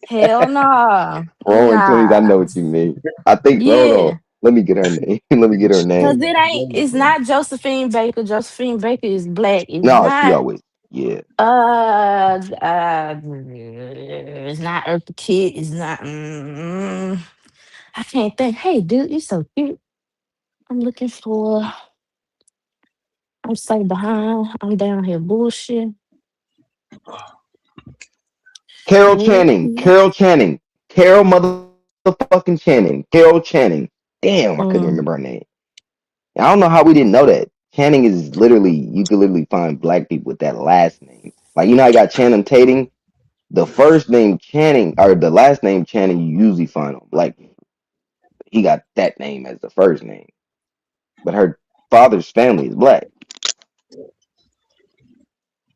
Hell no. Rolling 20s. I Nah. know what you mean. I think. Hold on. Yeah. Let me get her name. Let me get her Cause name. it ain't. It's not Josephine Baker. Josephine Baker is black. It's No, she not. always. Yeah. It's not Eartha Kitt. It's not. I can't think. Hey, dude, you're so cute. I'm looking for. I'm so behind. I'm down here bullshit. Carol Channing. Carol Channing. Carol motherfucking Channing. Carol Channing. Damn, I couldn't remember her name. I don't know how we didn't know that. Channing is literally, you could literally find black people with that last name. Like, you know, I got Channing Tatum. The first name Channing, or the last name Channing, you usually find on black people. He got that name as the first name. But her father's family is black.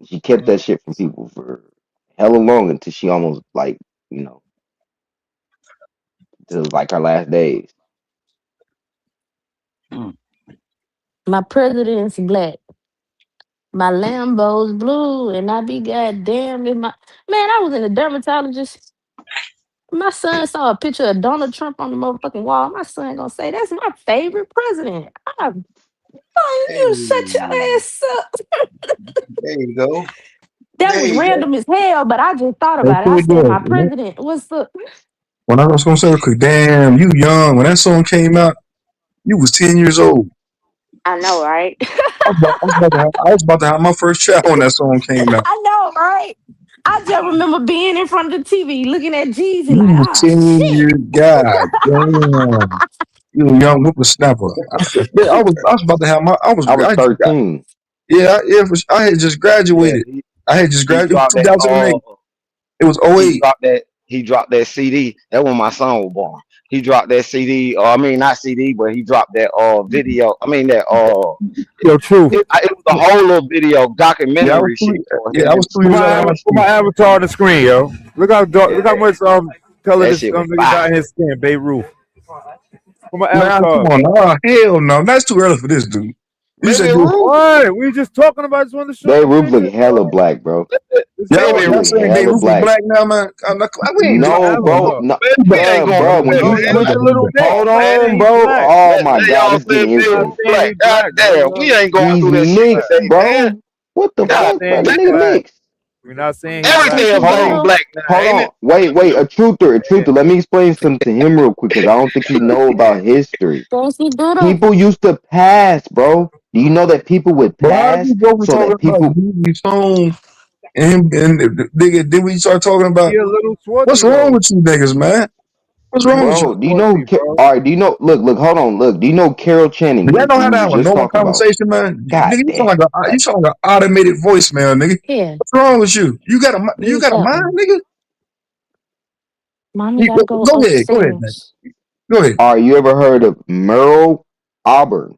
She kept that shit from people for hella long until she almost, like, you know, it was like her last days. My president's black. My Lambo's blue, and I be goddamn in my man. I was in a dermatologist. My son saw a picture of Donald Trump on the motherfucking wall. My son gonna say that's my favorite president. Oh, Hey, you shut your ass up. there you go. That There was you go. random as hell, but I just thought That's about it. I pretty said, my good. president, what's up? When I was gonna say, quick, damn, you young. When that song came out, you was 10 years old. I know, right? I was about to have my first child when that song came out. I know, right? I just remember being in front of the TV looking at Jeezy You like, was oh 10 shit. years, God damn. You a young whippersnapper. I was about to have my, I was I just got, 13. yeah, I had just Yeah, graduated. I had just he graduated, dropped that 2008. It was he 08. dropped that CD. That when my son was born. He dropped that CD, or I mean not CD, but he dropped that video. I mean that Yo, truth. it was a whole little video Yeah, documentary shit for I him was and 2 years old when I Put my see. avatar on the screen, yo. Look how look how much color that this shit was nigga fire. got in his skin, Beirut. Put my Man, come avatar. on. Oh, hell no. That's too early for this, dude. You said Baby you, Ruth, What? We just talking about. Just wanted to show Babe the Ruth look picture, hella bro. black, bro. This y'all, Baby He y'all Ruth. look saying Babe hella Ruth is black. black now, man? We ain't my black. No, bro. avatar. No, We ain't going bro. to When Yo, you show switch your it, little dick. hold I'm on, saying he bro. black. Oh let my God, y'all this say getting I'm not interesting. saying he black. God black, damn, bro. we ain't going He's through that shit mixed, today, man. bro. What the We're not God fuck, bro? saying The he nigga damn. black. mixed. We're not saying he black. Everything Quincy Hold about him on. Doodle. black now, Hold ain't on. it? Wait. A truther. Yeah. Let me explain something to him real quick because I don't think he know about history. Quincy Doodle. People used to pass, bro. Do you know that people would But how pass you go from so talking that about people D's phone and nigga, then we start talking He about a little what's swarthy wrong though. with you niggas, man? What's He a wrong with little bro, you? do you know swarthy, bro. all right, do you know hold on, look. Do you know Carol Channing, Do y'all know who how to we were have a just normal talking about? conversation, man? God Nigga, damn. you sound like an automated voicemail, nigga. Yeah, What's wrong with you? You got mute a that mind, one. nigga? Mommy gotta go Go ahead, man. upstairs. Go ahead. All right, you ever heard of Merle Auburn?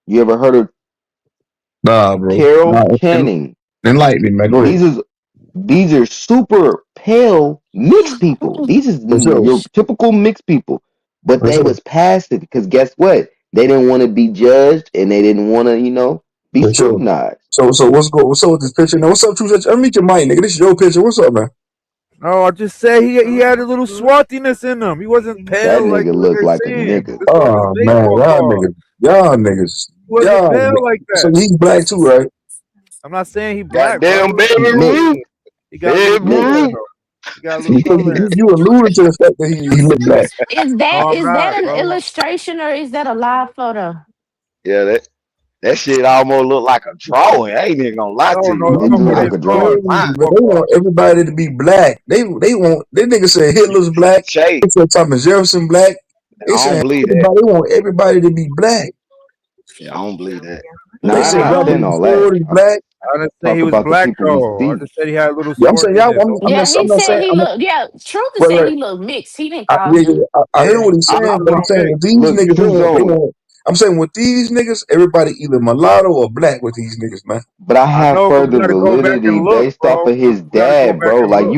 You ever heard of Nah, bro. Carol Nah, Channing? enlighten me, man. Go ahead. These are super pale mixed people. These is For sure. your typical mixed people. But For they sure. was passing because guess what? They didn't want to be judged and they didn't want to, be For sure. scrutinized. So what's up with this picture? Now, what's up, True? Let me meet your mic, nigga. This is your picture. What's up, man? No, I just said he had a little swarthiness in him. He wasn't That pale like nigga look they're like a saying. nigga. This on his Oh man, baseball card. He wasn't y'all pale niggas. like So that. he's black too, right? I'm not saying he black, bro. Goddamn Baby Mixed. Ruth. He got a little Baby color in Ruth. him. He got a little color in him. You alluded to the fact that he look black. Is No, that I'm is that not, an bro. illustration or is that a live photo? Yeah, that shit almost look like a drawing. I ain't even gonna lie No, to no, you. it's It do from look I like his a card. drawing. mine. But they want everybody to be black. They want that nigga said Hitler's black. Shay, They said Thomas Jefferson black. They I don't saying believe that. everybody. They want everybody to be black. Yeah, I don't believe that. Nah, They I'm said I not saying don't. Governor all that. Ford is I'm black. I didn't say he talking was about the black people we though. I see. just said he had a little Yeah, I'm saying y'all. swarthiness. Yeah, he I'm not said saying. he looked. Yeah, Truth Wait, said wait. he looked mixed. He didn't call Yeah, him. I heard Yeah, what he's I saying, but I'm look saying mixed. with these Look, niggas, True Zone. I'm saying with these niggas, everybody either mulatto or black with these niggas, man. But I I have know, but we further gotta go back validity and look, based off bro. of his We gotta go dad, back bro. and Like look.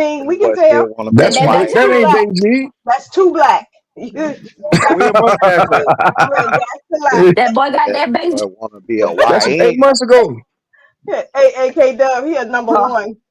Gene, we But can tell. still want to be a That That Big wife. ain't Black. Big G. That's too black. Where mustache at? That's the lie. that boy got That that big. boy want to be a That's from 8 wife. months ago. AK Dub, he a number Huh. one.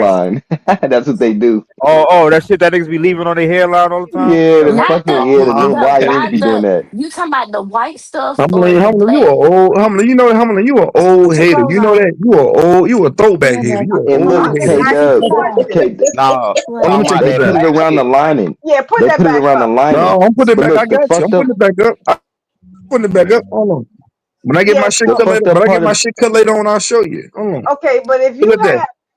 hairline. That's what they do. Oh, that shit that niggas be leaving on their hairline all the time. Yeah, the Not fucking the the little not YNs be doing the that. you talking about the white stuff or Humlin, the Humlin, you black? a old Humlin. You know Humlin, you a old Put your hater. clothes You know on. that you a throwback hater. You a And old look, hater. K Dub, Put K, Nah, Oh, let me Wawa, take they that put back. it around the lining. Yeah, put They that put it back around the up. lining. No, I'm putting it But back. I look, the got you. I'm fucked up, putting it back up. I'm putting it back up. Hold on. When I get Yeah, my shit the so cut later, fucked up when I get part my of shit cut later on, I'll show you. Hold on. okay, but if Look you at that.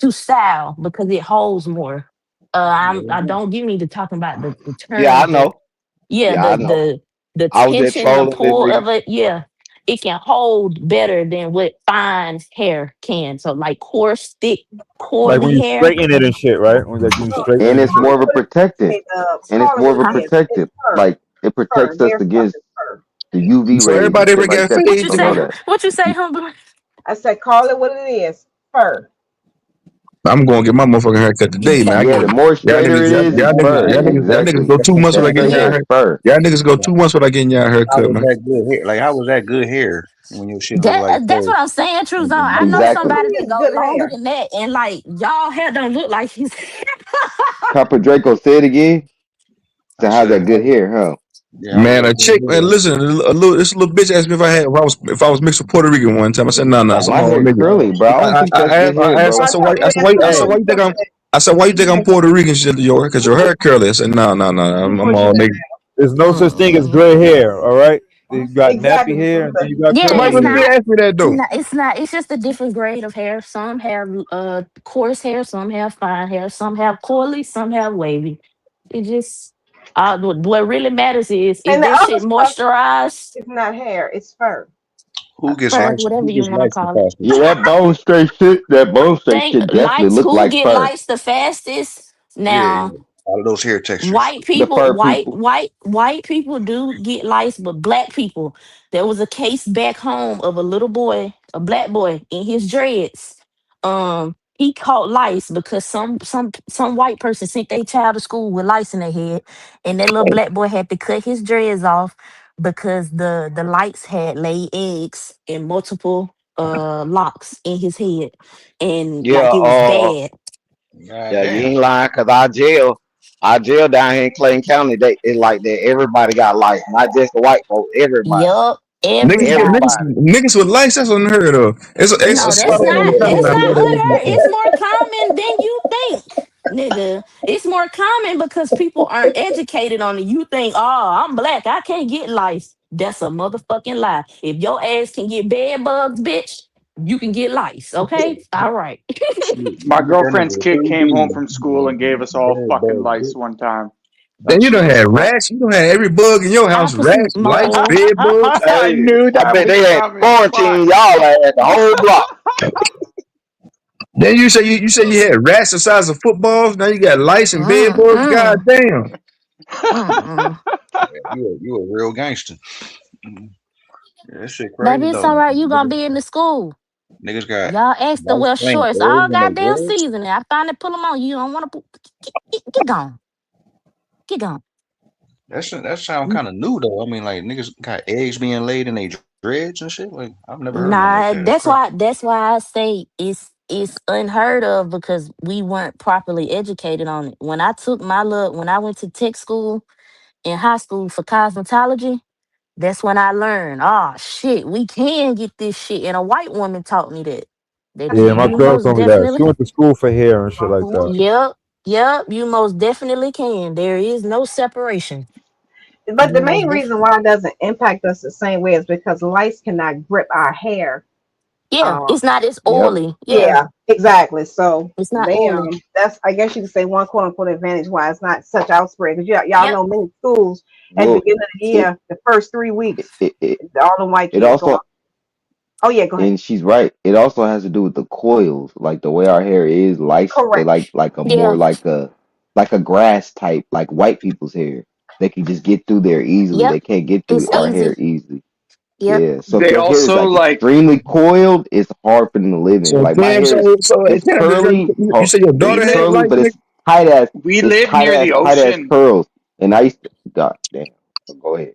to style because it holds more. I Mhm. don't get me to talking about the Yeah, I turn, know. yeah, Yeah, I know. the I was just tension, the trolling this pull nigga. of it, yeah. it can hold better than what fine hair can. So like coarse, thick, Like when coily you hair. straighten it and shit, right? When like you straighten And it. it's more of a protective. And it's Call it more what of a it Huh? is. It's protective. fur. Like it Fur. protects us Hair stuff against is fur. the UV So rays and everybody ever shit like got that. What fade? you People know say? that. What you say, Humble? I said, call it what it is. Fur. I'm going to get my motherfucking haircut today, man. I Yeah, get the more y'all straighter niggas, it is, it's fur. y'all niggas Exactly. go 2 months That without getting straight y'all hair is hair. fur. Y'all niggas go 2 months without getting y'all How haircut, was man. that good hair? Like, how was that good hair when your shit look like That's fur? what I'm saying, True Zone. I know Exactly. somebody that It's go good longer hair. than that, and like y'all hair don't look like his. Copper Draco, say it again. I So how's said, that good hair, huh? yeah, how was Man, that a good chick, man, hair? listen, this little bitch asked me if I was mixed with Puerto Rican one time. I said, no, Oh, some my old hair nigga. curly, bro. I don't think that's good hair, I asked, bro. I said, why, I said, why, I said, Hey, why you think why you think I'm Puerto Rican shit, yo? Because your hair curly. I said, no, I'm all nigga. There's no such thing as Mm-mm. gray hair. All right. You got nappy Exactly. hair and then you got Yeah, curly Somebody it's really hair. did not. ask me that though. No, it's not. It's just a different grade of hair. Some have coarse hair, some have fine hair, some have coily, some have wavy. It just what really matters is if And the that other shit stuff moisturized, is not hair. It's fur. Who gets fur, lice? whatever Who you gets want to lice the call it. yeah, fastest? that bone straight Think shit definitely lights look who like get fur. lights the fastest Yeah, now. all of those hair textures. White The people, fur people. white people do get lice, but black people. There was a case back home of a little boy, a black boy, in his dreads. He caught lice because some white person sent their child to school with lice in their head, and that little black boy had to cut his dreads off because the lice had laid eggs in multiple locks in his head, and Yeah, like it was bad. God yeah, you damn. ain't lying, cause our jail down here in Clayton County, they it's like that. Everybody got life, not just the white folks. Everybody, Yup, everybody. Niggas with lights, that's unheard of. It's a No, spot on the that's town not out unheard. It's more common than you think, nigga. It's more common because people aren't educated on it. You think, oh, I'm black, I can't get lice. That's a motherfucking lie. If your ass can get bed bugs, bitch, you can get lice. Okay, all right. Shit, My you get that girlfriend's nigga kid came home AD. from school and gave us all Bad fucking bug, lice bitch. one time. Then you done Jesus had Christ. rats. You done had every bug in your house. Opposite Rats, lice, mole. bed bugs. I Hey, knew I that bet was they had coming. Fuck. quarantine y'all at the whole block. Then you say you had rats the size of footballs. Now you got lice and bed bugs. God Mm-mm. damn. Mm-mm. Yeah, you a real gangster. Mhm. Yeah, that shit crazy Baby, it's all though. right. You gonna be in the school. Niggas got Y'all asked to lice wear playing shorts eggs all in their goddamn dreads. season. I finally put them on. You don't want to get gone. Get gone. That sound kind of new though. I mean, like niggas got eggs being laid in their dreads and shit. Like I've never heard nothing like Nah, that. That's crazy. that's why I say it's unheard of because we weren't properly educated on it. When I went to tech school in high school for cosmetology, that's when I learned, oh shit, we can get this shit. And a white woman taught me that. That Yeah, my you girl most told me that. She definitely went to school for hair and shit like that. Yep, you most definitely can. There is no separation. But the You most main reason definitely why it doesn't impact us the same way is because lice cannot grip our hair. Yeah, Um, it's not as Yep. oily. Yeah, yeah, exactly. So it's not they oily. that's I guess you could say one quote unquote advantage why it's not such outspread because y'all Yep. know many schools at the Well, beginning of the it year, the first 3 it weeks, it, it, all the white it kids go. also Oh yeah, go ahead. and she's right. It also has to do with the coils, like the way our hair is. Lice, they Correct. like a more Yeah. like a grass type, like white people's hair. They can just get through there easily. Yep. They can't get through It's our hair easy. easily. Yep. Yeah. So if They your hair is also like like extremely coiled, it's hard for them to live in. So Like my damn. hair So is damn. curly. You say your we daughter It's had live curly, lice, but nigga? we live near the tight ass ocean. curls. And I used to, God damn. Go ahead.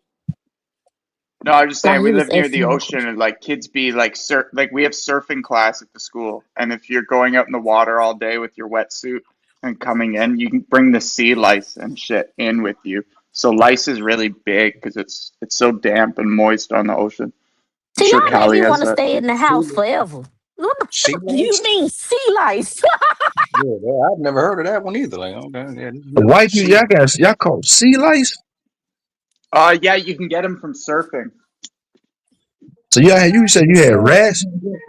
No, I was just Now saying we he was live near the asking me a ocean question. and like kids be like like we have surfing class at the school and if you're going out in the water all day with your wetsuit and coming in, you can bring the sea lice and shit in with you. So lice is really big because it's so damp and moist on the ocean. I'm See, sure y'all make Callie me has want to that. stay in the Sea, house forever. What the sea fuck do you lice? mean sea lice? Yeah, I've never heard of that one either. Like, okay, yeah, this is The new. white people, Sea. y'all call sea lice. Yeah, you can get them from surfing. So you said you had rats,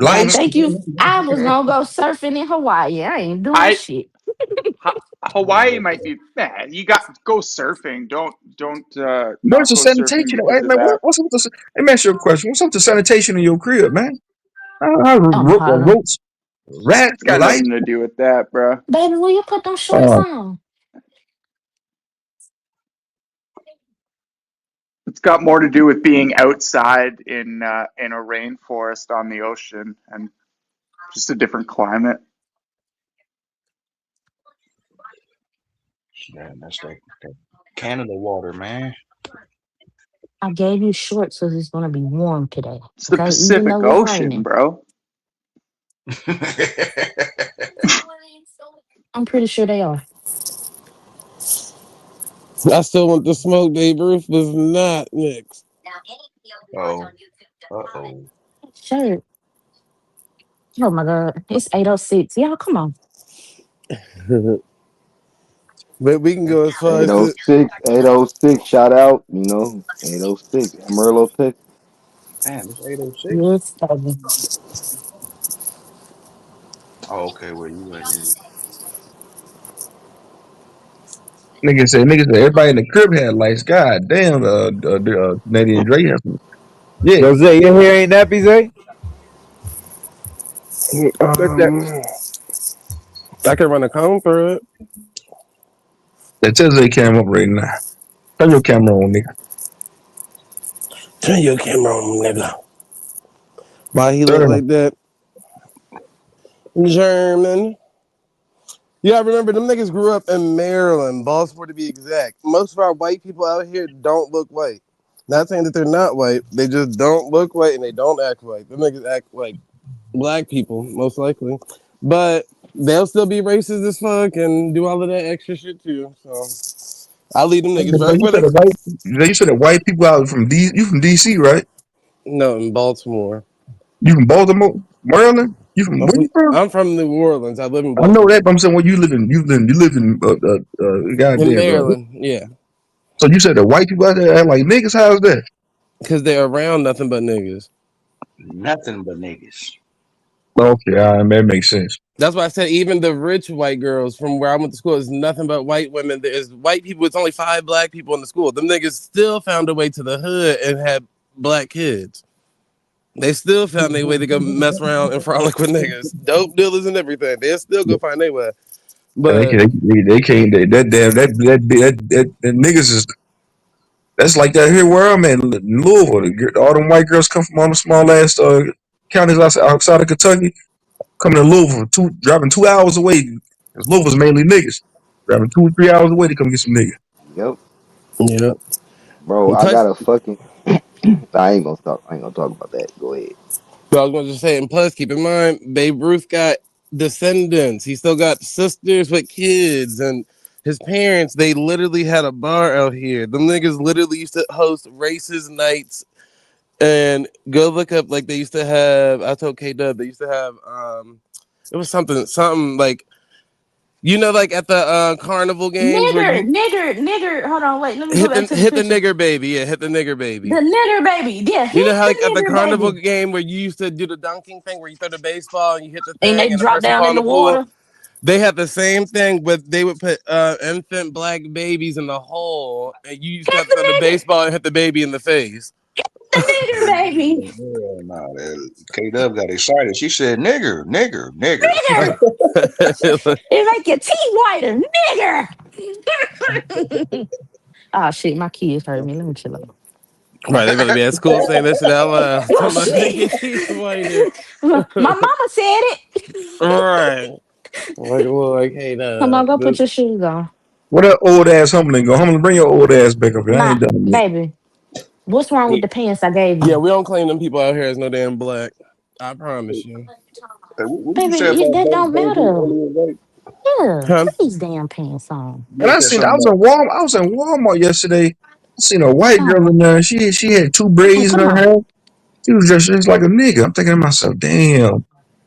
Now, lice. thank you. I was gonna go surfing in Hawaii. I ain't doing I shit. Hawaii might be. Man, you got go surfing. Don't What's not the go surfing sanitation? because Hey, of man, that. what's up with the? Let me ask you a question. What's up with the sanitation in your crib, man? I'm hollering. Roach, rat, It's got lice. nothing to do with that, bro. Baby, will you put them shorts Uh, on? It's got more to do with being outside in a rainforest on the ocean and just a different climate. Man, that's that Canada water, man. I gave you shorts because it's gonna be warm today. It's the Okay, even Pacific though it's Ocean, raining. bro. I'm pretty sure they are. I still want the smoke. Babe Ruth was not mixed. Oh, uh-oh. Shirt. Oh my god, it's 8:06. Y'all, come on. But we can go as far as to 806, 806, shout out, 806, Amarillo, Texas. Damn, it's 806. Yes, baby. Oh, okay, where you at? Yeah. niggas said everybody in the crib had lights. God damn, Canadian Dre has some. Yeah, Yo, Zay, your hair ain't nappy, Zay? Check that. I can run a comb through it. that tells they camera up right now. Turn your camera on, nigga. Turn your camera on, nigga. Why he look Turn like that? German. Yeah, I remember them niggas grew up in Maryland, Baltimore to be exact. Most of our white people out here don't look white. Not saying that they're not white, they just don't look white and they don't act white. Them niggas act like black people, most likely. But they'll still be racist as fuck and do all of that extra shit too. So I'll leave them niggas So right where they. you said that white people out from D. You from DC, right? No, in Baltimore. You from Baltimore, Maryland? You from where you from? I'm from New Orleans. I live in I know Baltimore. that, but I'm saying where you live in. You live in In goddamn. Maryland, yeah. So you said the white people out there act like niggas? How's that? Because they're around nothing but niggas. Nothing but niggas. Okay, that makes sense. That's why I said even the rich white girls from where I went to school is nothing but white women. There's white people. It's only 5 black people in the school. Them niggas still found a way to the hood and had black kids. They still found their way to go mess around and frolic with niggas, dope dealers and everything. They'll still go find their way. And they But can't. That niggas is. That's like that here where I'm at, in Louisville. All them white girls come from all the small ass counties outside of Kentucky, coming to Louisville, driving 2 hours away. Because Louisville's mainly niggas. Driving 2 or 3 hours away to come get some niggas. Yep. yeah, Bro, I plus, got a fucking I ain't gonna talk about that. Go ahead. but I was going to just say, and plus, keep in mind, Babe Ruth got descendants. He still got sisters with kids, and his parents. They literally had a bar out here. Them niggas literally used to host races nights. And go look up like they used to have. I told K Dub they used to have. It was something like, like at the carnival games where you Nigger. Hold on, wait. Let me go hit back the to the hit the picture. nigger baby. Yeah, hit the nigger The baby. nigger baby. Yeah, You know hit how like at the the nigger carnival baby. game where you used to do the dunking thing where you throw the baseball and you hit the And they thing and the drop person down fall in in the the pool. water. They had the same thing, but they would put infant black babies in the hole, and you used to Hit have to throw the the nigger. baseball and hit the baby in the face. The nigger baby. Yeah, nah, K-Dub got excited. She said, nigger, nigger, nigger. Nigger. It make your teeth whiter. Nigger. Oh shit, my kids heard me. Let me chill out. Right, they better be at school saying that shit out loud. Oh Talking about shit. nigga teeth whiter. My mama said it. Right. Like, hey, Come on, go put this. your shoes on. What that old ass Humlin go? Humlin, bring your old ass back up here. I My ain't done yet. baby. What's wrong with the pants I gave Yeah, you? we don't claim them people out here as no damn black. I promise you. Hey, what did you say Baby, about that don't Babe Ruth matter. earlier, right? Yeah, Huh? put these damn pants on. And You said something about I was in Walmart yesterday. I seen a white girl Oh, in there. She had 2 okay, braids in come her on. hair. She was dressed just like a nigga. I'm thinking to myself, damn.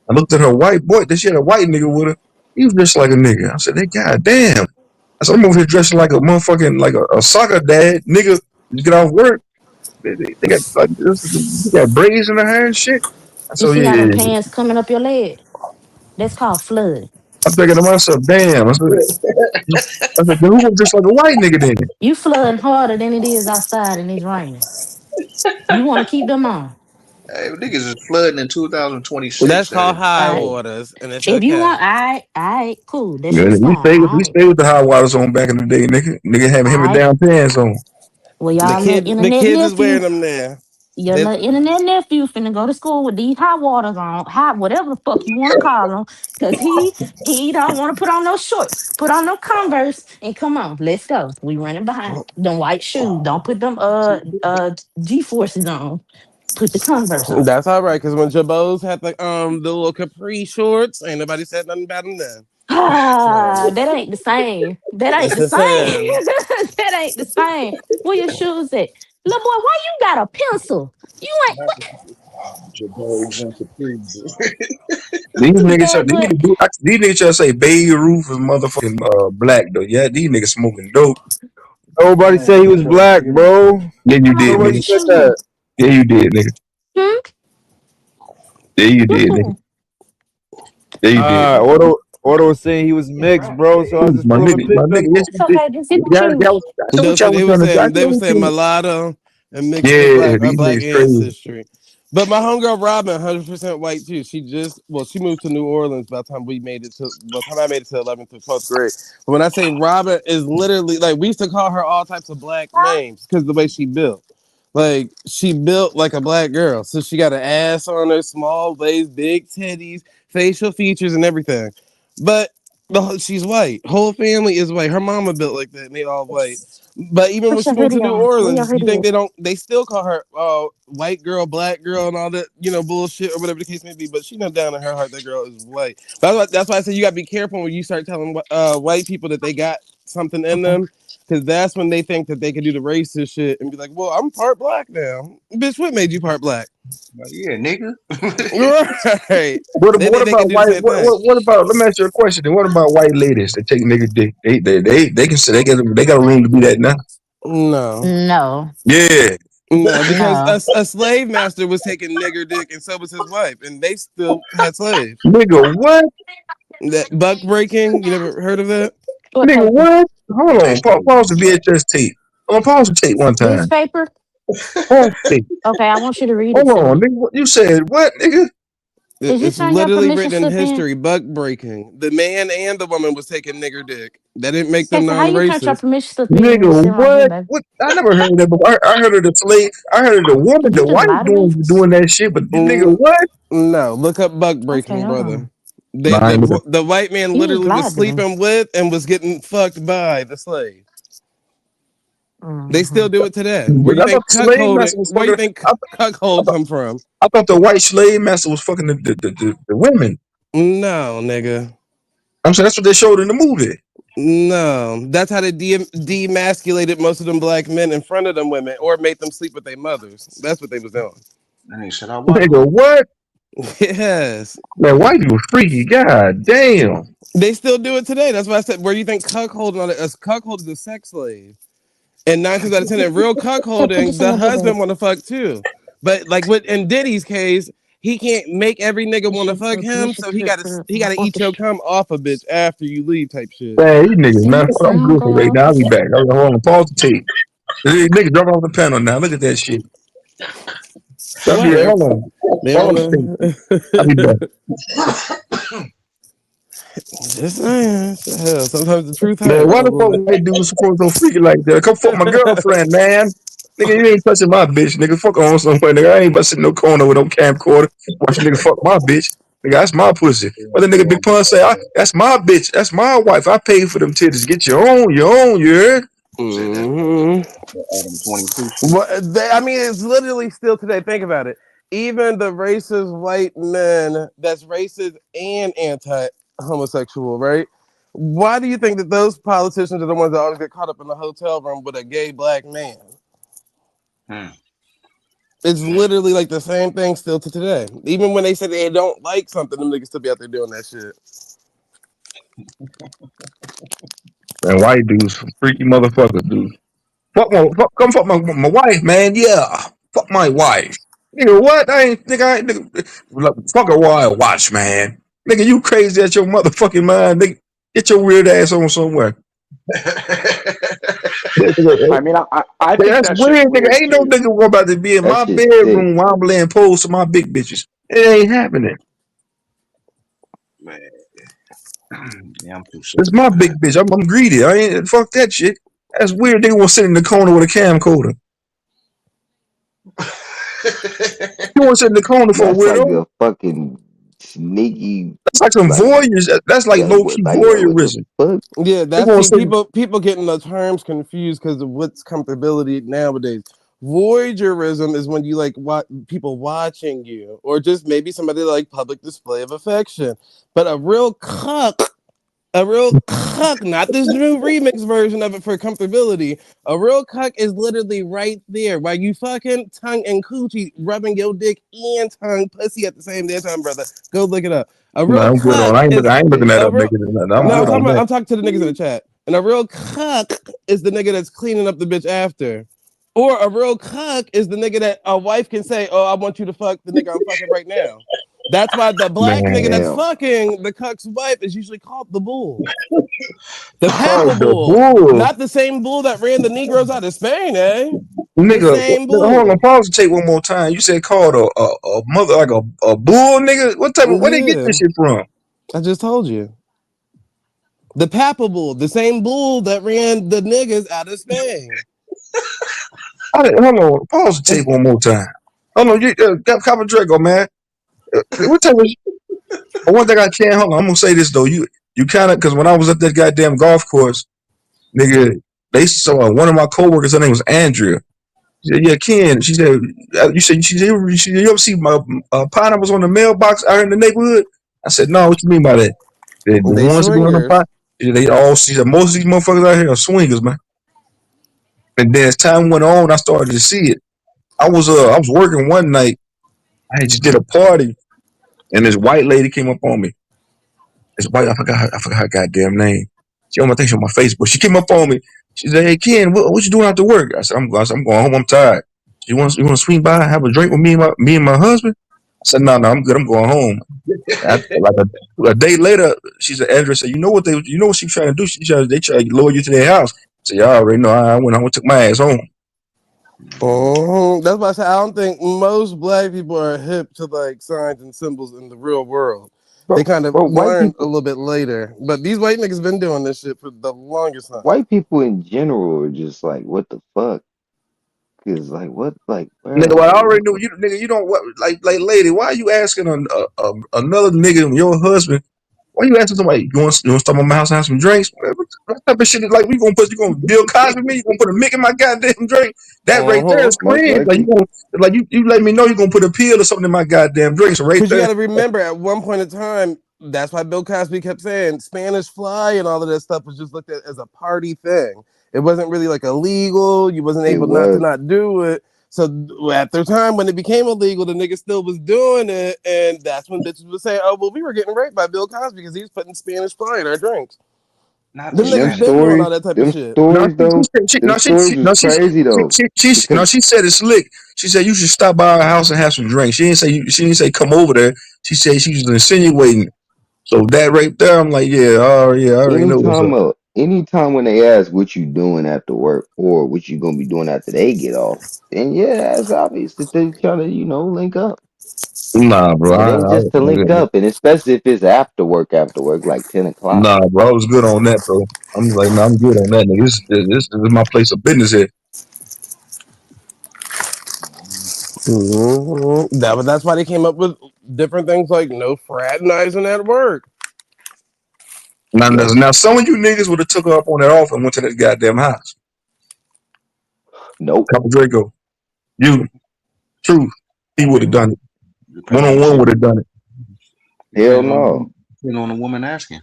I looked at her white boy. Then she had a white nigga with her. He was just like a nigga. I said, hey, god damn. I said, I'm over here dressing like a motherfucking like a soccer dad nigga. You get off work. They got like they got braids in their hair and shit. You So see how them yeah, pants coming up your leg? That's called flood. I'm thinking to myself, damn. I said, who was just like a white nigga then? You flooding harder than it is outside and it's raining. You want to keep them on. Hey, niggas is flooding in 2026. That's called Hey, high Right. waters, and it's If you okay. want, all right, cool. That's Yeah, your we style. stayed with the high waters on back in the day, nigga. Nigga having All him and right. down pants on. Well, The y'all little kids, the internet kids is wearing nephew, them there. your They, little internet nephew finna go to school with these hot waters on, hot whatever the fuck you want to call them, cause he don't want to put on no shorts, put on no Converse, and come on, let's go. We running behind them white shoes. Don't put them G forces on. Put the Converse on. that's all right, because when Jabos had the little capri shorts, ain't nobody said nothing about them then. Ah, So that ain't the same. That ain't that's the just same. saying. That ain't the same. Where your shoes at? Little boy, why you got a pencil? You ain't Jabos and capris. These what? niggas, Bad, but these niggas try to say Babe Ruth is motherfucking black though. Yeah, these niggas smoking dope. Nobody Man, said he get was your ass black, in. bro. Yeah, you hold on, did, let Nobody me nigga. said show you. that. Yeah, you did, nigga. Hmm? Yeah, you Look did, nigga. who? Yeah, you did. Auto was saying he was mixed, bro. So I just My pull up a nigga, picture. yes, It's you did. okay. Just get the Y'all, shoes. I said what So y'all was they were trying to do. I saying said what you- mulatto and mixed with Yeah, black these black niggas crazy. ancestry. But my homegirl Robin, 100% white too. She moved to New Orleans by the time I made it to 11th to 12th grade. But when I say Robin is literally like we used to call her all types of black names because the way she built. Like she built like a black girl. So she got an ass on her, small waist, big titties, facial features, and everything. But she's white. Whole family is white. Her mama built like that, and they all white. But even when Put she your moved to hoodie New on. Where your Orleans, you hoodie think at? they still call her white girl, black girl, and all that, bullshit or whatever the case may be. But she know down in her heart that girl is white. That's why I say you gotta be careful when you start telling white people that they got something in Okay. them, because that's when they think that they can do the racist shit and be like, well, I'm part black now. Bitch, what made you part black? Like, yeah, nigga. Right. They What think they can about do the white? same thing. What about? Let me ask you a question. Then what about white ladies that take nigga dick? They can say they got a room to be that now. No. No. Yeah, No, because No. a slave master was taking nigger dick, and so was his wife, and they still had slaves. nigga, what? That buck breaking, you never heard of that? What Nigga, paper? what? Hold on. Basically, Pause the VHS tape. Pause the tape one This time. paper? Pause the tape. Okay, I want you to read it Hold to on, me. nigga. You said what, nigga? Did you It's turn your literally permission written in slip in? history. Buck breaking. The man and the woman was taking nigger dick. That didn't make them Casey, how you turned your non-racist. permission slip in? You was Nigga, sitting right here, what? baby. What? I never heard of that before. I heard of the slave. I heard of the woman, Did you the just wife lie to me? doing that shit. But nigga, Mm, what? no, look up buck Okay, breaking, hold brother. on. They, Nah, I ain't looking. the white man You just literally was lied to me. sleeping with and was getting fucked by the slave. They Hmm. still do it today. Where But you I thought think the slave cuckolding? master was Where you fucking. think I, I cuckold thought come from? I thought the white slave master was fucking the women. No, nigga. I'm saying that's what they showed in the movie. No, that's how they demasculated most of them black men in front of them women, or made them sleep with their mothers. That's what they was doing. I ain't said I watch Nigga, them. what? Yes, Man, white people freaky. God damn. they still do it today. That's why I said, where you think cuckolding? A cuckold is a sex slave, and 9 times out of 10, in real Here, put cuckolding, this in the your book bag. husband want to fuck too. But like in Diddy's case, he can't make every nigga This want to your fuck him, permission so he slip got to for he got to eat your orchestra. cum off a bitch after you leave, type shit. Man, these niggas, man. I'm Sing good for right now. I'll be orchestra. back. Hold on. Pause the tape. These niggas drop off the panel now. Look at that shit. I'll be What? hold on. They Pause on the tape. I'll be back. the just saying. Hell, sometimes the truth Man, hurts why a the little fuck bit. white dudes supposed to freaky like that? Come fuck my girlfriend, man. Nigga, you ain't touching my bitch, nigga. Fuck on somewhere, nigga. I ain't busting no corner with no camcorder. Watch a nigga fuck my bitch. Nigga, that's my pussy. What the nigga Big Pun say? That's my bitch. That's my wife. I paid for them titties. Get your own, you heard? Said that Hmm. Adam 22 shit. Well, I mean, it's literally still today. Think about it. Even the racist white men that's racist and anti-homosexual, right? Why do you think that those politicians are the ones that always get caught up in the hotel room with a gay black man? Hmm. It's literally like the same thing still to today. Even when they say they don't like something, them niggas still be out there doing that shit. Man, white dudes, freaky motherfuckers, dude. Come fuck my wife, man. Yeah. Fuck my wife. Nigga, what? I ain't, nigga, look, fuck a royal watch, man. Nigga, you crazy at your motherfucking mind, nigga. Get your weird ass on somewhere. I mean, I think That's that shit's weird, nigga. weird Ain't no too. nigga about to be in That my shit's sick. bedroom while I'm laying pose to my big bitches. It ain't happening. Man. Yeah, I'm too It's simple my for big bitch. I'm greedy. I ain't fuck that shit. That's weird. Nigga want to sit in the corner with a camcorder. You want to sit in the corner for a That's like weirdo? a fucking sneaky, That's like some like voyeurs. That's like low key what the voyeurism. fuck? Yeah, They that's gonna see sit. people getting the terms confused because of what's comfortability nowadays. Voyeurism is when you like people watching you, or just maybe somebody like public display of affection. But a real cuck, not this new remix version of it for comfortability. A real cuck is literally right there while you fucking tongue and coochie rubbing your dick and tongue pussy at the same damn time, brother. Go look it up. A No, real I'm good on. cuck I ain't is looking that a up, real. nigga. I'm No, good on that. I'm talking to the niggas in the chat. And a real cuck is the nigga that's cleaning up the bitch after. Or a real cuck is the nigga that a wife can say, "Oh, I want you to fuck the nigga I'm fucking right now." That's why the black nigga that's Damn. fucking the cuck's wife is usually called the bull. The Oh, Papa the bull. bull. Not the same bull that ran the Negroes out of Spain, eh? The Nigga, same hold on, bull. pause and take one more time. You said called a mother like a bull, nigga. What type of where they get Yeah, this shit from? I just told you. The Papa bull, the same bull that ran the niggas out of Spain. Hold on, pause and take one more time. Hold on, you Copper Draco, man. What type of one thing I can't hold on, I'm gonna say this though. You kinda because when I was at that goddamn golf course, nigga, they saw one of my coworkers, her name was Andrea. She said, "Yeah, Ken." She said, "You ever see my pineapples on the mailbox out in the neighborhood?" I said, "No, what you mean by that?" The They ones that be on the swingers. pot, they all. She said, "Most of these motherfuckers out here are swingers, man." And then as time went on, I started to see it. I was working one night. I just did a party, and this white lady came up on me. This white, I forgot her goddamn name. She on my thing, she on my Facebook. She came up on me. She said, "Hey Ken, what you doing after work?" I said, "I'm going home. I'm tired." You want to swing by, have a drink with me and my husband? I said, "No, I'm good. I'm going home." After, like a day later, she said, Andrea said, you know what she's trying to do? They try to lure you to their house. I said, "Y'all already know." I went home and took my ass home. That's why I said I don't think most black people are hip to like signs and symbols in the real world. They kind of But white learned a people, little bit later. But these white niggas been doing this shit for the longest time. white people in general are just like, what the fuck? Cause like, what, like, Nigga, bro, well, I like, already what knew the you, nigga. You don't what, like, lady. Why are you asking another nigga, your husband? Why you asking somebody? You want to stop at my house and have some drinks? What type of shit is like? You gonna Bill Cosby me? You gonna put a mick in my goddamn drink? That right there is most cringe. Like likely? you let me know you gonna put a pill or something in my goddamn drink. So right Because you there, got to remember, at one point in time, that's why Bill Cosby kept saying Spanish Fly and all of that stuff was just looked at as a party thing. It wasn't really like illegal. You wasn't It able not to was. not do it. So at the time when it became illegal, the nigga still was doing it, and that's when bitches would say, "Oh, well, we were getting raped by Bill Cosby because he was putting Spanish Fly in our drinks." Not the Them And niggas been Spanish. doing all that type of them shit. stories though, them stories was crazy though. Because she said it's slick. She said you should stop by our house and have some drinks. She didn't say come over there. She said she was insinuating. So that right there, I'm like, yeah, I already know what's up. anytime when they ask what you doing after work or what you gonna be doing after they get off, then yeah, it's obvious that they try to, link up. Nah, bro. It ain't just to link up, and especially if it's after work, like 10 o'clock. Nah, bro. I was good on that, bro. I'm like, nah, I'm good on that, nigga. This is my place of business here. That's why they came up with different things like no fraternizing at work. Now, some of you niggas would have took her up on that offer and went to that goddamn house. Nope. Couple Draco. You, truth, he would have done it. Depend on the One-on-one would woman. have done it. Hell no. Depend on the woman asking.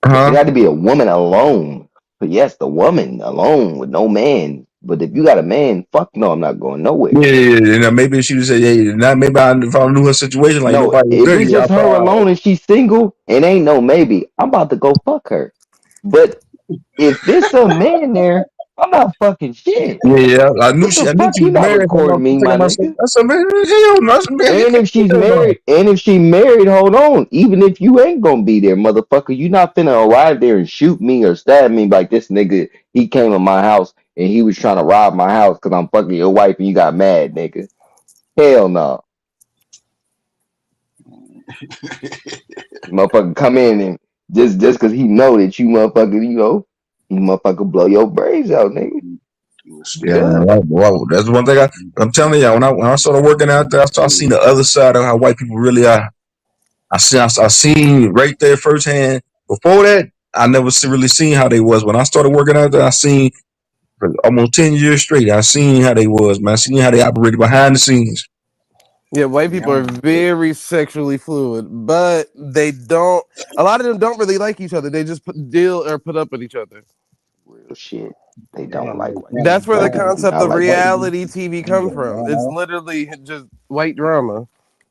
It had to be a woman alone. But yes, the woman alone with no man. But if you got a man, fuck no, I'm not going nowhere. Yeah. Maybe she would say, hey, now maybe if I knew her situation, like No, nobody was if there, it's yeah, I just her probably. alone and she's single and ain't no maybe, I'm about to go fuck her. But if there's some man there, I'm not fucking shit. Yeah, I knew What the she fuck? was You not married. recording me, I'm my thinking myself, nigga. I said, man, hell no. I said, man, you And if she's hell no. married, hold on. Even if you ain't gonna be there, motherfucker, you not finna arrive there and shoot me or stab me like this nigga. He came to my house and he was trying to rob my house because I'm fucking your wife and you got mad, nigga. Hell no. Motherfucker come in and just because he know that you motherfucker, he motherfucker blow your brains out, nigga. Yeah, Yeah. well, that's one thing I'm telling you. When I started working out there, I seen the other side of how white people really are. I seen right there firsthand. Before that, I never really seen how they was. When I started working out there, I seen for almost 10 years straight. I seen how they was, man. I seen how they operated behind the scenes. Yeah, white people are very sexually fluid, but they don't. A lot of them don't really like each other. They just put up with each other. Real shit. They don't like white That's people. where the Black people do concept not of like white people. reality TV come from. It's literally just white drama.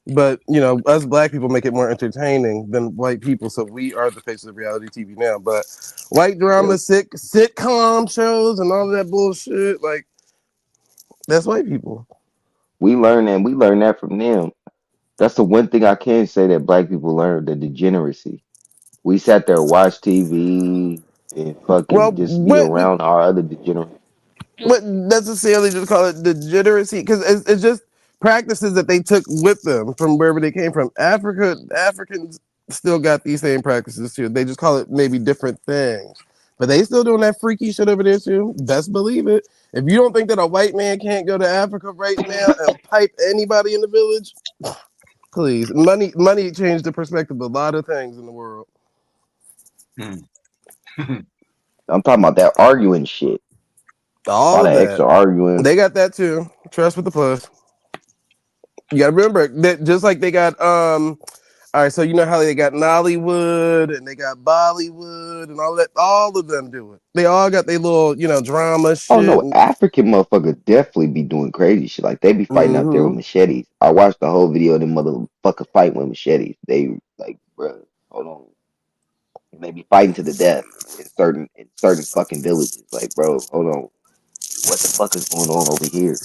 But us black people make it more entertaining than white people, so we are the face of reality TV now. But white drama, Yep. sitcom shows, and all that bullshit, like that's white people. We learn that from them. That's the one thing I can say that black people learned, the degeneracy. We sat there, watch TV, and Well, fucking just be around our other degenerates. wouldn't necessarily just call it degeneracy because it's just practices that they took with them from wherever they came from. Africans still got these same practices too. They just call it maybe different things, but they still doing that freaky shit over there too. Best believe it. If you don't think that a white man can't go to Africa right now and pipe anybody in the village, please, money changed the perspective of a lot of things in the world. I'm talking about that arguing shit. All All of that that. extra arguing. They got that too. Trust with the plus. You gotta remember that just like they got all right, so you know how they got Nollywood and they got Bollywood and all that, all of them do it. They all got their little, drama Oh shit. no, African motherfuckers definitely be doing crazy shit. Like they be fighting out there with machetes. I watched the whole video of them motherfuckers fighting with machetes. They like, bro, hold on. And they be fighting to the death in certain fucking villages. Like, bro, hold on. What the fuck is going on over here?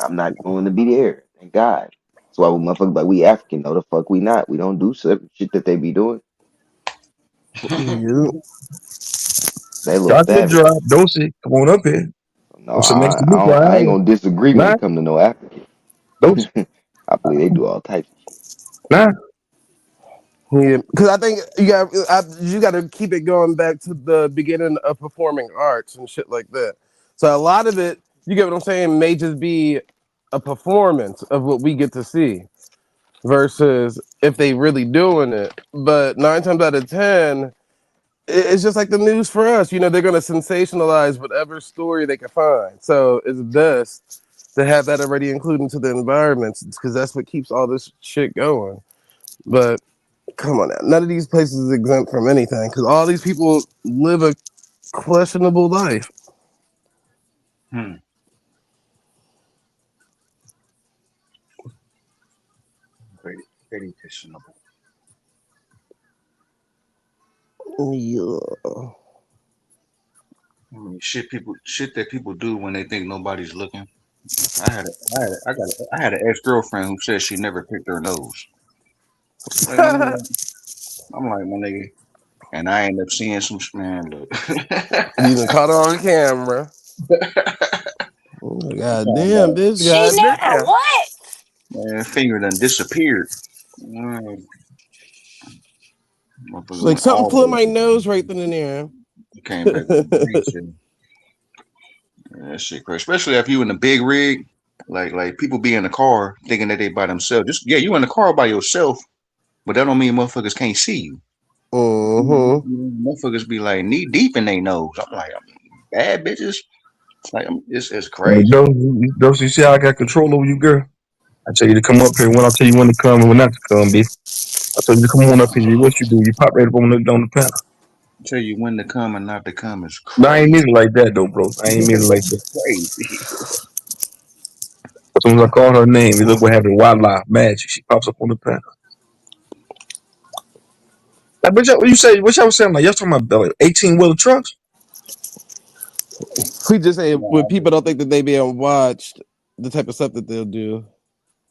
I'm not going to be there. Thank God. That's why we motherfuckers like we African. No, the fuck we not. We don't do certain shit that they be doing. Yeah. They a little Chocolate savage. drop, Dosey, come on up here. No, Go sit next to me for an I ain't hour. gonna disagree when Nah, it come to no African. Dosey, I believe they do all types of shit. nah. Yeah, because I think you got to keep it going back to the beginning of performing arts and shit like that. So a lot of it, you get what I'm saying, may just be a performance of what we get to see versus if they really doing it. But 9 times out of 10, it's just like the news for us. They're going to sensationalize whatever story they can find. So it's best to have that already included into the environments because that's what keeps all this shit going. But come on now, none of these places is exempt from anything because all these people live a questionable life. Very, very questionable. Yeah. I mean, shit that people do when they think nobody's looking. I had an ex girlfriend who said she never picked her nose. Like, my nigga, and I ended up seeing some man. Look, You done caught her on camera. God damn, bitch. She God never damn. what? man, finger done disappeared. She's like, something flew in my nose right then and there. Came back with a breach and that shit crazy. Especially if you in a big rig, like people be in the car thinking that they by themselves. You in the car by yourself, but that don't mean motherfuckers can't see you. Motherfuckers be like knee deep in their nose. I'm like, bad bitches. Like it's crazy. Dosey, you see how I got control over you, girl? I tell you to come up here when I tell you when to come and when not to come, bitch. I told you to come on up here. What you do? You pop right up on the panel. Tell you when to come and not to come is No, I ain't crazy. mean it like that though, bro. I ain't mean it like that. Crazy. As soon as I call her name, you look what happened. Wildlife magic. She pops up on the panel. Like, what y'all was saying? Like, y'all talking about 18-wheeler trucks? We just say when people don't think that they being watched, the type of stuff that they'll do,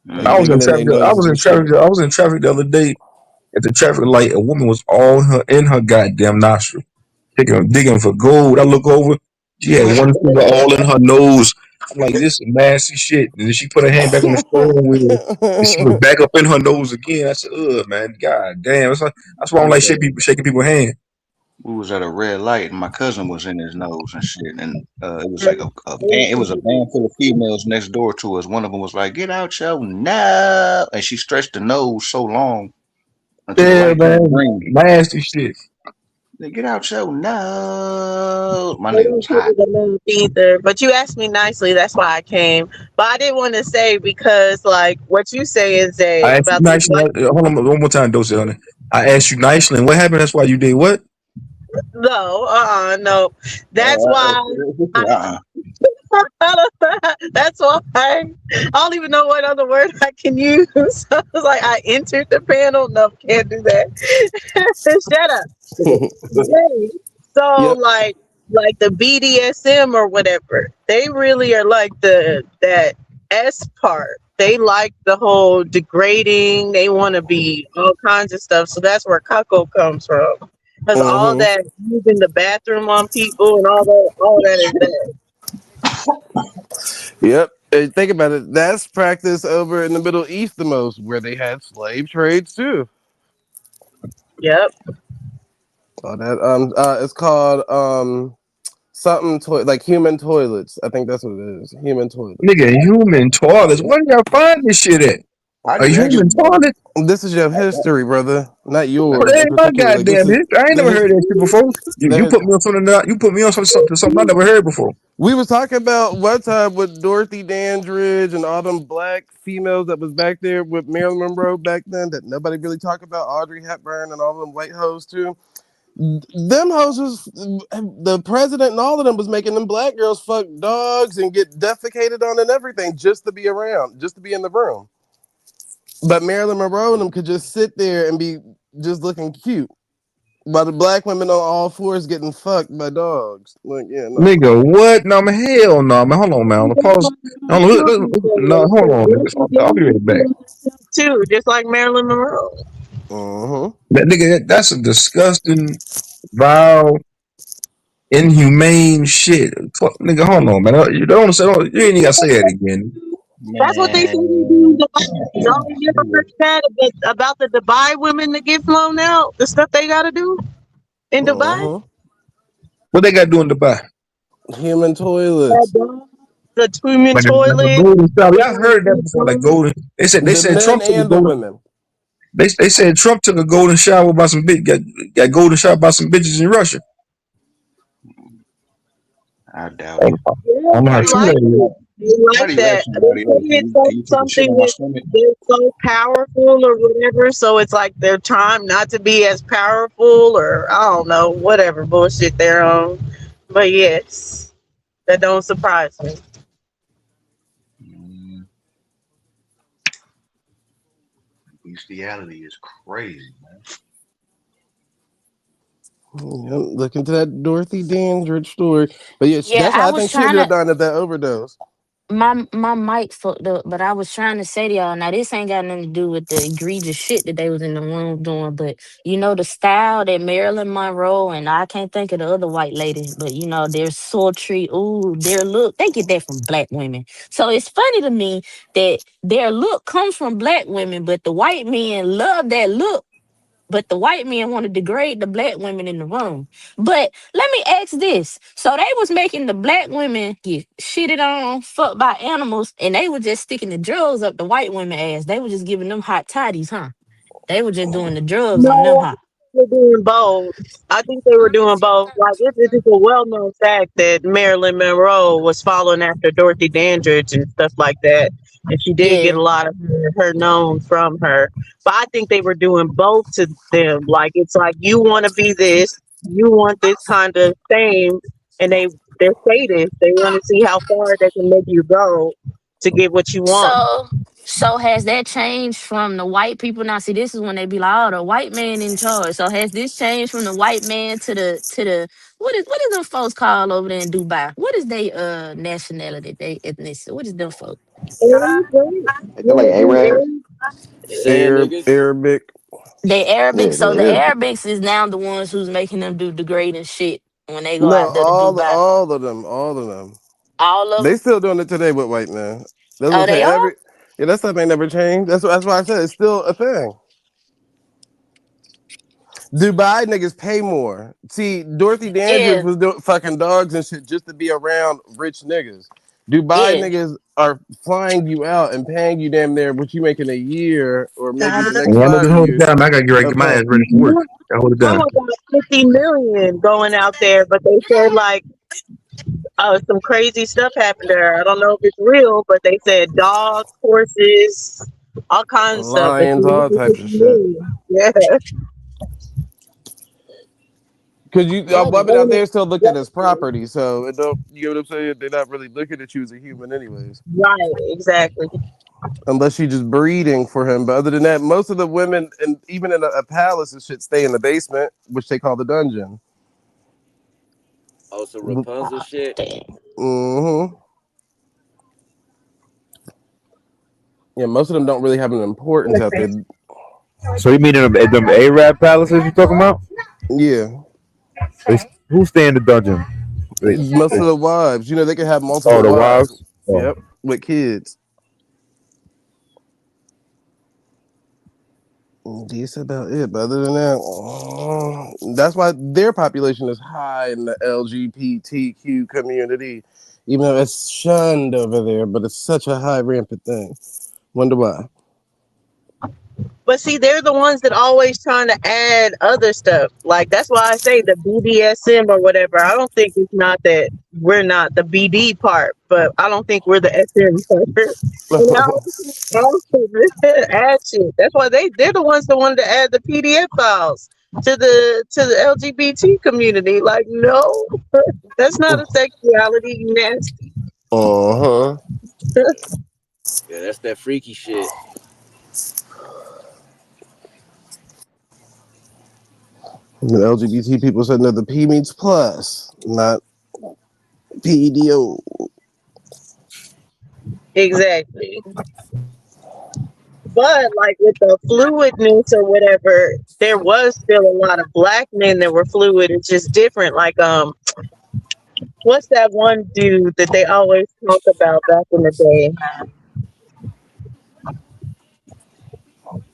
like I was in digging in their traffic. noses and shit. I was in traffic the other day. At the traffic light, a woman was in her goddamn nostril, digging for gold. I look over, she had one finger all in her nose. I'm like, this is nasty shit. And then she put her hand back on the steering wheel, and she was back up in her nose again. I said, ugh, man, god damn. That's why I don't like shaking people's hand. We was at a red light, and my cousin was in his nose and shit, and it was like a van. It was a van full of females next door to us. One of them was like, "Get out, yo, no!" And she stretched the nose so long until the Yeah, light man, turned green. nasty shit. Get out, yo, no! My I nigga didn't was put hot. it in the move either, but you asked me nicely. That's why I came. But I didn't want to say because, like, what you say is I asked you about these nicely. Hold on one more time, Dose, honey. I asked you nicely, and what happened? That's why you did what? no. That's why. That's why I don't even know what other word I can use. I was like, I entered the panel. No, can't do that. Shut up. So like the BDSM or whatever, they really are like that S part. They like the whole degrading. They want to be all kinds of stuff. So that's where Kako comes from. Because all that using the bathroom on people and all that is bad. Yep. And think about it. That's practiced over in the Middle East the most, where they had slave trades too. Yep. Oh, that it's called something like human toilets. I think that's what it is. Human toilets. Nigga, human toilets. Where do y'all find this shit at? A human toilet? This is your history, brother, not yours. Well, that ain't my Like, goddamn history. I ain't never heard that shit before. You his- put me on something. You put me on something I never heard before. We was talking about one time with Dorothy Dandridge and all them black females that was back there with Marilyn Monroe back then that nobody really talked about, Audrey Hepburn and all them white hoes too. Them hoes was the president and all of them was making them black girls fuck dogs and get defecated on and everything just to be around, just to be in the room. But Marilyn Monroe and them could just sit there and be just looking cute. While the black women on all fours getting fucked by dogs. Like, yeah, no. Nigga, what? No, man, hell no, man. Hold on, man. Pause. No, hold on. I'll be right back. Too, just like Marilyn Monroe. That nigga, that's a disgusting, vile, inhumane shit. Nigga, hold on, man. You don't say. You ain't even gotta say that again. That's what they say they do in Dubai. Y'all never heard that about the Dubai women that get flown out? The stuff they gotta do in Dubai? What they gotta do in Dubai? Human toilets. The human toilet. Golden shower. Y'all heard that before? Like golden. They said Trump took a golden. They said Trump took a golden shower by some bitch. Got golden shower by some bitches in Russia. I doubt it. I don't know how true that is. They like that. It's something that they're so powerful or whatever, so it's like their time not to be as powerful, or I don't know, whatever bullshit they're on. But yes, that don't surprise me. Bestiality is crazy, man. Look into that Dorothy Dandridge story. But yes, Yeah, that's why I I was think she trying ended up to. dying of that overdose. My mic fucked up, but I was trying to say to y'all, now this ain't got nothing to do with the egregious shit that they was in the room doing, but you know the style that Marilyn Monroe and I can't think of the other white lady, but you know their sultry, their look, they get that from black women. So it's funny to me that their look comes from black women, but the white men love that look. But the white men want to degrade the black women in the room. But let me ask this. So they was making the black women get shitted on, fucked by animals, and they were just sticking the drugs up the white women ass. They were just giving them hot toddies, huh? They were just doing the drugs on them, No, huh? they were doing both. I think they were doing both. Like it's a well-known fact that Marilyn Monroe was following after Dorothy Dandridge and stuff like that, and she did get Yeah. a lot of her known from her. But I think they were doing both to them. Like it's like you want to be this, you want this kind of fame, and they're sadists. They want to see how far they can make you go to get what you want. So has that changed from the white people? Now, see, this is when they be like, "Oh, the white man in charge." So has this changed from the white man to the what is them folks called over there in Dubai? What is they nationality? They ethnicity? What is them folks? Arab, right? Ain't that like Arabs? Sand niggas. Arabic. They Arabic. Yeah, So they the Arab. Arabics is now the ones who's making them do degrading shit when they go No, out there to Dubai. all of them. All of They them. still doing it today with white men. That's what I'm Oh, they saying. are. Yeah, that stuff ain't never changed. That's why I said it's still a thing. Dubai niggas pay more. See, Dorothy Dandridge Yeah, was doing fucking dogs and shit just to be around rich niggas. Dubai yeah. niggas are flying you out and paying you damn near what you make in a year or maybe the next Yeah, I'm gonna just 5 hold it years down. I gotta get ready, of get my ass pay. ready for work. I hold it down. Someone got 50 million going out there, but they said like some crazy stuff happened there. I don't know if it's real, but they said dogs, horses, all kinds of stuff. But Lions, you all look at types 50 of shit. million. Yeah. Cause you Oh, women out man. there still looked at as property, so it don't, you know what I'm saying? They're not really looking at you as a human anyways. Right, exactly. Unless you're just breeding for him. But other than that, most of the women and even in a palace and shit stay in the basement, which they call the dungeon. Oh, some Rapunzel shit. Mm-hmm. Yeah, most of them don't really have an importance out there. So you mean them Arab palaces you talking about? Yeah. Who stay in the dungeon? Most of the wives, you know, they can have Oh, multiple the wives. wives. Oh. Yep, with kids. That's about it. But other than that, that's why their population is high in the LGBTQ community, even though it's shunned over there. But it's such a high rampant thing. Wonder why? But see, they're the ones that always trying to add other stuff. Like that's why I say the BDSM or whatever. I don't think it's not that we're not the BD part, but I don't think we're the SM part. And now add shit. That's why they're the ones that wanted to add the PDF files to the LGBT community. Like, no, that's not a sexuality. You nasty. Uh huh. Yeah, that's that freaky shit. The LGBT people said that the P means plus, not PEDO. Exactly. But like with the fluidness or whatever, there was still a lot of black men that were fluid. It's just different. Like what's that one dude that they always talk about back in the day?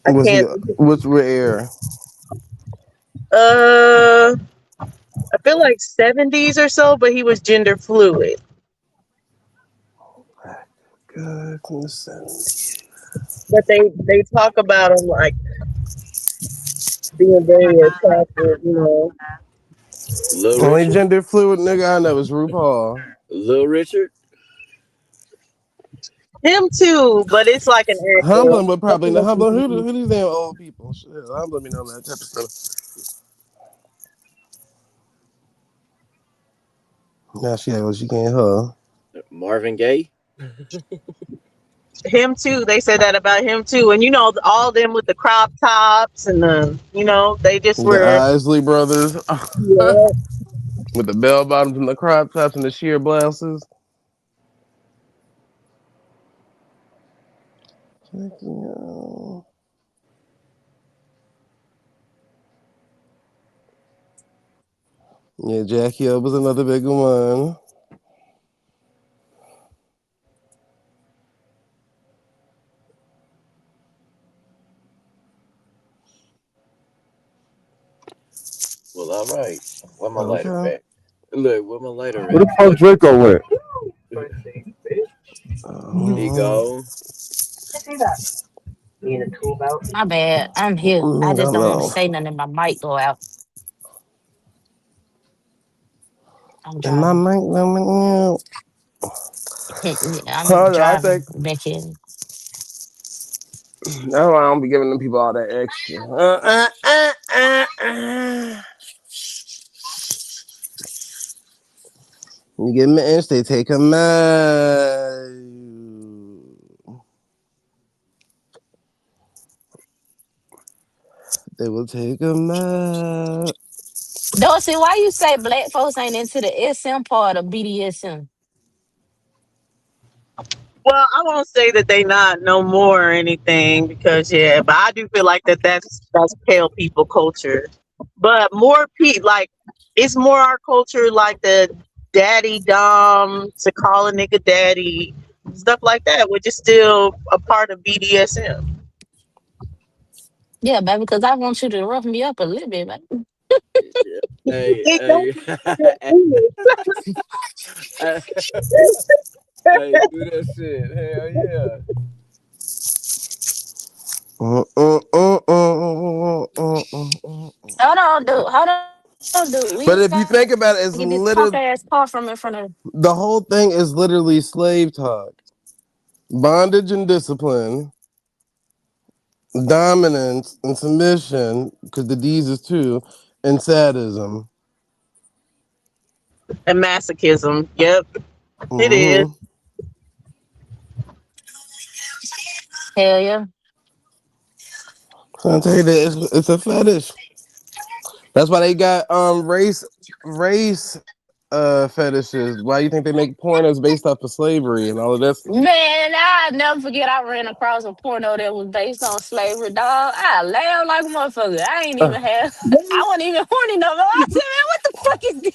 I can't. What's rare? I feel like 70s or so, but he was gender fluid. Goodness. But they talk about him like being very attractive, you know. Lil Only Richard. gender fluid nigga I know is RuPaul. Lil Richard. Him too, but it's like an actor. Humblin would probably know. Humblin, who these damn old people? Shit, Humblin me know that type of stuff. Now she acts she can't her. Marvin Gaye. Him too. They said that about him too. And you know, all them with the crop tops and they just The were. Isley brothers. Yeah. With the bell bottoms and the crop tops and the sheer blouses. Yeah, Jackie O was another big one. Well, all right. Where my lighter back? Look, where my lighter at? Where the fuck Draco went? He go. My bad. I'm here. I just don't want to Hello. say nothing. My mic go out. I'm And my driving. mic going out. Yeah, I'm Hold on, I driving think back in. that's why I don't be giving them people all that extra. You get mints, they take a mile. They will take a map. Dorsey, why you say black folks ain't into the SM part of BDSM? Well, I won't say that they not no more or anything because yeah, but I do feel like that's pale people culture. But more like it's more our culture, like the daddy dom to call a nigga daddy, stuff like that, which is still a part of BDSM. Yeah, baby, because I want you to rough me up a little bit, baby. Hey, It hey, hey, do that shit. Hell yeah. Hold on, dude. Hold on, dude. We But if gotta you think about it, it's get this punk literally ass car from in front of. the whole thing is literally slave talk, bondage and discipline, dominance and submission, because the D's is two, and sadism. And masochism. Yep, it is. Mm-hmm. Hell yeah. So I tell you that it's a fetish. That's why they got race fetishes. Why you think they make pornos based off of slavery and all of this? Man, I'll never forget I ran across a porno that was based on slavery, dog. I laughed like a motherfucker. I ain't even have, I wasn't even horny no more. I said, man, what the fuck is this?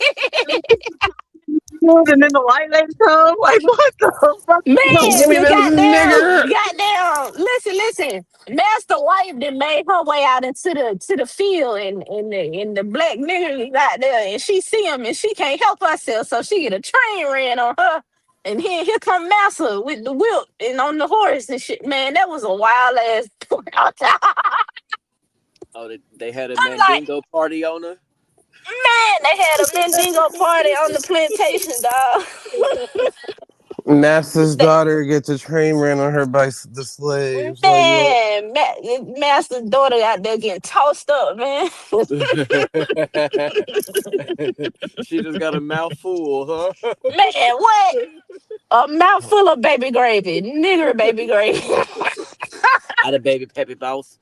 And then the white lady come, like, what the fuck? Give Man, me the this nigger. goddamn, listen. Master wife that made her way out into the field and the black nigga out there and she see him and she can't help herself, so she get a train ran on her. And here come Master with the whip and on the horse and shit. Man, that was a wild ass. Oh, they had a I'm like, Mandingo party on her. man, they had a Mandingo party on the plantation, dog. Master's daughter gets a train ran on her by the slaves. Like what? Man, Master's daughter out there getting tossed up, man. She just got a mouthful, huh? Man, what? A mouthful of baby gravy, nigger baby gravy. Out of baby peppy boss.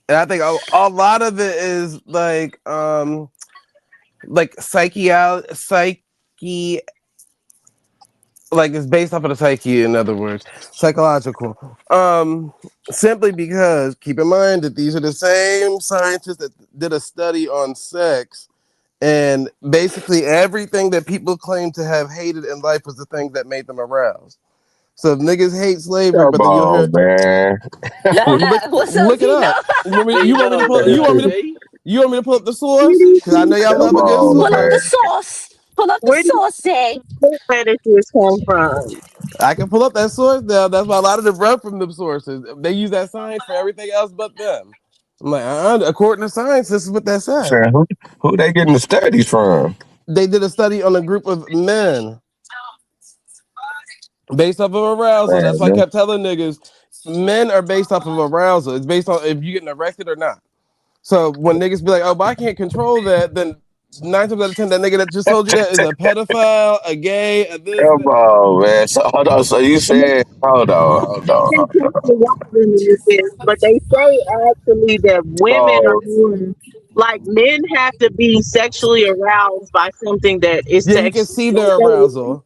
And I think a lot of it is like psyche, like it's based off of the psyche, in other words, psychological. Simply because keep in mind that these are the same scientists that did a study on sex, and basically everything that people claim to have hated in life was the thing that made them aroused. So if niggas hate slavery, Come but then you'll hear on, man. What's up, look it Tino? up. You want me to pull? You want me to pull up the source? Because I know y'all Come love a good on, Pull up source. the man. sauce. Pull up the Where do sauce, eh? fetishes come from? I can pull up that source now. That's why a lot of them run from them sources. They use that science for everything else but them. I'm like, according to science, this is what that says. Saying, who they getting the studies from? They did a study on a group of men based off of arousal. That's why I kept telling niggas, men are based off of arousal. It's based on if you getting erected or not. So when niggas be like, oh, but I can't control that, then 9 times out of 10, that nigga that just told you that is a pedophile, a gay, a this. Come on, man. So hold on. So you said, hold on. But they say actually that women are Oh, more, like men have to be sexually aroused by something that is Yeah, you can sexual. see their arousal.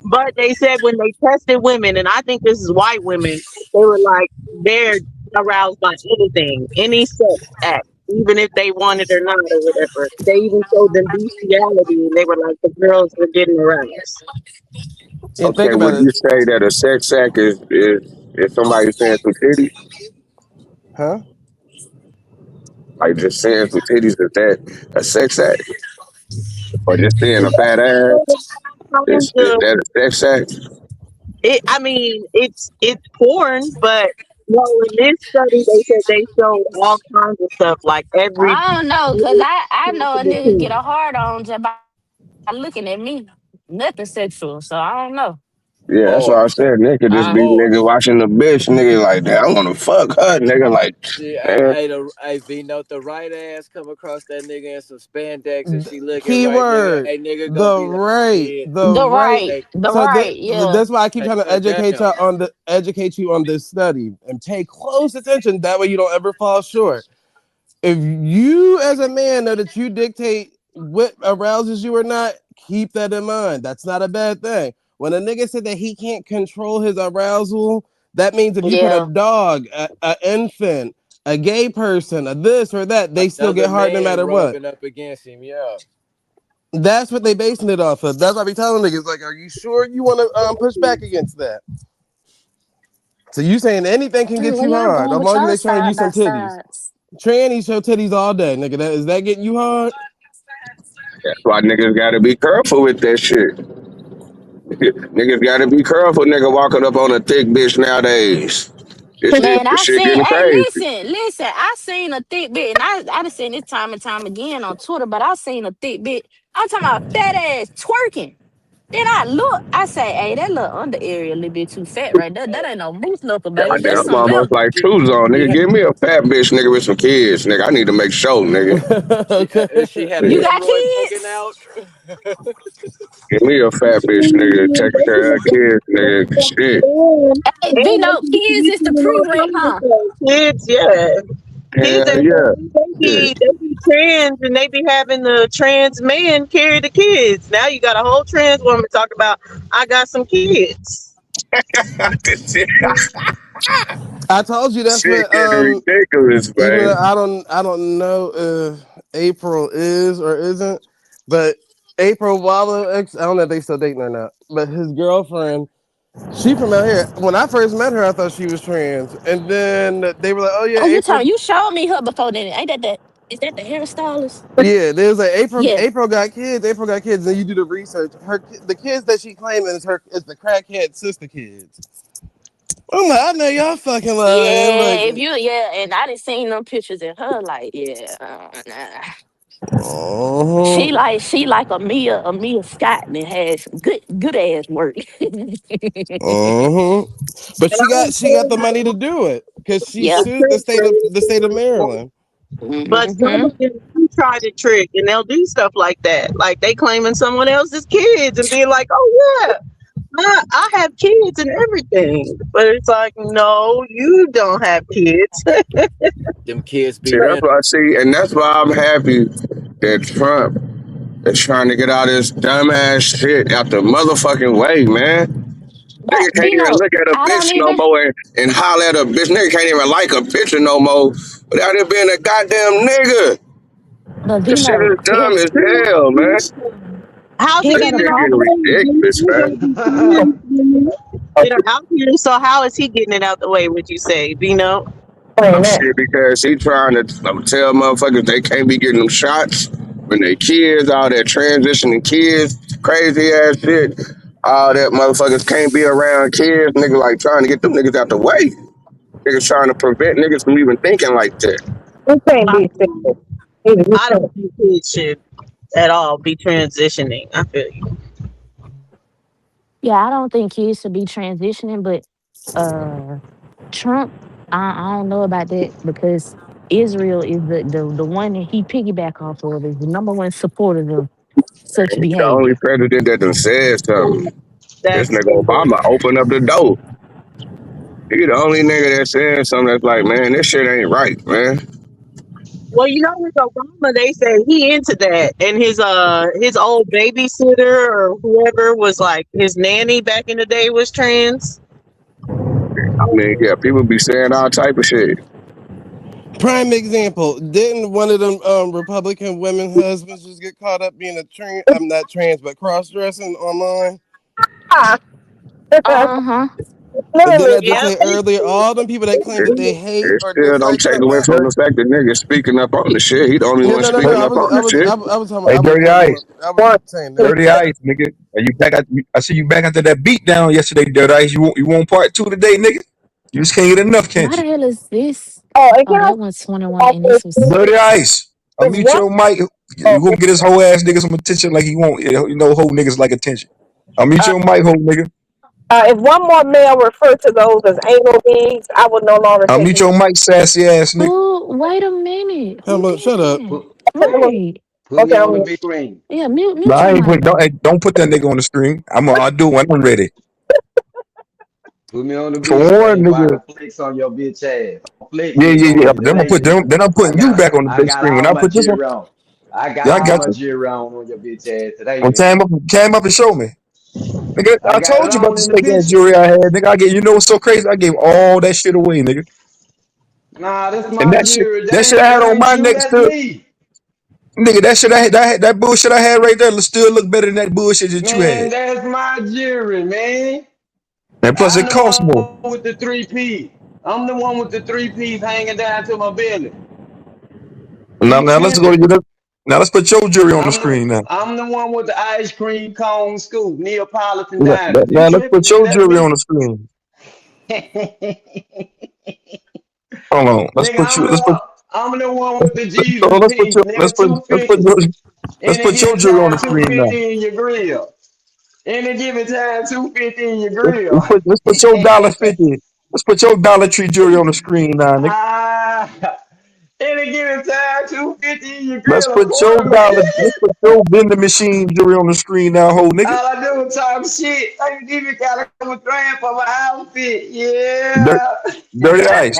But they said when they tested women, and I think this is white women, they were like they're aroused by anything, any sex act, even if they want it or not or whatever. They even showed them bestiality, and they were like the girls were getting aroused. And okay. think about Would you it. say that a sex act is somebody saying some titties? Huh? Like just saying some titties, is that a sex act? Or just seeing a fat ass? Is that a sex act? I mean, it's porn, but well, in this study, they said they showed all kinds of stuff, like every. I don't know, cause I know a nigga get a hard on just by looking at me. Nothing sexual, so I don't know. Yeah, that's why I said nigga just be nigga watching the bitch, nigga like that. I wanna fuck her, nigga. Like, See, man, hey, V note the right ass come across that nigga in some spandex and she looking right, nigga. Keyword Hey, nigga gonna the be like, right, shit. the right. Take, That's why I keep take trying to her educate you on this study and pay close attention. That way you don't ever fall short. If you as a man know that you dictate what arouses you or not, keep that in mind. That's not a bad thing. When a nigga said that he can't control his arousal, that means if you put a Yeah. dog, a infant, a gay person, a this or that, they still another get hard no man matter what. rubbing up against him, yeah. That's what they basing it off of. That's what I be telling niggas. Like, are you sure you want to push back against that? So you saying anything can Hey, get where you y'all hard, going as with long as y'all they showing you side by some titties. sides? Trannies show titties all day, nigga. Is that getting you hard? that's why niggas gotta be careful with that shit. Niggas gotta be careful, nigga, walking up on a thick bitch nowadays. This Man, I shit seen. getting Hey, crazy. listen. I seen a thick bit, and I done seen this time and time again on Twitter. But I seen a thick bit. I'm talking about fat ass twerking. Then I look. I say, hey, that little under area a little bit too fat right there. That ain't no moose knuckle, baby. That's Goddamn, I'm something else. almost like True Zone, nigga. Give me a fat bitch, nigga, with some kids, nigga. I need to make sure, nigga. She had a You got hemorrhoid poking kids? out. Give me a fat bitch, nigga. Taking care of kids, nigga. Shit. Hey, Vino, kids is the prereq, huh? Kids, yeah. Kids Hell and yeah. they be trans and they be having the trans man carry the kids. Now you got a whole trans woman talking about I got some kids. I told you that's Shit what getting ridiculous, even though man. I don't know if April is or isn't, but April Wallow ex, I don't know if they still dating or not, but his girlfriend, she from out here. When I first met her, I thought she was trans. And then they were like, oh yeah, Oh, April. you showed me her before then. Ain't that is that the hairstylist? Yeah, there's like April. Yeah. April got kids. April got kids. And you do the research. The kids that she claiming is the crackhead sister kids. I'm like, I know y'all fucking lying. Yeah, Like, and I done seen them pictures of her, like, yeah, nah. oh, She like a Mia Scott and has some good ass work. but she got the money to do it because she Yeah. sued the state of Maryland. But some of them do try to trick and they'll do stuff like that. Like they claiming someone else's kids and being like, oh yeah, I have kids and everything. But it's like, no, you don't have kids. Them kids be See, that's why I see, and that's why I'm happy that Trump is trying to get all this dumbass shit out the motherfucking way, man. Nigga can't even look at a I don't bitch no even. more and holler at a bitch. Nigga can't even like a picture no more without it being a goddamn nigga. But This shit Vino, is dumb as hell, man. How's he it This got a shit getting out getting the problem. way? ridiculous, man. They're out here, so how is he getting it out the way, would you say, Vino? Shit, because he trying to tell motherfuckers they can't be getting them shots when they kids, all that transitioning kids, crazy ass shit. All that motherfuckers can't be around kids, nigga, like trying to get them niggas out the way. Niggas trying to prevent niggas from even thinking like that. I don't think kids should at all be transitioning. I feel you. Yeah, I don't think kids should be transitioning, but Trump, I don't know about that because Israel is the one that he piggyback off of is the number one supporter of such He's the only behavior. president that done said something. This That's nigga Obama opened up the door. He the only nigga that said something that's like, man, this shit ain't right, man. well, you know, with Obama, they say he into that, and his old babysitter or whoever was like his nanny back in the day was trans. I mean, yeah, people be saying all type of shit. Prime example. Didn't one of them Republican women husbands just get caught up being a trans? I'm not trans, but cross dressing online. Uh-huh. And then I just Yeah, say earlier, all them people that claim that they hate It or still don't dislike take Trump. away from the fact that niggas speaking up on the shit. He the only Yeah, one no. speaking up on the shit. I was talking. Hey, I was Dirty talking. Ice. I was saying that. Dirty Ice, nigga. Are you back? I see you back after that beat down yesterday, Dirty Ice. You want part 2 today, nigga? You just can't get enough, can't Why the you? hell is this? Oh, that one's 21 and this was Dirty Ice. Unmute your mic. You gonna get this whole ass nigga some attention like he want. You know, whole niggas like attention. Unmute your mic, whole nigga. If one more male referred to those as anal beads, I would no longer take Mute him. your mic, sassy ass nigga. Who? Wait a minute. How Who about did shut up? that? Put Right. put me Okay, on the I'm big screen. Yeah. No, Mute I your ain't mic, put. bro. Don't put that nigga on the screen. I'll do it when I'm ready. Put me on the For big one, screen so I nigga. can flex on your bitch ass. Flex, Yeah, bitch, yeah, on yeah. it. But The then I'm put ladies. then I'm putting you back on the I big got screen. When all I my put this one, jewelry on. I got yeah, I all got my you. jewelry on your bitch ass today, When nigga. came up and showed me. Nigga, I I got it told you about on the in the snake ass picture. jewelry I had. Nigga, I gave you know what's so crazy? I gave all that shit away, nigga. Nah, that's And my jewelry. that shit I had That on ain't my you, neck that's still, me. nigga. That shit I had, that bullshit I had right there still look better than that bullshit that you Man, had. that's my jewelry, man. And plus, I'm it the costs more. one with the 3P. I'm the one with the 3Ps hanging down to my belly. Now, You now let's go to tripping? your. Now let's put your jewelry on the screen now. I'm the one with the ice cream cone scoop, Neapolitan diamonds. You Now let's tripping, put nigga? your That's jewelry on me. the screen. Hold on. Nigga, I'm the one with the Jesus piece, nigga, Let's put 250. Any your given jewelry on time, the screen now. 250 in your grill. Any given time, 250 in your grill. Let's put your $1.50. Let's put your Dollar Tree jewelry on the screen now, nigga. Any given time, 250 in your Let's grill, a put your quarter dollar. million. Let's put your vending machine jewelry on the screen now, whole nigga. All I do is talk shit. I can give you kind of a grand for my outfit. Dirt, Yeah. dirty ice.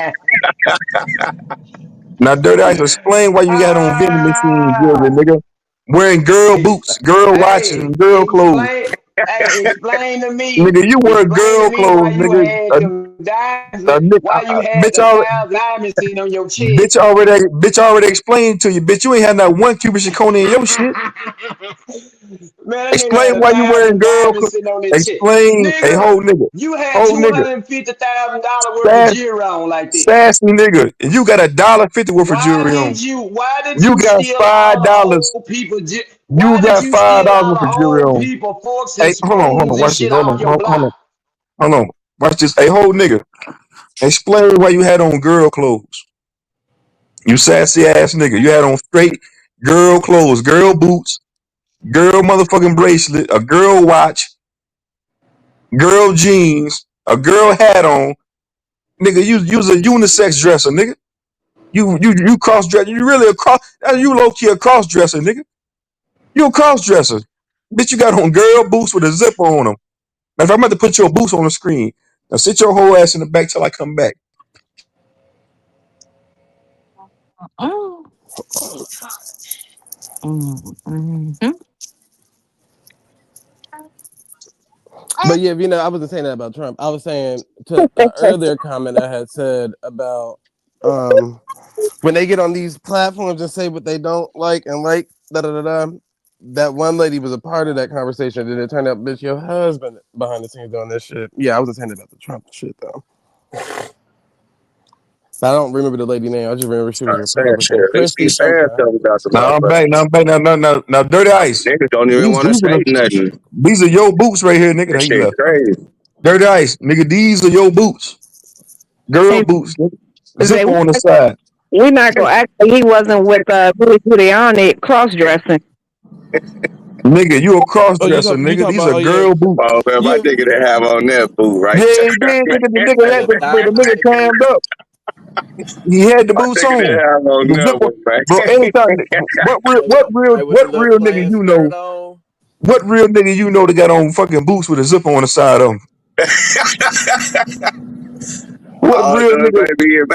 Now, dirty ice. Explain why you got on vending machine jewelry, nigga. Wearing girl boots, girl watches, Hey, and girl clothes. explain to me. Nigga, you wear Explain to girl me why clothes, you nigga. had them diamonds. Why you had Bitch them already, diamonds sitting on your chest. bitch already explained to you. Bitch, you ain't had not one cubic zirconia in your shit. Man, that nigga Explain had why you wearing 1,000 diamonds sitting on his chest. Explain a Nigga, whole nigga. you had Whole nigga. $250,000 worth of Sass, jewelry on like that. sassy nigga. And you got $1.50 worth of jewelry on. Why did You you got steal all the $5. old people? You Why did got you steal $5 all worth the of jewelry old on. people forks and Hey, hold spoons on, and watch this. shit off your Hold on. block? Hold on. Watch this. Hey, whole nigga. Explain why you had on girl clothes. You sassy ass nigga. You had on straight girl clothes, girl boots, girl motherfucking bracelet, a girl watch, girl jeans, a girl hat on. Nigga, you was a unisex dresser, nigga. You cross dresser. You really a cross. You low key a cross dresser, nigga. You a cross dresser. Bitch, you got on girl boots with a zipper on them. Now, if I'm about to put your boots on the screen, now sit your whole ass in the back till I come back. Oh. Mm-hmm. But yeah, you know, I wasn't saying that about Trump. I was saying to an earlier comment I had said about when they get on these platforms and say what they don't like and like da da da da. That one lady was a part of that conversation. Then it turned out, bitch, your husband behind the scenes doing this shit. Yeah, I wasn't saying about the Trump shit though. I don't remember the lady name. I just remember she was Start saying Republican. shit. They be Christy saying something. something about some Now I'm motherfuckers. back. Now, dirty ice. Niggas don't even want to say nothing. These are your boots right here, nigga. That That he shit left. crazy. Dirty ice, nigga. These are your boots. Girl saying boots. Nigga. that Zipper on the side. we're not gonna act like he wasn't with Rudy on it cross dressing. Nigga, you a cross Oh, dresser, you nigga. talking These about? are Oh yeah, girl boots. Oh man, my yeah. nigga didn't have on that boot right Yeah, there. he did, nigga. At the But the top, nigga climbed up. He had the My boots nigga didn't on. have on The that zipper, one, man. bro. Anytime, With the what little real nigga plain you skirt know? on. What real nigga you know that got on fucking boots with a zipper on the side of them? What Oh real no, nigga?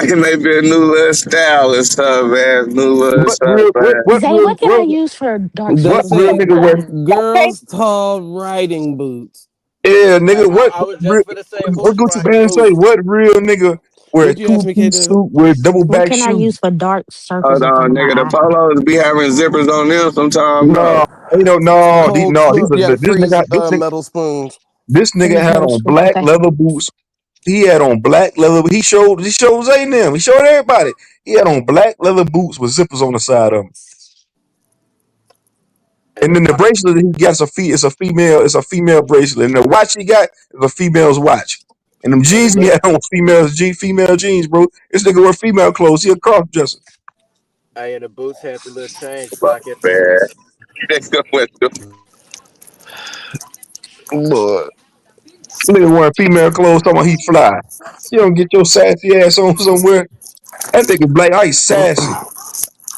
it may be a new little style and stuff, man. New little stuff, man. Zay, what can I use for dark What That's real circles? it. nigga wear? Girls' tall riding boots. Yeah, nigga. I was just gonna say What horse Gucci riding Band say? boots. What real nigga wear a What you ask me, 2-piece Kato? suit with double What back can I shoes? use for dark circles Hold up on, under my nigga. The eye? polos be having zippers on them sometimes, No, though. ain't no. Cold These spoon. are You got to this freeze nigga. metal spoons. This nigga Freeze had metal on spoon. black Okay. leather boots. He had on black leather. He showed Zay and them. He showed everybody. He had on black leather boots with zippers on the side of them. And And the then the pop. bracelet he got is it's a female bracelet. And the watch he got is a female's watch. And them And the jeans he little. had on female jeans, bro. This nigga wear female clothes. He a cross dresser. And the boots had the little chain Oh, socket at the man. end. Nigga went to Boy. Nigga wearing female clothes talking about he fly. You don't get your sassy ass on somewhere. That nigga Black Ice sassy.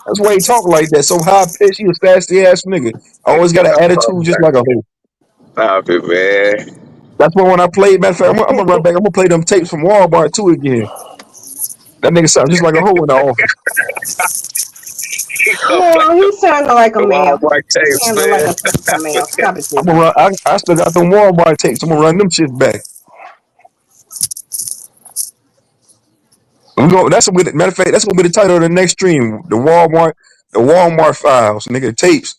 That's why he talk like that. So high pitched, he a sassy ass nigga. Always got an attitude just like a hoe. Stop it, man. That's why when I played, matter of fact, I'm gonna run back. I'm gonna play them tapes from Walmart too again. That nigga sound just like a hoe in the office. No, he sounded like a The male. Walmart He tapes, sounded like man. a typical male. Stop it, I'm G. gonna run. I still got them Walmart tapes. I'm gonna run them shits back. That's gonna be matter of fact. That's gonna be the title of the next stream. The Walmart files, nigga. Tapes.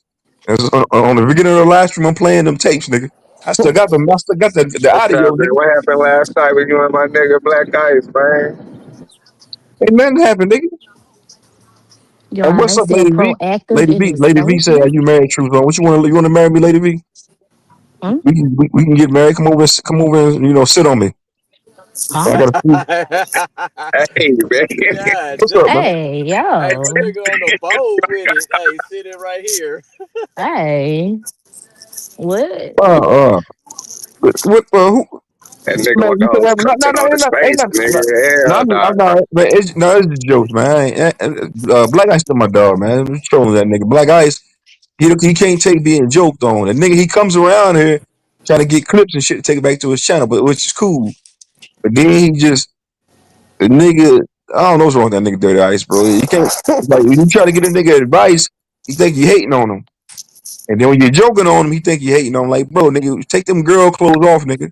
That's on the beginning of the last stream, I'm playing them tapes, nigga. I still got them. I still got the What's audio, happening? nigga. What happened last night with you and my nigga Black Ice, man? Ain't nothing happened, nigga. Hey, Joanne, what's they up, still Lady V? proactive in this Lady V said, "Are nosy. you married, Truth? What you want? You want to marry me, Lady V? Hmm? We can get married. Come over, and sit on me. Huh? I got a few. Hey, man. God What's up, man? damn. Hey, Hey, put yo. nigga on the boat with it. Hey, sitting right here. Hey. What? What? Who? That nigga Man, wanna you think go I'm not? No, content no, on the ain't space, not. No, nigga. no, Hell nah. I'm not. Man, it's the jokes, man. Black Ice still my dog, man. I'm trolling that nigga. Black Ice, he can't take being joked on. The nigga, he comes around here trying to get clips and shit to take it back to his channel, but which is cool. But then he just the nigga. I don't know what's wrong with that nigga Dirty Ice, bro. You can't like when you try to get a nigga advice, he think you hating on him, and then when you're joking on him, he think you hating on him. Like, bro, nigga, take them girl clothes off, nigga.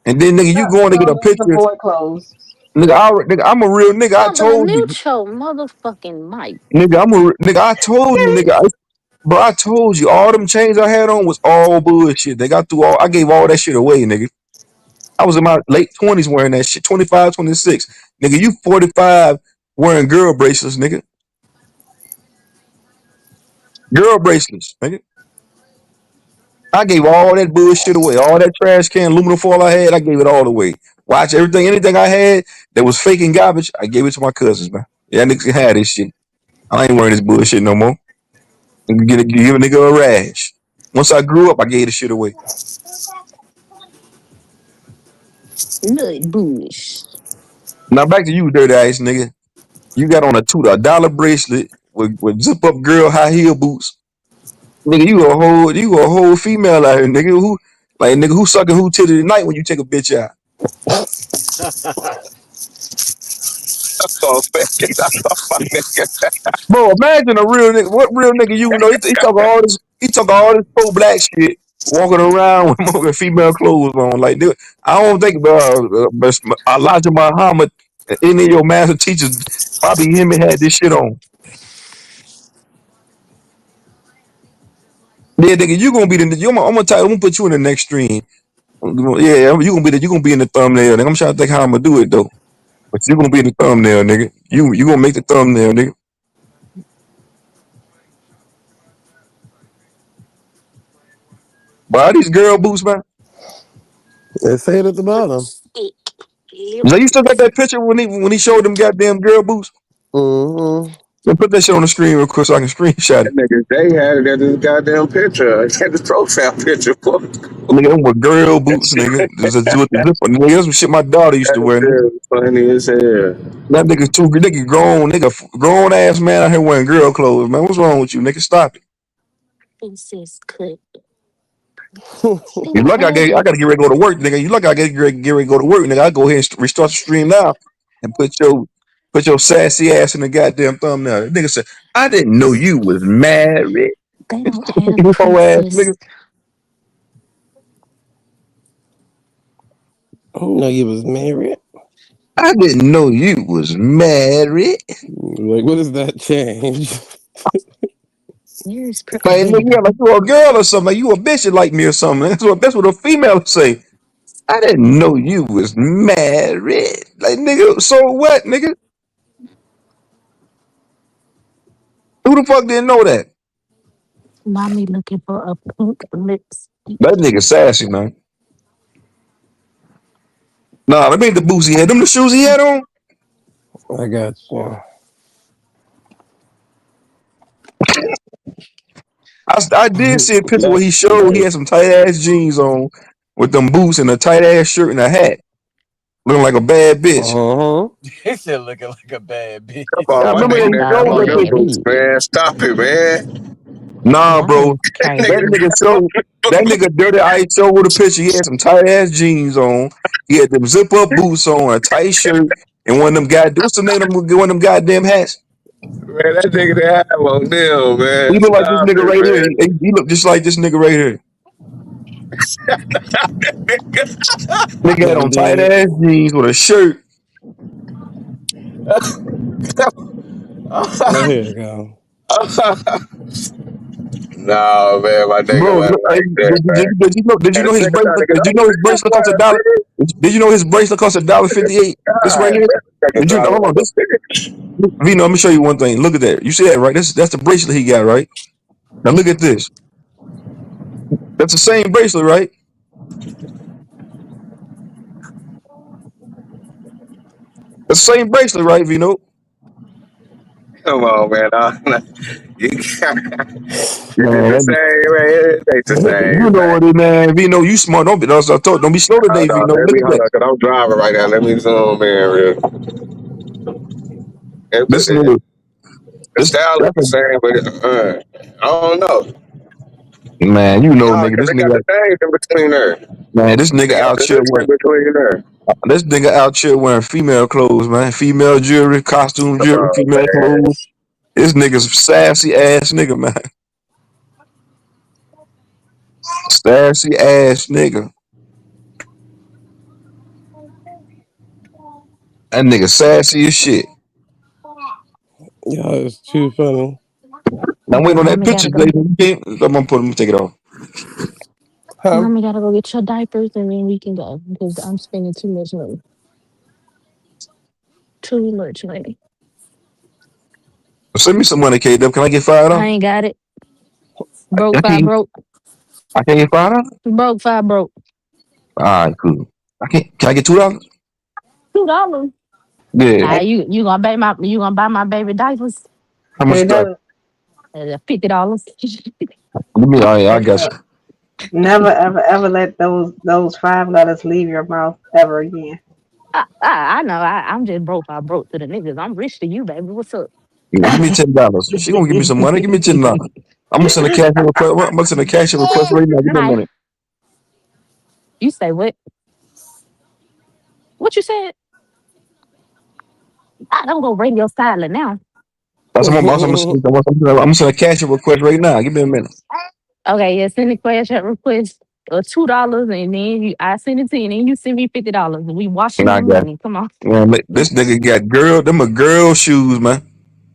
And then nigga, you going to get No, a those are picture. boy clothes. Nigga, I'm a real nigga. I Mother, told you, mute your motherfucking mic. nigga. Nigga. I told you, nigga. Bro, I told you, all them chains I had on was all bullshit. They got through all. I gave all that shit away, nigga. I was in my late 20s wearing that shit. 25, 26. Nigga, you 45 wearing girl bracelets, nigga. Girl bracelets, nigga. I gave all that bullshit away. All that trash can, aluminum foil I had, I gave it all away. Watch everything, anything I had that was fake and garbage, I gave it to my cousins, man. Yeah, niggas can have this shit. I ain't wearing this bullshit no more. Give a nigga a rash. Once I grew up, I gave the shit away. Nut bush. Now back to you, Dirty Ice, nigga. You got on a dollar bracelet with zip up girl high heel boots. Nigga, you a whole female out here, nigga. Who sucking who titty tonight when you take a bitch out? Oh, man. That's my nigga. Bro, imagine a real nigga. What real nigga you know? He talk all this. He talk all this pro black shit, walking around with female clothes on. Like, dude, I don't think Elijah Muhammad, any of your master teachers, Bobby Hemmett had this shit on. Yeah, nigga, you gonna be the. I'm gonna put you in the next stream. Yeah, you gonna be in the thumbnail. Nigga. I'm trying to think how I'm gonna do it though. But you gonna be in the thumbnail, nigga. You gonna make the thumbnail, nigga. Buy these girl boots, man. They say it at the bottom. So you still got that picture when he showed them goddamn girl boots? Mm-hmm. So put that shit on the screen real quick so I can screenshot That it. nigga Jay had it at his goddamn picture. He had his profile picture. Boy. Nigga, them with girl boots, nigga. With the zipper. Nigga, that's some shit my daughter used to That wear, nigga. shit was funny as hell. That nigga grown ass man out here wearing girl clothes, man. What's wrong with you, nigga? Stop it. Princess cut. You lucky I gotta get ready to go to work, nigga. You lucky I gotta get ready to go to work, nigga. I go ahead and restart the stream now and put your sassy ass in the goddamn thumbnail. Nigga said, I didn't know you was married. They don't have Whole ass princess. nigga. Oh, no, you was married. I didn't know you was married. Like, what does that change? Where's Like, wait a nigga, like minute. you a girl or something. Like you a bitch that like me or something. That's what a female would say. I didn't know you was married. Like, nigga, so what, nigga? Who the fuck didn't know that? Mommy looking for a pink lipstick. That nigga sassy, man. Nah, that ain't the boots he had. Them the shoes he had on? I got you. I did see a picture where he showed he had some tight ass jeans on with them boots and a tight ass shirt and a hat, looking like a bad bitch. He said looking like a bad bitch. Come I on, my remember nigga they didn't showed have on that them picture. boots, man. Stop it, man. Nah, bro, crazy. that nigga showed that nigga dirty ice showed with a picture. He had some tight ass jeans on. He had them zip up boots on, a tight shirt, and one of them goddamn what's the name of them, one of them goddamn hats? Man, that nigga didn't have on them, He man. look like this Stop nigga it, right here. man. He look just like this nigga right here. Nigga had on tight Indeed. ass jeans with a shirt. Oh, here you go. Nah, man, my nigga Bro, wasn't hey, like that, man. did you And know this his nigga trying to bracelet? get Did you up know with his his bracelet cost why, $1? nigga. Did you know his bracelet cost $1.58? This right God, here. man. Did you hold on? This Vino, let me show you one thing. Look at that. You see that, right? That's the bracelet he got, right? Now look at this. That's the same bracelet, right? That's the same bracelet, right, Vino? Come on, man. You it's the Man, same, man. It ain't the you same, know man. what it, man. Vino, you smart. Don't be slow today, Hold on, Vino. let Look me at hold that. on, cause I'm driving right now. Let me zoom in real. This The nigga, style is the same, but I don't know. man, you know, No, nigga, cause they got the things in between there. this nigga They got out the here hooks in wearing, between there. wearing female clothes, man. Female jewelry, costume Come jewelry, on, female man. clothes. This nigga's sassy ass nigga, man. Sassy ass nigga. That nigga sassy as shit. Y'all is too funny. Now wait Okay, on that mommy gotta picture, go. Jason. I'm gonna take it off. Huh? Mommy gotta go get your diapers and then we can go because I'm spending too much money. Too much money. Send me some money, KW. Can I get I $5? ain't got it. Broke I five can't. broke. I can't get $5. Broke five broke. All right, cool. I can't. Can I get $2? $2. Yeah. You gonna buy my baby diapers? How much? $50. Give me. All right, I got you. Never, ever, ever let those 5 letters leave your mouth ever again. I know. I'm just broke. I broke to the niggas. I'm rich to you, baby. What's up? Give me $10. She gonna give me some money. Give me $10. I'm gonna send a cash in request. I'm gonna send a cash in request right now. Give me Hi. money. You say what? What you said? I don't go radio silent now. I'm gonna send a cash in request right now. Give me a minute. Okay, yeah, send the cash app request $2 and then I send it to you and then you send me $50. We washing Nah, I your got it. money. Come on. Man, this nigga got them are girl shoes, man.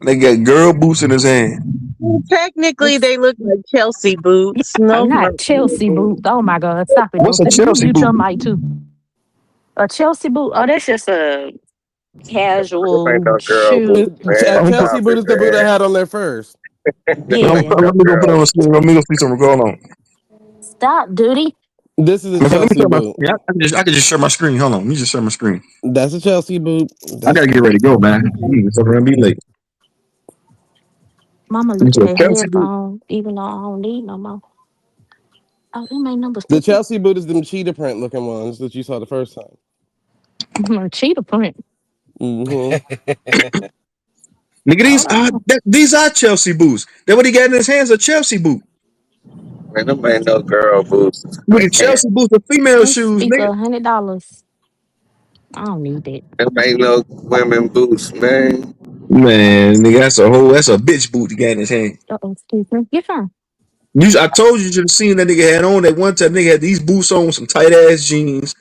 They got girl boots in his hand. Technically, they look like Chelsea boots. No, Not Chelsea boots. Oh my God, stop it, What's a Dookie. You Chelsea mute boot? your mic too. A Chelsea boot? Oh, that's just a This ain't casual no girl shoe. boots, A man. Chelsea Stop boot it, is the boot I man. had on there first. This Let ain't Yeah. no me go put it girl on the boots. screen. Let me go see something going on. Stop, duty. This is a Let me Chelsea share my boot. screen. I can just share my screen. Hold on. Let me just share my screen. That's a Chelsea boot. I gotta get ready to go, man. So I'm gonna be late. Mama You looking said at Chelsea boot? headphones, even though I don't need no more. Oh, them ain't number The 50. Chelsea boot is them cheetah print looking ones that you saw the first time. Cheetah print. Mm-hmm. Nigga, Hold on. these are Chelsea boots. That what he got in his hands, a Chelsea boot. Man, them ain't no girl boots. Nigga, Chelsea boots are female This shoes, speaker nigga. $100. I don't need that. Them ain't no women boots, man. Man, nigga, that's a bitch boot he got in his hand. Excuse me. Get some. I told you should have seen that nigga had on that one time. Nigga had these boots on with some tight ass jeans.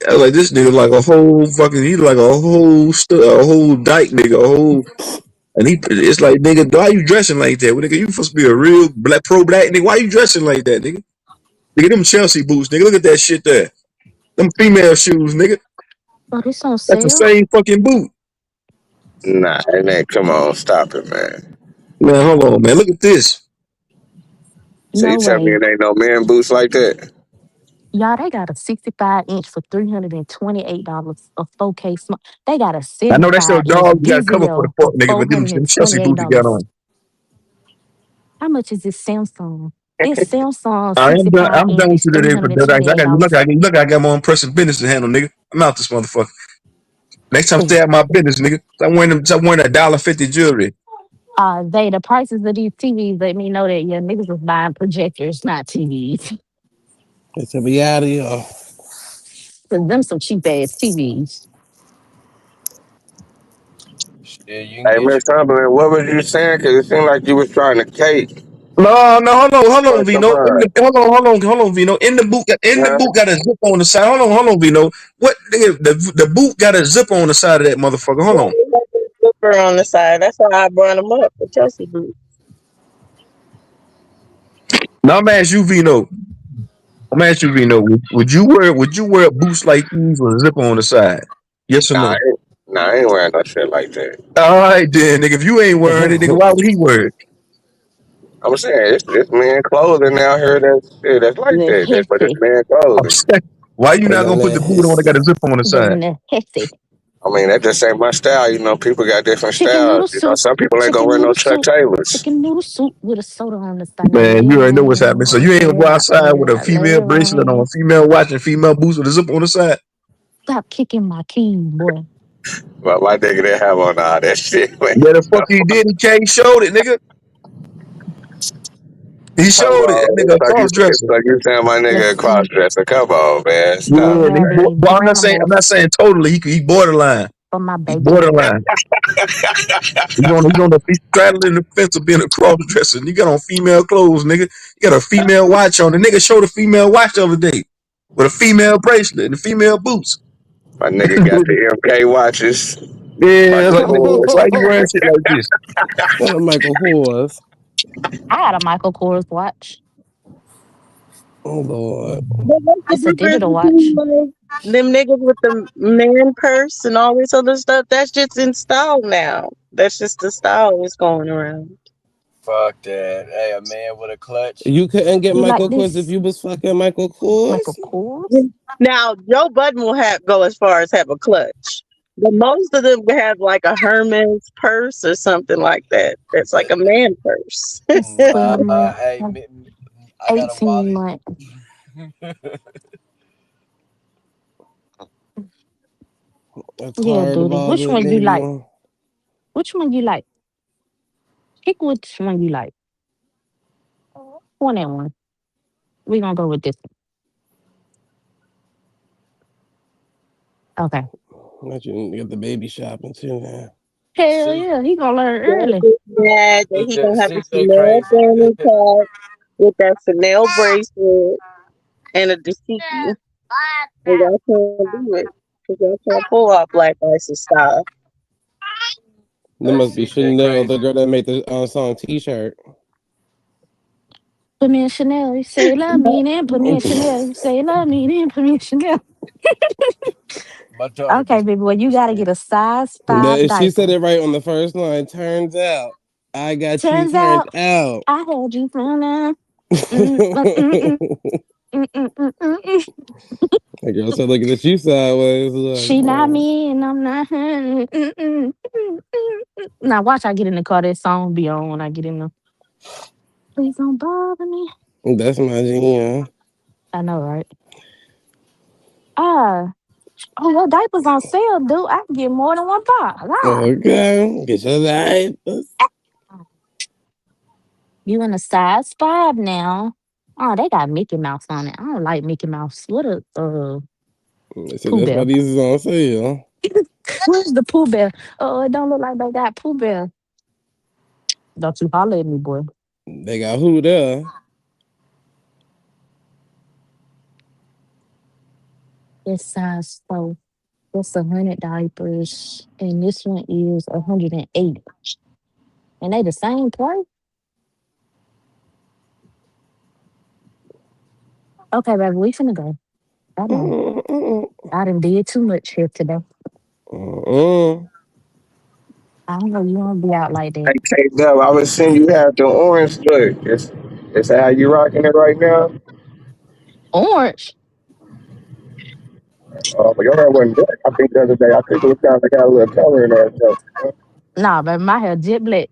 I was like, this nigga like a whole fucking, he like a whole dyke nigga, and it's like, nigga, why you dressing like that? Well, nigga, you supposed to be a real pro black nigga. Why you dressing like that, nigga? Nigga, them Chelsea boots, nigga. Look at that shit there. Them female shoes, nigga. Oh, this on That's the sale? same fucking boot. Nah, man, come on, stop it, man. Man, hold on, man. Look at this. So you No tell me way. it ain't no man boots like that? Y'all, they got a 65-inch for $328. A 4K smart. They got a I know that still 75-inch dog. You got to cover for the Vizio fuck for nigga, but them Chelsea boots you got $428. on. How much is this Samsung? It's Samsung I am done. 65 I'm done with inch, you today, but I got $328. I got more pressing business to handle, nigga. I'm out this motherfucker. Next time, stay out my business, nigga. Stop wearing that $1.50 jewelry. The prices of these TVs let me know that your niggas was buying projectors, not TVs. It's a reality. Cause them some cheap ass TVs. Shit, you can Hey, get Miss Cumberland, what was you saying? Because it seemed like you was trying to cake. No, hold on, But come Vino. on. Hold on, Vino. In the Huh? boot got a zip on the side. Hold on, Vino. What nigga? The boot got a zip on the side of that motherfucker. Hold on. Zipper on the side. That's why I brought them up. The Chelsea boots. Now I'm asking you, Vino. Would you wear boots like these with a zipper on the side? Yes or Nah, no? I ain't wearing no shit like that. All right, then, nigga. If you ain't wearing it, nigga, why would he wear it? I'm saying it's men clothing out here that's like The that. But it's hefty. men I'm clothing. saying, why you Putting not on gonna put the that boot on that got a zipper on the The side? hefty. I mean, that just ain't my style. You know, people got different Chicken styles. noodle You know, soup. some people ain't gonna Chicken wear no noodle Chuck soup. Taylors. Chicken noodle soup with a soda on the side. Man, you already know what's Yeah, happening. So you ain't gonna go yeah, outside with a yeah. Let female it bracelet on, a rain. female watch, and female boots with a zipper on the side. Stop kicking my keys, boy. But my nigga didn't have on all that shit, man. Yeah, the fuck he did. He showed it, nigga. He Come showed it. That on. nigga a cross It's dresser. like you saying my nigga a Let's cross see. dresser. Come on, man. I Stop. Yeah, had these well, I'm not Brahmas saying totally. He borderline. for my He baby. borderline. He's straddling the fence of being a cross dresser. You got on female clothes, nigga. You got a female watch on. The nigga showed a female watch the other day with a female bracelet and the female boots. My nigga got the MK watches. Yeah, it's Michael like nigga, Kors. why you wearing shit like this? Not a Michael Kors. I had a Michael Kors watch. Oh Lord. But what's the It's a difference digital between watch. like them niggas with the man purse and all this other stuff? That's just in style now. That's just the style that's going around. fuck that. Hey, a man with a clutch. You couldn't get You like Michael Kors if this? you was fucking Michael Kors? Michael Kors? Now Joe Budden will go as far as have a clutch. But most of them have like a Hermes purse or something like that. That's like a man purse. It's 12 months. Hey, I got a 18 wallet. months. A Yeah, card dude. Which wallet, one you like? maybe. Which one you like? Pick which one you like. One and one. We're gonna go with this one. Okay. Not you get the baby shopping too now. Hell See, yeah, he gonna learn That's early. just mad that he gonna have a CJ Chanel crazy. fanny pack with that Chanel bracelet and a dashiki. And y'all can't do it. Because y'all can't pull off Black Isis style. There must be CJ Chanel, the crazy. girl that made the song T-shirt. Put me in Chanel. You say love me, then put me in Chanel. You say love me, then put me in Chanel. My daughter Okay, be baby, well, you gotta get a size 5 She said diaper. it right on the first line. Turns out, I got you Turns turned out out. I had you from now. That That girl said, looking at you sideways. Like, she not me and I'm not her. Now watch I get in the car. That song be on when I get in the. Please don't bother me. that's my jam. I know, right? Ah, oh, your diapers on sale, dude. I can get more than one box. Ah. Okay, get your life. You in a size 5 now. Oh, they got Mickey Mouse on it. I don't like Mickey Mouse. What a So Pooh that's why Bear. these is on sale. Where's the Pooh Bear? Oh, it don't look like they got Pooh Bear. Don't you holler at me, boy. They got who there? This size 4. That's 100 diapers. And this one is 108. And they the same price? Okay, baby, we finna go. I know. I done did too much here today. I don't know you wanna be out like Hey, that. K-Dub, I was seeing you have the orange look. It's how you rocking it right now? Orange? But your hair wasn't black, I think, the other day. I think it was kind of got a little color in there. So, Nah, baby, my hair jet black.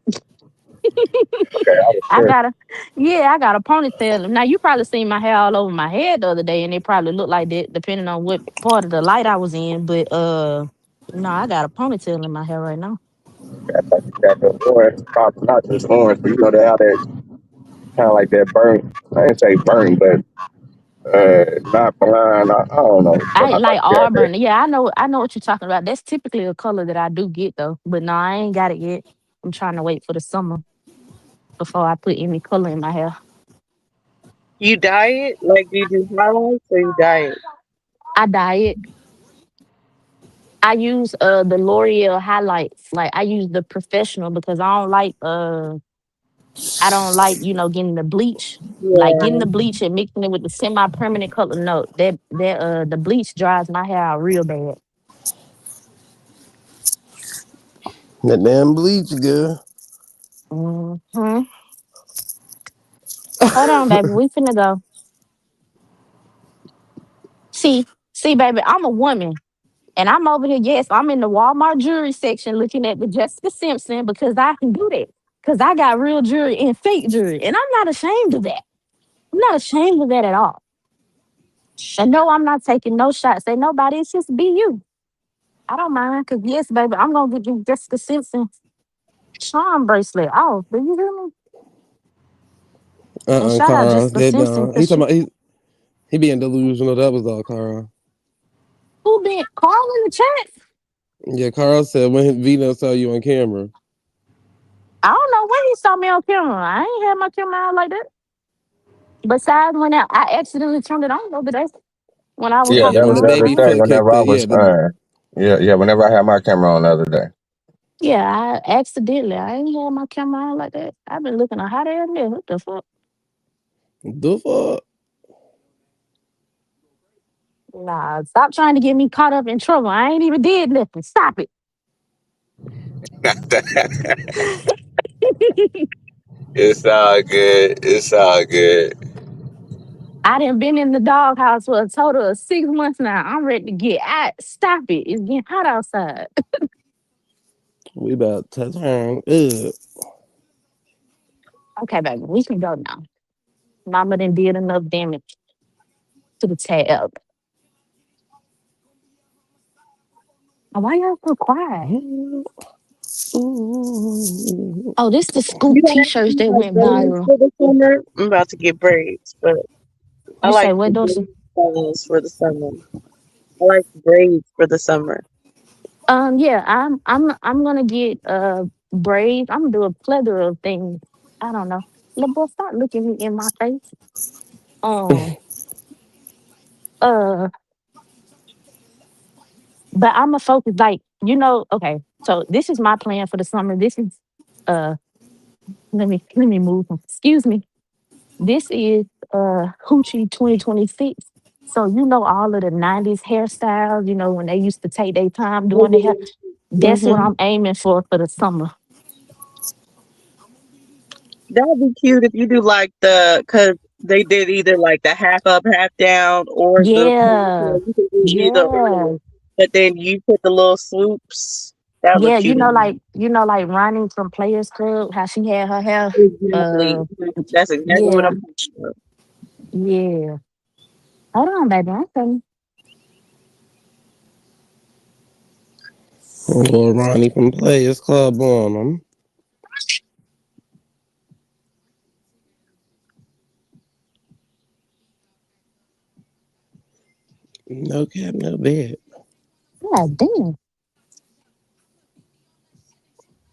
Okay, I was I got a yeah, I got a ponytail. Now you probably seen my hair all over my head the other day, and it probably looked like that depending on what part of the light I was in. But no, I got a ponytail in my hair right now. got the orange, probably not just orange, but you know they have that kind of like that burn. I didn't say burn, but not blind. I don't know, but I I like thought you had that. auburn. Yeah, I know what you're talking about. That's typically a color that I do get though. But no, I ain't got it yet. I'm trying to wait for the summer before I put any color in my hair. You dye it? Like, do you do highlights or you dye it? I dye it. I use the L'Oreal highlights. Like I use the professional because I don't like, getting the bleach. Like getting Yeah. the bleach and mixing it with the semi-permanent color. No, the bleach dries my hair out real bad. That damn bleach, girl. Hmm. Hold on, baby. We finna go. See, baby, I'm a woman. And I'm over here, yes, I'm in the Walmart jewelry section looking at the Jessica Simpson because I can do that. Because I got real jewelry and fake jewelry. And I'm not ashamed of that. I'm not ashamed of that at all. And no, I'm not taking no shots at nobody. It's just be you. I don't mind. Because, yes, baby, I'm going to get you Jessica Simpson charm bracelet. Oh, do you hear me? And shout out Carl. Jessica That Simpson down. He because talking about he being delusional. That was all, Carl. who been calling the chat? Yeah, Carl said when Vino saw you on camera. I don't know when he saw me on camera. I ain't had my camera out like that. Besides when I accidentally turned it on the other day when I was Yeah, walking that When was the the around. other baby day. foot Whenever kicked I it, was, whenever I had my camera on the other day. Yeah, I accidentally. I ain't had my camera on like that. I've been looking a hot ass nigga. What the fuck? The fuck? Nah, stop trying to get me caught up in trouble. I ain't even did nothing. Stop it. It's all good. It's all good. I done been in the doghouse for a total of 6 months now. I'm ready to get out. Stop it. It's getting hot outside. We about to turn up. Okay, baby, we can go now. Mama done did enough damage to the tab. Why y'all so quiet? Oh, this the You scoop know, I t-shirts do that like went braids viral. for the summer. I'm about to get braids, but I You say like what, the Dawson? braid styles for the summer. I like braids for the summer. Yeah, I'm gonna get braids. I'm gonna do a plethora of things. I don't know. Little boy, stop looking me in my face. Um, uh, but I'm gonna focus okay. So this is my plan for the summer. This is uh let me move. Excuse me. This is Hoochie 2026. So all of the 90s hairstyles, when they used to take their time doing their hair. That's what Mm-hmm. I'm aiming for the summer. That would be cute if you do like because they did either like the half up, half down, or the Yeah. ponytail. You can do either Yeah. or, but then you put the little swoops. That look Yeah, cute. On you. like Ronnie from Players Club, how she had her hair. Exactly. Uh That's exactly what yeah, I'm talking about. yeah. Hold on, baby. I'm coming. Little Ronnie from Players Club on them. No cap, no bed. God damn.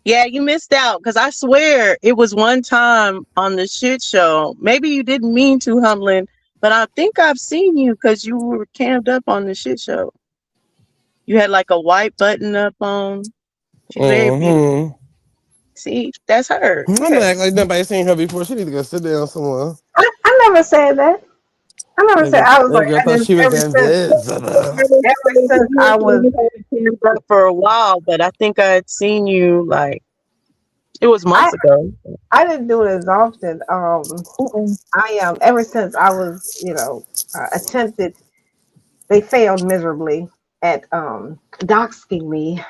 Yeah, you missed out because I swear it was one time on the shit show. Maybe you didn't mean to, Humlin, but I think I've seen you because you were cammed up on the shit show. You had like a white button up on. She's very beautiful. Mm-hmm. See, that's her. I'm gonna Yeah. act like nobody seen her before. She need to go sit down somewhere. I never said that. I never said. I was That like, girl I thought just she was invisible. ever since I was. Cammed up for a while, but I think I had seen you like it was I months ago. I didn't do it as often. Uh-uh. I ever since I was, attempted. They failed miserably at doxing me.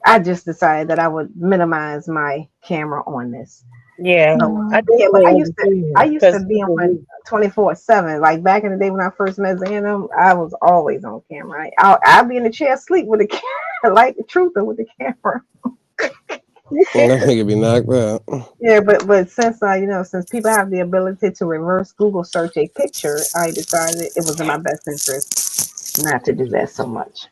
I just decided that I would minimize my camera on this. Yeah, So I yeah, but definitely I understand used to because be on 24/7. Like back in the day when I first met Xanem, I was always on camera. I'll be in the chair asleep with the camera, like the truth with the camera. That nigga be knocked out. Yeah, but since since people have the ability to reverse Google search a picture, I decided it was in my best interest not to do that so much.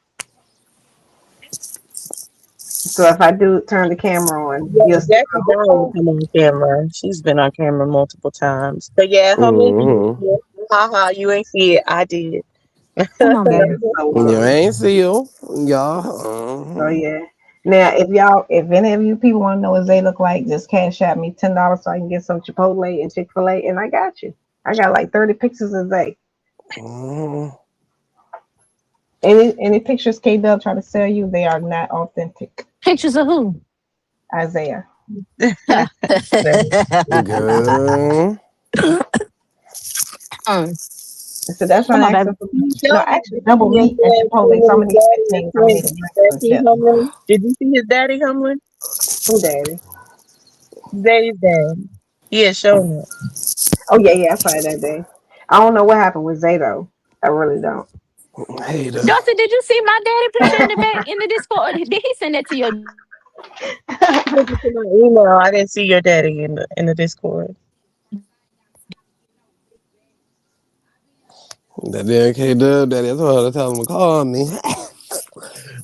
So if I do turn the camera on, yeah, you'll see Jackie my Brown will whole. come on camera. She's been on camera multiple times. But yeah, her movie, Mm-hmm. haha, you ain't see it. I did. Come on, Yeah, baby. You so ain't see you, y'all. so yeah. Now, if any of you people want to know what they look like, just cash out me $10 so I can get some Chipotle and Chick-fil-A, and I got you. I got like 30 pictures of Zay. Mm-hmm. Any pictures K Dub try to sell you, they are not authentic. Pictures of who? Isaiah. Girl. So that's why Come I on, asked baby. them for actually double meat and Chipotle. So I'm gonna need 15. So I'm gonna need a drink and He chips. humbling. Did you see his daddy humbling? Who daddy? Zay's dad. He had shown it. Oh yeah, I saw it that day. I don't know what happened with Zay though. I really don't. Hey, Dusty, did you see my daddy picture in the back in the Discord? Did he send that to you? Look into my email. I didn't see your daddy in the Discord. that damn K Dub daddy. That's what I tell him to call me.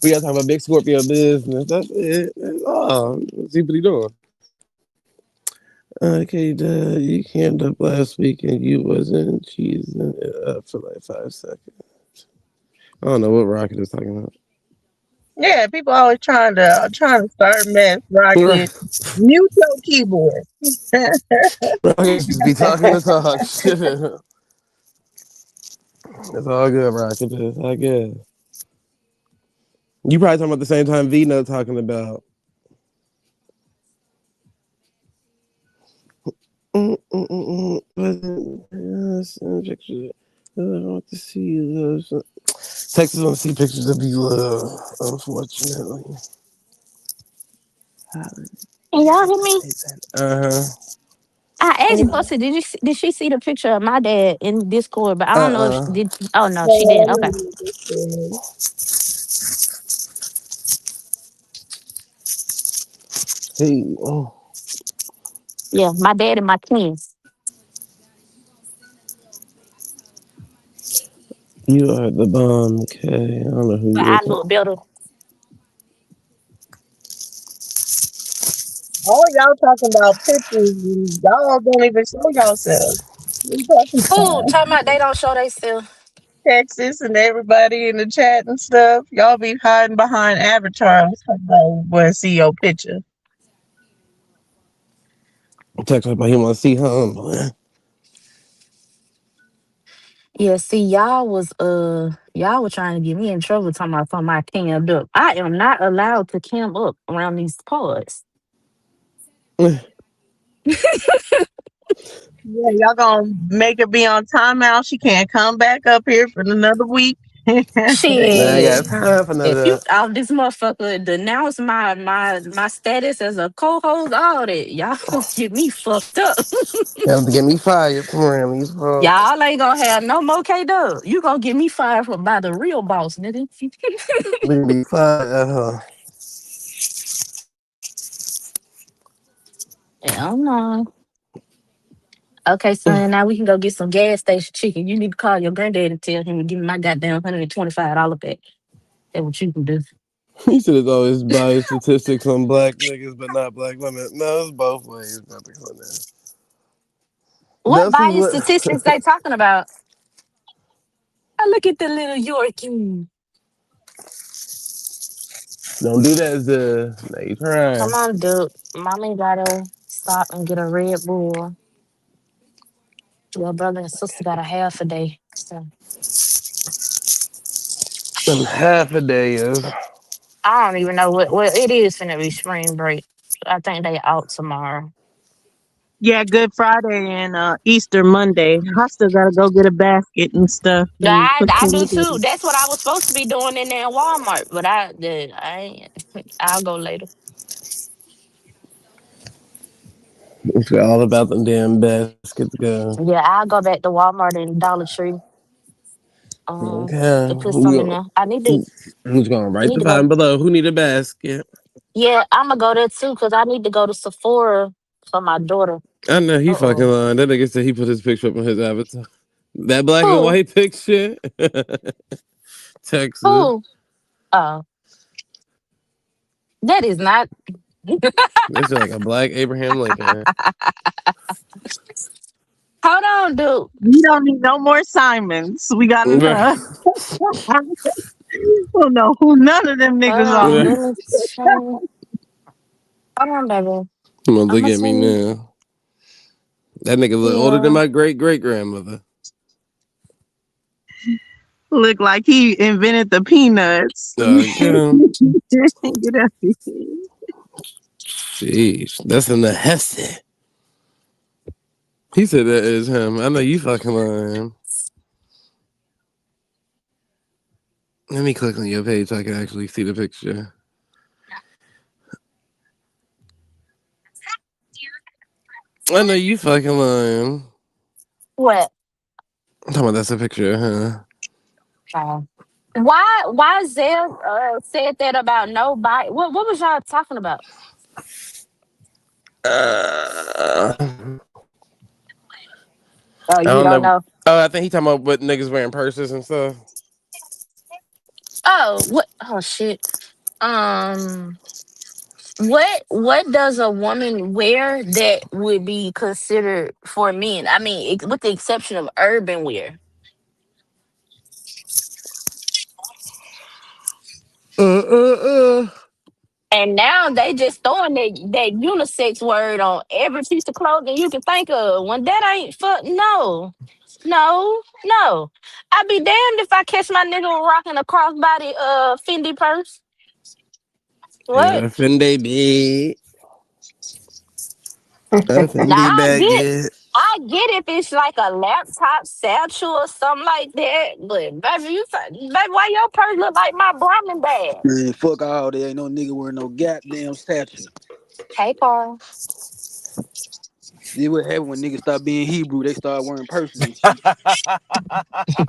We gotta talk about big Scorpio business. That's it. That's all. Let's see what he doing. Okay, Dad, you came up last week and you wasn't cheesing it up for like 5 seconds. I don't know what Rocket is talking about. Yeah, people always trying to start mess. Rocket, mute your keyboard. Rocket just be talking to talk shit. It's all good, Rocket. It's all good. You probably talking about the same time Vino talking about. I want to see you. Texas want to see pictures of you, unfortunately. Can y'all hear me? Uh-huh. I asked Bussy, did she see the picture of my dad in Discord? But I don't know if she Uh-uh. did. Oh no, she didn't. Okay. Hey, oh. Yeah, my dad and my twins. You are the bomb, okay. I don't know who But you are I talking. look better. All y'all talking about pictures, and y'all don't even show yourselves. What you talking Who about? talking about they don't show they still? Texas and everybody in the chat and stuff. Y'all be hiding behind avatars. I want to see your picture. Text about he want to see him. Yeah, see, y'all were trying to get me in trouble talking about something I cammed up. I am not allowed to cam up around these pods. Yeah, y'all gonna make her be on timeout. She can't come back up here for another week. Now I Shit. got time for none of If you that. out this motherfucker denounce my status as a co-host, all that, y'all gonna get me fucked up. You have to get me fired from around these folks. Y'all ain't gonna have no more K-Dub. You gonna get me fired by the real boss, nigga. We can be fired. Hell no. Okay, son, now we can go get some gas station chicken. You need to call your granddad and tell him to give me my goddamn $125 back. That's what you can do. He said it's always biased statistics on black niggas, but not black women. No, it's both ways. What Dusty, bias what? statistics they talking about? I look at the little Yorkie. Don't do that, the now you trying. Come on, dude. Mommy gotta stop and get a Red Bull. Your brother and sister got a half a day. So And half a day of. I don't even know what it is finna be spring break. I think they out tomorrow. Yeah, Good Friday and Easter Monday. I still gotta go get a basket and stuff Yeah, and put I some do together. too. That's what I was supposed to be doing in there in Walmart, but I ain't. I'll go later. It's all about them damn baskets, go. Yeah, I'll go back to Walmart and Dollar Tree. Okay. To put some in there. Who's going to write need the to go. bottom below? Who need a basket? Yeah, I'm gonna go there too because I need to go to Sephora for my daughter. I know he fucking Uh-oh. lying. That nigga said he put his picture up on his avatar. That black and Who? white picture. Texas. Who? Oh, that is not. This is like a black Abraham Lincoln. Hold on, dude. We don't need no more Simons. We got enough. Well, no, none of them Hold niggas on. are. Let me check. Hold on, baby. Come on, I'm look gonna at me send you. now. That nigga look older than Yeah. my great grandmother. Look like he invented the peanuts. Okay. Get out of here. Jeez, that's in the Hesse. He said that is him. I know you fucking lying. Let me click on your page so I can actually see the picture. I know you fucking lying. What? I'm talking about that's a picture, huh? Oh. Why Zell said that about nobody? What was y'all talking about? I Oh, you don't don't know. know. Oh, I think he talking about what niggas wearing purses and stuff. Oh, what? Oh shit. Um, what does a woman wear that would be considered for men? I mean, with the exception of urban wear. Uh. And now they just throwing that unisex word on every piece of clothing you can think of. When that ain't fuck, no, no. I'd be damned if I catch my nigga rocking a crossbody Fendi purse. What? Yeah, Fendi big. Now Fendi baguette. I get if it's like a laptop satchel or something like that. But baby, baby, why your purse look like my Brahmin bag? Man, fuck all that. Ain't no nigga wearing no goddamn statue. Hey, Carl. See what happened when niggas start being Hebrew, they start wearing purses and shit.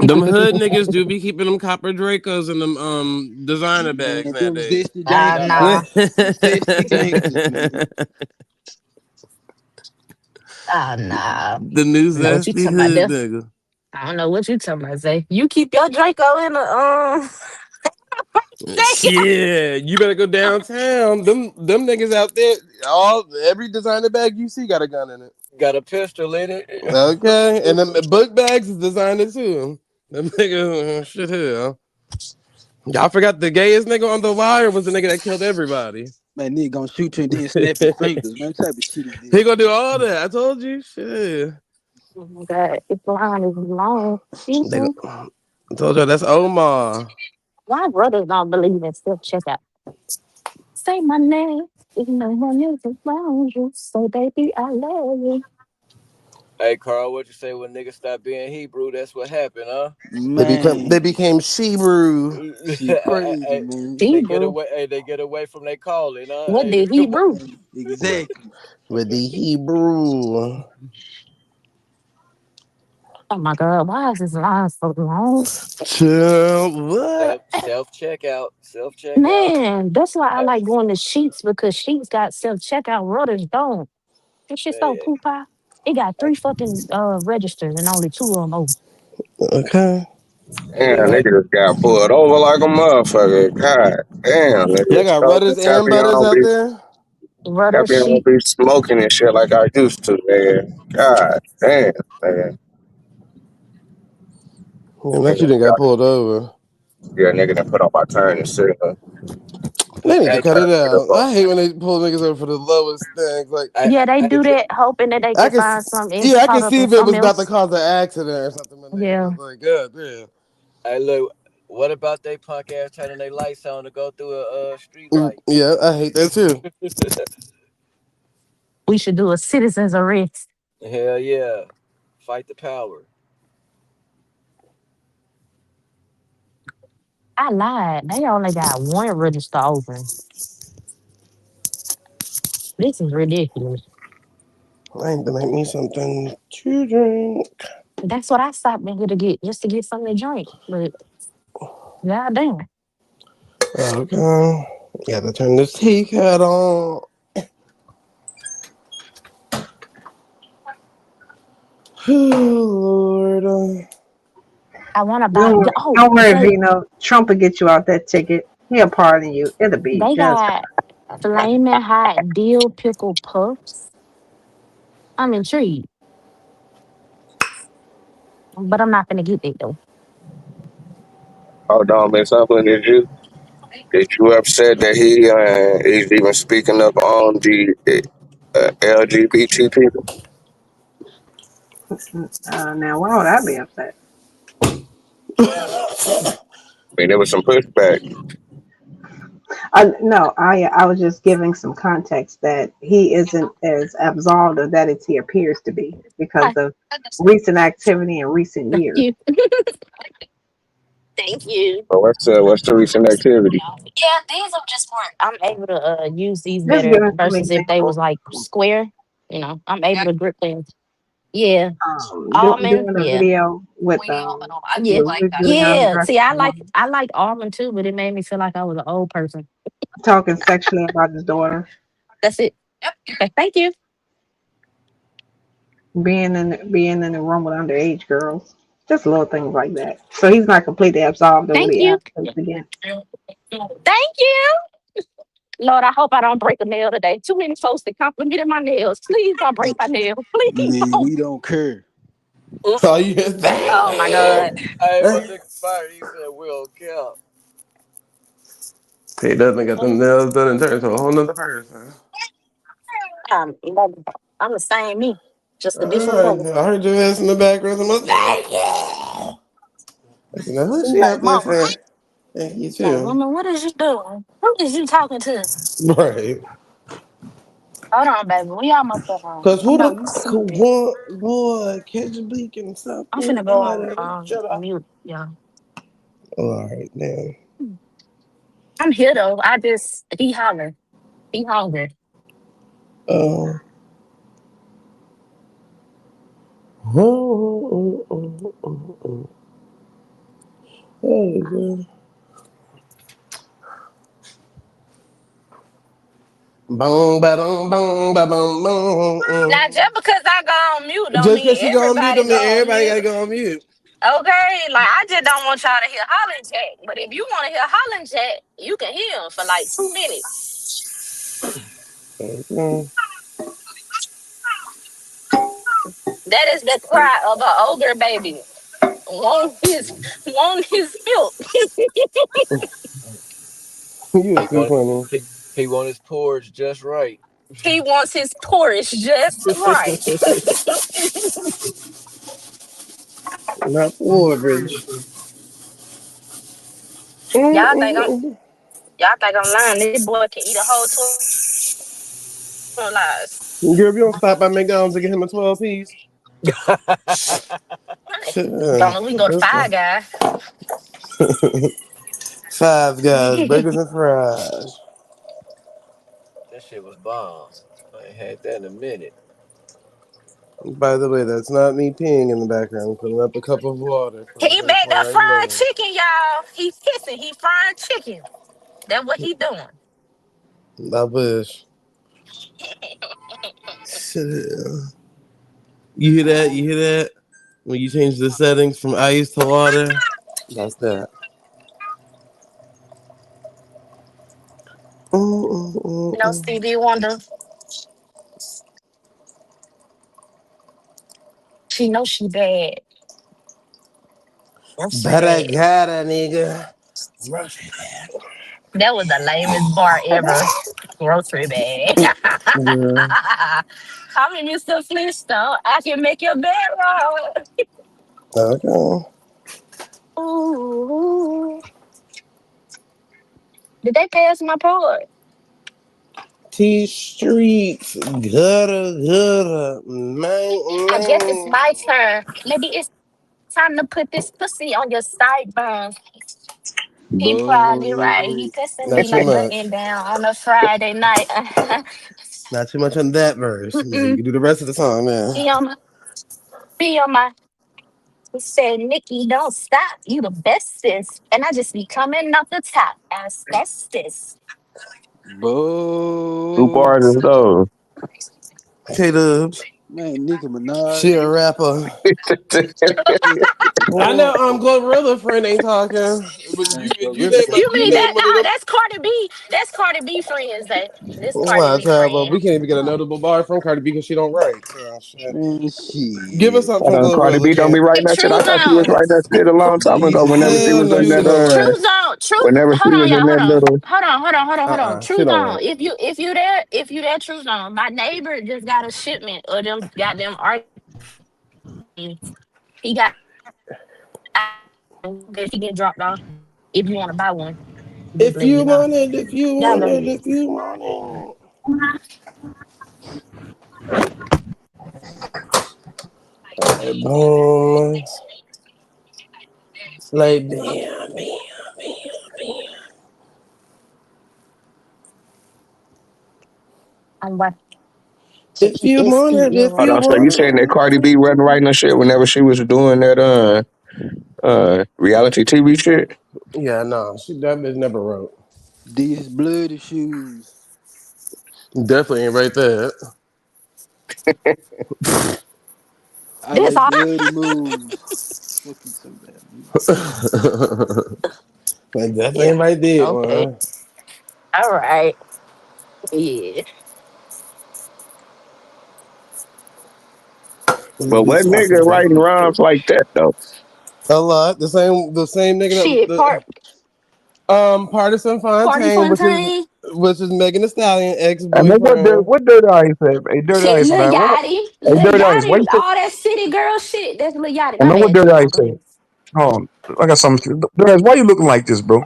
Them hood niggas do be keeping them copper Dracos and them designer bags Man, them nowadays. zesty gangsters, man. Nah. Zesty gangsters, man. Nah. The new I know what you zesty talking about hood there. nigga. I don't know what you talking about, Zay. You keep your Draco in the Shit, you better go downtown. Them niggas out there, every designer bag you see got a gun in it. Got a pistol in it. Okay, and them book bags is designer too. Them niggas, shit hell. Y'all forgot the gayest nigga on the wire was the nigga that killed everybody. Man, nigga gonna shoot you and then snap your fingers, man. What type of shit is this? He gonna do all that. I told you, shit. Oh my God, it's line is long. I told you that's Omar. Why brothers don't believe in self checkout? Say my name. If no one else is around you, say baby, I love you. Hey, Carl, what you say when niggas stop being Hebrew? That's what happened, huh? Man, They became Shebrew. shit crazy, Hey, man. they get Hebrew. away. Hey, they get away from their calling, huh? What Hey, did Hebrew? Exactly. With the Hebrew. Oh my God, why is this line so long? Chill, what? self checkout. Man, that's why I like going to Sheets because Sheets got self checkout. Rudders don't. This shit so Hey, poop pie. It got 3 fucking registers and only 2 of them open. Okay. Damn, yeah, nigga just got pulled over like a motherfucker. God damn, Y'all nigga. got So the rudders and butters out there? Rudders, Tappy don't Sheet. be smoking and shit like I used to, nigga. God damn, nigga. Yeah, that you Nigga, done got pulled over. yeah, nigga that put on my turn and shit. They need to hey, cut it out. I hate when they pull niggas over for the lowest things. Like Yeah, they hey, do that hoping that they I can can, find something yeah, I caught can up see in if it was something about to else. cause an accident or something. But niggas Yeah. is like, God damn. hey, look. What about they punk ass turning their lights on to go through a street light? Yeah, I hate that too. We should do a citizen's arrest. Hell yeah, fight the power. I lied. They only got 1 register open. This is ridiculous. I need to make me something to drink. That's what I stopped in here to get, just to get something to drink. But god damn. Okay. Gotta turn this tea cat on. Lord. I want to buy. Don't worry, Vino. Trump will get you out that ticket. He'll pardon you. It'll be They just got flaming hot dill pickle puffs. I'm intrigued, but I'm not gonna get it though. Hold on, Miss Upland, did you upset that he's even speaking up on the LGBT people? now. Why would I be upset? I mean, there was some pushback. No, I was just giving some context that he isn't as absolved of that as he appears to be because of recent activity in recent Thank years. you. Thank you. But what's the recent activity? Yeah, these are just more. I'm able to use these Just better giving some versus if they was examples. like square. I'm able to grip things. Yeah, Doing almond. a Yeah, video with yeah, Juliana yeah. See, I Gresham like almond too, but it made me feel like I was an old person. talking sexually about his daughter, That's it. Okay, thank you. being in the room with underage girls, just little things like that. So he's not completely absolved of what Thank he you. actually again. Thank you. Lord, I hope I don't break a nail today. Too many folks that complimented my nails. Please don't break my nail. Please Man, don't. we don't care. Oh, you hear that? Oh my God. Hey, what nigga fired? He said we don't care. He doesn't get them nails done and turn to a whole nother person. I'm the same me, just a different I color. heard your ass in the background. I'm like, thank you. I said, now who's She's she like, out there Mama, saying? Thank you like, too. woman, what is you doing? Who is you talking to? Right. Hold on, baby. We almost at home. Cause I who know the you stupid. one boy catch a bleak and I'm something? finna go Somebody shut on up. mute, y'all. All right, then. I'm here though. He holler. He hungry. Oh. Oh, God. Boom, ba dum, boom, ba boom, boom. Now, just because I go on mute don't Just mean cause she go on mute, everybody I go mean on everybody mute. gotta go on mute. Okay, like I just don't want y'all to hear Holland Jack. But if you want to hear Holland Jack, you can hear him for like 2 minutes. Okay. That is the cry of an older baby. Want his milk. You He too want funny. he want his porridge just right. He wants his porridge just right. Not Woodbridge. Y'all think I'm lying? This boy can eat a whole 12 lives. Girl, if you don't stop by McDonald's and get him a 12 piece. Don't know. We can go to That's Five fine. Guys. Five Guys, burgers and fries. That shit was bomb. I ain't had that in a minute. By the way, that's not me peeing in the background. I'm filling up a cup of water for He made before the I fried leave. chicken, y'all. He pissing. He frying chicken. That's what he doing. I wish. Shit. You hear that? You hear that? When you change the settings from ice to water, that's that. No Stevie Wonder. She knows she bad. I'm But I sad. got a nigga. That was the lamest bar ever. Grocery bag. Yeah. Call me Mr. Flintstone. I can make your bed roll. Okay. Ooh. Did they pass my part? T Streets, gutter, I guess it's man. my turn. Maybe it's time to put this pussy on your sideburns. He probably right. He Boo. cussing me Not too like much. button down on a Friday night. Not too much on that verse. Yeah, you Mm-mm. can do the rest of the song now. Be on my. He said, Nikki, don't stop. You the bestest. And I just be coming off the top. Asbestos. 2 Boo. bars and those. K-Dubs. Man, Nicki She Minaj. a rapper. I know Boy. Glorilla friend ain't talking. But Man, you Glorilla name got You you mean beat. that? name one of No, them. that's Cardi B. That's Cardi B friends. This Cardi Wow, B child, but friend. we can't even get a notable bar from Cardi B because she don't write. So, shit. Man, Give us shit. something from Cardi Glorilla, B don't be Ken. writing Hey, that shit. True I thought she was Zone. writing that shit a long time ago. Whenever she Hell was no, in she that, don't True write. Zone. whenever she Hold on, was in y'all. that little, Hold on. She True don't Zone. write. If you there, True Zone. My neighbor just got a shipment of them goddamn art. He got that he get dropped off. If you want to buy one, just If let me you know. want it, if you Y'all want go it, ahead. if you want it. Boom. Like, bam. I'm about to If eat you this want it, eating if hold you on. right So you quick. saying that Cardi B wasn't want writing that shit whenever she was doing that reality TV shit? it. Yeah, no, that bitch never wrote. These bloody shoes. Definitely ain't right there. I This like all. bloody moves. Fuck you so bad, nigga. Like, definitely Yeah. ain't right there, Okay. man. All right. Yeah. Let's But be what nigga talking, writing baby. rhymes like that though? A lot. The same nigga Shit. Partisan Party Fontaine, Fontaine. which is Megan Thee Stallion And then ex-boyfriend. what Dirty Ice said? Hey, Dirty Shit. Ice, Lil man. What? Yachty. Hey, Lil Dirty Ice. Why Yachty. you say? All that city girl shit. That's Lil Yachty. I My know what bad, Dirty True Zone. Ice Go said. ahead. Hold on. I got something. Dirty Ice, why you looking like this, bro?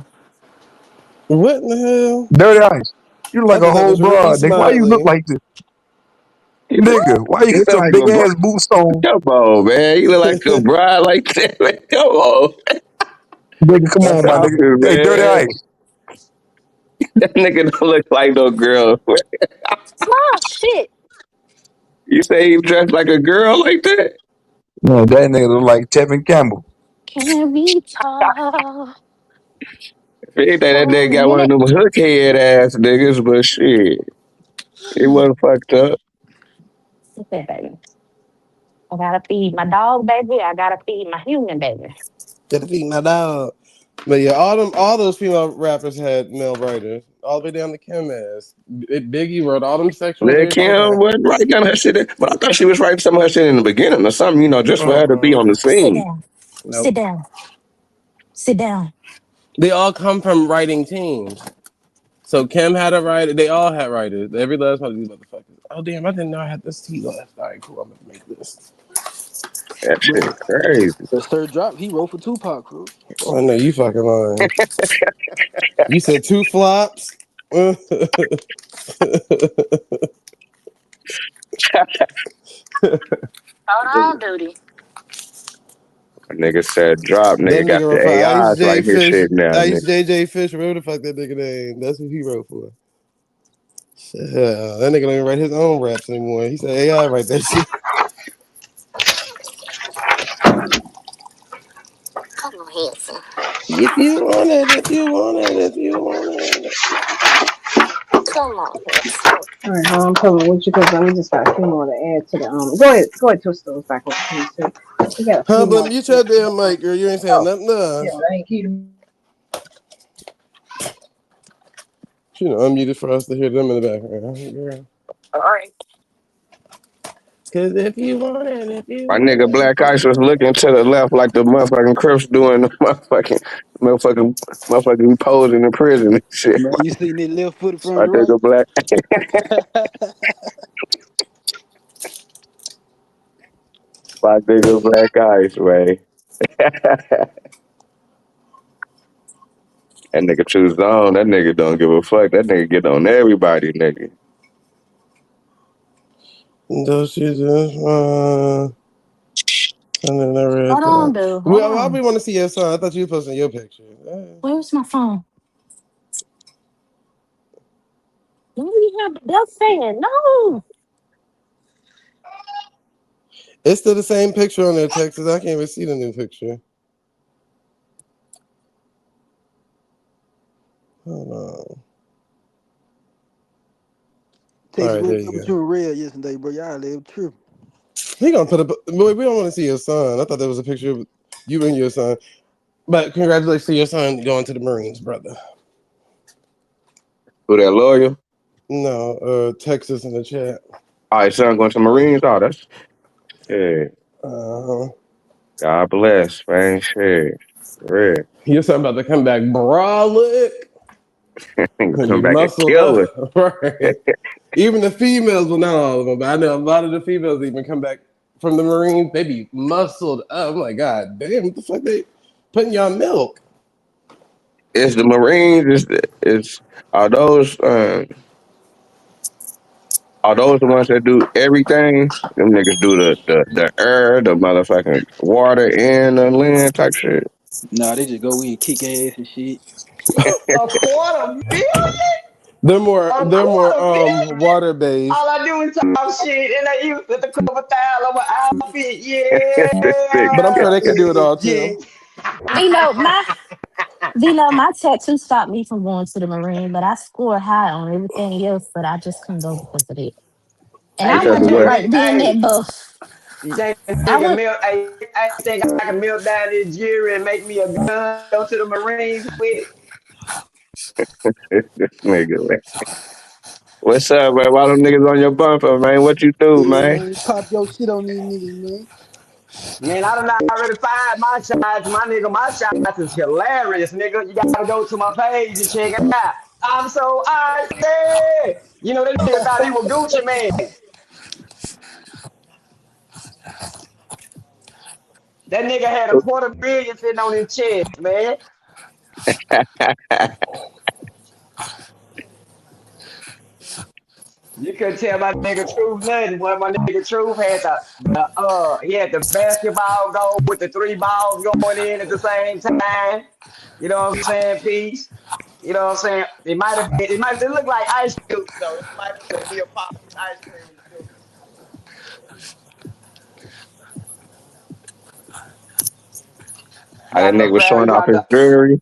What in the hell? Dirty Ice. You look I like a thought that whole was Ricky broad, nigga. Why you look Smiley. like this? Nigga, why you You got look your like big a bro. ass boots on? Come on, man. You look like a bride like that. Man. Come on. Nigga, come Stop on, my nigga. talking, Hey, Dirty man. Ice. That nigga don't look like no girl. Small shit. You say he dressed like a girl like that? Man, that nigga look like Tevin Campbell. Can we talk If anything, that for nigga a got one of minute? them hook head ass niggas, but shit, he wasn't fucked up. Okay, baby. I gotta feed my dog, baby. I gotta feed my human, baby. Gotta feed my dog. But yeah, all those female rappers had male writers, all the way down to Kim ass. Biggie wrote all them sexual Lil lyrics. Kim Okay. wasn't writing none of her shit, but I thought she was writing some of her shit in the beginning or something, just for her to be Uh-uh. on the Sit scene. down. Nope. Sit down. Sit down. They all come from writing teams. So Kim had a writer. They all had writers. Every last one of these motherfuckers. Oh damn! I didn't know I had this tea left. All right, cool. I'm gonna make this. That But shit crazy. the third drop, he wrote for Tupac, bro. I know you fucking lying. You said 2 flops. Hold Hold on, duty. A nigga said drop, That nigga got nigga the wrote for Ice AIs J right his Fish, shit now, Ice nigga. JJ Fish, whatever the fuck that nigga name. That's who he wrote for. Shit, that nigga don't even write his own raps anymore. He said AI write that shit. Come on, handsome. If you want it, if you want it, if you want it. Come on, handsome. All right, I'm coming with you because we just got a few more to add to the Go ahead, twist those back over, please. Too. We got a Huh, few but more. mute your damn mic, girl. You ain't saying Oh, nothing to yeah, us. I ain't keep. She done unmuted for us to hear them in the background. Girl. All right. Cause if you want it, if you My want nigga it. Black Ice was looking to the left like the motherfucking Crips doing the motherfucking posing in prison and shit. Man, you seen that left foot from My the right? nigga Black, my nigga Black Ice, man. That nigga choose on. That nigga don't give a fuck. That nigga get on everybody, nigga. Does she just and then never Hold on, dude. Hold Why we on. want to see your son? I thought you were posting your picture. Where's my phone? we have they're saying no. It's still the same picture on there, Texas. I can't even see the new picture. Hold on. Texas All right, there went you go. too real yesterday, bro. Y'all live true. He gonna put up. Boy, we don't want to see your son. I thought that was a picture of you and your son. But congratulations to your son going to the Marines, brother. Who that lawyer? No, Texas in the chat. All right, son going to Marines. Oh, that's yeah. God bless, man. Shit. Real. Your son about to come back brolic and Come be back and muscled kill us. up. Right. Even the females, well, not all of them, but I know a lot of the females even come back from the Marines. They be muscled up. I'm like, God damn, what the fuck they putting y'all milk? It's the Marines. Are those the ones that do everything? Them niggas do the air, the motherfucking water, and the land type shit. Nah, they just go in, kick ass and shit. $250,000? They're more $250,000? water based. All I do is talk shit, and they use it to cover style of my outfit. But I'm sure Yeah, they can do it all too. My tattoo stopped me from going to the Marine, but I scored high on everything else, but I just couldn't go because of it. And I Hey, Because want of the what? right to be in that buff. you think a I nigga went milk? Hey, I think I can milk down this jury and make me a gun, go to the Marines with it. This nigga, man. What's up, man? Why them niggas on your bumper, man? What you do, Yeah, man? man. Pop your shit on these niggas, man. Man, I done already fired my shots. My nigga, my shots is hilarious, nigga. You gotta go to my page and check it out. I'm so icy. You know, that nigga thought he was Gucci Man. That nigga had $250,000 sitting on his chest, man. You couldn't tell my nigga Truth nothing. When my nigga Truth had he had the basketball goal with the 3 balls going in at the same time. You know what I'm saying? Peace. You know what I'm saying? It looked like ice cubes though. It might have been Neapolitan ice cream too. How that Got the nigga was fat, showing off got his the jewelry.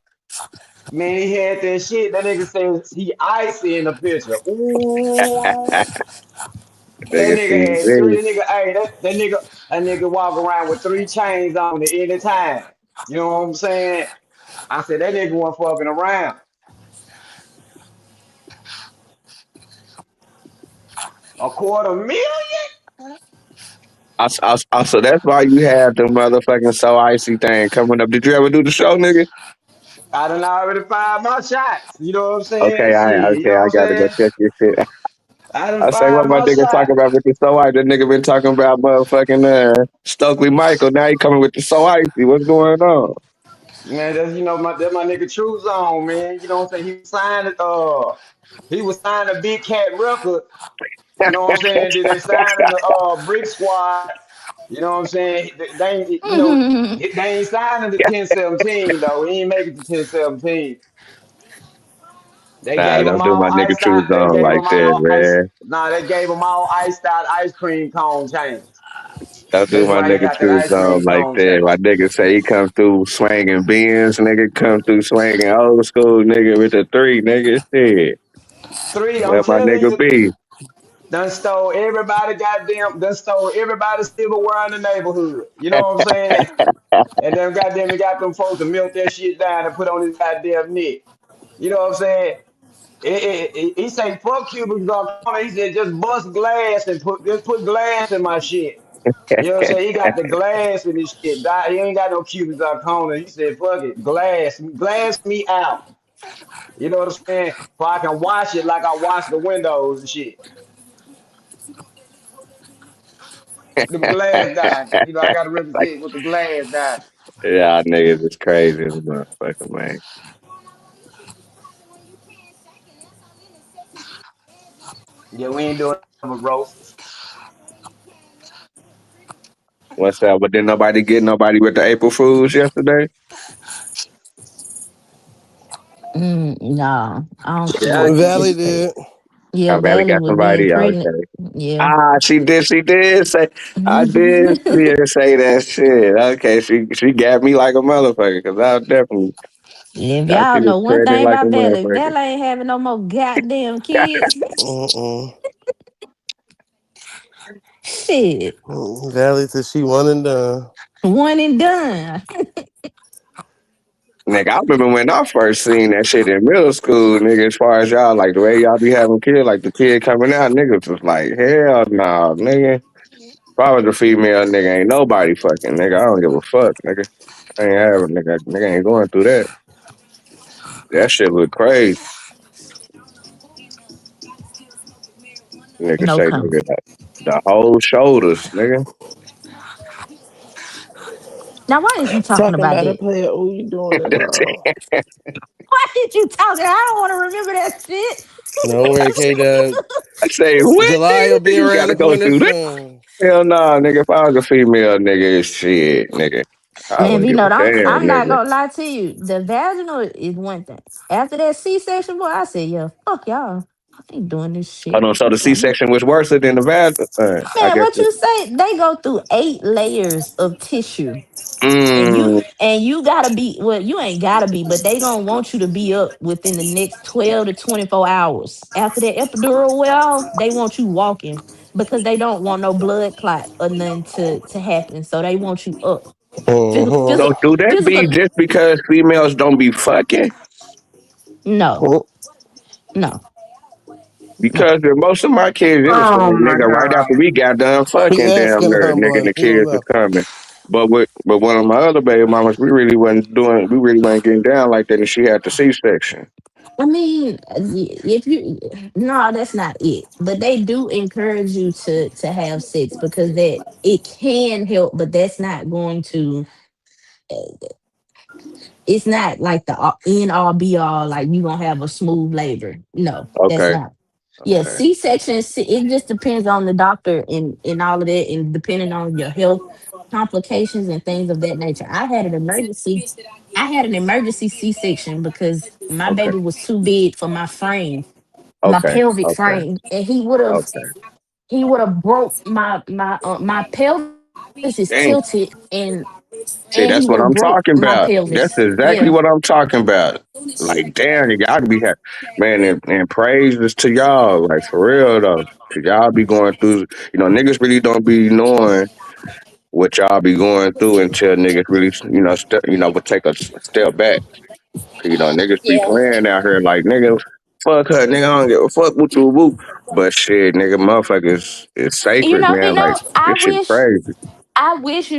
man, he had that shit. That nigga says he icy in the picture. Ooh. That Nigga nigga had CZ. 3. That nigga walk around with 3 chains on at any time. You know what I'm saying? I said that nigga wasn't fucking around. $250,000? So that's why you had the motherfucking so icy thing coming up. Did you ever do the show, nigga? I done already fired my shots. You know what I'm saying? Okay, Shit, you know what I I'm gotta go saying? check your shit. I done I say what fired my my nigga shot. talking about with the so icy. That nigga been talking about motherfucking Stokely Michael. Now he coming with the so icy. What's going on? Man, that's my nigga True Zone, man. You know what I'm saying? He was signed a Big Cat record. You know what I'm saying? Did they sign in the Brick Squad? You know what I'm saying? They ain't, you know, they ain't signing the 1017 though. He ain't make it to 1017. They Nah, gave him don't do all my nigga iced out. Truth on like that, man. They gave him all iced out ice cream cone chains. Don't do That's my why he nigga got that Truth ice on cream like cone that. chain. My nigga say he come through swinging beans, nigga come through swinging old school, nigga with the 3, nigga. Shit. 3, I'm Where my telling nigga you, be? done stole everybody silverware in the neighborhood. You know what I'm saying? And then goddamn it got them folks to melt that shit down and put on his goddamn neck. You know what I'm saying? He say fuck Cuban gonna come. He said just bust glass and put glass in my shit. You know what I'm saying? He got the glass in his shit. He ain't got no Cuban zirconia. He said fuck it, glass me out. You know what I'm saying? So I can wash it like I wash the windows and shit. The glass died. You know I got to Like, represent with the glass died. yeah, niggas is crazy as a motherfucker, man. Yeah, we ain't doing no roasts. What's up? But did nobody get nobody with the April Fools yesterday? No, I don't Yeah, see it. Valley It's fake. did. Yeah, I Valley Valley got was being somebody. pregnant. Okay. Yeah. Ah, she did. She did say. I did see her say that shit. Okay, she got me like a motherfucker because I definitely If thought y'all she was know one pregnant thing like a about Valley, motherfucker. Valley ain't having no more goddamn kids. Shit. Valley said she one and done. One and done. Nigga, I remember when I first seen that shit in middle school, nigga, as far as y'all, like, the way y'all be having kids, like, the kid coming out, niggas was like, hell nah, nigga. If I was a female, nigga, ain't nobody fucking, nigga. I don't give a fuck, nigga. I ain't having, nigga ain't going through that. That shit look crazy. Nigga No say, comment. nigga, the whole shoulders, nigga. Now, why is you talking Talking about about a that? player, who you doing it wrong? Why did you talking? I don't want to remember that shit. Don't worry, K Dub. I say, what, July will nigga? be You around gotta the go corner through that? soon. Hell nah, nigga. If I was a female, nigga, shit, nigga. I Man, wouldn't V give a note, damn, I'm not nigga. gonna lie to you. The vaginal is one thing. After that C-section, boy, I said, yeah, fuck y'all. I ain't doing this shit. Hold on, so the Like, C-section was worse than the VAD? I man, guess. what you say? They go through 8 layers of tissue. And you Mm, and you gotta be, well, you ain't gotta be, but they gonna want you to be up within the next 12 to 24 hours. After that epidural wear off, they want you walking because they don't want no blood clot or nothing to happen. So they want you up. Physical, so physical, do that be physical. just because females don't be fucking? No, no, no. Because most of my kids, it was Oh like, my nigga, right god. after we got done He fucking, damn asking near, him nigga, like the he don't kids was know. coming. But one of my other baby mamas, we really wasn't getting down like that, and she had the C-section. I mean, if you, no, that's not it. But they do encourage you to have sex because that it can help, but that's not going to. It's not like the end all be all. Like you gonna have a smooth labor. No, that's Okay, not. Yeah, okay, C-section. It just depends on the doctor and all of that, and depending on your health complications and things of that nature. I had an emergency C-section because my okay, baby was too big for my frame, my okay, pelvic okay, frame, and he would have broke my pelvis is okay. tilted and See, he that's would what have I'm broke talking my about. That's pelvis. exactly Yeah. what I'm talking about. Like, damn, you gotta be happy. Man, and praises to y'all. Like, for real, though. Cause y'all be going through, niggas really don't be knowing what y'all be going through until niggas really, would take a step back. 'Cause, niggas be Yeah. playing out here like, nigga, fuck her, nigga, I don't give a fuck what you woo. But shit, nigga, motherfuckers is You sacred, know, man. Like, this shit crazy. I wish,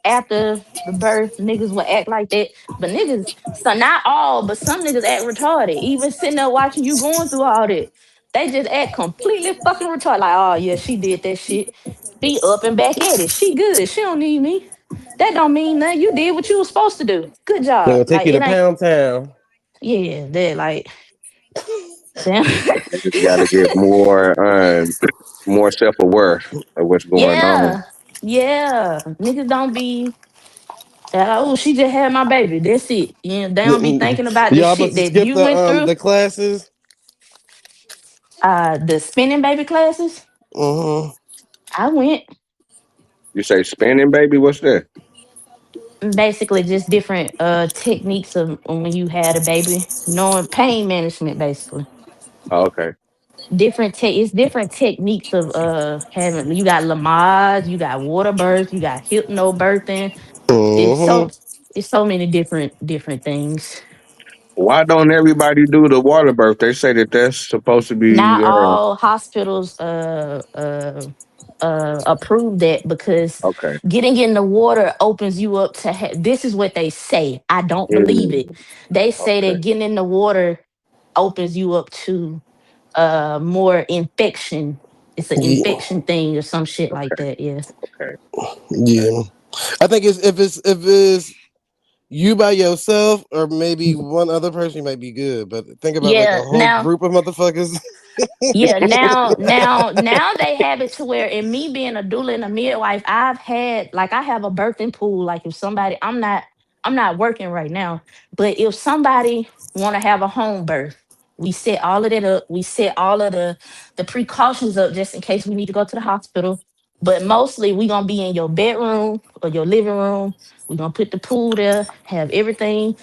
after the birth, niggas would act like that. But niggas, so not all, but some niggas act retarded. Even sitting there watching you going through all that. They just act completely fucking retarded. Like, oh yeah, she did that shit. She up and back at it. She good. She don't need me. That don't mean nothing. You did what you was supposed to do. Good They job. gonna take Like you to it ain't, Pound Town. yeah, that like damn. Niggas gotta get more self aware of what's going on. Yeah. Yeah. Niggas don't be oh, she just had my baby. That's it. Yeah, they don't be thinking about the Y'all about shit to that skip you went through. the classes? The spinning baby classes. Mm-hmm. I went You say spinning, baby? What's that? basically just different techniques of when you had a baby, knowing pain management basically. Oh, okay. It's different techniques of having you got Lamaze, you got water birth, you got hypnobirthing. It's so Mm-hmm. it's so many different things. Why don't everybody do the water birth? They say that that's supposed to be Not all hospitals approve that because okay. getting in the water opens you up to this is what they say. I don't believe Mm, it. They say okay. that getting in the water opens you up to more infection. It's an Yeah. infection thing or some shit like that. Yeah. Okay. Okay. Yeah. I think if it's you by yourself or maybe one other person, you might be good. But think about like a Yeah. whole Now group of motherfuckers. Yeah, now they have it to where, in me being a doula and a midwife, I have a birthing pool. Like if somebody, I'm not working right now, but if somebody want to have a home birth, We set all of that up. We set all of the precautions up just in case we need to go to the hospital. But mostly we gonna be in your bedroom or your living room. We're gonna put the pool there, have everything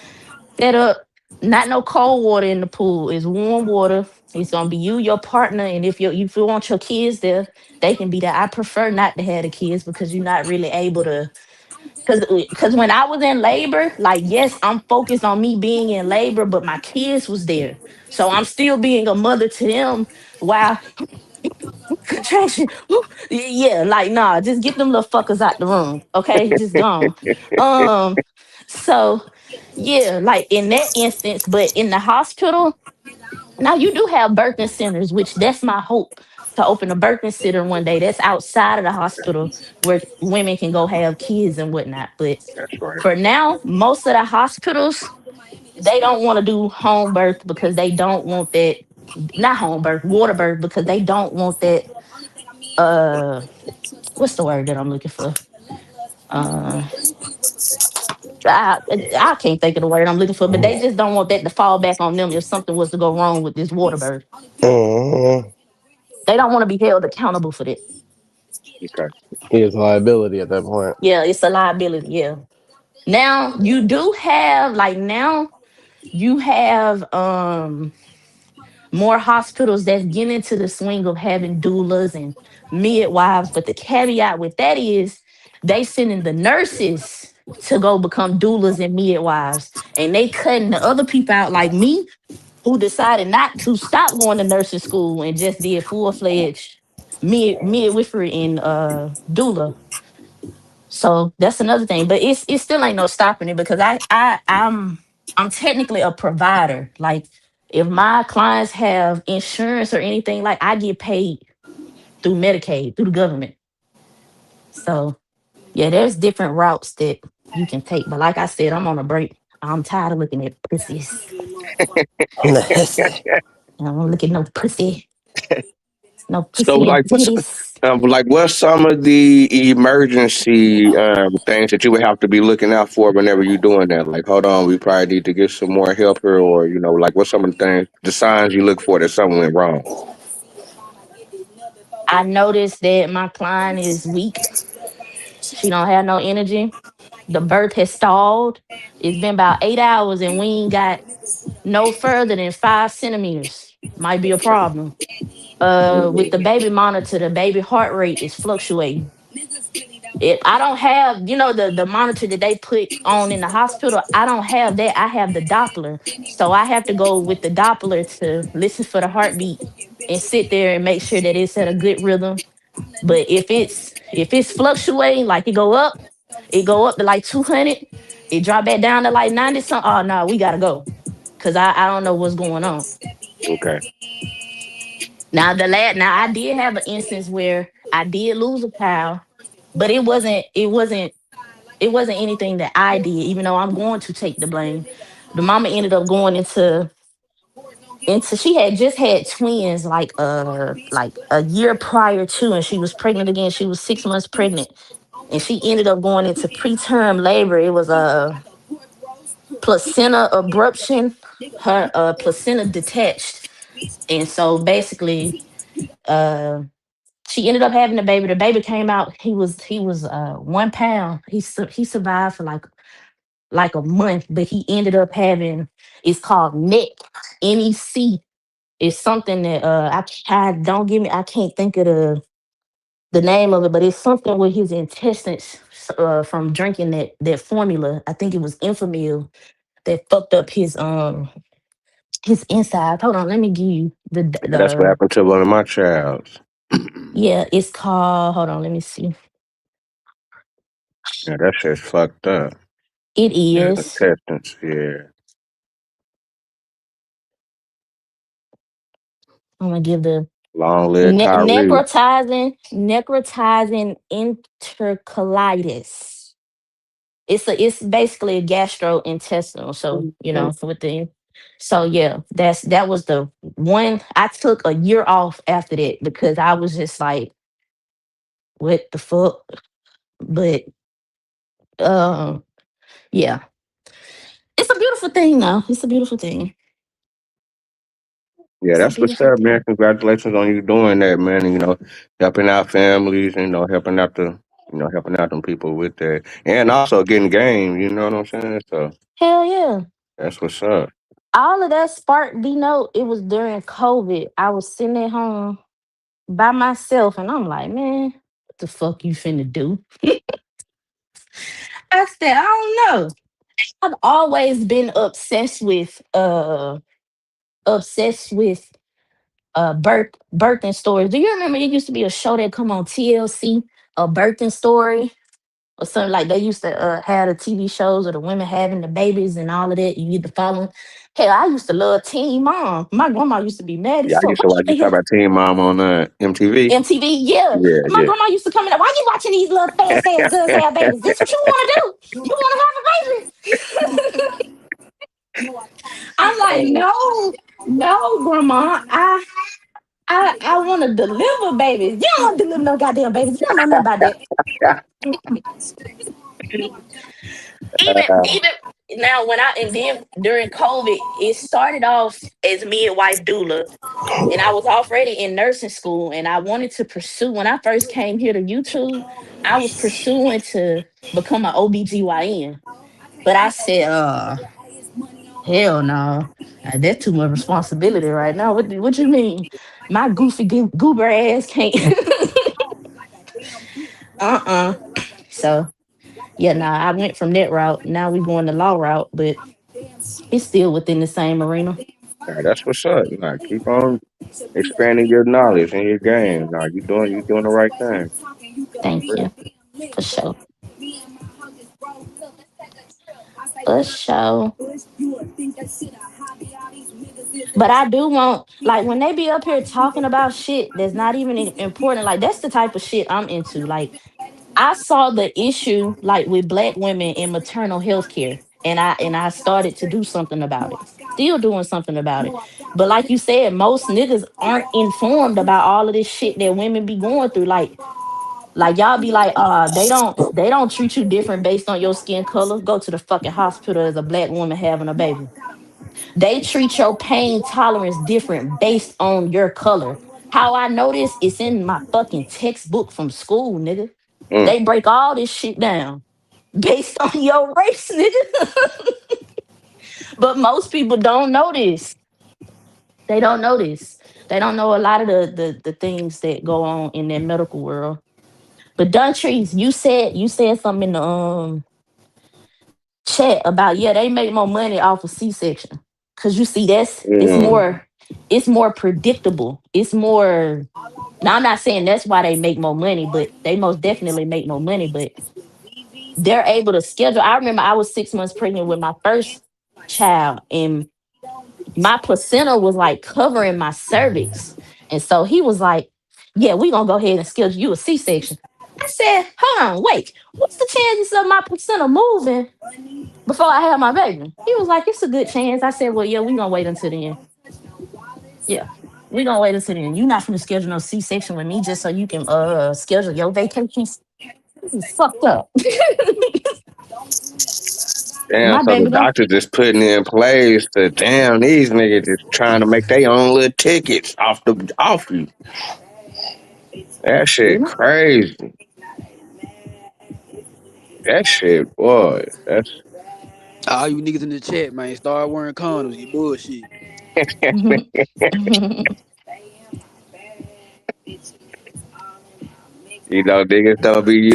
set up. Not no cold water in the pool. It's warm water. It's gonna be you, your partner, and if you want your kids there, they can be there. I prefer not to have the kids because you're not really able to. Because when I was in labor, like yes, I'm focused on me being in labor, but my kids was there, so I'm still being a mother to them while contraction. Yeah, like nah, just get them little fuckers out the room, okay? Just gone. So yeah, like in that instance, but in the hospital, now you do have birthing centers, which that's my hope to open a birthing center one day. That's outside of the hospital where women can go have kids and whatnot. But That's right. for now, most of the hospitals they don't want to do home birth because they don't want that. Not home birth, water birth because they don't want that. Uh, what's the word that I'm looking for? Uh, I can't think of the word I'm looking for, but they just don't want that to fall back on them if something was to go wrong with this water birth. They don't want to be held accountable for that. Okay. He is liability at that point. Yeah, it's a liability. Yeah. Now you do have like now you have more hospitals that's getting into the swing of having doulas and midwives, but the caveat with that is they sending the nurses to go become doulas and midwives, and they cutting the other people out like me who decided not to stop going to nursing school and just did full-fledged midwifery and doula. So that's another thing, but it still ain't no stopping it because I'm technically a provider. Like if my clients have insurance or anything, like I get paid through Medicaid through the government. So yeah, there's different routes that you can take. But like I said, I'm on a break. I'm tired of looking at pussies. I don't look at no pussy, no So pussy and like titties. what's some of the emergency things that you would have to be looking out for whenever you're doing that? Like, hold on, we probably need to get some more help here, or like what's some of the things, the signs you look for that something went wrong? I noticed that my client is weak. She don't have no energy. The birth has stalled. It's been about 8 hours and we ain't got no further than 5 centimeters. Might be a problem. With the baby monitor, the baby heart rate is fluctuating. I don't have, the monitor that they put on in the hospital. I don't have that. I have the Doppler. So I have to go with the Doppler to listen for the heartbeat and sit there and make sure that it's at a good rhythm. But if it's fluctuating, like it go up to like 200, it drop back down to like 90 something. Oh no, we gotta go. Cause I don't know what's going on. Okay. Now I did have an instance where I did lose a child, but it wasn't anything that I did, even though I'm going to take the blame. The mama ended up going into she had just had twins like a year prior to, and she was pregnant again. She was 6 months pregnant, and she ended up going into preterm labor. It was a placenta abruption. Her placenta detached, and so basically, uh, she ended up having a baby. The baby came out. He was 1 pound. He survived for like a month, but he ended up having, it's called NEC. It's something that don't give me, I can't think of the name of it, but it's something with his intestines from drinking that formula. I think it was Enfamil that fucked up his insides. Hold on, let me give you That's what the happened to one of my childs. yeah, it's called, hold on, let me see. Yeah, that shit's fucked up. It Yeah, is. intestines. Yeah. I'm gonna give the Long live Tyree. necrotizing enterocolitis. It's basically a gastrointestinal. So with the so yeah, that was the one. I took a year off after that because I was just like, what the fuck? But um, yeah, it's a beautiful thing though. It's a beautiful thing. Yeah, It's a that's what's beautiful up, thing. man. Congratulations on you doing that, man. And, helping out families, helping out helping out them people with that. And also getting game, you know what I'm saying? So Hell yeah. that's what's up. All of that spark B note, it was during COVID. I was sitting at home by myself and I'm like, man, what the fuck you finna do? I said, I don't know. I've always been obsessed with birthing stories. Do you remember it used to be a show that come on TLC, a birthing story? Or something like they used to have the TV shows of the women having the babies and all of that. You get to follow. Hell, I used to love Teen Mom. My grandma used to be mad as Yeah, I fuck. used to What watch you you talk here? about Teen Mom on MTV. MTV, yeah. Yeah, My yeah. grandma used to come in there. Why you watching these little fast ass girls have babies? This what you want to do? You want to have a baby? I'm like, no, no, grandma. I want to deliver babies. You don't want to deliver no goddamn babies. You don't know nothing about that. Even now when I and then during COVID, it started off as midwife doula. And I was already in nursing school and I wanted to pursue when I first came here to YouTube, I was pursuing to become an OBGYN. But I said, hell no. That's too much responsibility right now. What you mean? My goofy goober ass can't uh-uh. So yeah, nah, I went from that route. Now we going the law route, but it's still within the same arena. Nah, that's what's up. Nah, keep on expanding your knowledge and your game. Nah, you doing the right thing. Thank you. For sure. For sure. But I do want, like, when they be up here talking about shit that's not even important, like, that's the type of shit I'm into. Like, I saw the issue, like, with Black women in maternal health care, and I started to do something about it. Still doing something about it. But like you said, most niggas aren't informed about all of this shit that women be going through. Like y'all be like, they don't treat you different based on your skin color. Go to the fucking hospital as a Black woman having a baby. They treat your pain tolerance different based on your color. How I know this? It's in my fucking textbook from school, nigga. Mm. They break all this shit down based on your race, nigga. But most people don't know this. They don't know this. They don't know a lot of the things that go on in that medical world. But Duntrice, you said something in the chat about, yeah, they make more money off of C-section. Cause you see that's Mm. it's more predictable. It's more, now I'm not saying that's why they make more money, but they most definitely make more money, but they're able to schedule. I remember I was 6 months pregnant with my first child and my placenta was like covering my cervix. And so he was like, yeah, we gonna go ahead and schedule you a C-section. I said, hold on, wait, what's the chances of my placenta moving before I have my baby? He was like, it's a good chance. I said, well, yeah, we gonna wait until the end. Yeah, we gonna wait until then. You're not gonna schedule no C-section with me just so you can schedule your vacations. This is fucked up. Damn, My so the baby don't. doctor just putting in place to damn these niggas just trying to make their own little tickets off you. That You shit know? crazy. That shit, boy. That's All you niggas in the chat, man, start wearing condoms. You bullshit. niggas don't be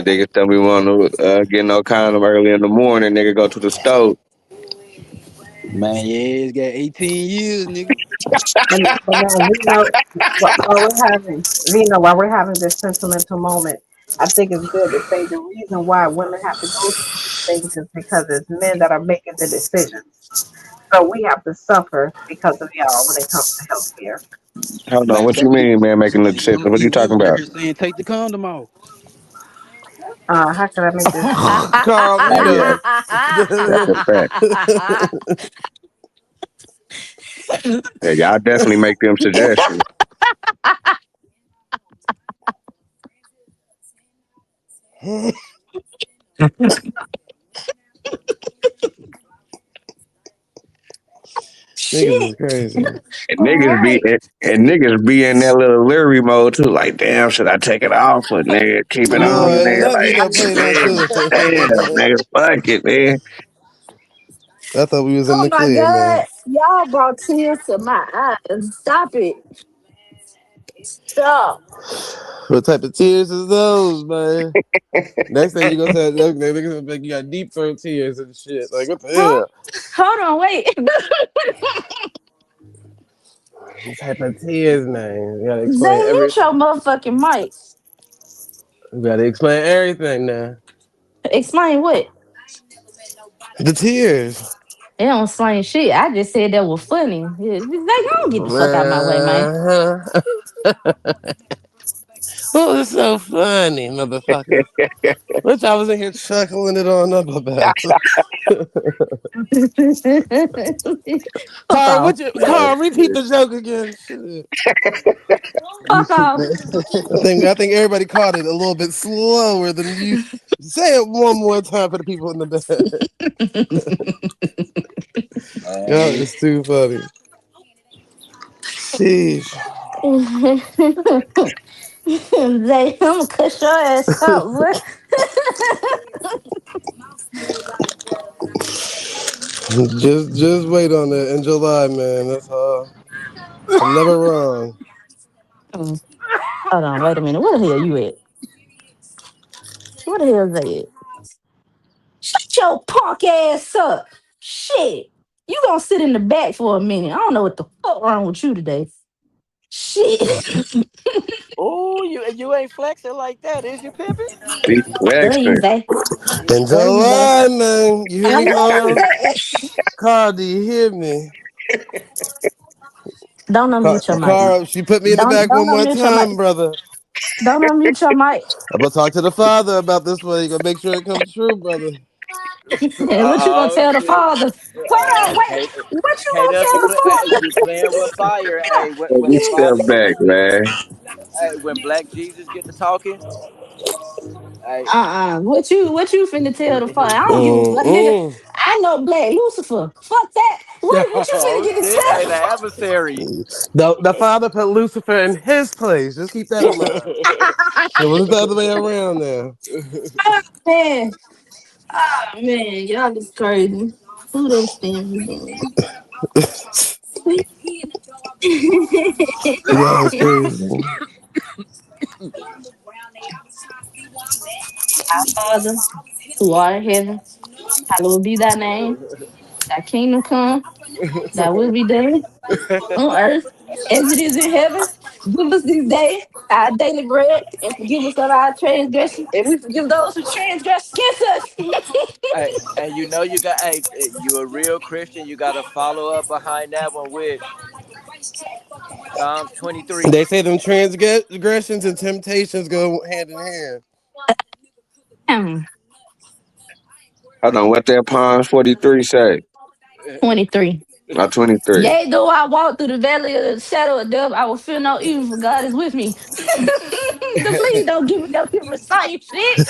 niggas don't be wanting to get no condom early in the morning. Nigga go to the stove. Man, yeah, it's got 18 years, nigga. But now, while we're having this sentimental moment, I think it's good to say the reason why women have to go through these things is because it's men that are making the decisions. So we have to suffer because of y'all when it comes to healthcare. Hold on, Man, what you mean, man? Making some the of decision? What these you talking women out about? here saying take the condom off. How can I make this? Calm Yeah, down. that's a fact. Yeah, y'all definitely make them suggestions. Niggas is Shit. crazy. And All right. niggas be in that little leery mode too. Like, damn, should I take it off or nigga keep it on? No, ain't Nigga, nothing you like, know play that man, damn, too. nigga, fuck it, man. I thought we was in Oh the my clear, man. God. Y'all brought tears to my eyes. Stop it. Stop. What type of tears is those, man? Next thing you gonna say, look, niggas gonna be like, you got deep throat tears and shit. Like, what the Huh? hell? Hold on, wait. What type of tears, man? You gotta Zay, explain mute your everything. motherfucking mic. You gotta explain everything now. Explain what? The tears. They don't explain shit. I just said that was funny. Zay, don't get the fuck out my way, man. Man. What was so funny, motherfucker? Which I was in here chuckling it on up about. Fuck off. Carl, repeat the joke again. Shit. Fuck off. I think everybody caught it a little bit slower than you. Say it one more time for the people in the back. Yo, it's too funny. Sheesh. Zay, I'm gonna cut your ass out, boy. Just wait on that in July, man. That's all. I'm never wrong. Hold on, wait a minute. Where the hell you at? Where the hell is Zay at? Shut your punk ass up. Shit. You gonna sit in the back for a minute. I don't know what the fuck wrong with you today. Shit. Oh, you ain't flexing like that, is you, pimping? Be Go flexing. you, Zay. In Go you, Zay. July, man. You hear I me, know you, Carl? Zay. Carl, do you hear me? Don't unmute your mic. Carl, she put me in the Don't back don't one more unmute your time, mic. brother. Don't unmute your mic. I'm gonna talk to the father about this one. You gotta make sure it comes true, brother. And what you gonna Oh tell the shit! father? Hold on, wait. Kate, What you gonna Kate, tell the father? you playing with fire? Hey, Hey, when you the step father, back, man. hey, when Black Jesus get to talking, hey, What you finna tell the father? I don't give a fuck, nigga. Mm-mm. I know Black Lucifer. Fuck that. What you finna oh get to shit! Hey, the tell? adversary. The father put Lucifer in his place. Just keep that in mind. It wasn't the other way around there. Oh, man. Oh man, y'all is crazy. Who them stand doing? Yeah, it's crazy. Our Father, who art in heaven, hallowed be thy name. Thy kingdom come, thy will be done on earth as it is in heaven. Give us this day our daily bread and forgive us of our transgressions. And we forgive those who transgress against us. Hey, and you know you got. Hey, you a real Christian. You got to follow up behind that one with Psalms 23. They say them transgressions and temptations go hand in hand. Hmm, I don't know what that Palms 43 say. 23. Not 23. Yea, though I walk through the valley of the shadow of death, I will fear no evil, for God is with me. The please don't give me no different same shit.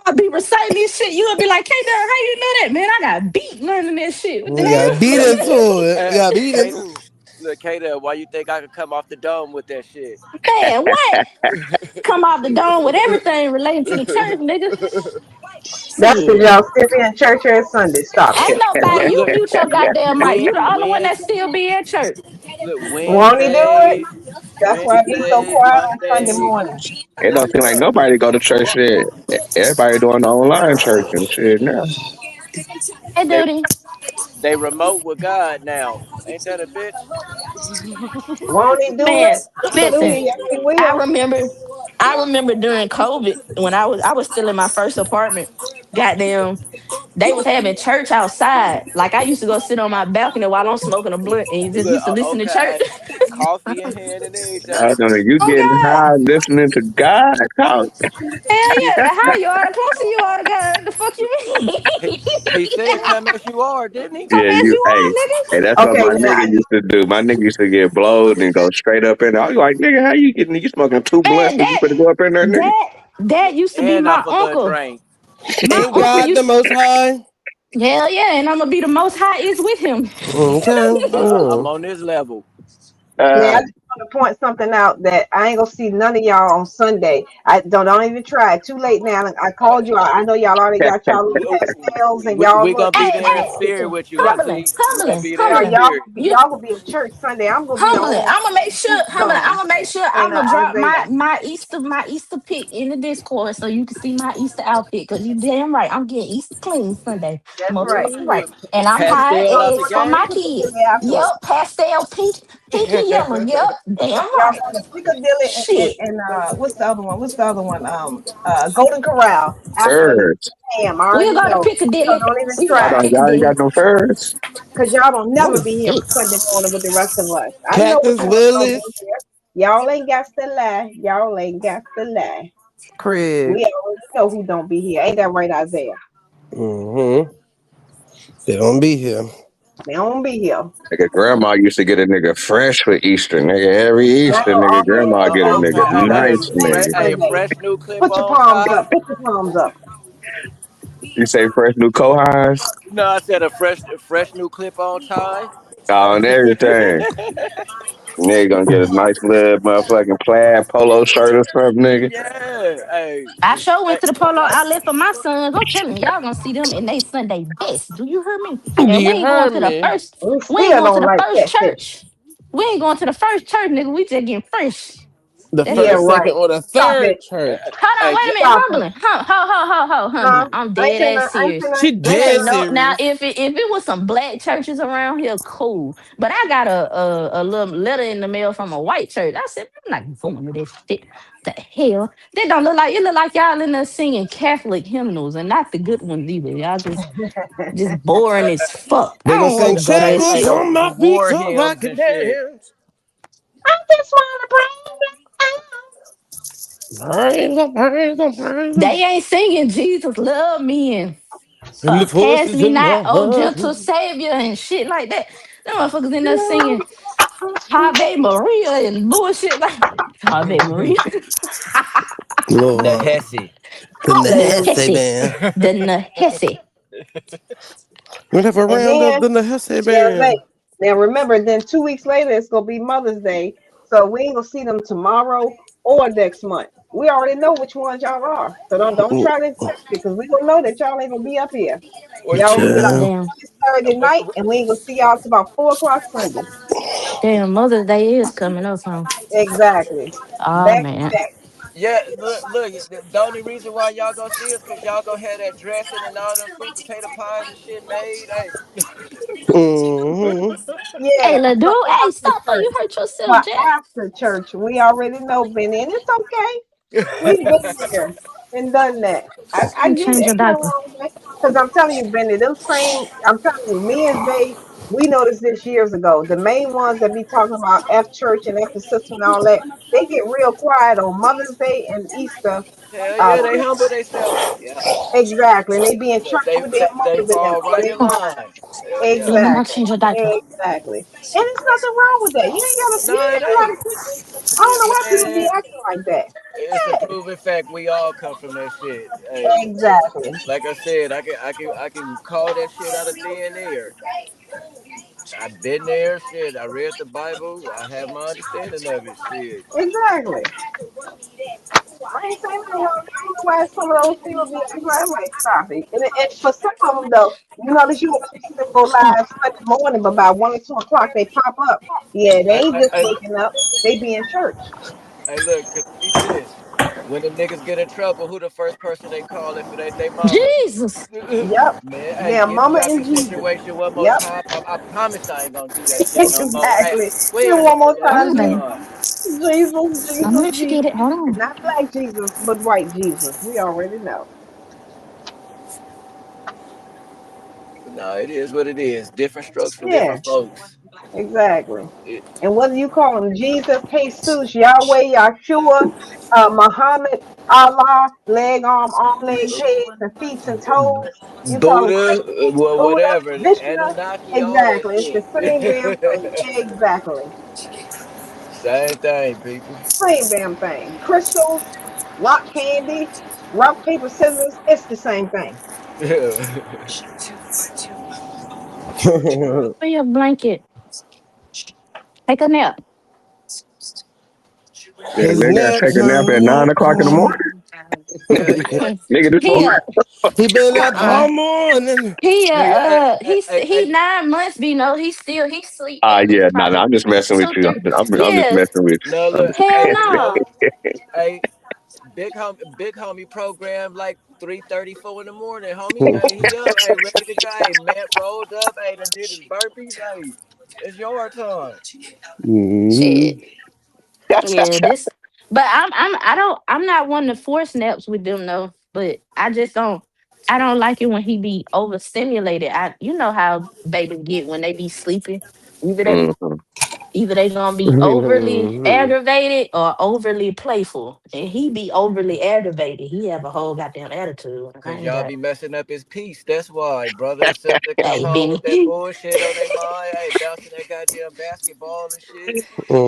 I'll be reciting this shit. You'll be like, hey, how you know that, man? I got beat learning this shit. What the You got beat hell? into it. You got beat Kate, into it. look, Kate, why you think I could come off the dome with that shit? Man, what? Come off the dome with everything relating to the church, nigga. That's because Shit. y'all still be in church every Sunday. Stop Ain't it. nobody, you Look, mute your goddamn mic. You the only one that Wednesday, still be in church. look, Won't he do it? Wednesdays, That's why I be so Wednesdays, quiet on Sunday Mondays. morning. It don't seem like nobody go to church shit. Everybody doing the online church and shit now. Hey, They duty. they remote with God now. Ain't that a bitch? Won't he do Man, it? Hallelujah. listen. Yes, he I will. remember I remember during COVID when I was still in my first apartment. Goddamn, they was having church outside. Like I used to go sit on my balcony while I'm smoking a blunt and just Look, used to listen to church. okay, coffee in hand and I everything. don't know. You Oh getting God. high listening to God talk. Hell He yeah, the higher you are, the closer you are to God. The fuck you he, mean? he said, "Come as you are," didn't he? Come Yeah, as you. you Hey, are, nigga. hey, that's what Okay, my yeah. nigga used to do. My nigga used to get blowed and go straight up in there. I was like, nigga, how you getting? You smoking two blunts Man, and you better go up in there, nigga. that used to be And my off a good uncle. drink. My Ain't uncle God the used most high? Hell yeah, and I'm gonna be the most high is with him. Okay. I'm on this level. Now I just want to point something out that I ain't gonna see none of y'all on Sunday. I don't even try. Too late now. I called you. I know y'all already got y'all little pastels and y'all We little gonna be Hey, there in hey, spirit with you, Humberland, Auntie. We gonna Humberland, be there no, in Humberland. spirit. You y'all gonna be at church Sunday. I'm gonna be Humberland. on I'm gonna make sure, Humberland. I'm Zone gonna make sure and I'm gonna drop Isaiah. my Easter pic in the Discord so you can see my Easter outfit. Cause you damn right, I'm getting Easter clean Sunday, That's right. motherfucking right. Ooh, And I'm high pastel Y'all out the as going for to my game. kids. Piccadilly Yep, afterwards. pastel pink and yellow. Yep, damn Y'all right. going to Piccadilly Shit, and what's the other one? What's the other one? Golden Corral after Birds. Ham. I we'll already go to know. So Piccadilly. don't even We can go to try. Y'all ain't Piccadilly. got no birds. Cause y'all don't never Oh be here on shit. Sunday morning with the rest of us. I know which Cactus ones gonna be Willis. here. Y'all ain't got to lie. Y'all ain't got to lie. Craig. We already know who don't be here. Ain't that right, Isaiah? Mm-hmm. They don't be here. They don't be here. Nigga, grandma used to get a nigga fresh for Easter. Nigga, every Easter, Oh, nigga, yeah. grandma get a Oh, nigga grandma got nice fresh nigga. Sunday. Fresh new clip Put your on palms tie. up. Put your palms up. You say fresh new cohines? No, I said a fresh new clip on tie. On everything. Nigga gonna get a nice little motherfucking plaid polo shirt or something, nigga. Yeah. Hey. I sure Hey. went to the polo outlet for my sons. I'm telling you, y'all gonna see them in they Sunday best. Do you hear me? And we You ain't going heard to the me. first. We We ain't still going to don't the like first catfish. church. We ain't going to the first church, nigga. We just getting fresh. The That's Yeah, it. first, second, right. or the Stop third it. church. Hold on, Hey. wait a minute, Stop it. humbling, humbling. Huh? I'm I ain't dead saying ass nothing. I ain't serious. saying She nothing. I ain't It saying dead ain't nothing. no now. serious. If it was some black churches around here, cool. But I got a little letter in the mail from a white church. I said I'm not going to this shit. The hell? They don't look like it. Look like y'all in there singing Catholic hymnals and not the good ones either. Y'all just boring as fuck. I They gonna don't want sing to go to that shackles Hey, shit. on them my feet war so I hymns can and shit. dance. I just want to Praise him, praise him, praise him. They ain't singing Jesus love me and And the pass voices me in not, my oh heart. gentle savior and shit like that. Them motherfuckers in there singing Ave Maria and bullshit like Ave Maria. Lord. Nahesi. The Nahesse Nahesi. band. The Nahesi. We have a And round of then, the Nahesse yeah, right. band. Now remember, then 2 weeks later it's gonna be Mother's Day, so we ain't gonna see them tomorrow or next month. We already know which ones y'all are, so don't try to test it because we gonna know that y'all ain't gonna be up here. What Y'all you gonna be like Child. Damn. Saturday night, and we ain't gonna see y'all till about 4 o'clock Sunday. Damn, Mother's Day is coming up, huh? Exactly. Oh Back to man. back. Yeah, look. The only reason why y'all gonna see us because y'all gonna have that dressing and all them sweet potato pies and shit made. Hey, Mm-hmm. Yeah. Hey, So Ledoux, hey, after stop before church, you hurt yourself, but Jack. after church, we already know Benny, and it's okay. We've been there and done that. I You get it. change your Ain't nothing diaper. wrong with that. Because I'm telling you, Benny, them same, I'm telling you, me and Zay, we noticed this years ago. The main ones that be talking about F church and F the system and all that, they get real quiet on Mother's Day and Easter. hell yeah, they humble Christmas. themselves. Yeah, Exactly. And they be in church they with their they, they mothers in them fall or right their in moms. line. Hell yeah. Baby, now change Exactly. your diaper. Exactly. And there's nothing wrong with that. You No, it ain't gotta ain't. keep it. I don't know why people be Man, acting like that. it's a Yeah. proven fact. We all come from that shit. Hey, Exactly. like I said, I can call that shit out of thin air. I've been there. Shit, I read the Bible. I have my understanding of it. Shit. Exactly. I ain't saying nothing wrong. I don't know why some of those people be acting like, I'm like, stop it. And for some of them though, you notice you won't see them go live Sunday morning, but by 1 or 2 o'clock they pop up. Yeah, they ain't just I waking up. They be in church. Hey, look, cause peep this. When them niggas get in trouble, who the first person they call if it ain't they mama? Jesus. Yep. Man, hey, Yeah, get me mama out and the Jesus. situation one more Yep. time. I promise I ain't gonna do that shit no more. Hey, Exactly. Here where the one more hell is time, Hold on, Jesus. baby. Sean? Jesus, I'm gonna Jesus, let you Jesus. get it. Hold on. Not black Jesus, but white Jesus. We already know. No, it is what it is. Different strokes for Yeah, different folks. exactly. It, And whether you call him Jesus, Jesus, Yahweh, Yahshua, Muhammad, Allah, leg, arm, legs, heads, and feet and toes, you call him Buddha, Krishna, well, Buddha, whatever, Vishnu. Anunnaki, all that Exactly. It's the shit. same damn thing. Exactly. Same thing, people. Same damn thing. Crystals, rock candy, rock, paper, scissors. It's the same thing. For your blanket. Take a nap. Yeah, His they gotta nap take a nap at time. 9 o'clock in the morning. Hell yeah. Nigga, this He morning. He been up all morning. he 9 months, you know, he sleep Ah, at yeah, least nah, probably I'm just messing with two, you. three. I'm just Yes. messing with no, you. I'm look, just Hell hey, messing no. hey, big homie program like 3:34 in the morning, homie. Hey, he up, hey, ready to go. Hey, Matt rolled up, hey, done did his burpees. Hey, it's your time. Hmm. Shit. Yeah, this but I'm not one to force naps with them though. But I don't like it when he be overstimulated. You know how babies get when they be sleeping. Either they with either they gonna be overly aggravated or overly playful. And he be overly aggravated. He have a whole goddamn attitude. And I Cause ain't y'all got be messing up his peace. That's why, brother and sister come hey home Benny. with that bullshit on their mind. Hey, bouncing that goddamn basketball and shit.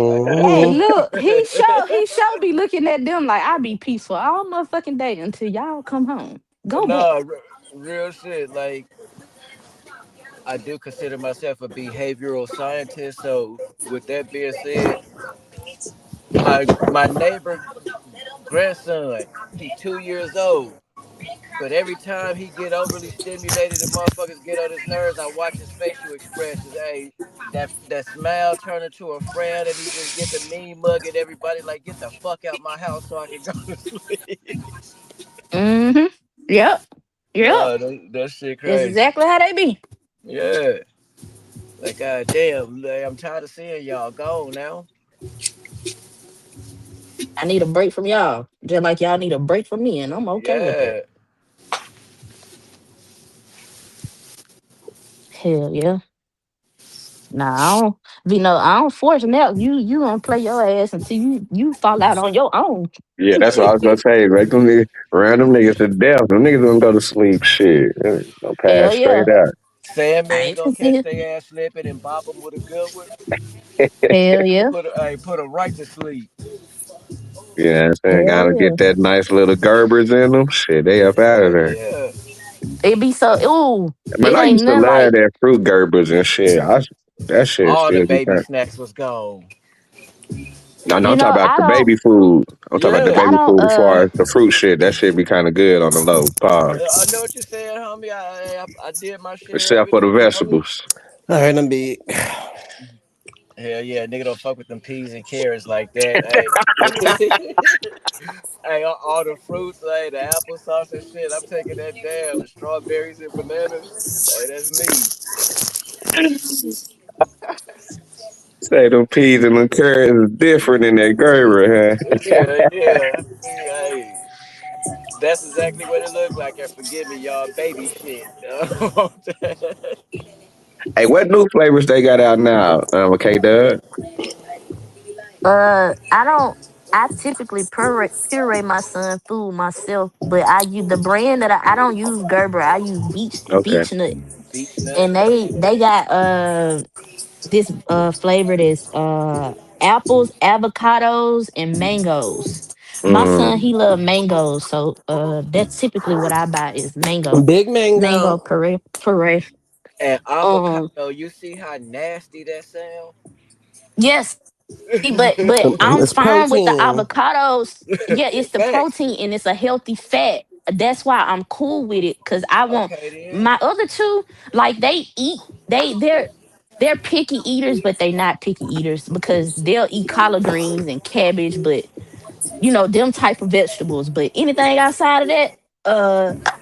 Like, Hey, hey. look, he sure be looking at them like I be peaceful all motherfucking day until y'all come home. Go back. Nah, real shit. Like, I do consider myself a behavioral scientist. So, with that being said, my neighbor grandson, he 2 years old. But every time he get overly stimulated and motherfuckers get on his nerves, I watch his facial expressions. Hey, that smile turn into a frown, and he just get the mean mug at everybody like, get the fuck out my house so I can go to sleep. Mm-hmm. Yep. Yep. Nah, that shit That's crazy. exactly how they be. Yeah. Like, god damn, like, I'm tired of seeing y'all gone now. I need a break from y'all. Just like y'all need a break from me, and I'm okay with that. Yeah. Hell yeah. Nah, I don't force naps. You gonna play your ass until you fall out on your own. Yeah, that's what I was gonna say. Right, them niggas, random niggas to death. Them niggas gonna go to sleep. Shit, gonna Hell pass straight yeah. out. Sandman I ain't ain't gonna finna catch sit their ass slipping and bop them with a good one. here. Hell yeah. Put a right to sleep. Yeah, I'm saying Hell gotta yeah. get that nice little Gerbers in them. Shit, they up out of Hell there. yeah. It be so ooh. Man, It I ain't used to nothing love like that fruit Gerbers and shit. That shit All the still be baby kind. snacks was gone. No, no, I'm talking about I the don't baby food. I'm talking about the Yeah. I baby don't food as far as the fruit shit. That shit be kind of good on the low pause, I know what you're saying, homie. I did my share of except it for the too, homie. vegetables. All right, I'm big. Hell yeah, nigga don't fuck with them peas and carrots like that. Hey. Hey, all the fruits, hey, the applesauce and shit. I'm taking that down. The strawberries and bananas. Hey, that's me. Say them peas and them carrots is different in that Gerber, huh? Yeah, yeah. Hey, that's exactly what it looked like. And forgive me, y'all, baby shit. Hey, what new flavors they got out now? Okay, Doug. I don't. I typically puree my son food myself, but I use the brand that I don't use Gerber. I use Okay. Beech Nut, Beach nut. and they got this flavor that's apples, avocados, and mangoes. My son Mm. he love mangoes, so that's typically what I buy is Big mango mango. puree. And Um, avocado, you see how nasty that sound? yes, but I'm It's fine with the protein. avocados. Yeah, it's the Facts. protein and it's a healthy fat. That's why I'm cool with it. Cause I want Okay then. my other two, like they're picky eaters, but they not picky eaters because they'll eat collard greens and cabbage, but them type of vegetables. But anything outside of that,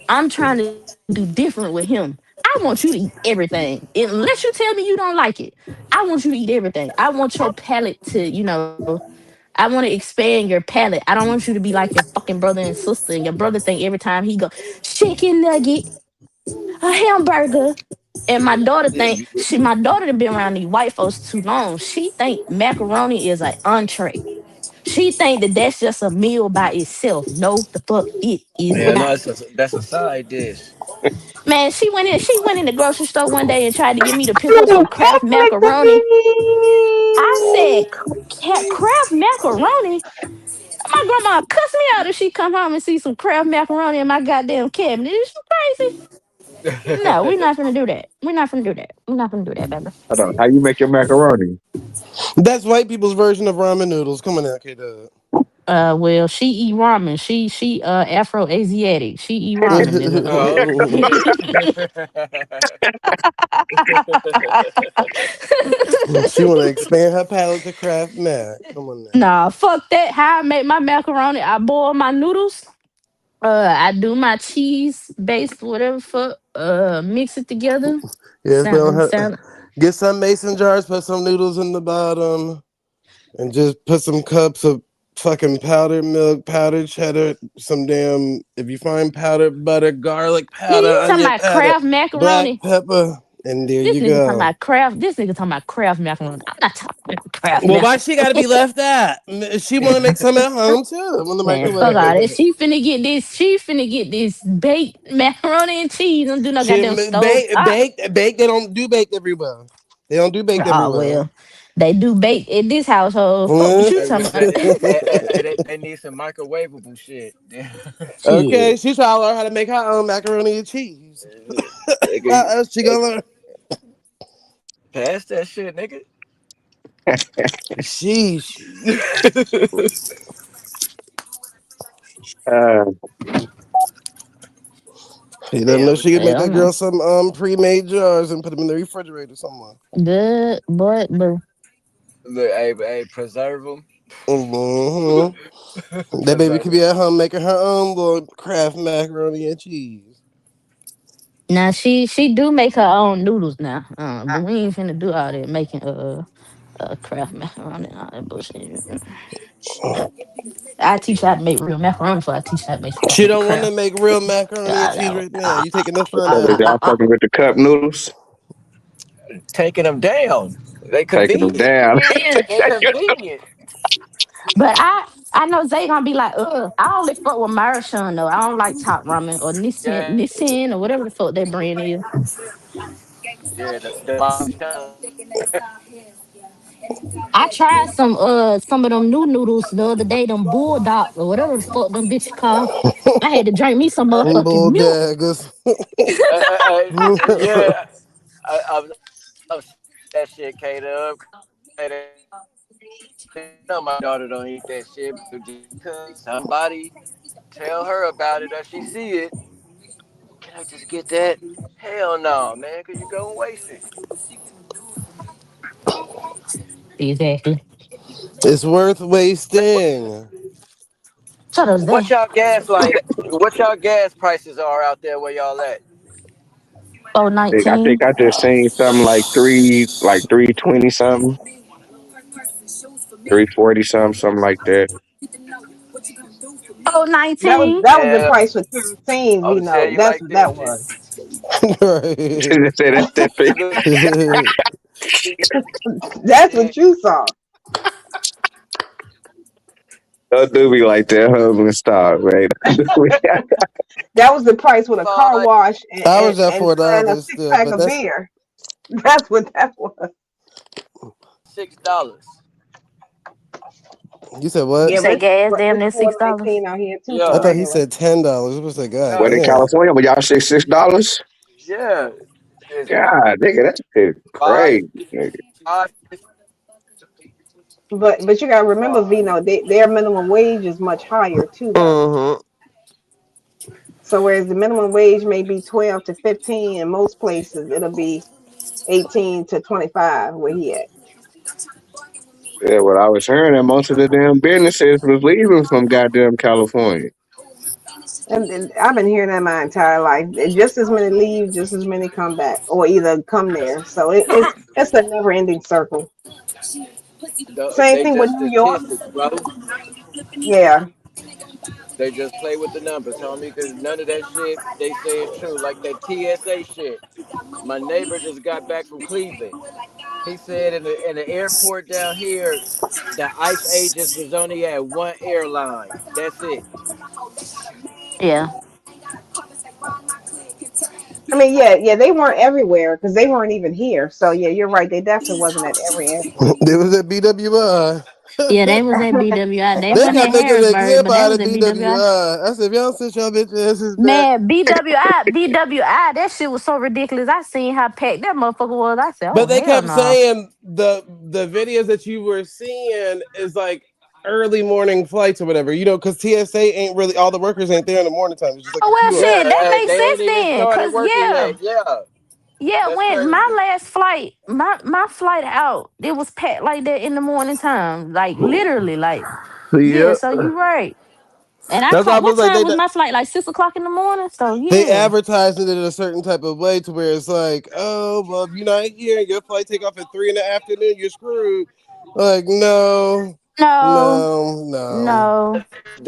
I'm trying to do different with him. I want you to eat everything. Unless you tell me you don't like it. I want you to eat everything. I want your palate to, I want to expand your palate. I don't want you to be like your fucking brother and sister. And your brother think every time he go, chicken nugget, a hamburger. And my daughter think my daughter done been around these white folks too long. She think macaroni is an entree. She think that that's just a meal by itself. No, the fuck it is Yeah, no, not. that's a side dish. Man, she went in the grocery store one day and tried to get me to pick up some Kraft macaroni. I said, Kraft macaroni? My grandma cuss me out if she come home and see some Kraft macaroni in my goddamn cabinet. Is you crazy? No, we're not gonna do that. We're not gonna do that. We're not gonna do that, baby. Hold on. How you make your macaroni? That's white people's version of ramen noodles. Come on now, K Dub. Well, she eat ramen. She Afro Asiatic. She eat ramen, Oh, nigga. She want to expand her palate to Kraft Mac. Come on now. Nah, fuck that. How I make my macaroni? I boil my noodles. I do my cheese based whatever fuck. Mix it together. Yes, put on her. Sound. Get some mason jars. Put some noodles in the bottom, and just put some cups of fucking powdered milk, powdered cheddar, some damn. If you find powdered butter, garlic Nigga, powder, you talking onion about powder, Kraft black macaroni? pepper, and there This you nigga talking go. about Kraft. This nigga talking about Kraft macaroni. I'm not talking about Kraft Well, why she got to macaroni. be left out? She want to make some at home too. When the Man, fuck all that. microwave. She finna get this. She finna get this baked macaroni and cheese. Don't do no She goddamn stove top. bake. They don't do baked everywhere. They don't do baked Oh everywhere. well, they do bake in this household. Fuck what you hey, talking about? they need some microwavable shit. Okay, Shit. she trying to learn how to make her own macaroni and cheese. How Nigga, else she gonna learn? pass that shit, nigga. Sheesh. Uh, You don't know Hell she could make Hell that no. girl some pre-made jars and put them in the refrigerator somewhere. Good, but look, hey, preserve them. Mm-hmm. That baby Preserve could 'em. be at home making her own little Kraft macaroni and cheese. now she do make her own noodles now. But we ain't finna do all that making Kraft macaroni and all that bullshit. I teach you how to make real macaroni before I teach you how to make some She goddamn don't want to Kraft. make real macaroni and cheese Uh, right now. You taking the fun so out is of it. y'all fucking with the cup noodles? Taking them down. They Taking them convenient. down. yeah, They convenient. but I know Zay gonna be like, I only fuck with Maruchan though. I don't like Top Ramen or Yeah, Nissin or whatever the fuck that brand is. yeah. The I tried some of them new noodles the other day, them bulldog or whatever the fuck them bitches called. I had to drink me some motherfucking milk. Bulldaggers. yeah. I was that shit, K Dub. No, my daughter don't eat that shit. But because somebody tell her about it or she see it, can I just get that? Hell no, man, because you go and waste it. Exactly. It's worth wasting. Shut up, What Zay. y'all gas like? What y'all gas prices are out there where y'all at? I 419. think I just seen something like 320 something, 340 something, something like that. Oh, That was the Yeah, price for kerosene. I'm We gonna tell know you that's like what this, that shit. was. Right. They said that's that thing. Look, That's yeah, what you saw. Don't do me like that, husband. Stop, man. That was the price with a car like wash and, I and, was at and, and a $4 six still, pack but of that's beer. That's what that was. $6. you said what? You Yeah, but say gas damn it's near four $6? nineteen out here too Yeah, for I thought he regular. said $10. I was like, God no, What in damn. California? Would y'all say $6? yeah. It's God, nigga, that's shit five, crazy. Nigga. five, But you gotta remember, five. Vino, their minimum wage is much higher too, though. Mm-hmm. So whereas the minimum wage may be 12 to 15 in most places, it'll be 18 to 25 where he at. Yeah, what I was hearing that most of the damn businesses was leaving from goddamn California. And I've been hearing that my entire life. Just as many leave, just as many come back, or either come there. So it's a never ending circle. Same They thing with just New York. statistics, bro. Yeah, They just play with the numbers, homie, because none of that shit they say is true. Like that TSA shit. My neighbor just got back from Cleveland. He said in the airport down here, the ICE agents was only at one airline. That's it. Yeah. I mean, yeah, they weren't everywhere because they weren't even here. So yeah, you're right. They definitely wasn't at every airport. There was at BWI. Yeah, they was at BWI. They They wasn't got at niggas Harrisburg, but they exemplified was at at BWI. BWI. I said, if y'all sit your bitch asses back. Man, BWI, that shit was so ridiculous. I seen how packed that motherfucker was. I said, oh But they hell kept no. saying the videos that you were seeing is like early morning flights or whatever, because TSA ain't really, all the workers ain't there in the morning time. It's just like Oh a well few of them. shit, that Yeah, makes they sense ain't even then. started Cause working yeah. yet. Yeah, Yeah, that's when my crazy. last flight, my flight out, it was packed like that in the morning time. Like literally, like yeah, Yeah. so you right. And I That's why I caught was what like, time was my flight? Like 6 o'clock in the morning. So they yeah. advertised it in a certain type of way to where it's like, oh, well, if you're not here and your flight take off at 3 in the afternoon, you're screwed. Like, no, No, no, no. no,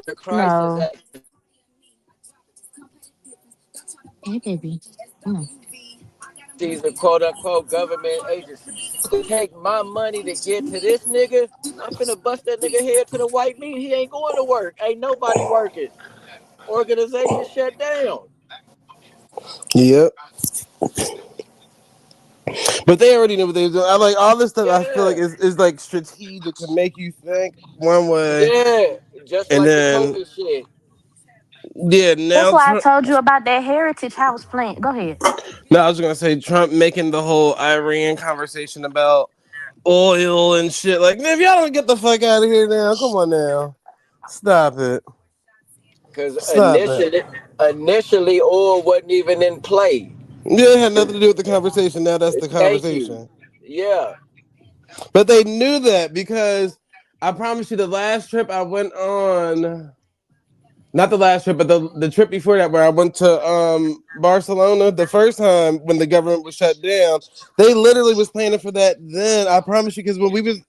The crisis no. Hey baby. Mm. agencies and quote unquote government agencies take my money to get to this nigga. I'm finna bust that nigga head to the white meat. He ain't going to work. Ain't nobody working. Organization shut down. Yep. But they already knew what they were doing. I like all this stuff. I feel Yeah, like is like strategic to make you think one way, yeah. Just and like the then COVID shit. yeah, That's now why I Trump. told you about that heritage house plant. Go ahead. No, I was gonna say Trump making the whole Iran conversation about oil and shit. Like, if y'all don't get the fuck out of here now, come on now, stop it, Because stop it. initially, oil wasn't even in play. Yeah, it had nothing to do with the conversation. Now that's the Thank you. conversation. Yeah. But they knew that because I promise you, the last trip I went on. Not the last trip, but the trip before that, where I went to Barcelona the first time when the government was shut down. They literally was planning for that then. I promise you, because when we was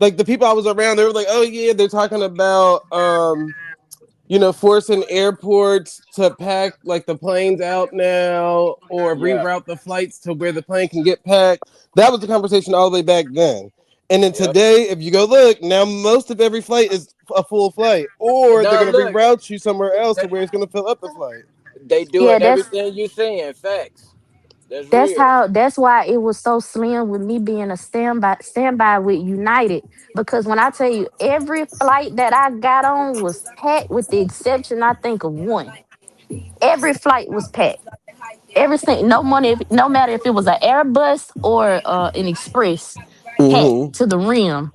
like the people I was around, they were like, "Oh yeah," they're talking about forcing airports to pack like the planes out now or Yeah. reroute the flights to where the plane can get packed. That was the conversation all the way back then. And then Yep. today, if you go look, now most of every flight is a full flight, or they're No, going to look, reroute you somewhere else to they, where it's going to fill up the flight. they Yeah, doing everything you saying. Facts. That's real. that's why it was so slim with me being a standby with United. Because when I tell you every flight that I got on was packed with the exception, I think, of one. Every flight was packed. Everything, no money, no matter if it was an Airbus or an express, packed Hmm. to the rim.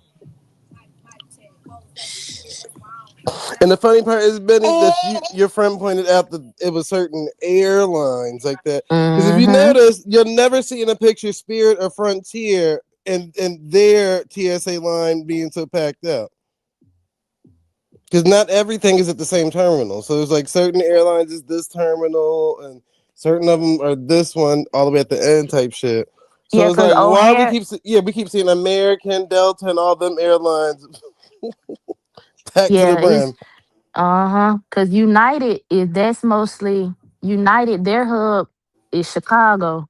And the funny part is, Benny, that your friend pointed out that it was certain airlines like that. Because if you Mm-hmm. notice, you'll never see in a picture Spirit or Frontier and their TSA line being so packed out. Because not everything is at the same terminal. So there's like certain airlines is this terminal, and certain of them are this one all the way at the end type shit. So Yeah, it's because like, why O'Hare, we keep seeing American, Delta, and all them airlines packed to the yeah, brim. it's because United is that's mostly United. Their hub is Chicago.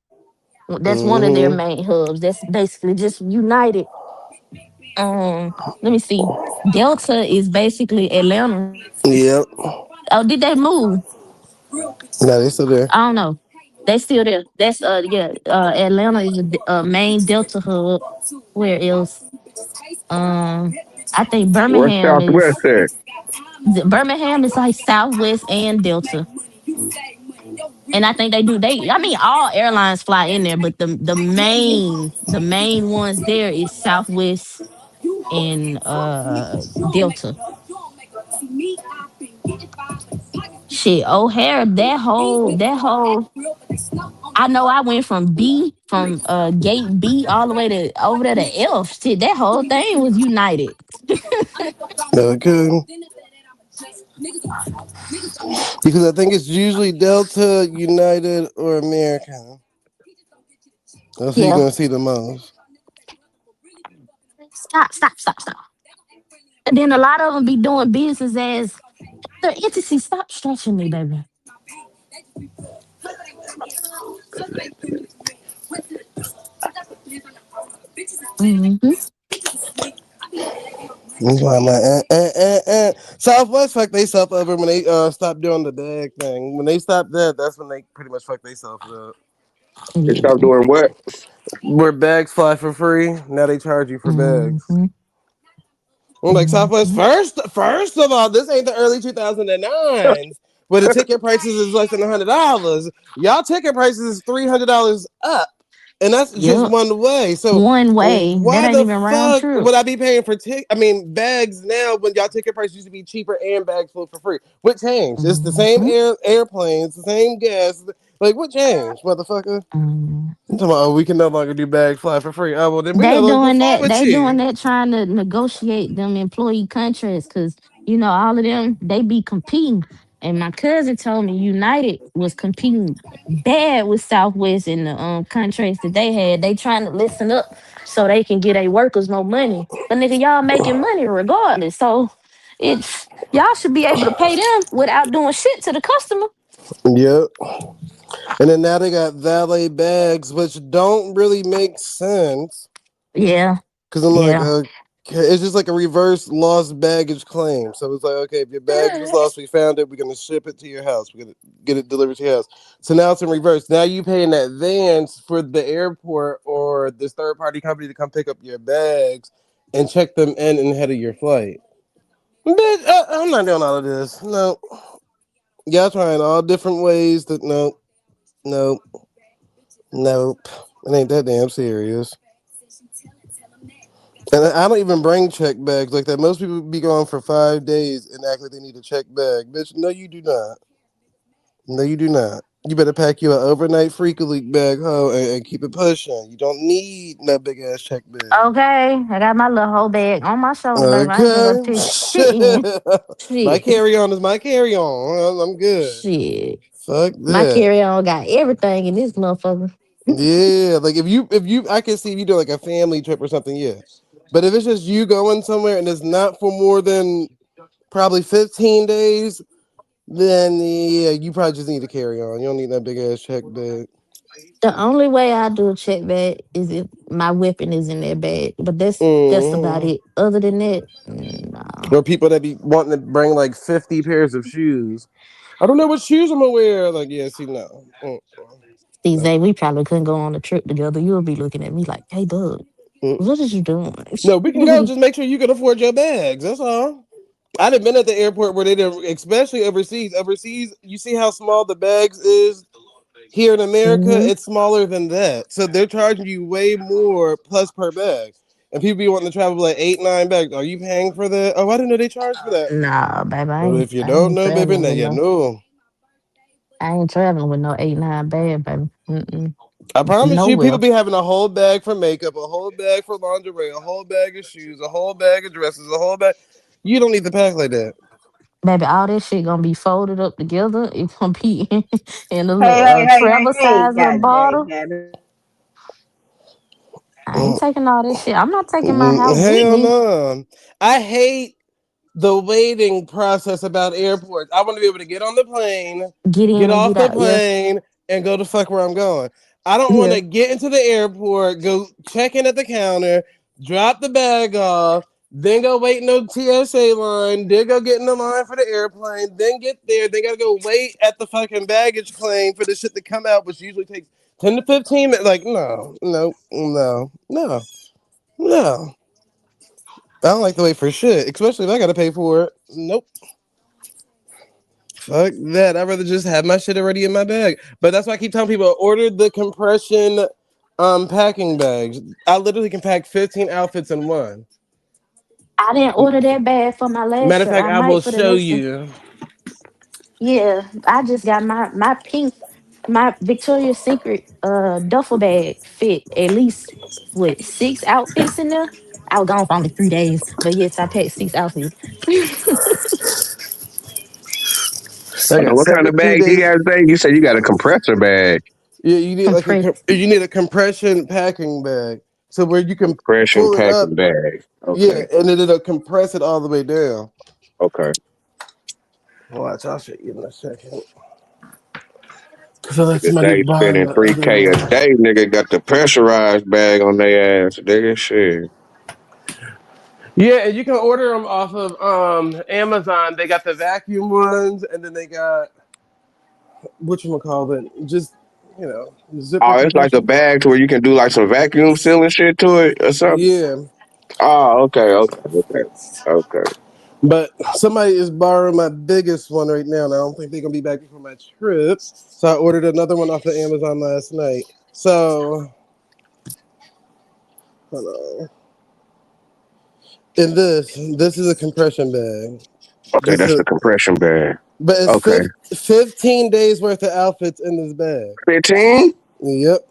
That's one of their Hmm. main hubs. That's basically just United. Let me see. Delta is basically Atlanta. Yep. Oh, did they move? No, they still there. I don't know. They still there. That's yeah. Atlanta is a main Delta hub. Where else? I think What's Southwest at? Birmingham is like Southwest and Delta. And I think they do. I mean, all airlines fly in there, but the main ones there is Southwest and Delta. Shit, O'Hare, that whole. I know I went from gate B all the way to over there to F. Shit, that whole thing was United. Okay. Because I think it's usually Delta, United, or American. That's who you're Yeah. gonna see the most. Stop, stop, stop, stop. And then a lot of them be doing business as the entity. Stop stretching me, baby. Hmm. That's why I'm like, Southwest fucked they self over when they stopped doing the dag thing. When they stopped that, that's when they pretty much fucked they self up. They Yeah. stopped doing what? Where bags fly for free, now they charge you for bags. Hmm. I'm like, Southwest, first of all, this ain't the early 2009s where the ticket prices is less than $100. Y'all ticket prices is $300 up. And that's just Yep. one way. So One way. That why ain't the even round fuck trip. would I be paying for bags now when y'all ticket price used to be cheaper and bags flew for free? What changed? It's the same airplanes, the same gas. Like, what changed, motherfucker? I'm talking about, oh, we can no longer do bag fly for free. Oh, well, then we no They longer doing fly that. with They doing you. that, trying to negotiate them employee contracts because all of them they be competing. And my cousin told me United was competing bad with Southwest in the contracts that they had. They trying to listen up so they can get their workers more money. But nigga, y'all making money regardless. So it's y'all should be able to pay them without doing shit to the customer. Yep. And then now they got valet bags, which don't really make sense. Yeah. Because I'm like, Yeah. okay, it's just like a reverse lost baggage claim. So it's like, okay, if your bags was lost, we found it, we're gonna ship it to your house. We're gonna get it delivered to your house. So now it's in reverse. Now you pay in advance for the airport or this third party company to come pick up your bags and check them in ahead of your flight. But I'm not doing all of this. No. Y'all trying all different ways that nope. It ain't that damn serious. And I don't even bring check bags like that. Most people be gone for 5 days and act like they need a check bag. Bitch, no, you do not. No, you do not. You better pack you an overnight Freak League bag, ho, and keep it pushing. You don't need no big ass check bag. Okay. I got my little whole bag on my shoulder, baby. I ain't gonna Okay. take shit in. My Shit. carry on is my carry on. I'm good. Shit. Fuck My that. carry-on got everything in this motherfucker. Yeah, like if you I can see if you do like a family trip or something, yeah. But if it's just you going somewhere and it's not for more than probably 15 days, then yeah, you probably just need to carry on. You don't need that big ass check bag. The only way I do a check bag is if my weapon is in that bag. But that's about Hmm. it. Other than that, no. Or people that be wanting to bring like 50 pairs of shoes. I don't know what shoes I'm gonna wear. Like, yeah, see, no. These No. days we probably couldn't go on a trip together. You'll be looking at me like, hey Doug, Mm. what is you doing? No, we can go. Just make sure you can afford your bags. That's all. I done been at the airport where they did, especially overseas. Overseas, you see how small the bags is. Here in America, Mhm. it's smaller than that. So they're charging you way more plus per bag. And people be wanting to travel like 8, 9 bags. Are you paying for that? Oh, I didn't know they charged for that. Nah, baby, Well, if you I don't ain't know, baby, traveling now with you no know. I ain't traveling with no 8, 9 bag, baby. Mm-mm. I promise you, people Nowhere. be having a whole bag for makeup, a whole bag for lingerie, a whole bag of shoes, a whole bag of dresses, a whole bag. You don't need to pack like that. Baby, all that shit gonna be folded up together. It's gonna be in a little Hey, travel hey, size little God dang, bottle. God. I ain't taking all that shit. I'm not taking my house with Hell me. no. I hate the waiting process about airports. I want to be able to get on the plane, Get get in and off get the out. Yeah. plane, and go to fuck where I'm going. I don't want Yeah. to get into the airport, go check in at the counter, drop the bag off, then go wait in the TSA line, then go get in the line for the airplane, then get there, then gotta go wait at the fucking baggage claim for the shit to come out, which usually takes 10 to 15 minutes. Like, no. I don't like to wait for shit, especially if I gotta pay for it. Nope. Fuck that. I'd rather just have my shit already in my bag. But that's why I keep telling people order the compression packing bags. I literally can pack 15 outfits in one. I didn't order that bag for my last Matter of trip. fact, I I will might for the show next one. you. Yeah. I just got my pink, my Victoria's Secret duffel bag fit at least what 6 outfits in there. I was gone for only 3 days, but yes, I packed 6 outfits. I got What kind of 72 bag you days. got today? You said you got a compressor bag. Yeah, you need like Compressed. you need a compression packing bag. So where you can Compression pull it up, packing bag. yeah, Okay. and then it'll compress it all the way down. Okay. Watch, I'll show you in a second. So let Nigga somebody day buy spending the three other K a one. day, nigga got the pressurized bag on their ass. Nigga shit. Yeah, and you can order them off of Amazon. They got the vacuum ones, and then they got whatchamacallit, just zipper Oh, it's like a compression. bag to where you can do like some vacuum sealing shit to it or something. Yeah, Oh, okay, okay, okay, okay. But somebody is borrowing my biggest one right now, and I don't think they're gonna be back before my trip. So I ordered another one off of Amazon last night. So hold on. And this is a compression bag. Okay, Just that's the a, compression bag. but it's Okay. 15 days worth of outfits in this bag. 15? Yep.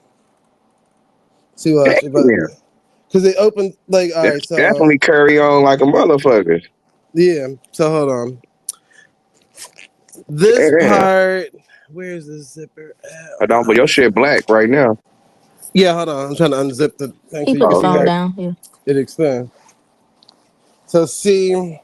See watch, but Damn. because they open like all That's right, so definitely carry on like a motherfucker. yeah. So hold on. This Damn. part, where's the zipper at? Hold on, but your shit black right now. Yeah, hold on. I'm trying to unzip the thing He so you put can the see phone how Okay. down. Yeah. it extends. So see,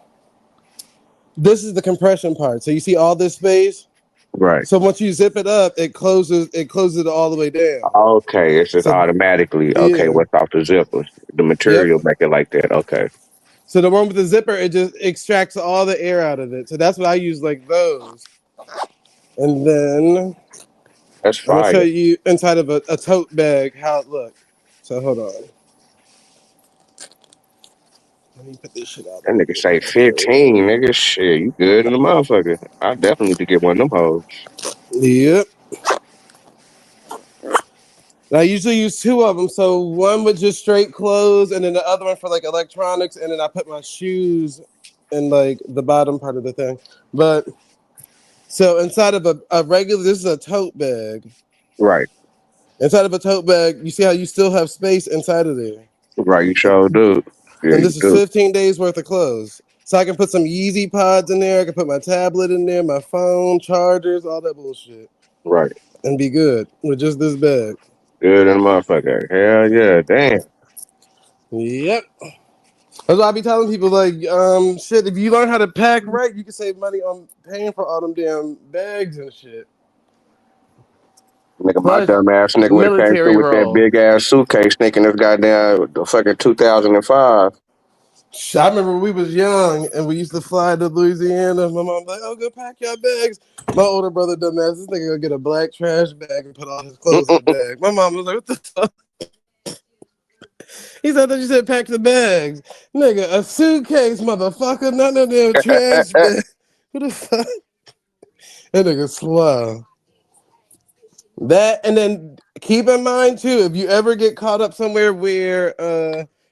this is the compression part. So you see all this space. Right. So once you zip it up, it closes. It closes it all the way down. Okay, it's just So automatically okay. yeah, What's off the zippers? The yep. material make it like that. Okay, So the one with the zipper, it just extracts all the air out of it. So that's what I use, like those. And then that's I'm gonna fire. show you inside of a tote bag how it looks. So hold on. Let me put this shit out That of nigga say the way. 15, nigga. Shit, you good in the motherfucker. I definitely need to get one of them hoes. Yep. And I usually use two of them. So one with just straight clothes, and then the other one for like electronics, and then I put my shoes in like the bottom part of the thing. But so inside of a regular, this is a tote bag. Right, Inside of a tote bag, you see how you still have space inside of there. right. You sure do. Yeah, And you this is do. 15 days worth of clothes. So I can put some Yeezy pods in there. I can put my tablet in there, my phone, chargers, all that bullshit, Right, and be good with just this bag. good in the motherfucker. Hell yeah, damn. Yep. That's why I be telling people, like, shit, if you learn how to pack right, you can save money on paying for all them damn bags and shit. Nigga, my Plus, dumb ass nigga would have came through military with that roll. big ass suitcase, thinking this goddamn the fucking 2005. I remember when we was young and we used to fly to Louisiana. My mom was like, "Oh, go pack your bags." My older brother done that. This nigga go get a black trash bag and put all his clothes in the bag. My mom was like, "What the fuck?" He said, "I thought you said pack the bags, nigga. A suitcase, motherfucker. Not no damn trash bag. What the fuck?" That nigga slow. That and then keep in mind too, if you ever get caught up somewhere where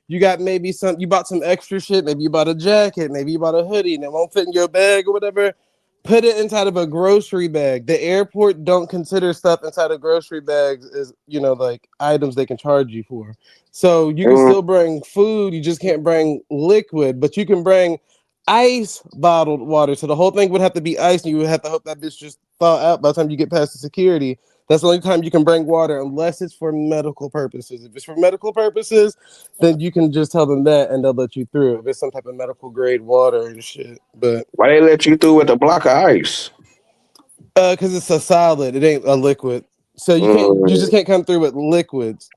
you got maybe you bought some extra shit, maybe you bought a jacket, maybe you bought a hoodie and it won't fit in your bag or whatever, put it inside of a grocery bag. The airport don't consider stuff inside of grocery bags as, like items they can charge you for. So you can Mm, still bring food, you just can't bring liquid, but you can bring ice bottled water. So the whole thing would have to be ice and you would have to hope that bitch just thaw out by the time you get past the security. That's the only time you can bring water unless it's for medical purposes. If it's for medical purposes, then you can just tell them that and they'll let you through. If it's some type of medical grade water and shit. But Why they let you through with a block of ice? because it's a solid, it ain't a liquid. So you just Mm, can't come through with liquids.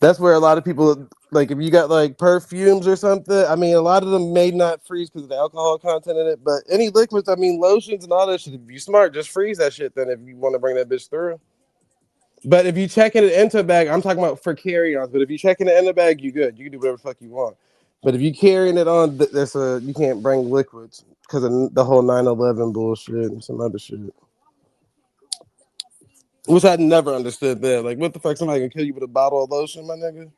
That's where a lot of people like if you got like perfumes or something. I mean, a lot of them may not freeze because of the alcohol content in it, but any liquids, I mean, lotions and all that shit. If you smart, just freeze that shit. Then if you want to bring that bitch through. But if you checking it into a bag, I'm talking about for carry-ons. But if you checking it in the bag, you good. You can do whatever the fuck you want. But if you carrying it on, you can't bring liquids because of the whole 9/11 bullshit and some other shit. Which I never understood that. Like, what the fuck? Somebody can kill you with a bottle of lotion, my nigga?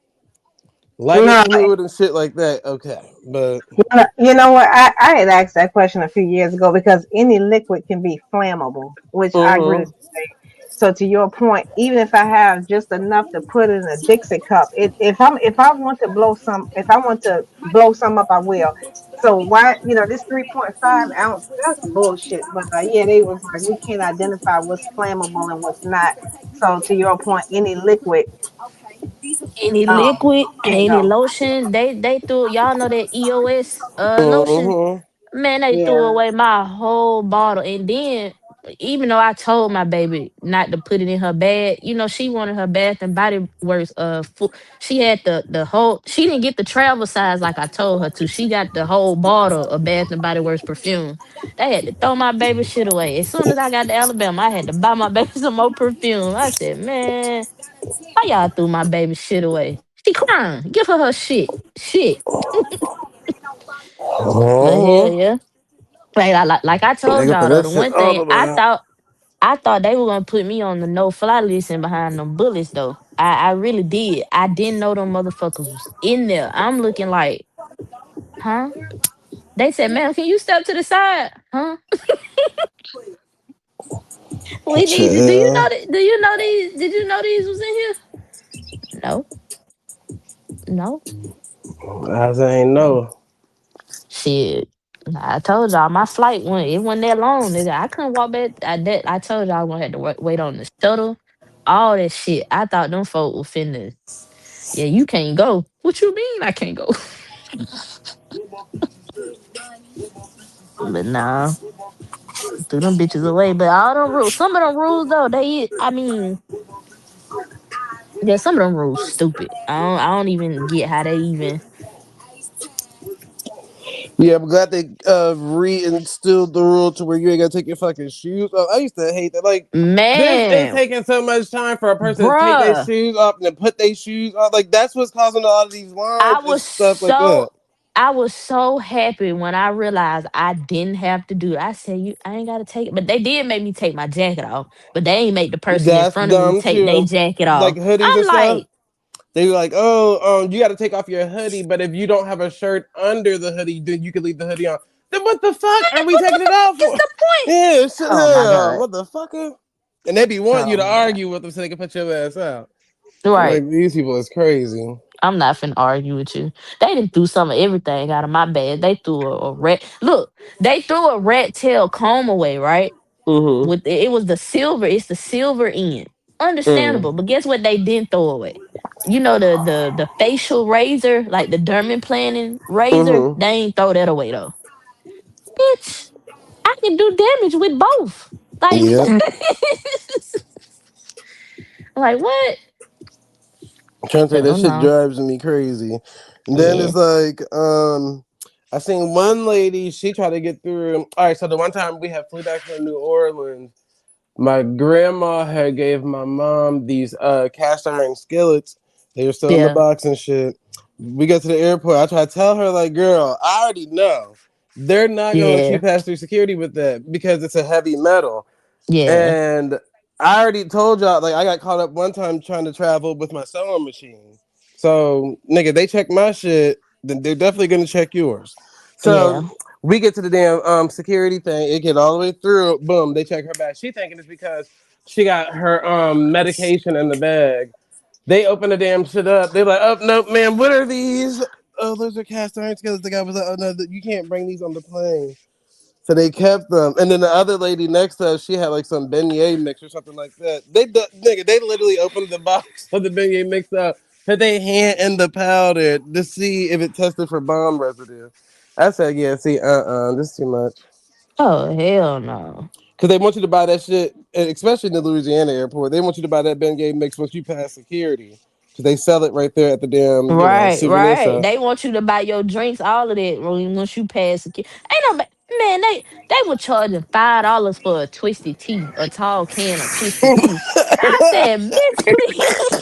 Lighter No, fluid and shit like that. Okay, but you know what? I had asked that question a few years ago because any liquid can be flammable, which I agree with uh-huh. you. So to your point, even if I have just enough to put in a Dixie cup, if I want to blow some up, I will. So why this 3.5 ounce, that's bullshit. But yeah, they was like we can't identify what's flammable and what's not. So to your point, any liquid Any liquid, can any go. lotion, they threw y'all know that EOS lotion. Uh-huh. Man, they threw Yeah. away my whole bottle. And then, even though I told my baby not to put it in her bag, she wanted her Bath and Body Works full. She had the whole. She didn't get the travel size like I told her to. She got the whole bottle of Bath and Body Works perfume. They had to throw my baby shit away. As soon as I got to Alabama, I had to buy my baby some more perfume. I said, man, how y'all threw my baby shit away? She crying. Give her shit. Shit. But hell Oh, yeah. Like I they told can put y'all though, that the shit one all thing the way out. I thought they were gonna put me on the no fly list and behind them bullets though. I really did. I didn't know them motherfuckers was in there. I'm looking like, huh? They said, ma'am, can you step to the side? Huh? We need you. Do you know Chill. that? Do you know these? Did you know these was in here? No, no. I ain't know. Shit. I told y'all my flight went. It wasn't that long, nigga. I couldn't walk back. I told y'all I was gonna have to wait on the shuttle. All that shit. I thought them folk were finna. Yeah, you can't go. What you mean I can't go? But nah, threw them bitches away. But all them rules, some of them rules though, I mean, yeah, some of them rules stupid. I don't even get how they even. Yeah, I'm glad they reinstilled the rule to where you ain't gotta take your fucking shoes off. I used to hate that. Like, this is Man, taking so much time for a person to take their bruh, shoes off and then put their shoes on. Like, that's what's causing a lot of these I lines and was stuff like that. so I was so happy when I realized I didn't have to do it. I said, I ain't gotta take it. But they did make me take my jacket off. But they ain't make the person in That's front of me dumb take their too. jacket Like off. hoodies and I'm stuff. like, They were like, oh, you got to take off your hoodie, but if you don't have a shirt under the hoodie, then you can leave the hoodie on. Then what the fuck are we what taking the it fuck out is for? the point? Yeah, shit, Oh my hell, God. motherfucker. And they be wanting you Oh to my God. argue with them so they can put your ass out. I'm Right. like, these people is crazy. I'm not finna argue with you. They didn't threw some of everything out of my bag. They threw a rat. Look, they threw a rat tail comb away, right? Mm-hmm. It was the silver. It's the silver end. Mm. Understandable, but guess what? They didn't throw away. You know the facial razor, like the Derman planning razor. Mm-hmm. They ain't throw that away though. Bitch, I can do damage with both. Like, Yep. like what? I'm trying to say Hell that shit no. drives me crazy. And then Yeah, it's like, I seen one lady, she tried to get through. All right, so the one time we had flew back from New Orleans, my grandma had gave my mom these cast iron skillets. They were still in the yeah, box and shit. We got to the airport. I tried to tell her, like, girl, I already know they're not gonna let you yeah, pass through security with that because it's a heavy metal. yeah. And I already told y'all, like, I got caught up one time trying to travel with my sewing machine. So, nigga, they check my shit, then they're definitely gonna check yours. Yeah, So we get to the damn security thing, it get all the way through, boom, they check her bag. She thinking it's because she got her medication in the bag. They open the damn shit up. They're like, oh nope, man, what are these? Oh, those are cast iron skillets. The guy was like, oh no, you can't bring these on the plane. So they kept them, and then the other lady next to us, she had like some beignet mix or something like that. Nigga, they literally opened the box of the beignet mix up, put their hand in the powder to see if it tested for bomb residue. I said, yeah, see, this is too much. oh hell no. Because they want you to buy that shit, and especially in the Louisiana airport. They want you to buy that beignet mix once you pass security. Because they sell it right there at the damn, Right, souvenir right. shop. They want you to buy your drinks, all of that once you pass the Ain't no man. They were charging $5 for a twisted tea, a tall can of twisted tea. I said, bitch, please.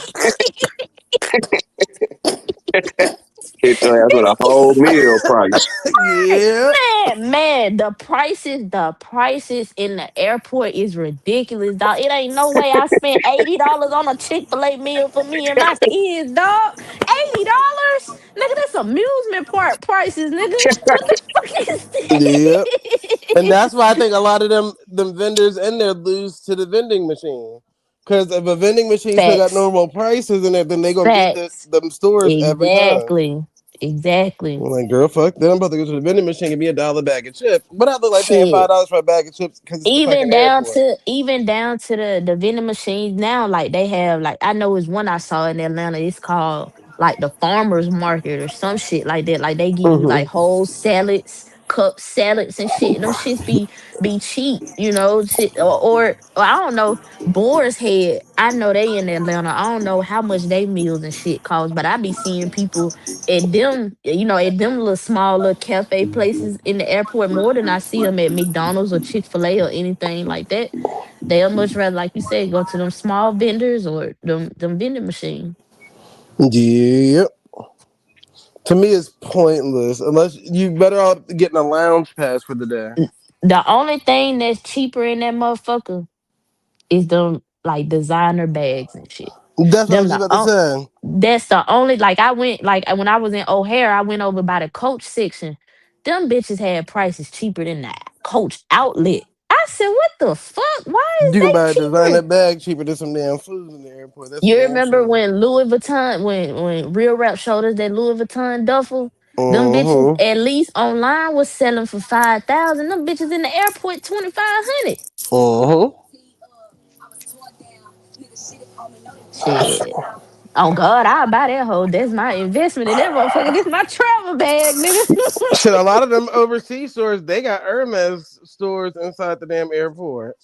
Hit your ass with a whole meal price. Right. Yeah. Man, the prices in the airport is ridiculous, dog. It ain't no way I spent $80 on a Chick-fil-A meal for me and my kids, dog. $80? Nigga, that's amusement park prices, nigga. What the fuck is Yep. And this? that's why I think a lot of them vendors in there lose to the vending machine. Because if a vending machine still got Facts. normal prices in it, then they gonna beat Facts. them stores every time. Exactly. Exactly. I'm like, girl, fuck that. I'm about to go to the vending machine and be $1 bag of chips. But I look like paying Shit. $5 for a bag of chips because it's the fucking airport. Even down to the vending machines now, like they have like I know it's one I saw in Atlanta. It's called like the farmers market or some shit like that. Like they give you Mm-hmm. like whole salads, cup salads and shit. Them shits be cheap, shit, or I don't know. Boar's Head, I know they in Atlanta. I don't know how much they meals and shit cost, but I be seeing people at them little small little cafe places in the airport more than I see them at McDonald's or Chick-fil-A or anything like that. They'll much rather, like you said, go to them small vendors or them vending machines. Yep. To me, it's pointless unless you better off getting a lounge pass for the day. The only thing that's cheaper in that motherfucker is them like designer bags and shit. That's what I Them was the about to say. that's the only like I went like when I was in O'Hare, I went over by the Coach section. Them bitches had prices cheaper than the Coach outlet. I said, what the fuck? Why is You can they buy a designer cheaper? bag cheaper than some damn food in the airport. That's for You damn remember sure. when Louis Vuitton, when Real Rap showed us that Louis Vuitton duffel? Them bitches Mm-hmm. at least online was selling for 5,000. Them bitches in the airport 2,500. Mm-hmm. Shit. Oh God, I'll buy that hoe. That's my investment in that motherfucker. This my travel bag, nigga. Shit, a lot of them overseas stores, they got Hermes stores inside the damn airport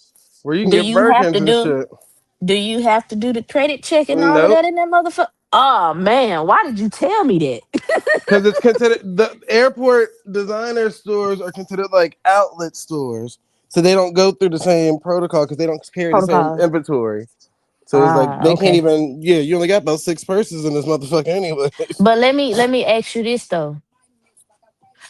where you can do get you have to Birkins and do shit. do you have to do the credit check and all of Nope. that in that motherfucker? Oh man, why did you tell me that? Because it's considered the airport designer stores are considered like outlet stores. So they don't go through the same protocol because they don't carry the same Protocol. inventory. So it's like Ah, they can't okay. even. Yeah, you only got about 6 purses in this motherfucker, anyways. But let me ask you this though.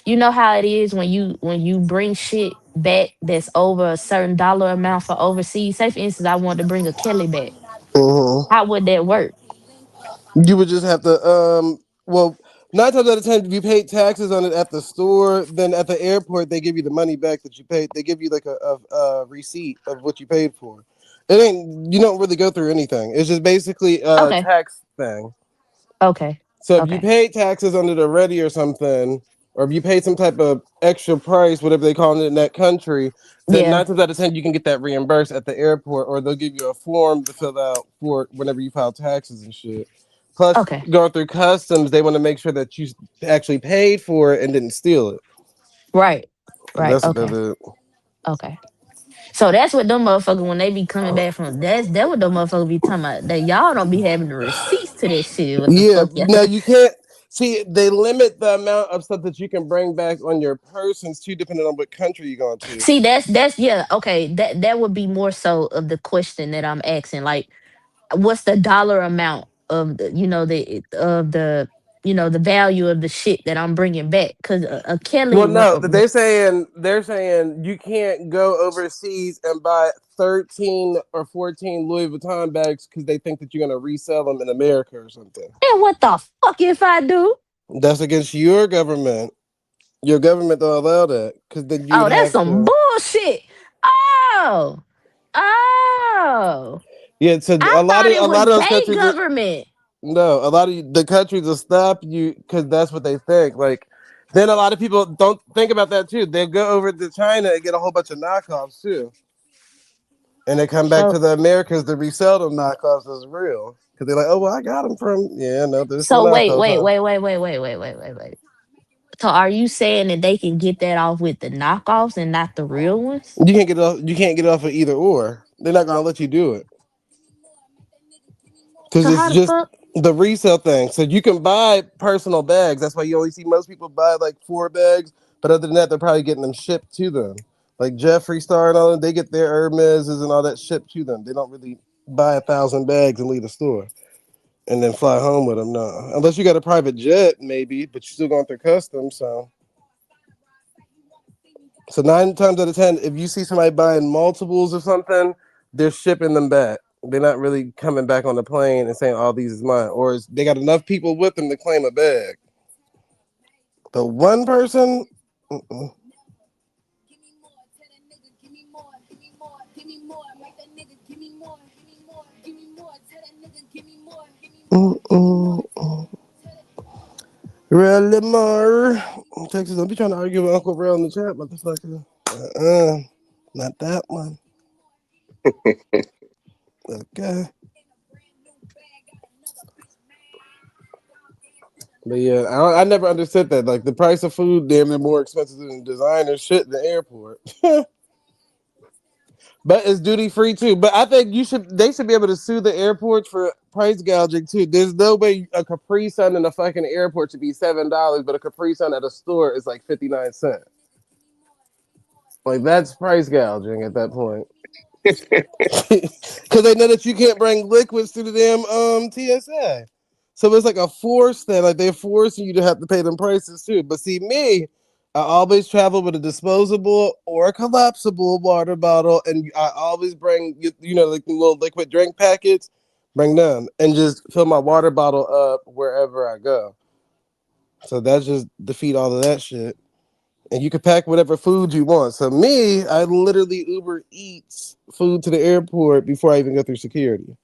You know how it is when you bring shit back that's over a certain dollar amount for overseas. Say for instance, I wanted to bring a Kelly back. Hmm. How would that work? You would just have to. Well, 9 times out of 10, if you pay taxes on it at the store, then at the airport they give you the money back that you paid. They give you like a receipt of what you paid for. It ain't. You don't really go through anything. It's just basically a Okay. tax thing. Okay. So if you Okay. paid taxes under the ready or something, or if you paid some type of extra price, whatever they call it in that country, then Yeah. 9 times out of 10 you can get that reimbursed at the airport, or they'll give you a form to fill out for whenever you file taxes and shit. Plus, Okay. going through customs, they want to make sure that you actually paid for it and didn't steal it. Right. Right. That's what that Okay. is. Okay. So that's what them motherfuckers when they be coming back from. That what them motherfuckers be talking about. That y'all don't be having the receipts to that shit. What the Yeah, fuck, yeah? no, you can't. See, they limit the amount of stuff that you can bring back on your persons too, depending on what country you're going to. See, that's yeah. Okay, that would be more so of the question that I'm asking. Like, what's the dollar amount of the value of the shit that I'm bringing back? Because a Kelly, Well, no, they're saying you can't go overseas and buy 13 or 14 Louis Vuitton bags because they think that you're gonna resell them in America or something. and what the fuck if I do? That's against your government. Your government don't allow that because then you Oh, would that's have some to. bullshit. Oh, oh. Yeah, so I a lot thought of it a was lot of those they countries. government. No, a lot of the countries will stop you because that's what they think. Like, then a lot of people don't think about that too. They go over to China and get a whole bunch of knockoffs too. And they come back to So the Americas to resell them knockoffs as real. Because they're like, oh, well, I got them from, yeah, no, they're still so wait, knockoffs, wait, huh? wait, wait, wait, wait, wait, wait, wait, wait. So are you saying that they can get that off with the knockoffs and not the real ones? You can't get off of either or. They're not going to let you do it. Because So it's how the just fuck? the resale thing. So you can buy personal bags. That's why you only see most people buy like 4 bags. But other than that, they're probably getting them shipped to them. Like Jeffree Star and all that, they get their Hermeses and all that shipped to them. They don't really buy 1,000 bags and leave the store and then fly home with them. No, unless you got a private jet, maybe, but you're still going through customs. So 9 times out of 10, if you see somebody buying multiples of something, they're shipping them back. They're not really coming back on the plane and saying, "Oh, these is mine," or they got enough people with them to claim a bag. The one person, mm-mm. Mm-mm. Really more. Texas, don't be trying to argue with Uncle Real in the chat, motherfucker. Not that one. Okay. But yeah, I never understood that. Like the price of food, damn near more expensive than designer shit in the airport. But it's duty free too. But I think they should be able to sue the airports for price gouging too. There's no way a Capri Sun in a fucking airport should be $7, but a Capri Sun at a store is like 59 cents. Like that's price gouging at that point. Because they know that you can't bring liquids through the damn TSA. So it's like a force thing. Like they're forcing you to have to pay them prices too. But see, me, I always travel with a disposable or a collapsible water bottle, and I always bring like the little liquid drink packets. Bring them and just fill my water bottle up wherever I go. So that's just defeat all of that shit. And you can pack whatever food you want. So me, I literally Uber Eats food to the airport before I even go through security.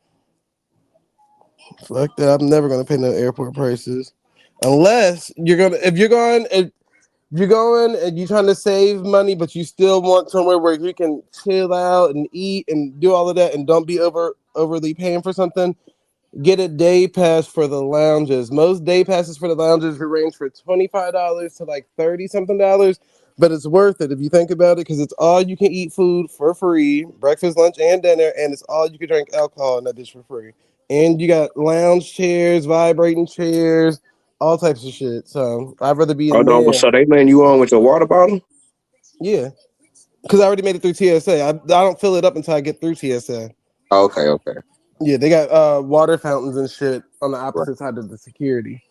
Fuck that. I'm never gonna pay no airport prices. Unless if you're going and you're trying to save money, but you still want somewhere where you can chill out and eat and do all of that and don't be overly paying for something, get a day pass for the lounges. Most day passes for the lounges range for $25 to like 30 something dollars, but it's worth it if you think about it because it's all you can eat food for free, breakfast, lunch, and dinner, and it's all you can drink alcohol in that dish for free. And you got lounge chairs, vibrating chairs, all types of shit. So I'd rather be in Hold on, there. so they letting you on with your water bottle? Yeah, because I already made it through TSA. I don't fill it up until I get through TSA. Okay, okay. Yeah, they got water fountains and shit on the Right. opposite side of the security.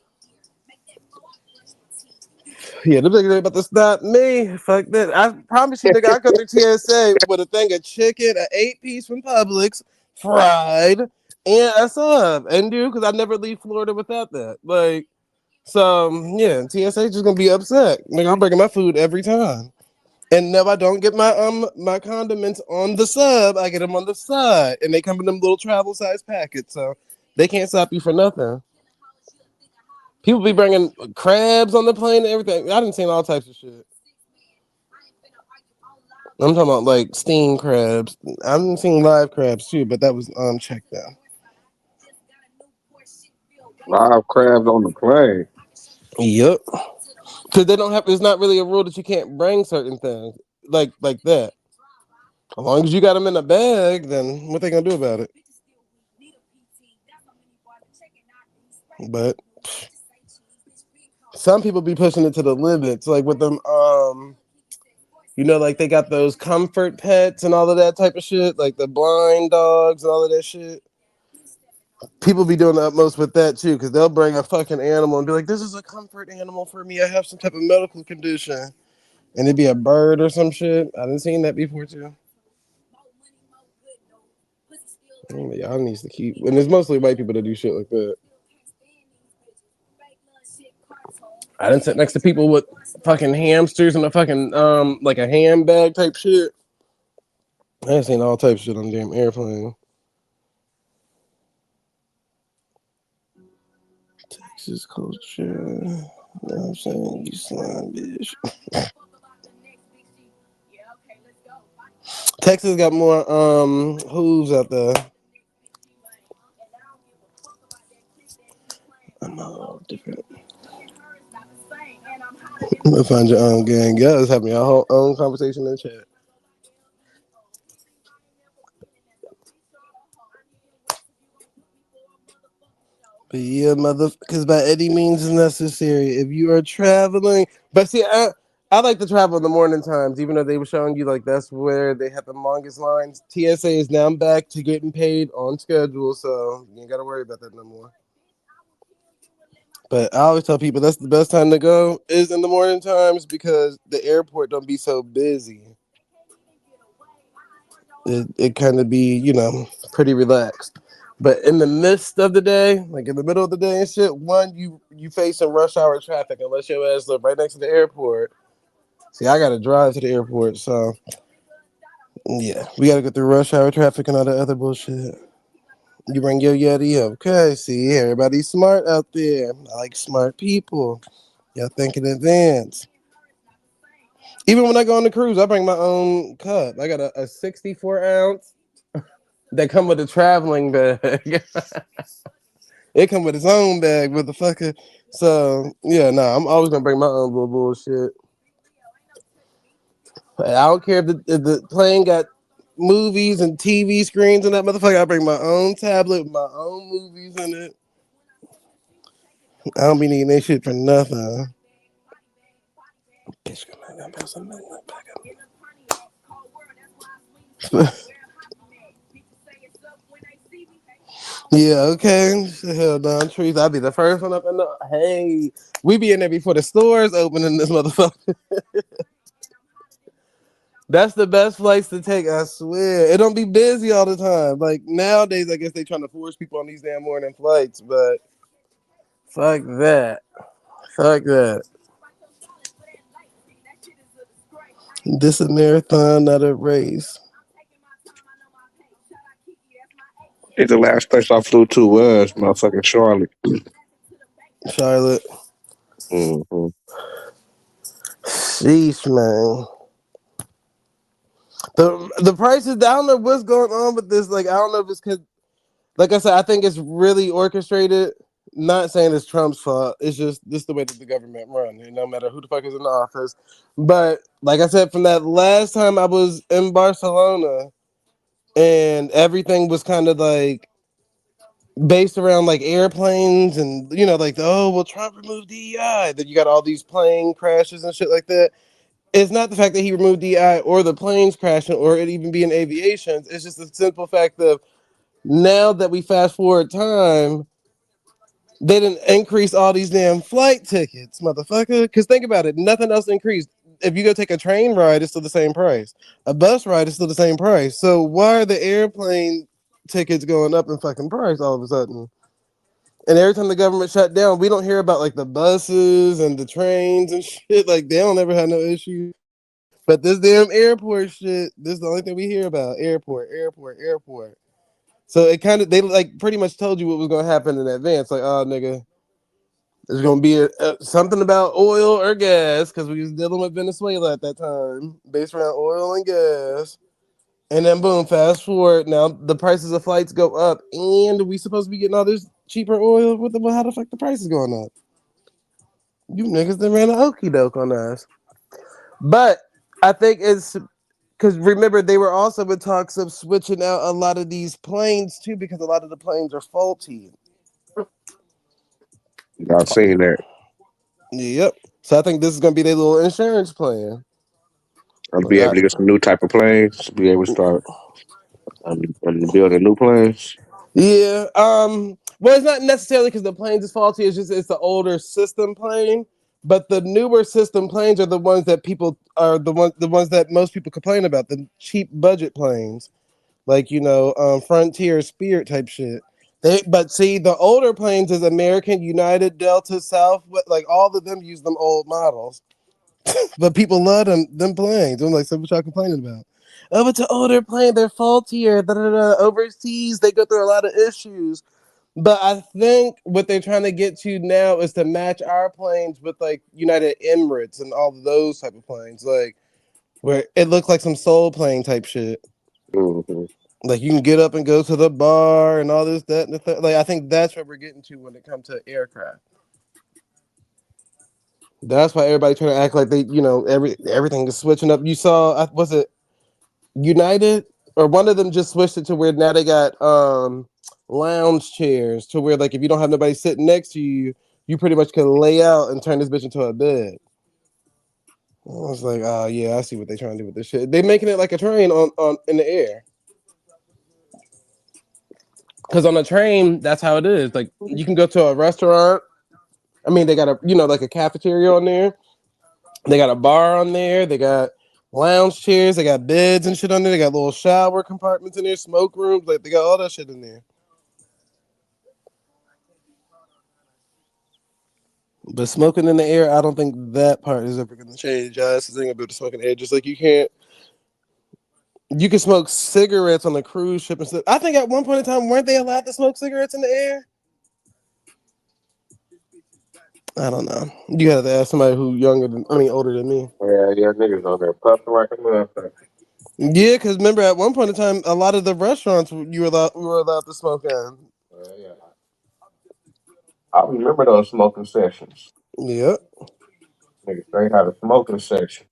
Yeah, they're thinking about this. Not me. Fuck that. I promise you, nigga, I go through TSA with a thing of chicken, an 8-piece from Publix, fried, and a sub. And dude, because I never leave Florida without that. Like, so yeah, TSA just gonna be upset. Nigga, I'm bringing my food every time. And no, I don't get my condiments on the sub. I get them on the side, and they come in them little travel size packets, so they can't stop you for nothing. People be bringing crabs on the plane and everything. I done seen all types of shit. I'm talking about like steamed crabs. I've seen live crabs too, but that was checked out. Live crabs on the plane. Yep. Because they don't have. There's not really a rule that you can't bring certain things like that. As long as you got them in a bag, then what they gonna do about it? But some people be pushing it to the limits, like with them. Like they got those comfort pets and all of that type of shit, like the blind dogs and all of that shit. People be doing the utmost with that too, because they'll bring a fucking animal and be like, "This is a comfort animal for me. I have some type of medical condition," and it'd be a bird or some shit. I didn't seen that before too. Y'all needs to keep, and it's mostly white people that do shit like that. I didn't sit next to people with fucking hamsters and a fucking like a handbag type shit. I ain't seen all types of shit on the damn airplane. Texas culture. You know what I'm saying? You slime bitch. Texas got more hooves out there. I'm a little different. I'm gonna find your own gang. Guys having your whole own conversation in the chat. But yeah, motherfuckers, by any means necessary. If you are traveling, but see, I like to travel in the morning times, even though they were showing you like that's where they have the longest lines. TSA is now back to getting paid on schedule, so you ain't gotta worry about that no more. But I always tell people that's the best time to go is in the morning times because the airport don't be so busy. It kind of be, pretty relaxed. But in the midst of the day, like in the middle of the day and shit, one, you facing rush hour traffic unless your ass live right next to the airport. See, I gotta drive to the airport, so yeah, we gotta go through rush hour traffic and all that other bullshit. You bring your Yeti, okay? See, everybody's smart out there. I like smart people. Y'all think in advance. Even when I go on the cruise, I bring my own cup. I got a 64 ounce that come with a traveling bag. It come with its own bag, motherfucker. So yeah, I'm always gonna bring my own little bullshit. I don't care if the plane got movies and TV screens and that motherfucker. I bring my own tablet with my own movies in it. I don't be needing that shit for nothing. Bitch, Yeah, okay. Hell down trees. I'll be the first one up in the. Hey, we be in there before the stores open in this motherfucker. That's the best flights to take. I swear. It don't be busy all the time. Like nowadays, I guess they trying to force people on these damn morning flights, but fuck that. Fuck that. This a marathon, not a race. I think the last place I flew to was motherfucking Charlotte. Charlotte. Mm-hmm. Sheesh, man. The prices. I don't know what's going on with this. Like I don't know if it's because, like I said, I think it's really orchestrated. Not saying it's Trump's fault. It's just this the way that the government run. No matter who the fuck is in the office. But like I said, from that last time I was in Barcelona, and everything was kind of like based around like airplanes and like oh well Trump removed DEI. Then you got all these plane crashes and shit like that. It's not the fact that he removed DEI or the planes crashing or it even being aviation. It's just the simple fact of now that we fast forward time, they didn't increase all these damn flight tickets, motherfucker. Because think about it, nothing else increased. If you go take a train ride, it's still the same price. A bus ride is still the same price. So why are the airplane tickets going up in fucking price all of a sudden? And every time the government shut down, we don't hear about like the buses and the trains and shit. Like they don't ever have no issue. But this damn airport shit, this is the only thing we hear about. Airport, airport, airport. So it kind of, they like pretty much told you what was going to happen in advance. Like, oh, nigga, there's going to be something about oil or gas because we was dealing with Venezuela at that time, based around oil and gas. And then boom, fast forward. Now the prices of flights go up, and we supposed to be getting all this cheaper oil. How the fuck the price is going up? You niggas done ran an okie doke on us. But I think it's because remember they were also in talks of switching out a lot of these planes too, because a lot of the planes are faulty. I've seen that. Yep. So I think this is gonna be their little insurance plan. I'll Like be able to get some new type of planes. Be able to start building new planes. yeah. Well, it's not necessarily because the planes is faulty. It's just it's the older system plane. But the newer system planes are the ones that people are the ones that most people complain about. The cheap budget planes, like Frontier, Spirit type shit. But see, the older planes is American, United, Delta, Southwest. Like all of them use them old models. But people love them planes. I'm like, so what y'all complaining about? Oh, it's an older plane. They're faultier. Da, da, da. Overseas, they go through a lot of issues. But I think what they're trying to get to now is to match our planes with like United Emirates and all of those type of planes, like where it looks like some soul plane type shit. Mm-hmm. Like you can get up and go to the bar and all this, that, and the thing. Like I think that's what we're getting to when it comes to aircraft. That's why everybody trying to act like they, everything is switching up. You saw, was it United or one of them just switched it to where now they got lounge chairs to where like if you don't have nobody sitting next to you, you pretty much can lay out and turn this bitch into a bed. I was like, oh yeah, I see what they're trying to do with this shit. They're making it like a train on in the air. Because on a train, that's how it is. Like you can go to a restaurant. I mean, they got like a cafeteria on there. They got a bar on there. They got lounge chairs. They got beds and shit on there. They got little shower compartments in there, smoke rooms. Like they got all that shit in there. But smoking in the air, I don't think that part is ever going to change. That's the thing about the smoking air. Just like you can smoke cigarettes on a cruise ship and stuff. I think at one point in time, weren't they allowed to smoke cigarettes in the air? I don't know. You have to ask somebody who older than me. Yeah, niggas on there puffing like a motherfucker. Yeah, because remember at one point in time, a lot of the restaurants we were allowed to smoke in. Yeah. I remember those smoking sessions. Yep. Niggas straight had a smoking section.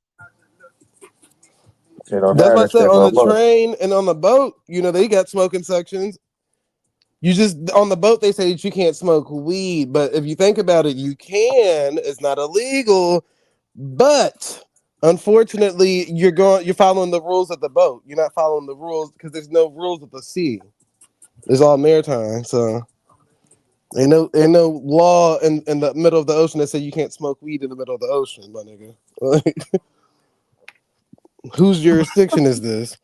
That's what I said on the train and on the boat. They got smoking sections. You just on the boat they say that you can't smoke weed, but if you think about it, you can. It's not illegal, but unfortunately, you're following the rules of the boat. You're not following the rules because there's no rules of the sea. It's all maritime, so ain't no law in the middle of the ocean that say you can't smoke weed in the middle of the ocean, my nigga. Like, whose jurisdiction is this?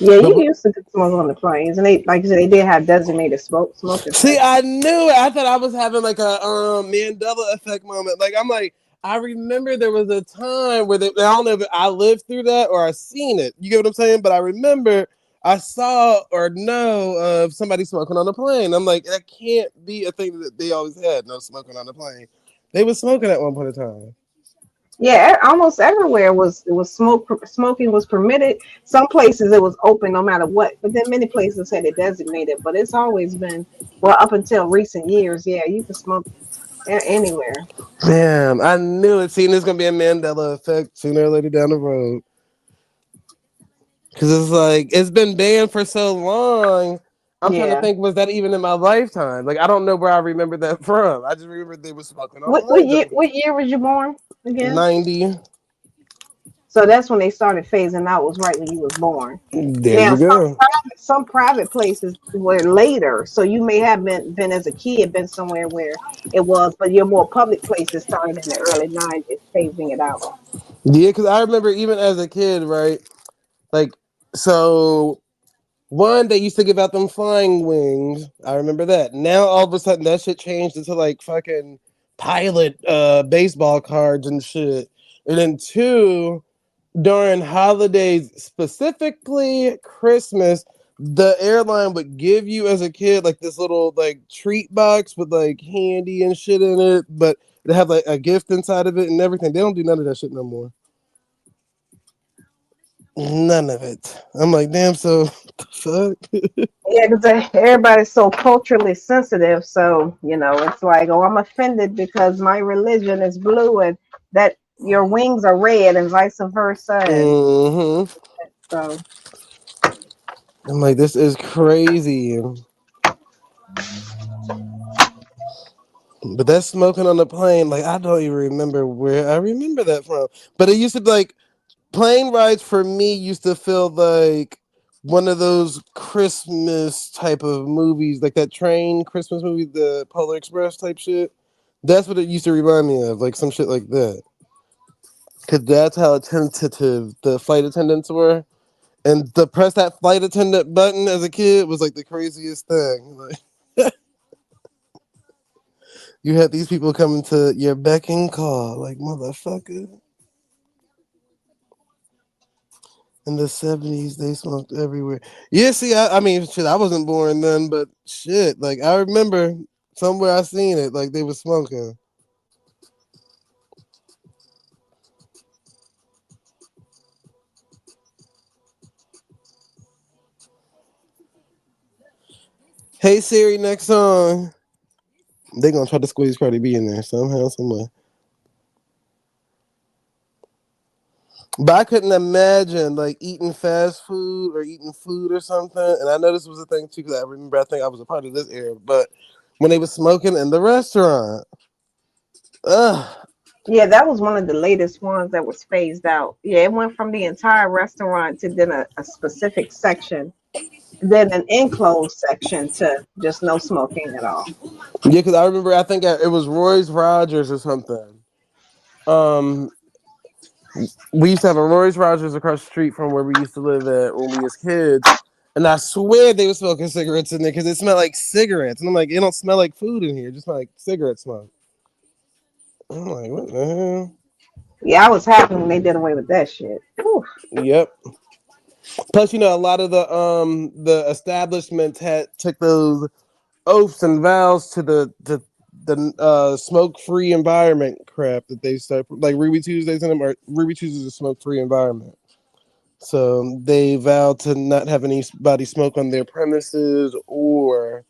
Yeah, But you used to smoke on the planes, and they, like you said, they did have designated smoking see, sections. I knew it. I thought I was having like a Mandela effect moment. Like I'm like, I remember there was a time where I don't know if I lived through that or I seen it. You get what I'm saying? But I remember I saw or know of somebody smoking on a plane. I'm like, that can't be a thing that they always had. No smoking on the plane. They was smoking at one point in time. Yeah, almost everywhere was smoking was permitted. Some places it was open no matter what, but then many places had it designated. But it's always been, well, up until recent years. Yeah, you can smoke anywhere. Damn, I knew it. Seeing there's gonna be a Mandela effect sooner or later down the road. Cause it's like it's been banned for so long. I'm trying to Yeah. think, was that even in my lifetime? Like I don't know where I remember that from. I just remember they were smoking on What planes. year? What year was you born again? 90. So that's when they started phasing out. Was right when you was born. There Now you go. some private places were later, so you may have been as a kid been somewhere where it was, but your more public places started in the early '90s, phasing it out. Yeah, because I remember even as a kid, right? Like, so one, they used to give out them flying wings. I remember that. Now all of a sudden that shit changed into like fucking pilot baseball cards and shit. And then two, during holidays, specifically Christmas, the airline would give you as a kid like this little like treat box with like candy and shit in it, but they have like a gift inside of it and everything. They don't do none of that shit no more. None of it. I'm like, damn, so fuck. Yeah, because everybody's so culturally sensitive. So, it's like, oh, I'm offended because my religion is blue and that your wings are red and vice versa. And hmm so, I'm like, this is crazy. But that's smoking on the plane. Like, I don't even remember where I remember that from. But it used to be like plane rides for me used to feel like one of those Christmas type of movies, like that train Christmas movie, the Polar Express type shit. That's what it used to remind me of, like some shit like that. Cause that's how attentive the flight attendants were. And to press that flight attendant button as a kid was like the craziest thing. Like you had these people coming to your beck and call, like motherfucker. In the 70s, they smoked everywhere. Yeah, see, I mean, shit, I wasn't born then, but shit, like I remember somewhere I seen it, like they were smoking. Hey Siri, next song. They gonna try to squeeze Cardi B in there somehow, somewhere. But I couldn't imagine like eating fast food or eating food or something. And I know this was a thing too, because I remember I think I was a part of this era. But when they were smoking in the restaurant, ugh. yeah, that was one of the latest ones that was phased out. Yeah, it went from the entire restaurant to then a specific section, then an enclosed section to just no smoking at all. Yeah, because I remember I think it was Roy's Rogers or something. Um, we used to have a Roy's Rogers across the street from where we used to live at when we was kids. And I swear they were smoking cigarettes in there because it smelled like cigarettes. And I'm like, it don't smell like food in here, it just smell like cigarette smoke. I'm like, what the hell? Yeah, I was happy when they did away with that shit. Whew. Yep. Plus, a lot of the establishments had took those oaths and vows to the smoke free environment crap that they start like Ruby Tuesdays and them are Ruby Tuesdays is a smoke free environment. So they vowed to not have anybody smoke on their premises or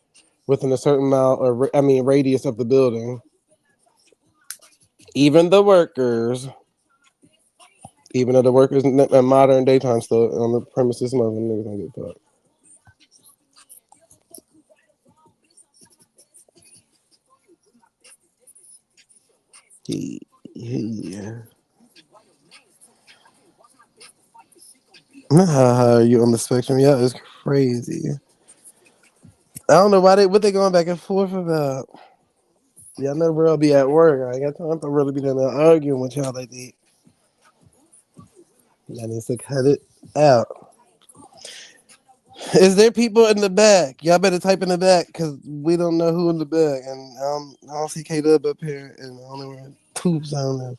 within a certain amount or radius of the building. Even the workers, even though the workers in modern daytime still on the premises smoking, niggas don't get fucked. Yeah. How are you on the spectrum? Yeah, it's crazy. I don't know what they going back and forth about. Y'all know bro be at work. I ain't got time to really be down there arguing with y'all like that. Y'all need to cut it out. Is there people in the back? Y'all better type in the back because we don't know who in the back. And I don't see K Dub up here, and I don't know where Tubes on there.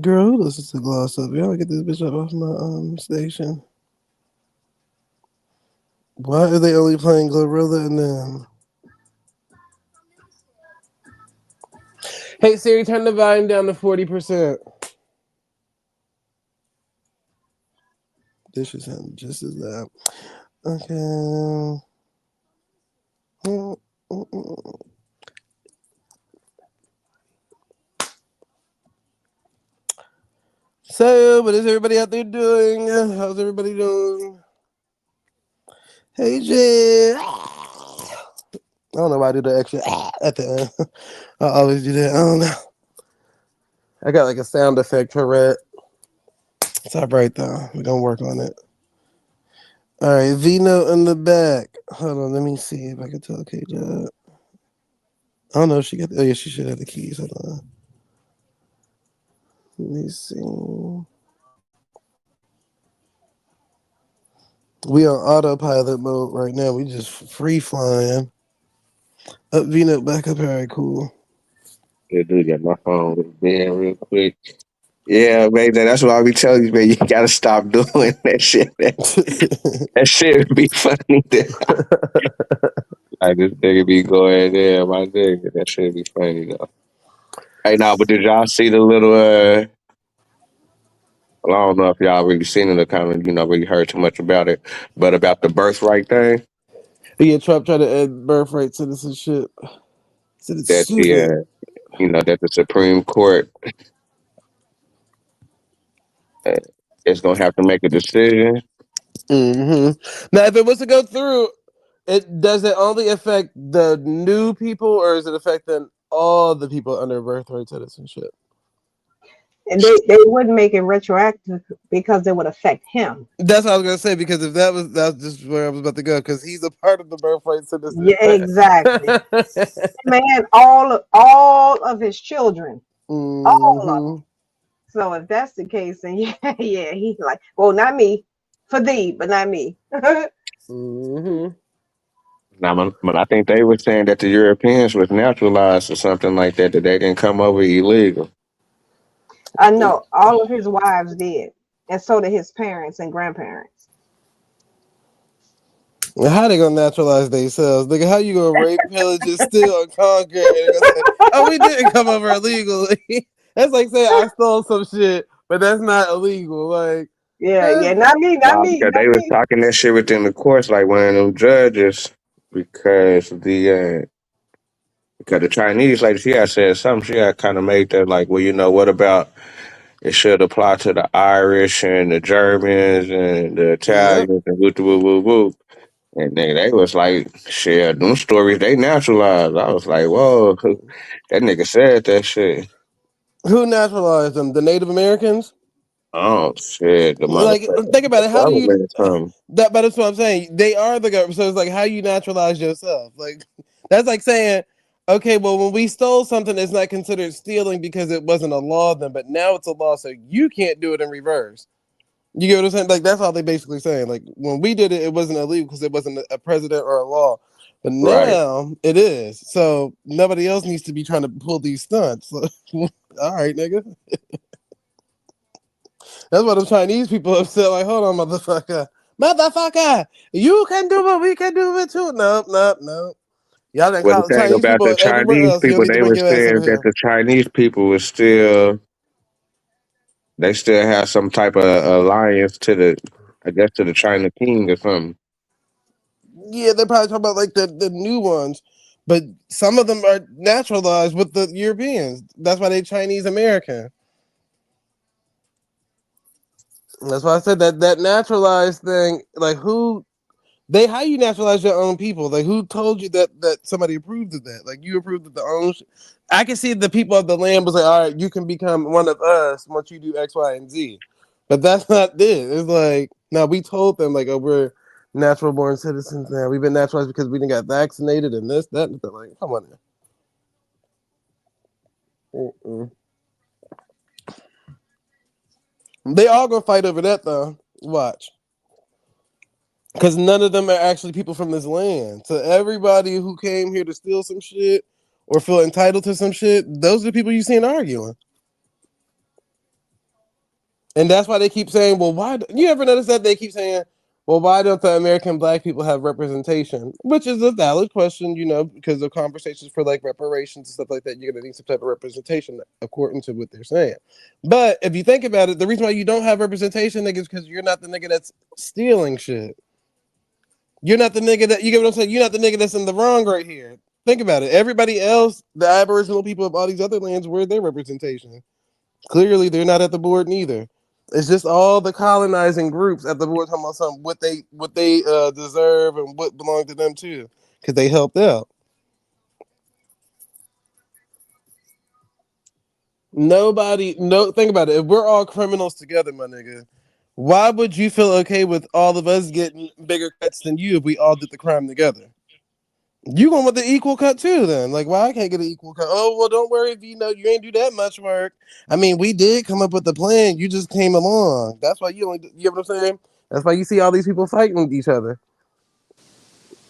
Girl, who listens to Gloss Up? Y'all get this bitch up off my station. Why are they only playing Glorilla and them? Hey Siri, turn the volume down to 40%. This should sound just as loud. Okay. So, what is everybody out there doing? How's everybody doing? Hey, Jen. I don't know why I do the extra at the end. I always do that. I don't know. I got like a sound effect for it. It's all right, though. We're going to work on it. All right, Vino in the back. Hold on, let me see if I can tell K-Dub. I don't know if she got. Oh yeah, she should have the keys. Hold on. Let me see. We on autopilot mode right now. We just free flying. Up Vino back up. All right, cool. Good dude, got my phone with Ben real quick. Yeah, man, that's what I'll be telling you, man. You gotta stop doing that shit. That shit would be funny. Like this nigga be going there, my nigga. That shit be funny though. Hey, now, but did y'all see the little? Well, I don't know if y'all really seen it or kind of really heard too much about it, but about the birthright thing. Yeah, Trump tried to add birthright citizenship. Said it's That stupid. that the Supreme Court is gonna have to make a decision. Mm-hmm. Now, if it was to go through, does it only affect the new people, or is it affecting all the people under birthright citizenship? And they wouldn't make it retroactive because it would affect him. That's what I was gonna say, because if that was just where I was about to go, because he's a part of the birthright citizen. Yeah, exactly. Man, all of his children, all of them. So if that's the case, then yeah, he's like, well, not me, for thee, but not me. Now, but I think they were saying that the Europeans was naturalized or something like that. That they didn't come over illegal. I know all of his wives did, and so did his parents and grandparents. How they gonna naturalize themselves? Nigga, how you gonna rape, pillage, and steal and conquer? And they're gonna say, oh, we didn't come over illegally. That's like saying I stole some shit, but that's not illegal. Like, yeah, not me, not me, Because not they was me. talking that shit within the courts, like one of them judges, because the Chinese lady, she had said something. She had kind of made that like, well, what about it should apply to the Irish and the Germans and the Italians and whoop whoop whoop whoop. And they was like, shit, them stories they naturalized. I was like, whoa, that nigga said that shit. who naturalized them? The Native Americans? Oh shit, the Like, motherfucker, think about the it. How do you government or something. that? But that's what I'm saying. They are the government. So it's like how you naturalize yourself. Like that's like saying, okay, well, when we stole something, it's not considered stealing because it wasn't a law then, but now it's a law, so you can't do it in reverse. You get what I'm saying? Like that's all they basically saying. Like when we did it, it wasn't illegal because it wasn't a president or a law. But Right. now it is. So nobody else needs to be trying to pull these stunts. All right, nigga. That's why the Chinese people upset. Like, hold on, motherfucker, you can do it. We can do it too. Nope. Y'all didn't Well, the call the thing Chinese about the people everywhere Chinese else. You don't people, need to they bring were your ass over saying that here. the Chinese people was still, they still have some type of alliance to to the China King or something. Yeah, they're probably talking about like the new ones, but some of them are naturalized with the Europeans. That's why they Chinese American. That's why I said that naturalized thing. Like, who They how you naturalize your own people? Like who told you that somebody approved of that? Like you approved of the own. I can see the people of the land was like, all right, you can become one of us once you do X, Y, and Z. But that's not this. It's like no, we told them like, oh, we're natural born citizens now. We've been naturalized because we didn't got vaccinated and this, that, and that. Like, come on now. Mm-mm. They all gonna fight over that though. Watch. Because none of them are actually people from this land. So everybody who came here to steal some shit or feel entitled to some shit, those are the people you seen arguing. And that's why they keep saying, well, why? You ever notice that they keep saying, well, why don't the American black people have representation? Which is a valid question, you know, because of conversations for like reparations and stuff like that. You're going to need some type of representation according to what they're saying. But if you think about it, the reason why you don't have representation, nigga, is because you're not the nigga that's stealing shit. You're not the nigga that, you get what I'm saying? You're not the nigga that's in the wrong right here. Think about it. Everybody else, the Aboriginal people of all these other lands, where's their representation? Clearly, they're not at the board neither. It's just all the colonizing groups at the board talking about something what they deserve and what belonged to them too, because they helped out. Nobody, no. Think about it. If we're all criminals together, my nigga, why would you feel okay with all of us getting bigger cuts than you if we all did the crime together? You gonna want the equal cut too then? Like, why I can't get an equal cut? Oh, well, don't worry if you know you ain't do that much work. I mean, we did come up with the plan. You just came along. That's why you only. You know what I'm saying? That's why you see all these people fighting with each other.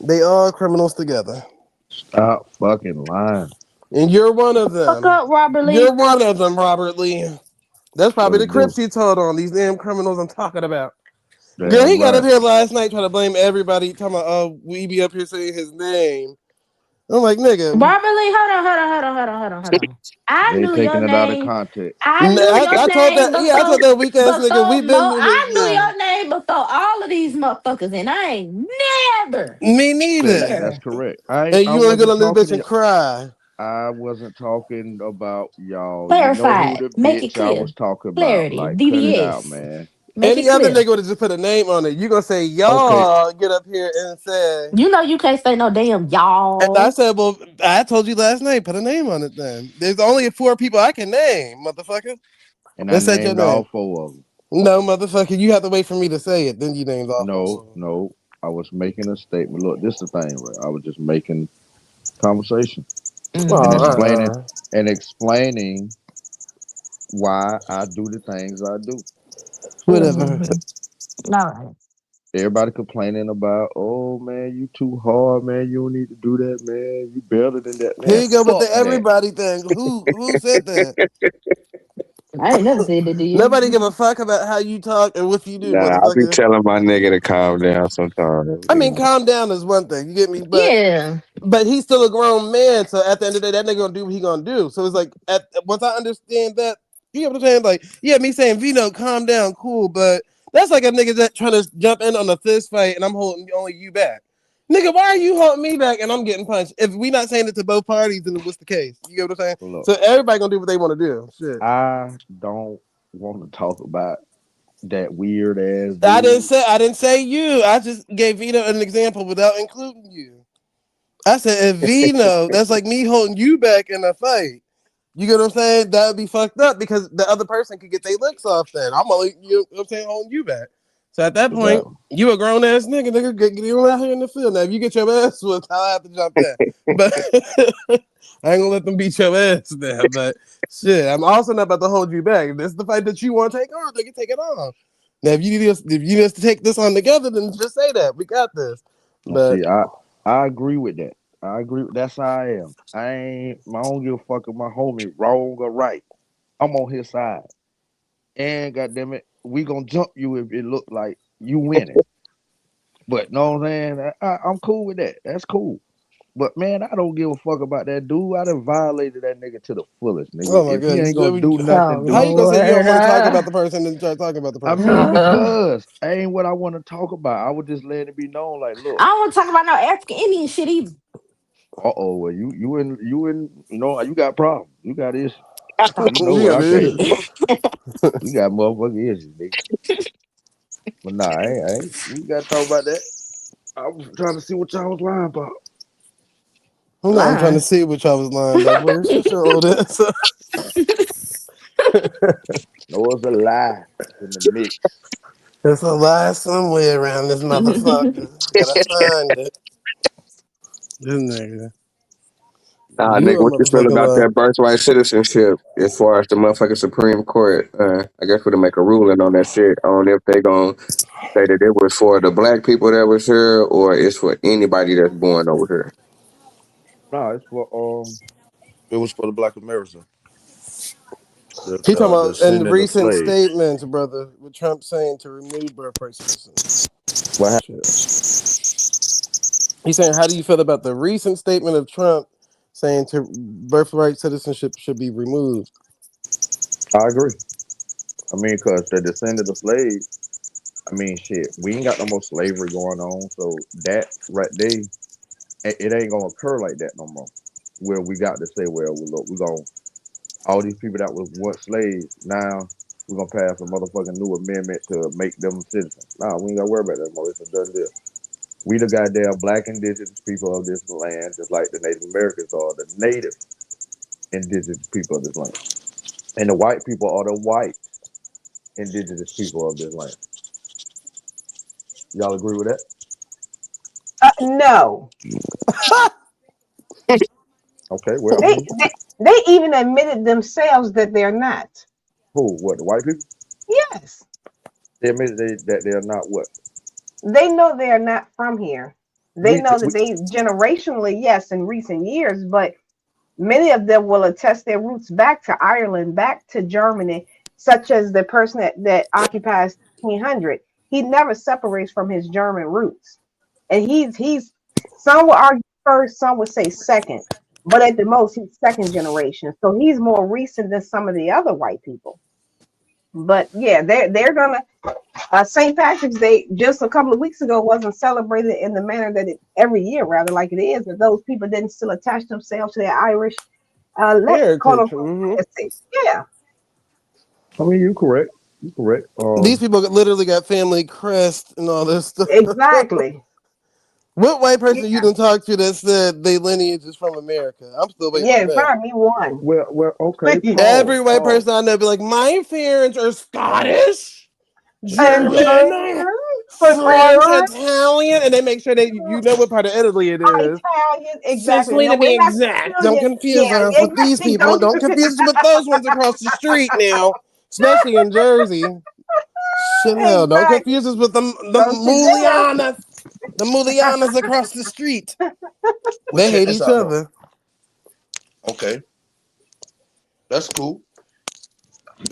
They all criminals together. Stop fucking lying. And you're one of them. Fuck up, Robert Lee. You're one of them, Robert Lee. That's probably What the it do? Crips you told on these damn criminals I'm talking about. Damn Girl, he got up right. here last night trying to blame everybody, talking about, oh, we be up here saying his name. I'm like, nigga. Robert Lee, hold on. I They knew your taking it out of name. context. I knew your I told name that, yeah, I before told that weak ass nigga, before we been knew his I knew name. your name before all of these motherfuckers, and I ain't never. Me neither. That's correct. I And you wanna get on this bitch to and cry. I wasn't talking about y'all. You know Clarify who it. the Make it bitch I clear. was talking about. Clarity. Like, cut it out, VVS. man. Make Any it other clear. nigga would have just put a name on it. You gonna say Okay. y'all get up here and say. You know you can't say no damn y'all. And I said, well, I told you last night, put a name on it then. There's only 4 people I can name, motherfucker. And Let's I say your named name. all 4 of them. No, motherfucker, you have to wait for me to say it. Then you named all 4 of them. No. I was making a statement. Look, this is the thing, right? I was just making conversation and explaining why I do the things I do. Whatever. All right. Everybody complaining about, oh man, you too hard, man. You don't need to do that, man. You better than that, man. Here you go with Fuck the everybody thing. Who said that? I ain't never said that to you. Nobody give a fuck about how you talk and what you do, Nah, I be motherfucker. telling my nigga to calm down sometimes. I mean, calm down is one thing, you get me? Yeah. But he's still a grown man, so at the end of the day, that nigga gonna do what he gonna do. So it's like, once I understand that, you know what I'm saying? Like, yeah, me saying, Vino, calm down, cool, but that's like a nigga that trying to jump in on a fist fight and I'm holding only you back. Nigga, why are you holding me back and I'm getting punched? If we not saying it to both parties, then what's the case? You get what I'm saying? Look, So everybody gonna do what they want to do. Shit. I don't want to talk about that weird ass dude. I didn't say you. I just gave Vino an example without including you. I said if Vino, that's like me holding you back in a fight. You get what I'm saying? That would be fucked up because the other person could get their licks off then. I'm only, you know what I'm saying, holding you back. So at that point, you a grown ass nigga, get on out here in the field. Now, if you get your ass whooped, I'll have to jump in. But I ain't gonna let them beat your ass now. But shit, I'm also not about to hold you back. If this is the fight that you want to take on, they can take it on. Now, if you need us to take this on together, then just say that. We got this. But see, I agree with that. I agree. That's how I am. I don't give a fuck if my homie wrong or right. I'm on his side. And goddamn it, we gonna jump you if it look like you winning. But know what I'm saying? I'm cool with that. That's cool. But man, I don't give a fuck about that dude. I done violated that nigga to the fullest, nigga. oh my If he god, ain't gonna do nothing, how you gonna say you don't want to talk Lord. about the person and try talking about the I person? mean, because ain't what I want to talk about. I would just let it be known, like, look. I don't want to talk about no African Indian shit either. Well, you in you know, you got problems. You got issues. Stop You know You what got I can't do. issues. You got motherfucking issues, nigga. But nah, I ain't. We gotta talk about that. I was trying to see what y'all was lying about. No, I'm trying to Lying. see what y'all was lying about. Where's your old ass? No, it's a lie in the mix. There's a lie somewhere around this motherfucker. Gotta find it. This nigga. Nah, nigga, You a what you feel motherfucker about lie. that birthright citizenship as far as the motherfucking Supreme Court? I guess we're to make a ruling on that shit. I don't know if they gonna say that it was for the black people that was here or it's for anybody that's born over here. No, it's for it was for the Black America. He talking The about in descendant of recent slaves. statements, brother, with Trump saying to remove birthright citizenship. What happened? Shit. He's saying, how do you feel about the recent statement of Trump saying to birthright citizenship should be removed? I agree. I mean, because the descendant of slaves, I mean, shit, we ain't got no more slavery going on. So that right there, it ain't gonna occur like that no more. Where we got to say, well, look, we gonna all these people that was once slaves, now we're gonna pass a motherfucking new amendment to make them citizens. Nah, we ain't gotta worry about that no more. It's a done deal. We the goddamn black indigenous people of this land, just like the Native Americans are the native indigenous people of this land. And the white people are the white indigenous people of this land. Y'all agree with that? No. Okay, well, I They, mean, they they even admitted themselves that they're not. who? What? The white people? Yes. They admit that they are not what? They know they are not from here. They We, know we that they generationally, yes, in recent years, but many of them will attest their roots back to Ireland, back to Germany, such as the person that occupies 1300. He never separates from his German roots. And he's some will argue first, some would say second, but at the most he's second generation. So he's more recent than some of the other white people. But yeah, they're gonna St. Patrick's Day just a couple of weeks ago wasn't celebrated in the manner that it every year, rather like it is, that those people didn't still attach themselves to their Irish quote Heritage. unquote legacy. Yeah, I mean, you correct. You correct. These people literally got family crest and all this stuff. exactly. What white person you Yeah, done talk to that said they lineage is from America? I'm still waiting yeah, on that. find me one. Okay, Every white pause. person I know be like, my parents are Scottish, And German, French, Italian, and they make sure that you know what part of Italy it is. Italian, exactly. Sicily No, to we're be not exact. Don't Sicilian. confuse Yeah, us with these exactly. people. Don't Don't confuse us with those ones across the street now, especially in Jersey. Shit, hell, don't exactly. confuse us with the Don't you dare. Mulianas. The Mulianas across the street. Well, They check hate this each out though. other. Okay, that's cool.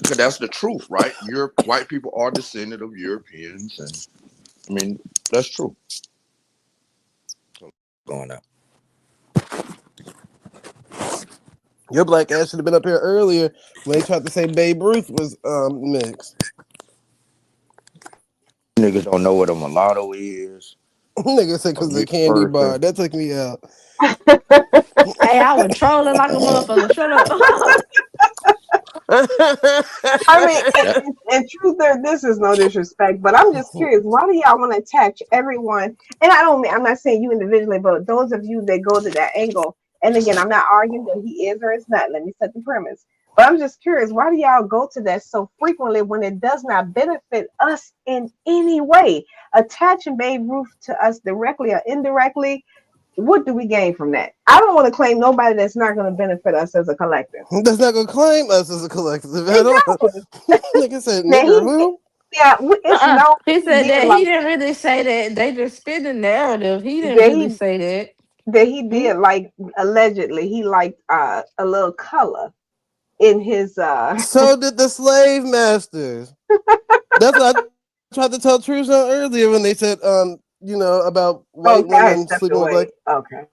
Because that's the truth, right? White people are descendant of Europeans, and I mean that's true. Going out. Your black ass should have been up here earlier when they tried to say Babe Ruth was mixed. Niggas don't know what a mulatto is. Nigga said A because the mixed candy bar. person. That took me out. Hey, I was trolling like a motherfucker. Shut up. I mean, That and truth, this is no disrespect, but I'm just curious. Why do y'all want to attach everyone? And I don't mean, I'm not saying you individually, but those of you that go to that angle. And again, I'm not arguing that he is or is not. Let me set the premise. But I'm just curious. Why do y'all go to that so frequently when it does not benefit us in any way? Attaching Babe Ruth to us directly or indirectly, what do we gain from that? I don't want to claim nobody that's not going to benefit us as a collective. That's not gonna claim us as a collective at all. Exactly. Nigga said Now nigger who? yeah, it's known He he said did that like he didn't really say that. They just spin the narrative. He didn't that really he say that. that he Hmm? did like allegedly he liked a little color in his So did the slave masters. That's what I tried to tell Truth earlier when they said about white okay, I had women stepped sleeping with black. away. Okay.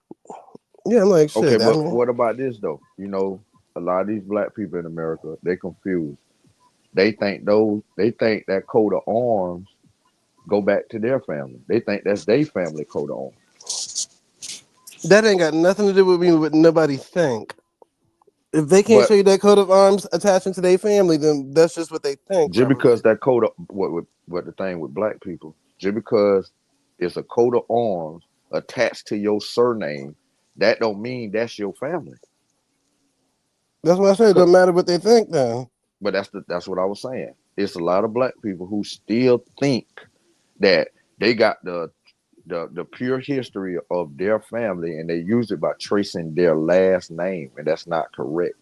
Yeah, I'm like okay, shit. I but mean, what about this though? A lot of these black people in America, they confused. They think that coat of arms go back to their family. They think that's their family coat of arms. that ain't got nothing to do with me. What nobody think. If they can't But show you that coat of arms attaching to their family, then that's just what they think, just probably. because that coat of what the thing with black people, just because It's a coat of arms attached to your surname. That don't mean that's your family. That's what I said. It don't matter what they think then. But that's what I was saying. It's a lot of black people who still think that they got the pure history of their family and they use it by tracing their last name, and that's not correct.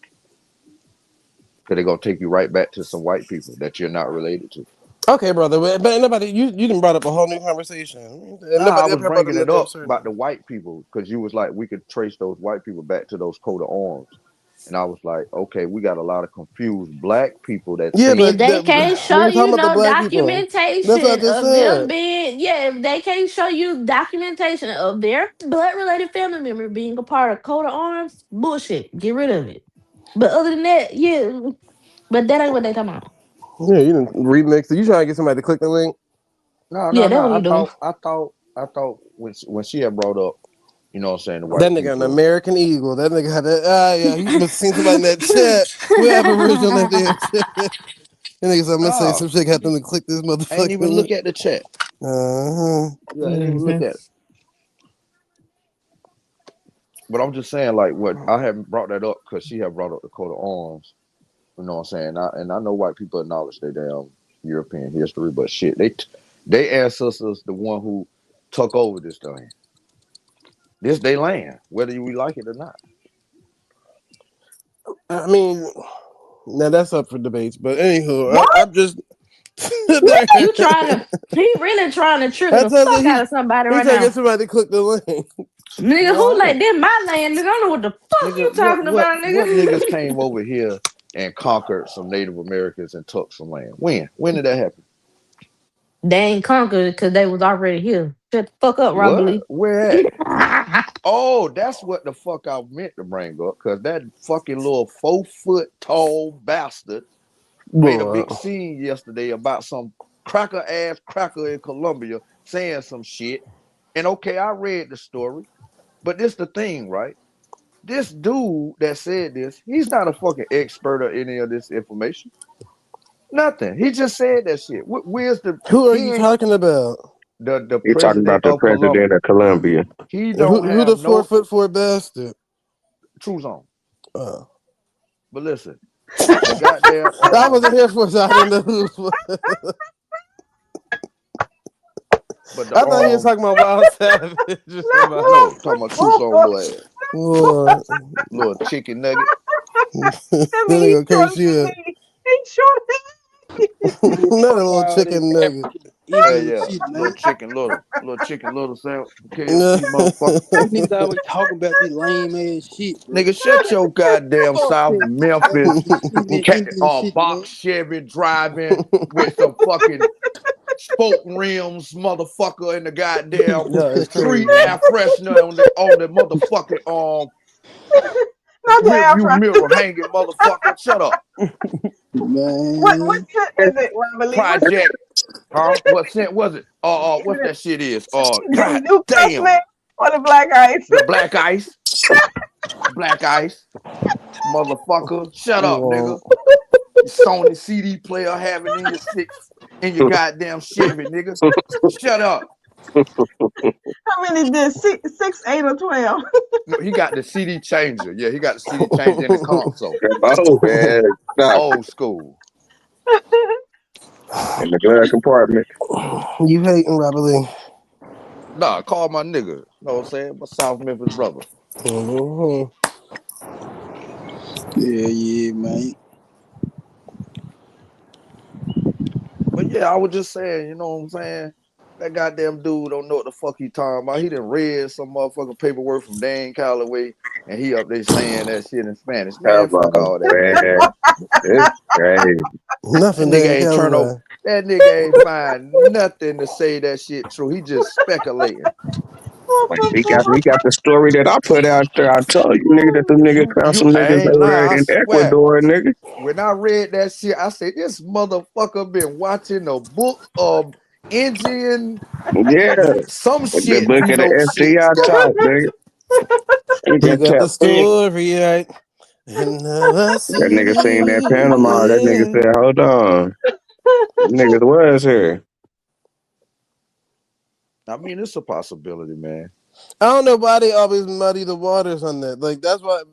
Because they're gonna take you right back to some white people that you're not related to. Okay, brother, but nobody, you done brought up a whole new conversation. Nah, I was bringing it up about the white people because you was like, we could trace those white people back to those coat of arms. And I was like, okay, we got a lot of confused black people that if think they can't show you no documentation of them being, if they can't show you documentation of their blood related family member being a part of coat of arms, bullshit. Get rid of it. But other than that, but that ain't what they talking about. Yeah, you didn't remix it. You trying to get somebody to click the link? No. That's what you doing. I thought when she had brought up, you know what I'm saying, the white That nigga people, an American Eagle. That nigga had that. Yeah, you must have seen somebody in that chat. We have original in that damn chat. That nigga said, I'm gonna say some shit. Got them to click this motherfucker. I ain't even look at the chat. Yeah, I didn't even look at it. But I'm just saying, like, what I haven't brought that up because she had brought up the coat of arms. You know what I'm saying? And I know white people acknowledge their damn European history, but shit, they ancestors the one who took over this thing. This they land, whether we like it or not. I mean, now that's up for debates. But anywho, I'm just. He really trying to trigger the fuck out of somebody right now. He's trying to get somebody to click the link. Nigga, who like that my land? Nigga, I don't know what the fuck you talking about, nigga. What niggas came over here and conquered some Native Americans and took some land? When did that happen? They ain't conquered because they was already here. Shut the fuck up, Robert Lee. Where at? Oh, that's what the fuck I meant to bring up, because that fucking little 4 foot tall bastard made a big scene yesterday about some cracker in Colombia saying some shit. And okay, I read the story, but this the thing, right? This dude that said this, he's not a fucking expert or any of this information. Nothing. He just said that shit. Where's the? Who are you talking about? The You're talking about the president of Colombia. He don't who the 4'4" bastard? True Zone. But listen, goddamn, I wasn't here for it, so I didn't know who it was. But I thought he was talking about Wild Savage. No, talking about True Zone little chicken nugget. Nigga crazy shit. Not a little chicken nugget. Yeah, little chicken little sandwich. Niggas always talking about this lame ass shit, bro. Nigga, shut your goddamn South Memphis box Chevy driving with some fucking spoke rims, motherfucker, in the goddamn street air freshener on the motherfucking rear mirror hanging, motherfucker. Shut up. Man. What shit is it, Robert Lee? Project. What scent was it? What that shit is? God damn. Or the black ice? The black ice. Black ice. Motherfucker. Shut up, nigga. Sony CD player having in your goddamn Chevy, nigga. Shut up. How many did 6, 8, or 12? No, he got the CD changer. Yeah, he got the CD changer in the console. Oh man, old school. In the glove compartment. You hating, Robert Lee? Nah, call my nigga. You know what I'm saying? My South Memphis brother. Yeah, man. But yeah, I was just saying, you know what I'm saying? That goddamn dude don't know what the fuck he talking about. He done read some motherfucking paperwork from Dan Calloway, and he up there saying that shit in Spanish. Man, fuck all that. It's crazy. Nothing. That nigga ain't turn over. That nigga ain't find nothing to say that shit true. He just speculating. He got the story that I put out there. I told you, nigga, that them niggas found some niggas over there in Ecuador, nigga. When I read that shit, I said, this motherfucker been watching the book of Indian, some shit. The book of the FDR talk, nigga. He got the story right. That nigga seen that Panama. That nigga said, hold on. Niggas was here. I mean, it's a possibility, man. I don't know why they always muddy the waters on that. Like that's why,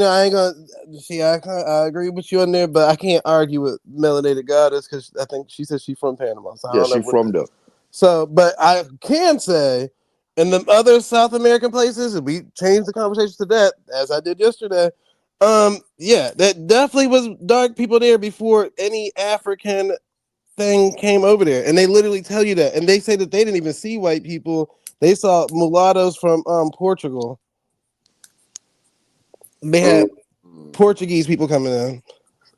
I ain't gonna see. I agree with you on there, but I can't argue with Melanated Goddess because I think she said she's from Panama. So I Yeah, don't know she what. from there. So, but I can say, in the other South American places, and we changed the conversation to that as I did yesterday. Yeah, that definitely was dark people there before any African thing came over there, and they literally tell you that, and they say that they didn't even see white people. They saw mulattoes from Portugal. They had Portuguese people coming in,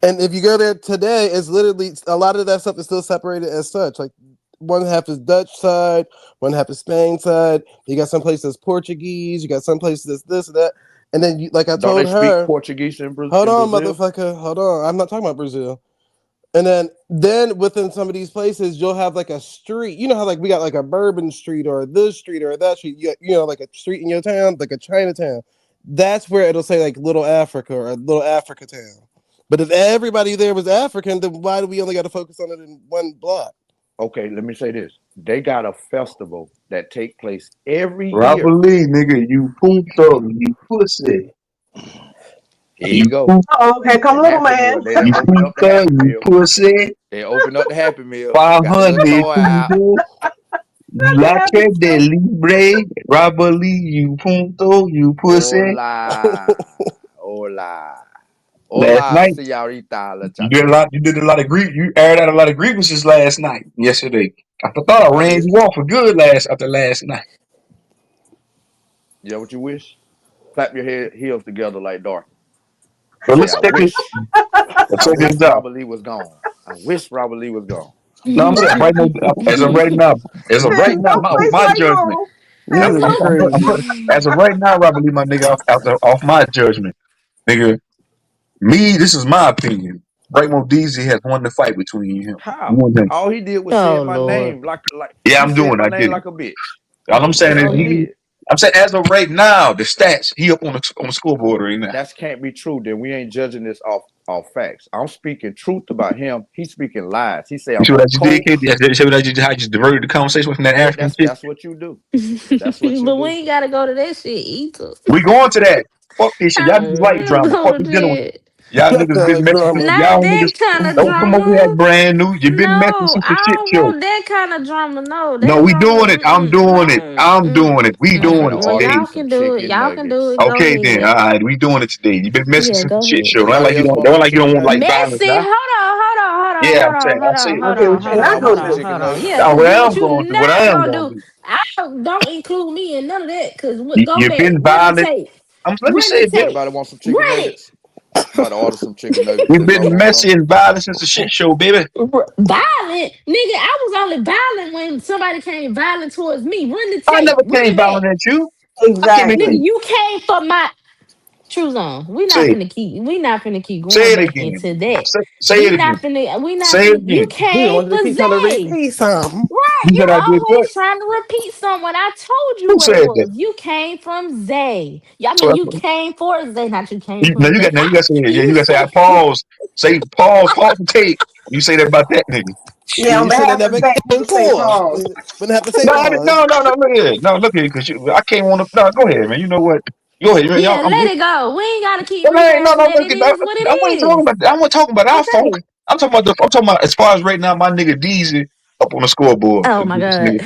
and if you go there today, it's literally a lot of that stuff is still separated as such. Like one half is Dutch side, one half is Spain side. You got some places that's Portuguese, you got some places that's this and that, and then you, like I Don't told they speak her, Portuguese in hold on, Brazil? motherfucker, hold on. I'm not talking about Brazil. And then within some of these places, you'll have like a street. You know how like we got like a Bourbon Street or this street or that street. You know, like a street in your town, like a Chinatown. That's where it'll say like Little Africa or Little Africa Town. But if everybody there was African, then why do we only got to focus on it in one block? Okay, let me say this. They got a festival that take place every year. Robert nigga, you punto, you pussy. Here you go. Okay, come little man. They You open up the punto, Happy you Meal. pussy. They open up the Happy Meal. 500 Got the little toy out. punto. Lache de libre. Robert you punto, you pussy. Hola. Last Hola, night, señorita la you did a lot of you aired out a lot of grievances yesterday. I thought I I ran did. you off for good after last night. You know what you wish? Clap your heels together like Dorothy. So Say, let's check this. Let's I check wish this out. Robert Lee was gone. I wish Robert Lee was gone. No, I'm saying right now, as of right now, There's no place my like judgment. home. This is crazy. As of right now, Robert Lee, my nigga, off my judgment, nigga. This is my opinion. Braymo Deasy has won the fight between you and him. How? All he did was say Oh my Lord. name like Yeah, he I'm said doing. my I name did it. like a bitch. All I'm saying That's all he is, did. I'm saying as of right now, the stats he up on the scoreboard right now. That can't be true. Then we ain't judging this off facts. I'm speaking truth about him. He's speaking lies. He say You I'm see what on I just did, coke. kid? You see what I just how I just diverted the conversation from that Yeah, African shit. that's what you do. That's what you But do. we ain't gotta go to that shit either. We going to that. Fuck this shit. Y'all just like I'm drama. Fuck going we to dealing with. that. Y'all That niggas kind been of messing with drama. Not y'all that niggas. kind of Don't come over here drama. brand new. You been messing No, since the shit I don't show. want that kind of drama. No, No, that we drama. doing it. I'm doing it. I'm doing it. We I'm doing finna it Well, order today. me y'all some can do it. chicken Y'all can do nuggets. it. Go Okay then. ahead. All right, we doing it today. You been messing Yeah, since the go shit ahead. show. Don't Anybody else want some like you don't chicken want like nuggets? violence, Messy. huh? Yeah, I'm saying. I say it. Okay, what you not Anybody want gonna some do? chicken nuggets? Yeah, Now, cause what I what am you going to do, what I not am gonna going to do? do. I don't include me in none of that. Cause go You've back, been run the violent. tape, Let me run say the it, bitch. tape, Anybody want some chicken run it. nuggets? About to order some chicken nuggets. You've If I been want some. messy and violent since the shit show, baby. Violent, nigga. I was only violent when somebody came violent towards me. Run the I tape, never run came it back, violent at you. I came at nigga. Exactly. you. You came for my true zone. Say it. We not finna keep Say going it back again. into that. Say it again. We not Say it finna. You again. He came wanted to for keep trying to Zay. repeat something. Right, You said you're I did what? always trying to repeat something. I told you Who what it said that? was. You came from Zay. I So mean, you came for Zay, not you came now from Zay. you got to say it. Yeah, You you got to say I say, pause. Say pause. Pause the tape. You say that about that nigga. Yeah, on You should have behalf never of Zay, you came would say forth. pause. Wouldn't have to say No, pause. no. Look here. No, look here. Because I can't want to. No, go ahead, man. You know what? Go ahead. yeah, I'm let good. it go. We ain't gotta keep No, rehashing that. look. It is what it I wasn't talking is. about. I wasn't talking about our folk. Okay. I'm talking about as far as right now. My nigga Deezy up on the scoreboard Oh my God.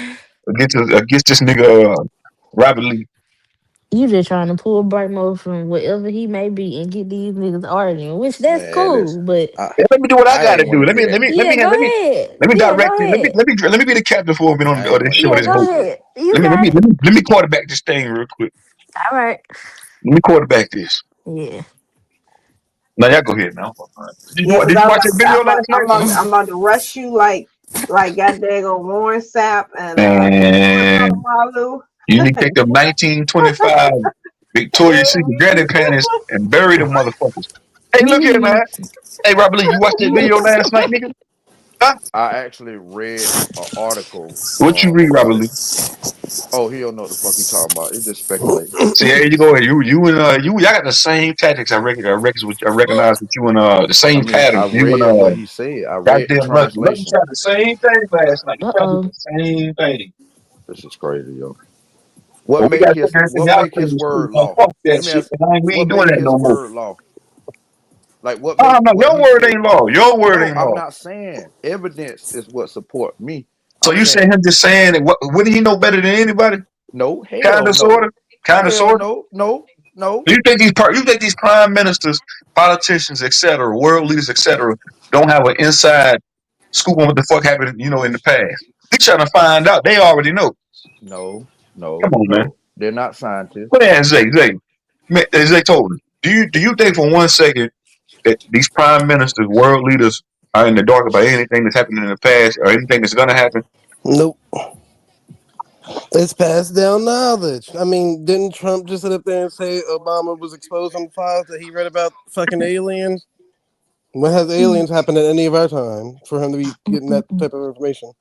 against this nigga Robert Lee. You just trying to pull bright mode from wherever he may be and get these niggas arguing, which that's Man, cool. listen. But Yeah, let me do what I I gotta ain't want do. to hear that. yeah, go ahead. Let me Yeah, direct go it. ahead. Let me be the captain for a minute I on ain't this want to show, hear Yeah, this what you go boat. said. ahead. You got it. Let me quarterback this thing real quick. All right. Let me quarterback this. Yeah. Now y'all go ahead now. Yeah, because Did you I was watch about that to say, video last night? I'm about to rush you like goddamn Warren Sapp and And Malu. you need to take them 1925 Victoria's Secret granny panties and bury them motherfuckers. Hey, look here, man. Hey, Robert Lee, you watched that video last night, nigga? Huh? I actually read an article What you read, Robert about it. Lee? Oh, he don't know what the fuck he talking about. It's just speculating. See, there you go. Y'all got the same tactics. I recognize with you and the I same mean, I patterns. You and read what he said. I read the goddamn Lucky. Lucky translation. tried the same thing last night. You Uh tried to do oh. the same thing. This is crazy, yo. What But we make got to his figure out what how to make play his the shit. word Man, law? fuck that Let me shit. ask, Man. We what ain't doing make that his no more. word law? Like what Oh, make no, what your he word said? ain't law. Your word No, ain't I'm law. not saying evidence is what support me. So I'm you saying saying him just saying that? What? Wouldn't he know better than anybody? no, Kind hell of, sort no. of, kind of, Hell sort of. no, no, no, Do you think these prime ministers, politicians, etc., world leaders, etc., don't have an inside scoop on what the fuck happened? In the past. They trying to find out. They already know. no, no, Come on, man. no. They're not scientists. What ask Zay? Zay told him. Do you think for one second that these prime ministers, world leaders, are in the dark about anything that's happened in the past or anything that's gonna happen? Nope. It's passed down knowledge. I mean, didn't Trump just sit up there and say Obama was exposed on files that he read about fucking aliens? When has aliens happened at any of our time for him to be getting that type of information?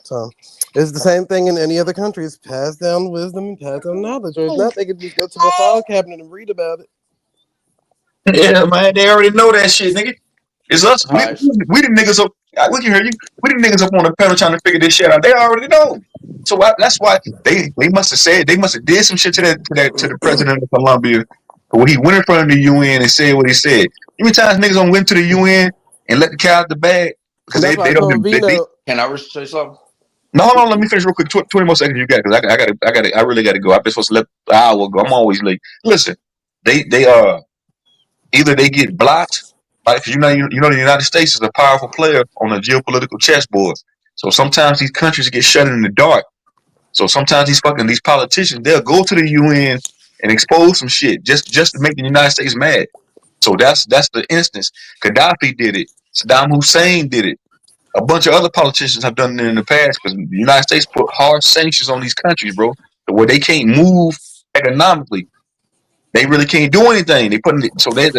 So it's the same thing in any other country. It's passed down wisdom and passed down knowledge. Or if not, they could just go to the file cabinet and read about it. Yeah, man, they already know that shit, nigga. It's us. All We right, we the niggas up. We can hear you. We the niggas up on the panel trying to figure this shit out. They already know. So that's why they must have said they must have did some shit to the president of Colombia when he went in front of the UN and said what he said. How many times niggas don't went to the UN and let the cat out the bag because That's why I they don't told they Vito. can I say something? no, hold on. Let me finish real quick. 20 more seconds you got because I really got to go. I've been supposed to let the hour go. I'm always late. Listen, they either they get blocked, right? Because the United States is a powerful player on a geopolitical chessboard. So sometimes these countries get shut in the dark. So sometimes these politicians they'll go to the UN and expose some shit just to make the United States mad. So that's the instance. Gaddafi did it. Saddam Hussein did it. A bunch of other politicians have done it in the past because the United States put hard sanctions on these countries, bro, where they can't move economically. They really can't do anything. They put so the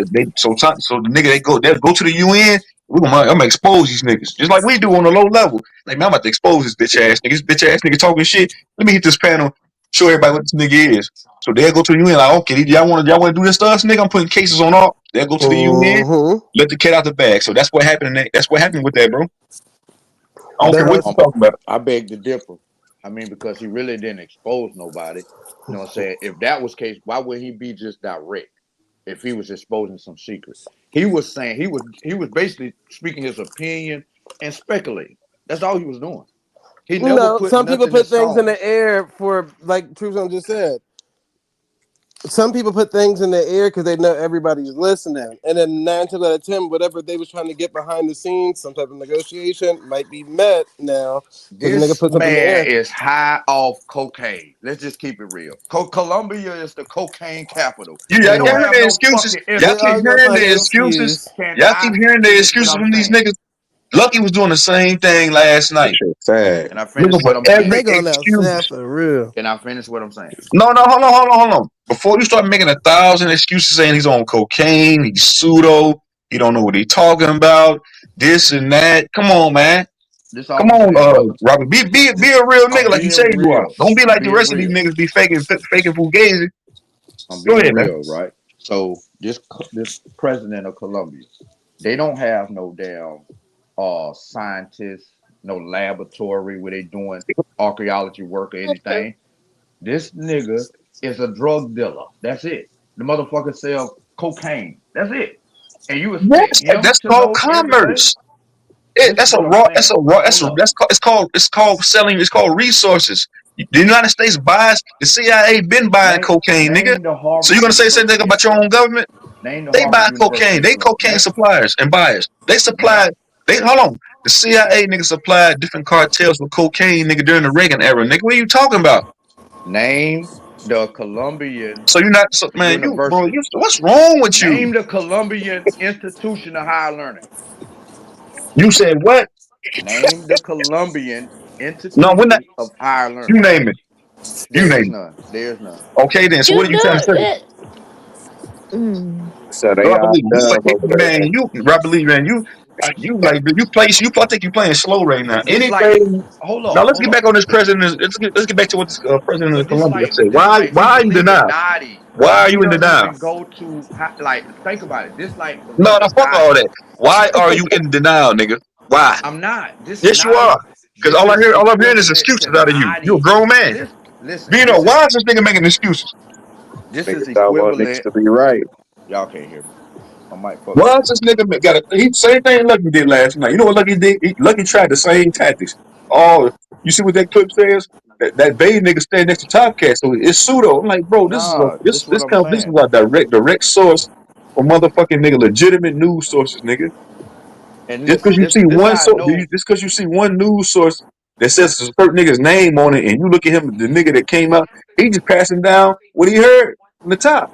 nigga they'll go to the UN. I'm gonna expose these niggas just like we do on a low level. Like man, I'm about to expose this bitch ass nigga. This bitch ass nigga talking shit. Let me hit this panel, show everybody what this nigga is. So they'll go to the UN like, okay, y'all want to do this to us, nigga? I'm putting cases on all. They'll go to the UN, let the cat out the bag. So that's what happened. That's what happened with that, bro. I don't care what That's you talking about. I beg to differ. I mean, because he really didn't expose nobody. You know what I'm saying? If that was the case, why would he be just direct? If he was exposing some secret, he was saying he was basically speaking his opinion and speculating. That's all he was doing. He never no. put Some people nothing in put things in stone. the air for like Truthzone just said. Some people put things in the air because they know everybody's listening, and then 9 times out of 10, whatever they was trying to get behind the scenes, some type of negotiation might be met now because the nigga This put something in the man air. is high off cocaine. Let's just keep it real. Colombia is the cocaine capital. They Y'all don't heard have the no excuses. fucking Y'all They keep always gonna hearing find the institution. an excuses. excuse. Can Y'all keep I hearing the finish what excuses I'm from these saying? niggas. Lucky was doing the same thing last night, Sad. Can I finish looking what for I'm saying? every They going outside excuse. for real. Can I finish what I'm saying? No, hold on. Before you start making 1,000 excuses saying he's on cocaine, he's pseudo, he don't know what he's talking about, this and that. Come on, man. This Come all I'm on, saying, brother. Robert. Be a real I'm nigga like you say being you are. real. Don't be I'm like the being rest of these real. niggas be faking fugazi. I'm Go being ahead, man. real, right? So this president of Colombia, they don't have no damn scientists, no laboratory where they doing archaeology work or anything. This nigga is a drug dealer. That's it. The motherfucker sell cocaine. That's it. And you expect Yes, him that's to called know everything? commerce. This is That's a what I'm raw. saying. Hold up. It's called selling. It's called resources. The United States buys. The CIA been buying cocaine, nigga. Name the So Harvard you're gonna say something University about your own employee. government? Name the They Harvard buy cocaine. University They employee. cocaine suppliers and buyers. They Name supply. They hold on. The CIA nigga supplied different cartels with cocaine, nigga, during the Reagan era, nigga. What are you talking about? Name the Colombian So you're not, so, man. University. What's wrong with you? Name the Colombian Institution of Higher Learning. You said what? Name the Colombian No, we're not. Institution of Higher You Learning. name it. You There is name none. There is none. it. Okay, then. So what You are you trying to do say? it. Mm. So they Robert all Lee, you dove like over man, there. Robert Lee, man, you like you play. I think you playing slow right now. This like Anything. Now let's hold get up. back on this president. Let's get back to what this president of But this Colombia like said. this like Why are you in denial? Illuminati. Why are He you in don't denial? even go to like think about it. This like No, no, fuck all Illuminati. that. Why are you in denial, nigga? Why? I'm not. This Yes, you now are. Because This is all I'm hearing is equivalent excuses to out of you. You a Gotti. grown man. Listen. Bino, why is this nigga making excuses? This Niggas is don't want niggas equivalent. to be right. Y'all can't hear me. My mic fucked Why up. is this nigga got he same thing Lucky did last night? You know what Lucky did? Lucky tried the same tactics. Oh, you see what that clip says? That Bay nigga standing next to Top Cat, so it's pseudo. I'm like, bro, this is a Nah, this what I'm this is saying. a direct source from motherfucking nigga, legitimate news sources, nigga. And Just because listen, you see this one how I source, know. just because you see one news source that says a certain nigga's name on it, and you look at him, the nigga that came out, he just passing down what he heard from the top.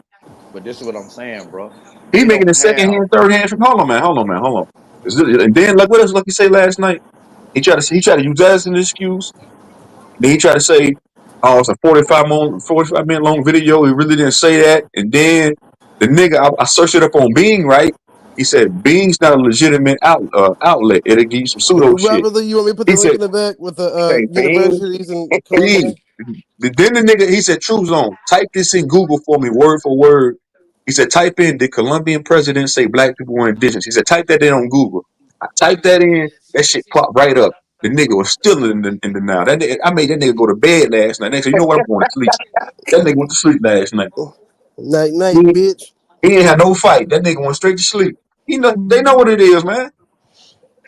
But this is what I'm saying, bro. He They making don't it second have. hand, third hand from hold on, man, hold on, man, hold on. And then like what else Lucky say last night? He tried to use that as an excuse. Then he tried to say, oh, it's a 45 minute long video. He really didn't say that. And then the nigga, I searched it up on Bing, right? He said Bing's not a legitimate outlet. It'll give you some pseudo shit. Robert Lee, you want me to put He the link said, in the back with the say Bing, universities in Columbia? Bing. Then the nigga, he said, True Zone, type this in Google for me, word for word. He said, type in, did Colombian president say black people were indigenous? He said, type that in on Google. I typed that in, that shit popped right up. The nigga was still in the now. That nigga, I made that nigga go to bed last night. Next thing you know what, I'm going to sleep. That nigga went to sleep last night. Night, He, night, bitch. he ain't had no fight. That nigga went straight to sleep. They know what it is, man.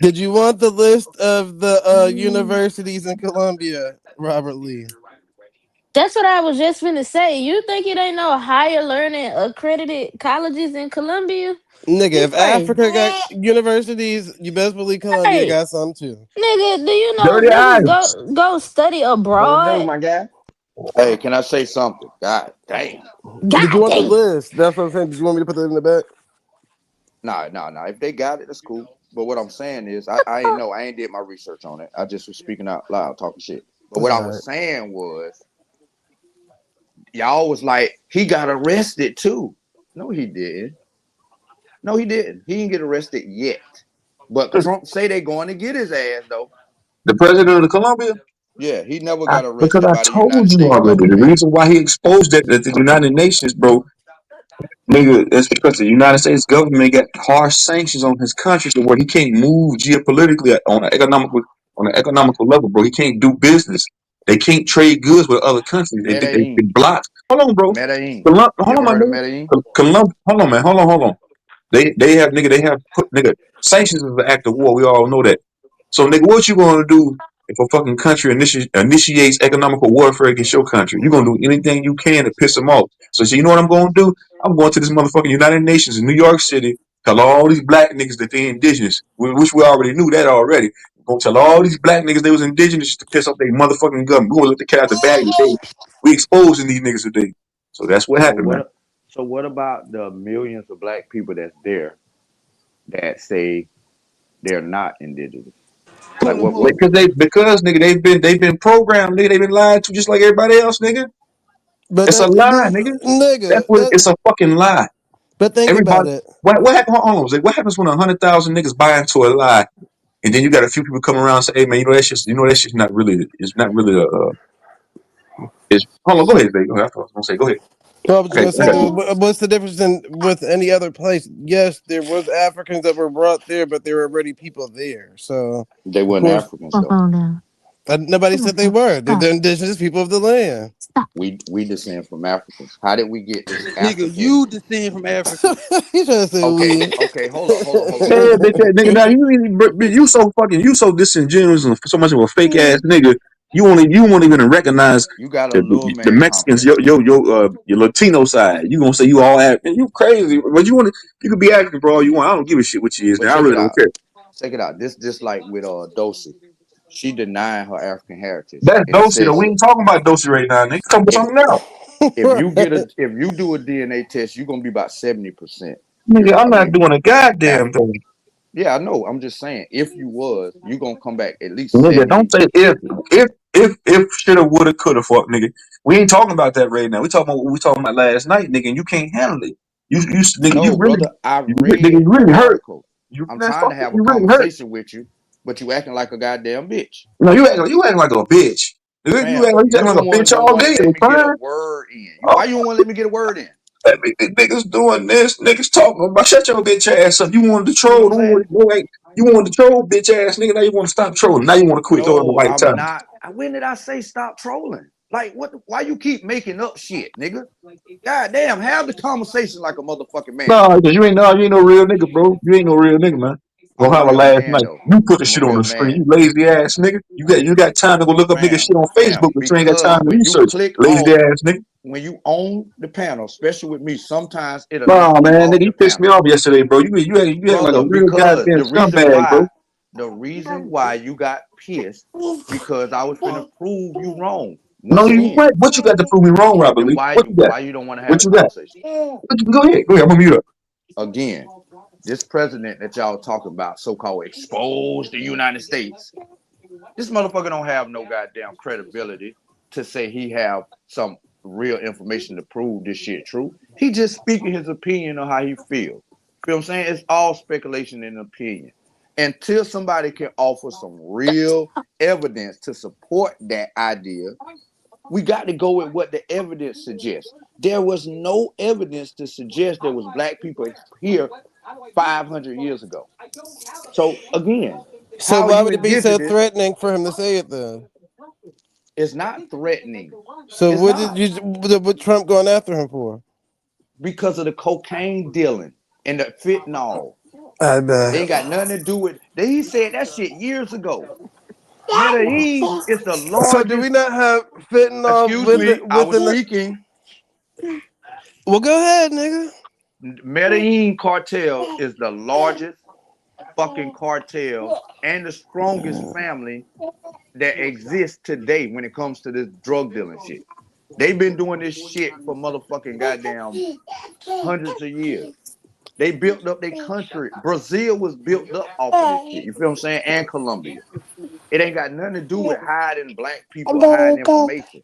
Did you want the list of the universities in Columbia, Robert Lee? That's what I was just finna say. You think it ain't no higher learning accredited colleges in Columbia? Nigga, You if play. Africa got universities, you best believe Columbia Hey, got some too. nigga, do you know Dirty niggas eyes. go study What it do, abroad? my guy? Hey, can I say something? God damn. Did you God want the damn. list? That's what I'm saying. Did you want me to put that in the back? Nah. If they got it, that's cool. But what I'm saying is, I ain't know. I ain't did my research on it. I just was speaking out loud, talking shit. But what I All was right. saying was, y'all was like, he got arrested too. No, he didn't. No, he didn't. He didn't get arrested yet. But Trump say they going to get his ass though. The president of Colombia? Yeah, he never got Because arrested I by the United told you States already, the government. reason why he exposed that at the United Nations, bro, nigga, that's because the United States government got harsh sanctions on his country to where he can't move geopolitically on an economical level, bro. He can't do business. They can't trade goods with other countries. They Medellin. blocked. Hold on, bro. Medellin. You Hold on, ever my heard of nigga. Medellin? Hold on, man. Hold on. They have nigga. They have put nigga. Sanctions is an act of war. We all know that. So nigga, what you gonna do if a fucking country initiates economical warfare against your country? You're gonna do anything you can to piss them off. So you know what I'm gonna do? I'm going to this motherfucking United Nations in New York City. Tell all these black niggas that they indigenous, which we already knew that already. I'm gonna tell all these black niggas they was indigenous just to piss off their motherfucking government. We gonna let the cat out the bag today. We exposing these niggas today. So that's what So happened, man. what? So what about the millions of black people that's there that say they're not indigenous? Like what? Because nigga they've been programmed, nigga. They've been lied to just like everybody else, nigga. But It's a that, lie, nigga. That's nigga, what it's a fucking lie. but think about Everybody, it. what happened? Hold on, what happens when 100,000 niggas buy into a lie, and then you got a few people come around and say, "Hey, man, that shit's not really. It's not really a. It's hold on, go ahead, baby. Go ahead. I was gonna say, go ahead. No, I was just Okay, gonna say, what's the difference with any other place? Yes, there was Africans that were brought there, but there were already people there. So, They of weren't course, Africans though. nobody said they were. They're the indigenous people of the land. We descend from Africans. How did we get this Nigga, African? you descend from Africa. He trying to say Okay, we. hold on. Yeah, bitch, nigga. Now you so disingenuous and so much of a fake ass nigga. You won't even recognize You got a little the man Mexicans, complex. your Latino side. You gonna say you all African? You crazy? But you could be African for all you want. I don't give a shit what you is. But Now I really don't care. check it out. This just like with Dosey. She denying her African heritage. That's And it Dosey though. says We ain't talking about Dosey right now. Nigga, talking about if something else. if you do a DNA test, you're gonna be about 70%. Nigga, I'm I not mean doing a goddamn African. thing. Yeah, I know. I'm just saying, if you was, you're gonna come back at least Nigga, don't 70. say if shoulda woulda coulda fuck nigga. We ain't talking about that right now. We talking about what we talking about last night, nigga. And you can't handle it. Nigga, No, brother, I nigga, read you the really hurt. article. You I'm man, trying fuck to it, have a you really hurt. conversation with you, but you acting like a goddamn bitch. No, you acting like a bitch. You Fam, acting you like the a one bitch don't all want to day. let It's me get a fine. word in. Oh, Why you don't want to let me get a word in? That niggas doing this, niggas talking about shut your bitch ass up. You wanted to You know troll, what I'm saying? you wanted to troll, bitch ass nigga. Now you want to stop trolling. Now you want to quit throwing the No, right I'm time. not. When did I say stop trolling? Like, what? Why you keep making up shit, nigga? God damn, have the conversation like a motherfucking man. No, you ain't no real nigga, bro. You ain't no real nigga, man. I'm Gonna a holler real last man night. though. You put the I'm a shit on real the screen. You man, lazy ass nigga. You got time to go look up nigga shit on Facebook, but you ain't got because time to when you research. click Lazy off, ass nigga. when you own the panel, especially with me, sometimes it'll No, knock you man, off nigga, the you pissed me panel. off yesterday, bro. You act like a Brother, real because goddamn scumbag, bro. the reason why you got pissed, because I was finna prove you wrong. No, Once you again, what? What you got to prove me wrong, Robert then Lee? What you got? why you don't want to have What the you got? conversation? Go ahead. I'm gonna mute up. Again, this president that y'all talking about, so-called expose the United States, this motherfucker don't have no goddamn credibility to say he have some real information to prove this shit true. He just speaking his opinion on how he feel. Feel what I'm saying? It's all speculation and opinion. Until somebody can offer some real evidence to support that idea, we got to go with what the evidence suggests. There was no evidence to suggest there was black people here 500 years ago. So again, So how why you would it be so indigenous threatening for him to say it then? is not threatening. So It's what did not, you what Trump going after him for? because of the cocaine dealing and the fentanyl. I They bet. ain't got nothing to do with. He said that shit years ago. Medellin is the So do we largest. not have fentanyl Excuse me, I was within the? speaking. Well, go ahead, nigga. Medellin cartel is the largest fucking cartel and the strongest family that exists today when it comes to this drug dealing shit. They've been doing this shit for motherfucking goddamn hundreds of years. They built up their country. Brazil was built up off of this shit. You feel what I'm saying? And Colombia. It ain't got nothing to do with hiding black people or hiding information.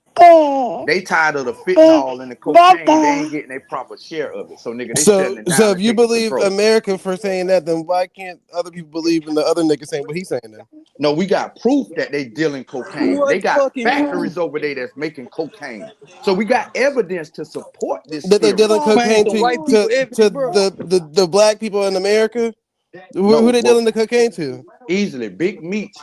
They tired of the fentanyl and the cocaine. They ain't getting a proper share of it. So nigga, they shutting So it so down if and you taking believe control. America for saying that, then why can't other people believe in the other nigga saying what he's saying then? No, we got proof that they dealing cocaine. They What got fucking proof? factories over there that's making cocaine. So we got evidence to support this That they theory. dealing Man, cocaine some white people evidence, to bro. the black people in America? Who No, they well, dealing the cocaine to? easily. Big Meech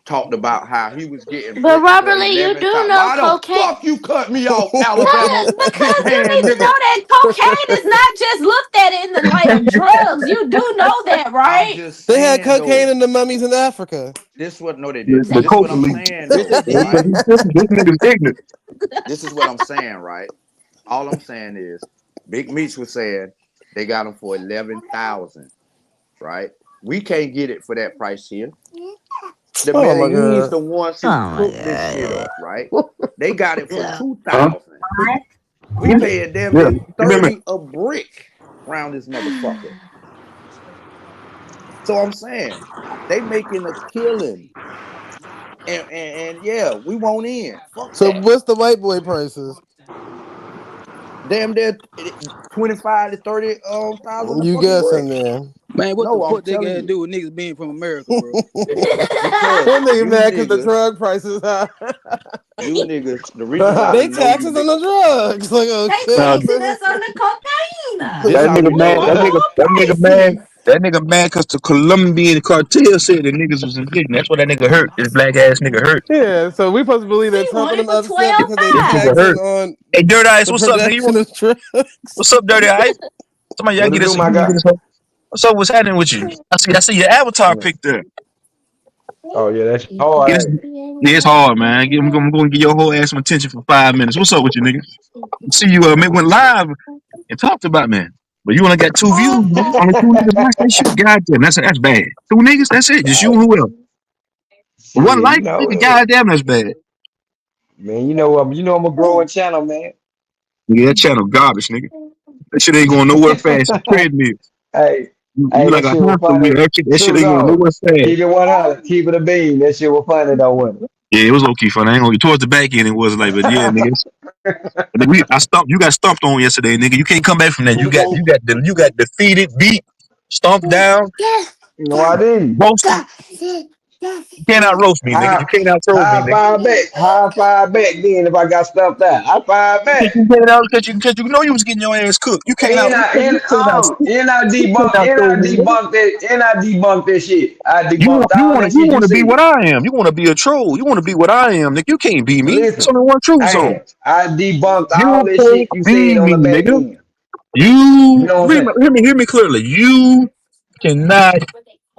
talked about how he was getting But bricks for Robert Lee, you 11 do times. know Why the cocaine. fuck you cut me off, Alabama Cause big because you hand need to nigga? know that cocaine is not just looked at in the light of drugs. You do know that, I'm right? just They had saying cocaine though. in the mummies in Africa. This what no they didn't. The That- This is what coke I'm leak. saying Yes, though, they This right? did. nigga's ignorant. This is what I'm saying, right? All I'm saying is Big Meech was saying they got them for 11,000, right? We can't get it for that price here. The Oh my Medellin's god. the ones Oh who my cooked this shit god. up, right? They got it for Yeah. 2,000. We paying damn Yeah. near You remember? 30 a brick around this motherfucker. So I'm saying they making a killing. And yeah, we won't in. Fuck So that. what's the white boy prices? Damn, they're 25 to 30,000 a You fucking brick. guessing there? Man, what the No, I'm fuck they telling gotta you. do with niggas being from America, bro? Because That nigga you mad because the niggas, drug prices high. the reason why we They know you taxes on niggas, the drugs. Like, oh They shit. Now, taxing us on the cocaine. this that how nigga we mad. know. More prices. That nigga mad because the Colombian cartel said the niggas was indigenous. That's why that nigga hurt. This black ass nigga hurt. Yeah, so we supposed to believe that We Trump want and it them for upset because they This nigga 12.5. taxing hurt. on Hey, Dirty Ice, the what's up, nigga? production of drugs. What's up, Dirty Ice? Somebody, y'all What to get do, us. my guy? What's up? What's happening with you? I see your avatar Yeah. pic there. Oh yeah, that's hard. Get us, Ain't it? yeah, it's hard, man. I'm gonna give your whole ass some attention for 5 minutes. What's up with you, nigga? See you went live and talked about man. But you only got 2 views, man. Only 2 niggas watch that shit. Goddamn, that's bad. 2 niggas, that's it. Just you and who else? One Shit, like, nigga, hey, goddamn, that's bad. man, I'm a growing channel, man. Yeah, that channel garbage, nigga. That shit ain't going nowhere fast. Treadmill. Hey, You hey, like that a shit was hamster wheel. funny. That shit True ain't going though. nowhere fast. Keep it 100. Keep it a bean. That shit was funny though, wasn't Yeah, it was low key fun. I ain't gonna get towards the back end. It was like, but yeah, nigga. I stumped. You got stumped on yesterday, nigga. You can't come back from that. You got defeated, beat, stomped down, No, I didn't. roasted. You cannot roast me, nigga. You High, cannot troll me, high nigga. five back. High five back then if I got stuffed out. I five back. You can't out because you know you was getting your ass cooked. You can't out. And I You debunk, cannot and troll I me, nigga. debunked that, and I debunked that shit. I You want debunked you all want to that you shit want you to be what said. I am. You want to be a troll. You want to be what I am, nigga. You can't be me. It's Listen, only one truth zone. I debunked all You that can't shit you be said on me, the back nigga. end. You You know what I'm saying? hear me clearly. You cannot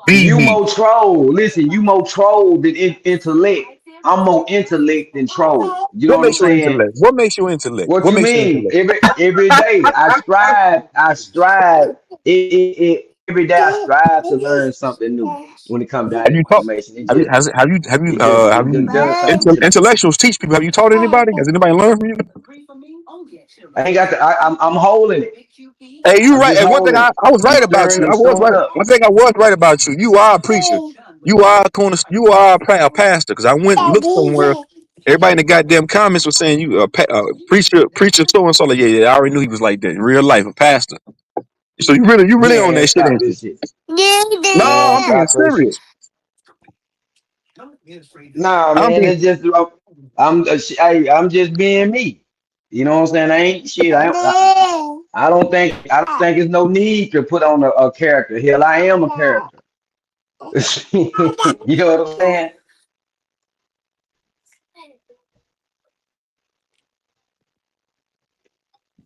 be You me. more troll. Listen, you more troll than intellect. I'm more intellect than troll. You know What what I'm makes you saying? intellect? What makes you intellect? What What you makes you mean? intellect? Every day I strive. Every day I strive to learn something new when it comes down Have to you taught? information. Have It you does something to me. intellectuals teach people? Have you taught anybody? Has anybody learned from you? I ain't got to. I'm holding it. Hey, you I'm right. just And one thing holding it. I was I'm right about stirring. you. I'm I was storing right. up. One thing I was right about you. You are a preacher. You are a You are a pastor. Because I went and looked somewhere. Everybody in the goddamn comments was saying you preacher so and so. Like, yeah, I already knew he was like that in real life, a pastor. So you really on Man, that shit, stop ain't you? this shit. No, Man, I'm being stop that shit. serious. Nah, I'm man, being. it's just I'm just being me. You know what I'm saying? I ain't shit. I don't think it's no need to put on a character. Hell, I am a character. You know what I'm saying?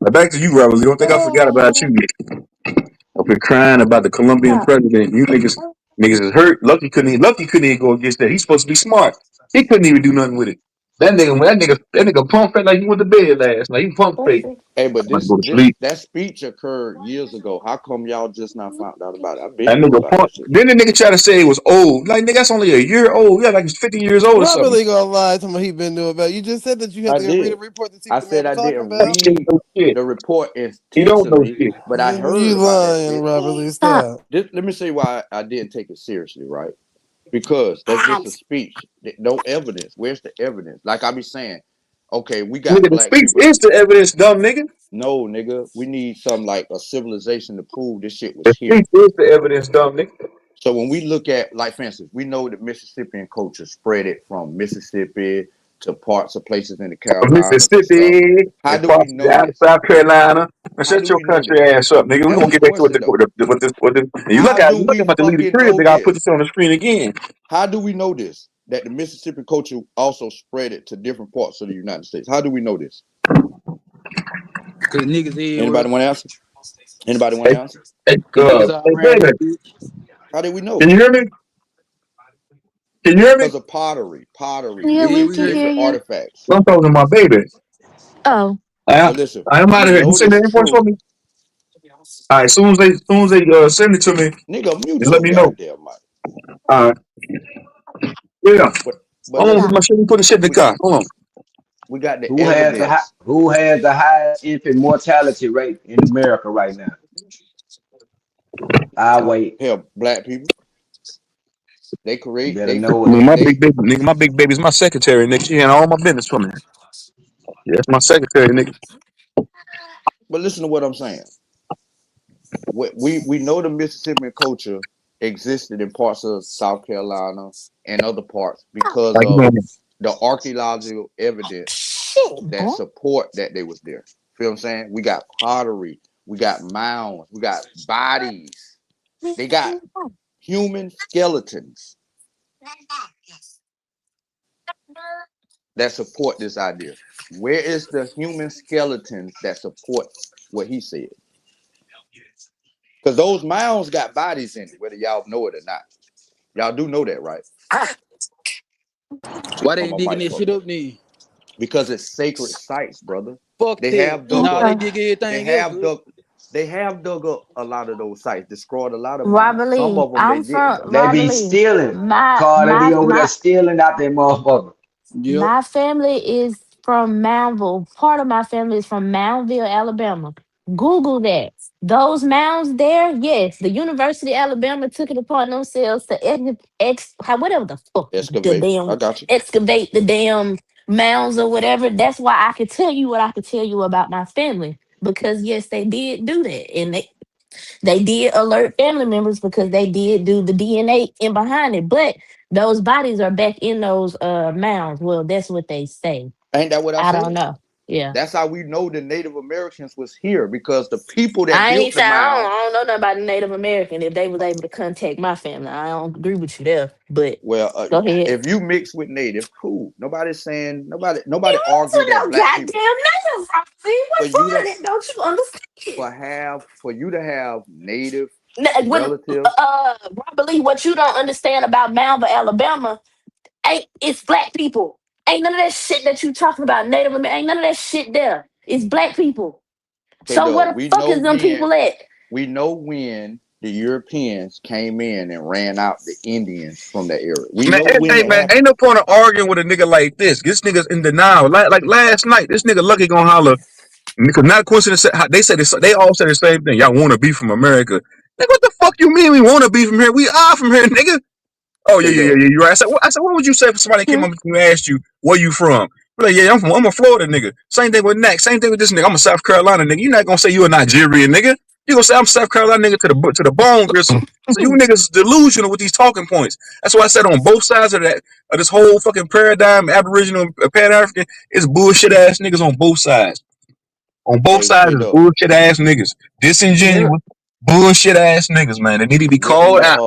Now back to you, Robert. You don't think I forgot about you yet? I've been crying about the Colombian president. You niggas is hurt. Lucky couldn't even go against that. He's supposed to be smart. He couldn't even do nothing with it. That nigga pump fake like he went to bed last night. He pump fake. Hey, but I'm gonna this go to this sleep. that speech occurred years ago. How come y'all just not found out about it? I've That been knew nigga about pump. that shit. Then the nigga try to say it was old. Like nigga, that's only a year old. Yeah, like it's 50 years old or Robert something. Lee gonna lie to me he been doing about. You just said that you had I to go read a did. report to see I what the man said was I talking didn't about. He don't read know shit. the report He don't know extensively, shit. but I You heard about that lying, shit. Robert Lee. Stop. Let me say why I didn't take it seriously, right? Because that's just a speech. No evidence. Where's the evidence? Like I be saying, okay, we got Nigga, the black speech people. is the evidence, dumb nigga. No, nigga, we need some like a civilization to prove this shit was The here. speech is the evidence, dumb nigga. So when we look at, like, for instance, we know that Mississippian culture spread it from Mississippi to parts of places in the Carolinas and stuff. Mississippi How and do we parts of know down in this? South Carolina. Now How shut do your we know country this? ass up, nigga. We're gonna Answer the get back to question though. and you look How at do you looking we about to leave the fucking crib, know nigga. I'll put this this? on the screen again. How do we know this? That the Mississippi culture also spread it to different parts of the United States. How do we know this? Cause niggas everywhere. Anybody want to answer? Anybody want Hey, to answer? hey, Cause niggas all hey around David, that bitch. How did we can know? you hear me? Can you hear me? Because of pottery, Yeah, Yeah, we we can heard hear different you. artifacts. I'm talking to my baby. Oh, I But listen, I am out we of here. You know send the this invoice for true. me? All right, as soon as they send it to me, Nigga, mute and let your me know. goddamn mic. All right, yeah. But Hold on, get listen, my shit. Put the shit in the we car. Hold on. we got the evidence. Who has the highest infant mortality rate in America right now? I wait. Hell, black people, You better they know Man, it. my big baby, nigga, my big baby's my secretary, nigga. She handle all my business for me. Yeah, that's my secretary, nigga. but listen to what I'm saying. We know the Mississippian culture existed in parts of South Carolina and other parts because Like, of man, the archaeological evidence shit, that boy. support that they was there. Feel what I'm saying? We got pottery, we got mounds, we got bodies. They got human skeletons that support this idea. Where is the human skeletons that support what he said? Because those mounds got bodies in it, whether y'all know it or not. Y'all do know that, right? Why Oh, they my digging mic that fucked shit up. up then? Because it's sacred sites, brother. Fuck They that. have dug Nah, up. they Okay. dig They everything else have up. dug. They have dug up a lot of those sites, destroyed a lot of Robert mounds. Some Lee. of them they I'm didn't from though. They Robert be Lee. stealing. My Carl, they be my over there my stealing out there, motherfucker. Yep. my family is from Moundville. Part of my family is from Moundville, Alabama. Google that. Those mounds there, yes, the University of Alabama took it upon themselves to whatever the fuck the Excavate. I damn got you. excavate the damn mounds or whatever. That's why I could tell you what I could tell you about my family. Because yes, they did do that. And they did alert family members because they did do the DNA in behind it. But Those bodies are back in those mounds. Well, that's what they say. Ain't that what I I don't said? know. Yeah. That's how we know the Native Americans was here, because the people that I built ain't the say mound. I don't know nothing about the Native American if they was able to contact my family. I don't agree with you there. But Well, go ahead. if you mix with Native, cool. Nobody's saying nobody You argue mix with that no black goddamn people native, Roxy. for What's you wrong to with it? Don't you understand? for you to have Native When relatives. Robert Lee, what you don't understand about Malva, Alabama, ain't it's black people. Ain't none of that shit that you talking about. Native American, ain't none of that shit there. It's black people. Okay, So where dog. the fuck is them people at? We know when the Europeans came in and ran out the Indians from that area. We Man, know when hey it man, ain't happened. no point of arguing with a nigga like this. This nigga's in denial. Like last night, this nigga Lucky gonna holler. Because not a coincidence. They said this, they all said the same thing. Y'all want to be from America? Nigga, what the fuck you mean we want to be from here? We are from here, nigga. Oh yeah, Okay, yeah, yeah, dog. yeah. You're right. I said, what would you say if somebody came Hmm? up and asked you where you from? You're like, yeah, I'm a Florida nigga. Same thing with Nack. Same thing with this nigga. I'm a South Carolina nigga. You're not gonna say you a Nigerian nigga. You gonna say I'm South Carolina nigga to the bone gristle. So you niggas delusional with these talking points. That's why I said on both sides of this whole fucking paradigm, Aboriginal, Pan African, it's bullshit ass niggas on both sides. On both Hey, sides K is dog. bullshit ass niggas. Yep. Disingenuous, bullshit ass niggas, man. They need to be When called out.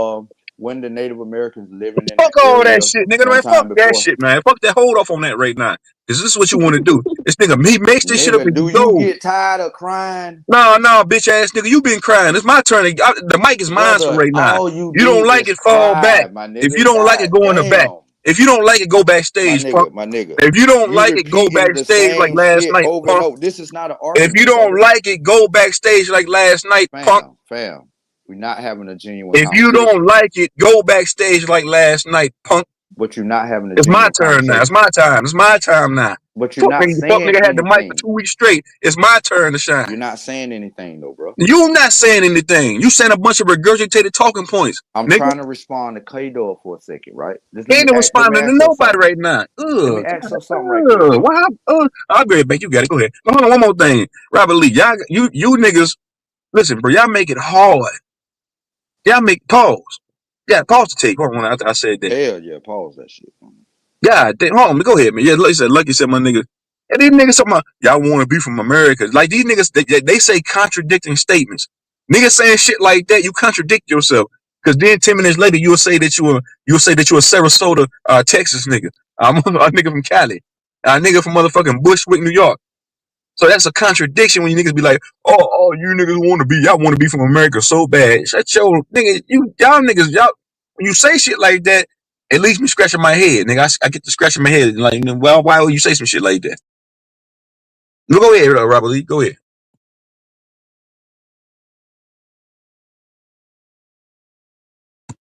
the Native Americans living in Fuck that all that area shit, nigga. one Man, fuck time that before. shit, man. Fuck that. Hold off on that right now. Cause this is what you want to do. This nigga, he makes this shit up Living, as do you you go. get tired of crying? No, bitch ass nigga. You been crying. It's my turn. The mic is mine for Brother, right now. all you You don't do like is it, fall cry, back. my If you nigga. don't like it, God go in the back. damn. If you don't like it, go My backstage, punk. nigga, my nigga. If you don't You like it, go repeating the backstage like same last shit night, over and punk. over. This is not an If you argument, don't brother. like it, go backstage like last night, punk. Fam. We're not having a genuine If you don't conversation. like it, go backstage like last night, punk. But you're not having a It's my genuine turn now. It's conversation. my time. It's my time now. But you're Fuck not nigga, fuck saying nigga had the mic for anything. 2 weeks straight. It's my turn to shine. You're not saying anything though, bro. You not saying anything. You saying a bunch of regurgitated talking points, I'm nigga. trying to respond to K-Dog for a second, right? Just Ain't no let me responding to ask her nobody something. right now. Let me Ugh. ask her something right quick, bro. Why? I'll be right back. You got it. Go ahead. But hold on, one more thing. Robert Lee, y'all, you niggas, listen, bro. Y'all make it hard. Y'all make pause. Yeah, pause to take. Hold on, after I said that. Hell yeah, pause that shit. God damn, hold on, go ahead, man. Yeah, Lucky said, my nigga. And these niggas talking about, y'all want to be from America. Like, these niggas, they say contradicting statements. Niggas saying shit like that, you contradict yourself. Because then 10 minutes later, you'll say that you're a Sarasota, Texas nigga. I'm a nigga from Cali. A nigga from motherfucking Bushwick, New York. So that's a contradiction when you niggas be like, oh, you niggas y'all want to be from America so bad. Shut your nigga, y'all niggas, when you say shit like that, it leaves me scratching my head, nigga. I get to scratching my head, like, well, why would you say some shit like that? No, go ahead, Robert Lee, go ahead.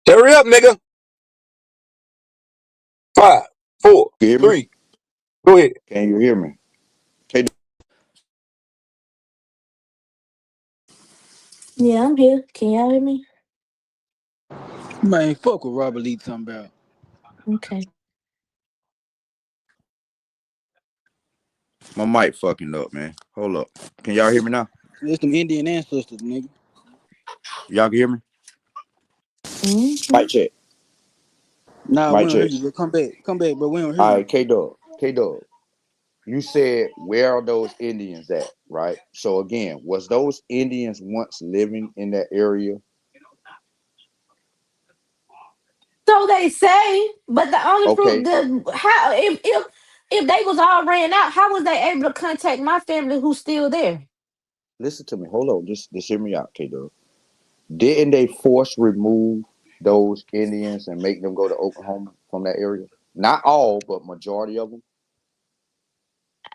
Hurry up, nigga. 5, 4, You hear me? 3. Go ahead. Can you hear me? Yeah, I'm here. Can y'all hear me? Man, fuck what Robert Lee talking about. Okay. My mic fucking up, man. Hold up. Can y'all hear me now? It's them Indian ancestors, nigga. Y'all can hear me? Mm-hmm. Mic check. Nah, we Mic don't hear check. you, bro. Come back, bro. We don't hear All you. right, K-Dog. K-Dog. You said, where are those Indians at, right? So again, was those Indians once living in that area? So they say, but the only proof, Okay, how if they was all ran out, how was they able to contact my family who's still there? listen to me. Hold on. Just hear me out, K-Dog. Didn't they force remove those Indians and make them go to Oklahoma from that area? Not all, but majority of them.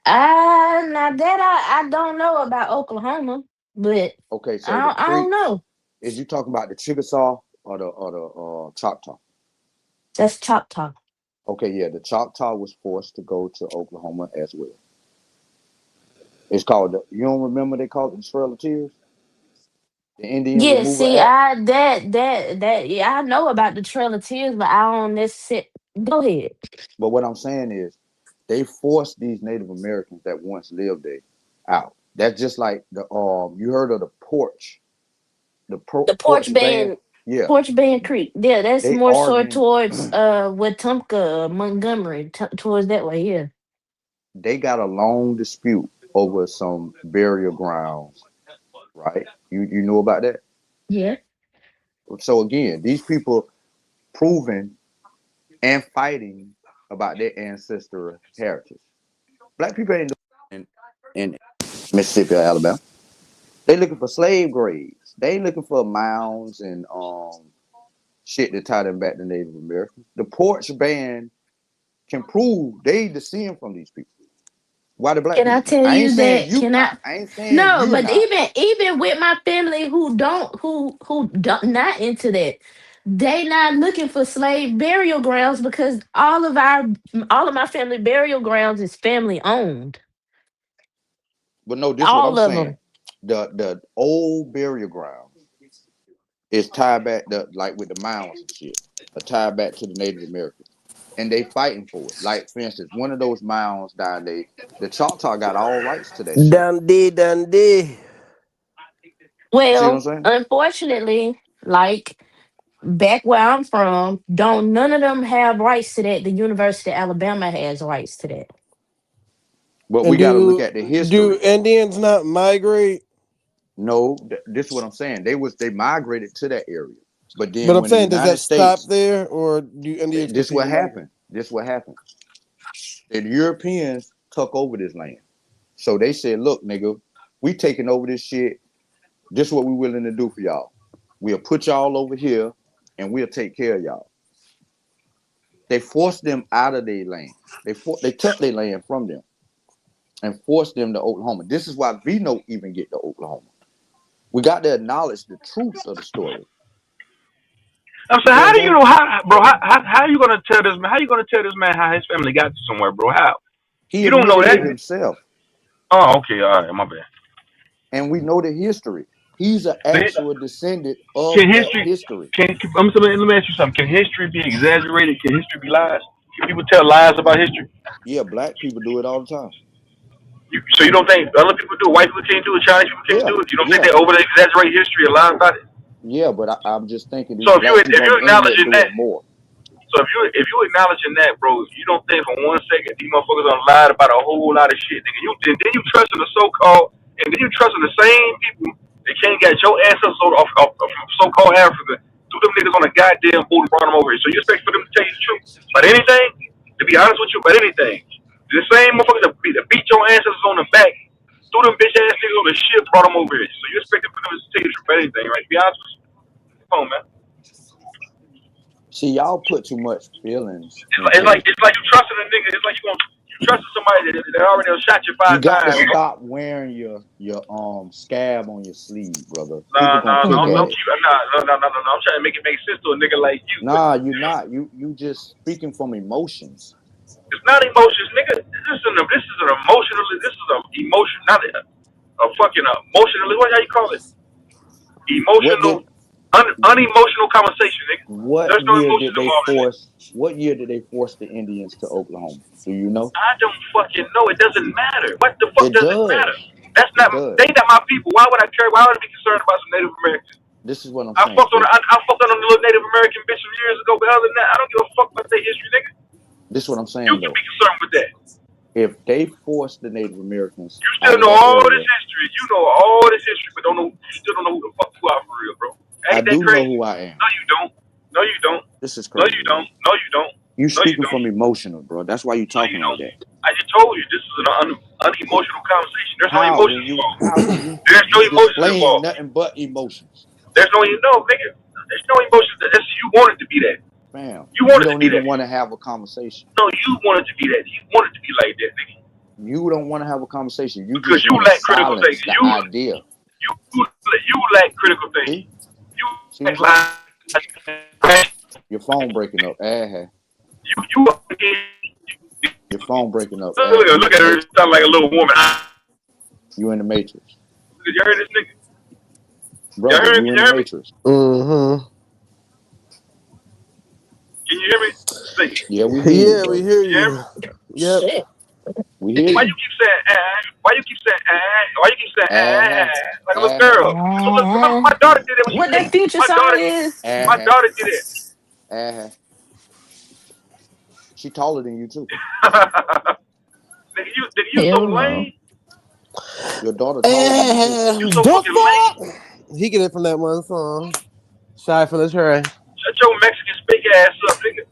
Now that I don't know about Oklahoma, but Okay, so the I don't Creeks, know. is you talking about the Chickasaw or the Choctaw? That's Choctaw. Okay, yeah, the Choctaw was forced to go to Oklahoma as well. It's called you don't remember they called it the Trail of Tears? The Indian Yeah, Removal see, Act? yeah, I know about the Trail of Tears, but I don't necessarily. Go ahead. But what I'm saying is they forced these Native Americans that once lived there out. That's just like the you heard of the porch The porch ban. ban. Yeah, Porch Band Creek. Yeah, that's they more so arguing. towards Wetumpka, Montgomery, towards that way. Yeah. They got a long dispute over some burial grounds, right? You know about that? Yeah. So again, these people proving and fighting about their ancestral heritage. Black people ain't doing in Mississippi or Alabama. They looking for slave graves. They ain't looking for mounds and shit to tie them back to Native Americans. The Porch Band can prove they descend from these people. Why the black Can I people can't? tell I ain't you saying that? you Can I? not. I ain't saying No, you're but not. even with my family who don't not into that, they not looking for slave burial grounds because all of my family burial grounds is family owned. But no, this is what I'm All of saying. them. The old burial ground is tied back to, like with the mounds and shit, are tied back to the Native Americans. And they fighting for it. Like for instance, one of those mounds down there, the Choctaw got all rights to that shit. Dundee, Dundee. See what I'm Well, saying? unfortunately, like back where I'm from, don't none of them have rights to that. The University of Alabama has rights to that. But we And got to look do at the do history. Indians not migrate? No, this is what I'm saying. They migrated to that area, but But then I'm when the saying, does United that stop States, there, or do Indians this what continue to migrate? happened. This what happened. The Europeans took over this land, so they said, "Look, nigga, we taking over this shit. This is what we willing to do for y'all. We'll put y'all over here, and we'll take care of y'all." They forced them out of their land. They took their land from them and forced them to Oklahoma. This is why Vino even get to Oklahoma. We got to acknowledge the truth of the story. I'm You saying, see what how I'm do you saying? know how you gonna tell this man? How you gonna tell this man how his family got to somewhere, bro? How? He You don't know admitted that. it himself, Oh, okay, all right, my bad. and we know the history. He's an actual descendant Can of that history? history. Let me ask you something. Can history be exaggerated? Can history be lies? Can people tell lies about history? Yeah, black people do it all the time. So you don't think other people do it? White people can't do it. Chinese people can't Yeah, do it. You don't think yeah, they over exaggerate history and lie about it? yeah. But I'm just thinking these So if you black if people on you the internet acknowledging do that, it more. so if you acknowledging that, bro, you don't think for 1 second these motherfuckers done lied about a whole lot of shit, nigga. Then you trust in the so-called, and then you trust in the same people that can't get your ancestors from so-called Africa, threw them niggas on a goddamn boat and brought them over here. So you expect for them to tell you the truth about anything? To be honest with you, about anything. The same motherfuckers that beat your ancestors on the back, threw them bitch ass niggas on the ship, brought them over here. So you expect for them to tell you the truth about anything, right? To be honest with you, come on, man. See, y'all put too much feelings It's into like it. it's like you trusting a nigga. It's like you trusting somebody that already done shot you You five got to times. stop wearing your scab on your sleeve, brother. People Nah, gonna nah, pick no, no, at Mhm. it. no. I'm trying to make it make sense to a nigga like you, but Nah, you're not. You just speaking from emotions. it's not emotions, nigga. This is an emotional. This is a emotion, not a fucking emotional. What how you call it? What did Emotional, unemotional conversation, nigga. what There's no year emotions did they involved in it. force? What year did they force the Indians to Oklahoma? Do you know? I don't fucking know. It doesn't matter. What the fuck It does it matter? does. That's It not. does. They not my people. Why would I care? Why would I be concerned about some Native Americans? This is what I'm I saying. fucked on the little Native American bitch some years ago, but other than that, I don't give a fuck about their history, nigga. This is what I'm You saying can though. be concerned with that. If they forced the Native Americans You out still of know that all this area, history. You know all this history, but you still don't know who the fuck you are for real, bro. I Ain't that do know crazy? who I am. No, you don't. No, you don't. This is No, you crazy, don't. bro. No, you don't. You No, you speaking don't. from emotional, bro. That's why you No, you talking like don't. that. I just told you this is an unemotional conversation. There's no emotions involved. How when you There's no emotions displaying involved. nothing but emotions, There's no, nigga. There's no emotions. You want it to be that. fam? You You want it to don't be even that. want to have a conversation. No, you want it to be that. You want it to be like that, nigga. You don't want to have a conversation. You Because just you want to lack critical silence thinking. the idea. You lack critical thinking. See? You See what I'm lack saying? logic. Your phone breaking up. You Your phone breaking up. You look in at the her. It matrix. sound like a little woman. You in the matrix, Did you hear this nigga? Y'all brother. hear him? You Can in you the hear me? matrix. Mm-hmm. Can you hear me? Say, Yeah, we hear you, Yeah, we brother. hear you hear me? you. Yep. Shit. We hear Why you. you keep saying Why you keep saying Why you keep saying Uh-huh. like a little Uh-huh. girl? Look, my daughter did it when she What that future my song daughter is? my Uh-huh. daughter did it. Uh-huh. She taller than you too. Nigga, you so Hell no. lame. Your daughter taller than you too. You so The fucking lame. fuck? He get it from that one song. Shy from the tray. Shut your Mexican speak ass up, nigga.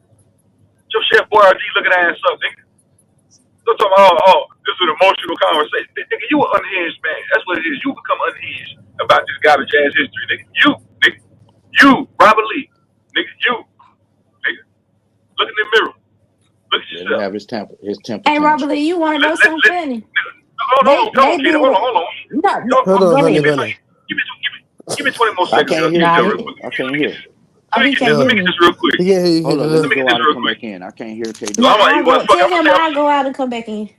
Shut your Chef Boyardee looking ass up, nigga. Don't talk about, this is an emotional conversation. Nigga, you an unhinged man. That's what it is. You become unhinged about this garbage ass history, nigga. Nigga. You, Robert Lee. Nigga, nigga. Look in the mirror. Look at Let him yourself. have his temper Hey, Robert tantrum. Lee, you want to know something funny? Hold on, Keita. They Hold did. on. No, Hold on, go honey ahead. bunny. Give me 20 more I seconds, can't hear Keita, Nah, real Kato. quick. I can't hear. oh, he can't Let hear me get me. this real quick. He can't hear you. Hold on, let Let me me get go this out and real come quick. back in. I can't hear Kato. So No, I'm like, I'll well, go. fuck it. Tell him I'll go out and come back in.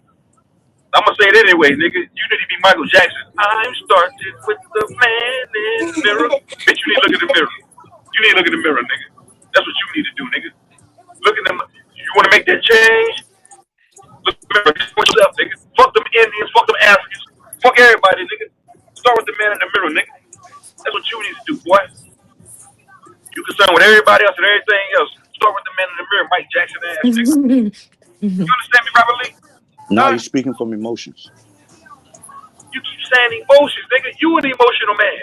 I'm gonna say it anyway, nigga. You need to be Michael Jackson. I'm started with the man in the mirror. Bitch, you need to look in the mirror. You need to look in the mirror, nigga. That's what you need to do, nigga. Look in them. You want to make that change? Look in the mirror. Just yourself, nigga. Fuck them Indians. Fuck them Africans. Fuck everybody, nigga. Start with the man in the mirror, nigga. That's what you need to do, boy. You concerned with everybody else and everything else. Start with the man in the mirror, Mike Jackson ass, nigga. You understand me, Robert Lee? Now Huh? you're speaking from emotions. You keep saying emotions, nigga. You an emotional man.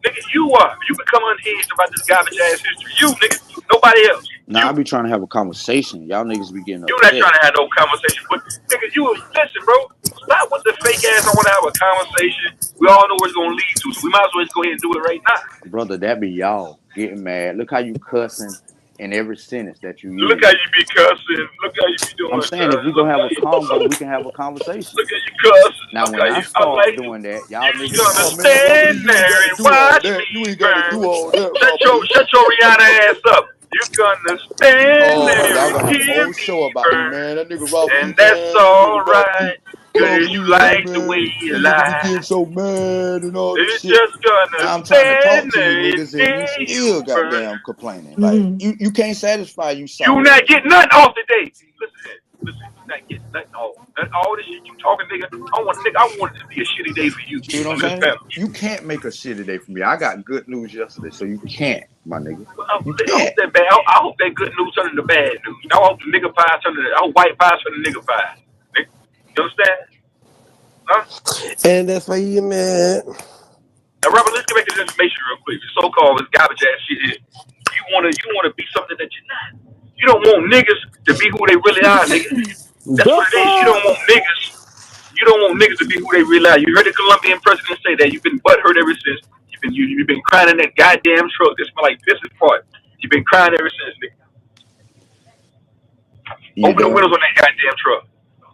Nigga, you are. You become unhinged about this garbage ass history. You, nigga. Nobody else. Now I be trying to have a conversation. Y'all niggas be getting You not upset. trying to have no conversation. But, nigga, listen, bro. Stop with the fake ass. I want to have a conversation. We all know where it's going to lead to. So we might as well just go ahead and do it right now. Brother, that be y'all getting mad. Look how you cussing in every sentence that you Look how use. you be cussing. Look how you be I'm doing, saying son. if we Look gonna have how a you, convo, we can have a conversation. look how you cussing. Now Look when how I you, I'm start like, doing that, y'all you niggas, gonna oh man, Robert stand Lee, you ain't there gotta and do all watch that. me You ain't gotta burn. do all that, Robert Lee. Shut your Rihanna ass up. You're gonna stand Oh, there y'all and gonna have a hear whole me show about me, burn. man. That nigga Robert Lee, And that's man. That nigga Robert Lee, alright. Cause Robert you Lee, hey like the way man. you That nigga be lie. getting so mad and all this It's shit. just gonna Now I'm trying to stand talk to you there and niggas and you hear you still burn. goddamn complaining. Like you can't satisfy you You soft not ass getting niggas. nothing off today. Listen, you not getting nothing off. All this shit you talking, nigga. I want it to be a shitty day for you See what I'm on this saying? panel. You can't make a shitty day for me. I got good news yesterday, so you can't, my nigga. Well, You I hope can't. that bad. I hope that good news turn into bad news. I hope the nigga pie turn into. I hope white pie turn to nigga pie. Nigga. You understand? Huh? And that's why you mad. Now, Robert, let's get back to this information real quick. The so-called this garbage ass shit is you wanna be something that you're not. You don't want niggas to be who they really are, nigga. That's The what it is. You don't fuck? want niggas. You don't want niggas to be who they really are. You heard the Colombian president say that. You've been butthurt ever since. You've been crying in that goddamn truck. That smell like piss and fart. You've been crying ever since, nigga. You Open the done? windows on that goddamn truck.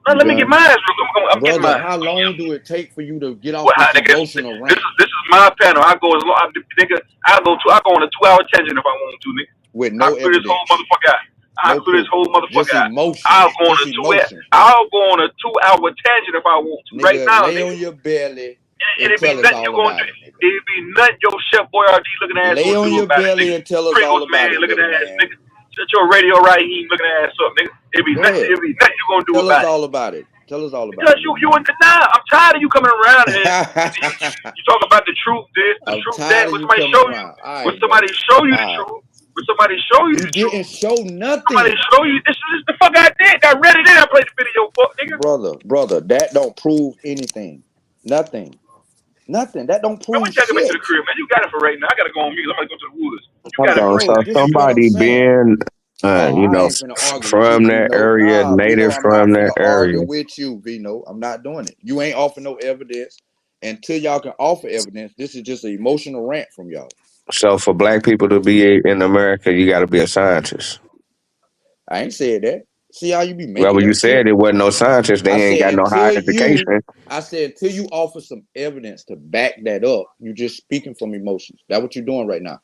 Now You let me get done? mine real quick. I'm getting Brother, mine. how long do it take for you to get Well, off this nigga, emotional rant this is my panel. I go as long, nigga. I go on a 2-hour tangent if I want to, nigga. with I'll no clear this whole evidence, motherfucker out. no proof, just I'll emotions, go on just a emotions, brother? I'll go on a 2-hour tangent if I want to right Nigga, now, lay nigga. on your belly And and it be tell us nothing you all gonna do. about it, nigga. It be nothing your Chef Boyardee looking ass Lay gonna on do your about it, nigga. belly and tell us all Pringles about man it, looking little ass, man. nigga. Shut your radio right here looking ass up, nigga. It be Go nothing. ahead. It be nothing you gonna do Tell us about it. all about it. Tell us all about Because it, you little in man. denial. I'm tired of you coming around here. You talk about the truth this, the I'm truth tired that. of When you somebody coming show you, around. All when right, somebody brother. show you All the right. truth, when somebody show you You the truth, didn't show somebody nothing. show you this is the fuck I did. I read it in. I played the video, fuck nigga. Brother, that don't prove anything. Nothing. That don't Man, prove we gotta get back to the shit. crib, man. You got it for right now. I gotta go on mute. I'm gonna go to the woods. You Hold got it for on. right So Bro, now. this is what I'm somebody saying. being, Oh, you I know, ain't finna argue with you, from that Vino. area, Nah, Vino, natives I'm from not that finna area. argue with you, Vino. I'm not doing it. You ain't offering no evidence. Until y'all can offer evidence, this is just an emotional rant from y'all. So for black people to be in America, you got to be a scientist. I ain't said that. See how you be Well, making when you up shit? said it wasn't no scientist, I they ain't said got no higher education. until you offer some evidence to back that up, you just speaking from emotions. That's what you're doing right now.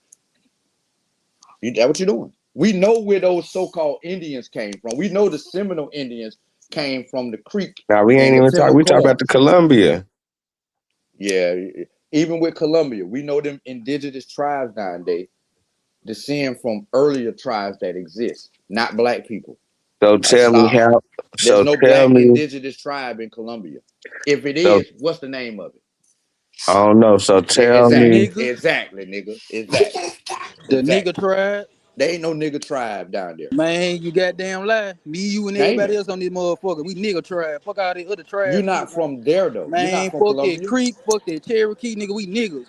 That's what you're doing. We know where those so-called Indians came from. We know the Seminole Indians came from the Creek Now we ain't and the even talk. We talk about the Pentacorns. Columbia. Yeah, even with Colombia, we know them indigenous tribes nowadays descend from earlier tribes that exist, not black people. So Like, tell me stop. how. There's So no tell black me. indigenous tribe in Colombia. If it So is, what's the name of it? I don't know. So tell me. Exactly. Nigga, Exactly, nigga. Exactly. the nigga Exactly. tribe. There ain't no nigga tribe down there. Man, you goddamn lie. Me, you, and Name everybody it. else on this motherfucker. We nigga tribe. Fuck all the other You're tribe not shit, man. from there though. You're not Man, from fuck that Colombia. Creek, fuck that Cherokee, nigga. We niggas.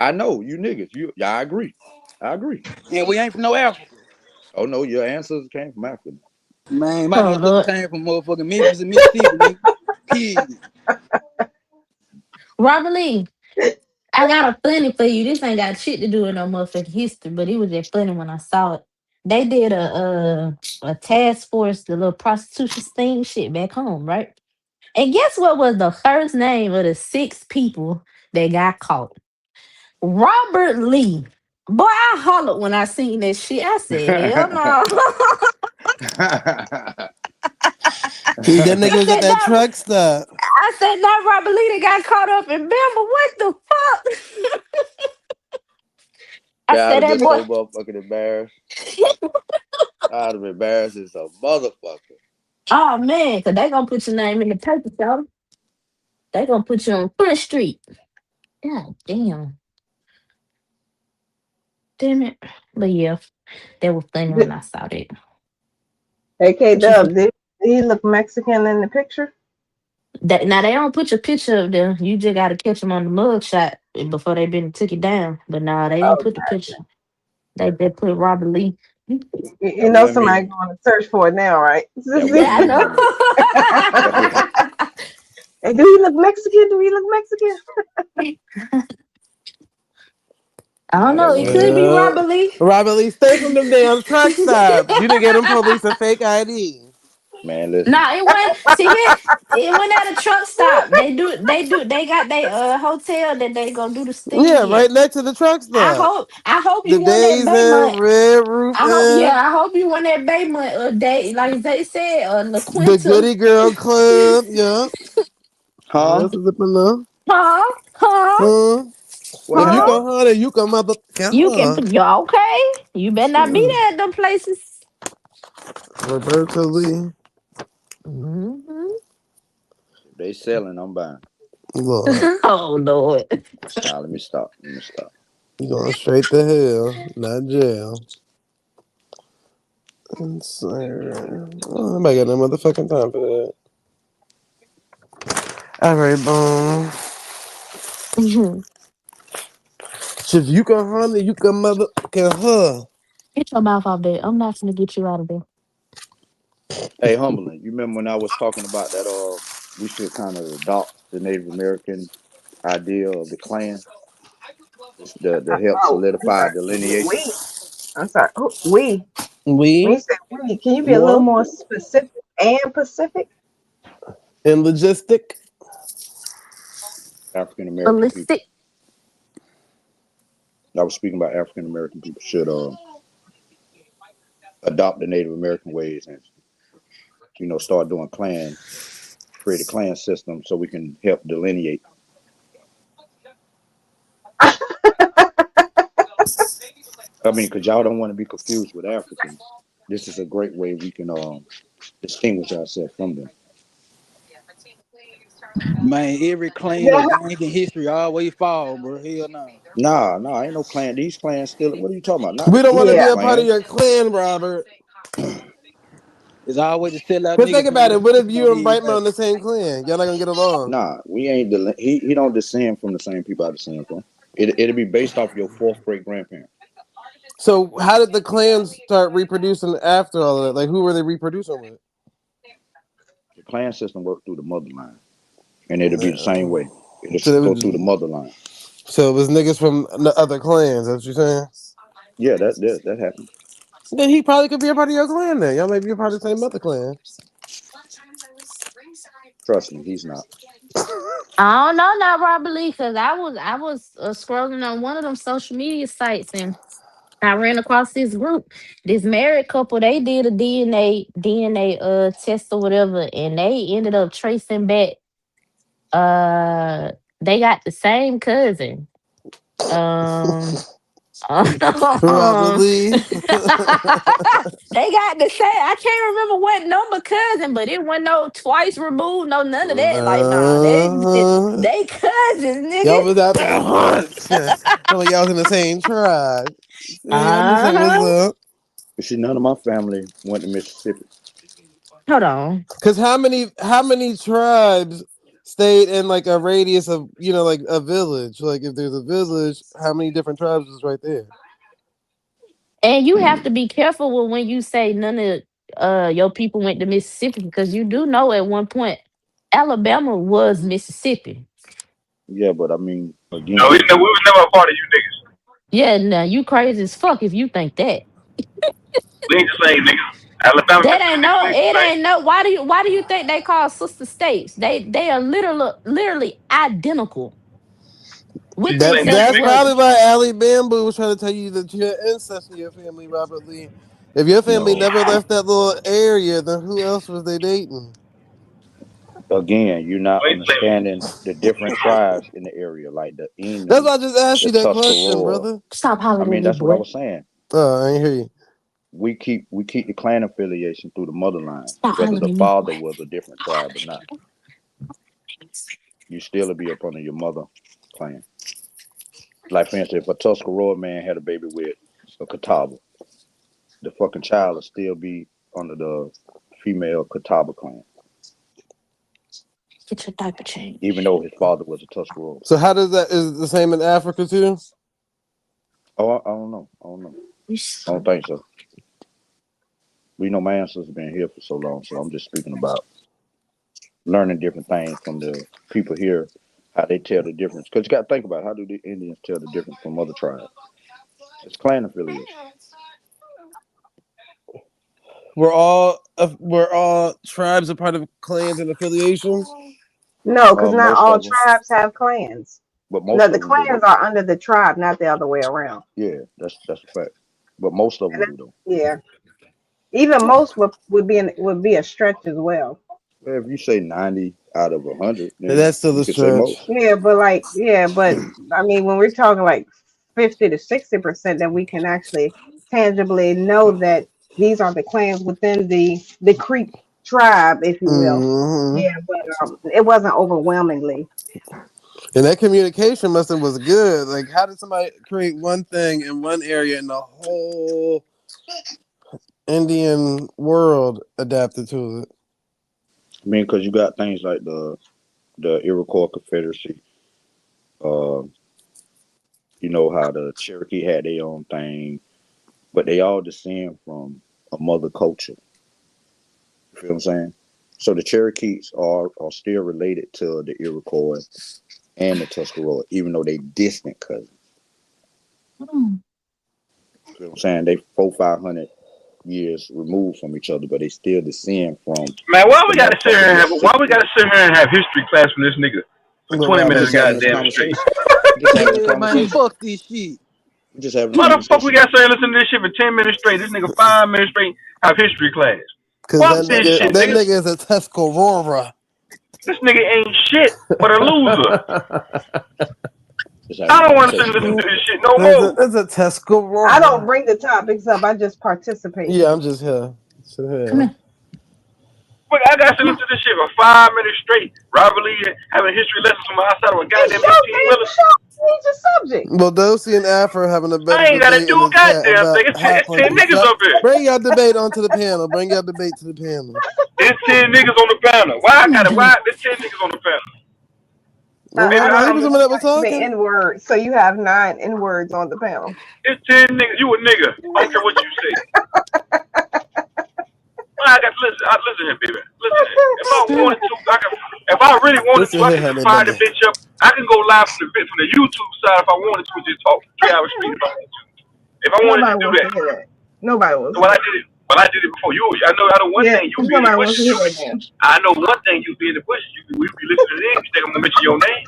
I know you niggas. Yeah, I agree. I agree. And we ain't from no Africa. Oh no, your ancestors came from Africa. Man, my Oh ancestors Lord. came from motherfucking Memphis and Mississippi, nigga. Period. Robert Lee, I got a funny for you. This ain't got shit to do with no motherfucking history, but it was just funny when I saw it. They did a task force, the little prostitution sting shit back home, right? And guess what was the first name of the 6 people that got caught? Robert Lee. Boy, I hollered when I seen that shit. I said, hell no. He that nigga I was at said, that not, truck stop. I said, not Robert Lee that got caught up in Bama. What the fuck? I Yeah, I'd said, have that been boy. so motherfucking embarrassed. I'd have been embarrassed as a motherfucker. Oh, man, because they going to put your name in the paper, so they going to put you on Front Street. God damn. Damn it. But yeah, that was funny when I saw that. AK What you Dub, did he look Mexican in the picture? Now they don't put your picture up there. You just gotta catch them on the mug shot before they been took it down. But nah, they didn't Oh, put the picture. They put Robert Lee. That you know wasn't somebody me. going to search for it now, right? That Yeah, wasn't I me, know. Humbly. That was And do he look Mexican? Do he look Mexican? I don't nah, know. that It wasn't me. could be Yeah. Robert Lee. Robert Lee, stay from them damn truck stops. You didn't get them police a fake ID. Man, listen. Nah, it went. See here, it went at a truck stop. They got they hotel that they gonna do the Yeah, sting at. right next to the truck stop. I hope The you won that Days Baymont. Inn, Red Roof Inn, I hope you won that Baymont day, like they said, La the Quinta. Goody Girl Club. Yeah. What Huh? else is up in there? Huh? Huh? Huh? What If you Huh? happened? go hard, you come motherfucking You can huh. you okay? You better not be there at them places. Roberto Lee. Mhm. If they selling, I'm buying. Lord. Oh Lord. Nah, let me stop. Let me stop. You going straight to hell, not jail. Oh, nobody got no motherfucking time for that. All right, boom. If you can hunt it, you can motherfucking huh. Get your mouth off there. I'm not gonna get you out of there. Hey, Humbling, you remember when I was talking about that? We should kind of adopt the Native American idea of the clan, just to help Oh, I'm solidify sorry. delineation. We. I'm sorry. Oh, we. When We you say we, can you be a little more more specific and Pacific? in logistic. African American people. Ballistic. I was speaking about African American people should adopt the Native American ways and start doing create a clan system so we can help delineate. I mean, because y'all don't want to be confused with Africans. This is a great way we can distinguish ourselves from them. Man, every clan Yeah. or gang in history always fall, bro. Hell no. Nah, ain't no clan. These clans still. What are you talking about? Not the We don't Ku want to be Klux a Yeah. part of Klan. your clan, Robert. It's always the sell out But think niggas about it. who What if sleeping on you and these Brightman on days. the same clan? Y'all not gonna get along. Nah, we ain't. He don't descend from the same people I descend from. It'll be based off your fourth great grandparent. So how did the clans start reproducing after all of that? Like who were they reproducing with? The clan system worked through the motherline, and it'll be the same Yeah. way. It'll So, go through the motherline. so it was niggas from the other clans. That's what you're saying? Yeah, that happened. Then he probably could be a part of your clan then. Y'all may be a part of the same mother clan. Trust me, he's not. I don't know, not Robert Lee, because I was scrolling on one of them social media sites and I ran across this group. This married couple, they did a DNA test or whatever, and they ended up tracing back. Uh, they got the same cousin. Um, Robert Lee. They got the same. I can't remember what number cousin, but it wasn't no twice removed, no none of that. Like, nah, Uh, they cousins, y'all nigga. was out there once. Some of y'all was in the same tribe. See, I knew something was Uh-huh. up. You see, none of my family went to Mississippi. Hold on. Cause how many tribes stayed in like a radius of like a village? Like if there's a village, how many different tribes is right there? And you have to be careful with when you say none of your people went to Mississippi, because you do know at one point Alabama was Mississippi. Yeah, but I mean, No, again, we was never a part of you niggas. Yeah, now you crazy as fuck if you think that. We ain't the same niggas. Alabama, That ain't Mississippi, no, we ain't the it same. ain't no. Why do you think they call sister states? They are literally identical We with ain't the the same as you That's exception niggas. of probably why Allie Bamboo was trying to tell you that your ancestry, your family, Robert Lee. If your family no. never left that little area, then who else was they dating? Again, you're not We ain't the same. understanding the different tribes in the area, like the That's Innu, why I just asked the you that question, Tuscarora. brother. stop I hollering at mean, me, that's what I boy. was saying. Oh, I ain't hear you. We keep the clan affiliation through the motherline, Stop whether hollering the at me, boy. father was a different tribe or not. You still be up under your mother clan. Like for instance, if a Tuscarora man had a baby with a Catawba, the fucking child will still be under the female Catawba clan, Get your diaper changed. even though his father was a Tuscarora. So how does that is it the same in Africa too? Oh, I don't know. I don't think so. We know my ancestors been here for so long, so I'm just speaking about learning different things from the people here, how they tell the difference. Because you got to think about, how do the Indians tell the difference from other tribes? It's clan affiliation. We're all tribes a part of clans and affiliations. No, because not Most all of them, tribes have clans. but No, most the of them do clans though. are under the tribe, not the other way around. Yeah, that's a fact. But most of And them do though. yeah, even most would be a stretch as well. Well, if you say 90 out of 100, And then that's still you a could say stretch. most. But I mean, when we're talking like 50 to 60%, that we can actually tangibly know that these are the clans within the Creek tribe, if you will. Hmm. Yeah, but it wasn't overwhelmingly. And that communication must have was good. Like, how did somebody create one thing in one area and the whole Indian world adapted to it? I mean, because you got things like the Iroquois Confederacy. Uh, you know how the Cherokee had their own thing, but they all descend from a mother culture. You feel what I'm saying? So the Cherokees are still related to the Iroquois and the Tuscarora, even though they distant cousins. Mm. You feel what I'm saying? They 400-500 years removed from each other, but they still descend from Man, why the we gotta sit motherfucking here and have Mississippi. history class from this nigga for But 20 We're Robert minutes just having this goddamn straight? conversation. We're just having a Yeah, man, conversation. fuck this shit. We're just having a Why the fuck we conversation. gotta sit here and listen to this shit for 10 minutes straight? This nigga 5 minutes straight have history class. because Fuck Just this having a shit, that nigga. conversation. nigga is a Tuscarora. This nigga ain't shit but a loser. Just having I a don't want to conversation, listen bro. to this shit no That's a, more. that's a I don't Tuscarora. bring the topics up. I just participate. Yeah, I'm just here. So, Come yeah. here. Look, I got to Come listen here. to this shit for 5 minutes straight. Robert Lee having history lessons from outside of a It's goddamn your 18 wheeler. Change the subject. Well, Dosi and Afro having a better I ain't got to debate do in a the chat goddamn about thing. hot It's 10 fuzzy niggas stuff. up here. Bring your debate onto the panel. Bring your debate to the panel. It's 10 niggas on the panel. Why I Come here, got it? Junior. Why? There's 10 niggas on the panel. Well, Baby, I Robert don't Lee was the one understand that why was you say talking. N word. So you have 9 N words on the panel. It's 10 niggas. You a nigga. I don't care what you say. I got to listen. Listen here, baby. Listen here. If I wanted to, I can. If I really wanted to, Listen I here, can just honey fire the bunny. bitch up. I can go live from the YouTube side if I wanted to and just talk 3 hours straight if I wanted to. If I wanted to Nobody do wants that. to hear that. Nobody wants to Well, hear I that. did it. Well, I did it before you. I know one Yeah, thing you be in the nobody wants bushes. to hear that now. I know one thing you be in the bushes. We be listening to them. You think I'm gonna mention your name?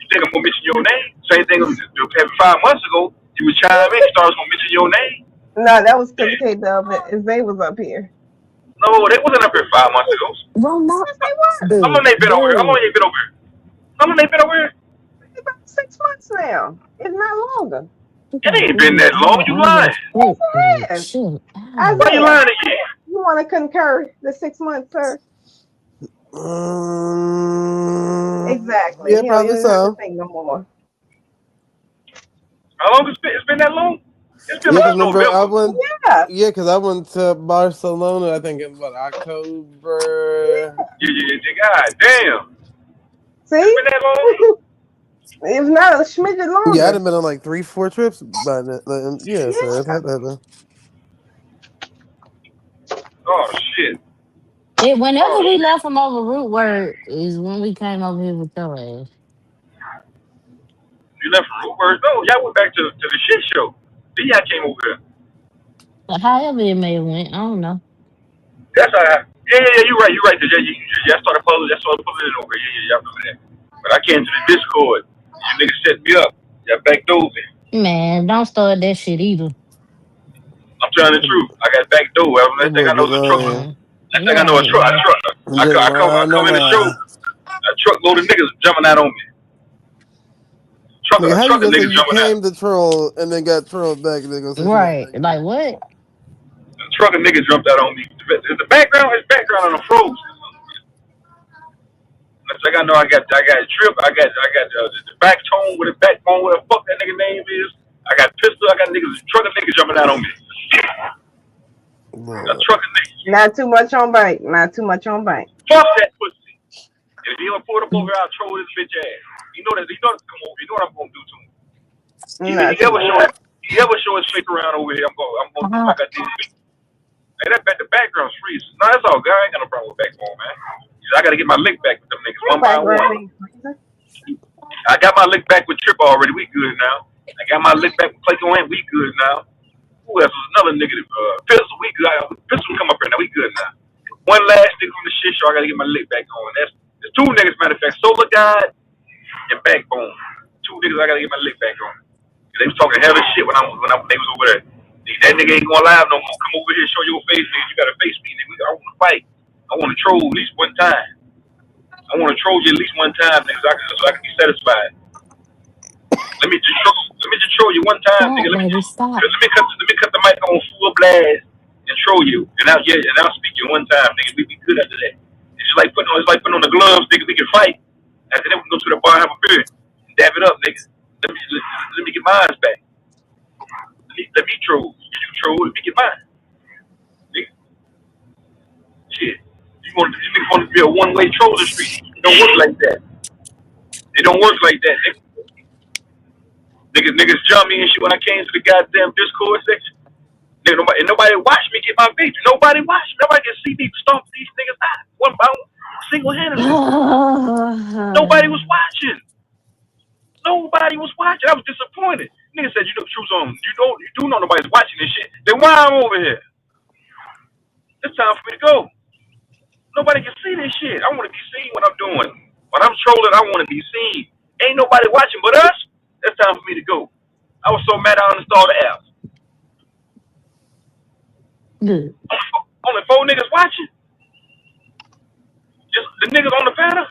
You think I'm gonna mention your name? Same thing happened 5 months ago. You was chime in. You started gonna mention your name. No, that was because K Dub and Zay was up here. No, they wasn't up here 5 months ago. Well, no, Yes, they were. How long dude, they been over here? How long dude. they been over here? How long they been over here? About 6 months now, if not longer. You It gotta ain't been do that it. long. You I lying? just quit it. Yes. Shit. Ah. Why you Isaiah, lying again? you want to concur the 6 months, sir? Exactly. Yeah, You know, you probably don't have to so. think no more. How long it's been? It's been that long? It's been Yeah, because since remember I November. went. Yeah. Yeah, because I went to Barcelona. I think in what October. God damn. It's See? been that long? If not a smidget Yeah, I'd longer. have been on like 3, 4 trips by then. Yeah, so it Yeah. had to happen. Oh shit. Whenever Oh we shit. left from over root word is when we came over here with your ass. You left from Rootworth? No, y'all went back to the shit show. Then y'all came over here. But however it may have went, I don't know. That's how. Yeah. You right. You right. Y'all started pulling. Y'all started pulling it over. Yeah. Y'all remember that. But I came to the Discord. You niggas set me up. Y'all backed over me. Man, don't start that shit either. I'm telling the truth. I got backed over. That Last thing boy I know be is a truck. lying. Man, Last you thing I know, a ain't, truck. A man. truck. Just I lying to come in the show. lie. A truckload of niggas jumping out on me. Nigga, A how you truck of gonna say niggas you jumping out. came to troll and then got trolled back and then gonna say somebody Right. back Like door? what? A truck of niggas jumped out on me. The background is background on the froze. Next thing I know, I got drip. I got the back tone with a backbone. Where the fuck that nigga name is? I got pistol. I got niggas, truck of niggas jumping out on me. A Lord. truck of niggas. Not too much on bank. Not too much on bank. Fuck that pussy. And if he don't pull up over here, I'll troll his bitch ass. You know that. You know to come over. You know what I'm gonna do to him. He Not too ever much. show it. He ever show his fake around over here. I'm gonna do Uh-huh. like I did. Hey, the background's freezing. No, that's all good. I ain't got no problem with backbone, man. I gotta get my lick back with them niggas Your one by background one. ain't freezing. I got my lick back with Trip already. We good now. I got my lick back with Clayco and we good now. Who else was another nigga? Pistol, we good. Pistol come up here now. We good now. One last nigga from the shit show. I gotta get my lick back on. There's two niggas. Matter of fact, Solar God and Backbone. Two niggas. I gotta get my lick back on. They was talking hella shit when they was over there. That nigga ain't going live no more. Come over here, show your face, nigga. You gotta face me, nigga. I want to fight. I want to troll at least one time. I want to troll you at least one time, nigga, so I can be satisfied. Let me just troll you one time, nigga. Stop, baby. Stop. Let me cut the mic on full blast and troll you, and I'll speak you one time, nigga. We be good after that. It's like putting on the gloves, nigga. We can fight. After that, we can go to the bar and have a beer, and dab it up, nigga. Let me get mine back. Let me troll. You troll, let me get mine, nigga. Shit. You niggas want to be a one-way trolling street? It don't work like that. It don't work like that, nigga. Niggas jump me and shit when I came to the goddamn Discord section. Nobody watched me get my victory. Nobody watched me. Nobody can see me stomp these niggas out one by one, single handedly. Nobody was watching. Nobody was watching. I was disappointed. Nigga said you know shoes on. You do know nobody's watching this shit. Then why I'm over here? It's time for me to go. Nobody can see this shit. I want to be seen what I'm doing. When I'm trolling, I want to be seen. Ain't nobody watching but us. It's time for me to go. I was so mad I uninstalled the app. Good. Only four niggas watching. Just the niggas on the panel.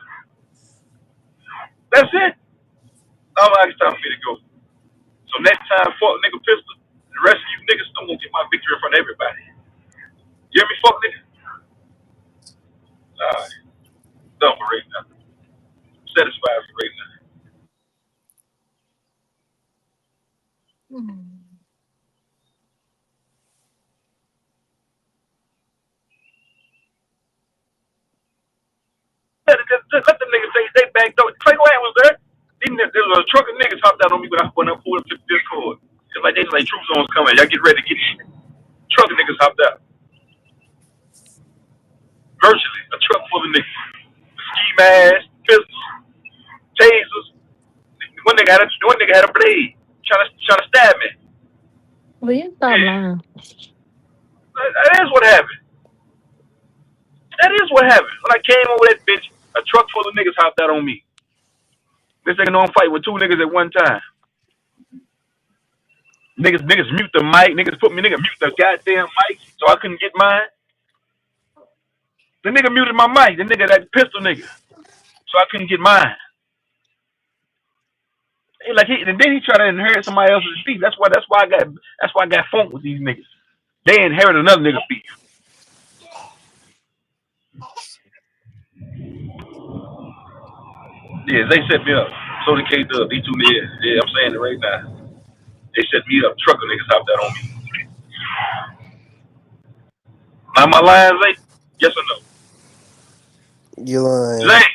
That's it. I'm like, it's time for me to go. So next time, fuck nigga pistol. The rest of you niggas don't gonna get my victory in front of everybody. You hear me, fuck nigga? Alright. Done for right now. Satisfied for right now. Let them niggas say they backed up. Clay White was there. Even if there was a truck of niggas hopped out on me when I pulled up to the Discord. It's like they was like troop zones coming. Y'all get ready to get in. Truck of niggas hopped out. Virtually a truck full of niggas. Ski masks, pistols, tasers. One nigga had a blade trying to stab me. Will you stop Yeah, lying? that is what happened. That is what happened. When I came over that bitch, a truck full of niggas hopped out on me. This nigga know I'm fighting with two niggas at one time. Niggas mute the mic. Nigga mute the goddamn mic so I couldn't get mine. The nigga muted my mic. The nigga that pistol nigga, so I couldn't get mine. And then he tried to inherit somebody else's beef. That's why I got funk with these niggas. They inherit another nigga beef. Yeah, they set me up. So did K Dub. They two niggas. Yeah, I'm saying it right now. They set me up. Trucker niggas hopped that on me. Now my lines, Zay? Yes or no? You lying. Zay,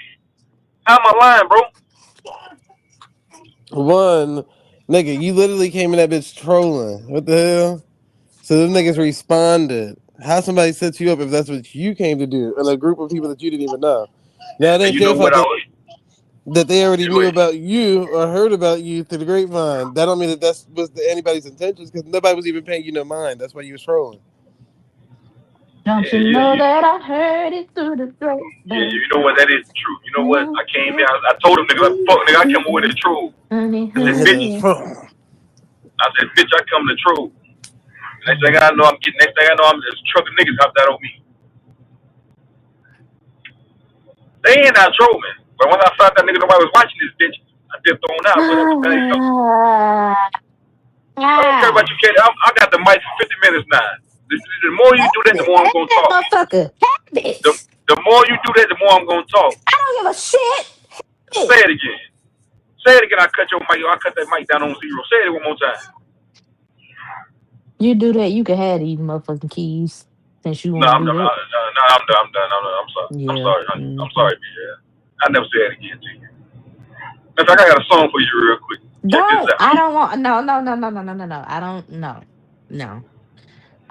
how am I lying, bro? One, nigga, you literally came in that bitch trolling. What the hell? So them niggas responded. How somebody set you up if that's what you came to do in a group of people that you didn't even know? Now it And ain't you know your what fault I was? that they already knew Anyway, about you or heard about you through the grapevine. That don't mean that was anybody's intentions because nobody was even paying you no mind. That's why you was trolling. Don't you know that I heard it through the Yeah, grapevine? you know what? That is the truth. You know what? I came in. I told them niggas, fuck nigga, I came over to troll. Honey, I said, Yeah, bitch. honey. I come to troll. Next thing I know, I'm just trucking niggas hopped that on me. They ain't out trolling. But once I found that nigga nobody was watching this bitch, I dipped on out. But I don't care about you, kid. I got the mic for 50 minutes now. The more you do that, the more I'm gonna That talk. motherfucker. The, Habits. the more you do that, the more I'm gonna talk. I don't give a shit. Say it again. Say it again. I cut your mic. I cut that mic down on zero. Say it one more time. You do that, you can have these motherfucking keys since you No, want to I'm do done. that. I'm done. I'm sorry. I'm Yeah. sorry, honey. I'm sorry, B. I never say that again to you. In fact, I got a song for you real quick. Check this Don't. out. I don't want. No, no, no, no, no, no, no, no. I don't. No. No.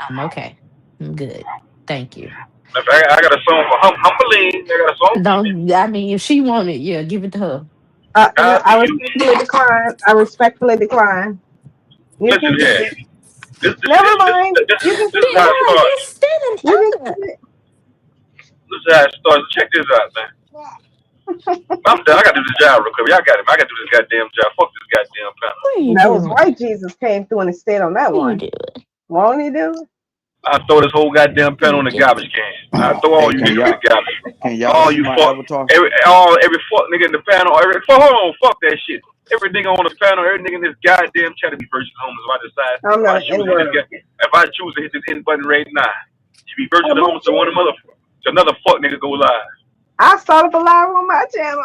I'm okay. I'm good. Thank you. In fact, I got a song for Humberline. I got a song for you. Don't. I mean, if she want it, yeah, give it to her. No, God for I you. respectfully decline. I respectfully decline. You Listen can keep here. it. Never mind. You can This keep is how it. it Because starts. you're stealing You can other. keep it. This is how it starts. Check this out, man. I'm done. I gotta do this job real quick. Y'all got it. I gotta do this goddamn job. Fuck this goddamn panel. What are you That was doing? white Jesus came through and stayed on that What are you one. doing? Won't he do it? I throw this whole goddamn What are panel you in the doing? garbage can. I throw all Hey, you niggas in the garbage. can y'all All see you my fuck, avatar? every fuck nigga in the panel. Fuck that shit. Every nigga on the panel, every nigga in this goddamn chat to be virtuous homeless. I'm not an N-word. If I choose to hit this end button right now, you be virtuous Oh, homeless to one of another fuck nigga go live. I started a live on my channel.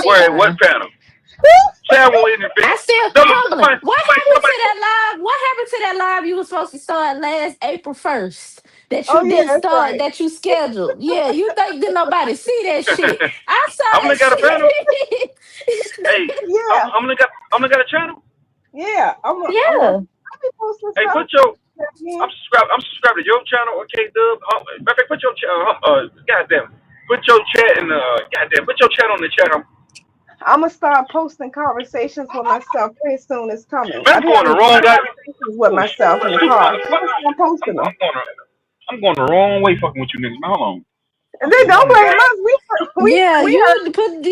Where? What panel? Say I won't in the I bitch. still humbling. Somebody, What happened to somebody. that live? What happened to that live you were supposed to start last April 1st? That Oh you yeah, didn't that's start, right. that you scheduled. Yeah, you think did nobody see that shit? I I'm saw gonna that got a panel. shit. Hey, Yeah, I'm gonna got a channel. yeah. I'm a Yeah. be posting Hey, stuff. Yeah. I'm subscribed to your channel, okay, Dub. Matter of fact, put your channel, goddamn, put your chat in goddamn, put your chat on the channel. I'm gonna start posting conversations with myself very soon. It's coming. Man, I I'm be going the having wrong guy. conversations with myself in the car. So I'm gonna start posting them. I'm going the wrong way fucking with you niggas. Man, hold on. And then don't blame us. Yeah, We you heard need to put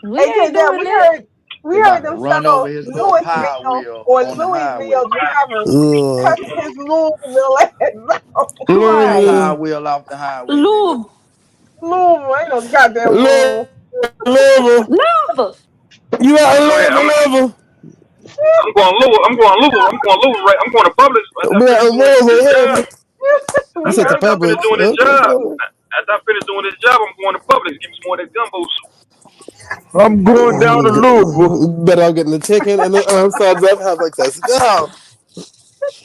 we AK ain't that doing that. we He heard about to them run over fellow his little power Louisville wheel or on the highway. Louisville drivers Ugh. cussing his Louisville ass out. Run the Right. power wheel off the highway, nigga. Louisville. Louisville ain't no goddamn Louisville. Louisville. Louisville. You out Go ahead. of Louisville. I'm going Louisville. I'm going Louisville. I'm going Louisville. Right. I'm going to Publix. After I finish doing this job. Louisville. You We said the heard After I them finish Publix. doing this Okay. job. After I finish doing this job, I'm going to Publix. Give me some more of that gumbo soup. I'm going down to Louisville. Better I'm getting the chicken and the sides up. Have like this. Go.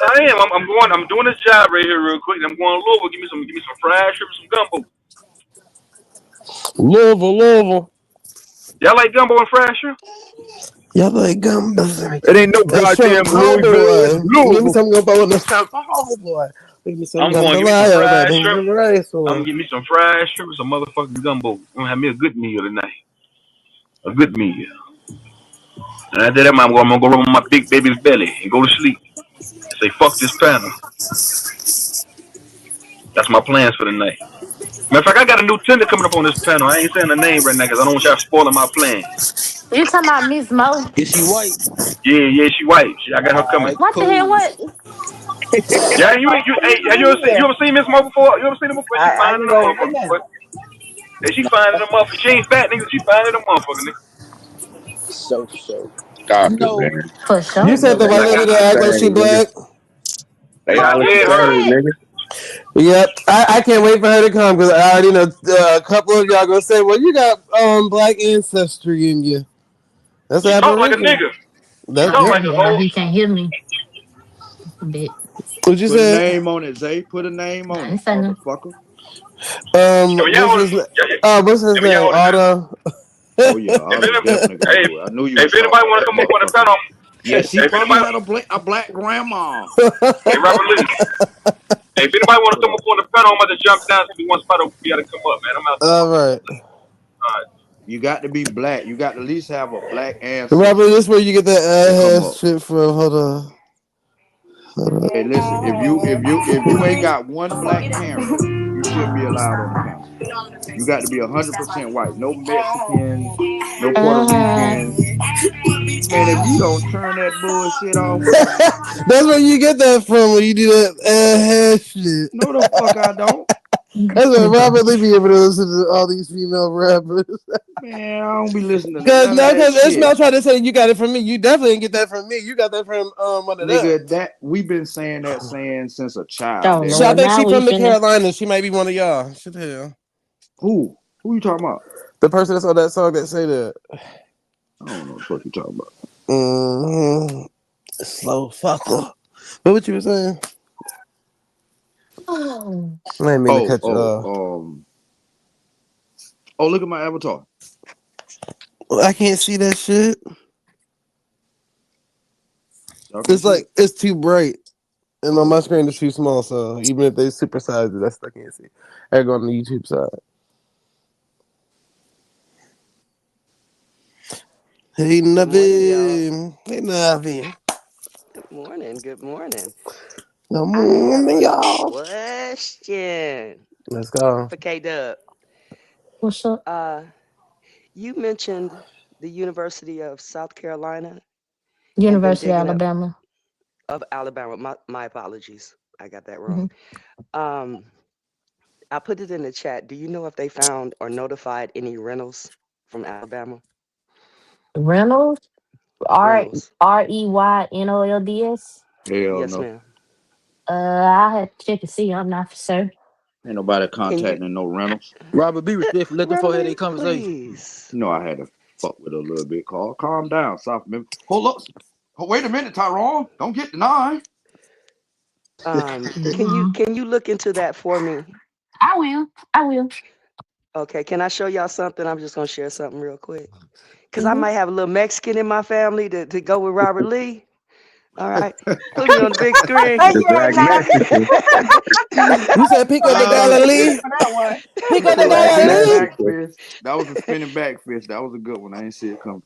I am. I'm going. I'm doing this job right here real quick. I'm going to Louisville. Give me some fried shrimp, some gumbo. Louisville. Y'all like gumbo and fried shrimp? Y'all like gumbo. It ain't no That's goddamn from Louisville. It's Homeboy. Give me Louisville. some gumbo and the from Homeboy. Give me some I'm going to give me some jambalaya, fried baby. shrimp. Some rice I'm one. gonna give me some fried shrimp and some motherfucking gumbo. I'm gonna have me a good meal tonight. A good meal. And after that, I'm gonna go rub on my big baby's belly and go to sleep. And say, fuck this panel. That's my plans for the night. Matter of fact, I got a new tender coming up on this panel. I ain't saying the name right now because I don't want y'all spoiling my plans. You talking about Miss Mo? Is she white? Yeah, she white. I got her coming. Alright, What the hell? cool. What? Yeah, you ever seen Miss Mo before? You ever seen her before? She I fine in can the go right motherfucker, now. boy. Yeah, she fine in the motherfucker. She ain't fat, nigga. She fine in the motherfucker, nigga. So. Stop it, No, man. For You sure. said no, the They white all lady look no. that the act like she same, nigga. black. They Who all look Yeah, the her. same, said nigga. Yep, I can't wait for her to come because I already know a couple of y'all gonna say, "Well, you got black ancestry in you." That's She talk like a Aboriginal. nigga. She That's talk Oh, like yep. a yeah, whole. he can't hear me. A bit. What you Put a said? name on it, Zay. Put a name I on it, ain't saying nothing. motherfucker. If y'all What's would, his name? yeah, What's his if y'all name? would, Otto. Oh yeah, if Otto any, definitely got to hey, do it. I knew you if was talking anybody about want to that come up on the motherfucker. panel, Yes, he if probably anybody, had a black grandma. hey Robert Lee, hey, if anybody want to What come up? up on the panel, I'm about to jump down. Give me one spot over. You got to come up, man. I'm out there. All right, All right. You got to be black. You got to at least have a black Robert. ancestry This where you get that to come ass up. shit from? Hold on. Hey, listen, if you ain't got one black parent, you shouldn't be allowed on the panel. You got to be 100% white. No Mexicans, no Puerto Ricans. Man, if you don't turn that bullshit off, That's where you get that from when you do that ass shit. no the fuck I don't. That's why Robert Lee be able to listen to all these female rappers. Man, I don't be listening to Cause none of no, that cause shit. Ismail tried to say you got it from me. You definitely didn't get that from me. You got that from one of them. Nigga, that we've been saying that saying since a child, Oh, So I nigga. Lord. think Now she we from the finna. Carolinas. She might be one of y'all. Shit hell. Who? Who you talking about? The person that's on that song that say that. I don't know what the fuck you talking about. Mm-hmm. Slow fucker. What you were saying? Oh, I didn't mean to Oh, cut you off. oh, look at my avatar. I can't see that shit. Y'all can't It's see like it? it's too bright. And on Oh, my screen it's too small, so even if they supersize it, that's I can't see. I go on the YouTube side. Hey Good morning, y'all. Navin. Hey Navin. Good morning. Good morning. Good I have morning, a y'all. question Let's go. for K Dub. what's up? You mentioned the University of South Carolina and been University of digging up Alabama. of Alabama. My apologies. I got that Mm-hmm. wrong. Um, I put it in the chat. Do you know if they found or notified any rentals from Alabama? Reynolds. Rentals. Reynolds. hell Yes, no. ma'am. I had to check and see. I'm not for sure. Ain't nobody Can you, contacting no rentals. Robert, be respectful. Let them Robert folks have their Lee, conversation. please? You know I had to fuck with her a little bit. Calm down, South Memphis. Hold up. Oh, wait a minute, Tyrone. Don't get denied. Can you Mm-mm. can you look into that for me? I will. I will. Okay, can I show y'all something? I'm just gonna share something real quick. Cause I Mm-hmm. might have a little Mexican in my family to go with Robert Lee. All right. Put me on the big screen. The Yeah, black nah, Mexican. You said Pico de Uh, Galilee? for that one. Pico de that was a Black spinning Galilee? back Mexican. fist. That was a spinning back fist. That was a good one. I ain't see it coming.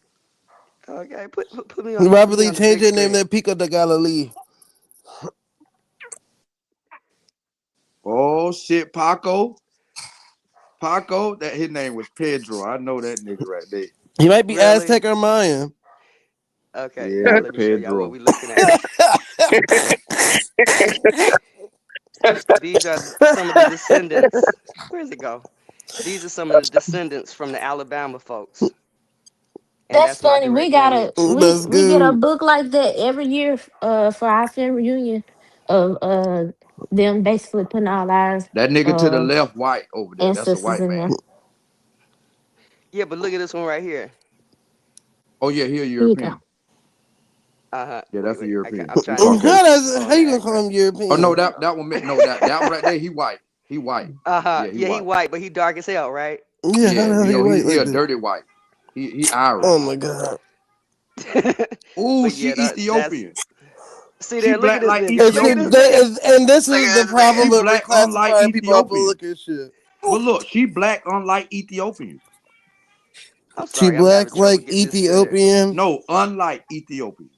Okay, put Robert me Lee, on the change big your name screen. to Pico de Galilee. Oh shit, Paco. Paco, that his name was Pedro. I know that nigga right there. He might be Really? Aztec or Mayan. Okay, Yeah, y'all let me show y'all what Pedro. we looking at. These are some of the descendants. Where's it go? These are some of the descendants from the Alabama folks. And That's that's my funny. We direct got a lineage. we That's we get a good. book like that every year for our family reunion of them basically putting all our That nigga to the uh left white over there. That's a ancestors white in man. there. Yeah, but look at this one right here. Oh yeah, he a Here you go. European. Yeah, Wait, that's a wait. European. I'm He trying to get Caucasian. the How phone to you gonna act call right. him Oh no, European? that one no that one right there, he white. He white. Yeah, he Yeah, he white. white, but he dark as hell, right? Yeah, how Yeah, the hell you he know, white he like a that? dirty white. He Oh Irish. my god. Ooh, But she yeah, that's Ethiopian. see She there. Look at black this like nigga. And Look see, at this Ethiopian. nigga. and this Look is the at this nigga. She problem with black unlike reclassifying people off of Ethiopian. look and shit. But look, she black unlike Ethiopian. I'm She sorry, I'm having black trouble like getting this center. Ethiopian. No, unlike Ethiopian.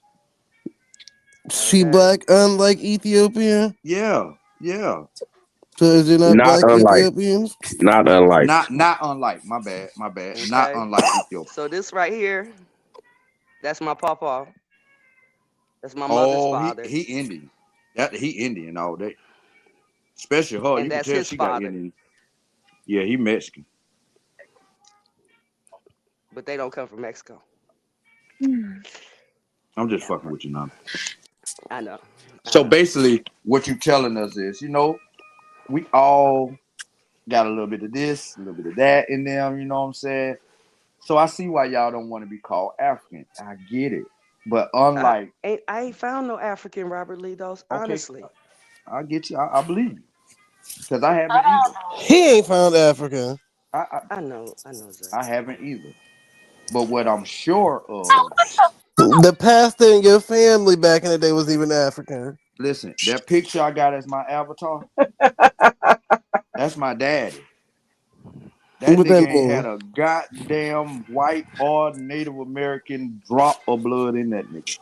She Okay. black unlike Ethiopian. Yeah, yeah. So is it not Not black unlike. Ethiopians? Not unlike. Not unlike. My bad. My bad. Not Okay. unlike Ethiopian. So this right here, that's my pawpaw. That's my mother's Oh, father, he Indian. That he Indian all day. Especially her. and You can that's tell his she got father. Indian. Yeah, he Mexican. But they don't come from Mexico. I'm just fucking with you now. I know. So basically, what you telling us is, we all got a little bit of this, a little bit of that in them. You know what I'm saying? So I see why y'all don't want to be called African. I get it, but unlike I ain't found no African Robert Lee though. Honestly, I get you. I believe you because I haven't either. He ain't found Africa. I know, Zay. I haven't either. But what I'm sure of, The pastor in your family back in the day was even African. listen, that picture I got as my avatar, that's my daddy. That What nigga that ain't had mean? a goddamn white or Native American drop of blood in that nigga.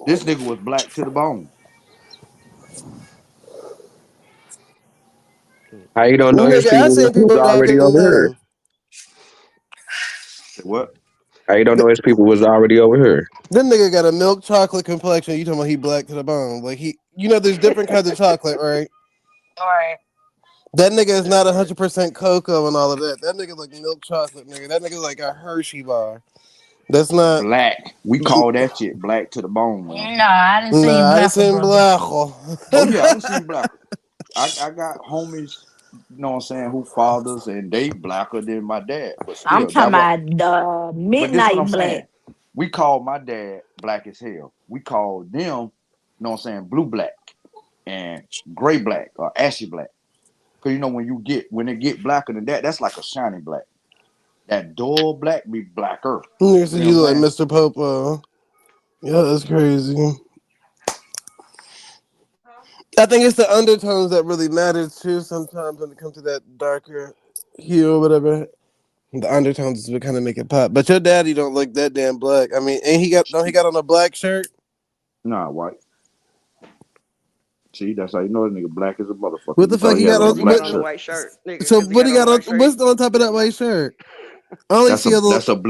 This nigga was black to the bone. How you don't know his Nigga, I people seen was people back already in over here? the What? How you don't know his people was already over here? That nigga got a milk chocolate complexion. You talking about he black to the bone? Like there's different kinds of chocolate, right? All right. That nigga is not 100% cocoa and all of that. That nigga like milk chocolate, nigga. That nigga like a Hershey bar. That's not Black. We call that shit black to the bone, man. No, I didn't see Nah, I black, seen brother. black. Oh yeah, I done seen black. I got homies, you know what I'm saying, who fathers and they blacker than my dad. But I'm still, talking that what about but this what I'm midnight saying. black. We call my dad black as hell. We call them, you know what I'm saying, blue black and gray black or ashy black. Cause when it get blacker than that, that's like a shiny black. That dull black be blacker. Nigga You said know what you I'm look like saying? Mr. Popo. Yeah, that's crazy. I think it's the undertones that really matter too. Sometimes when it comes to that darker hue or whatever, the undertones is what kind of make it pop. But your daddy don't look that damn black. I mean, ain't don't he got on a black shirt? Nah, white. See, that's how you know that nigga black as a motherfucker. What You the fuck thought he he had got on a Cause on? he got black on a shirt. white shirt, nigga. So Cause he what got he on a got on? white shirt. What's on top of that white shirt? I only That's see a little. a